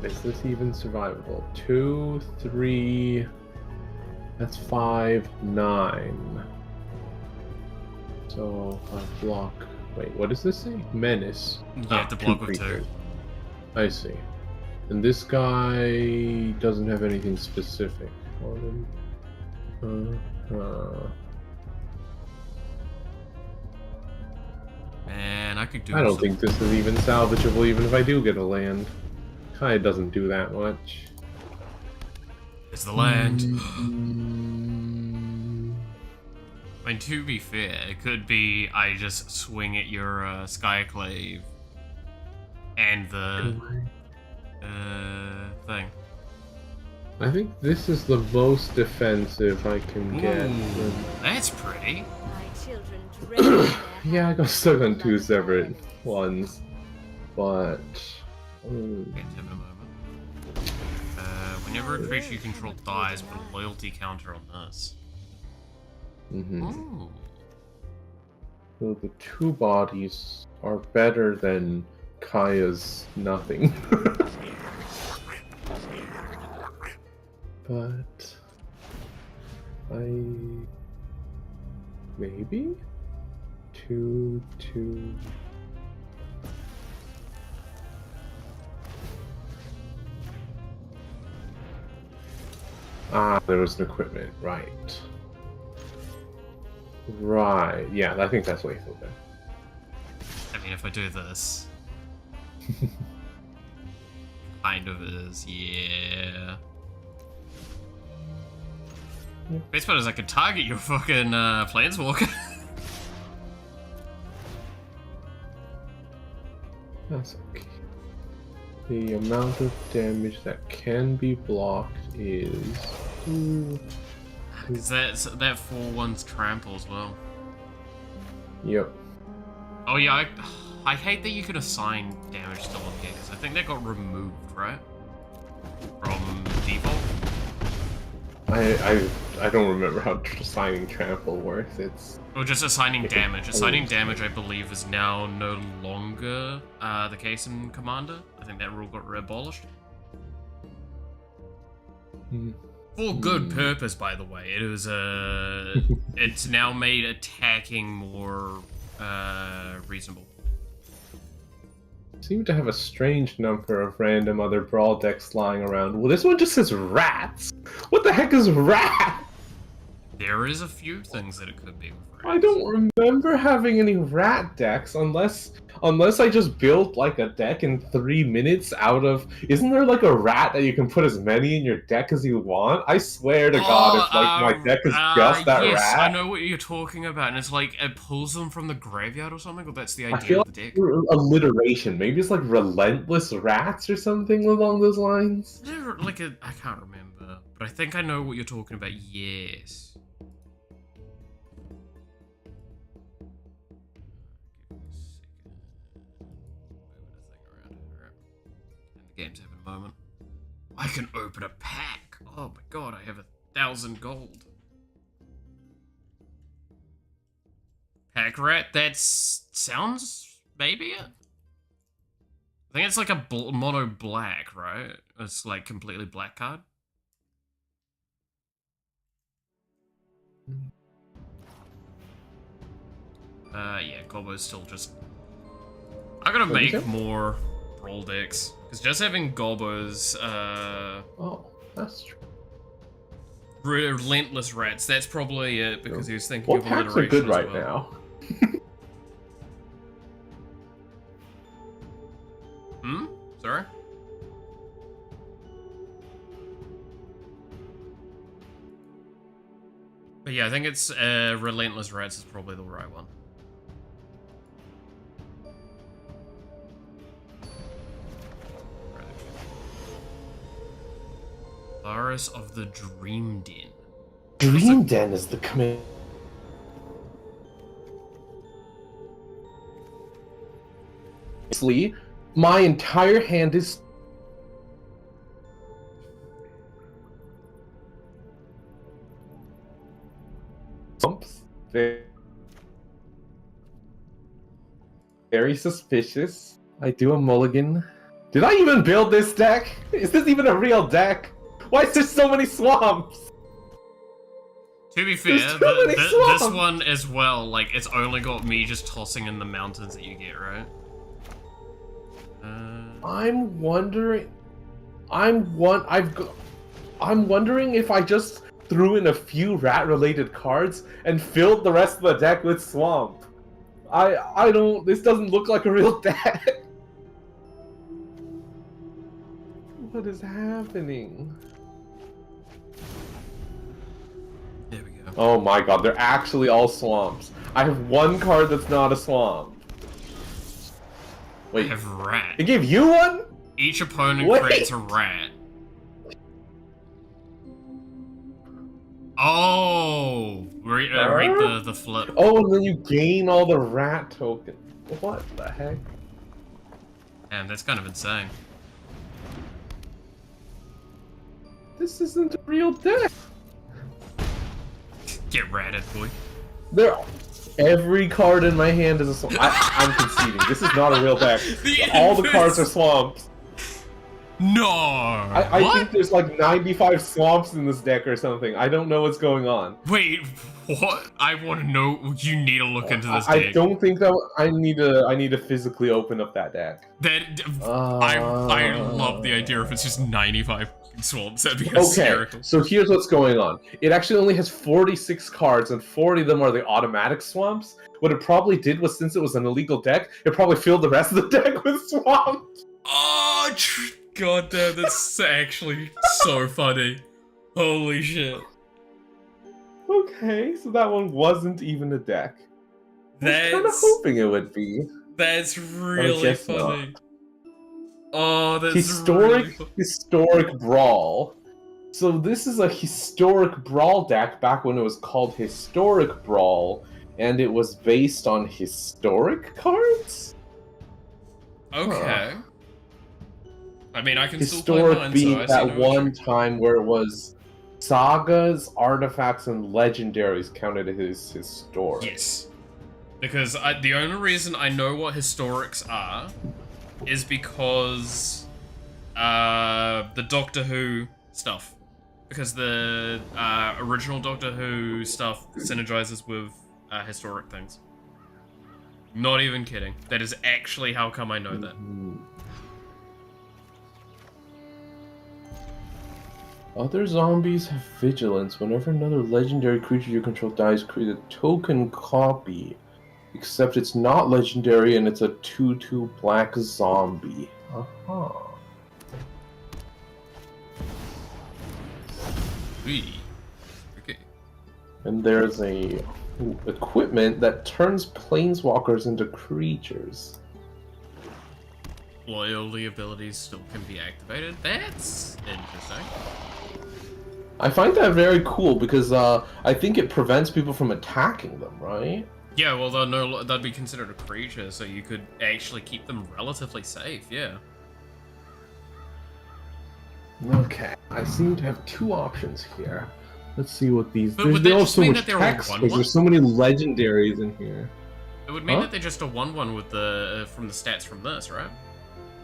S7: Is this even survivable? 2, 3. That's 5, 9. So I block. Wait, what does this say? Menace.
S1: You have to block with 2.
S7: creatures. I see. And this guy doesn't have anything specific on him.
S1: Man, I could do
S7: I don't
S1: some-
S7: think this is even salvageable, even if I do get a land. Kinda doesn't do that much.
S1: It's the land. I mean, to be fair, it could be I just swing at your Skyclave and the thing.
S7: I think this is the most defensive I can get.
S1: Ooh, that's pretty.
S7: Yeah, I got stuck on 2 separate ones, but
S1: Get to him in a moment. Whenever a creature you control dies, put a loyalty counter on this. Ooh.
S7: So the 2 bodies are better than Kaya's nothing. But maybe 2, 2. Ah, there was an equipment, right. Right, yeah, I think that's lethal then.
S1: I mean, if I do this, kind of is, yeah. Best part is I could target your fucking Planeswalker.
S7: That's okay. The amount of damage that can be blocked is...
S1: Because that 4/1's trample as well.
S7: Yep.
S1: Oh yeah, I hate that you can assign damage still on here, because I think that got removed, right? From default?
S7: I don't remember how assigning trample works. It's
S1: Or just assigning damage. Assigning damage, I believe, is now no longer the case in Commander. I think that rule got abolished. For good purpose, by the way. It was it's now made attacking more reasonable.
S7: seem to have a strange number of random other brawl decks lying around. Well, this one just says rats. What the heck is rat?
S1: There is a few things that it could be with
S7: I don't remember having any rat decks unless I just built like a deck in 3 minutes out of. Isn't there like a rat that you can put as many in your deck as you want? I swear to God, if like my deck is just that
S1: yes,
S7: rat.
S1: I know what you're talking about, and it's like it pulls them from the graveyard or something. Or that's the
S7: I
S1: idea
S7: feel
S1: of the deck.
S7: like alliteration. Maybe it's like relentless rats or something along those lines.
S1: Like I can't remember, but I think I know what you're talking about. Yes. Game's having a moment. I can open a pack. Oh my god, I have 1,000 gold. Pack rat. That sounds maybe it. I think it's like a mono black, right? It's like completely black card. Yeah, Gobbo's still just. I'm gonna make more brawl decks. Because just having Gobbo's,
S7: Oh, that's true.
S1: Relentless Rats, that's probably it, because he was thinking
S7: What
S1: of
S7: packs are
S1: alliteration
S7: good
S1: as
S7: right
S1: well.
S7: now?
S1: Sorry? But yeah, I think it's, Relentless Rats is probably the right one. Virus of the Dream Den.
S7: Dream Den is the command. My entire hand is. Very suspicious. I do a mulligan. Did I even build this deck? Is this even a real deck? Why is there so many swamps?
S1: To be fair, this one as well, like, it's only got me just tossing in the mountains that you get, right?
S7: I'm wondering if I just threw in a few rat-related cards and filled the rest of the deck with swamp. I don't. This doesn't look like a real deck. What is happening?
S1: There we go.
S7: Oh my god, they're actually all swamps. I have one card that's not a swamp. Wait,
S1: I have rat.
S7: it gave you one?
S1: Each opponent creates a rat. Oh! Read the flip.
S7: Oh, and then you gain all the rat tokens. What the heck?
S1: Damn, that's kind of insane.
S7: This isn't a real deck.
S1: Get ratted, boy.
S7: Every card in my hand is a swamp. I'm conceding. This is not a real deck. All the cards are swamps.
S1: No!
S7: I think there's like 95 swamps in this deck or something. I don't know what's going on.
S1: Wait, what? I want to know. You need to look into this
S7: I
S1: deck.
S7: don't think that I need to physically open up that deck.
S1: I love the idea if it's just 95 swamps. That'd be hysterical.
S7: Okay, so here's what's going on. It actually only has 46 cards, and 40 of them are the automatic swamps. What it probably did was, since it was an illegal deck, it probably filled the rest of the deck with swamps.
S1: Oh, god damn, that's actually so funny. Holy shit.
S7: Okay, so that one wasn't even a deck. I was kind of
S1: That's
S7: hoping it would be.
S1: that's really funny.
S7: Not.
S1: Oh, that's really funny.
S7: Historic Brawl. So this is a Historic Brawl deck back when it was called Historic Brawl, and it was based on historic cards?
S1: Okay. I mean, I can still play
S7: Historic
S1: mine,
S7: being
S1: so I see
S7: that
S1: no
S7: one
S1: issue.
S7: time where it was sagas, artifacts, and legendaries counted as historic.
S1: Yes. Because the only reason I know what historics are is because the Doctor Who stuff. Because the original Doctor Who stuff synergizes with historic things. Not even kidding. That is actually how come I know that.
S7: Other zombies have vigilance. Whenever another legendary creature you control dies, create a token copy. Except it's not legendary and it's a 2/2 black zombie. Uh-huh.
S1: Okay.
S7: And there's a equipment that turns planeswalkers into creatures.
S1: Loyalty abilities still can be activated. That's interesting.
S7: I find that very cool because I think it prevents people from attacking them, right?
S1: Yeah, well, they'd be considered a creature, so you could actually keep them relatively safe, yeah.
S7: Okay, I seem to have two options here. Let's see what these...
S1: But would that just
S7: so
S1: mean
S7: much
S1: that they're all
S7: text,
S1: 1/1?
S7: because there's so many legendaries in here.
S1: It would mean that they're just a 1/1 with the from the stats from this, right?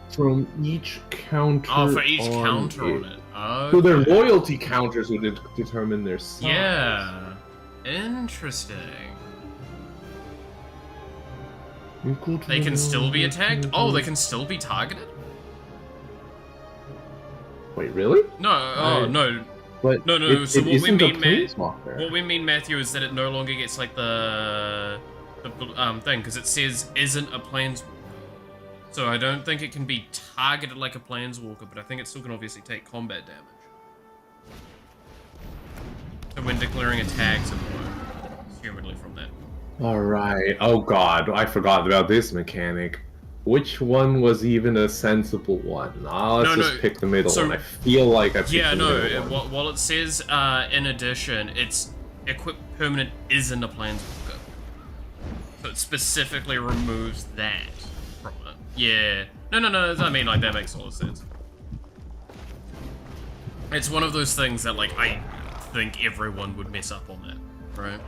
S7: From each counter.
S1: Oh, for each
S7: on
S1: counter
S7: it.
S1: on it. Okay.
S7: So their loyalty counters would determine their size.
S1: Yeah. Interesting. They can still be attacked? Oh, they can still be targeted?
S7: Wait, really?
S1: No, no.
S7: But
S1: No. So what we mean,
S7: planeswalker.
S1: what we mean, Matthew, is that it no longer gets like the thing because it says isn't a planeswalker. So I don't think it can be targeted like a planeswalker, but I think it still can obviously take combat damage. So when declaring attacks and assumedly from that.
S7: Alright. Oh god, I forgot about this mechanic. Which one was even a sensible one? Let's just pick the middle one. I feel like I picked the middle one.
S1: While it says in addition, it's equipped permanent isn't a planeswalker. So it specifically removes that from it. Yeah. No, I mean, like, that makes all the sense. It's one of those things that, like, I think everyone would mess up on that, right?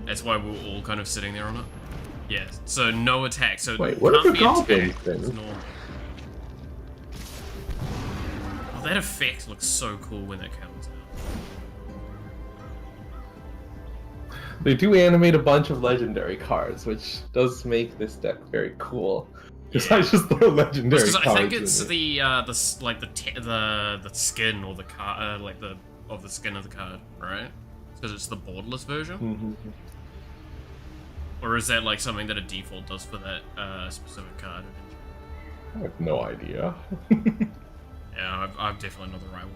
S1: That's why we're all kind of sitting there on it. Yeah, so no attack. So
S7: wait, what are the goblins then?
S1: It's normal. Oh, that effect looks so cool when that comes out.
S7: They do animate a bunch of legendary cards, which does make this deck very cool. Because I just throw legendary cards.
S1: Because I think it's the skin or the card, like the skin of the card, right? Because it's the borderless version.
S7: Mm-hmm.
S1: Or is that like something that a default does for that specific card?
S7: I have no idea.
S1: Yeah, I'm definitely not the right one.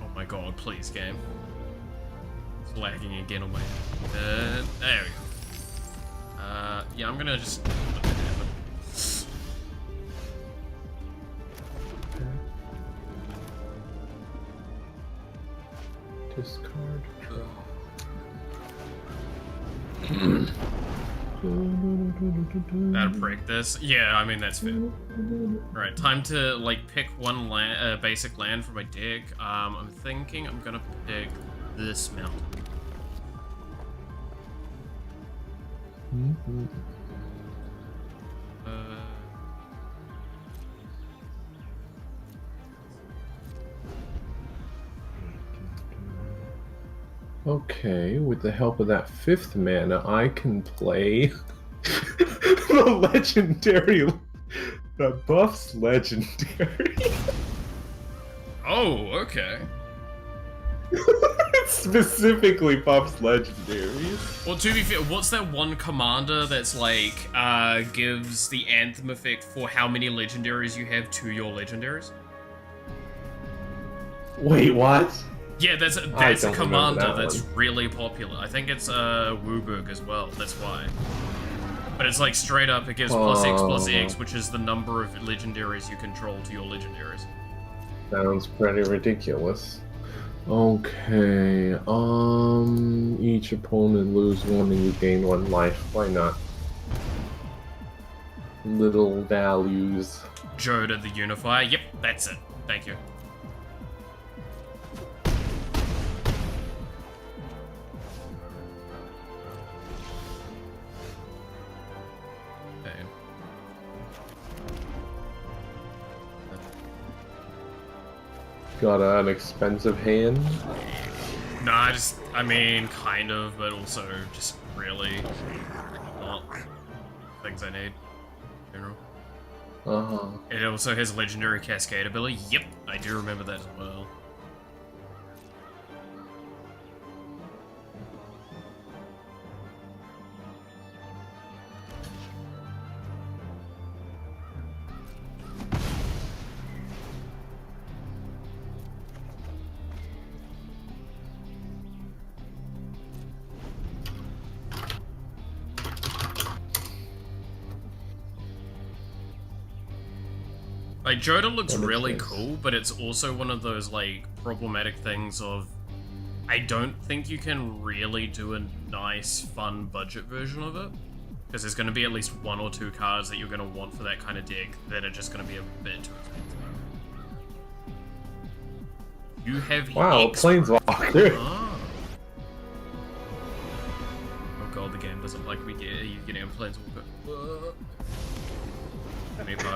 S1: Oh my god, please, game. It's lagging again on my... there we go. Yeah, I'm gonna just... let that happen.
S7: Discard, draw.
S1: That'll break this. Yeah, I mean, that's fair. Right, time to, like, pick one land, basic land for my deck. I'm thinking I'm gonna pick this mountain.
S7: Okay, with the help of that 5th mana, I can play the legendary that buffs legendary.
S1: Oh, okay.
S7: It specifically buffs legendaries.
S1: Well, to be fair, what's that one commander that's like, gives the anthem effect for how many legendaries you have to your legendaries?
S7: Wait, what?
S1: Yeah, that's a commander that's really popular. I think it's Wooburg as well, that's why. But it's like straight up, it gives +X/+X, which is the number of legendaries you control to your legendaries.
S7: Sounds pretty ridiculous. Okay, each opponent lose 1 and you gain 1 life. Why not? little values.
S1: Joda the Unifier. Yep, that's it. Thank you. Okay.
S7: Got an expensive hand.
S1: Nah, I mean, kind of, but also just really not things I need in general.
S7: Uh-huh.
S1: It also has legendary cascade ability. Yep, I do remember that as well. Like, Joda looks really cool, but it's also one of those, like, problematic things of... I don't think you can really do a nice, fun budget version of it. Because there's going to be at least 1 or 2 cards that you're going to want for that kind of deck that are just going to be a bit too expensive. You have
S7: wow, Planeswalker.
S1: Oh god, the game doesn't like me getting a Planeswalker.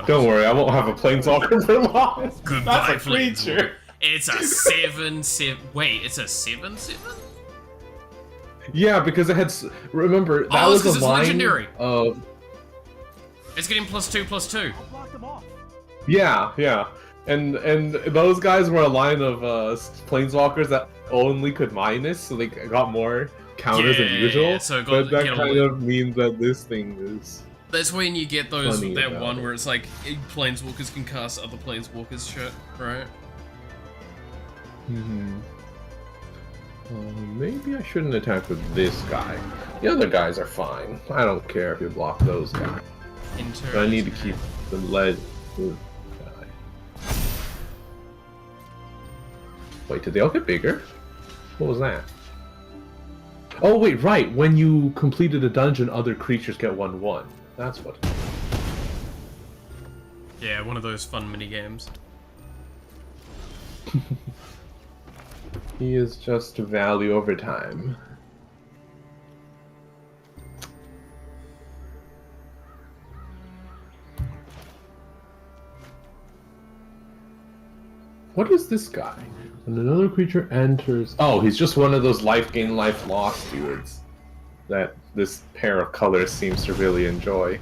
S7: Don't worry, I won't have a Planeswalker for long.
S1: Goodbye,
S7: That's a creature.
S1: It's a 7/7. Wait, it's a 7/7?
S7: Yeah, because it had. Remember, that was a line
S1: legendary.
S7: Of.
S1: It's getting +2/+2.
S7: Yeah. And those guys were a line of Planeswalkers that only could minus, so they got more counters than usual.
S1: Yeah, so
S7: but that kind of means that this thing is.
S1: That's when you get those
S7: Funny
S1: that
S7: about
S1: one
S7: it.
S1: where it's like Planeswalkers can cast other Planeswalkers shit, right?
S7: Maybe I shouldn't attack with this guy. The other guys are fine. I don't care if you block those guys. But I need to keep the lead guy. Wait, did they all get bigger? What was that? Oh wait, right. When you completed a dungeon, other creatures get 1/1. That's what.
S1: Yeah, one of those fun mini games.
S7: He is just value over time. What is this guy? When another creature enters... Oh, he's just one of those life gain, life lost dudes that this pair of colors seems to really enjoy.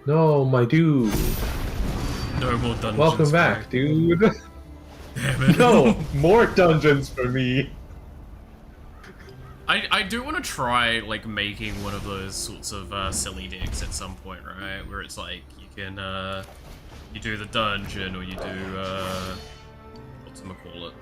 S7: No, my dude.
S1: No more dungeons.
S7: Welcome back, dude.
S1: Damn it.
S7: No, more dungeons for me.
S1: I do want to try, like, making one of those sorts of silly decks at some point, right? Where it's like, you can, you do the dungeon, or you do, whatchamacallit?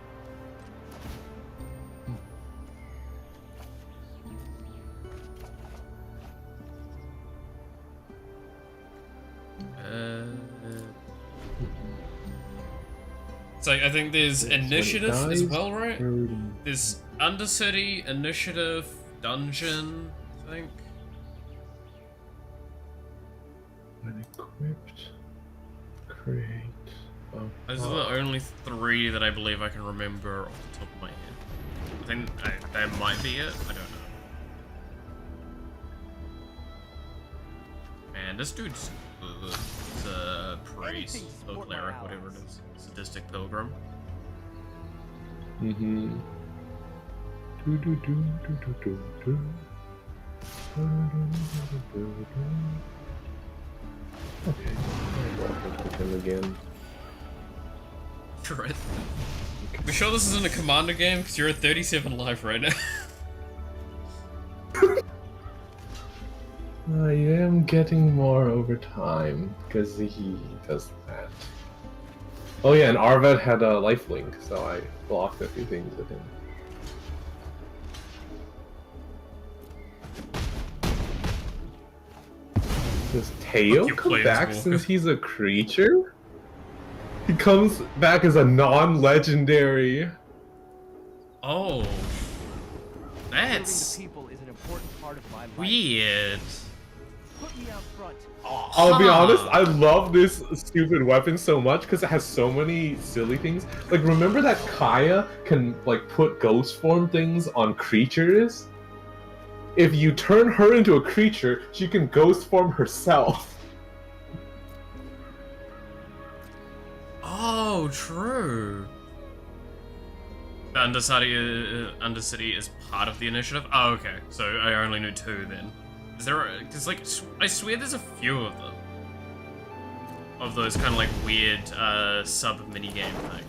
S1: So I think there's initiative as well, right? There's Undercity, Initiative, Dungeon, I think.
S7: Unequipped. Create.
S1: Those are the only 3 that I believe I can remember off the top of my head. I think that might be it. I don't know. Man, this dude's a priest or cleric, whatever it is. Sadistic pilgrim.
S7: Mm-hmm. Okay. I'll walk with him again.
S1: Right. We sure this isn't a commander game? Because you're at 37 life right now.
S7: I am getting more over time because he does that. Oh yeah, and Arvad had a lifelink, so I blocked a few things with him. Does Teo come back since he's a creature? He comes back as a non-legendary.
S1: Oh. That's weird.
S7: I'll be honest, I love this stupid weapon so much because it has so many silly things. Like, remember that Kaya can, like, put ghost form things on creatures? If you turn her into a creature, she can ghost form herself.
S1: Oh, true. The Undercity is part of the initiative? Oh, okay. So I only knew 2 then. Is there, because like, I swear there's a few of them. Of those kind of like weird sub-minigame things.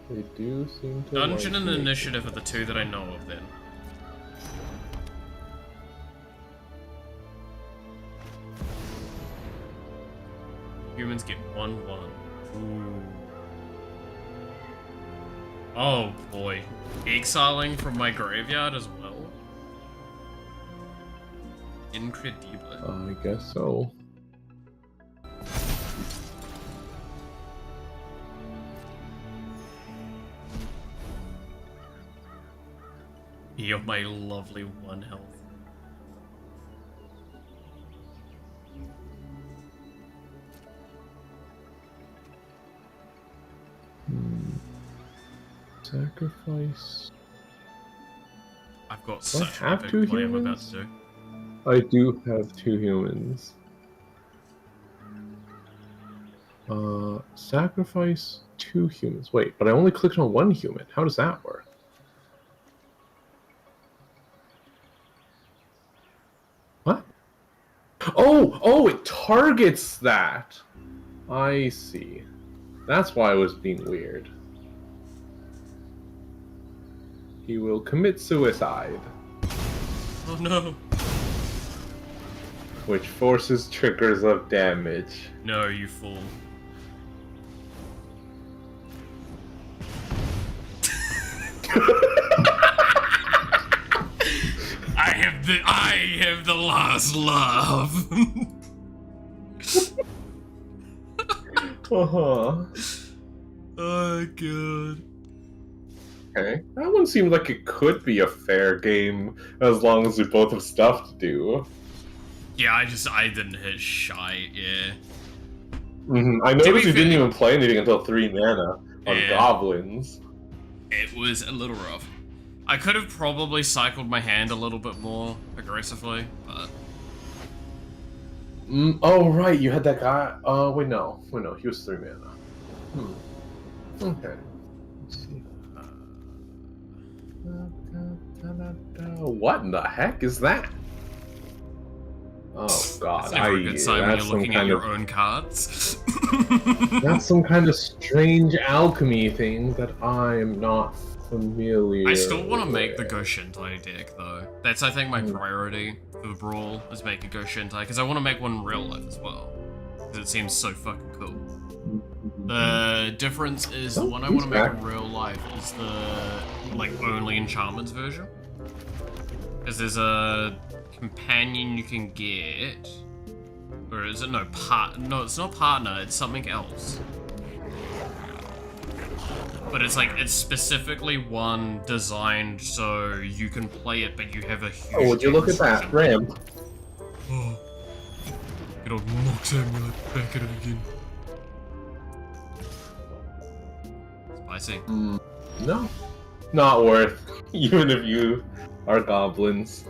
S7: They do seem to
S1: Dungeon
S7: like
S1: and
S7: me.
S1: Initiative are the 2 that I know of then. Humans get 1/1. Ooh. Oh boy. Exiling from my graveyard as well? Incredible.
S7: I guess so.
S1: You're my lovely 1 health.
S7: Sacrifice.
S1: I've got
S7: Do I
S1: such
S7: have
S1: an
S7: 2
S1: epic play I'm about
S7: humans?
S1: to do.
S7: I do have 2 humans. Sacrifice 2 humans. Wait, but I only clicked on 1 human. How does that work? What? Oh, it targets that. I see. That's why it was being weird. He will commit suicide,
S1: Oh no.
S7: which forces triggers of damage.
S1: No, you fool. I have the last laugh.
S7: Uh-huh.
S1: Oh god.
S7: Okay. That one seemed like it could be a fair game as long as we both have stuff to do.
S1: Yeah, I didn't hit shy, yeah.
S7: I noticed you
S1: fair-
S7: didn't even play anything until 3 mana on
S1: Yeah.
S7: goblins.
S1: It was a little rough. I could have probably cycled my hand a little bit more aggressively, but...
S7: Oh, right, you had that guy. Wait, no, he was 3 mana. Okay. Let's see. What in the heck is that? Oh god,
S1: It's never a good sign when
S7: that's
S1: you're
S7: some
S1: looking at
S7: kind
S1: your
S7: of
S1: own cards.
S7: that's some kind of strange alchemy thing that I am not familiar.
S1: I still want to make the
S7: with.
S1: Go Shintai deck, though. That's, I think, my priority for the Brawl, is making Go Shintai, because I want to make one in real life as well. Because it seems so fucking cool. The difference is the one I want to make in real life is the, like, only enchantments version. Because there's a companion you can get, or is it no it's not partner, it's something else. But it's like, it's specifically one designed so you can play it, but you have a huge...
S7: Oh, would you look at that ramp?
S1: Oh. Good old Mox Amulet, back at it again. Spicy.
S7: No, not worth. Even if you are goblins.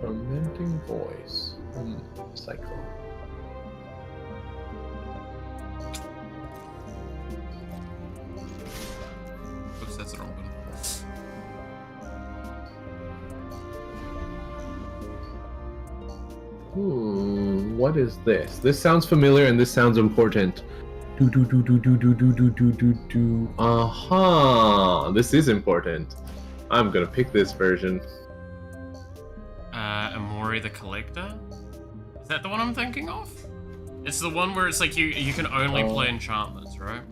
S7: Tormenting voice. Cycle.
S1: Oops, that's the wrong one.
S7: What is this? This sounds familiar and this sounds important. Do do do do do do do do do do do. Aha! This is important. I'm gonna pick this version.
S1: Amori the Collector? Is that the one I'm thinking of? It's the one where it's like you can only play enchantments, right?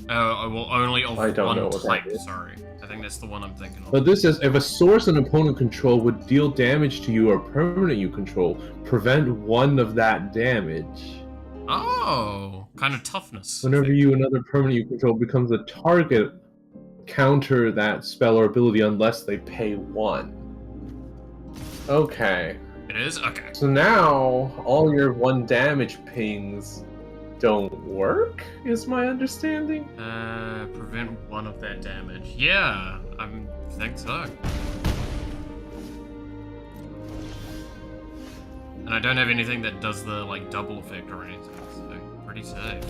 S1: Oh, well, only of
S7: I don't know
S1: one
S7: what that
S1: type,
S7: is.
S1: sorry. I think that's the one I'm thinking of.
S7: But this says, if a source an opponent control would deal damage to you or permanent you control, prevent one of that damage.
S1: Oh, kind of toughness.
S7: Whenever you another permanent you control becomes a target, counter that spell or ability unless they pay 1. Okay.
S1: It is? Okay.
S7: So now, all your 1 damage pings don't work, is my understanding?
S1: Prevent one of that damage. Yeah, I think so. And I don't have anything that does the, like, double effect or anything, so pretty safe.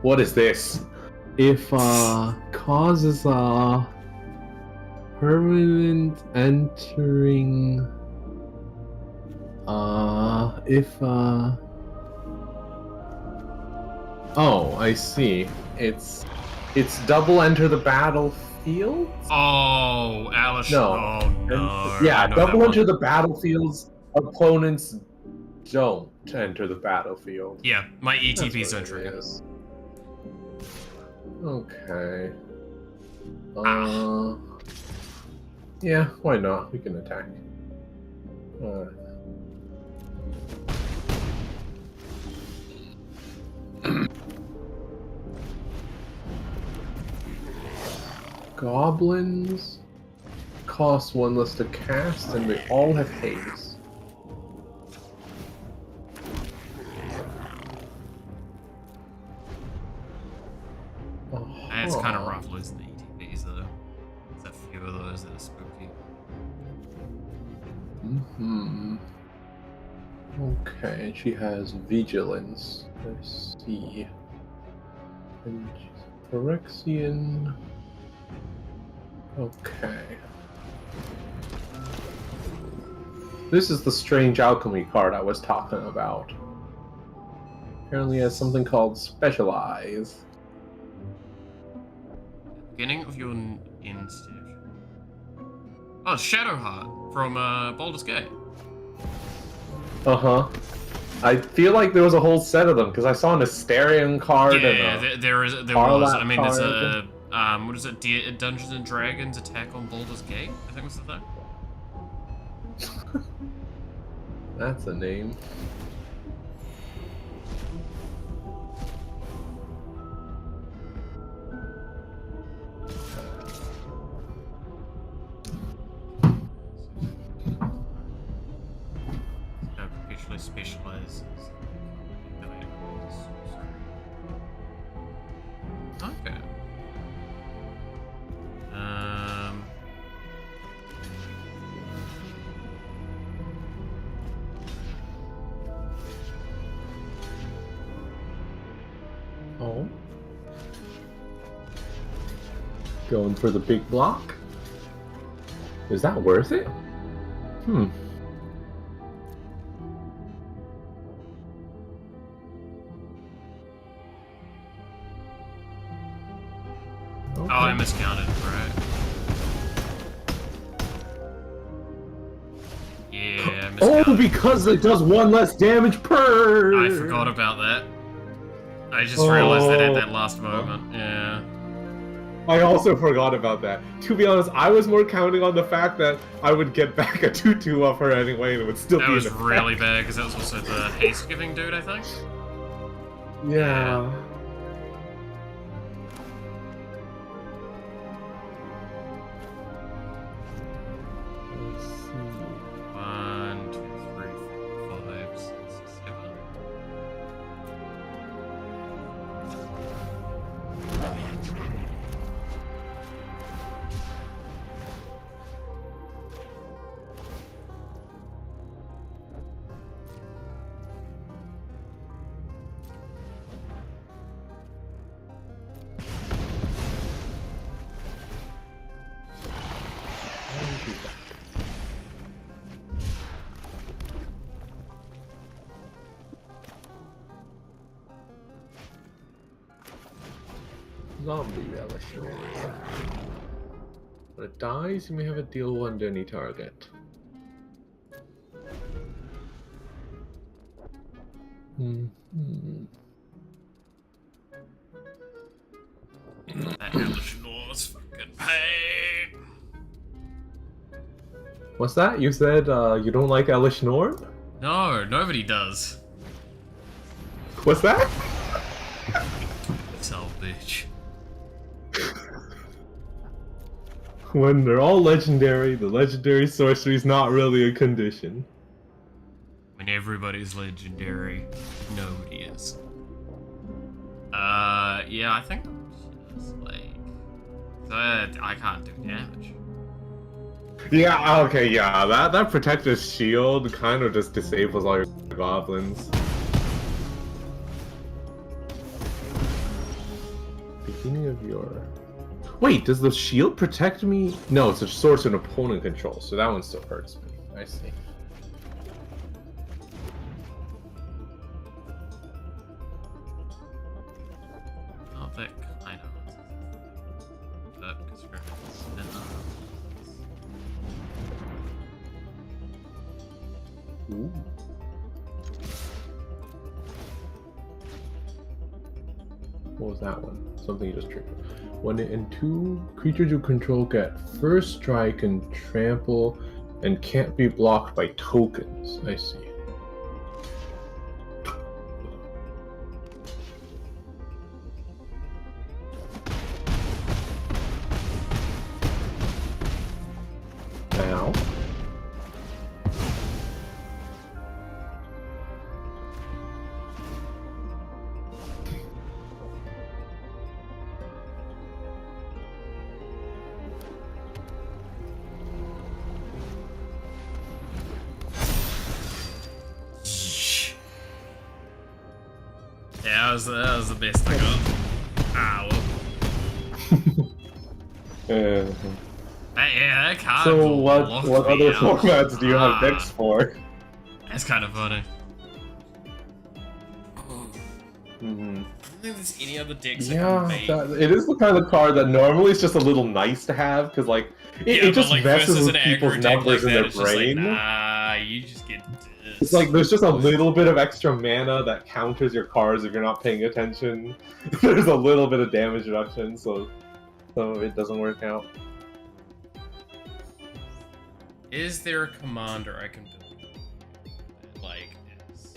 S7: What is this? If causes permanent entering oh, I see. It's double enter the battlefield?
S1: Oh, Alice.
S7: No.
S1: Oh, no.
S7: Yeah,
S1: I know
S7: double
S1: that
S7: enter
S1: one.
S7: the battlefields. Opponents don't enter the battlefield.
S1: Yeah, my
S7: That's
S1: ETPs
S7: what
S1: don't
S7: it
S1: trigger.
S7: is. Okay. Yeah, why not? We can attack. Goblins cost 1 less to cast, and they all have haze.
S1: It's kind of rough losing the ETPs, though. There's a few of those that are spooky.
S7: Okay, she has vigilance. Let's see. And she's Phyrexian. Okay. This is the strange alchemy card I was talking about. Apparently has something called Specialize.
S1: Beginning of your end stage. Oh, Shadowheart from Baldur's Gate.
S7: Uh-huh. I feel like there was a whole set of them, because I saw an Asterion card and
S1: Yeah,
S7: a
S1: there was.
S7: Harlot
S1: I mean, there's
S7: card.
S1: a what is it? Dungeons and Dragons attack on Baldur's Gate. I think was the thing.
S7: That's a name.
S1: Perpetually specializes. Okay.
S7: Oh. Going for the big block? Is that worth it? Hmm.
S1: Oh, I miscounted, right? Yeah, I miscounted.
S7: Oh, because it does 1 less damage per!
S1: I forgot about that. I just realized that at that last moment. Yeah.
S7: I also forgot about that. To be honest, I was more counting on the fact that I would get back a 2/2 off her anyway, and it would still
S1: That
S7: be
S1: was
S7: an effect.
S1: really bad because that was also the haste giving dude, I think.
S7: Yeah. Let's see.
S1: 1, 2, 3, 4, 5, 6, 7.
S7: Zombie relish. When it dies, you may have it deal 1 to any target.
S1: That hellish Norse fucking pain.
S7: What's that? You said you don't like Elish Norn?
S1: No, nobody does.
S7: What's that?
S1: So bitch.
S7: When they're all legendary, the legendary sorcery is not really a condition.
S1: When everybody's legendary, nobody is. Yeah, I think I'm just like that. I can't do damage.
S7: Yeah, okay, yeah, that protective shield kind of just disables all your goblins. Beginning of your... Wait, does the shield protect me? No, it's a source an opponent controls, so that one still hurts me. I see.
S1: Oh, that kind of. That because
S7: Ooh. What was that one? Something you just triggered. When in 2 creatures you control get first strike and trample and can't be blocked by tokens. I see. Now.
S1: Yeah, that was the best I got. Ah, well. Yeah, that card.
S7: So what other
S1: out.
S7: formats do you have decks for?
S1: That's kind of funny.
S7: Mm-hmm.
S1: I don't think there's any other decks I
S7: Yeah,
S1: can make.
S7: it is the kind of card that normally is just a little nice to have because like it just
S1: like,
S7: messes
S1: versus
S7: with
S1: an
S7: people's
S1: aggro deck
S7: numbers
S1: like
S7: in
S1: that,
S7: their
S1: it's just
S7: brain.
S1: like, nah, you just get this.
S7: It's like there's just a little bit of extra mana that counters your cards if you're not paying attention. There's a little bit of damage reduction, so it doesn't work out.
S1: Is there a commander I can build that, like, is...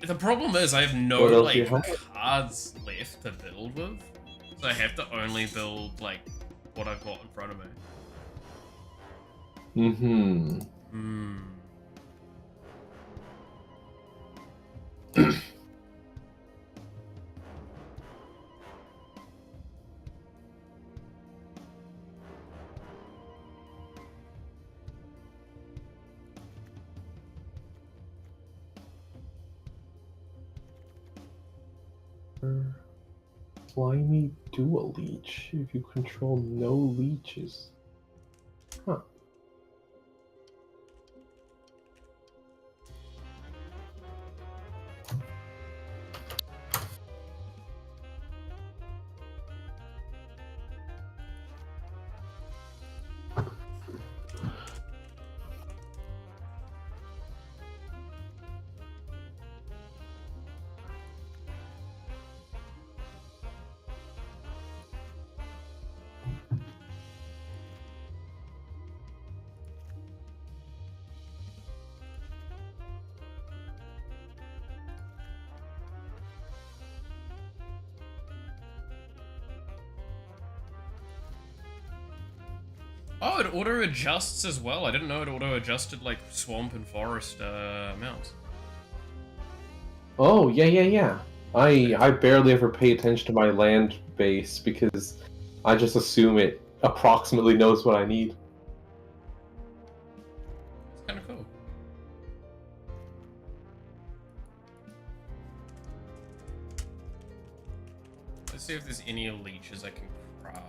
S1: The problem is I have no,
S7: What else do you
S1: like,
S7: have?
S1: cards left to build with. So I have to only build, like, what I've got in front of me.
S7: Mm-hmm. Slimy dual leech if you control no leeches. Huh.
S1: Oh, it auto-adjusts as well. I didn't know it auto-adjusted, like, swamp and forest amounts.
S7: Oh, yeah. I barely ever pay attention to my land base because I just assume it approximately knows what I need.
S1: It's kind of cool. Let's see if there's any leeches I can craft.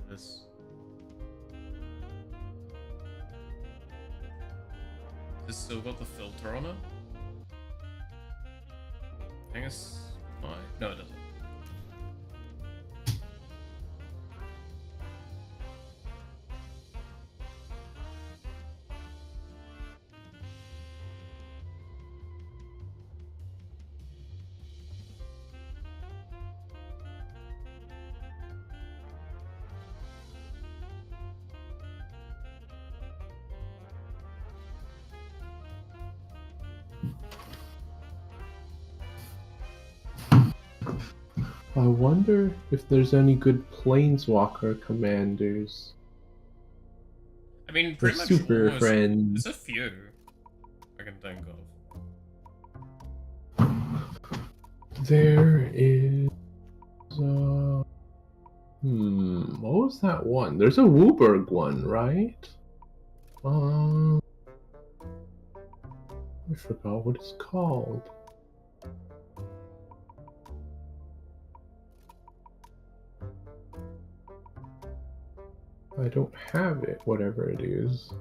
S1: This. This still got the filter on it? I guess. No, it doesn't.
S7: I wonder if there's any good planeswalker commanders.
S1: I mean,
S7: For
S1: pretty much
S7: super
S1: almost,
S7: friends.
S1: there's a few I can think of.
S7: There is. What was that one? There's a Wooburg one, right? I forgot what it's called. I don't have it, whatever it is.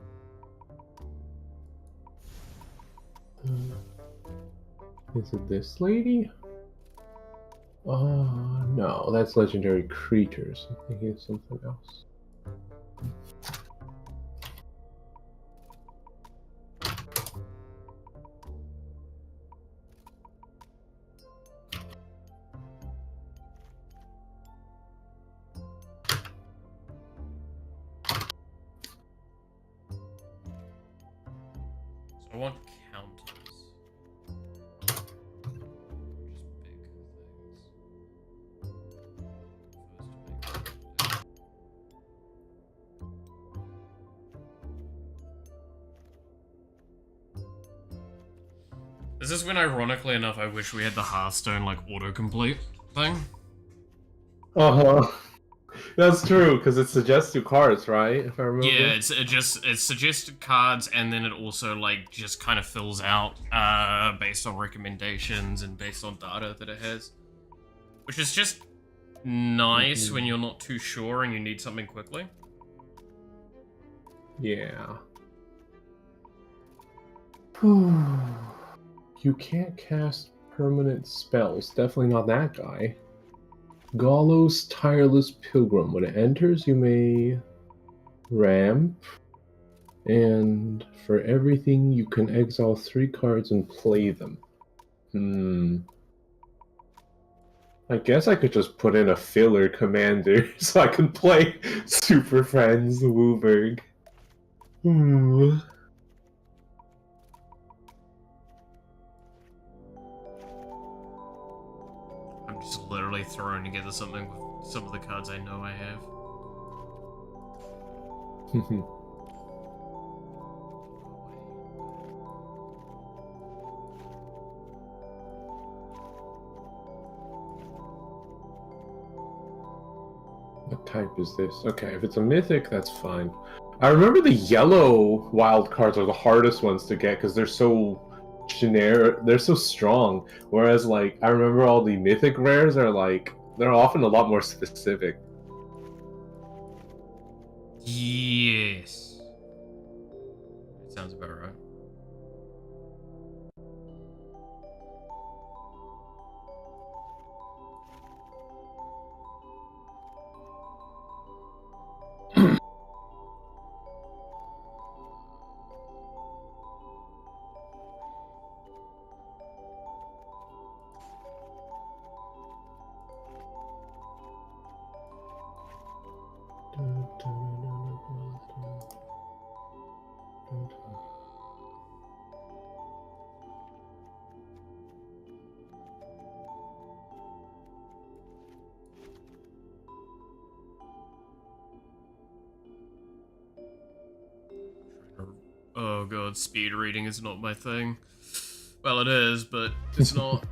S7: Is it this lady? No, that's legendary creatures. I'm thinking of something else.
S1: So I want counters. Just big things. First big. This is when, ironically enough, I wish we had the Hearthstone, like, autocomplete thing.
S7: Uh-huh. That's true, because it suggests you cards, right? If I remember.
S1: Yeah, it's suggested cards, and then it also, like, just kind of fills out based on recommendations and based on data that it has. Which is just nice when you're not too sure and you need something quickly.
S7: Yeah. You can't cast permanent spells. Definitely not that guy. Gallows Tireless Pilgrim. When it enters, you may ramp. And for everything, you can exile 3 cards and play them. I guess I could just put in a filler commander so I can play Super Friends Wooburg.
S1: I'm just literally throwing together something with some of the cards I know I have.
S7: What type is this? Okay, if it's a mythic, that's fine. I remember the yellow wild cards are the hardest ones to get because they're so generic, they're so strong. Whereas, like, I remember all the mythic rares are like, they're often a lot more specific.
S1: Yes. That sounds about right. Oh god, speed reading is not my thing. Well, it is, but it's not.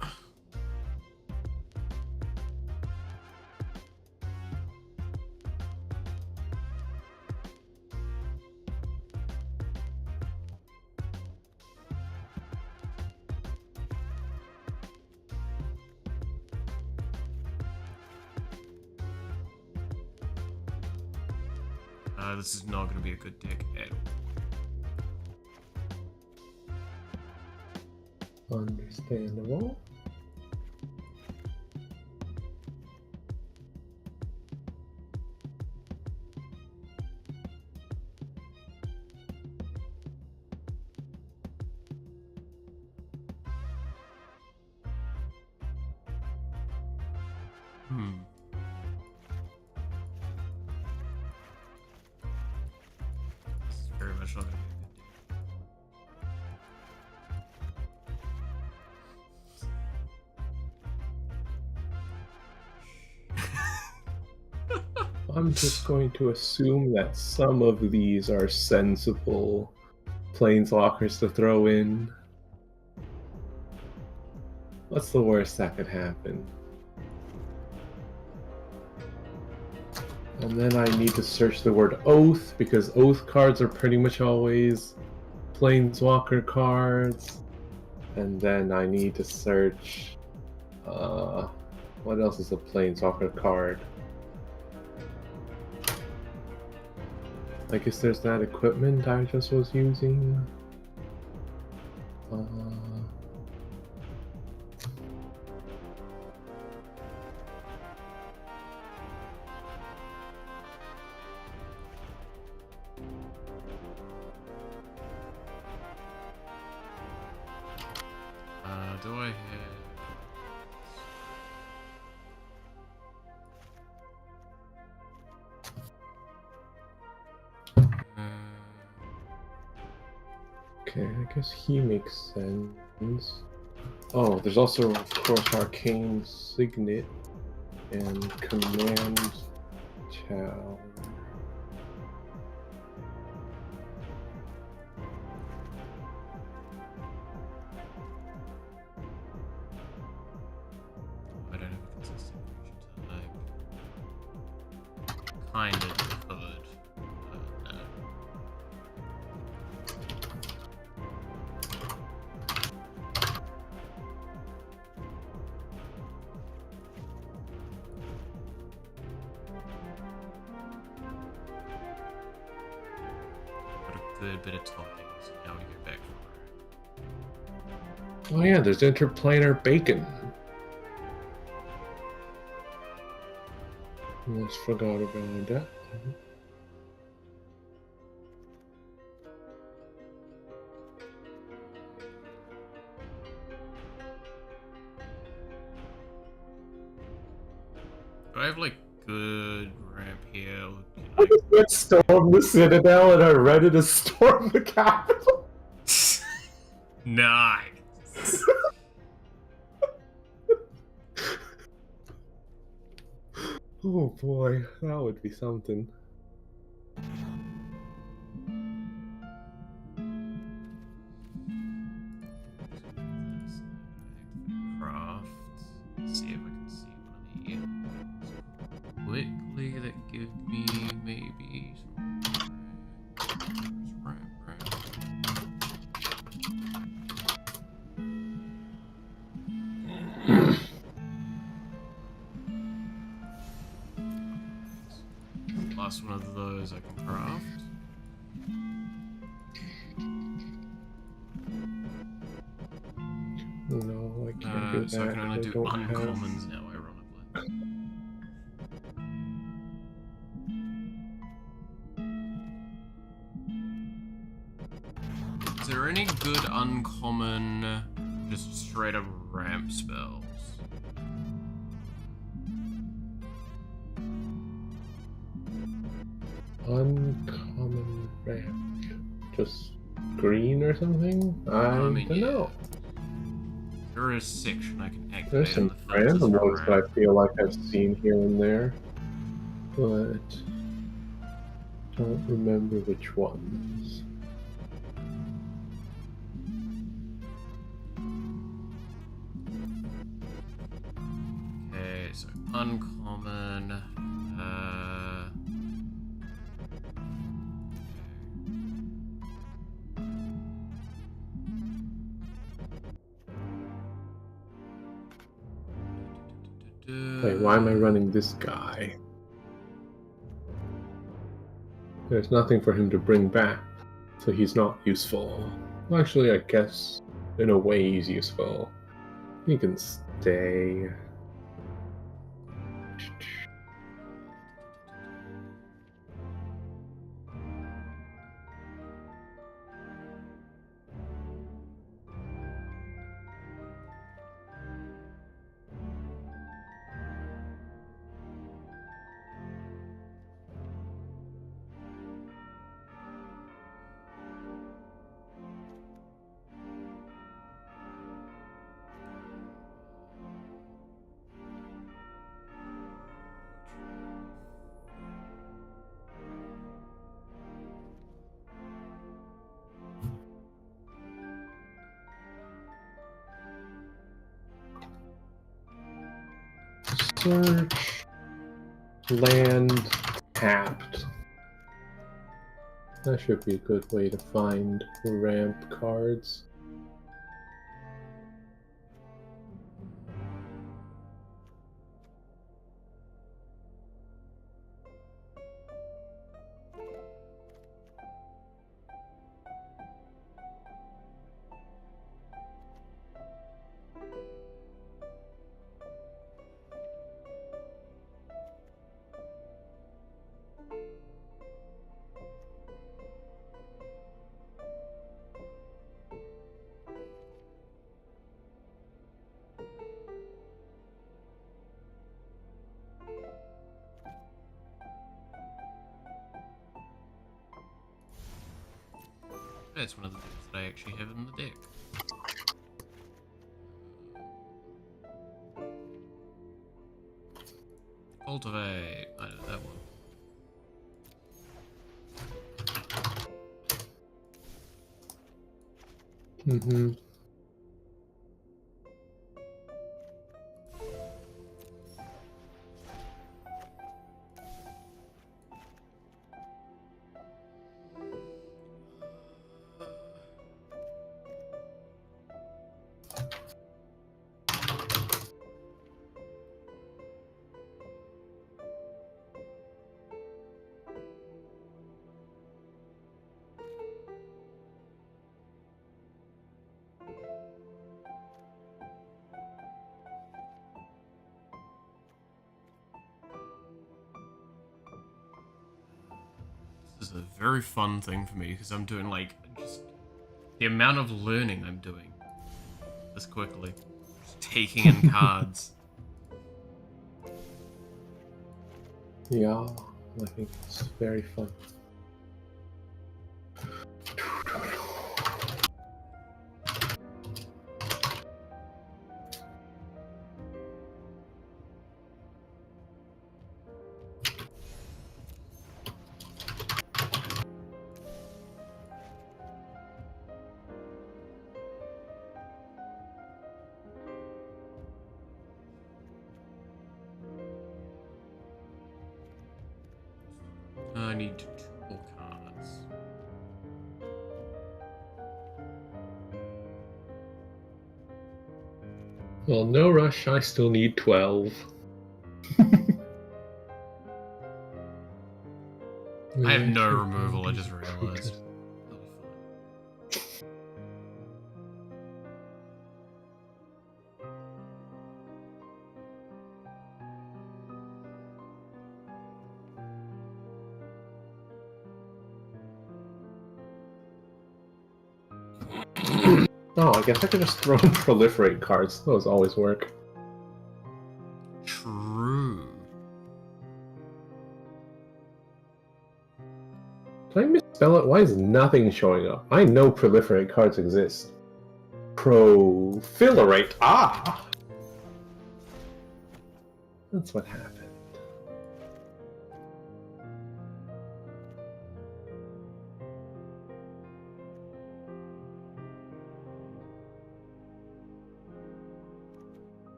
S1: This is not going to be a good deck at all.
S7: Understandable.
S1: Hmm. This is very much not going to be a good deal.
S7: I'm just going to assume that some of these are sensible planeswalkers to throw in. What's the worst that could happen? And then I need to search the word oath, because oath cards are pretty much always planeswalker cards. And then I need to search what else is a planeswalker card? I guess there's that equipment I just was using.
S1: Do I have...
S7: Okay, I guess he makes sense. Oh, there's also, of course, Arcane Signet and Command Tower.
S1: I don't have a consistent creature type. Kind of could. No. Got a good bit of toppings. Now we go back for it.
S7: Oh yeah, there's Interplanar Bacon. Almost forgot about that.
S1: Do I have like good ramp here?
S7: I just went storm the Citadel and I ready to storm the capital.
S1: Nice.
S7: Oh boy, that would be something.
S1: Craft. Let's see if I can see money. Quickly, that give me maybe some ramp. Last one of those I can craft.
S7: No, I can't do that.
S1: So I can only do
S7: don't have-
S1: uncommons now, ironically. Is there any good uncommon, just straight up ramp spells?
S7: Uncommon ramp. Just green or something? I
S1: mean,
S7: don't know.
S1: There is a section I can activate.
S7: There's some
S1: on the filters
S7: random
S1: for
S7: ones that
S1: ramp.
S7: I feel like I've seen here and there, but don't remember which ones.
S1: Okay, so uncommon.
S7: Wait, why am I running this guy? There's nothing for him to bring back, so he's not useful. Well, actually, I guess in a way he's useful. He can stay. Search land tapped. That should be a good way to find ramped cards.
S1: That's one of the things that I actually have in the deck. Cultivate. I know that one.
S7: Mm-hmm.
S1: This is a very fun thing for me because I'm doing like just the amount of learning I'm doing this quickly. Just taking in cards.
S7: Yeah, I think it's very fun.
S1: I need 2 more cards.
S7: Well, no rush, I still need 12.
S1: I have no removal, I just realized.
S7: Oh, I guess I could just throw in proliferate cards. Those always work.
S1: True.
S7: Did I misspell it? Why is nothing showing up? I know proliferate cards exist. Proliferate. Ah! That's what happened.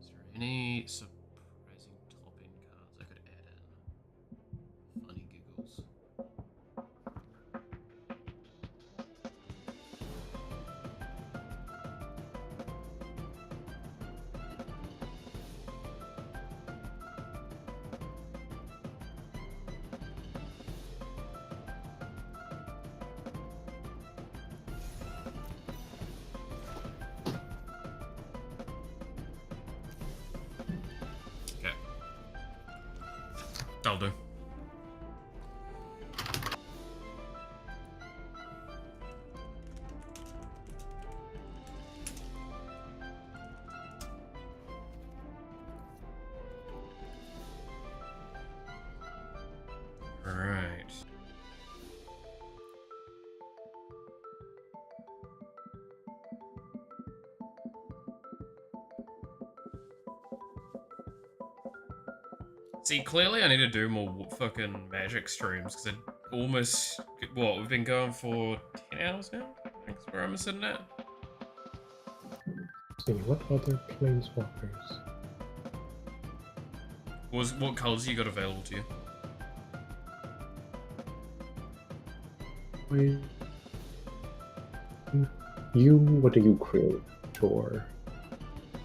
S1: Is there any surprising top-end cards I could add in? Funny giggles. Okay. That'll do. Alright. See, clearly I need to do more fucking magic streams, because it almost... What, we've been going for 10 hours now? I think that's where I'm sitting at.
S7: See, what other planeswalkers?
S1: What colours you got available to you?
S7: Wait. You, what do you create? Sure.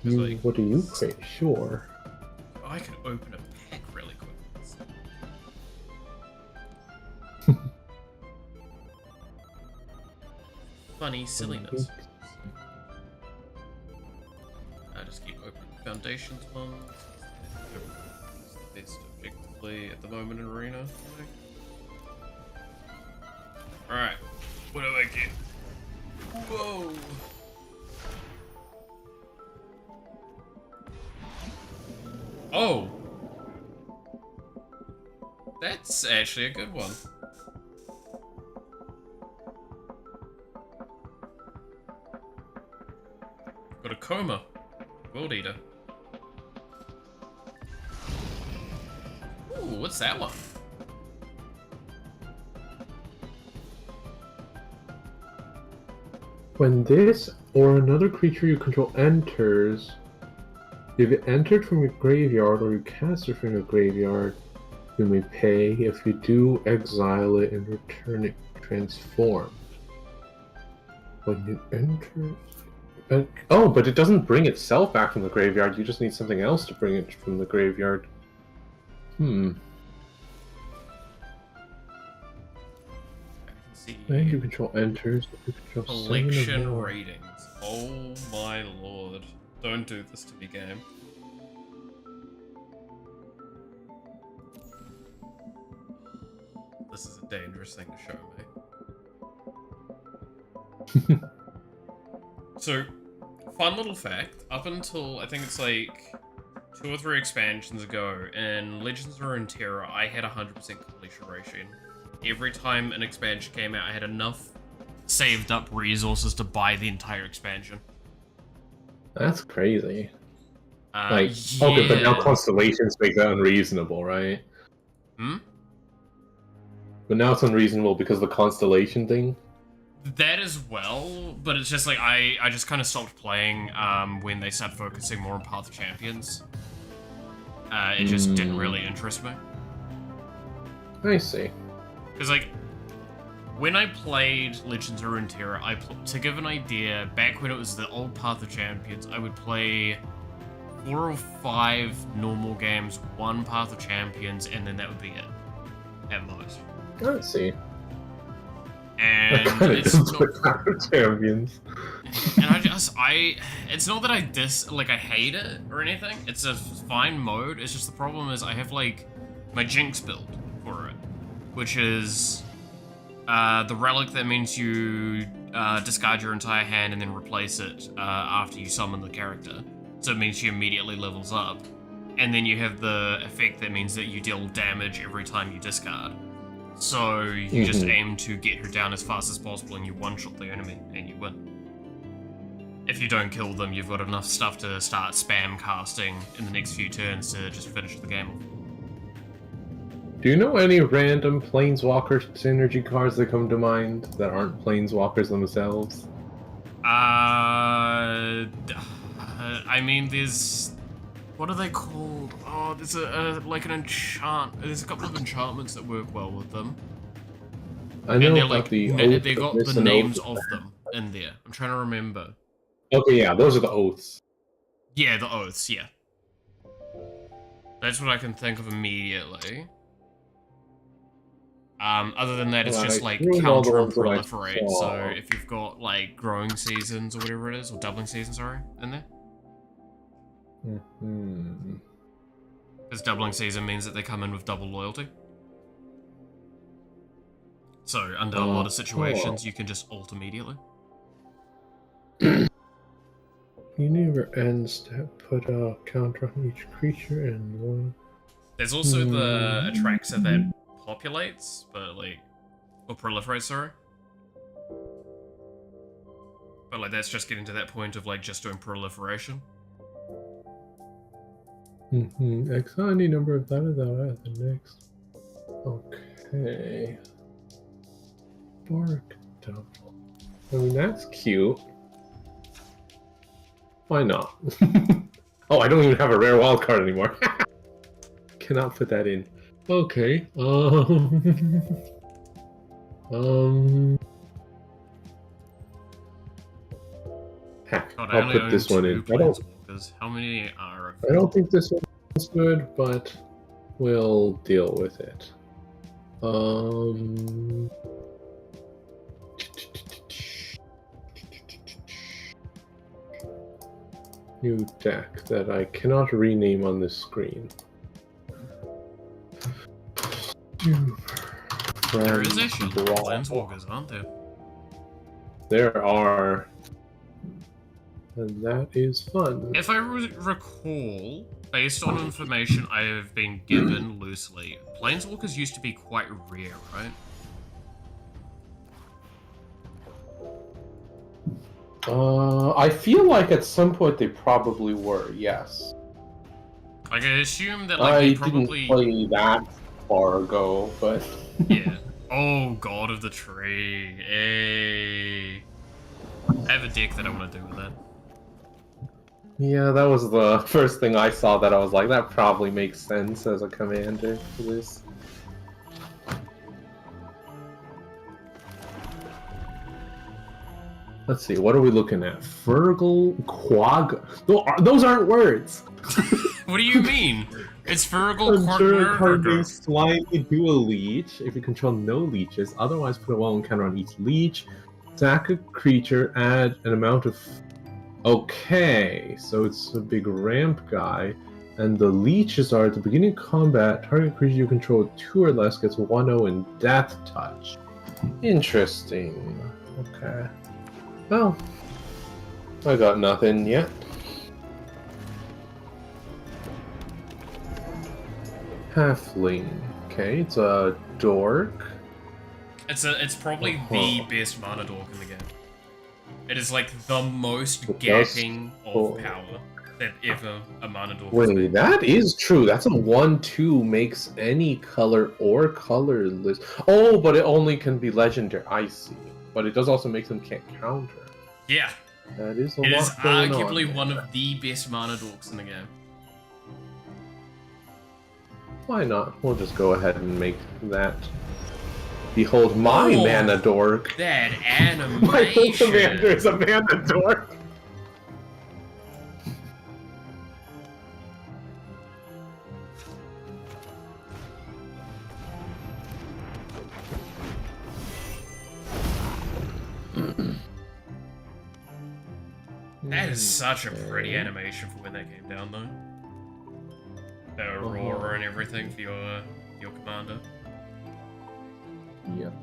S7: You,
S1: like-
S7: what do you create? Sure.
S1: Oh, I could open a pack really quick. Funny silliness. I just keep opening Foundations ones. It's the best objectively at the moment in Arena. Alright, what do I get? Whoa! Oh! That's actually a good one. Got a coma. World Eater. Ooh, what's that one?
S7: When this or another creature you control enters, if it entered from your graveyard or you cast it from your graveyard, you may pay. If you do, exile it and return it transformed. When it enters... Oh, but it doesn't bring itself back from the graveyard. You just need something else to bring it from the graveyard.
S1: See.
S7: And you control enters. You control
S1: Collection ratings. Oh my lord. Don't do this to me, game. This is a dangerous thing to show me. So, fun little fact, up until, I think it's like 2 or 3 expansions ago, in Legends of Runeterra, I had 100% completion ratio. Every time an expansion came out, I had enough saved up resources to buy the entire expansion.
S7: That's crazy.
S1: Yeah.
S7: Okay, but now constellations make that unreasonable, right?
S1: Hmm?
S7: But now it's unreasonable because of the constellation thing?
S1: That as well, but it's just like, I just kind of stopped playing when they started focusing more on Path of Champions. It just didn't really interest me.
S7: I see.
S1: Because, like, when I played Legends of Runeterra, to give an idea, back when it was the old Path of Champions, I would play 4 or 5 normal games, 1 Path of Champions, and then that would be it. At most.
S7: I see.
S1: And
S7: I kind of
S1: it's
S7: just
S1: not,
S7: put Path Champions.
S1: and it's not that I hate it or anything. It's a fine mode. It's just the problem is I have, like, my Jinx build for it, which is the relic that means you discard your entire hand and then replace it after you summon the character. So it means she immediately levels up. And then you have the effect that means that you deal damage every time you discard. So you just aim to get her down as fast as possible and you one-shot the enemy and you win. If you don't kill them, you've got enough stuff to start spam casting in the next few turns to just finish the game off.
S7: Do you know any random Planeswalker synergy cards that come to mind that aren't Planeswalkers themselves?
S1: I mean, there's... What are they called? Oh, there's like an enchant... There's a couple of enchantments that work well with them.
S7: I know
S1: And they're
S7: about
S1: like...
S7: the
S1: They got the names of them in there. I'm trying to remember.
S7: Okay, yeah, those are the oaths.
S1: Yeah, the oaths, yeah. That's what I can think of immediately. Other than that, it's just like counter and proliferate. So if you've got like growing seasons or whatever it is, or doubling seasons, sorry, in there. Because doubling season means that they come in with double loyalty. So under a lot of situations, you can just ult immediately.
S7: You never end step, put a counter on each creature and one.
S1: There's also the Atraxa that populates, but like, or proliferates, sorry. But like, that's just getting to that point of like just doing proliferation.
S7: Any number of that at the next. Okay. Bark double. I mean, that's cute. Why not? Oh, I don't even have a rare wild card anymore. Cannot put that in. Okay. Heck,
S1: God,
S7: I'll put this one in.
S1: How many are?
S7: I don't think this one's good, but we'll deal with it. New deck that I cannot rename on this screen.
S1: There is actually planeswalkers, aren't there?
S7: There are. And that is fun.
S1: If I recall, based on information I have been given loosely, planeswalkers used to be quite rare, right?
S7: I feel like at some point they probably were, yes.
S1: Like, I assume that, like,
S7: I
S1: they probably...
S7: didn't play that far ago, but...
S1: Yeah. Oh, God of the Tree. Hey. I have a deck that I want to do with that.
S7: Yeah, that was the first thing I saw that I was like, that probably makes sense as a commander for this. Let's see, what are we looking at? Fergal Quag... Those aren't words!
S1: What do you mean? It's Fergal
S7: Control a card
S1: Quag.
S7: based slightly do a leech if you control no leeches. Otherwise, put a well counter on each leech. Sack a creature, add an amount of... Okay, so it's a big ramp guy. And the leeches are at the beginning of combat, target creature you control 2 or less gets 1/0 in death touch. Interesting. Okay. Well, I got nothing yet. Halfling. Okay, it's a dork.
S1: It's probably the best mana dork in the game. It is like the most
S7: It
S1: gapping
S7: does-
S1: of power that ever a mana dork has
S7: Wait,
S1: been.
S7: that is true. That's a 1/2 makes any color or colorless. Oh, but it only can be legendary. I see. But it does also make them can't counter.
S1: Yeah,
S7: That is a
S1: it
S7: lot
S1: is
S7: going
S1: arguably
S7: on
S1: one
S7: there.
S1: of the best mana dorks in the game.
S7: Why not? We'll just go ahead and make that. Behold my
S1: Oh,
S7: mana dork.
S1: That
S7: My whole commander
S1: animation!
S7: is a mana dork.
S1: That is such a pretty animation for when that came down, though. The aurora and everything for your commander.
S7: Yep.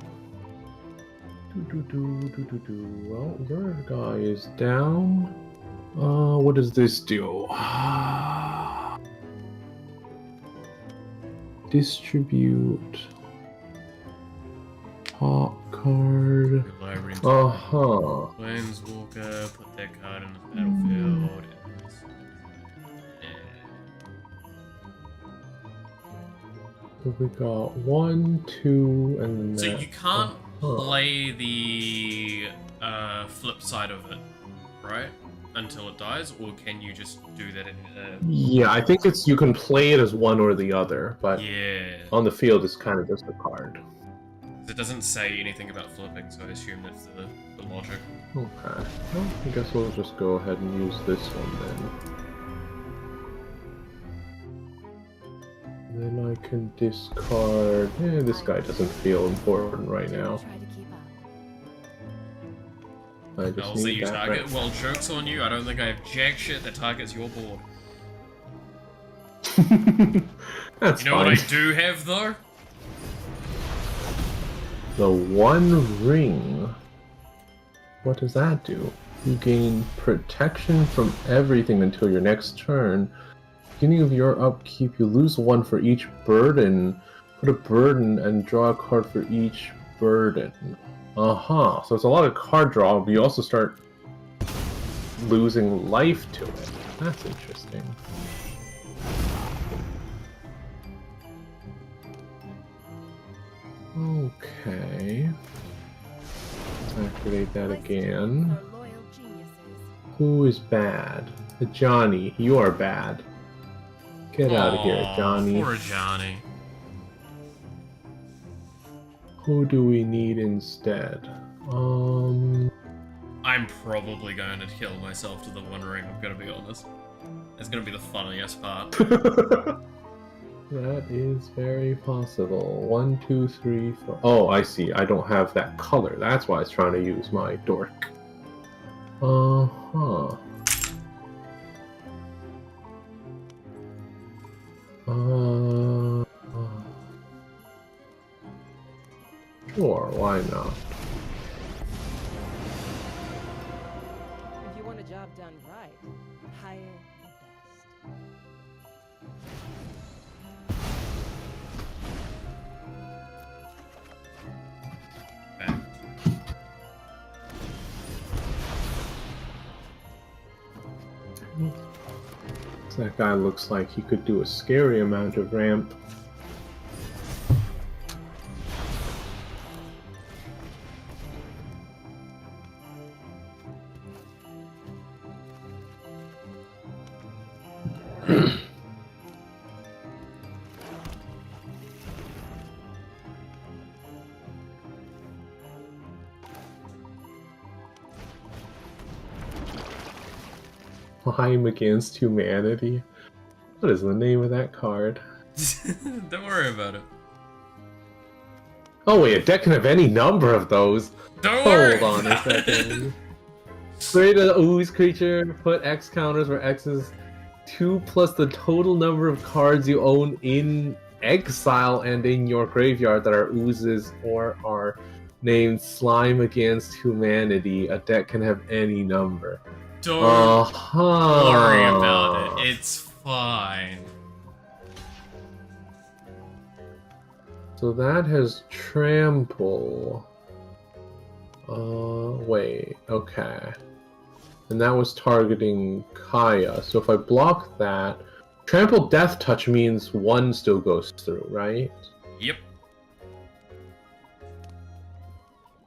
S7: Well, your guy is down. What does this do? Distribute. Top card.
S1: Library.
S7: Uh-huh.
S1: Planeswalker, put that card in the battlefield.
S7: So we got 1, 2, and
S1: So
S7: that.
S1: you can't
S7: Uh-huh.
S1: play the flip side of it, right? Until it dies, or can you just do that in
S7: Yeah, I think it's you can play it as one or the other, but
S1: yeah.
S7: on the field it's kind of just a card.
S1: It doesn't say anything about flipping, so I assume that's the logic.
S7: Okay. Well, I guess we'll just go ahead and use this one then. And then I can discard... this guy doesn't feel important right now. I just
S1: I'll see
S7: need
S1: you
S7: that
S1: target.
S7: right.
S1: Well, joke's on you. I don't think I have jack shit that targets your board.
S7: That's
S1: You know
S7: fine.
S1: what I do have, though?
S7: The One Ring. What does that do? You gain protection from everything until your next turn. Beginning of your upkeep, you lose 1 for each burden Put a burden and draw a card for each burden. So it's a lot of card draw, but you also start losing life to it. That's interesting. Okay. Let's activate that again. Who is bad? Johnny, you are bad. Get out of here, Johnny.
S1: Poor Johnny.
S7: Who do we need instead?
S1: I'm probably going to kill myself to the One Ring, I'm gonna be honest. It's gonna be the funniest part.
S7: That is very possible. 1, 2, 3, 4. Oh, I see. I don't have that color. That's why I was trying to use my dork. Sure, why not?
S8: If you want a job done right, hire the best.
S1: Back.
S7: That guy looks like he could do a scary amount of ramp. Crime against humanity. What is the name of that card?
S1: Don't worry about it.
S7: Oh wait, a deck can have any number of those.
S1: Don't worry.
S7: Hold on a second. Create a ooze creature, put X counters where X is 2 plus the total number of cards you own in exile and in your graveyard that are oozes or are named Slime Against Humanity. A deck can have any number.
S1: Don't worry about it. It's fine.
S7: So that has trample. Wait, okay. And that was targeting Kaya. So if I block that, trample death touch means 1 still goes through, right?
S1: Yep.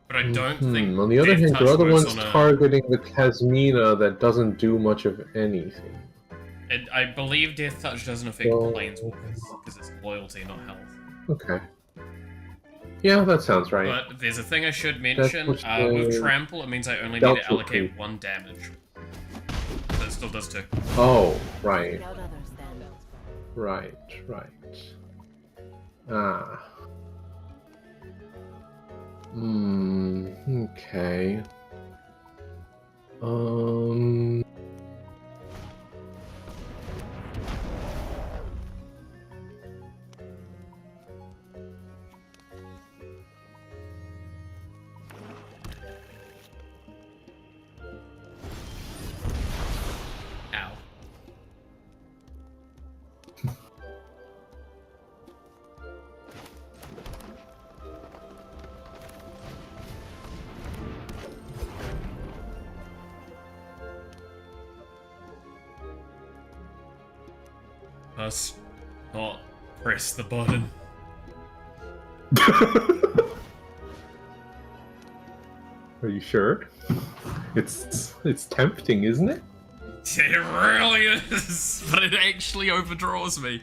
S1: But I don't think.
S7: On the other hand, there are other ones
S1: on a...
S7: targeting the Kasmina that doesn't do much of anything.
S1: I believe Death Touch doesn't affect Planeswalkers, because it's loyalty, not health.
S7: Okay. Yeah, that sounds right.
S1: But there's a thing I should mention. With Trample, it means I only need to allocate 1 damage. But it still does 2.
S7: Oh, right. Right. Ah. Okay.
S1: Ow. Must not press the button.
S7: Are you sure? It's tempting, isn't it?
S1: It really is, but it actually overdraws me.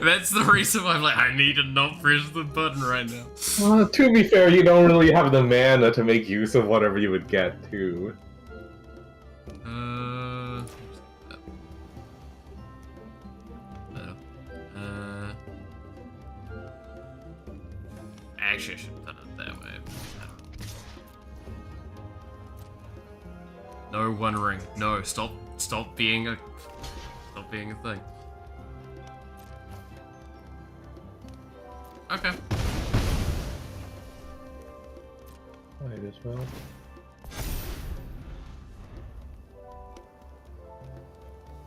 S1: That's the reason why I'm like, I need to not press the button right now.
S7: To be fair, you don't really have the mana to make use of whatever you would get, too.
S1: Actually, I should have done it that way. No One Ring. No, stop being a thing. Okay.
S7: Might as well.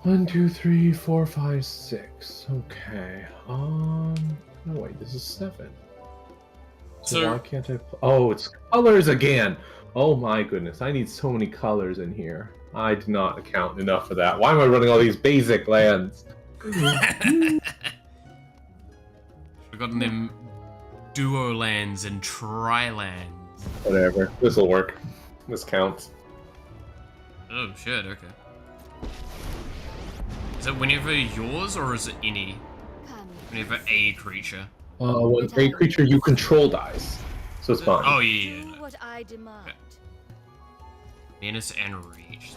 S7: 1, 2, 3, 4, 5, 6. Okay. No wait, this is 7. So why can't I? Oh, it's colors again. Oh my goodness, I need so many colors in here. I did not account enough for that. Why am I running all these basic lands?
S1: We've gotten them duo lands and tri lands.
S7: Whatever. This will work. This counts.
S1: Oh shit, okay. Is it whenever yours or is it any? Whenever a creature?
S7: When a creature you control dies. So it's fine.
S1: Oh yeah.
S8: Do what I demand.
S1: Okay. Menace and Reach.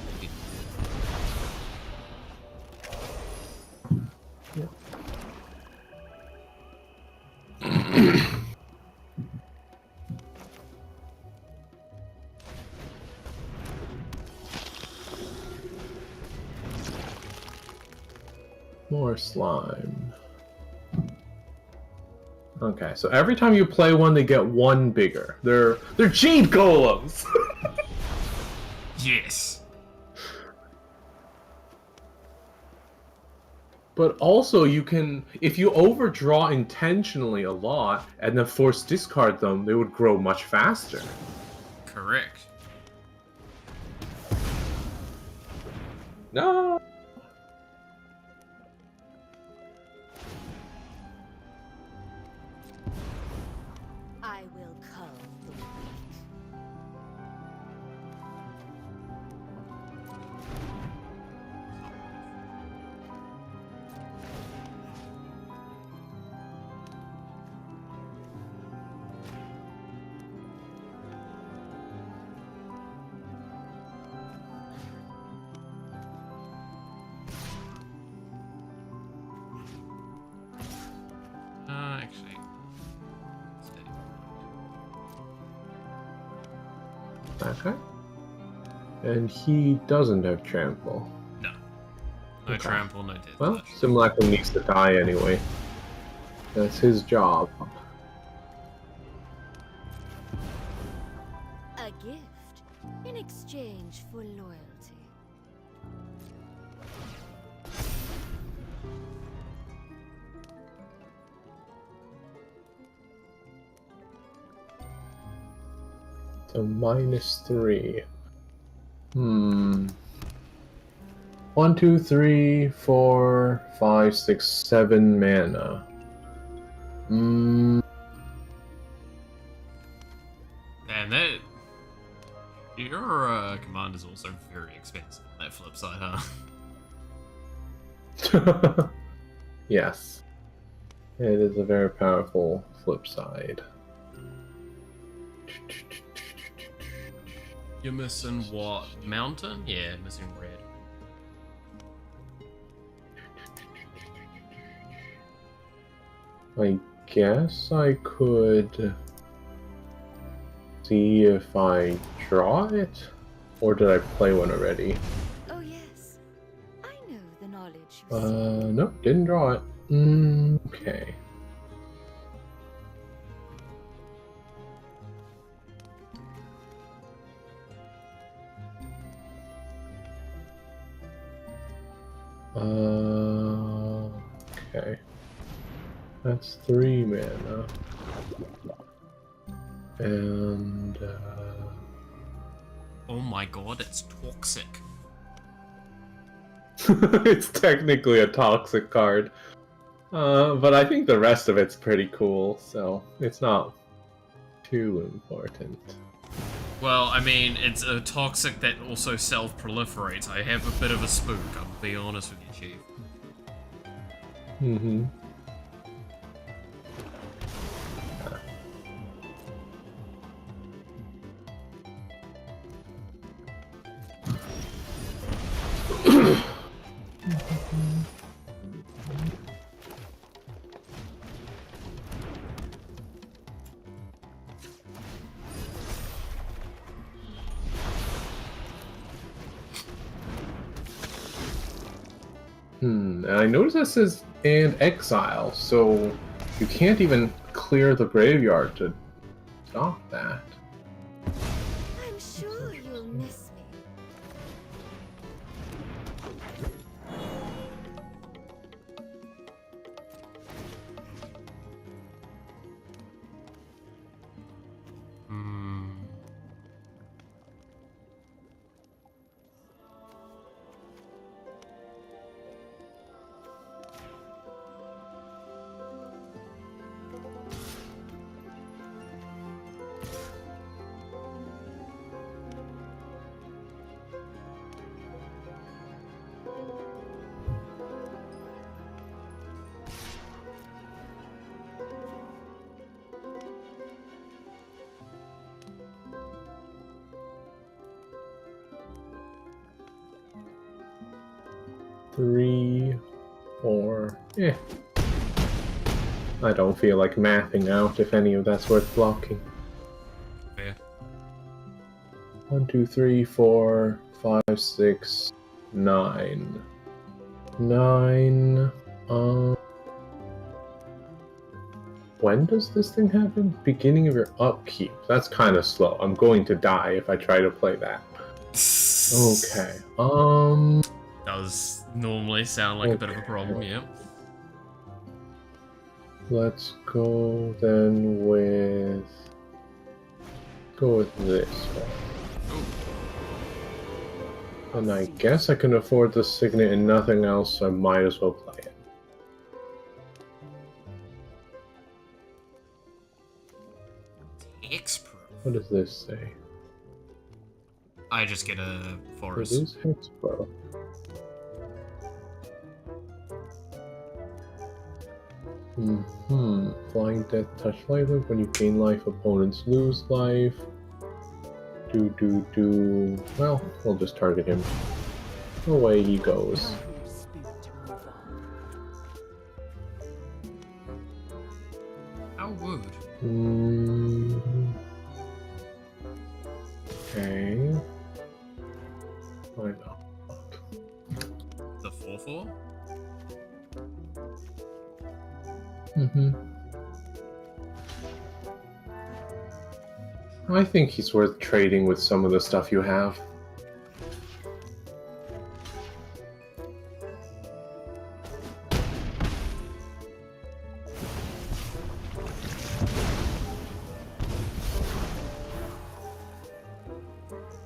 S7: More slime. Okay, so every time you play one, they get one bigger. They're jade golems.
S1: Yes.
S7: But also you can, if you overdraw intentionally a lot and then force discard them, they would grow much faster.
S1: Correct.
S7: No.
S8: I will cull the weak.
S1: Actually.
S7: Okay. And he doesn't have trample.
S1: No. No
S7: Okay.
S1: trample, no death.
S7: Well, Simulacrum needs to die anyway. That's his job.
S8: A gift in exchange for loyalty.
S7: So -3. 1, 2, 3, 4, 5, 6, 7 mana.
S1: And that... Your command is also very expensive on that flip side, huh?
S7: Yes. It is a very powerful flip side.
S1: You're missing what? Mountain? Yeah, missing red.
S7: I guess I could see if I draw it, or did I play one already?
S8: Oh yes, I know the knowledge you seek.
S7: Nope, didn't draw it. Okay. Okay. That's 3 mana. And,
S1: Oh my god, it's toxic.
S7: it's technically a toxic card. But I think the rest of it's pretty cool, so it's not too important.
S1: Well, I mean, it's a toxic that also self-proliferates. I have a bit of a spook, I'll be honest with you, Chief.
S7: Mm-hmm. And I noticed that says and exile, so you can't even clear the graveyard to stop that.
S8: I'm sure you'll miss me.
S7: 3, 4. I don't feel like mapping out if any of that's worth blocking.
S1: Fair.
S7: 1, 2, 3, 4, 5, 6, 9. 9. When does this thing happen? Beginning of your upkeep. That's kind of slow. I'm going to die if I try to play that. Okay.
S1: Does normally sound like a bit of a problem, yeah.
S7: Let's go then with... Go with this one. And I guess I can afford the Signet and nothing else, so I might as well play it.
S1: Hexproof.
S7: What does this say?
S1: I just get a
S7: It
S1: forest.
S7: is Hexpro. Flying Death Touch Lifelink. When you gain life, opponents lose life. Well, we'll just target him. Away he goes.
S1: How would?
S7: Okay. Why not?
S1: The 4/4?
S7: I think he's worth trading with some of the stuff you have.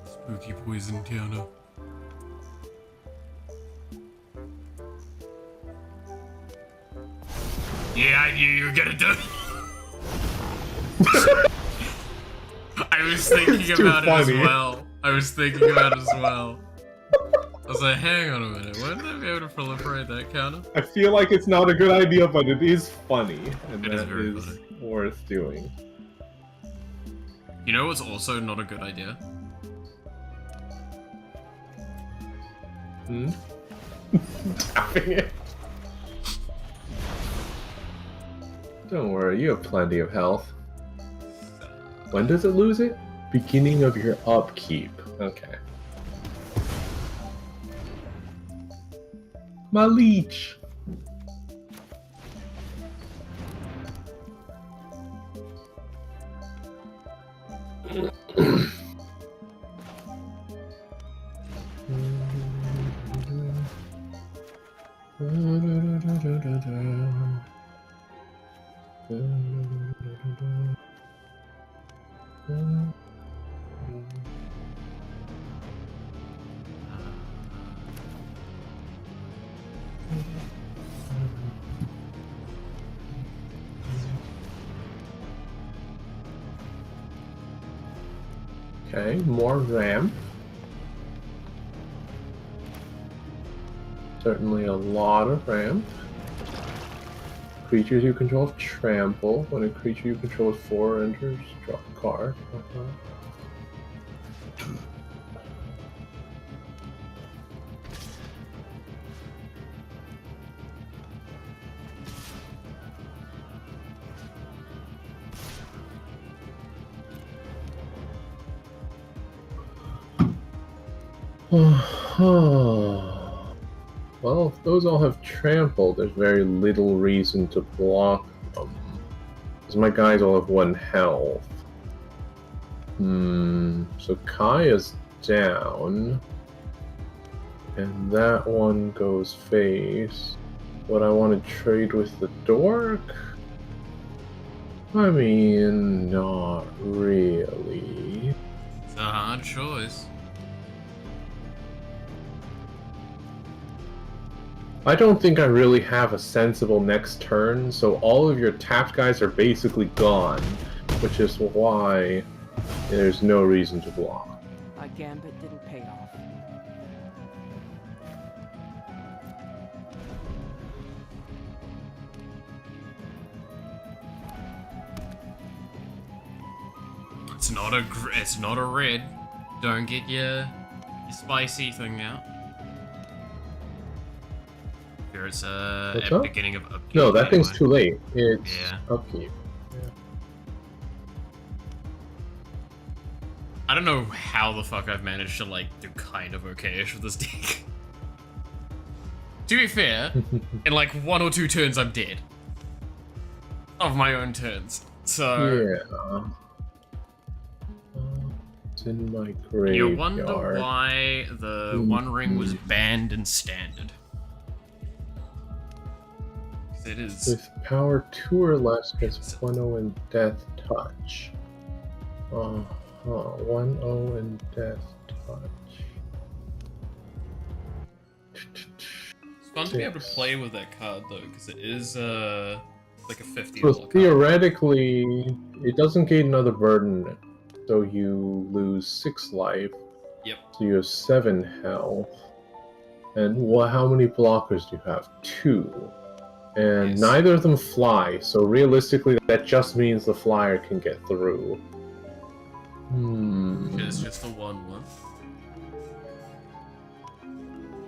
S1: Spooky poison, Tiana. Yeah, I knew you were gonna do it. I was thinking about it as well. I was like, hang on a minute, wouldn't I be able to proliferate that counter?
S7: I feel like it's not a good idea, but it is funny, and
S1: It is
S7: that
S1: very
S7: is
S1: funny.
S7: worth doing.
S1: You know what's also not a good idea?
S7: Tapping it. Don't worry, you have plenty of health. When does it lose it? Beginning of your upkeep. Okay. My leech. Okay, more ramp. Certainly a lot of ramp. Creatures you control have trample. When a creature you control with 4 enters, draw a card. Well, if those all have trample, there's very little reason to block them. Because my guys all have 1 health. So Kaya's down. And that one goes face. Would I want to trade with the dork? I mean, not really.
S1: It's a hard choice.
S7: I don't think I really have a sensible next turn, so all of your tapped guys are basically gone, which is why there's no reason to block.
S8: A gambit didn't pay off.
S1: It's not a red. Don't get your spicy thing out. it's
S7: What's
S1: at
S7: up?
S1: beginning of upkeep.
S7: No, that thing's
S1: anyway.
S7: too late. It's
S1: Yeah.
S7: upkeep.
S1: I don't know how the fuck I've managed to like do kind of okay-ish with this deck. To be fair, in like 1 or 2 turns I'm dead. Of my own turns. So
S7: Yeah. It's in my graveyard.
S1: you wonder why the One Ring was
S7: Mhm.
S1: banned in Standard. 'Cause it is.
S7: With power 2 or less, gets 1-0 and Death Touch. 1-0 and Death Touch.
S1: It's fun to be able to play with that card though, because it is like a $50
S7: So
S1: card.
S7: theoretically, it doesn't gain another burden, so you lose 6 life.
S1: Yep.
S7: So you have 7 health. And how many blockers do you have? 2. And
S1: Yes.
S7: neither of them fly, so realistically that just means the flyer can get through.
S1: Which is just a 1/1.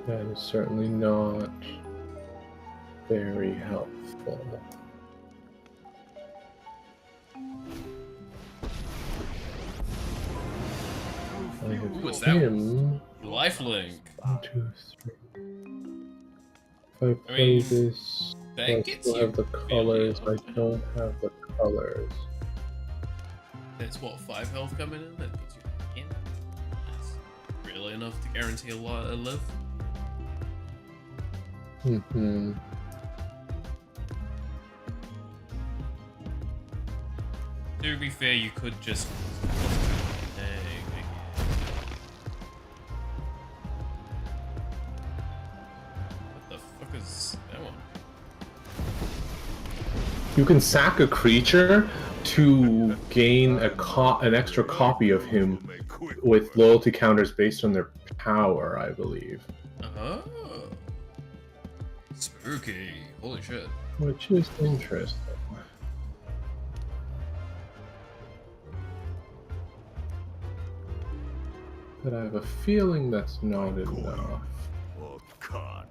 S7: That is certainly not very helpful. I have
S1: What's that
S7: him.
S1: Lifelink.
S7: 1, 2, 3. If I play
S1: mean,
S7: this,
S1: that
S7: I
S1: gets
S7: still
S1: you
S7: have the
S1: really
S7: colors. I
S1: up.
S7: don't have the colors.
S1: That's what, 5 health coming in? That puts you in. That's really enough to guarantee a live.
S7: Mm-hmm.
S1: To be fair, you could just. What the fuck is that one?
S7: You can sack a creature to gain an extra copy of him with loyalty counters based on their power, I believe.
S1: Oh. Spooky. Holy shit.
S7: Which is interesting. But I have a feeling that's not enough.
S9: Or carnage.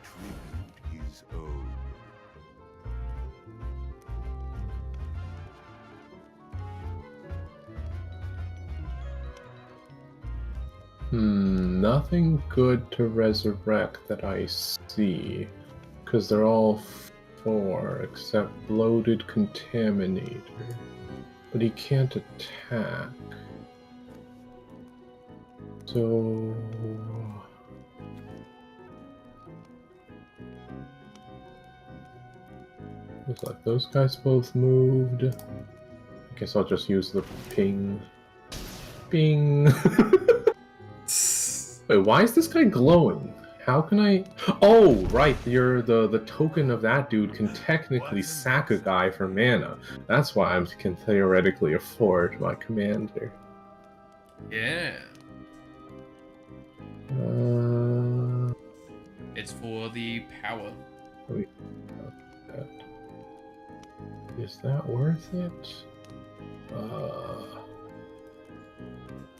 S9: Tribute his own.
S7: Nothing good to resurrect that I see. Because they're all 4 except Bloated Contaminator. But he can't attack. So... looks like those guys both moved. I guess I'll just use the ping. Bing! Wait, why is this guy glowing? How can I... Oh, right, you're the token of that dude can technically sack a guy for mana. That's why I can theoretically afford my commander.
S1: Yeah.
S7: Uh...
S1: It's for the power.
S7: Is that worth it?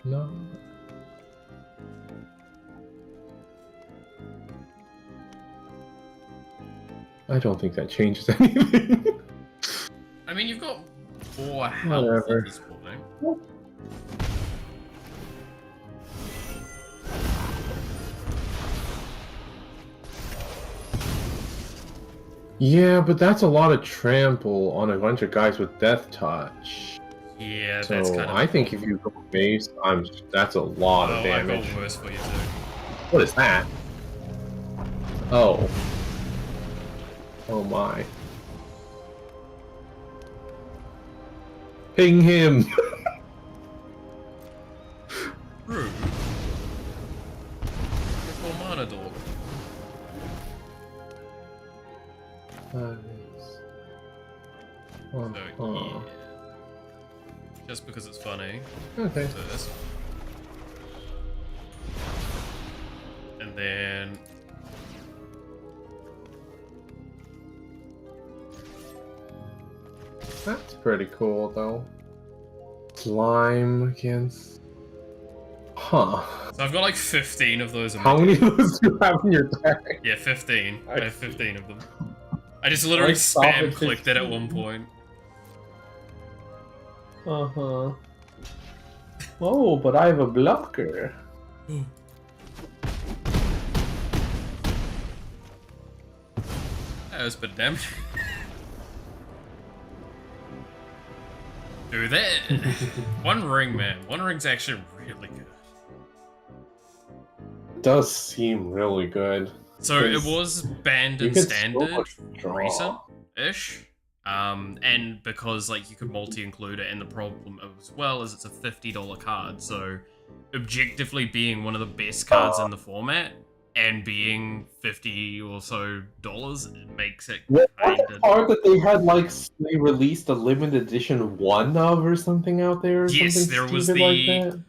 S7: No. I don't think that changes anything.
S1: I mean, you've got 4 health
S7: Whatever.
S1: at this point.
S7: Yeah, but that's a lot of trample on a bunch of guys with Death Touch.
S1: Yeah,
S7: So
S1: that's kind of.
S7: I think if you go base, that's a lot of
S1: I've
S7: damage.
S1: got worse for you too.
S7: What is that? Oh. Oh my. Ping him!
S1: Rude. Triple mana dog.
S7: Nice.
S1: So, yeah. Just because it's funny.
S7: Okay.
S1: So this. And then.
S7: That's pretty cool, though. Slime against Huh.
S1: So I've got like 15 of those.
S7: How many of those do you have in your deck?
S1: Yeah, 15. I have 15 of them. I just
S7: I
S1: literally
S7: stop
S1: spam
S7: at
S1: clicked it at
S7: 15.
S1: one point.
S7: Uh-huh. Oh, but I have a blocker.
S1: That was a bit damage. Dude, that One Ring, man. One Ring's actually really good.
S7: It does seem really good.
S1: So it
S7: 'cause
S1: was banned
S7: you
S1: in
S7: get so
S1: standard
S7: much draw.
S1: recent-ish. And because like you could multi-include it, and the problem as well is it's a $50 card, so objectively being one of the best cards in the format and being $50 or so, it makes it
S7: What
S1: kind
S7: the
S1: of...
S7: card that they had like they released a limited edition one of or something out there? Or
S1: Yes,
S7: something
S1: there was
S7: stupid like that?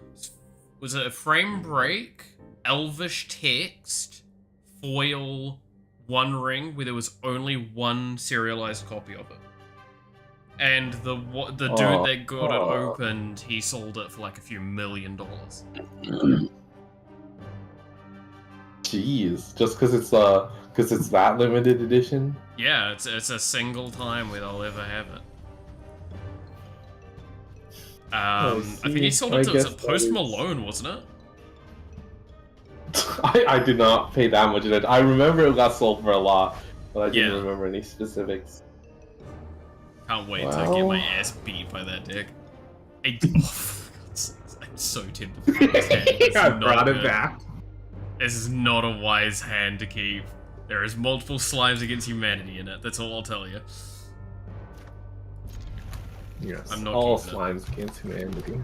S1: Was it a Frame Break, Elvish Text, foil, One Ring, where there was only one serialized copy of it. And the dude that got it opened, he sold it for like a few $1 million.
S7: Jeez, just because it's that limited edition.
S1: Yeah, it's a single time where they'll ever have it. I think he sold it to was it Post Malone, wasn't it?
S7: I did not pay that much attention. I remember it got sold for a lot, but I didn't remember any specifics.
S1: Can't wait to get my ass beat by that deck. I'm so tempted to play this hand.
S7: I brought it back.
S1: This is not a wise hand to keep. There is multiple slimes against humanity in it. That's all I'll tell you.
S7: Yes,
S1: I'm not
S7: all
S1: keeping
S7: slimes against humanity.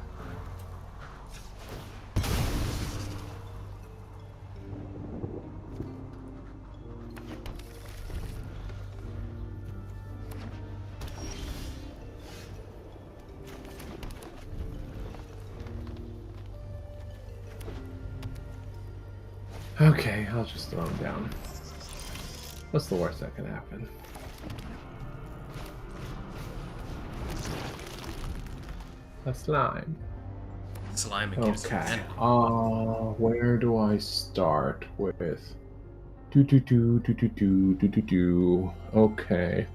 S7: Okay, I'll just throw him down. What's the worst that can happen? A slime.
S1: Slime against
S7: Okay.
S1: humanity.
S7: Where do I start with? Okay.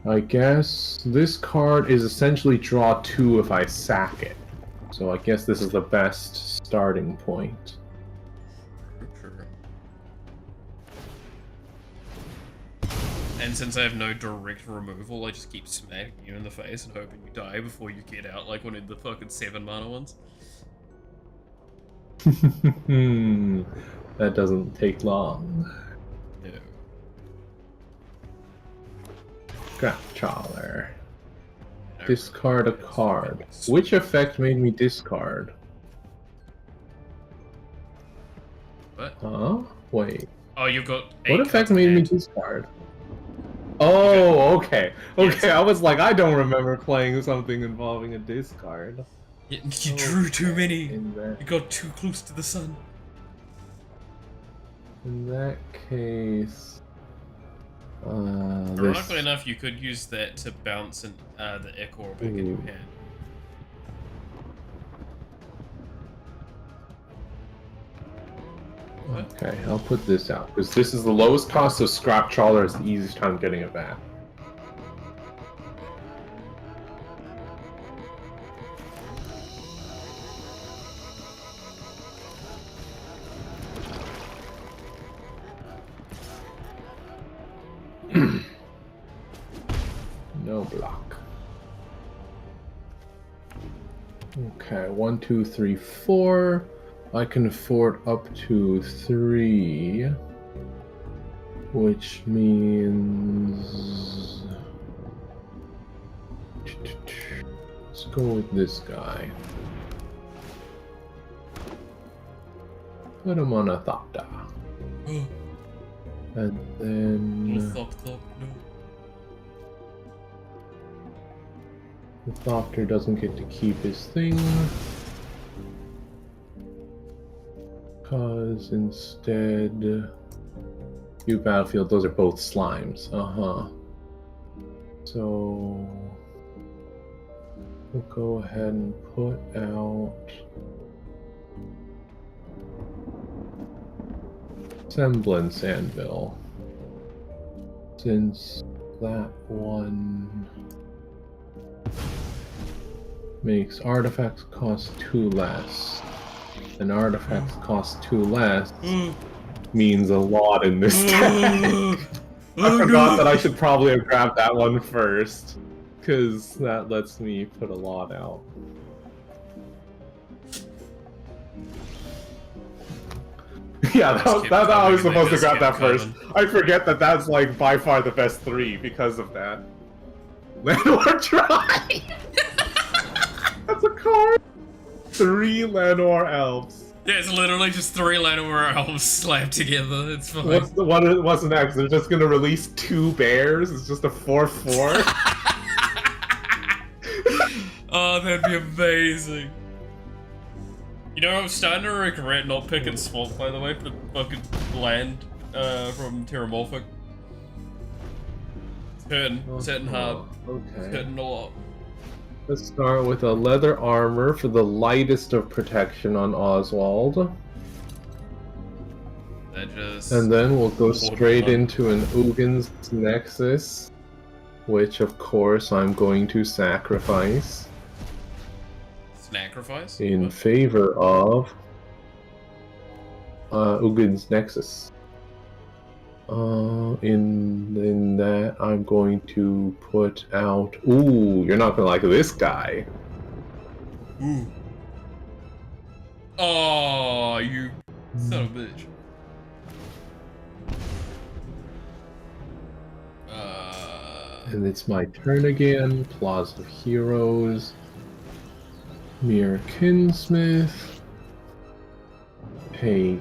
S7: I guess this card is essentially draw 2 if I sack it. So I guess this is the best starting point.
S1: And since I have no direct removal, I just keep smacking you in the face and hoping you die before you get out like one of the fucking 7 mana ones.
S7: That doesn't take long.
S1: No.
S7: Scratchaller. Discard a card. Which effect made me discard?
S1: What?
S7: Huh? Wait.
S1: Oh, you got.
S7: What effect made me discard? Oh, okay. Okay, I was like, I don't remember playing something involving a discard.
S1: You drew too many.
S7: You
S1: got too close to the sun.
S7: In that case...
S1: Ironically enough, you could use that to bounce the Ichor back in your hand.
S7: Okay, I'll put this out, because this is the lowest cost, so Scrap Trawler is the easiest time getting it back. No block. Okay, 1, 2, 3, 4. I can afford up to 3, which means... Let's go with this guy. Put him on a Thopter. And then...
S1: Thop, no.
S7: The Thopter doesn't get to keep his thing. Because instead... You battlefield, those are both slimes. So... We'll go ahead and put out... Semblance Anvil. Since that one makes artifacts cost 2 less, and artifacts cost 2 less means a lot in this deck. I forgot that I should probably have grabbed that one first, because that lets me put a lot out. Yeah, that I was supposed to grab that first. I forget that that's like by far the best 3 because of that. Llanowar Try! That's a card! 3 Llanowar Elves.
S1: Yeah, it's literally just 3 Llanowar elves slapped together. It's fine.
S7: What's next? They're just gonna release 2 bears? It's just a 4/4?
S1: Oh, that'd be amazing. You know, I'm starting to regret not picking Swamp, by the way, for the fucking land from Terramorphic. It's hurting. It's hurting hard.
S7: Okay.
S1: It's hurting a lot.
S7: Let's start with a leather armor for the lightest of protection on Oswald. And then we'll go straight into an Ugin's Nexus, which of course I'm going to sacrifice.
S1: Sacrifice?
S7: In favor of Ugin's Nexus. In that, I'm going to put out. Ooh, you're not gonna like this guy.
S1: Ooh. Oh, you son of a bitch.
S7: And it's my turn again. Plaza of Heroes. Mirror Kinsmith. Take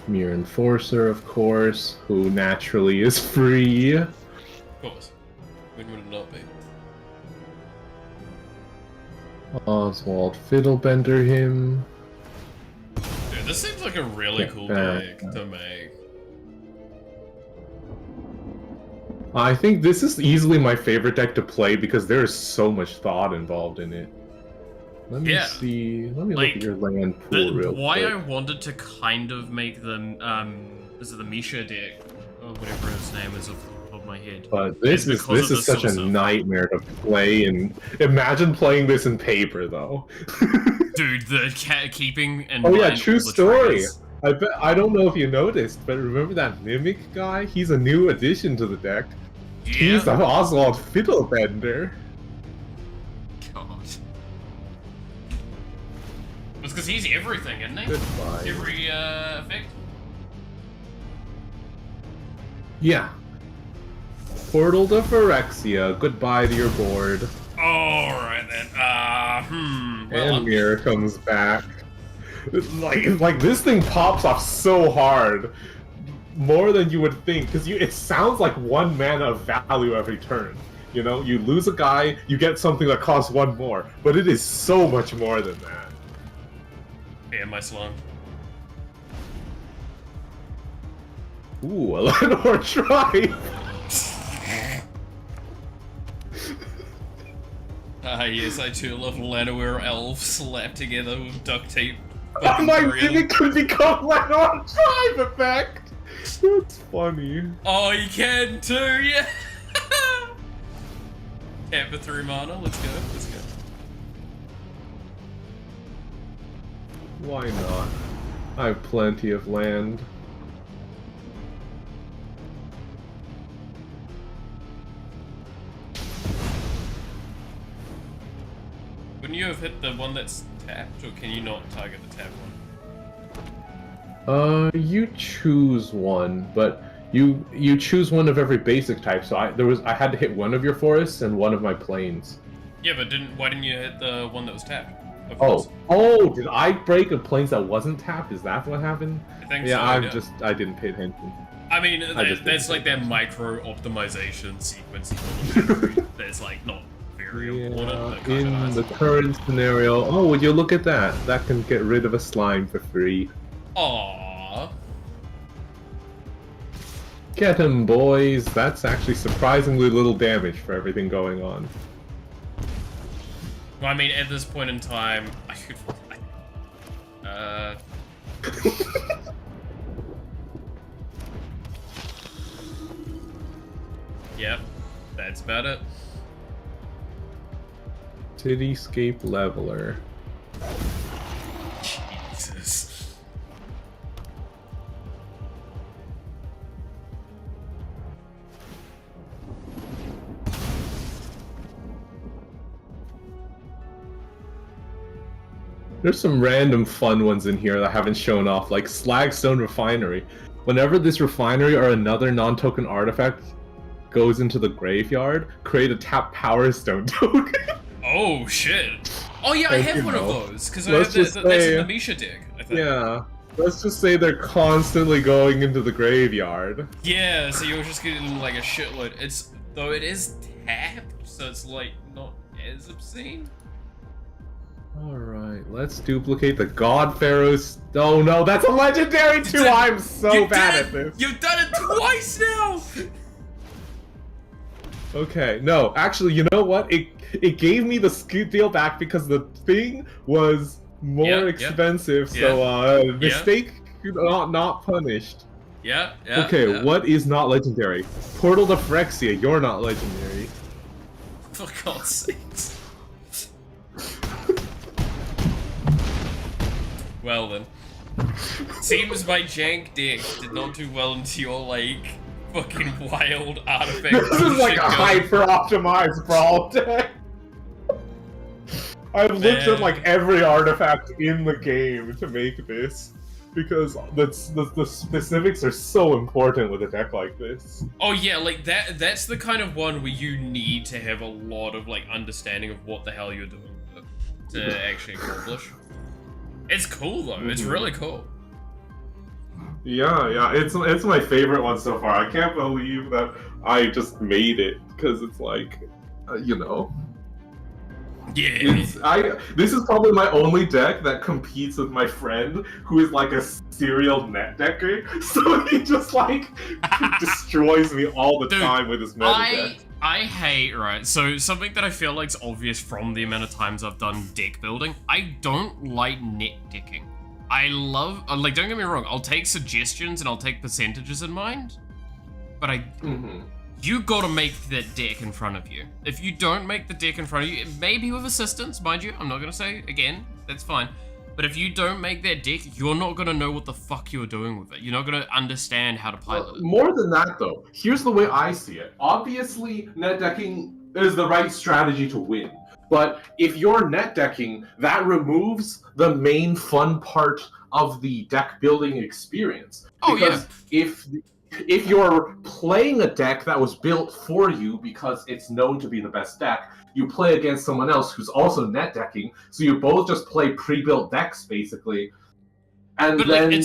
S7: Mirror Enforcer, of course, who naturally is free.
S1: Of course. When would it not be?
S7: Oswald Fiddlebender him.
S1: Dude, this seems like a really cool deck to make.
S7: I think this is easily my favorite deck to play because there is so much thought involved in it. Let me see. Let me look at your land pool real quick.
S1: Why I wanted to kind of make the is it the Misha deck or whatever his name is off the top of my head.
S7: But this is such a nightmare to play, and imagine playing this in paper though.
S1: Dude, the keeping and
S7: oh yeah, true story. I don't know if you noticed, but remember that Mimic guy? He's a new addition to the deck. Yeah. He's the Oswald Fiddlebender.
S1: It's because he's everything, isn't he?
S7: Goodbye.
S1: Every effect.
S7: Yeah. Portal to Phyrexia. Goodbye to your board.
S1: Alright then.
S7: And Mirror comes back. Like this thing pops off so hard. More than you would think. Because it sounds like 1 mana of value every turn. You know, you lose a guy, you get something that costs 1 more. But it is so much more than that.
S1: Yeah, my slime.
S7: Ooh, a Llanowar Tribe!
S1: Yes, I too love Llanowar elves slapped together with duct tape.
S7: My Mimic could become Llanowar Tribe effect! That's funny.
S1: Oh, you can too, yeah! Tap for 3 mana, let's go, let's go.
S7: Why not? I have plenty of land.
S1: Wouldn't you have hit the one that's tapped, or can you not target the tapped one?
S7: You choose one, but you choose one of every basic type. So I had to hit one of your forests and one of my plains.
S1: Yeah, but why didn't you hit the one that was tapped?
S7: Oh, did I break a plains that wasn't tapped? Is that what happened?
S1: I think
S7: yeah,
S1: so,
S7: I didn't pay attention.
S1: I mean, that's like that micro optimization sequence that's like not very important.
S7: In the current scenario, oh, would you look at that? That can get rid of a slime for free.
S1: Aww.
S7: Get him, boys. That's actually surprisingly little damage for everything going on.
S1: Well, I mean, at this point in time, I could... Yep, that's about it.
S7: Cityscape Leveler.
S1: Jesus.
S7: There's some random fun ones in here that haven't shown off, like Slagstone Refinery. Whenever this refinery or another non-token artifact goes into the graveyard, create a tap Power Stone token.
S1: Oh shit. Oh yeah, I
S7: And,
S1: have
S7: you
S1: one of
S7: know,
S1: those because I
S7: let's
S1: have
S7: just
S1: that's in
S7: say-
S1: the Misha deck. I think.
S7: Yeah. Let's just say they're constantly going into the graveyard.
S1: Yeah, so you're just getting like a shitload. It's though it is tapped, so it's like not as obscene.
S7: Alright, let's duplicate the God Pharaoh's. Oh no, that's a legendary too! I'm so
S1: You
S7: bad
S1: did
S7: at
S1: it!
S7: this.
S1: You've done it twice now!
S7: Okay, no, actually, you know what? It gave me the scoot deal back because the thing was more expensive, so mistake not punished.
S1: Yeah.
S7: Okay,
S1: yeah.
S7: what is not legendary? Portal to Phyrexia, you're not legendary.
S1: For God's sakes. Well then. Seems my jank deck did not do well into your, like, fucking wild artifact.
S7: This is like a
S1: bullshit
S7: hyper-optimized brawl deck. I've looked at like every artifact in the game to make this because the specifics are so important with a deck like this.
S1: Oh yeah, like that's the kind of one where you need to have a lot of like understanding of what the hell you're doing with it to actually accomplish. It's cool though. It's really cool.
S7: Yeah, it's my favorite one so far. I can't believe that I just made it because it's like, you know.
S1: Yeah.
S7: This is probably my only deck that competes with my friend who is like a serial net decker. So he just like destroys me all the time with his meta deck.
S1: I hate, right, so something that I feel like is obvious from the amount of times I've done deck building, I don't like net decking. I love, like, don't get me wrong, I'll take suggestions and I'll take percentages in mind, but you gotta make that deck in front of you. If you don't make the deck in front of you, maybe with assistance, mind you, I'm not gonna say, again, that's fine, but if you don't make that deck, you're not gonna know what the fuck you're doing with it. You're not gonna understand how to pilot it.
S7: More than that, though, here's the way I see it. Obviously, net decking is the right strategy to win. But if you're net decking, that removes the main fun part of the deck building experience.
S1: Oh,
S7: because if you're playing a deck that was built for you because it's known to be the best deck, you play against someone else who's also net decking, so you both just play pre-built decks, basically. And
S1: but
S7: then
S1: like,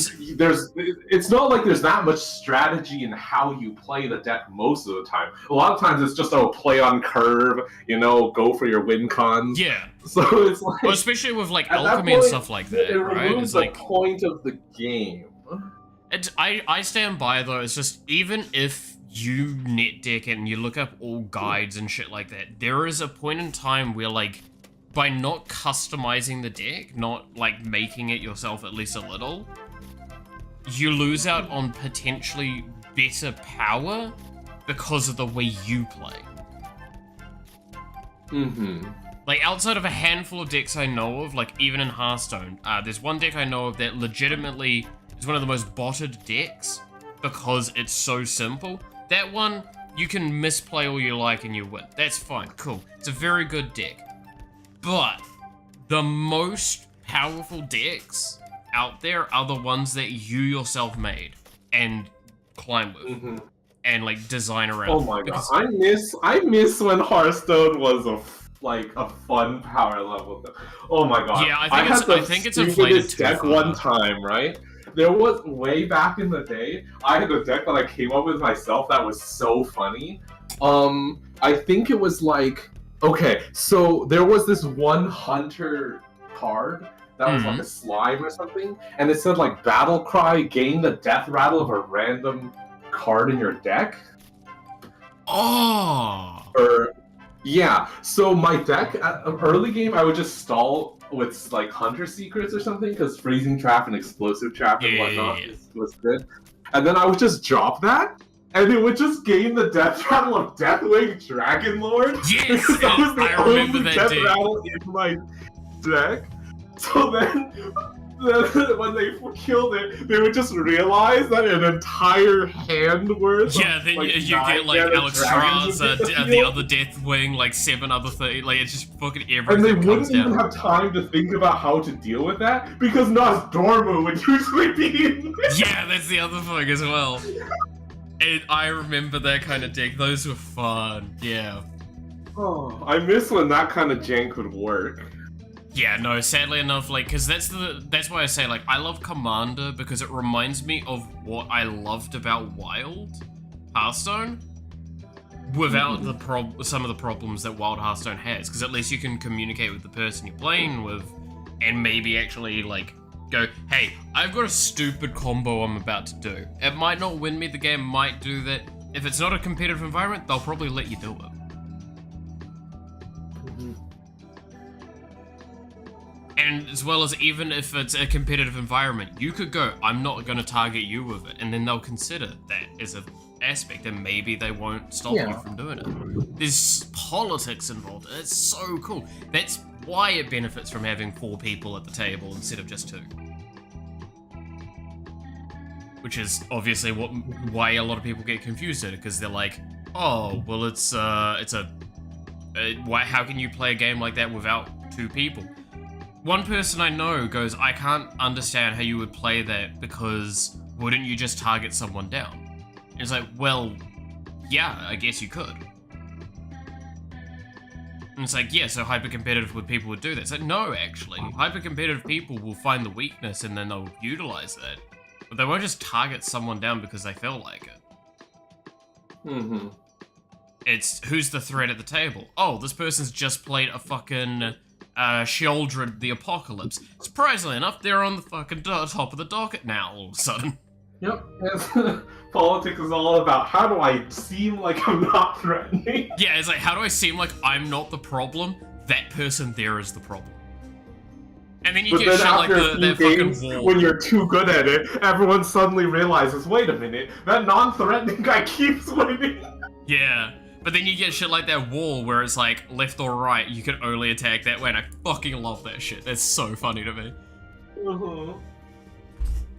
S7: it's not like there's that much strategy in how you play the deck most of the time. A lot of times it's just, play on curve, you know, go for your win cons.
S1: Yeah.
S7: So it's like...
S1: Well, especially with, like,
S7: at that
S1: alchemy
S7: point,
S1: and stuff like that,
S7: it
S1: right?
S7: removes
S1: It's
S7: the
S1: like...
S7: point of the game.
S1: I stand by, though, it's just, even if you net deck and you look up all guides and shit like that, there is a point in time where, like, by not customizing the deck, not, like, making it yourself at least a little, you lose out on potentially better power because of the way you play. Like, outside of a handful of decks I know of, like, even in Hearthstone, there's one deck I know of that legitimately is one of the most botted decks because it's so simple. That one, you can misplay all you like and you win. That's fine, cool. It's a very good deck. But the most powerful decks out there are the ones that you yourself made and climb with and like design around.
S7: Oh my god, I miss when Hearthstone was a fun power level. Oh my god.
S1: Yeah, I think it's inflated too
S7: deck
S1: far.
S7: one time, right? There was way back in the day, I had a deck that I came up with myself that was so funny. I think it was like, okay, so there was this one hunter card that was like a slime or something, and it said like battle cry, gain the death rattle of a random card in your deck.
S1: Oh.
S7: Yeah, so my deck at an early game, I would just stall with like Hunter Secrets or something because Freezing Trap and Explosive Trap and whatnot was good. And then I would just drop that, and it would just gain the death rattle of Deathwing Dragon Lord.
S1: Yes,
S7: because that was the
S1: I remember
S7: only
S1: that
S7: death
S1: deck.
S7: rattle in my deck. So then when they killed it, they would just realize that an entire hand worth.
S1: Yeah,
S7: of,
S1: then
S7: like,
S1: you get like
S7: 9
S1: Alex
S7: dragons
S1: Straz,
S7: would hit
S1: the
S7: field.
S1: other Deathwing, like 7 other things. Like it's just fucking everything.
S7: And they
S1: comes
S7: wouldn't
S1: down.
S7: even have time to think about how to deal with that because Nosdormu would usually be in there.
S1: Yeah, that's the other thing as well. And I remember that kind of deck. Those were fun. Yeah.
S7: Oh, I miss when that kind of jank would work.
S1: Yeah, no, sadly enough, like, because that's why I say, like, I love Commander because it reminds me of what I loved about Wild Hearthstone without some of the problems that Wild Hearthstone has, because at least you can communicate with the person you're playing with and maybe actually, like, go, hey, I've got a stupid combo I'm about to do. It might not win me the game, might do that. If it's not a competitive environment, they'll probably let you do it. And as well as even if it's a competitive environment, you could go, I'm not going to target you with it, and then they'll consider that as an aspect, and maybe they won't stop you from doing it. There's politics involved. It's so cool. That's why it benefits from having 4 people at the table instead of just 2. Which is obviously why a lot of people get confused at it, because they're like, oh, well, why? How can you play a game like that without 2 people? One person I know goes, I can't understand how you would play that because wouldn't you just target someone down? And it's like, well, yeah, I guess you could. And it's like, yeah, so hyper-competitive people would do that. It's like, no, actually. Hyper-competitive people will find the weakness and then they'll utilize that. But they won't just target someone down because they feel like it.
S7: Mm-hmm.
S1: It's, who's the threat at the table? Oh, this person's just played a fucking... Sheoldred the Apocalypse. Surprisingly enough, they're on the fucking top of the docket now all of a sudden.
S7: Yep. Politics is all about how do I seem like I'm not threatening?
S1: Yeah, it's like, how do I seem like I'm not the problem? That person there is the problem. And then you get shit like that fucking wall.
S7: When you're too good at it, everyone suddenly realizes, wait a minute, that non-threatening guy keeps winning.
S1: Yeah. But then you get shit like that wall where it's like left or right, you can only attack that way, and I fucking love that shit. That's so funny to me.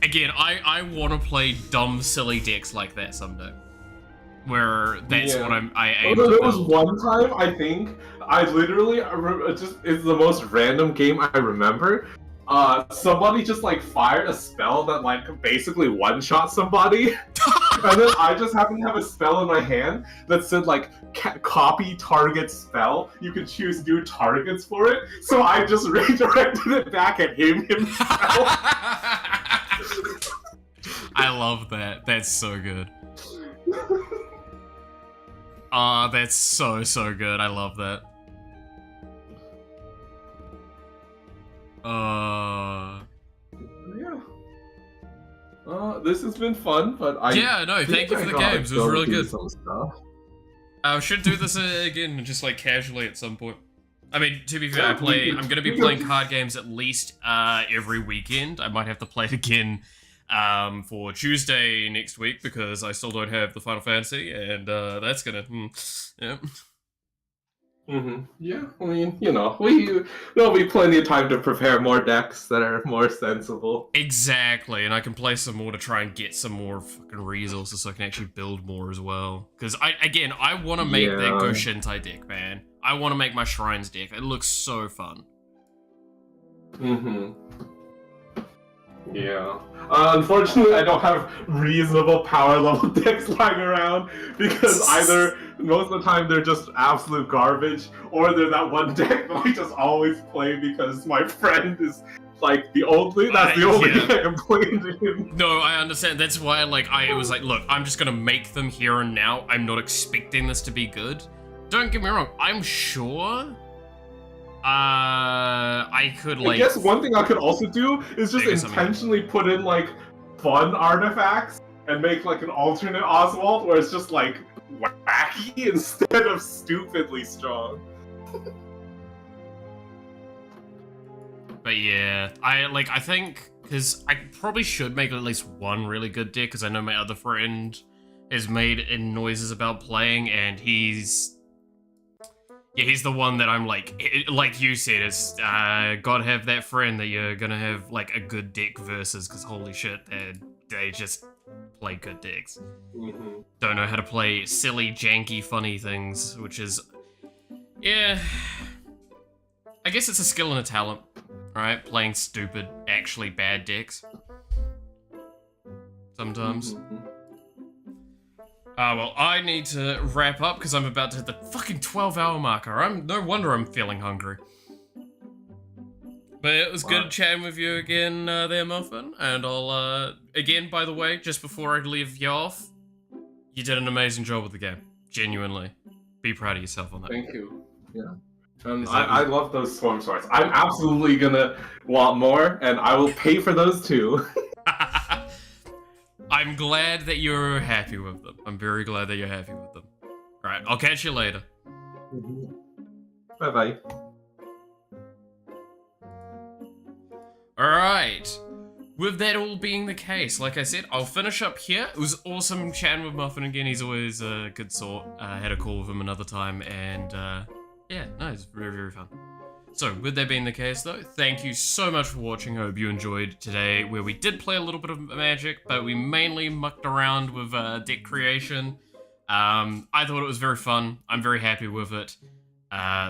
S1: Again, I want to play dumb, silly decks like that someday. Where that's what I aim to
S7: There
S1: build.
S7: was one time, I think, I literally, it's the most random game I remember. Somebody just like fired a spell that like basically one-shot somebody. And then I just happened to have a spell in my hand that said like copy target spell. You can choose new targets for it. So I just redirected it back at him himself.
S1: I love that. That's so good. Ah, that's so good. I love that.
S7: Yeah. This has been fun, but
S1: yeah, no, thank you for the games. It was really good.
S7: Stuff.
S1: I should do this again, just like casually at some point. I mean, to be fair,
S7: Yeah,
S1: I'm gonna be playing card games at least every weekend. I might have to play it again for Tuesday next week because I still don't have the Final Fantasy, and that's gonna, yeah.
S7: Yeah, I mean, you know, there'll be plenty of time to prepare more decks that are more sensible.
S1: Exactly, and I can play some more to try and get some more fucking resources so I can actually build more as well. Because I want to make that Go Shintai deck, man. I want to make my Shrines deck. It looks so fun.
S7: Yeah. Unfortunately, I don't have reasonable power level decks lying around because either most of the time they're just absolute garbage, or they're that one deck that I just always play because my friend is like the only deck I can play to him.
S1: No, I understand. That's why I was like, look, I'm just gonna make them here and now. I'm not expecting this to be good. Don't get me wrong, I'm sure I could I
S7: guess one thing I could also do is just intentionally put in like fun artifacts and make like an alternate Oswald where it's just like wacky instead of stupidly strong.
S1: But yeah, I think because I probably should make at least one really good deck because I know my other friend has made noises about playing, and he's the one that I'm like you said, is gotta have that friend that you're gonna have like a good deck versus, because holy shit, they just play good decks.
S7: Mm-hmm.
S1: Don't know how to play silly, janky, funny things, which is, yeah, I guess it's a skill and a talent, right? Playing stupid, actually bad decks. Sometimes.
S7: Mm-hmm.
S1: Well, I need to wrap up because I'm about to hit the fucking 12-hour marker. No wonder I'm feeling hungry. But it was good chatting with you again there, Muffin. And I'll, again, by the way, just before I leave you off, you did an amazing job with the game. Genuinely. Be proud of yourself on that.
S7: Thank you. Yeah. I love those Swarm Swords. I'm absolutely gonna want more, and I will pay for those too.
S1: I'm glad that you're happy with them. I'm very glad that you're happy with them. Alright, I'll catch you later.
S7: Bye-bye.
S1: Alright. With that all being the case, like I said, I'll finish up here. It was awesome chatting with Muffin again. He's always a good sort. I had a call with him another time, and yeah, no, it's very, very fun. So, with that being the case though, thank you so much for watching. I hope you enjoyed today, where we did play a little bit of Magic, but we mainly mucked around with deck creation. I thought it was very fun. I'm very happy with it.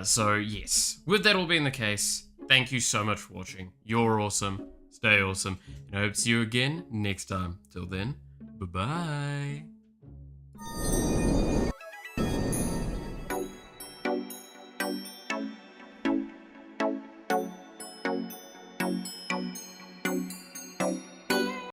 S1: So yes, with that all being the case, thank you so much for watching. You're awesome. Stay awesome. And I hope to see you again next time. Till then, bye-bye.